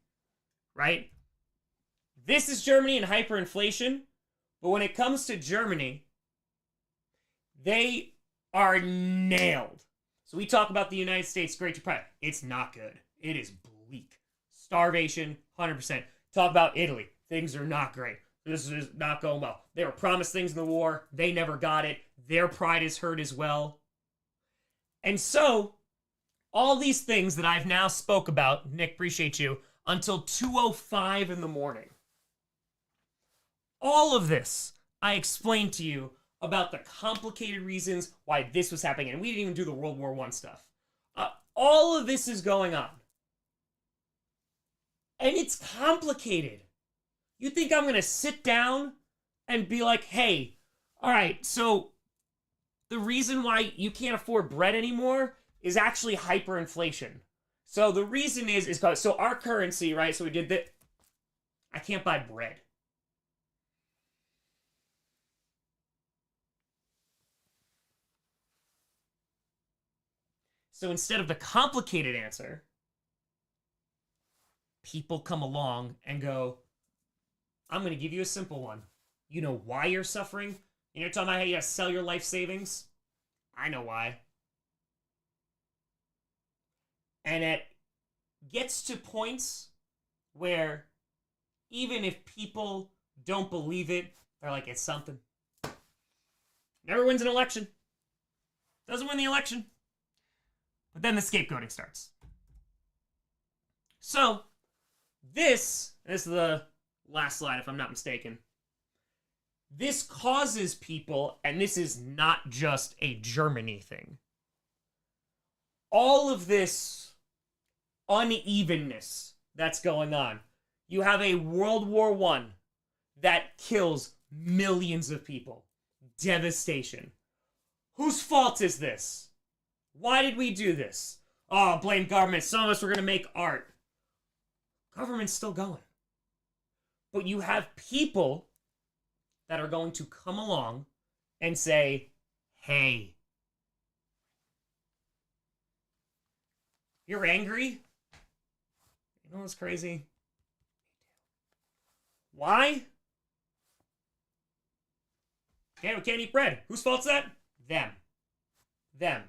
right? This is Germany in hyperinflation, but when it comes to Germany, they are nailed. So we talk about the United States Great Depression. It's not good. It is bleak. Starvation, 100%. Talk about Italy. Things are not great. This is not going well. They were promised things in the war. They never got it. Their pride is hurt as well. And so, all these things that I've now spoke about, Nick, appreciate you, until 2:05 in the morning. All of this I explained to you about the complicated reasons why this was happening. And we didn't even do the World War I stuff. All of this is going on. And it's complicated. You think I'm going to sit down and be like, hey, all right, so the reason why you can't afford bread anymore is actually hyperinflation. So the reason is because, so our currency, right, so we did that, I can't buy bread. So instead of the complicated answer, people come along and go, I'm going to give you a simple one. You know why you're suffering? And you're talking about how you got to sell your life savings? I know why. And it gets to points where even if people don't believe it, they're like, it's something. Never wins an election. Doesn't win the election. But then the scapegoating starts. So, this is the last slide, if I'm not mistaken. This causes people, and this is not just a Germany thing, all of this unevenness that's going on. You have a World War I that kills millions of people. Devastation. Whose fault is this? Why did we do this? Oh, blame government. Some of us were going to make art. Government's still going. But you have people that are going to come along and say, hey, you're angry? You know what's crazy? Why? Okay, we can't eat bread. Whose fault's that? Them. Them.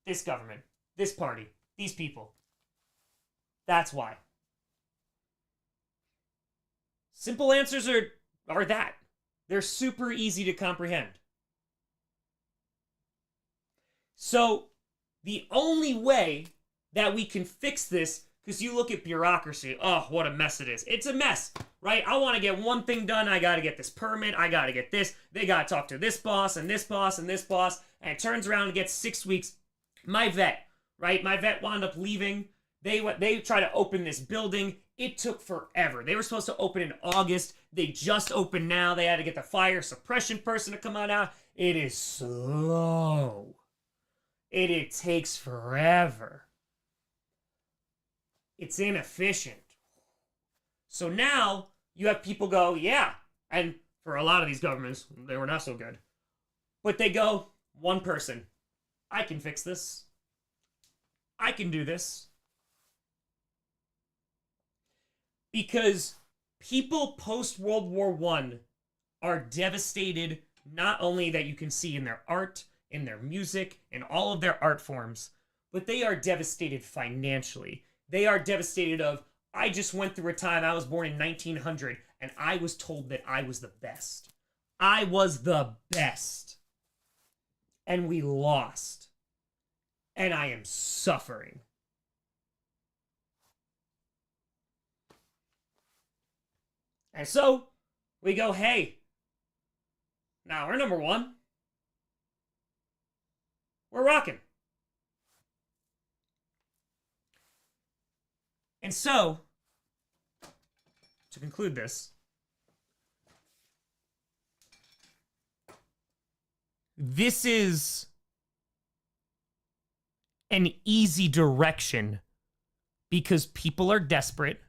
This government. This party. These people. That's why. Simple answers are that. They're super easy to comprehend. So, the only way that we can fix this, because you look at bureaucracy, oh, what a mess it is. It's a mess, right? I want to get one thing done. I got to get this permit. I got to get this. They got to talk to this boss and this boss and this boss. And it turns around and gets 6 weeks. My vet, right? My vet wound up leaving. They tried to open this building. It took forever. They were supposed to open in August. They just opened now. They had to get the fire suppression person to come on out. It is slow. It takes forever. It's inefficient. So now you have people go, yeah. And for a lot of these governments, they were not so good. But they go, one person, I can fix this. I can do this. Because people post-World War I are devastated, not only that you can see in their art, in their music, in all of their art forms, but they are devastated financially. They are devastated of, I just went through a time, I was born in 1900, and I was told that I was the best. I was the best. And we lost. And I am suffering. And so, we go, hey, now we're number one. We're rocking. And so, to conclude this, this is an easy direction because people are desperate.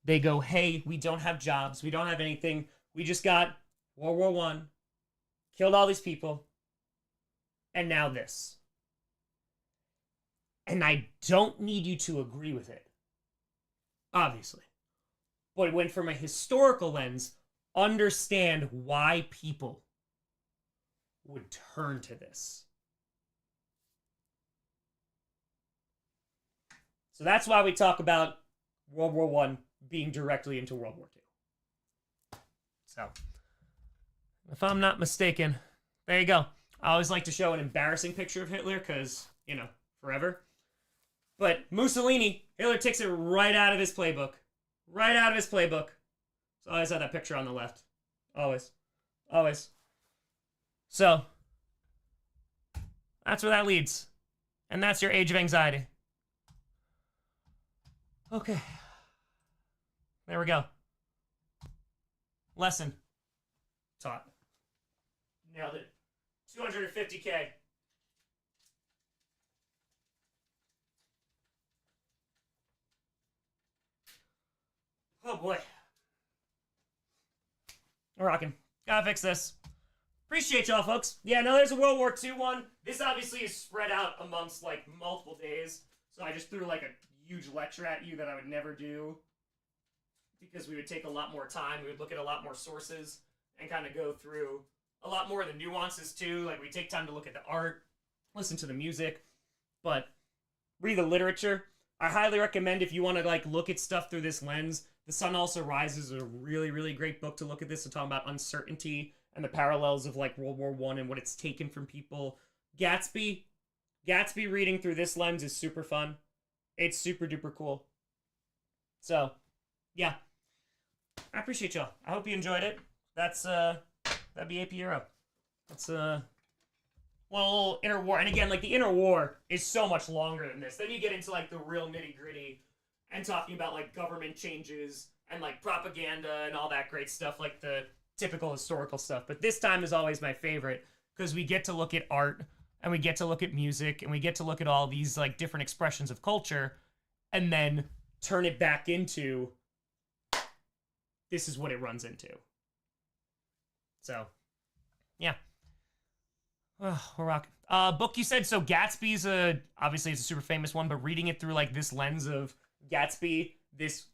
They go, hey, we don't have jobs. We don't have anything. We just got World War I, killed all these people, and now this. And I don't need you to agree with it, obviously. But when from a historical lens, understand why people would turn to this. So that's why we talk about World War I being directly into World War II. So, if I'm not mistaken, there you go. I always like to show an embarrassing picture of Hitler because, you know, forever. But Mussolini, Hitler takes it right out of his playbook. Right out of his playbook. So I always have that picture on the left. Always. Always. So, that's where that leads. And that's your age of anxiety. Okay. There we go. Lesson taught. Nailed it. 250K. Oh boy. We're rocking. Gotta fix this. Appreciate y'all, folks. Yeah, no, there's a World War II one. This obviously is spread out amongst, like, multiple days. So I just threw, like, a huge lecture at you that I would never do. Because we would take a lot more time. We would look at a lot more sources and kind of go through a lot more of the nuances, too. Like, we take time to look at the art, listen to the music, but read the literature. I highly recommend if you want to, like, look at stuff through this lens. The Sun Also Rises is a really, really great book to look at this and talk about uncertainty and the parallels of, like, World War I and what it's taken from people. Gatsby reading through this lens is super fun. It's super duper cool. So, yeah. I appreciate y'all. I hope you enjoyed it. That'd be AP Euro. That's well, Inner War. And again, like, the Inner War is so much longer than this. Then you get into, like, the real nitty-gritty and talking about, like, government changes and, like, propaganda and all that great stuff, like the typical historical stuff. But this time is always my favorite because we get to look at art and we get to look at music and we get to look at all these, like, different expressions of culture and then turn it back into this is what it runs into. So, yeah. We're rocking. Book you said, so Gatsby's obviously it's a super famous one, but reading it through, like, this lens of Gatsby, this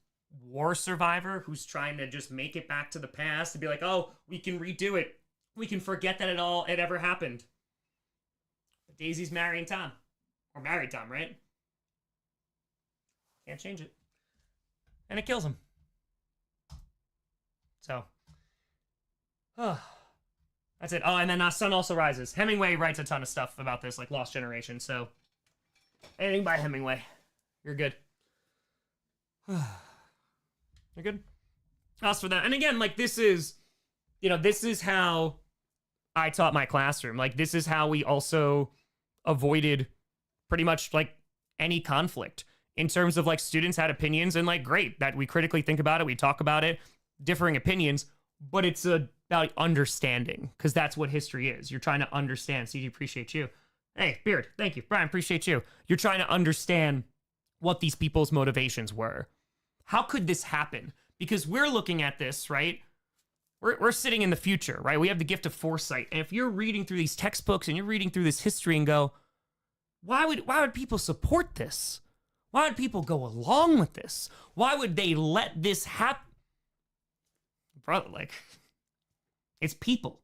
war survivor who's trying to just make it back to the past and be like, oh, we can redo it. We can forget that it ever happened. But Daisy's marrying Tom. Or married Tom, right? Can't change it. And it kills him. So. That's it. Oh, and then Sun Also Rises. Hemingway writes a ton of stuff about this, like Lost Generation, so anything by Hemingway, you're good. You're good? As for that, and again, like, this is how I taught my classroom. Like, this is how we also avoided pretty much, like, any conflict in terms of like students had opinions and like great that we critically think about it, we talk about it, differing opinions, but it's about understanding because that's what history is. You're trying to understand. CG, appreciate you. Hey, Beard, thank you. Brian, appreciate you. You're trying to understand what these people's motivations were. How could this happen? Because we're looking at this, right? We're sitting in the future, right? We have the gift of foresight. And if you're reading through these textbooks and you're reading through this history and go, why would people support this? Why would people go along with this? Why would they let this happen? Brother, like, it's people.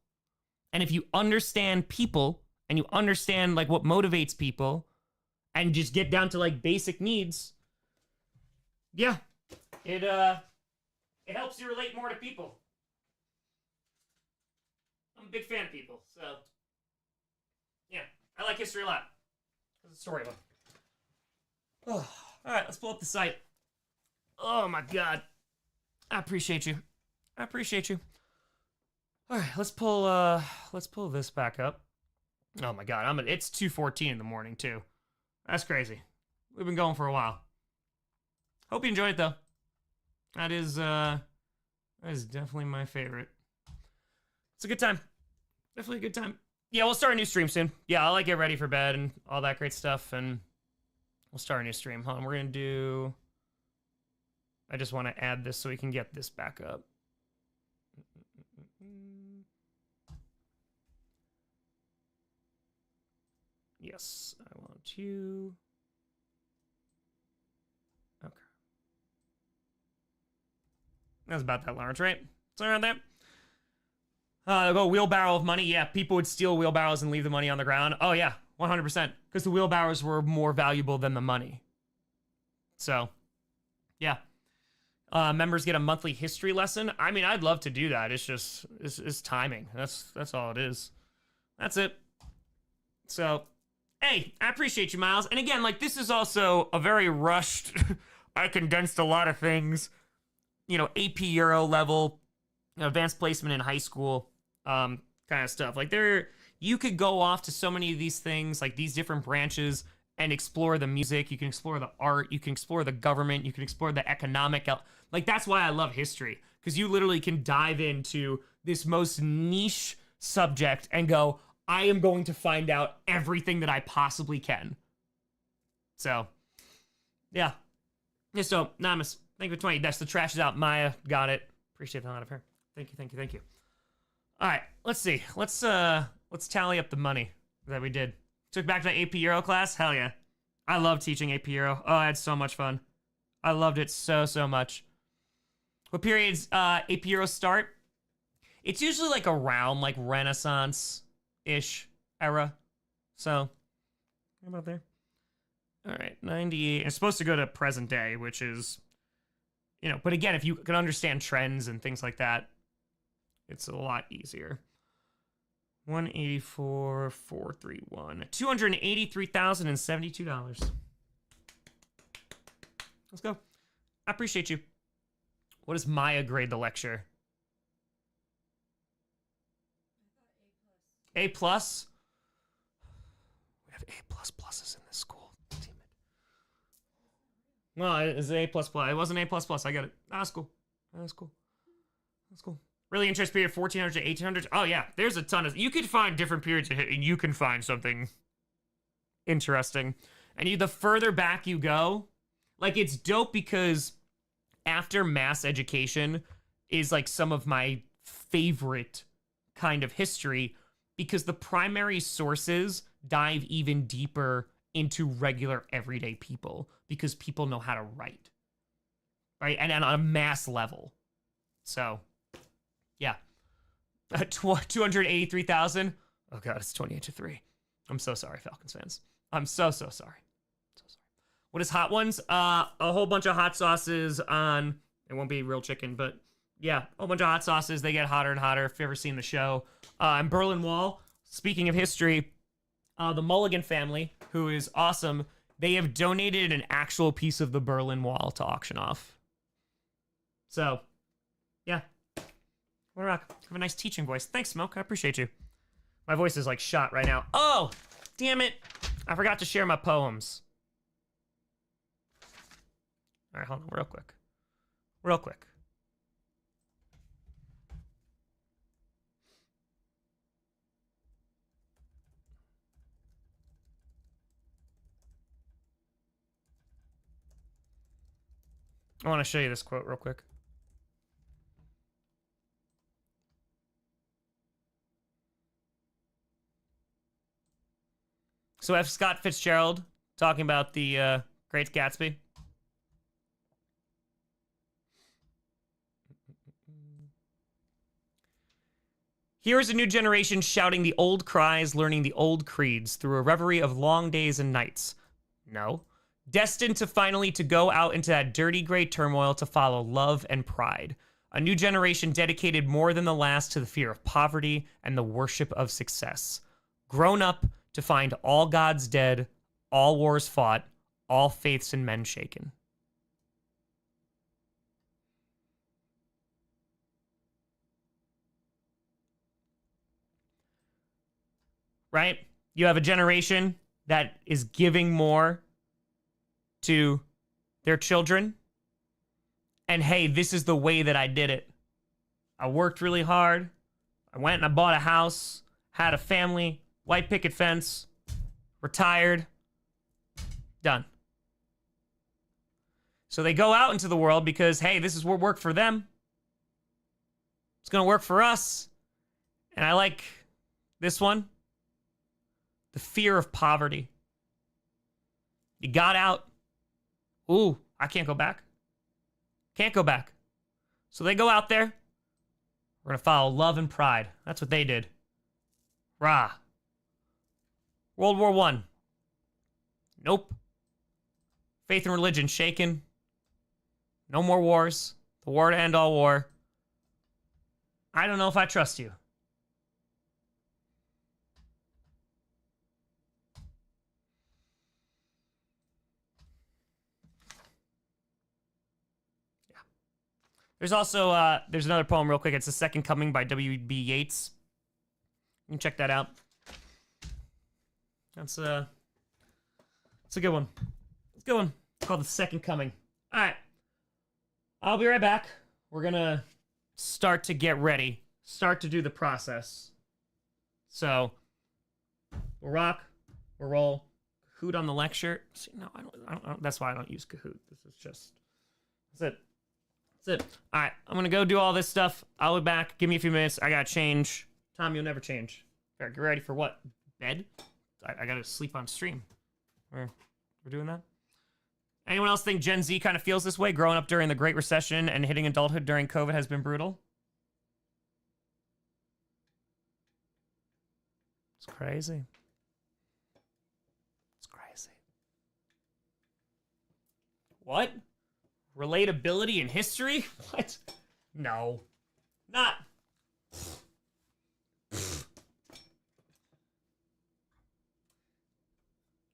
And if you understand people and you understand like what motivates people and just get down to like basic needs, yeah, it helps you relate more to people. I'm a big fan of people, so yeah, I like history a lot. There's a story of it. Oh, all right, let's pull up the site. Oh my God, I appreciate you. I appreciate you. All right, let's pull this back up. Oh my God, it's 2:14 in the morning too. That's crazy. We've been going for a while. Hope you enjoyed it though. That is definitely my favorite. It's a good time. Definitely a good time. Yeah, we'll start a new stream soon. Yeah, I'll like get ready for bed and all that great stuff, and we'll start a new stream. Hold on, we're gonna do. I just want to add this so we can get this back up. Yes, I want you. Okay. That's about that large, right? It's around there. Go wheelbarrow of money. Yeah, people would steal wheelbarrows and leave the money on the ground. Oh yeah, 100%. Because the wheelbarrows were more valuable than the money. So, yeah. Members get a monthly history lesson. I mean, I'd love to do that. It's just, it's timing. That's all it is. That's it. So, hey, I appreciate you, Miles. And again, like, this is also a very rushed, I condensed a lot of things. You know, AP Euro level, advanced placement in high school, kind of stuff. Like, you could go off to so many of these things, like these different branches, and explore the music. You can explore the art. You can explore the government. You can explore the economic. Like, that's why I love history, because you literally can dive into this most niche subject and go, I am going to find out everything that I possibly can. So, yeah. So, Namus, thank you for 20. That's the trash is out. Maya, got it. Appreciate the lot of her. Thank you. All right, let's see. Let's tally up the money that we did. Took back to the AP Euro class. Hell yeah. I love teaching AP Euro. Oh, I had so much fun. I loved it so much. What periods AP Euro start? It's usually like around like Renaissance-ish era. So, how about there? All right, 98. It's supposed to go to present day, which is, you know, but again, if you can understand trends and things like that, it's a lot easier. 184,431. $283,072. Let's go. I appreciate you. What does Maya grade the lecture? A plus. We have A pluses in this school. Damn it. Well, it's A plus plus. It wasn't A plus plus. I got it. That's cool. That's cool. Really interest period 1400 to 1800. Oh yeah, there's a ton of. You could find different periods and you can find something interesting. And the further back you go, like, it's dope because after mass education is like some of my favorite kind of history, because the primary sources dive even deeper into regular everyday people because people know how to write, right? And on a mass level. So, yeah. 283,000. Oh God, it's 28-3. I'm so sorry, Falcons fans. I'm so sorry. What is hot ones? A whole bunch of hot sauces on. It won't be real chicken, but yeah, a whole bunch of hot sauces. They get hotter and hotter. If you've ever seen the show, and Berlin Wall. Speaking of history, the Mulligan family, who is awesome, they have donated an actual piece of the Berlin Wall to auction off. So, yeah. What a rock. Have a nice teaching voice. Thanks, Smoke. I appreciate you. My voice is like shot right now. Oh, damn it. I forgot to share my poems. All right, hold on, real quick. Real quick. I want to show you this quote real quick. So F. Scott Fitzgerald talking about the Great Gatsby. Here is a new generation shouting the old cries, learning the old creeds through a reverie of long days and nights. No. Destined to finally to go out into that dirty gray turmoil to follow love and pride. A new generation dedicated more than the last to the fear of poverty and the worship of success. Grown up to find all gods dead, all wars fought, all faiths and men shaken. Right? You have a generation that is giving more to their children. And hey, this is the way that I did it. I worked really hard. I went and I bought a house, had a family, white picket fence, retired, done. So they go out into the world because, hey, this is what worked for them. It's going to work for us. And I like this one. The fear of poverty. You got out. Ooh, I can't go back. Can't go back. So they go out there. We're going to follow love and pride. That's what they did. Rah. World War I. Nope. Faith and religion shaken. No more wars. The war to end all war. I don't know if I trust you. Yeah. There's also, there's another poem real quick. It's The Second Coming by W.B. Yeats. You can check that out. It's a good one. It's a good one. It's called The Second Coming. All right. I'll be right back. We're going to start to get ready. Start to do the process. So, we'll rock. We'll roll. Kahoot on the lecture. See, no, I don't. That's why I don't use Kahoot. This is just... That's it. That's it. All right. I'm going to go do all this stuff. I'll be back. Give me a few minutes. I got to change. Tom, you'll never change. All right, get ready for what? Bed? I got to sleep on stream. We're doing that? Anyone else think Gen Z kind of feels this way? Growing up during the Great Recession and hitting adulthood during COVID has been brutal? It's crazy. It's crazy. What? Relatability in history? What? No. Not.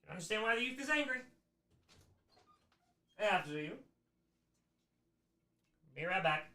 I understand why the youth is angry. They have to do you. Be right back.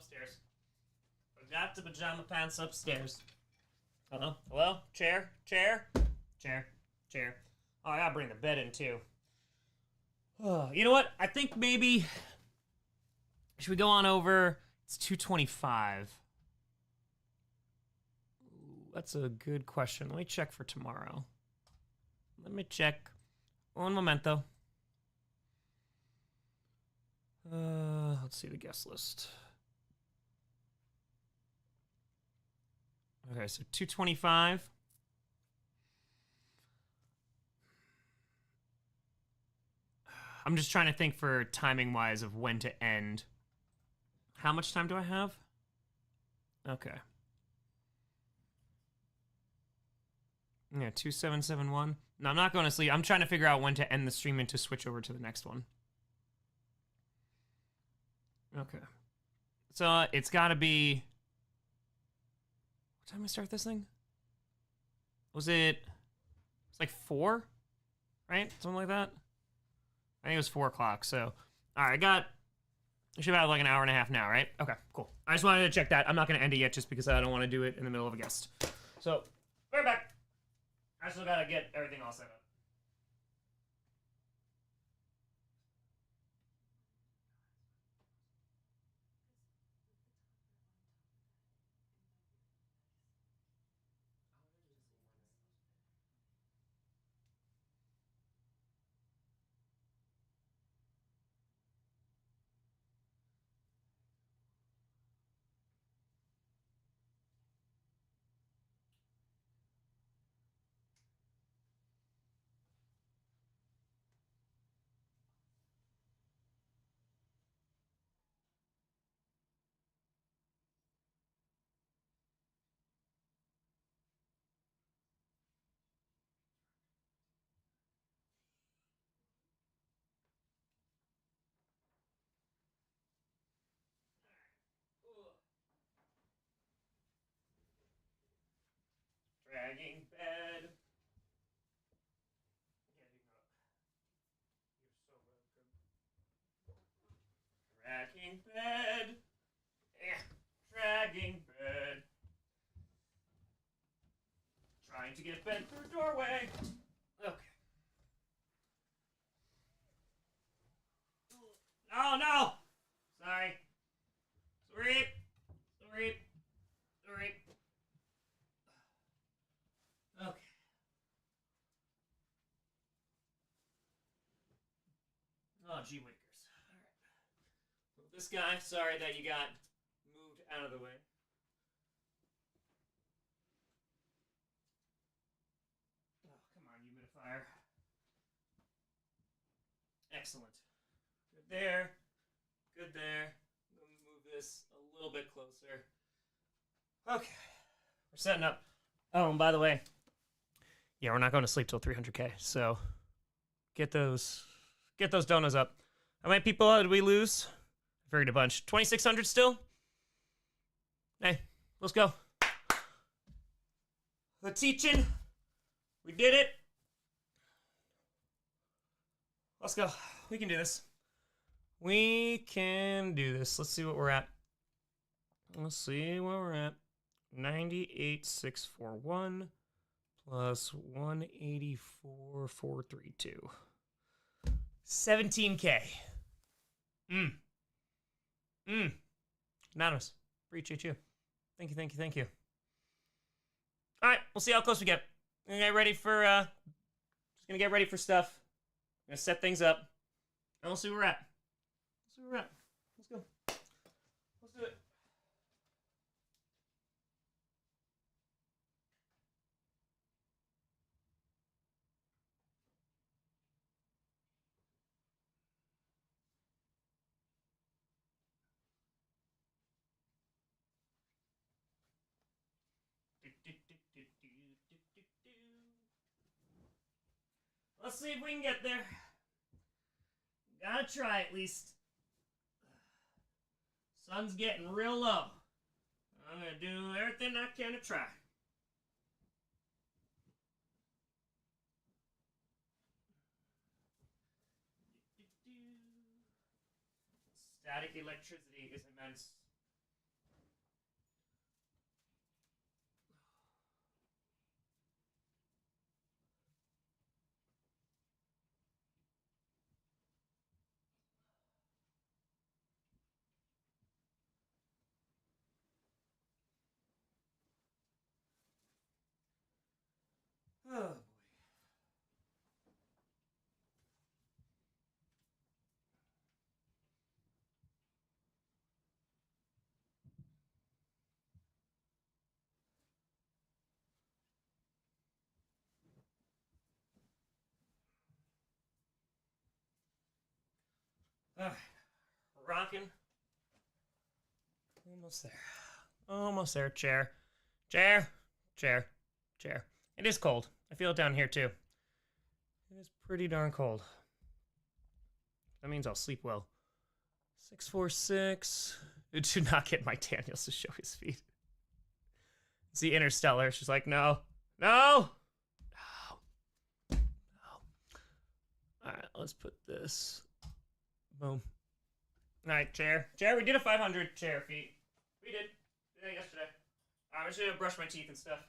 upstairs. Forgot the pajama pants upstairs. Hello? Hello? Chair? Chair? Chair? Chair. Oh, I gotta bring the bed in, too. Oh, you know what? I think maybe... Should we go on over... It's 225. Ooh, that's a good question. Let me check for tomorrow. Let me check. Un momento. Let's see the guest list. Okay, so 225. I'm just trying to think for timing wise of when to end. How much time do I have? Okay. Yeah, 2771. No, I'm not going to sleep. I'm trying to figure out when to end the stream and to switch over to the next one. Okay. So it's got to be... What time did I start this thing? Was it... It's like 4? Right? Something like that? I think it was 4 o'clock, so... Alright, I should have like an hour and a half now, right? Okay, cool. I just wanted to check that. I'm not going to end it yet just because I don't want to do it in the middle of a guest. So, we're back. I still got to get everything all set up. Dragging bed. Getting up. You're so welcome. Dragging bed. Dragging bed. Trying to get bed through doorway. Okay. Oh no! Sorry. Sorry. Sorry. Sorry. Okay. Oh, gee whinkers. Alright. Well, this guy, sorry that you got moved out of the way. Oh, come on, humidifier. Excellent. Good there. Good there. Let me move this a little bit closer. Okay. We're setting up. Oh, and by the way, yeah, we're not going to sleep till 300K, so get those donos up. How many people did we lose? I figured a bunch. 2,600 still? Hey, let's go. The teaching. We did it. Let's go. We can do this. We can do this. Let's see what we're at. Let's see where we're at. 98,641 plus 184,432. 17K. Anonymous. Appreciate you. Thank you, thank you, thank you. All right, we'll see how close we get. I'm gonna get ready for just gonna get ready for stuff. I'm gonna set things up. And we'll see where we're at. Let's see where we're at. Let's go. Let's do it. Let's see if we can get there. Gotta try at least. Sun's getting real low. I'm gonna do everything I can to try. Static electricity is immense. Rocking. Almost there. Almost there. Chair. Chair. Chair. Chair. It is cold. I feel it down here too. It is pretty darn cold. That means I'll sleep well. 646. Do not get Mike Daniels to show his feet. See Interstellar. She's like, no. No. No. No. All right, let's put this. Boom. All right, chair. Chair, we did a 500 chair feet. We did. We did it yesterday. All right, I'm just going to brush my teeth and stuff.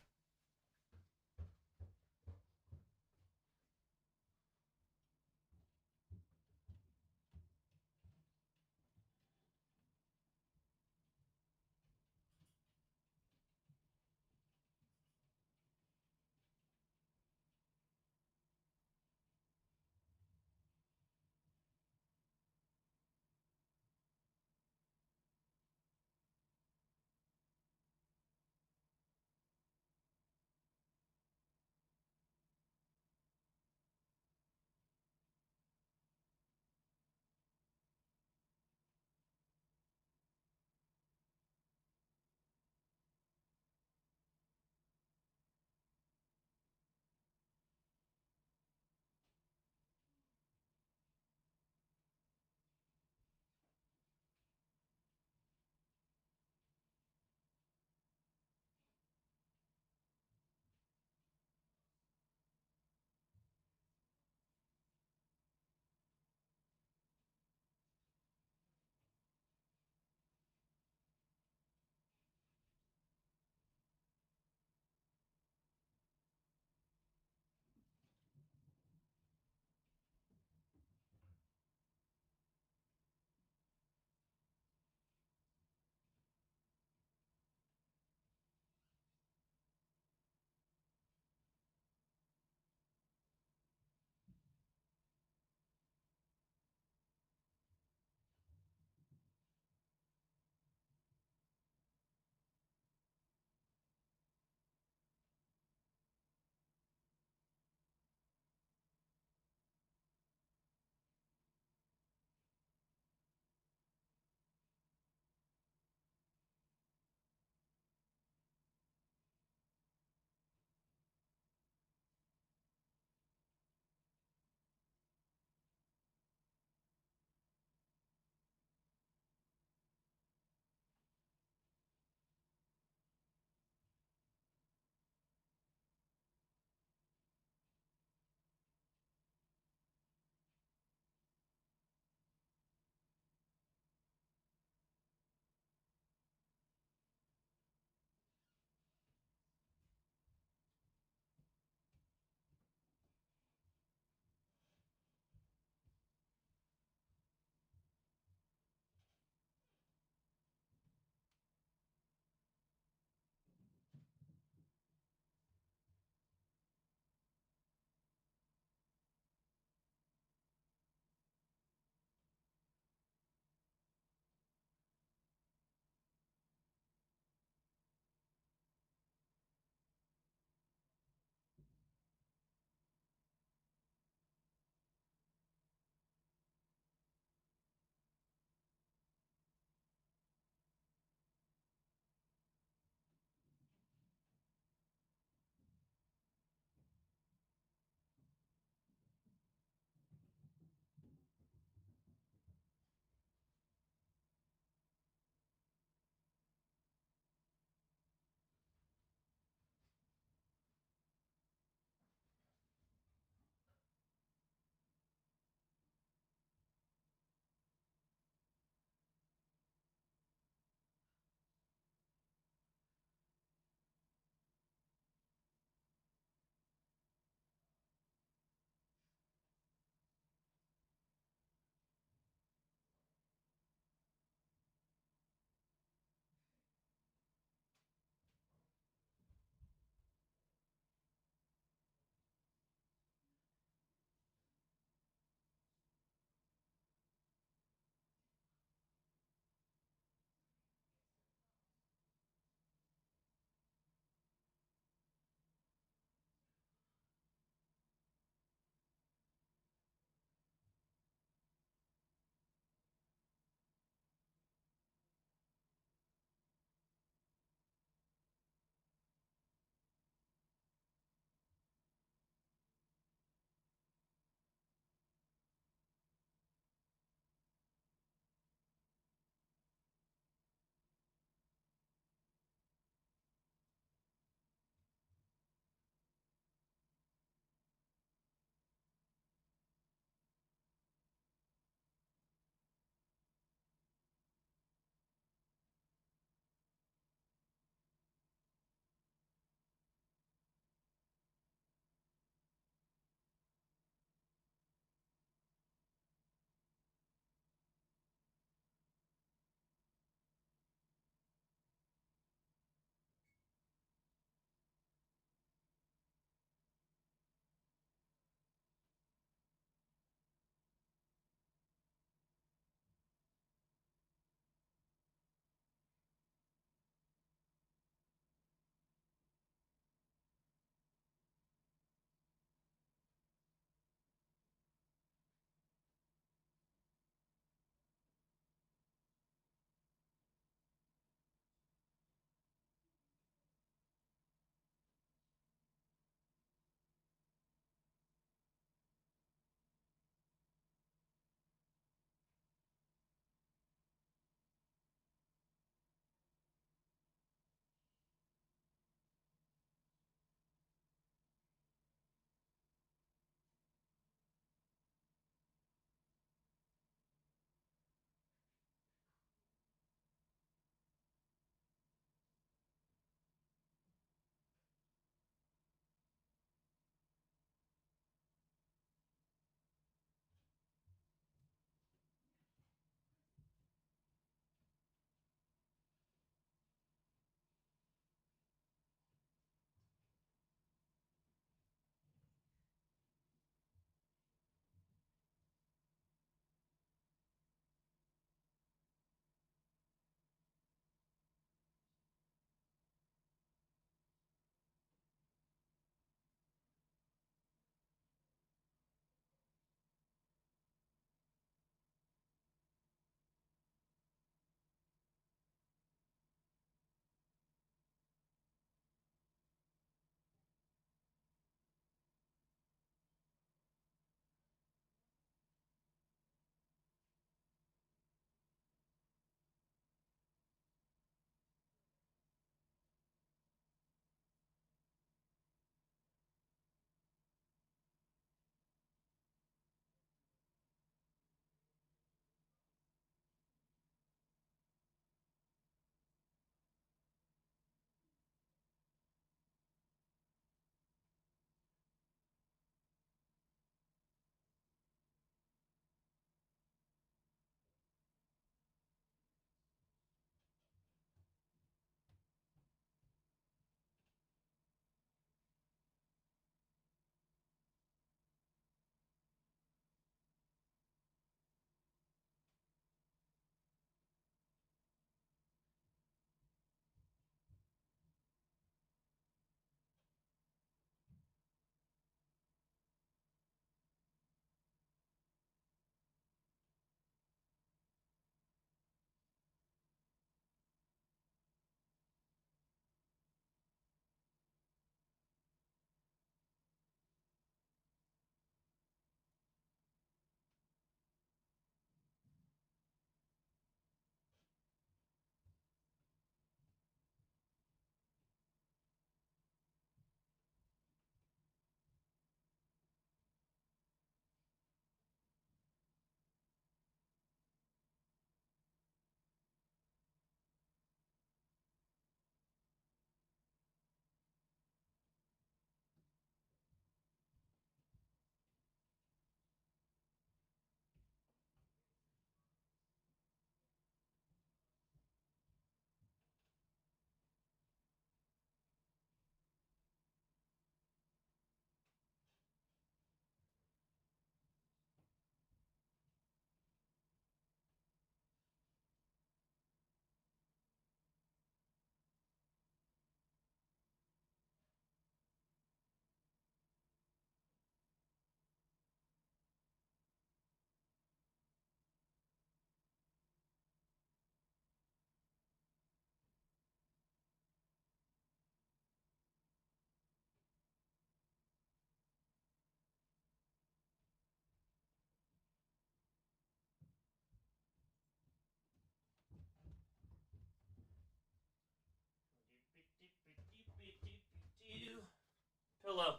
Hello.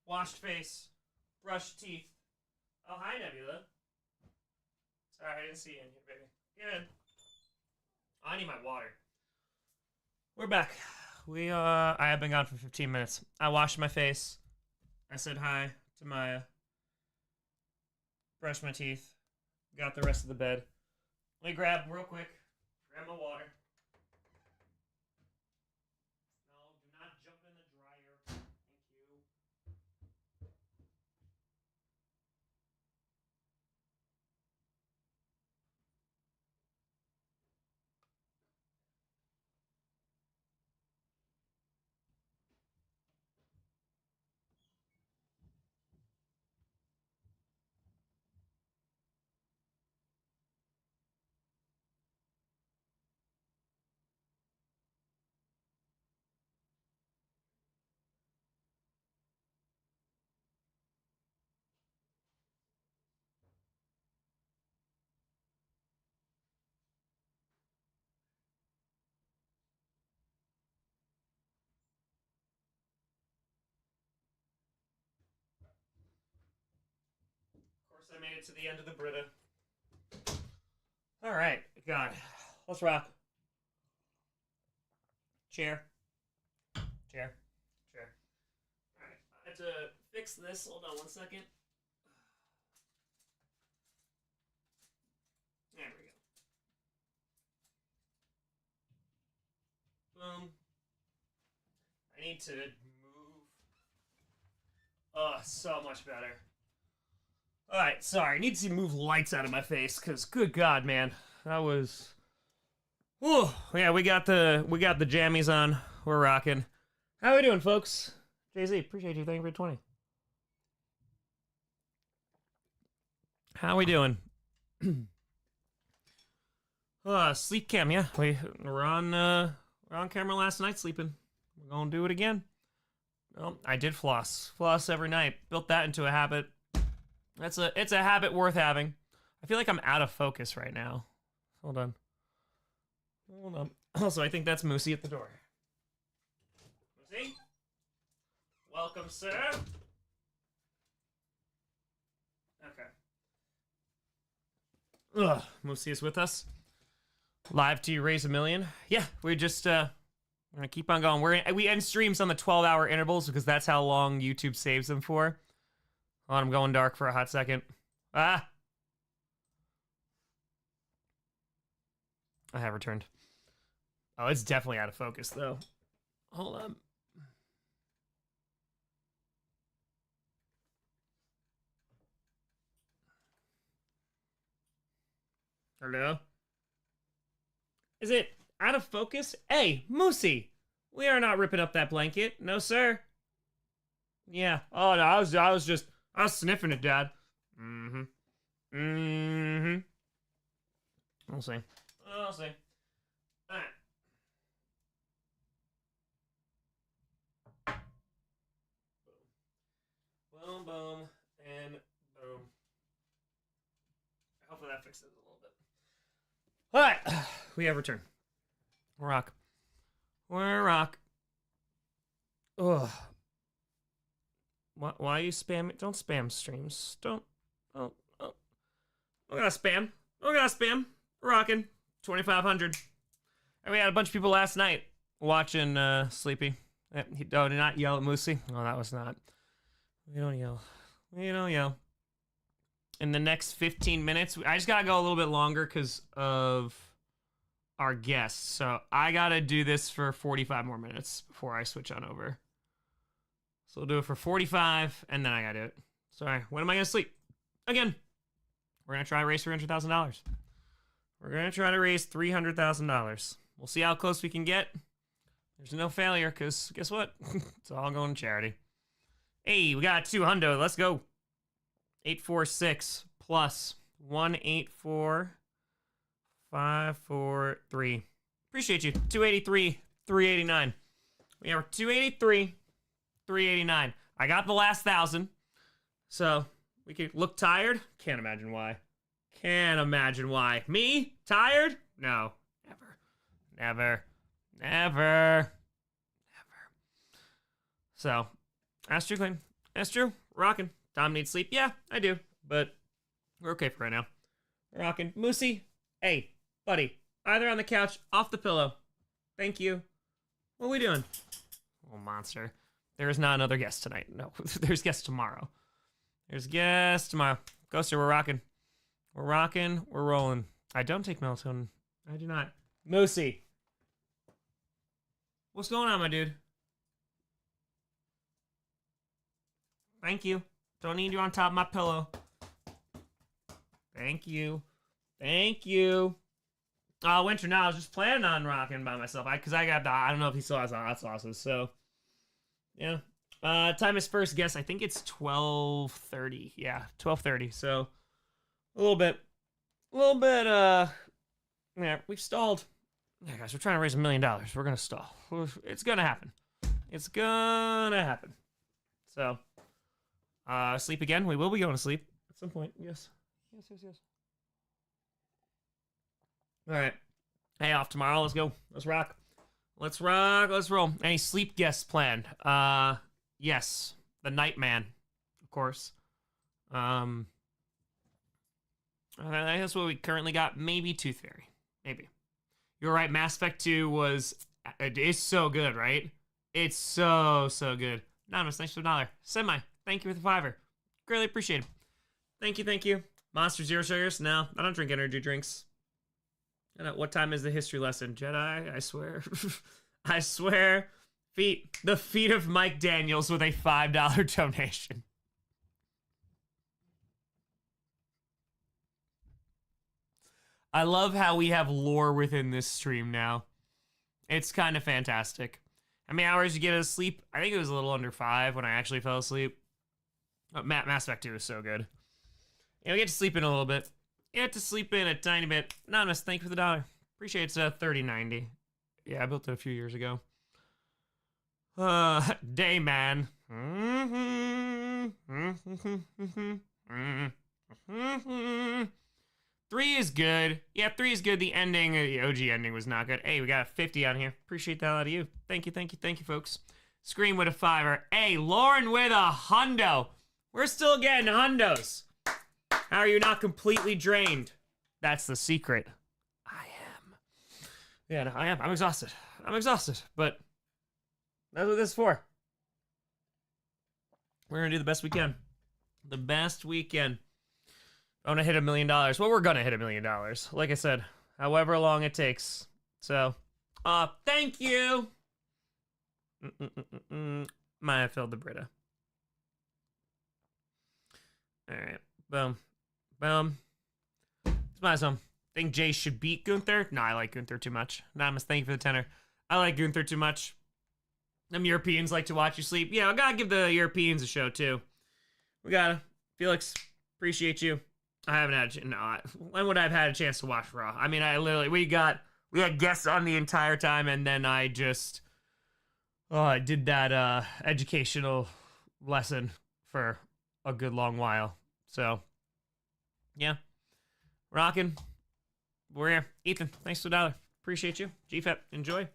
Washed face. Brushed teeth. Oh, hi, Nebula. Sorry, I didn't see you in here, baby. Get in. I need my water. We're back. I have been gone for 15 minutes. I washed my face. I said hi to Maya. Brushed my teeth. Got the rest of the bed. Let me grab real quick. Grab my water. No, do not jump in the dryer. Thank you. I made it to the end of the Brita. All right, God, let's rock. Chair. All right, I have to fix this. Hold on one second. There we go. Boom. I need to move. Oh, so much better. Alright, sorry. I need to move lights out of my face, because good God, man. That was... Whew. Yeah, we got the jammies on. We're rocking. How we doing, folks? Jay-Z, appreciate you. Thank you for 20. How we doing? Sleep cam, yeah. We're on camera last night sleeping. We're gonna do it again. Well, I did floss. Floss every night. Built that into a habit. It's a habit worth having. I feel like I'm out of focus right now. Hold on. Also, I think that's Moosey at the door. Moosey? Welcome, sir. Okay. Ugh, Moosey is with us. Live to Raise a Million. Yeah, we're just we're gonna keep on going. We end streams on the 12-hour intervals because that's how long YouTube saves them for. Oh, I'm going dark for a hot second. Ah! I have returned. Oh, it's definitely out of focus, though. Hold on. Hello? Is it out of focus? Hey, Moosey! We are not ripping up that blanket. No, sir. Yeah. Oh, no, I was sniffing it, Dad. Mm-hmm. Mm-hmm. We'll see. We'll see. All right. Boom, boom, and boom. Hopefully that fixes it a little bit. All right. We have returned. Rock. We're rock. Ugh. Why are you spamming? Don't spam streams. Don't gotta spam. Don't gotta spam. We're rocking. 2,500. And we had a bunch of people last night watching Sleepy. Did not yell at Moosey. Oh, that was not. We don't yell. We don't yell. In the next 15 minutes, I just gotta go a little bit longer because of our guests. So I gotta do this for 45 more minutes before I switch on over. So we'll do it for 45, and then I gotta do it. Sorry, when am I gonna sleep? Again, we're gonna try to raise $300,000. We're gonna try to raise $300,000. We'll see how close we can get. There's no failure, because guess what? It's all going to charity. Hey, we got 200. Let's go. 846 plus 184,543. Appreciate you. 283, 389. We are 283, 389. I got the last 1,000. So we could look tired. Can't imagine why. Can't imagine why. Me? Tired? No. Never. Never. Never. Never. So, that's true, Clayton. That's true. Rocking. Tom needs sleep. Yeah, I do. But we're okay for right now. We're rocking. Moosey, hey, buddy. Either on the couch, off the pillow. Thank you. What are we doing? Oh, monster. There is not another guest tonight. No, there's guests tomorrow. There's guests tomorrow. Ghoster, we're rocking. We're rocking. We're rolling. I don't take melatonin. I do not. Moosey. What's going on, my dude? Thank you. Don't need you on top of my pillow. Thank you. Thank you. Winter, no, I was just planning on rocking by myself. I don't know if he still has the hot sauces, so. Yeah. Time is first guess. I think it's 12:30. Yeah, 12:30. So, a little bit, yeah, we've stalled. Yeah, guys, we're trying to raise $1 million. We're going to stall. It's going to happen. It's going to happen. So, sleep again. We will be going to sleep at some point. Yes. Yes. All right. Hey, off tomorrow. Let's go. Let's rock. Let's roll. Any sleep guests planned? Yes. The Nightman, of course. I think that's what we currently got. Maybe Tooth Fairy. Maybe. You're right. Mass Effect 2 is so good, right? It's so good. Anonymous, thanks for $1. Semi, thank you for the $5. Greatly appreciate it. Thank you. Monster Zero Sugars? No, I don't drink energy drinks. What time is the history lesson? Jedi, I swear. I swear. The feet of Mike Daniels with a $5 donation. I love how we have lore within this stream now. It's kind of fantastic. How many hours you get of sleep? I think it was a little under 5 when I actually fell asleep. Mass Effect 2 is so good. Yeah, we get to sleep in a little bit. You have to sleep in a tiny bit. Anonymous, thank you for the $1. Appreciate it's $30.90. Yeah, I built it a few years ago. Day man. 3 is good. Yeah, 3 is good. The ending, the OG ending was not good. Hey, we got a 50 on here. Appreciate that out of you. Thank you, folks. Scream with a $5. Hey, Lauren with a hundo. We're still getting hundos. How are you not completely drained? That's the secret. I am. Yeah, no, I am. I'm exhausted. But that's what this is for. We're going to do the best we can. The best we can. I want to hit $1 million. Well, we're going to hit $1 million. Like I said, however long it takes. So, thank you. Might have filled the Brita. All right. Boom. It's my song. Think Jay should beat Gunther? No, I like Gunther too much. Anonymous, thank you for the $10. I like Gunther too much. Them Europeans like to watch you sleep. Yeah, I gotta give the Europeans a show too. We gotta. Felix, appreciate you. I haven't had when would I have had a chance to watch Raw? I mean, we had guests on the entire time, and then I just I did that educational lesson for a good long while. So yeah. Rockin'. We're here. Ethan, thanks for the $1. Appreciate you. GFEP, enjoy.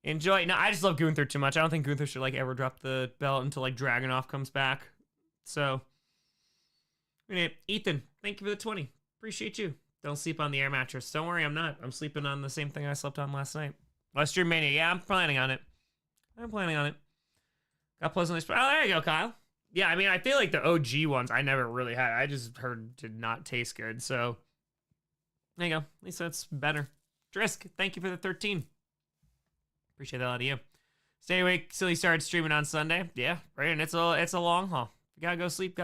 No, I just love Gunther too much. I don't think Gunther should ever drop the belt until Dragunov comes back. So Ethan, thank you for the 20. Appreciate you. Don't sleep on the air mattress. Don't worry, I'm not. I'm sleeping on the same thing I slept on last night. Western Mania. Yeah, I'm planning on it. Got pleasantly surprised. Oh, there you go, Kyle. Yeah, I mean, I feel like the OG ones I never really had. I just heard did not taste good. So there you go. At least that's better. Drisk, thank you for the 13. Appreciate that out of you. Stay awake. Silly started streaming on Sunday. Yeah, right. And it's a long haul. You gotta go sleep.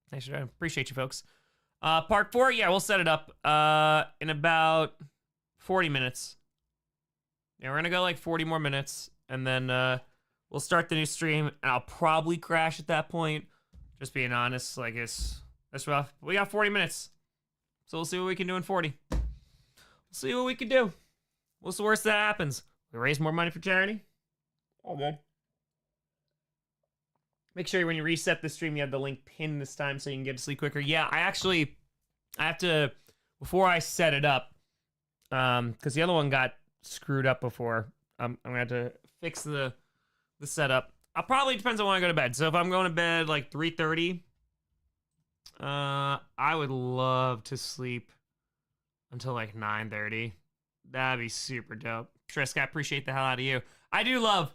Thanks for that. Appreciate you, folks. Part 4, yeah, we'll set it up in about 40 minutes. Yeah, we're gonna go 40 more minutes, and then we'll start the new stream, and I'll probably crash at that point. Just being honest, it's rough. But we got 40 minutes, so we'll see what we can do in 40. We'll see what we can do. What's the worst that happens? We raise more money for charity? All good. Make sure when you reset the stream, you have the link pinned this time so you can get to sleep quicker. Yeah, I have to, before I set it up, because the other one got screwed up before, I'm going to have to fix the the setup. I'll probably depends on when I go to bed. So if I'm going to bed like 3:30, I would love to sleep until like 9:30. That'd be super dope. Trisk, I appreciate the hell out of you. I do love.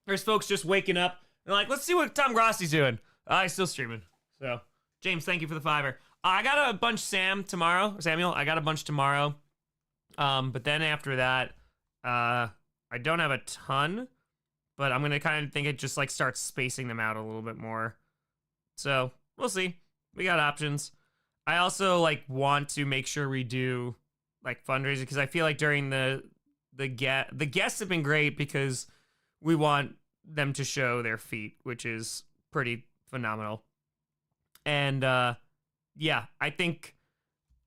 There's folks just waking up. They're like, let's see what Tom Grossi's doing. He's still streaming. So, James, thank you for the $5. I got a bunch Samuel. I got a bunch tomorrow. But then after that, I don't have a ton. But I'm gonna kind of think it just like starts spacing them out a little bit more. So we'll see. We got options. I also like want to make sure we do like fundraising because I feel like during the guests have been great because we want them to show their feet, which is pretty phenomenal. And yeah, I think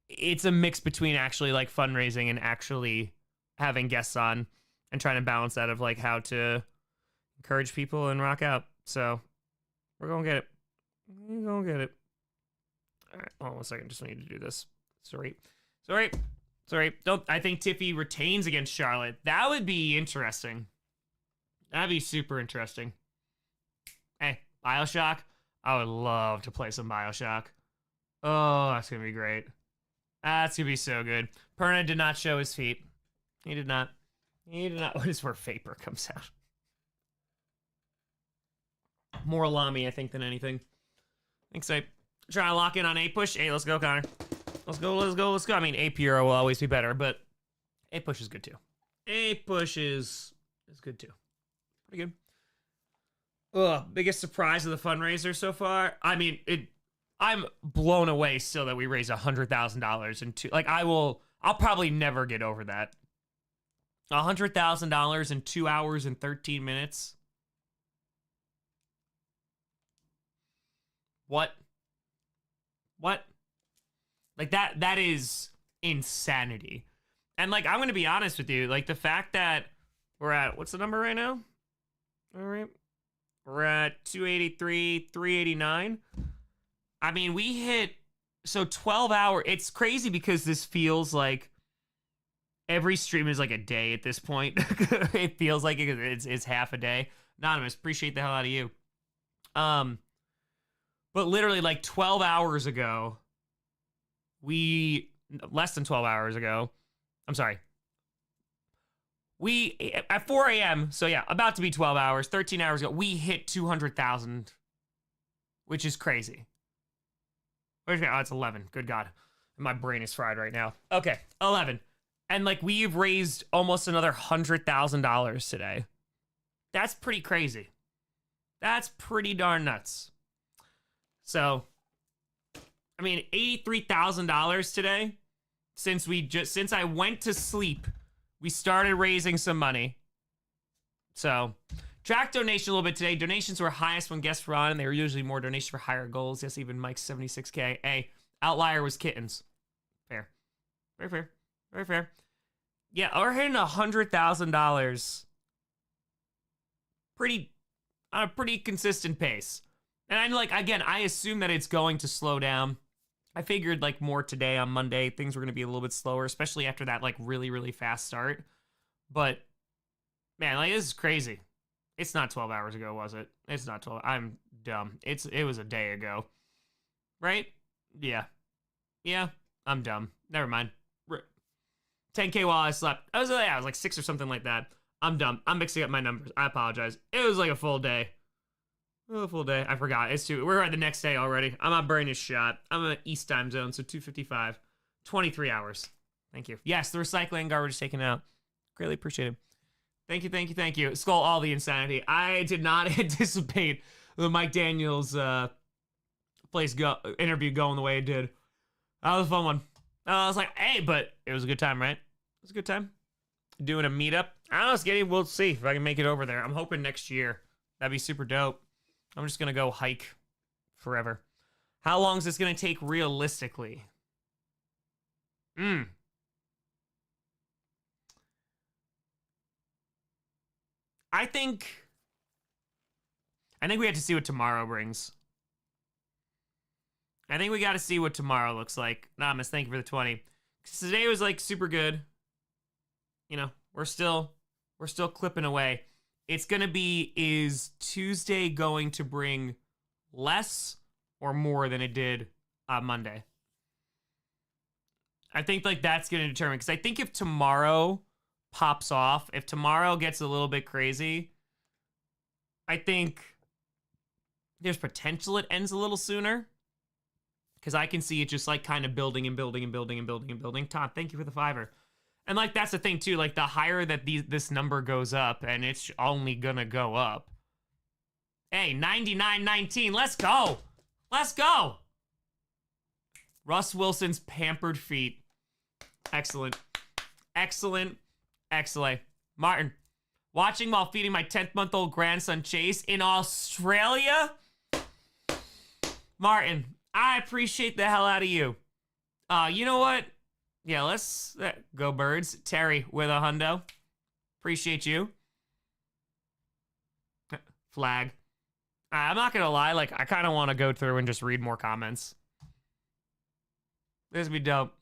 it's a mix between actually like fundraising and actually having guests on and trying to balance that of like how to encourage people and rock out. So we're gonna get it. We're gonna get it. All right, hold on 1 second. Just need to do this. Sorry. Don't. I think Tiffy retains against Charlotte. That would be interesting. That'd be super interesting. Hey, BioShock. I would love to play some BioShock. Oh, that's gonna be great. That's gonna be so good. Perna did not show his feet. He did not. What is where Vapor comes out? More Lamy, I think, than anything. Thanks, Ape. Trying to lock in on A push. Hey, let's go, Connor. Let's go. I mean, A Puro will always be better, but A push is good too. A push is good too. Pretty good. Ugh, biggest surprise of the fundraiser so far. I mean, I'm blown away still that we raised $100,000 in two. Like, I'll probably never get over that. $100,000 in 2 hours and 13 minutes. What? Like that is insanity. And like, I'm going to be honest with you, like the fact that we're at, what's the number right now? All right. We're at 283, 389. I mean, we hit, so 12 hour, it's crazy because this feels like every stream is like a day at this point. It feels like it's half a day. Anonymous, appreciate the hell out of you. But literally like 12 hours ago, less than 12 hours ago, I'm sorry. At 4 a.m., so yeah, about to be 12 hours, 13 hours ago, we hit 200,000, which is crazy. Oh, it's 11. Good God. My brain is fried right now. Okay, 11. And like we've raised almost another $100,000 today. That's pretty crazy. That's pretty darn nuts. So, I mean, $83,000 today. Since I went to sleep, we started raising some money. So, track donation a little bit today. Donations were highest when guests were on, and they were usually more donations for higher goals. Yes, even Mike's 76K. Hey, outlier was kittens. Fair. Very fair. Very fair. Yeah, we're hitting $100,000 on a pretty consistent pace. And I'm like, again, I assume that it's going to slow down. I figured like more today on Monday, things were going to be a little bit slower, especially after that like really, really fast start. But man, like this is crazy. It's not 12 hours ago, was it? It's not 12. I'm dumb. It was a day ago. Right? Yeah. Yeah, I'm dumb. Never mind. 10K while I slept. I was like 6 or something like that. I'm dumb. I'm mixing up my numbers. I apologize. It was like a full day. A full day. I forgot. We're at the next day already. My brain is shot. I'm in East time zone, so 2:55. 23 hours. Thank you. Yes, the recycling garbage is taken out. Greatly appreciated. Thank you. Skull all the insanity. I did not anticipate the Mike Daniels interview going the way it did. That was a fun one. I was like, hey, but it was a good time, right? It was a good time. Doing a meetup. I don't know, Skitty. We'll see if I can make it over there. I'm hoping next year. That'd be super dope. I'm just going to go hike forever. How long is this going to take realistically? I think we have to see what tomorrow brings. I think we got to see what tomorrow looks like. Namas, thank you for the 20. 'Cause today was like super good. You know, we're still clipping away. it's going to be, is Tuesday going to bring less or more than it did on Monday? I think like that's going to determine, because I think if tomorrow pops off, if tomorrow gets a little bit crazy, I think there's potential it ends a little sooner, because I can see it just like kind of building and building and building and building and building. Tom, thank you for the $5. And like that's the thing too, like the higher that this number goes up, and it's only gonna go up. Hey, 99.19, let's go. Let's go. Russ Wilson's pampered feet. Excellent. Excellent. Excellent. Martin, watching while feeding my 10th-month-old grandson Chase in Australia? Martin, I appreciate the hell out of you. You know what? Yeah, let's go birds. Terry with a hundo. Appreciate you. Flag. I'm not gonna lie, like I kind of want to go through and just read more comments. This would be dope.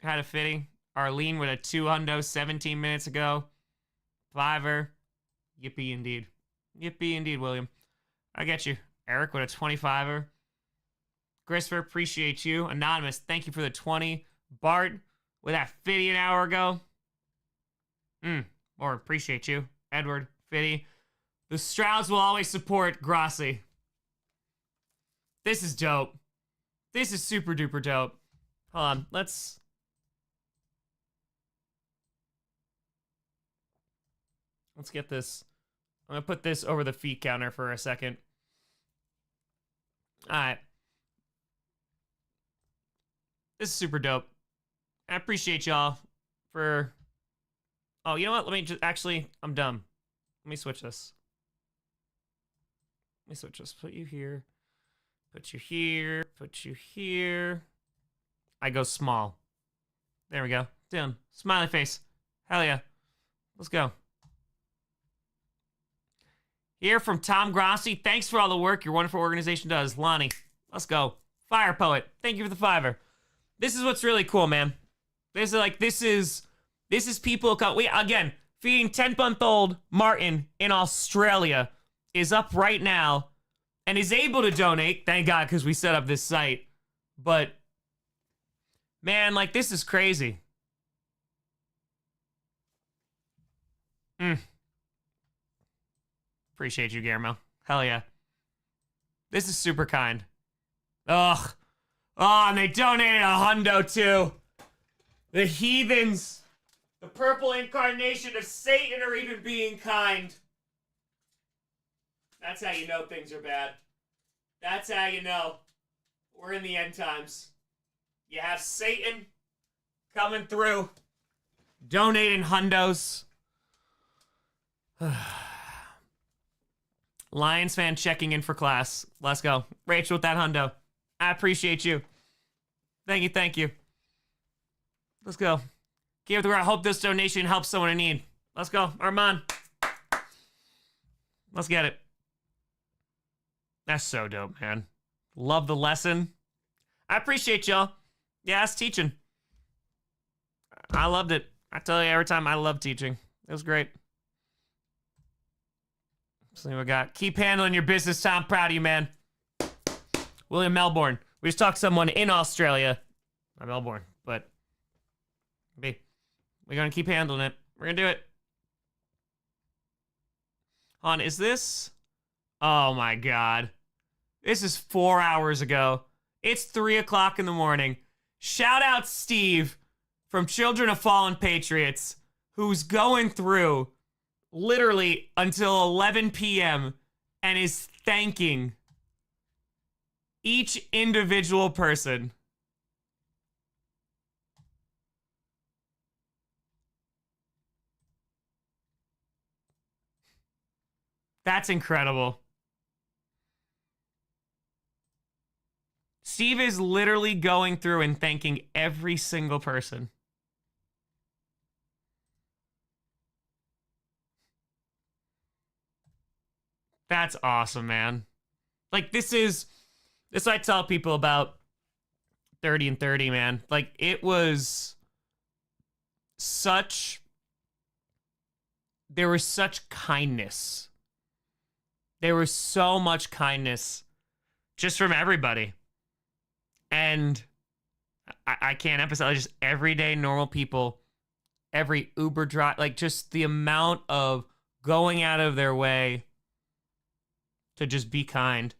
Had a fitting. Arlene with a 2 hundo 17 minutes ago. $5. Yippee indeed. Yippee indeed, William. I get you. Eric with a 25er. Christopher, appreciate you. Anonymous, thank you for the 20. Bart with that 50 an hour ago. Or appreciate you. Edward, 50. The Strouds will always support Grossi. This is dope. This is super duper dope. Hold on, let's get this. I'm gonna put this over the feet counter for a second. All right. This is super dope. I appreciate y'all for... Oh, you know what? Let me just... Actually, I'm dumb. Let me switch this. Let me switch this. Put you here. Put you here. Put you here. I go small. There we go. Down. Smiley face. Hell yeah. Let's go. Here from Tom Grossi. Thanks for all the work your wonderful organization does. Lonnie, let's go. Fire Poet. Thank you for the $5. This is what's really cool, man. This is people again, feeding 10-month-old Martin in Australia is up right now and is able to donate. Thank God, because we set up this site. But man, like this is crazy. Appreciate you, Guillermo. Hell yeah. This is super kind. Ugh. Oh, and they donated a hundo too. The heathens. The purple incarnation of Satan are even being kind. That's how you know things are bad. That's how you know we're in the end times. You have Satan coming through, donating hundos. Lions fan checking in for class. Let's go. Rachel with that hundo. I appreciate you. Thank you, thank you. Let's go. Give the I hope this donation helps someone in need. Let's go. Armand. Let's get it. That's so dope, man. Love the lesson. I appreciate y'all. Yeah, it's teaching. I loved it. I tell you every time, I love teaching. It was great. See what we got. Keep handling your business, Tom. Proud of you, man. William Melbourne. We just talked to someone in Australia. Not Melbourne, but we're going to keep handling it. We're going to do it. Hold on, is this? Oh, my God. This is 4 hours ago. It's 3 o'clock in the morning. Shout out Steve from Children of Fallen Patriots, who's going through literally until 11 p.m. and is thanking each individual person. That's incredible. Steve is literally going through and thanking every single person. That's awesome, man. Like, this I tell people about 30 and 30, man. Like, it was there was such kindness There was so much kindness just from everybody. And I can't emphasize, just everyday normal people, every Uber driver, like just the amount of going out of their way to just be kind.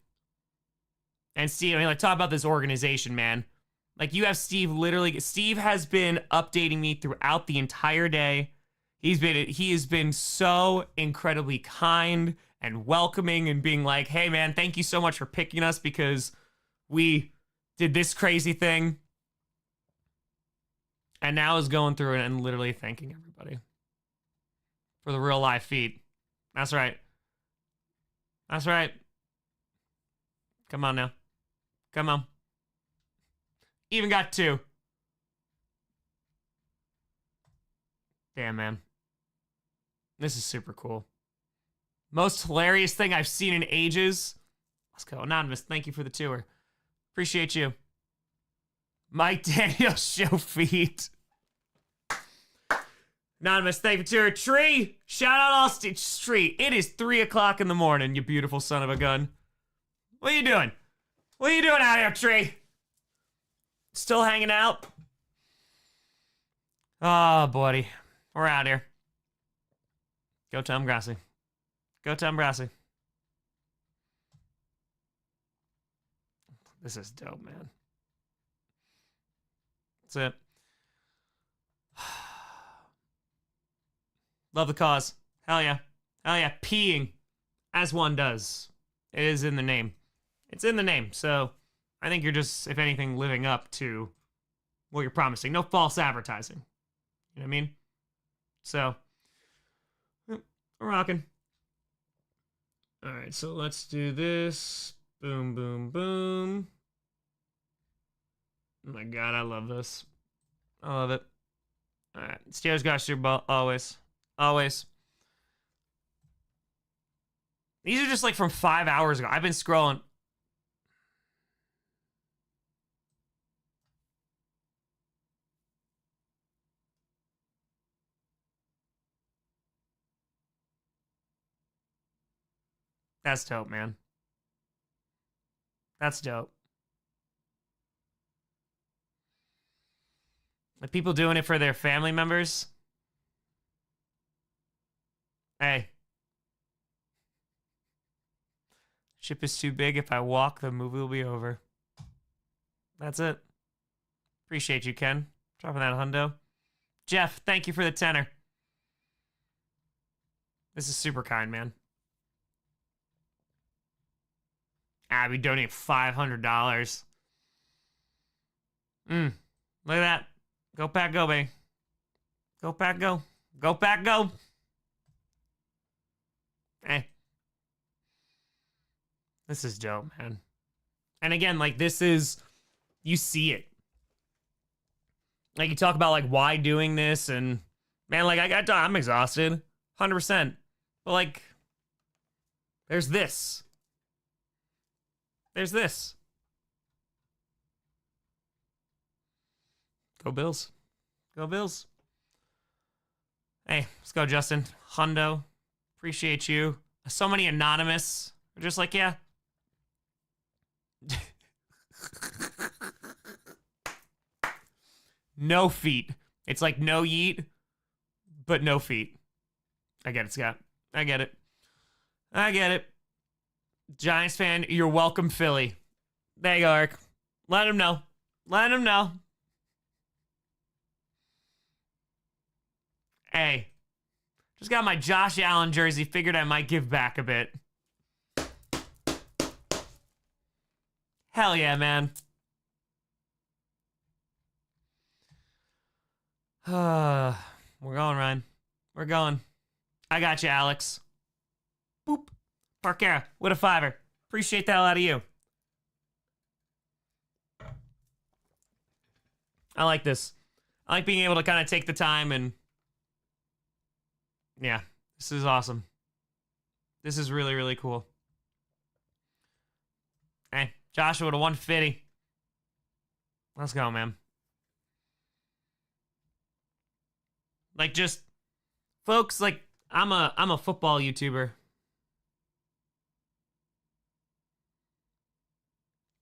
And Steve, I mean, like, talk about this organization, man. Like, you have Steve Steve has been updating me throughout the entire day. He has been so incredibly kind and welcoming and being like, hey, man, thank you so much for picking us because we did this crazy thing. And now is going through it and literally thanking everybody for the real live feed. That's right. That's right. Come on now. Come on. Even got 2. Damn, man. This is super cool. Most hilarious thing I've seen in ages. Let's go. Anonymous, thank you for the tour. Appreciate you. Mike Daniels show feet. Anonymous, thank you for the tour. Tree, shout out all Tree. It is 3 o'clock in the morning, you beautiful son of a gun. What are you doing? What are you doing out here, Tree? Still hanging out? Oh, buddy. We're out here. Go Tom Grossi. Go Tom Grossi. This is dope, man. That's it. Love the cause. Hell yeah. Hell yeah. Peeing as one does. It is in the name. It's in the name. So I think you're just, if anything, living up to what you're promising. No false advertising. You know what I mean? So, we're rocking. All right, so let's do this. Boom, boom, boom. Oh my God, I love this. I love it. All right, Steelers got your ball, always. Always. These are just like from 5 hours ago. I've been scrolling. That's dope, man. That's dope. Like people doing it for their family members. Hey. Ship is too big. If I walk, the movie will be over. That's it. Appreciate you, Ken. Dropping that hundo. Jeff, thank you for the tenor. This is super kind, man. Abby donated $500. Look at that. Go Pack, go, baby. Go Pack, go. Go Pack, go. Hey. This is dope, man. And again, like, this is, you see it. Like, you talk about, like, why doing this, and, man, like, I'm exhausted. 100%. But, like, there's this. There's this. Go Bills. Go Bills. Hey, let's go, Justin. Hundo. Appreciate you. So many anonymous. We're just like, yeah. No feet. It's like no yeet, but no feet. I get it, Scott. I get it. I get it. Giants fan, you're welcome, Philly. There you go, Eric. Let him know. Let him know. Hey, just got my Josh Allen jersey. Figured I might give back a bit. Hell yeah, man. We're going, Ryan. We're going. I got you, Alex. Boop. Parkera with a $5. Appreciate the hell out of you. I like this. I like being able to kind of take the time and... Yeah, this is awesome. This is really, really cool. Hey, Joshua to 150. Let's go, man. Like, just... Folks, like, I'm a football YouTuber.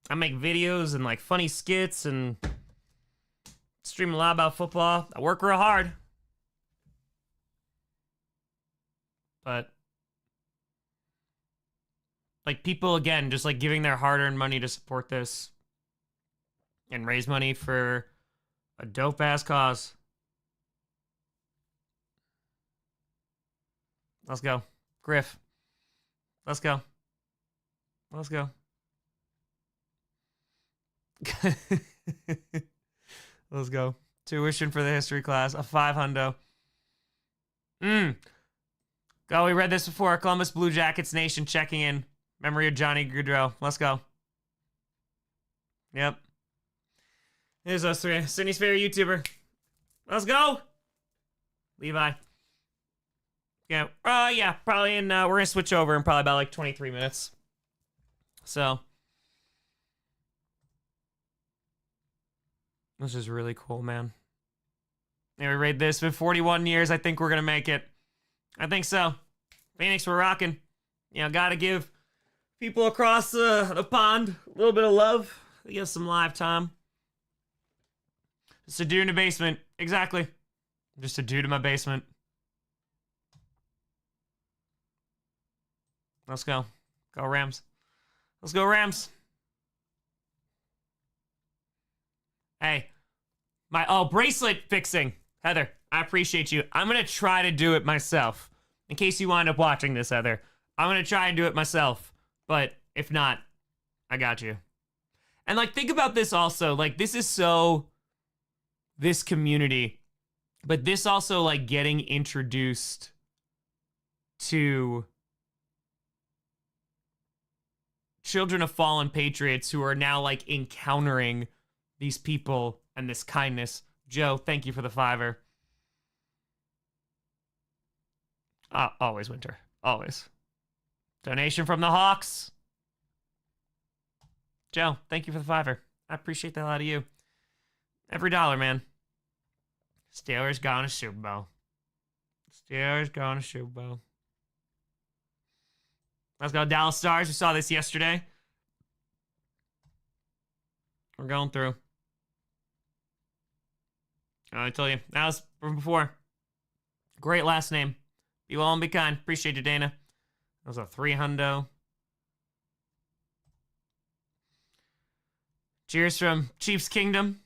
I make videos and like funny skits and stream a lot about football. I work real hard. But like people, again, just like giving their hard-earned money to support this and raise money for a dope-ass cause. Let's go. Griff. Let's go. Let's go. Let's go. Tuition for the history class. A $500. Oh, we read this before. Columbus Blue Jackets Nation checking in. Memory of Johnny Gaudreau. Let's go. Yep. Here's us three. Sydney's favorite YouTuber. Let's go. Levi. Yeah. Yeah. Probably in. We're gonna switch over in probably about like 23 minutes. So. This is really cool, man. Yeah, we raid this. Been 41 years. I think we're gonna make it. I think so. Phoenix, we're rocking. You know, gotta give people across the pond a little bit of love. Give some live time. Just a dude in the basement. Exactly. Just a dude in my basement. Let's go. Go Rams. Let's go Rams. Hey. Bracelet fixing. Heather, I appreciate you. I'm going to try to do it myself. In case you wind up watching this, Heather. I'm going to try and do it myself. But if not, I got you. And like, think about this also. Like, this is so... this community. But this also, like, getting introduced to children of fallen patriots who are now, like, encountering these people and this kindness. Joe, thank you for the $5. Always Winter. Always. Donation from the Hawks. Joe, thank you for the $5. I appreciate that out of you. Every dollar, man. Steelers going to Super Bowl. Steelers going to Super Bowl. Let's go, Dallas Stars. We saw this yesterday. We're going through. I told you. That was from before. Great last name. Be well and be kind. Appreciate you, Dana. That was a $300. Cheers from Chiefs Kingdom.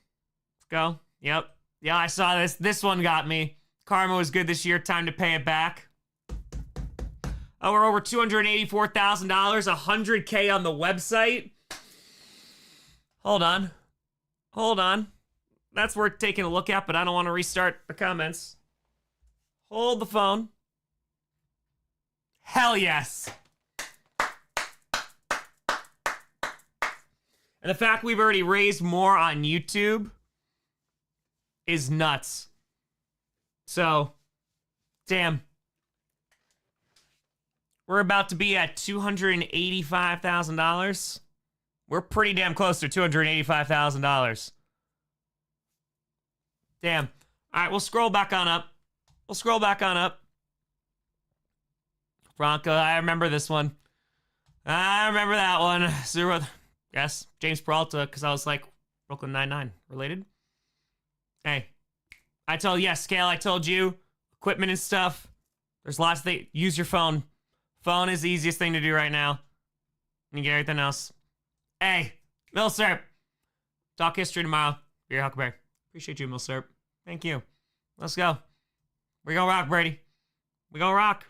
Let's go. Yep. Yeah, I saw this. This one got me. Karma was good this year. Time to pay it back. Oh, we're over $284,000. $100K on the website. Hold on. Hold on. That's worth taking a look at, but I don't want to restart the comments. Hold the phone. Hell yes. And the fact we've already raised more on YouTube is nuts. So, damn. We're about to be at $285,000. We're pretty damn close to $285,000. Damn. All right, we'll scroll back on up. We'll scroll back on up. Bronco, I remember this one. I remember that one. Zero. Yes, James Peralta, because I was like, Brooklyn Nine-Nine. Related? Hey. I told, yes, Scale, I told you. Equipment and stuff. There's lots of things. Use your phone. Phone is the easiest thing to do right now. You get everything else. Hey, Millsap. Talk history tomorrow. Beer Huckleberry. Appreciate you, Millsap. Thank you. Let's go. We gonna rock, Brady. We gonna rock.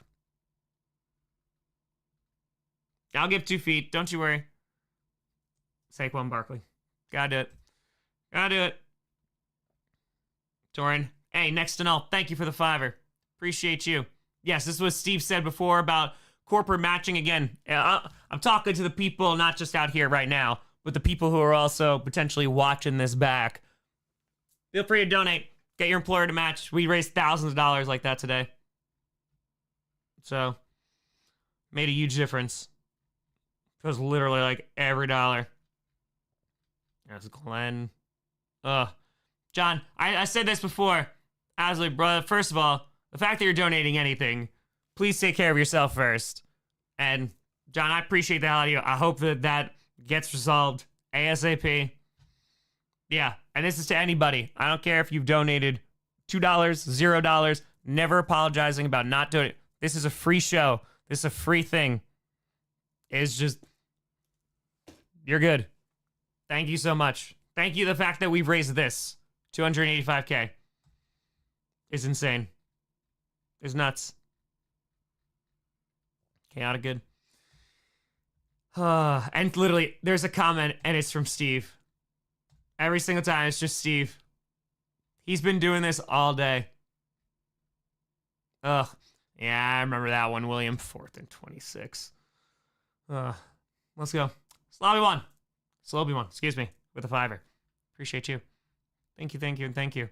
I'll give 2 feet. Don't you worry. Saquon Barkley. Gotta do it. Gotta do it. Torin. Hey, next to null. Thank you for the $5. Appreciate you. Yes, this is what Steve said before about corporate matching. Again, I'm talking to the people, not just out here right now, but the people who are also potentially watching this back. Feel free to donate. Get your employer to match. We raised thousands of dollars like that today. So, made a huge difference. It was literally like every dollar. That's Glenn. John, I said this before. Asley, brother, first of all, the fact that you're donating anything, please take care of yourself first. And, John, I appreciate the hell out of you. I hope that that gets resolved ASAP. Yeah, and this is to anybody. I don't care if you've donated $2, $0, never apologizing about not doing it. This is a free show. This is a free thing. It's just, you're good. Thank you so much. Thank you. The fact that we've raised this 285K is insane. It's nuts. Chaotic good. And literally, there's a comment, and it's from Steve. Every single time, it's just Steve. He's been doing this all day. Ugh. Yeah, I remember that one, William. 4th and 26. Let's go. Slobby one. Slobby one. Excuse me. With a $5. Appreciate you. Thank you, thank you, and thank you.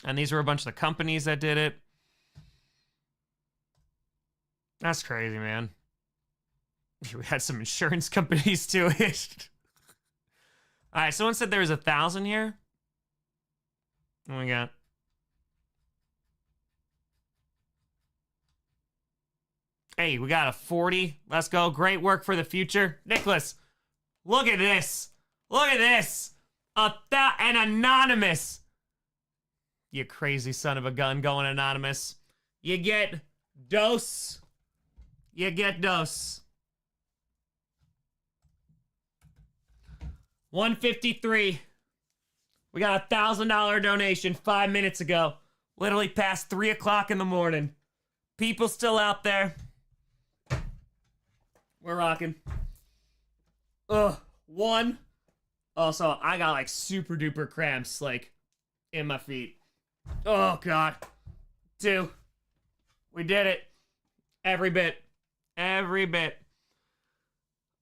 And these were a bunch of the companies that did it. That's crazy, man. We had some insurance companies too. All right, someone said there was 1,000 here. What we got? Hey, we got a 40. Let's go. Great work for the future. Nicholas, look at this. Look at this. An anonymous. You crazy son of a gun going anonymous. You get dose. You get dose. 153. We got a $1,000 donation 5 minutes ago. Literally past 3 o'clock in the morning. People still out there. We're rocking. One. Also, I got like super duper cramps like in my feet. Oh God. 2. We did it. Every bit. Every bit.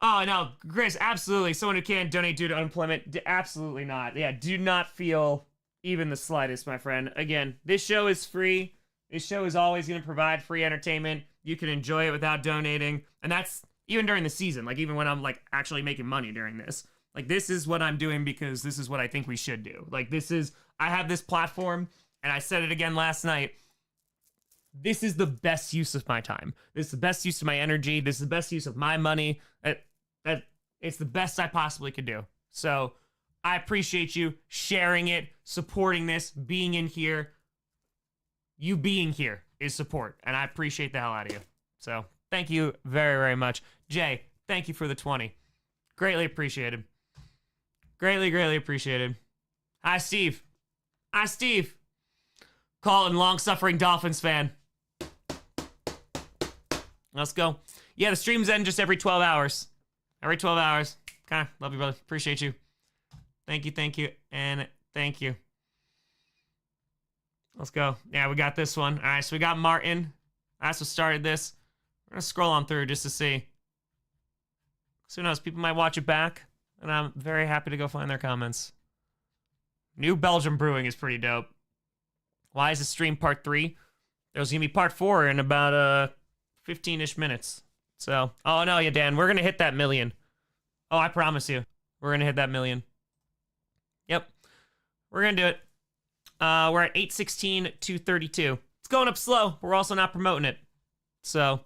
Oh no, Chris, absolutely. Someone who can't donate due to unemployment, absolutely not. Yeah, do not feel even the slightest, my friend. Again, this show is free. This show is always going to provide free entertainment. You can enjoy it without donating. And that's even during the season, like even when I'm like actually making money during this. Like this is what I'm doing because this is what I think we should do. Like this is, I have this platform and I said it again last night. This is the best use of my time. This is the best use of my energy. This is the best use of my money. It's the best I possibly could do. So I appreciate you sharing it, supporting this, being in here. You being here is support, and I appreciate the hell out of you. So thank you very, very much. Jay, thank you for the 20. Greatly appreciated. Greatly, greatly appreciated. Hi, Steve. Hi, Steve. Colin, long-suffering Dolphins fan. Let's go. Yeah, the streams end just every 12 hours. Every 12 hours. Okay, love you, brother. Appreciate you. Thank you, and thank you. Let's go. Yeah, we got this one. All right, so we got Martin. That's what started this. We're going to scroll on through just to see. So who knows? People might watch it back, and I'm very happy to go find their comments. New Belgium Brewing is pretty dope. Why is this stream part 3? There's going to be part 4 in about 15-ish minutes. So, oh no, yeah, Dan, we're going to hit that 1 million. Oh, I promise you. We're going to hit that 1 million. Yep. We're going to do it. We're at 816,232. It's going up slow. We're also not promoting it. So,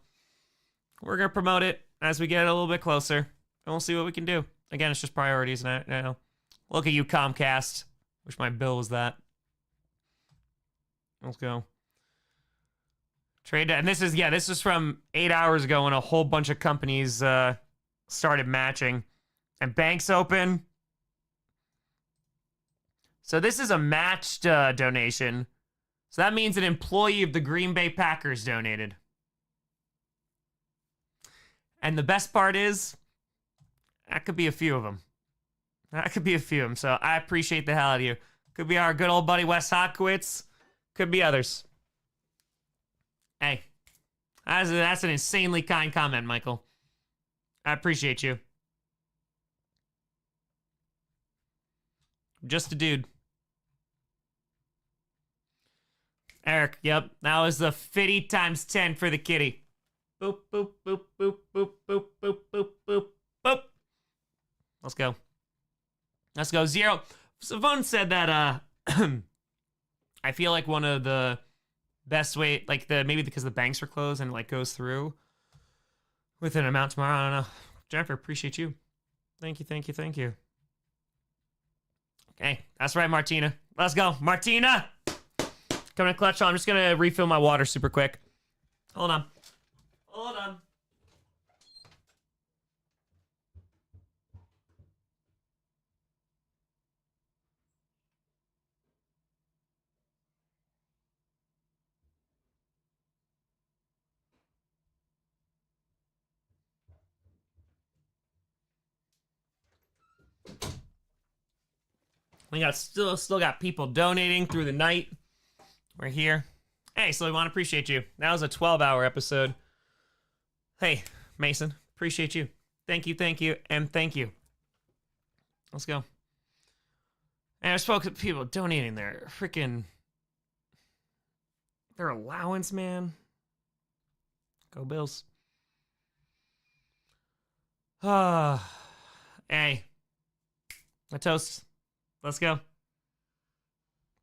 we're going to promote it as we get a little bit closer. And we'll see what we can do. Again, it's just priorities. And I know. Look at you, Comcast. Wish my bill was that. Let's go. Trade, and this is from 8 hours ago when a whole bunch of companies started matching. And banks open. So this is a matched donation. So that means an employee of the Green Bay Packers donated. And the best part is, that could be a few of them. That could be a few of them. So I appreciate the hell out of you. Could be our good old buddy Wes Hopkowitz. Could be others. Hey, that's an insanely kind comment, Michael. I appreciate you. Just a dude. Eric, yep. That was the 50 times 10 for the kitty. Boop, boop, boop, boop, boop, boop, boop, boop, boop, boop. Let's go. Let's go. 0. Savon said that, I feel like one of the best way, like maybe because the banks are closed and like goes through with an amount tomorrow. I don't know. Jennifer, appreciate you. Thank you, thank you, thank you. Okay, that's right, Martina. Let's go. Martina! Coming to clutch on. I'm just going to refill my water super quick. Hold on. Hold on. We got still got people donating through the night. We're here. Hey, so we want to appreciate you. That was a 12-hour episode. Hey, Mason, appreciate you. Thank you, and thank you. Let's go. And I spoke to people donating their allowance, man. Go Bills. Hey. A toast. Let's go.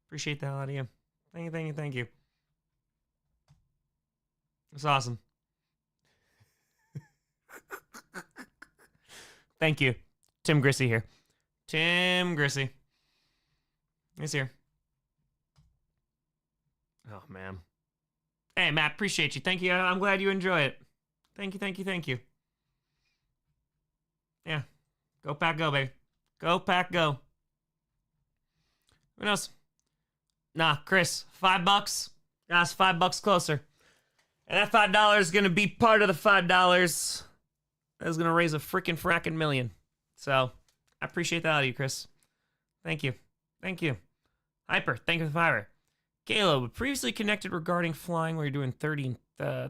Appreciate the hell out of you. Thank you, thank you, thank you. It's awesome. Thank you. Tim Grossi here. Tim Grossi. He's here. Oh, man. Hey, Matt, appreciate you. Thank you. I'm glad you enjoy it. Thank you, thank you, thank you. Yeah. Go Pack, go, baby. Go Pack, go. Who knows? Nah, Chris, $5. Got us $5 closer. And that $5 is going to be part of the $5 that's going to raise a freaking fracking million. So, I appreciate that out of you, Chris. Thank you. Thank you. Hyper, thank you for the fire. Caleb, previously connected regarding flying where you're doing 30. I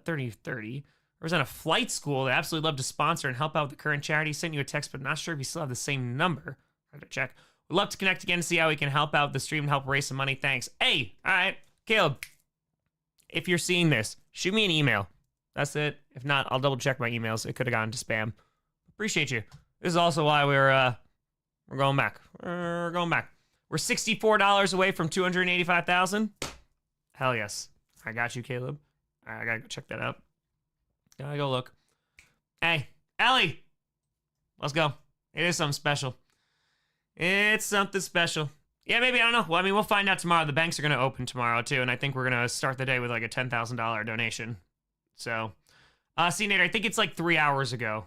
was at a flight school that absolutely love to sponsor and help out with the current charity. Sent you a text, but not sure if you still have the same number. I have to check. We'd love to connect again to see how we can help out the stream and help raise some money. Thanks. Hey, all right, Caleb, if you're seeing this, shoot me an email. That's it. If not, I'll double check my emails. It could have gone to spam. Appreciate you. This is also why we're going back. We're going back. We're $64 away from 285,000. Hell yes. I got you, Caleb. All right, I gotta go check that out. Gotta go look. Hey, Ellie. Let's go. It is something special. It's something special. Yeah, maybe, I don't know. Well, I mean, we'll find out tomorrow. The banks are going to open tomorrow, too, and I think we're going to start the day with, like, a $10,000 donation. So, see, Nate, I think it's, like, 3 hours ago.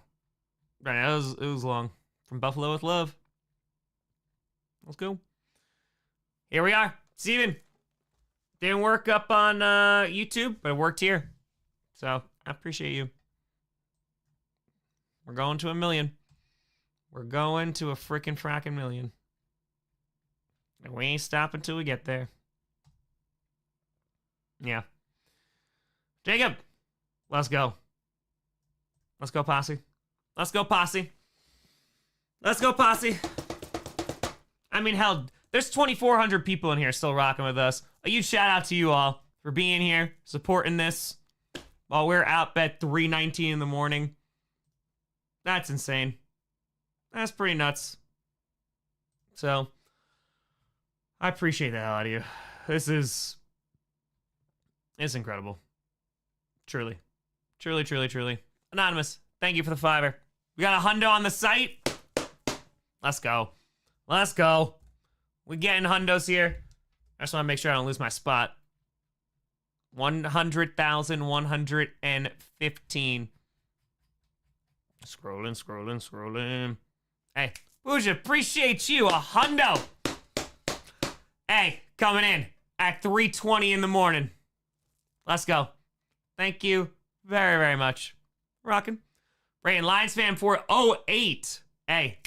Right, it was long. From Buffalo with Love. Let's go. Here we are. Steven. Didn't work up on YouTube, but it worked here. So, I appreciate you. We're going to 1 million. We're going to a freaking fracking million. And we ain't stopping until we get there. Yeah. Jacob, let's go. Let's go, Posse. Let's go, Posse. Let's go, Posse. I mean, hell, there's 2,400 people in here still rocking with us. A huge shout out to you all for being here, supporting this while we're out at 3:19 in the morning. That's insane. That's pretty nuts. So, I appreciate the hell out of you. It's incredible. Truly. Truly, truly, truly. Anonymous, thank you for the $5. We got a hundo on the site. Let's go. Let's go. We getting hundos here. I just want to make sure I don't lose my spot. 100,115. Scrolling. Hey, Bougie, appreciate you. A hundo. Hey, coming in at 3:20 in the morning. Let's go. Thank you very, very much. Rockin'. Brayton, Lions fan 408. Hey,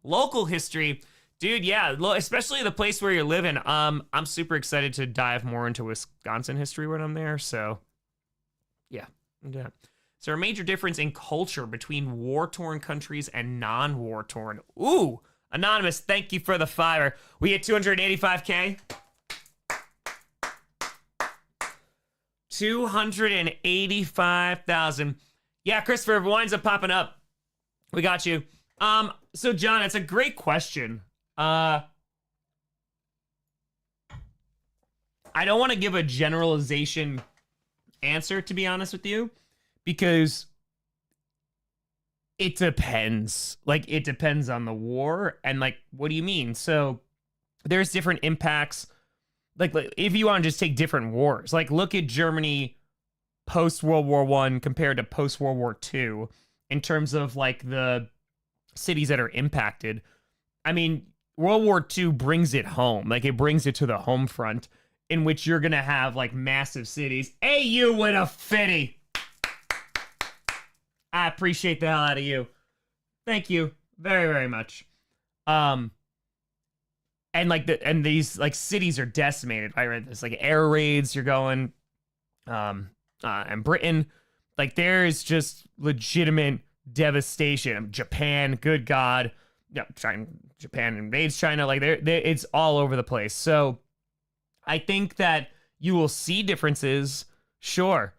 local history. Dude, yeah, especially the place where you're living. I'm super excited to dive more into Wisconsin history when I'm there. So, yeah. Is there a major difference in culture between war-torn countries and non-war-torn? Ooh, Anonymous, thank you for the $5. We hit 285K. 285,000. Yeah, Christopher, if it winds up popping up, we got you. So John, it's a great question. I don't want to give a generalization answer, to be honest with you, because It depends. Like, it depends on the war. And, like, what do you mean? So there's different impacts. Like if you want to just take different wars, like look at Germany post World War I compared to post World War II in terms of like the cities that are impacted. I mean, World War II brings it home. Like it brings it to the home front in which you're going to have like massive cities. Hey, you with a fitty. I appreciate the hell out of you. Thank you very, very much. And like and these like cities are decimated. I read this like air raids you're going, and Britain, like there's just legitimate devastation. Japan, good God, yeah, China, Japan invades China. Like it's all over the place. So I think that you will see differences. Sure.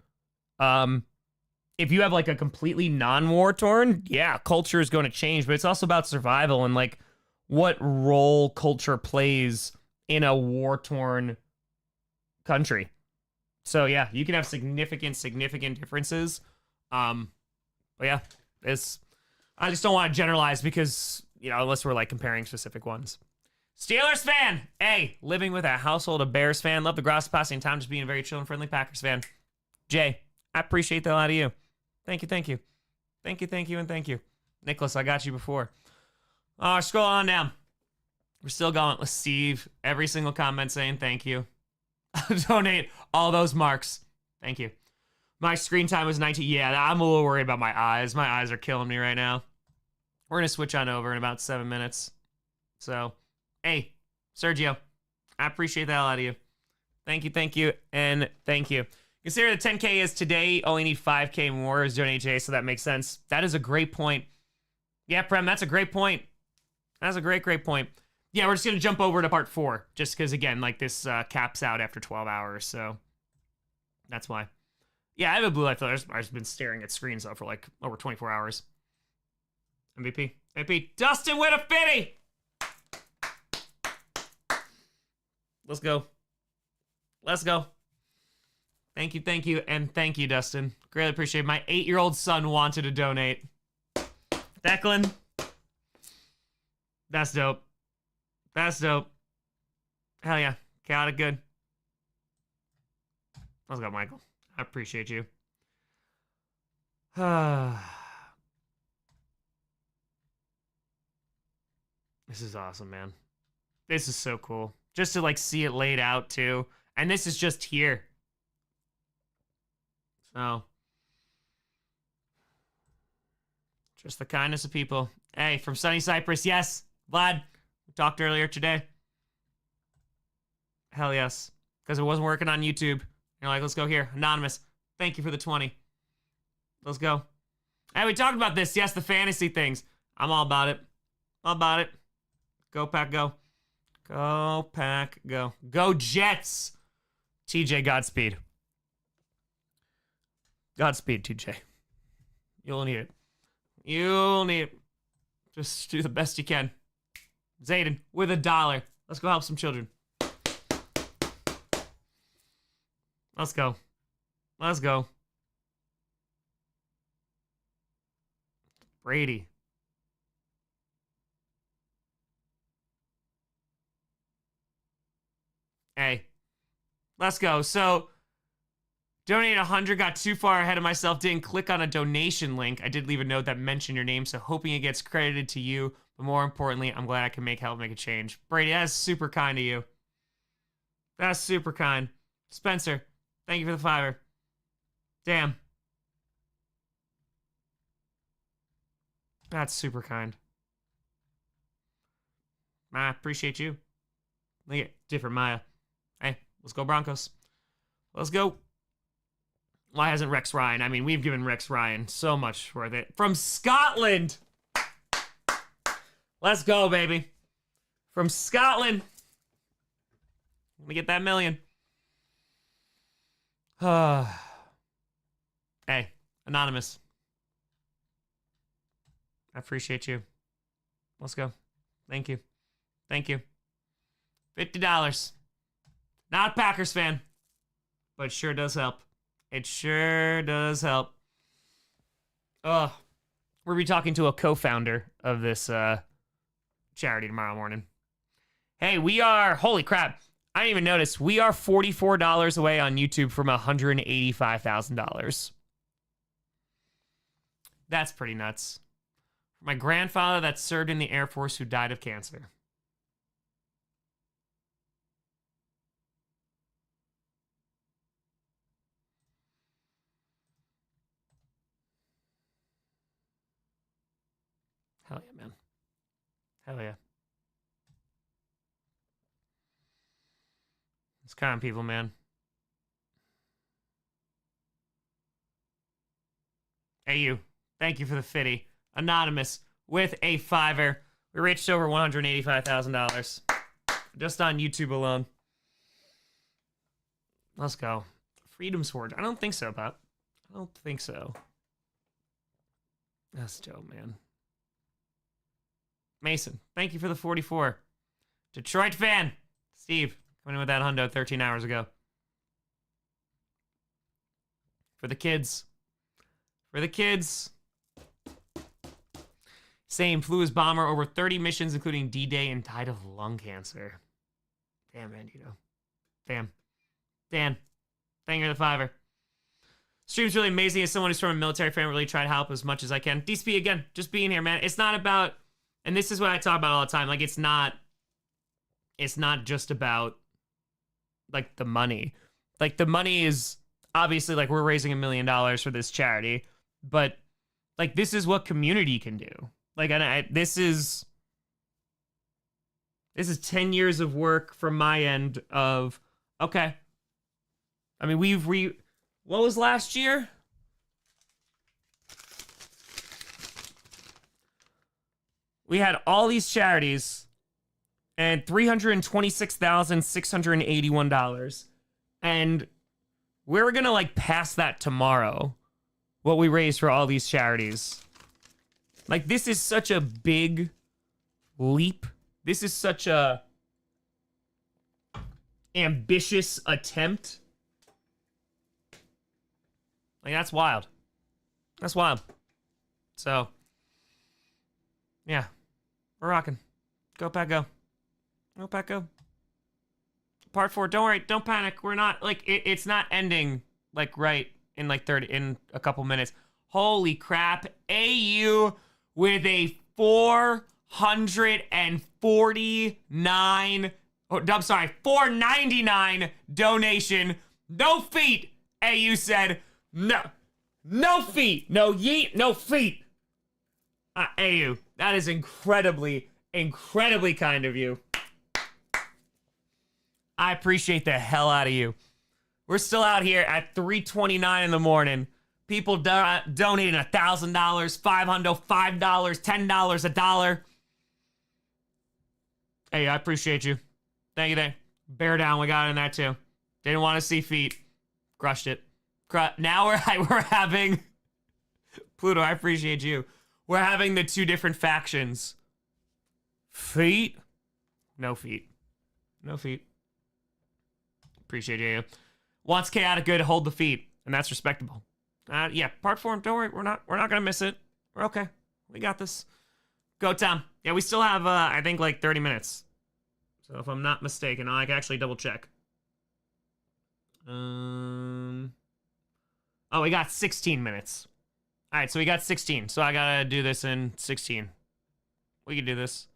If you have like a completely non-war torn, yeah, culture is going to change, but it's also about survival and like what role culture plays in a war-torn country. So yeah, you can have significant differences. But yeah, I just don't want to generalize because, you know, unless we're like comparing specific ones. Steelers fan, hey, living with a household of Bears fan, love the Grossi passing time, just being a very chill and friendly Packers fan. Jay, I appreciate that a lot of you. Thank you. Nicholas, I got you before. Scroll on down. We're still going. Let's Steve. Every single comment saying thank you. Donate all those marks. Thank you. My screen time was 19. Yeah, I'm a little worried about my eyes. My eyes are killing me right now. We're going to switch on over in about 7 minutes. So, hey, Sergio, I appreciate that a lot of you. Thank you, and thank you. Consider the 10K is today. Only need 5K more as donate today, so that makes sense. That is a great point. Yeah, Prem, that's a great point. That's a great point. Yeah, we're just going to jump over to part 4. Just because, again, like this caps out after 12 hours. So that's why. Yeah, I have a blue light filter. I've just been staring at screens, though, for like over 24 hours. MVP. Dustin with a fitty. Let's go. Thank you. And thank you, Dustin. Greatly appreciate it. My 8-year-old son wanted to donate. Declan. That's dope. Hell yeah. Chaotic good. Let's go, Michael. I appreciate you. This is awesome, man. This is so cool. Just to like see it laid out too. And this is just here. So. Just the kindness of people. Hey, from sunny Cyprus, yes. Vlad, we talked earlier today. Hell yes. Because it wasn't working on YouTube. You're like, let's go here. Anonymous, thank you for the 20. Let's go. Hey, we talked about this. Yes, the fantasy things. I'm all about it. Go, Pack, go. Go, Pack, go. Go, Jets. TJ, Godspeed. Godspeed, TJ. You'll need it. Just do the best you can. Zayden, with $1. Let's go help some children. Let's go. Brady. Hey. Let's go. So, donate 100, got too far ahead of myself, didn't click on a donation link. I did leave a note that mentioned your name, so hoping it gets credited to you. But more importantly, I'm glad I can help make a change. Brady, that's super kind of you. That's super kind. Spencer, thank you for the $5. Damn. That's super kind. I appreciate you. Look at different Maya. Hey, let's go Broncos. Let's go. Why hasn't Rex Ryan? I mean, we've given Rex Ryan so much for it. From Scotland. Let's go, baby. From Scotland. Let me get that million. Hey, Anonymous. I appreciate you. Let's go. Thank you. $50. Not a Packers fan, but it sure does help. Oh, We'll be talking to a co-founder of this charity tomorrow morning. Hey, we are, holy crap, I didn't even notice, we are $44 away on YouTube from $185,000. That's pretty nuts. My grandfather that served in the Air Force who died of cancer. Hell yeah, man. Hell yeah. It's kind of people, man. Hey, you. Thank you for the fitty. Anonymous with a $5. We reached over $185,000 just on YouTube alone. Let's go. Freedom Sword. I don't think so, Pop. I don't think so. That's dope, man. Mason, thank you for the 44. Detroit fan. Steve, coming in with that hundo 13 hours ago. For the kids. For the kids. Same, flew as bomber over 30 missions, including D-Day, and died of lung cancer. Damn, Bandito. Damn. Dan, thank you for the $5. Stream's really amazing. As someone who's from a military family, really try to help as much as I can. DCP, again, just being here, man. It's not about... And this is what I talk about all the time. Like, it's not just about, like, the money. Like, the money is, obviously, like, we're raising $1 million for this charity. But, like, this is what community can do. Like, this is 10 years of work from my end of, okay. I mean, what was last year? We had all these charities and $326,681. And we're going to like pass that tomorrow, what we raised for all these charities. Like, this is such a big leap. This is such a ambitious attempt. Like, that's wild. That's wild. So, yeah. We're rocking. Go, Pack, go. Go, Pack, go. Part 4. Don't worry. Don't panic. We're not, like, it's not ending, like, right in, like, in a couple minutes. Holy crap. AU with a 499 donation. No feet. AU said, no. No feet. No yeet. No feet. AU, that is incredibly, incredibly kind of you. I appreciate the hell out of you. We're still out here at 3:29 in the morning. People donating $1,000, $500, $5, $10, $1. Hey, I appreciate you. Thank you, there. Bear down, we got in that too. Didn't want to see feet. Crushed it. Now we're having... Pluto, I appreciate you. We're having the two different factions. Feet? No feet. No feet. Appreciate you. Wants chaotic good to hold the feet, and that's respectable. Yeah, part 4. Don't worry, we're not gonna miss it. We're okay. We got this. Go, Tom. Yeah, we still have I think like 30 minutes. So if I'm not mistaken, I can actually double check. Oh, we got 16 minutes. All right, so we got 16. So I gotta do this in 16. We can do this.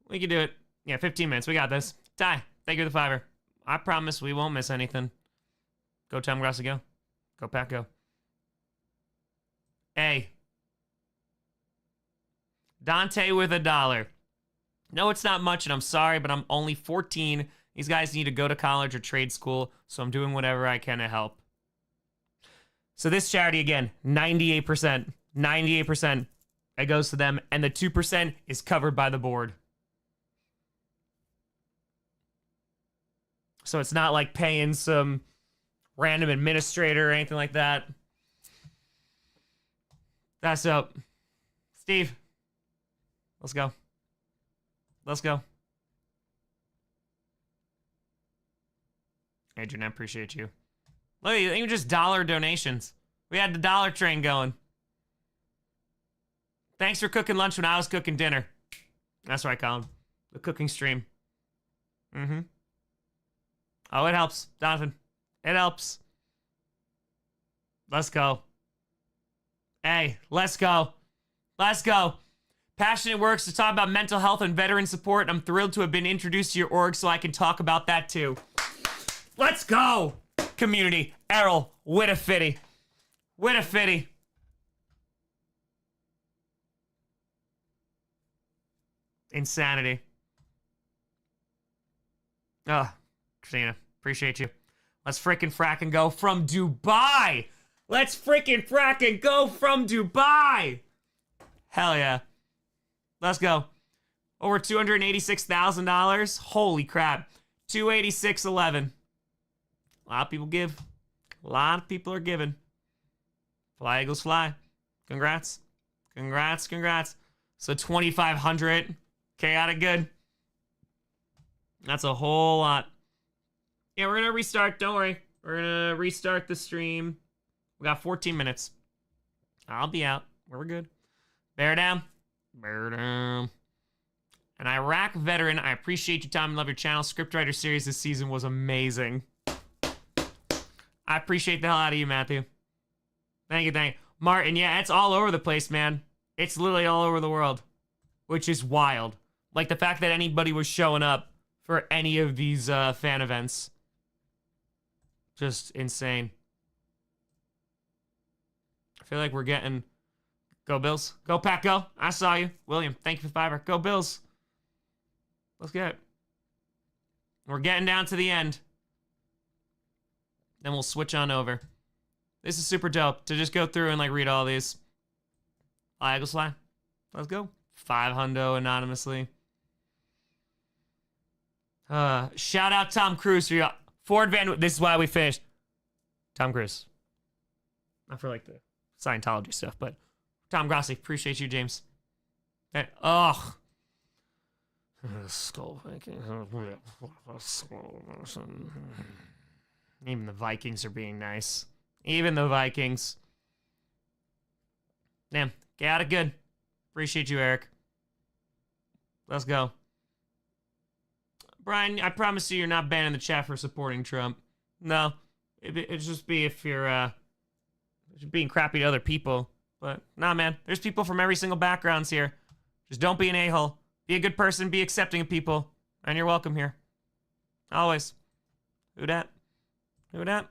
We can do it. Yeah, 15 minutes. We got this. Ty, thank you for the $5. I promise we won't miss anything. Go, Tom Grossi, go. Go, Pack, go. Hey. Dante with $1. No, it's not much, and I'm sorry, but I'm only 14. These guys need to go to college or trade school, so I'm doing whatever I can to help. So this charity, again, 98%. 98%. It goes to them, and the 2% is covered by the board. So it's not like paying some random administrator or anything like that. That's up. Steve, let's go. Let's go. Adrian, I appreciate you. Look, even just dollar donations. We had the dollar train going. Thanks for cooking lunch when I was cooking dinner. That's what I call him. The cooking stream. Mm-hmm. Oh, it helps, Donovan. It helps. Let's go. Hey, let's go. Let's go. Passionate Works to talk about mental health and veteran support. I'm thrilled to have been introduced to your org so I can talk about that too. Let's go, community. Errol, Wittafitty. Wittafitty. Insanity. Oh, Christina, appreciate you. Let's frickin' frack and go from Dubai. Let's frickin' frack and go from Dubai. Hell yeah. Let's go. Over $286,000. Holy crap. 286.11. A lot of people give. A lot of people are giving. Fly Eagles fly. Congrats. Congrats, congrats. So 2,500. Chaotic good. That's a whole lot. Yeah, we're going to restart. Don't worry. We're going to restart the stream. We got 14 minutes. I'll be out. We're good. Bear down. Bear down. An Iraq veteran. I appreciate your time and love your channel. Scriptwriter series this season was amazing. I appreciate the hell out of you, Matthew. Thank you, thank you. Martin, yeah, it's all over the place, man. It's literally all over the world, which is wild. Like the fact that anybody was showing up for any of these fan events. Just insane. I feel like we're getting... Go Bills. Go Pack, go. I saw you. William, thank you for the $5. Go Bills. Let's get it. We're getting down to the end. Then we'll switch on over. This is super dope to just go through and like read all these. Fly Eagles fly. Let's go. 500 anonymously. Shout out Tom Cruise for your Ford Van. This is why we finished. Tom Cruise. Not for like the Scientology stuff, but Tom Grossi. Appreciate you, James. Hey, oh. Skull making. Even the Vikings are being nice. Even the Vikings. Damn. Got it good. Appreciate you, Eric. Let's go. Brian, I promise you're not banning the chat for supporting Trump. No. It'd just be if you're being crappy to other people. But, nah, man. There's people from every single backgrounds here. Just don't be an a-hole. Be a good person. Be accepting of people. And you're welcome here. Always. Who dat? Who dat?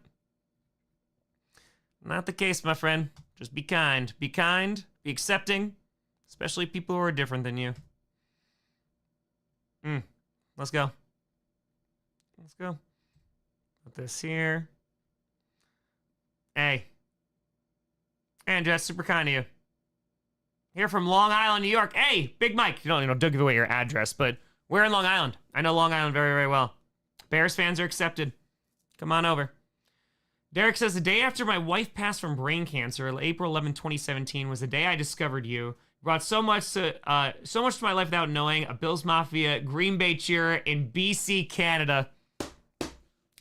Not the case, my friend. Just be kind. Be kind. Be accepting. Especially people who are different than you. Let's go. Let's go. Put this here. Hey. Andrew, that's super kind of you. Here from Long Island, New York. Hey, Big Mike. Don't give away your address, but we're in Long Island. I know Long Island very, very well. Bears fans are accepted. Come on over. Derek says, the day after my wife passed from brain cancer, April 11, 2017, was the day I discovered you. Brought so much to my life without knowing. A Bills Mafia Green Bay cheerer in BC, Canada.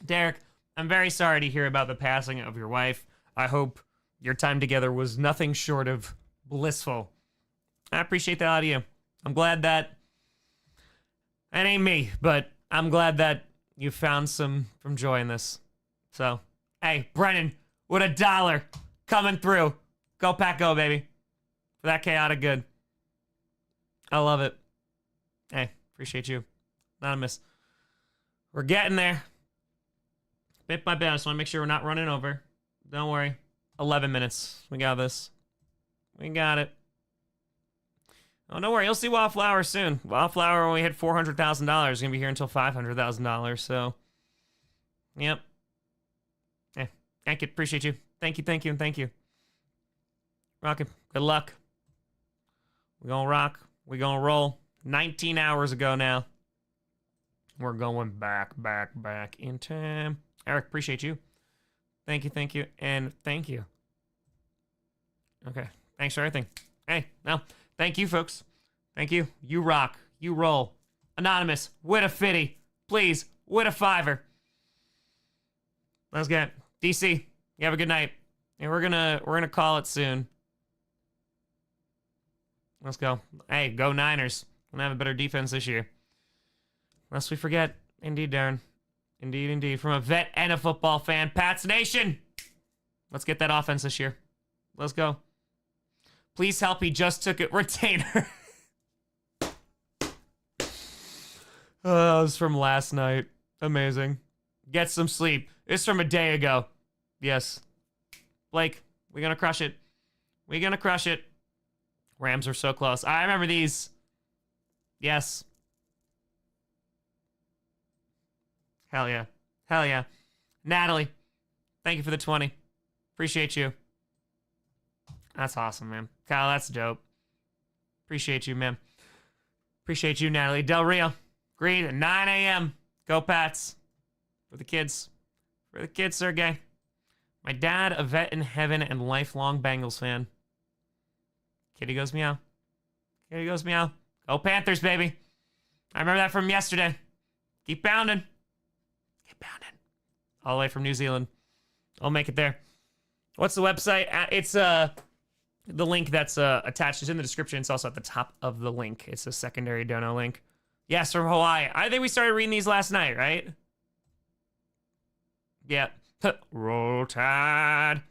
Derek, I'm very sorry to hear about the passing of your wife. I hope your time together was nothing short of blissful. I appreciate that out of you. I'm glad that... It ain't me, but I'm glad that you found some joy in this. So, hey, Brennan, with $1 coming through. Go Pack, go, baby. For that chaotic good. I love it. Hey, appreciate you. Anonymous. We're getting there. Bit by bit. I just want to make sure we're not running over. Don't worry. 11 minutes. We got this. We got it. Oh, don't worry. You'll see Wildflower soon. Wildflower only hit $400,000. Going to be here until $500,000. So, yep. Hey, thank you. Appreciate you. Thank you, thank you, and thank you. Rockin'. Good luck. We're going to rock. We're going to roll. 19 hours ago now. We're going back in time. Eric, appreciate you. Thank you, and thank you. Okay. Thanks for everything. Hey, no. Thank you, folks. Thank you. You rock. You roll. Anonymous. With a fitty. Please. With a $5. Let's get it. DC, you have a good night. And we're gonna call it soon. Let's go. Hey, go Niners. We're gonna have a better defense this year. Lest we forget. Indeed, Darren. Indeed, indeed. From a vet and a football fan. Pats Nation. Let's get that offense this year. Let's go. Please help. He just took it. Retainer. Oh, that was from last night. Amazing. Get some sleep. It's from a day ago. Yes. Blake, we're gonna crush it. We're gonna crush it. Rams are so close. I remember these. Yes. Hell yeah. Hell yeah. Natalie, thank you for the 20. Appreciate you. That's awesome, man. Kyle, that's dope. Appreciate you, man. Appreciate you, Natalie. Del Rio, agreed at 9 a.m. Go Pats. For the kids. For the kids, Sergey. My dad, a vet in heaven and lifelong Bengals fan. Kitty goes meow. Kitty goes meow. Go Panthers, baby. I remember that from yesterday. Keep pounding. Keep pounding. All the way from New Zealand. I'll make it there. What's the website? It's the link that's attached is in the description. It's also at the top of the link. It's a secondary dono link. Yes, from Hawaii. I think we started reading these last night, right? Yeah. Roll Tide.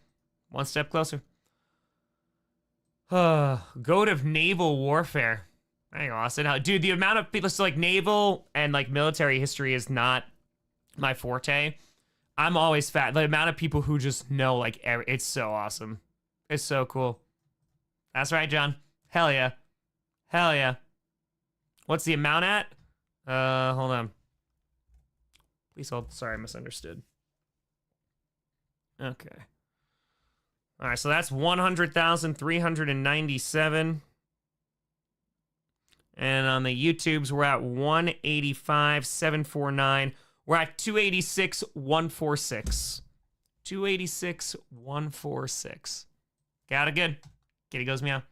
One step closer. Goat of naval warfare. There you go, Austin. Dude, the amount of people, so like naval and like military history is not my forte. I'm always fat. The amount of people who just know like it's so awesome. It's so cool. That's right, John. Hell yeah. Hell yeah. What's the amount at? Hold on. Please hold. Sorry, I misunderstood. Okay. All right, so that's 100,397. And on the YouTubes, we're at 185,749. We're at 286,146. 286,146. Got it good. Kitty goes meow.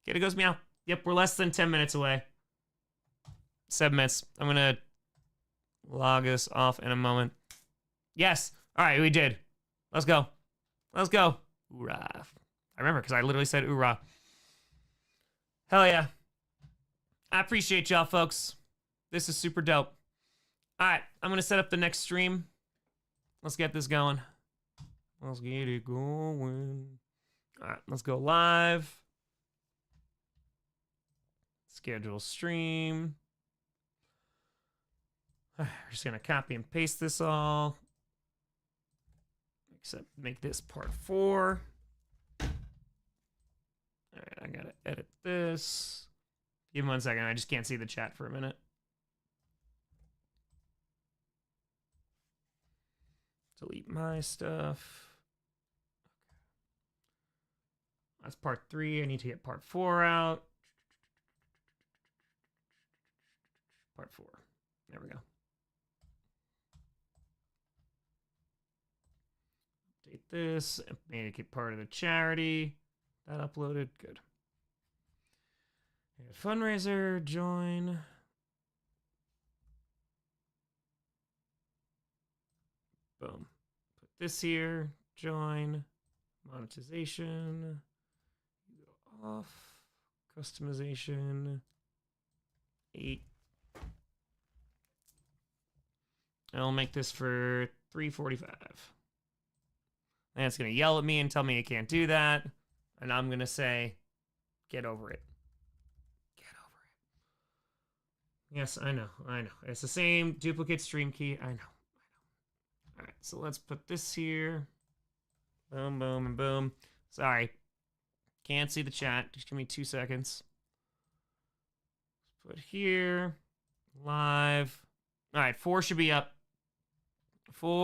Kitty goes meow. Yep, we're less than 10 minutes away. 7 minutes. I'm going to log this off in a moment. Yes. All right, we did. Let's go. Let's go. Hoorah. I remember because I literally said hoorah. Hell yeah. I appreciate y'all, folks. This is super dope. All right, I'm going to set up the next stream. Let's get this going. Let's get it going. All right, let's go live. Schedule stream. We're just going to copy and paste this all. Except make this part 4. All right, I got to edit this. Give me 1 second. I just can't see the chat for a minute. Delete my stuff. That's part 3. I need to get part 4 out. Part 4. There we go. Update this. Make it part of the charity. That uploaded. Good. Fundraiser. Join. Boom. Put this here. Join. Monetization. Go off. Customization. 8. I'll make this for 345. And it's going to yell at me and tell me I can't do that. And I'm going to say, get over it. Get over it. Yes, I know. I know. It's the same duplicate stream key. I know. All right, so let's put this here. Boom, boom, and boom. Sorry. Can't see the chat. Just give me 2 seconds. Let's put here. Live. All right, 4 should be up. 4.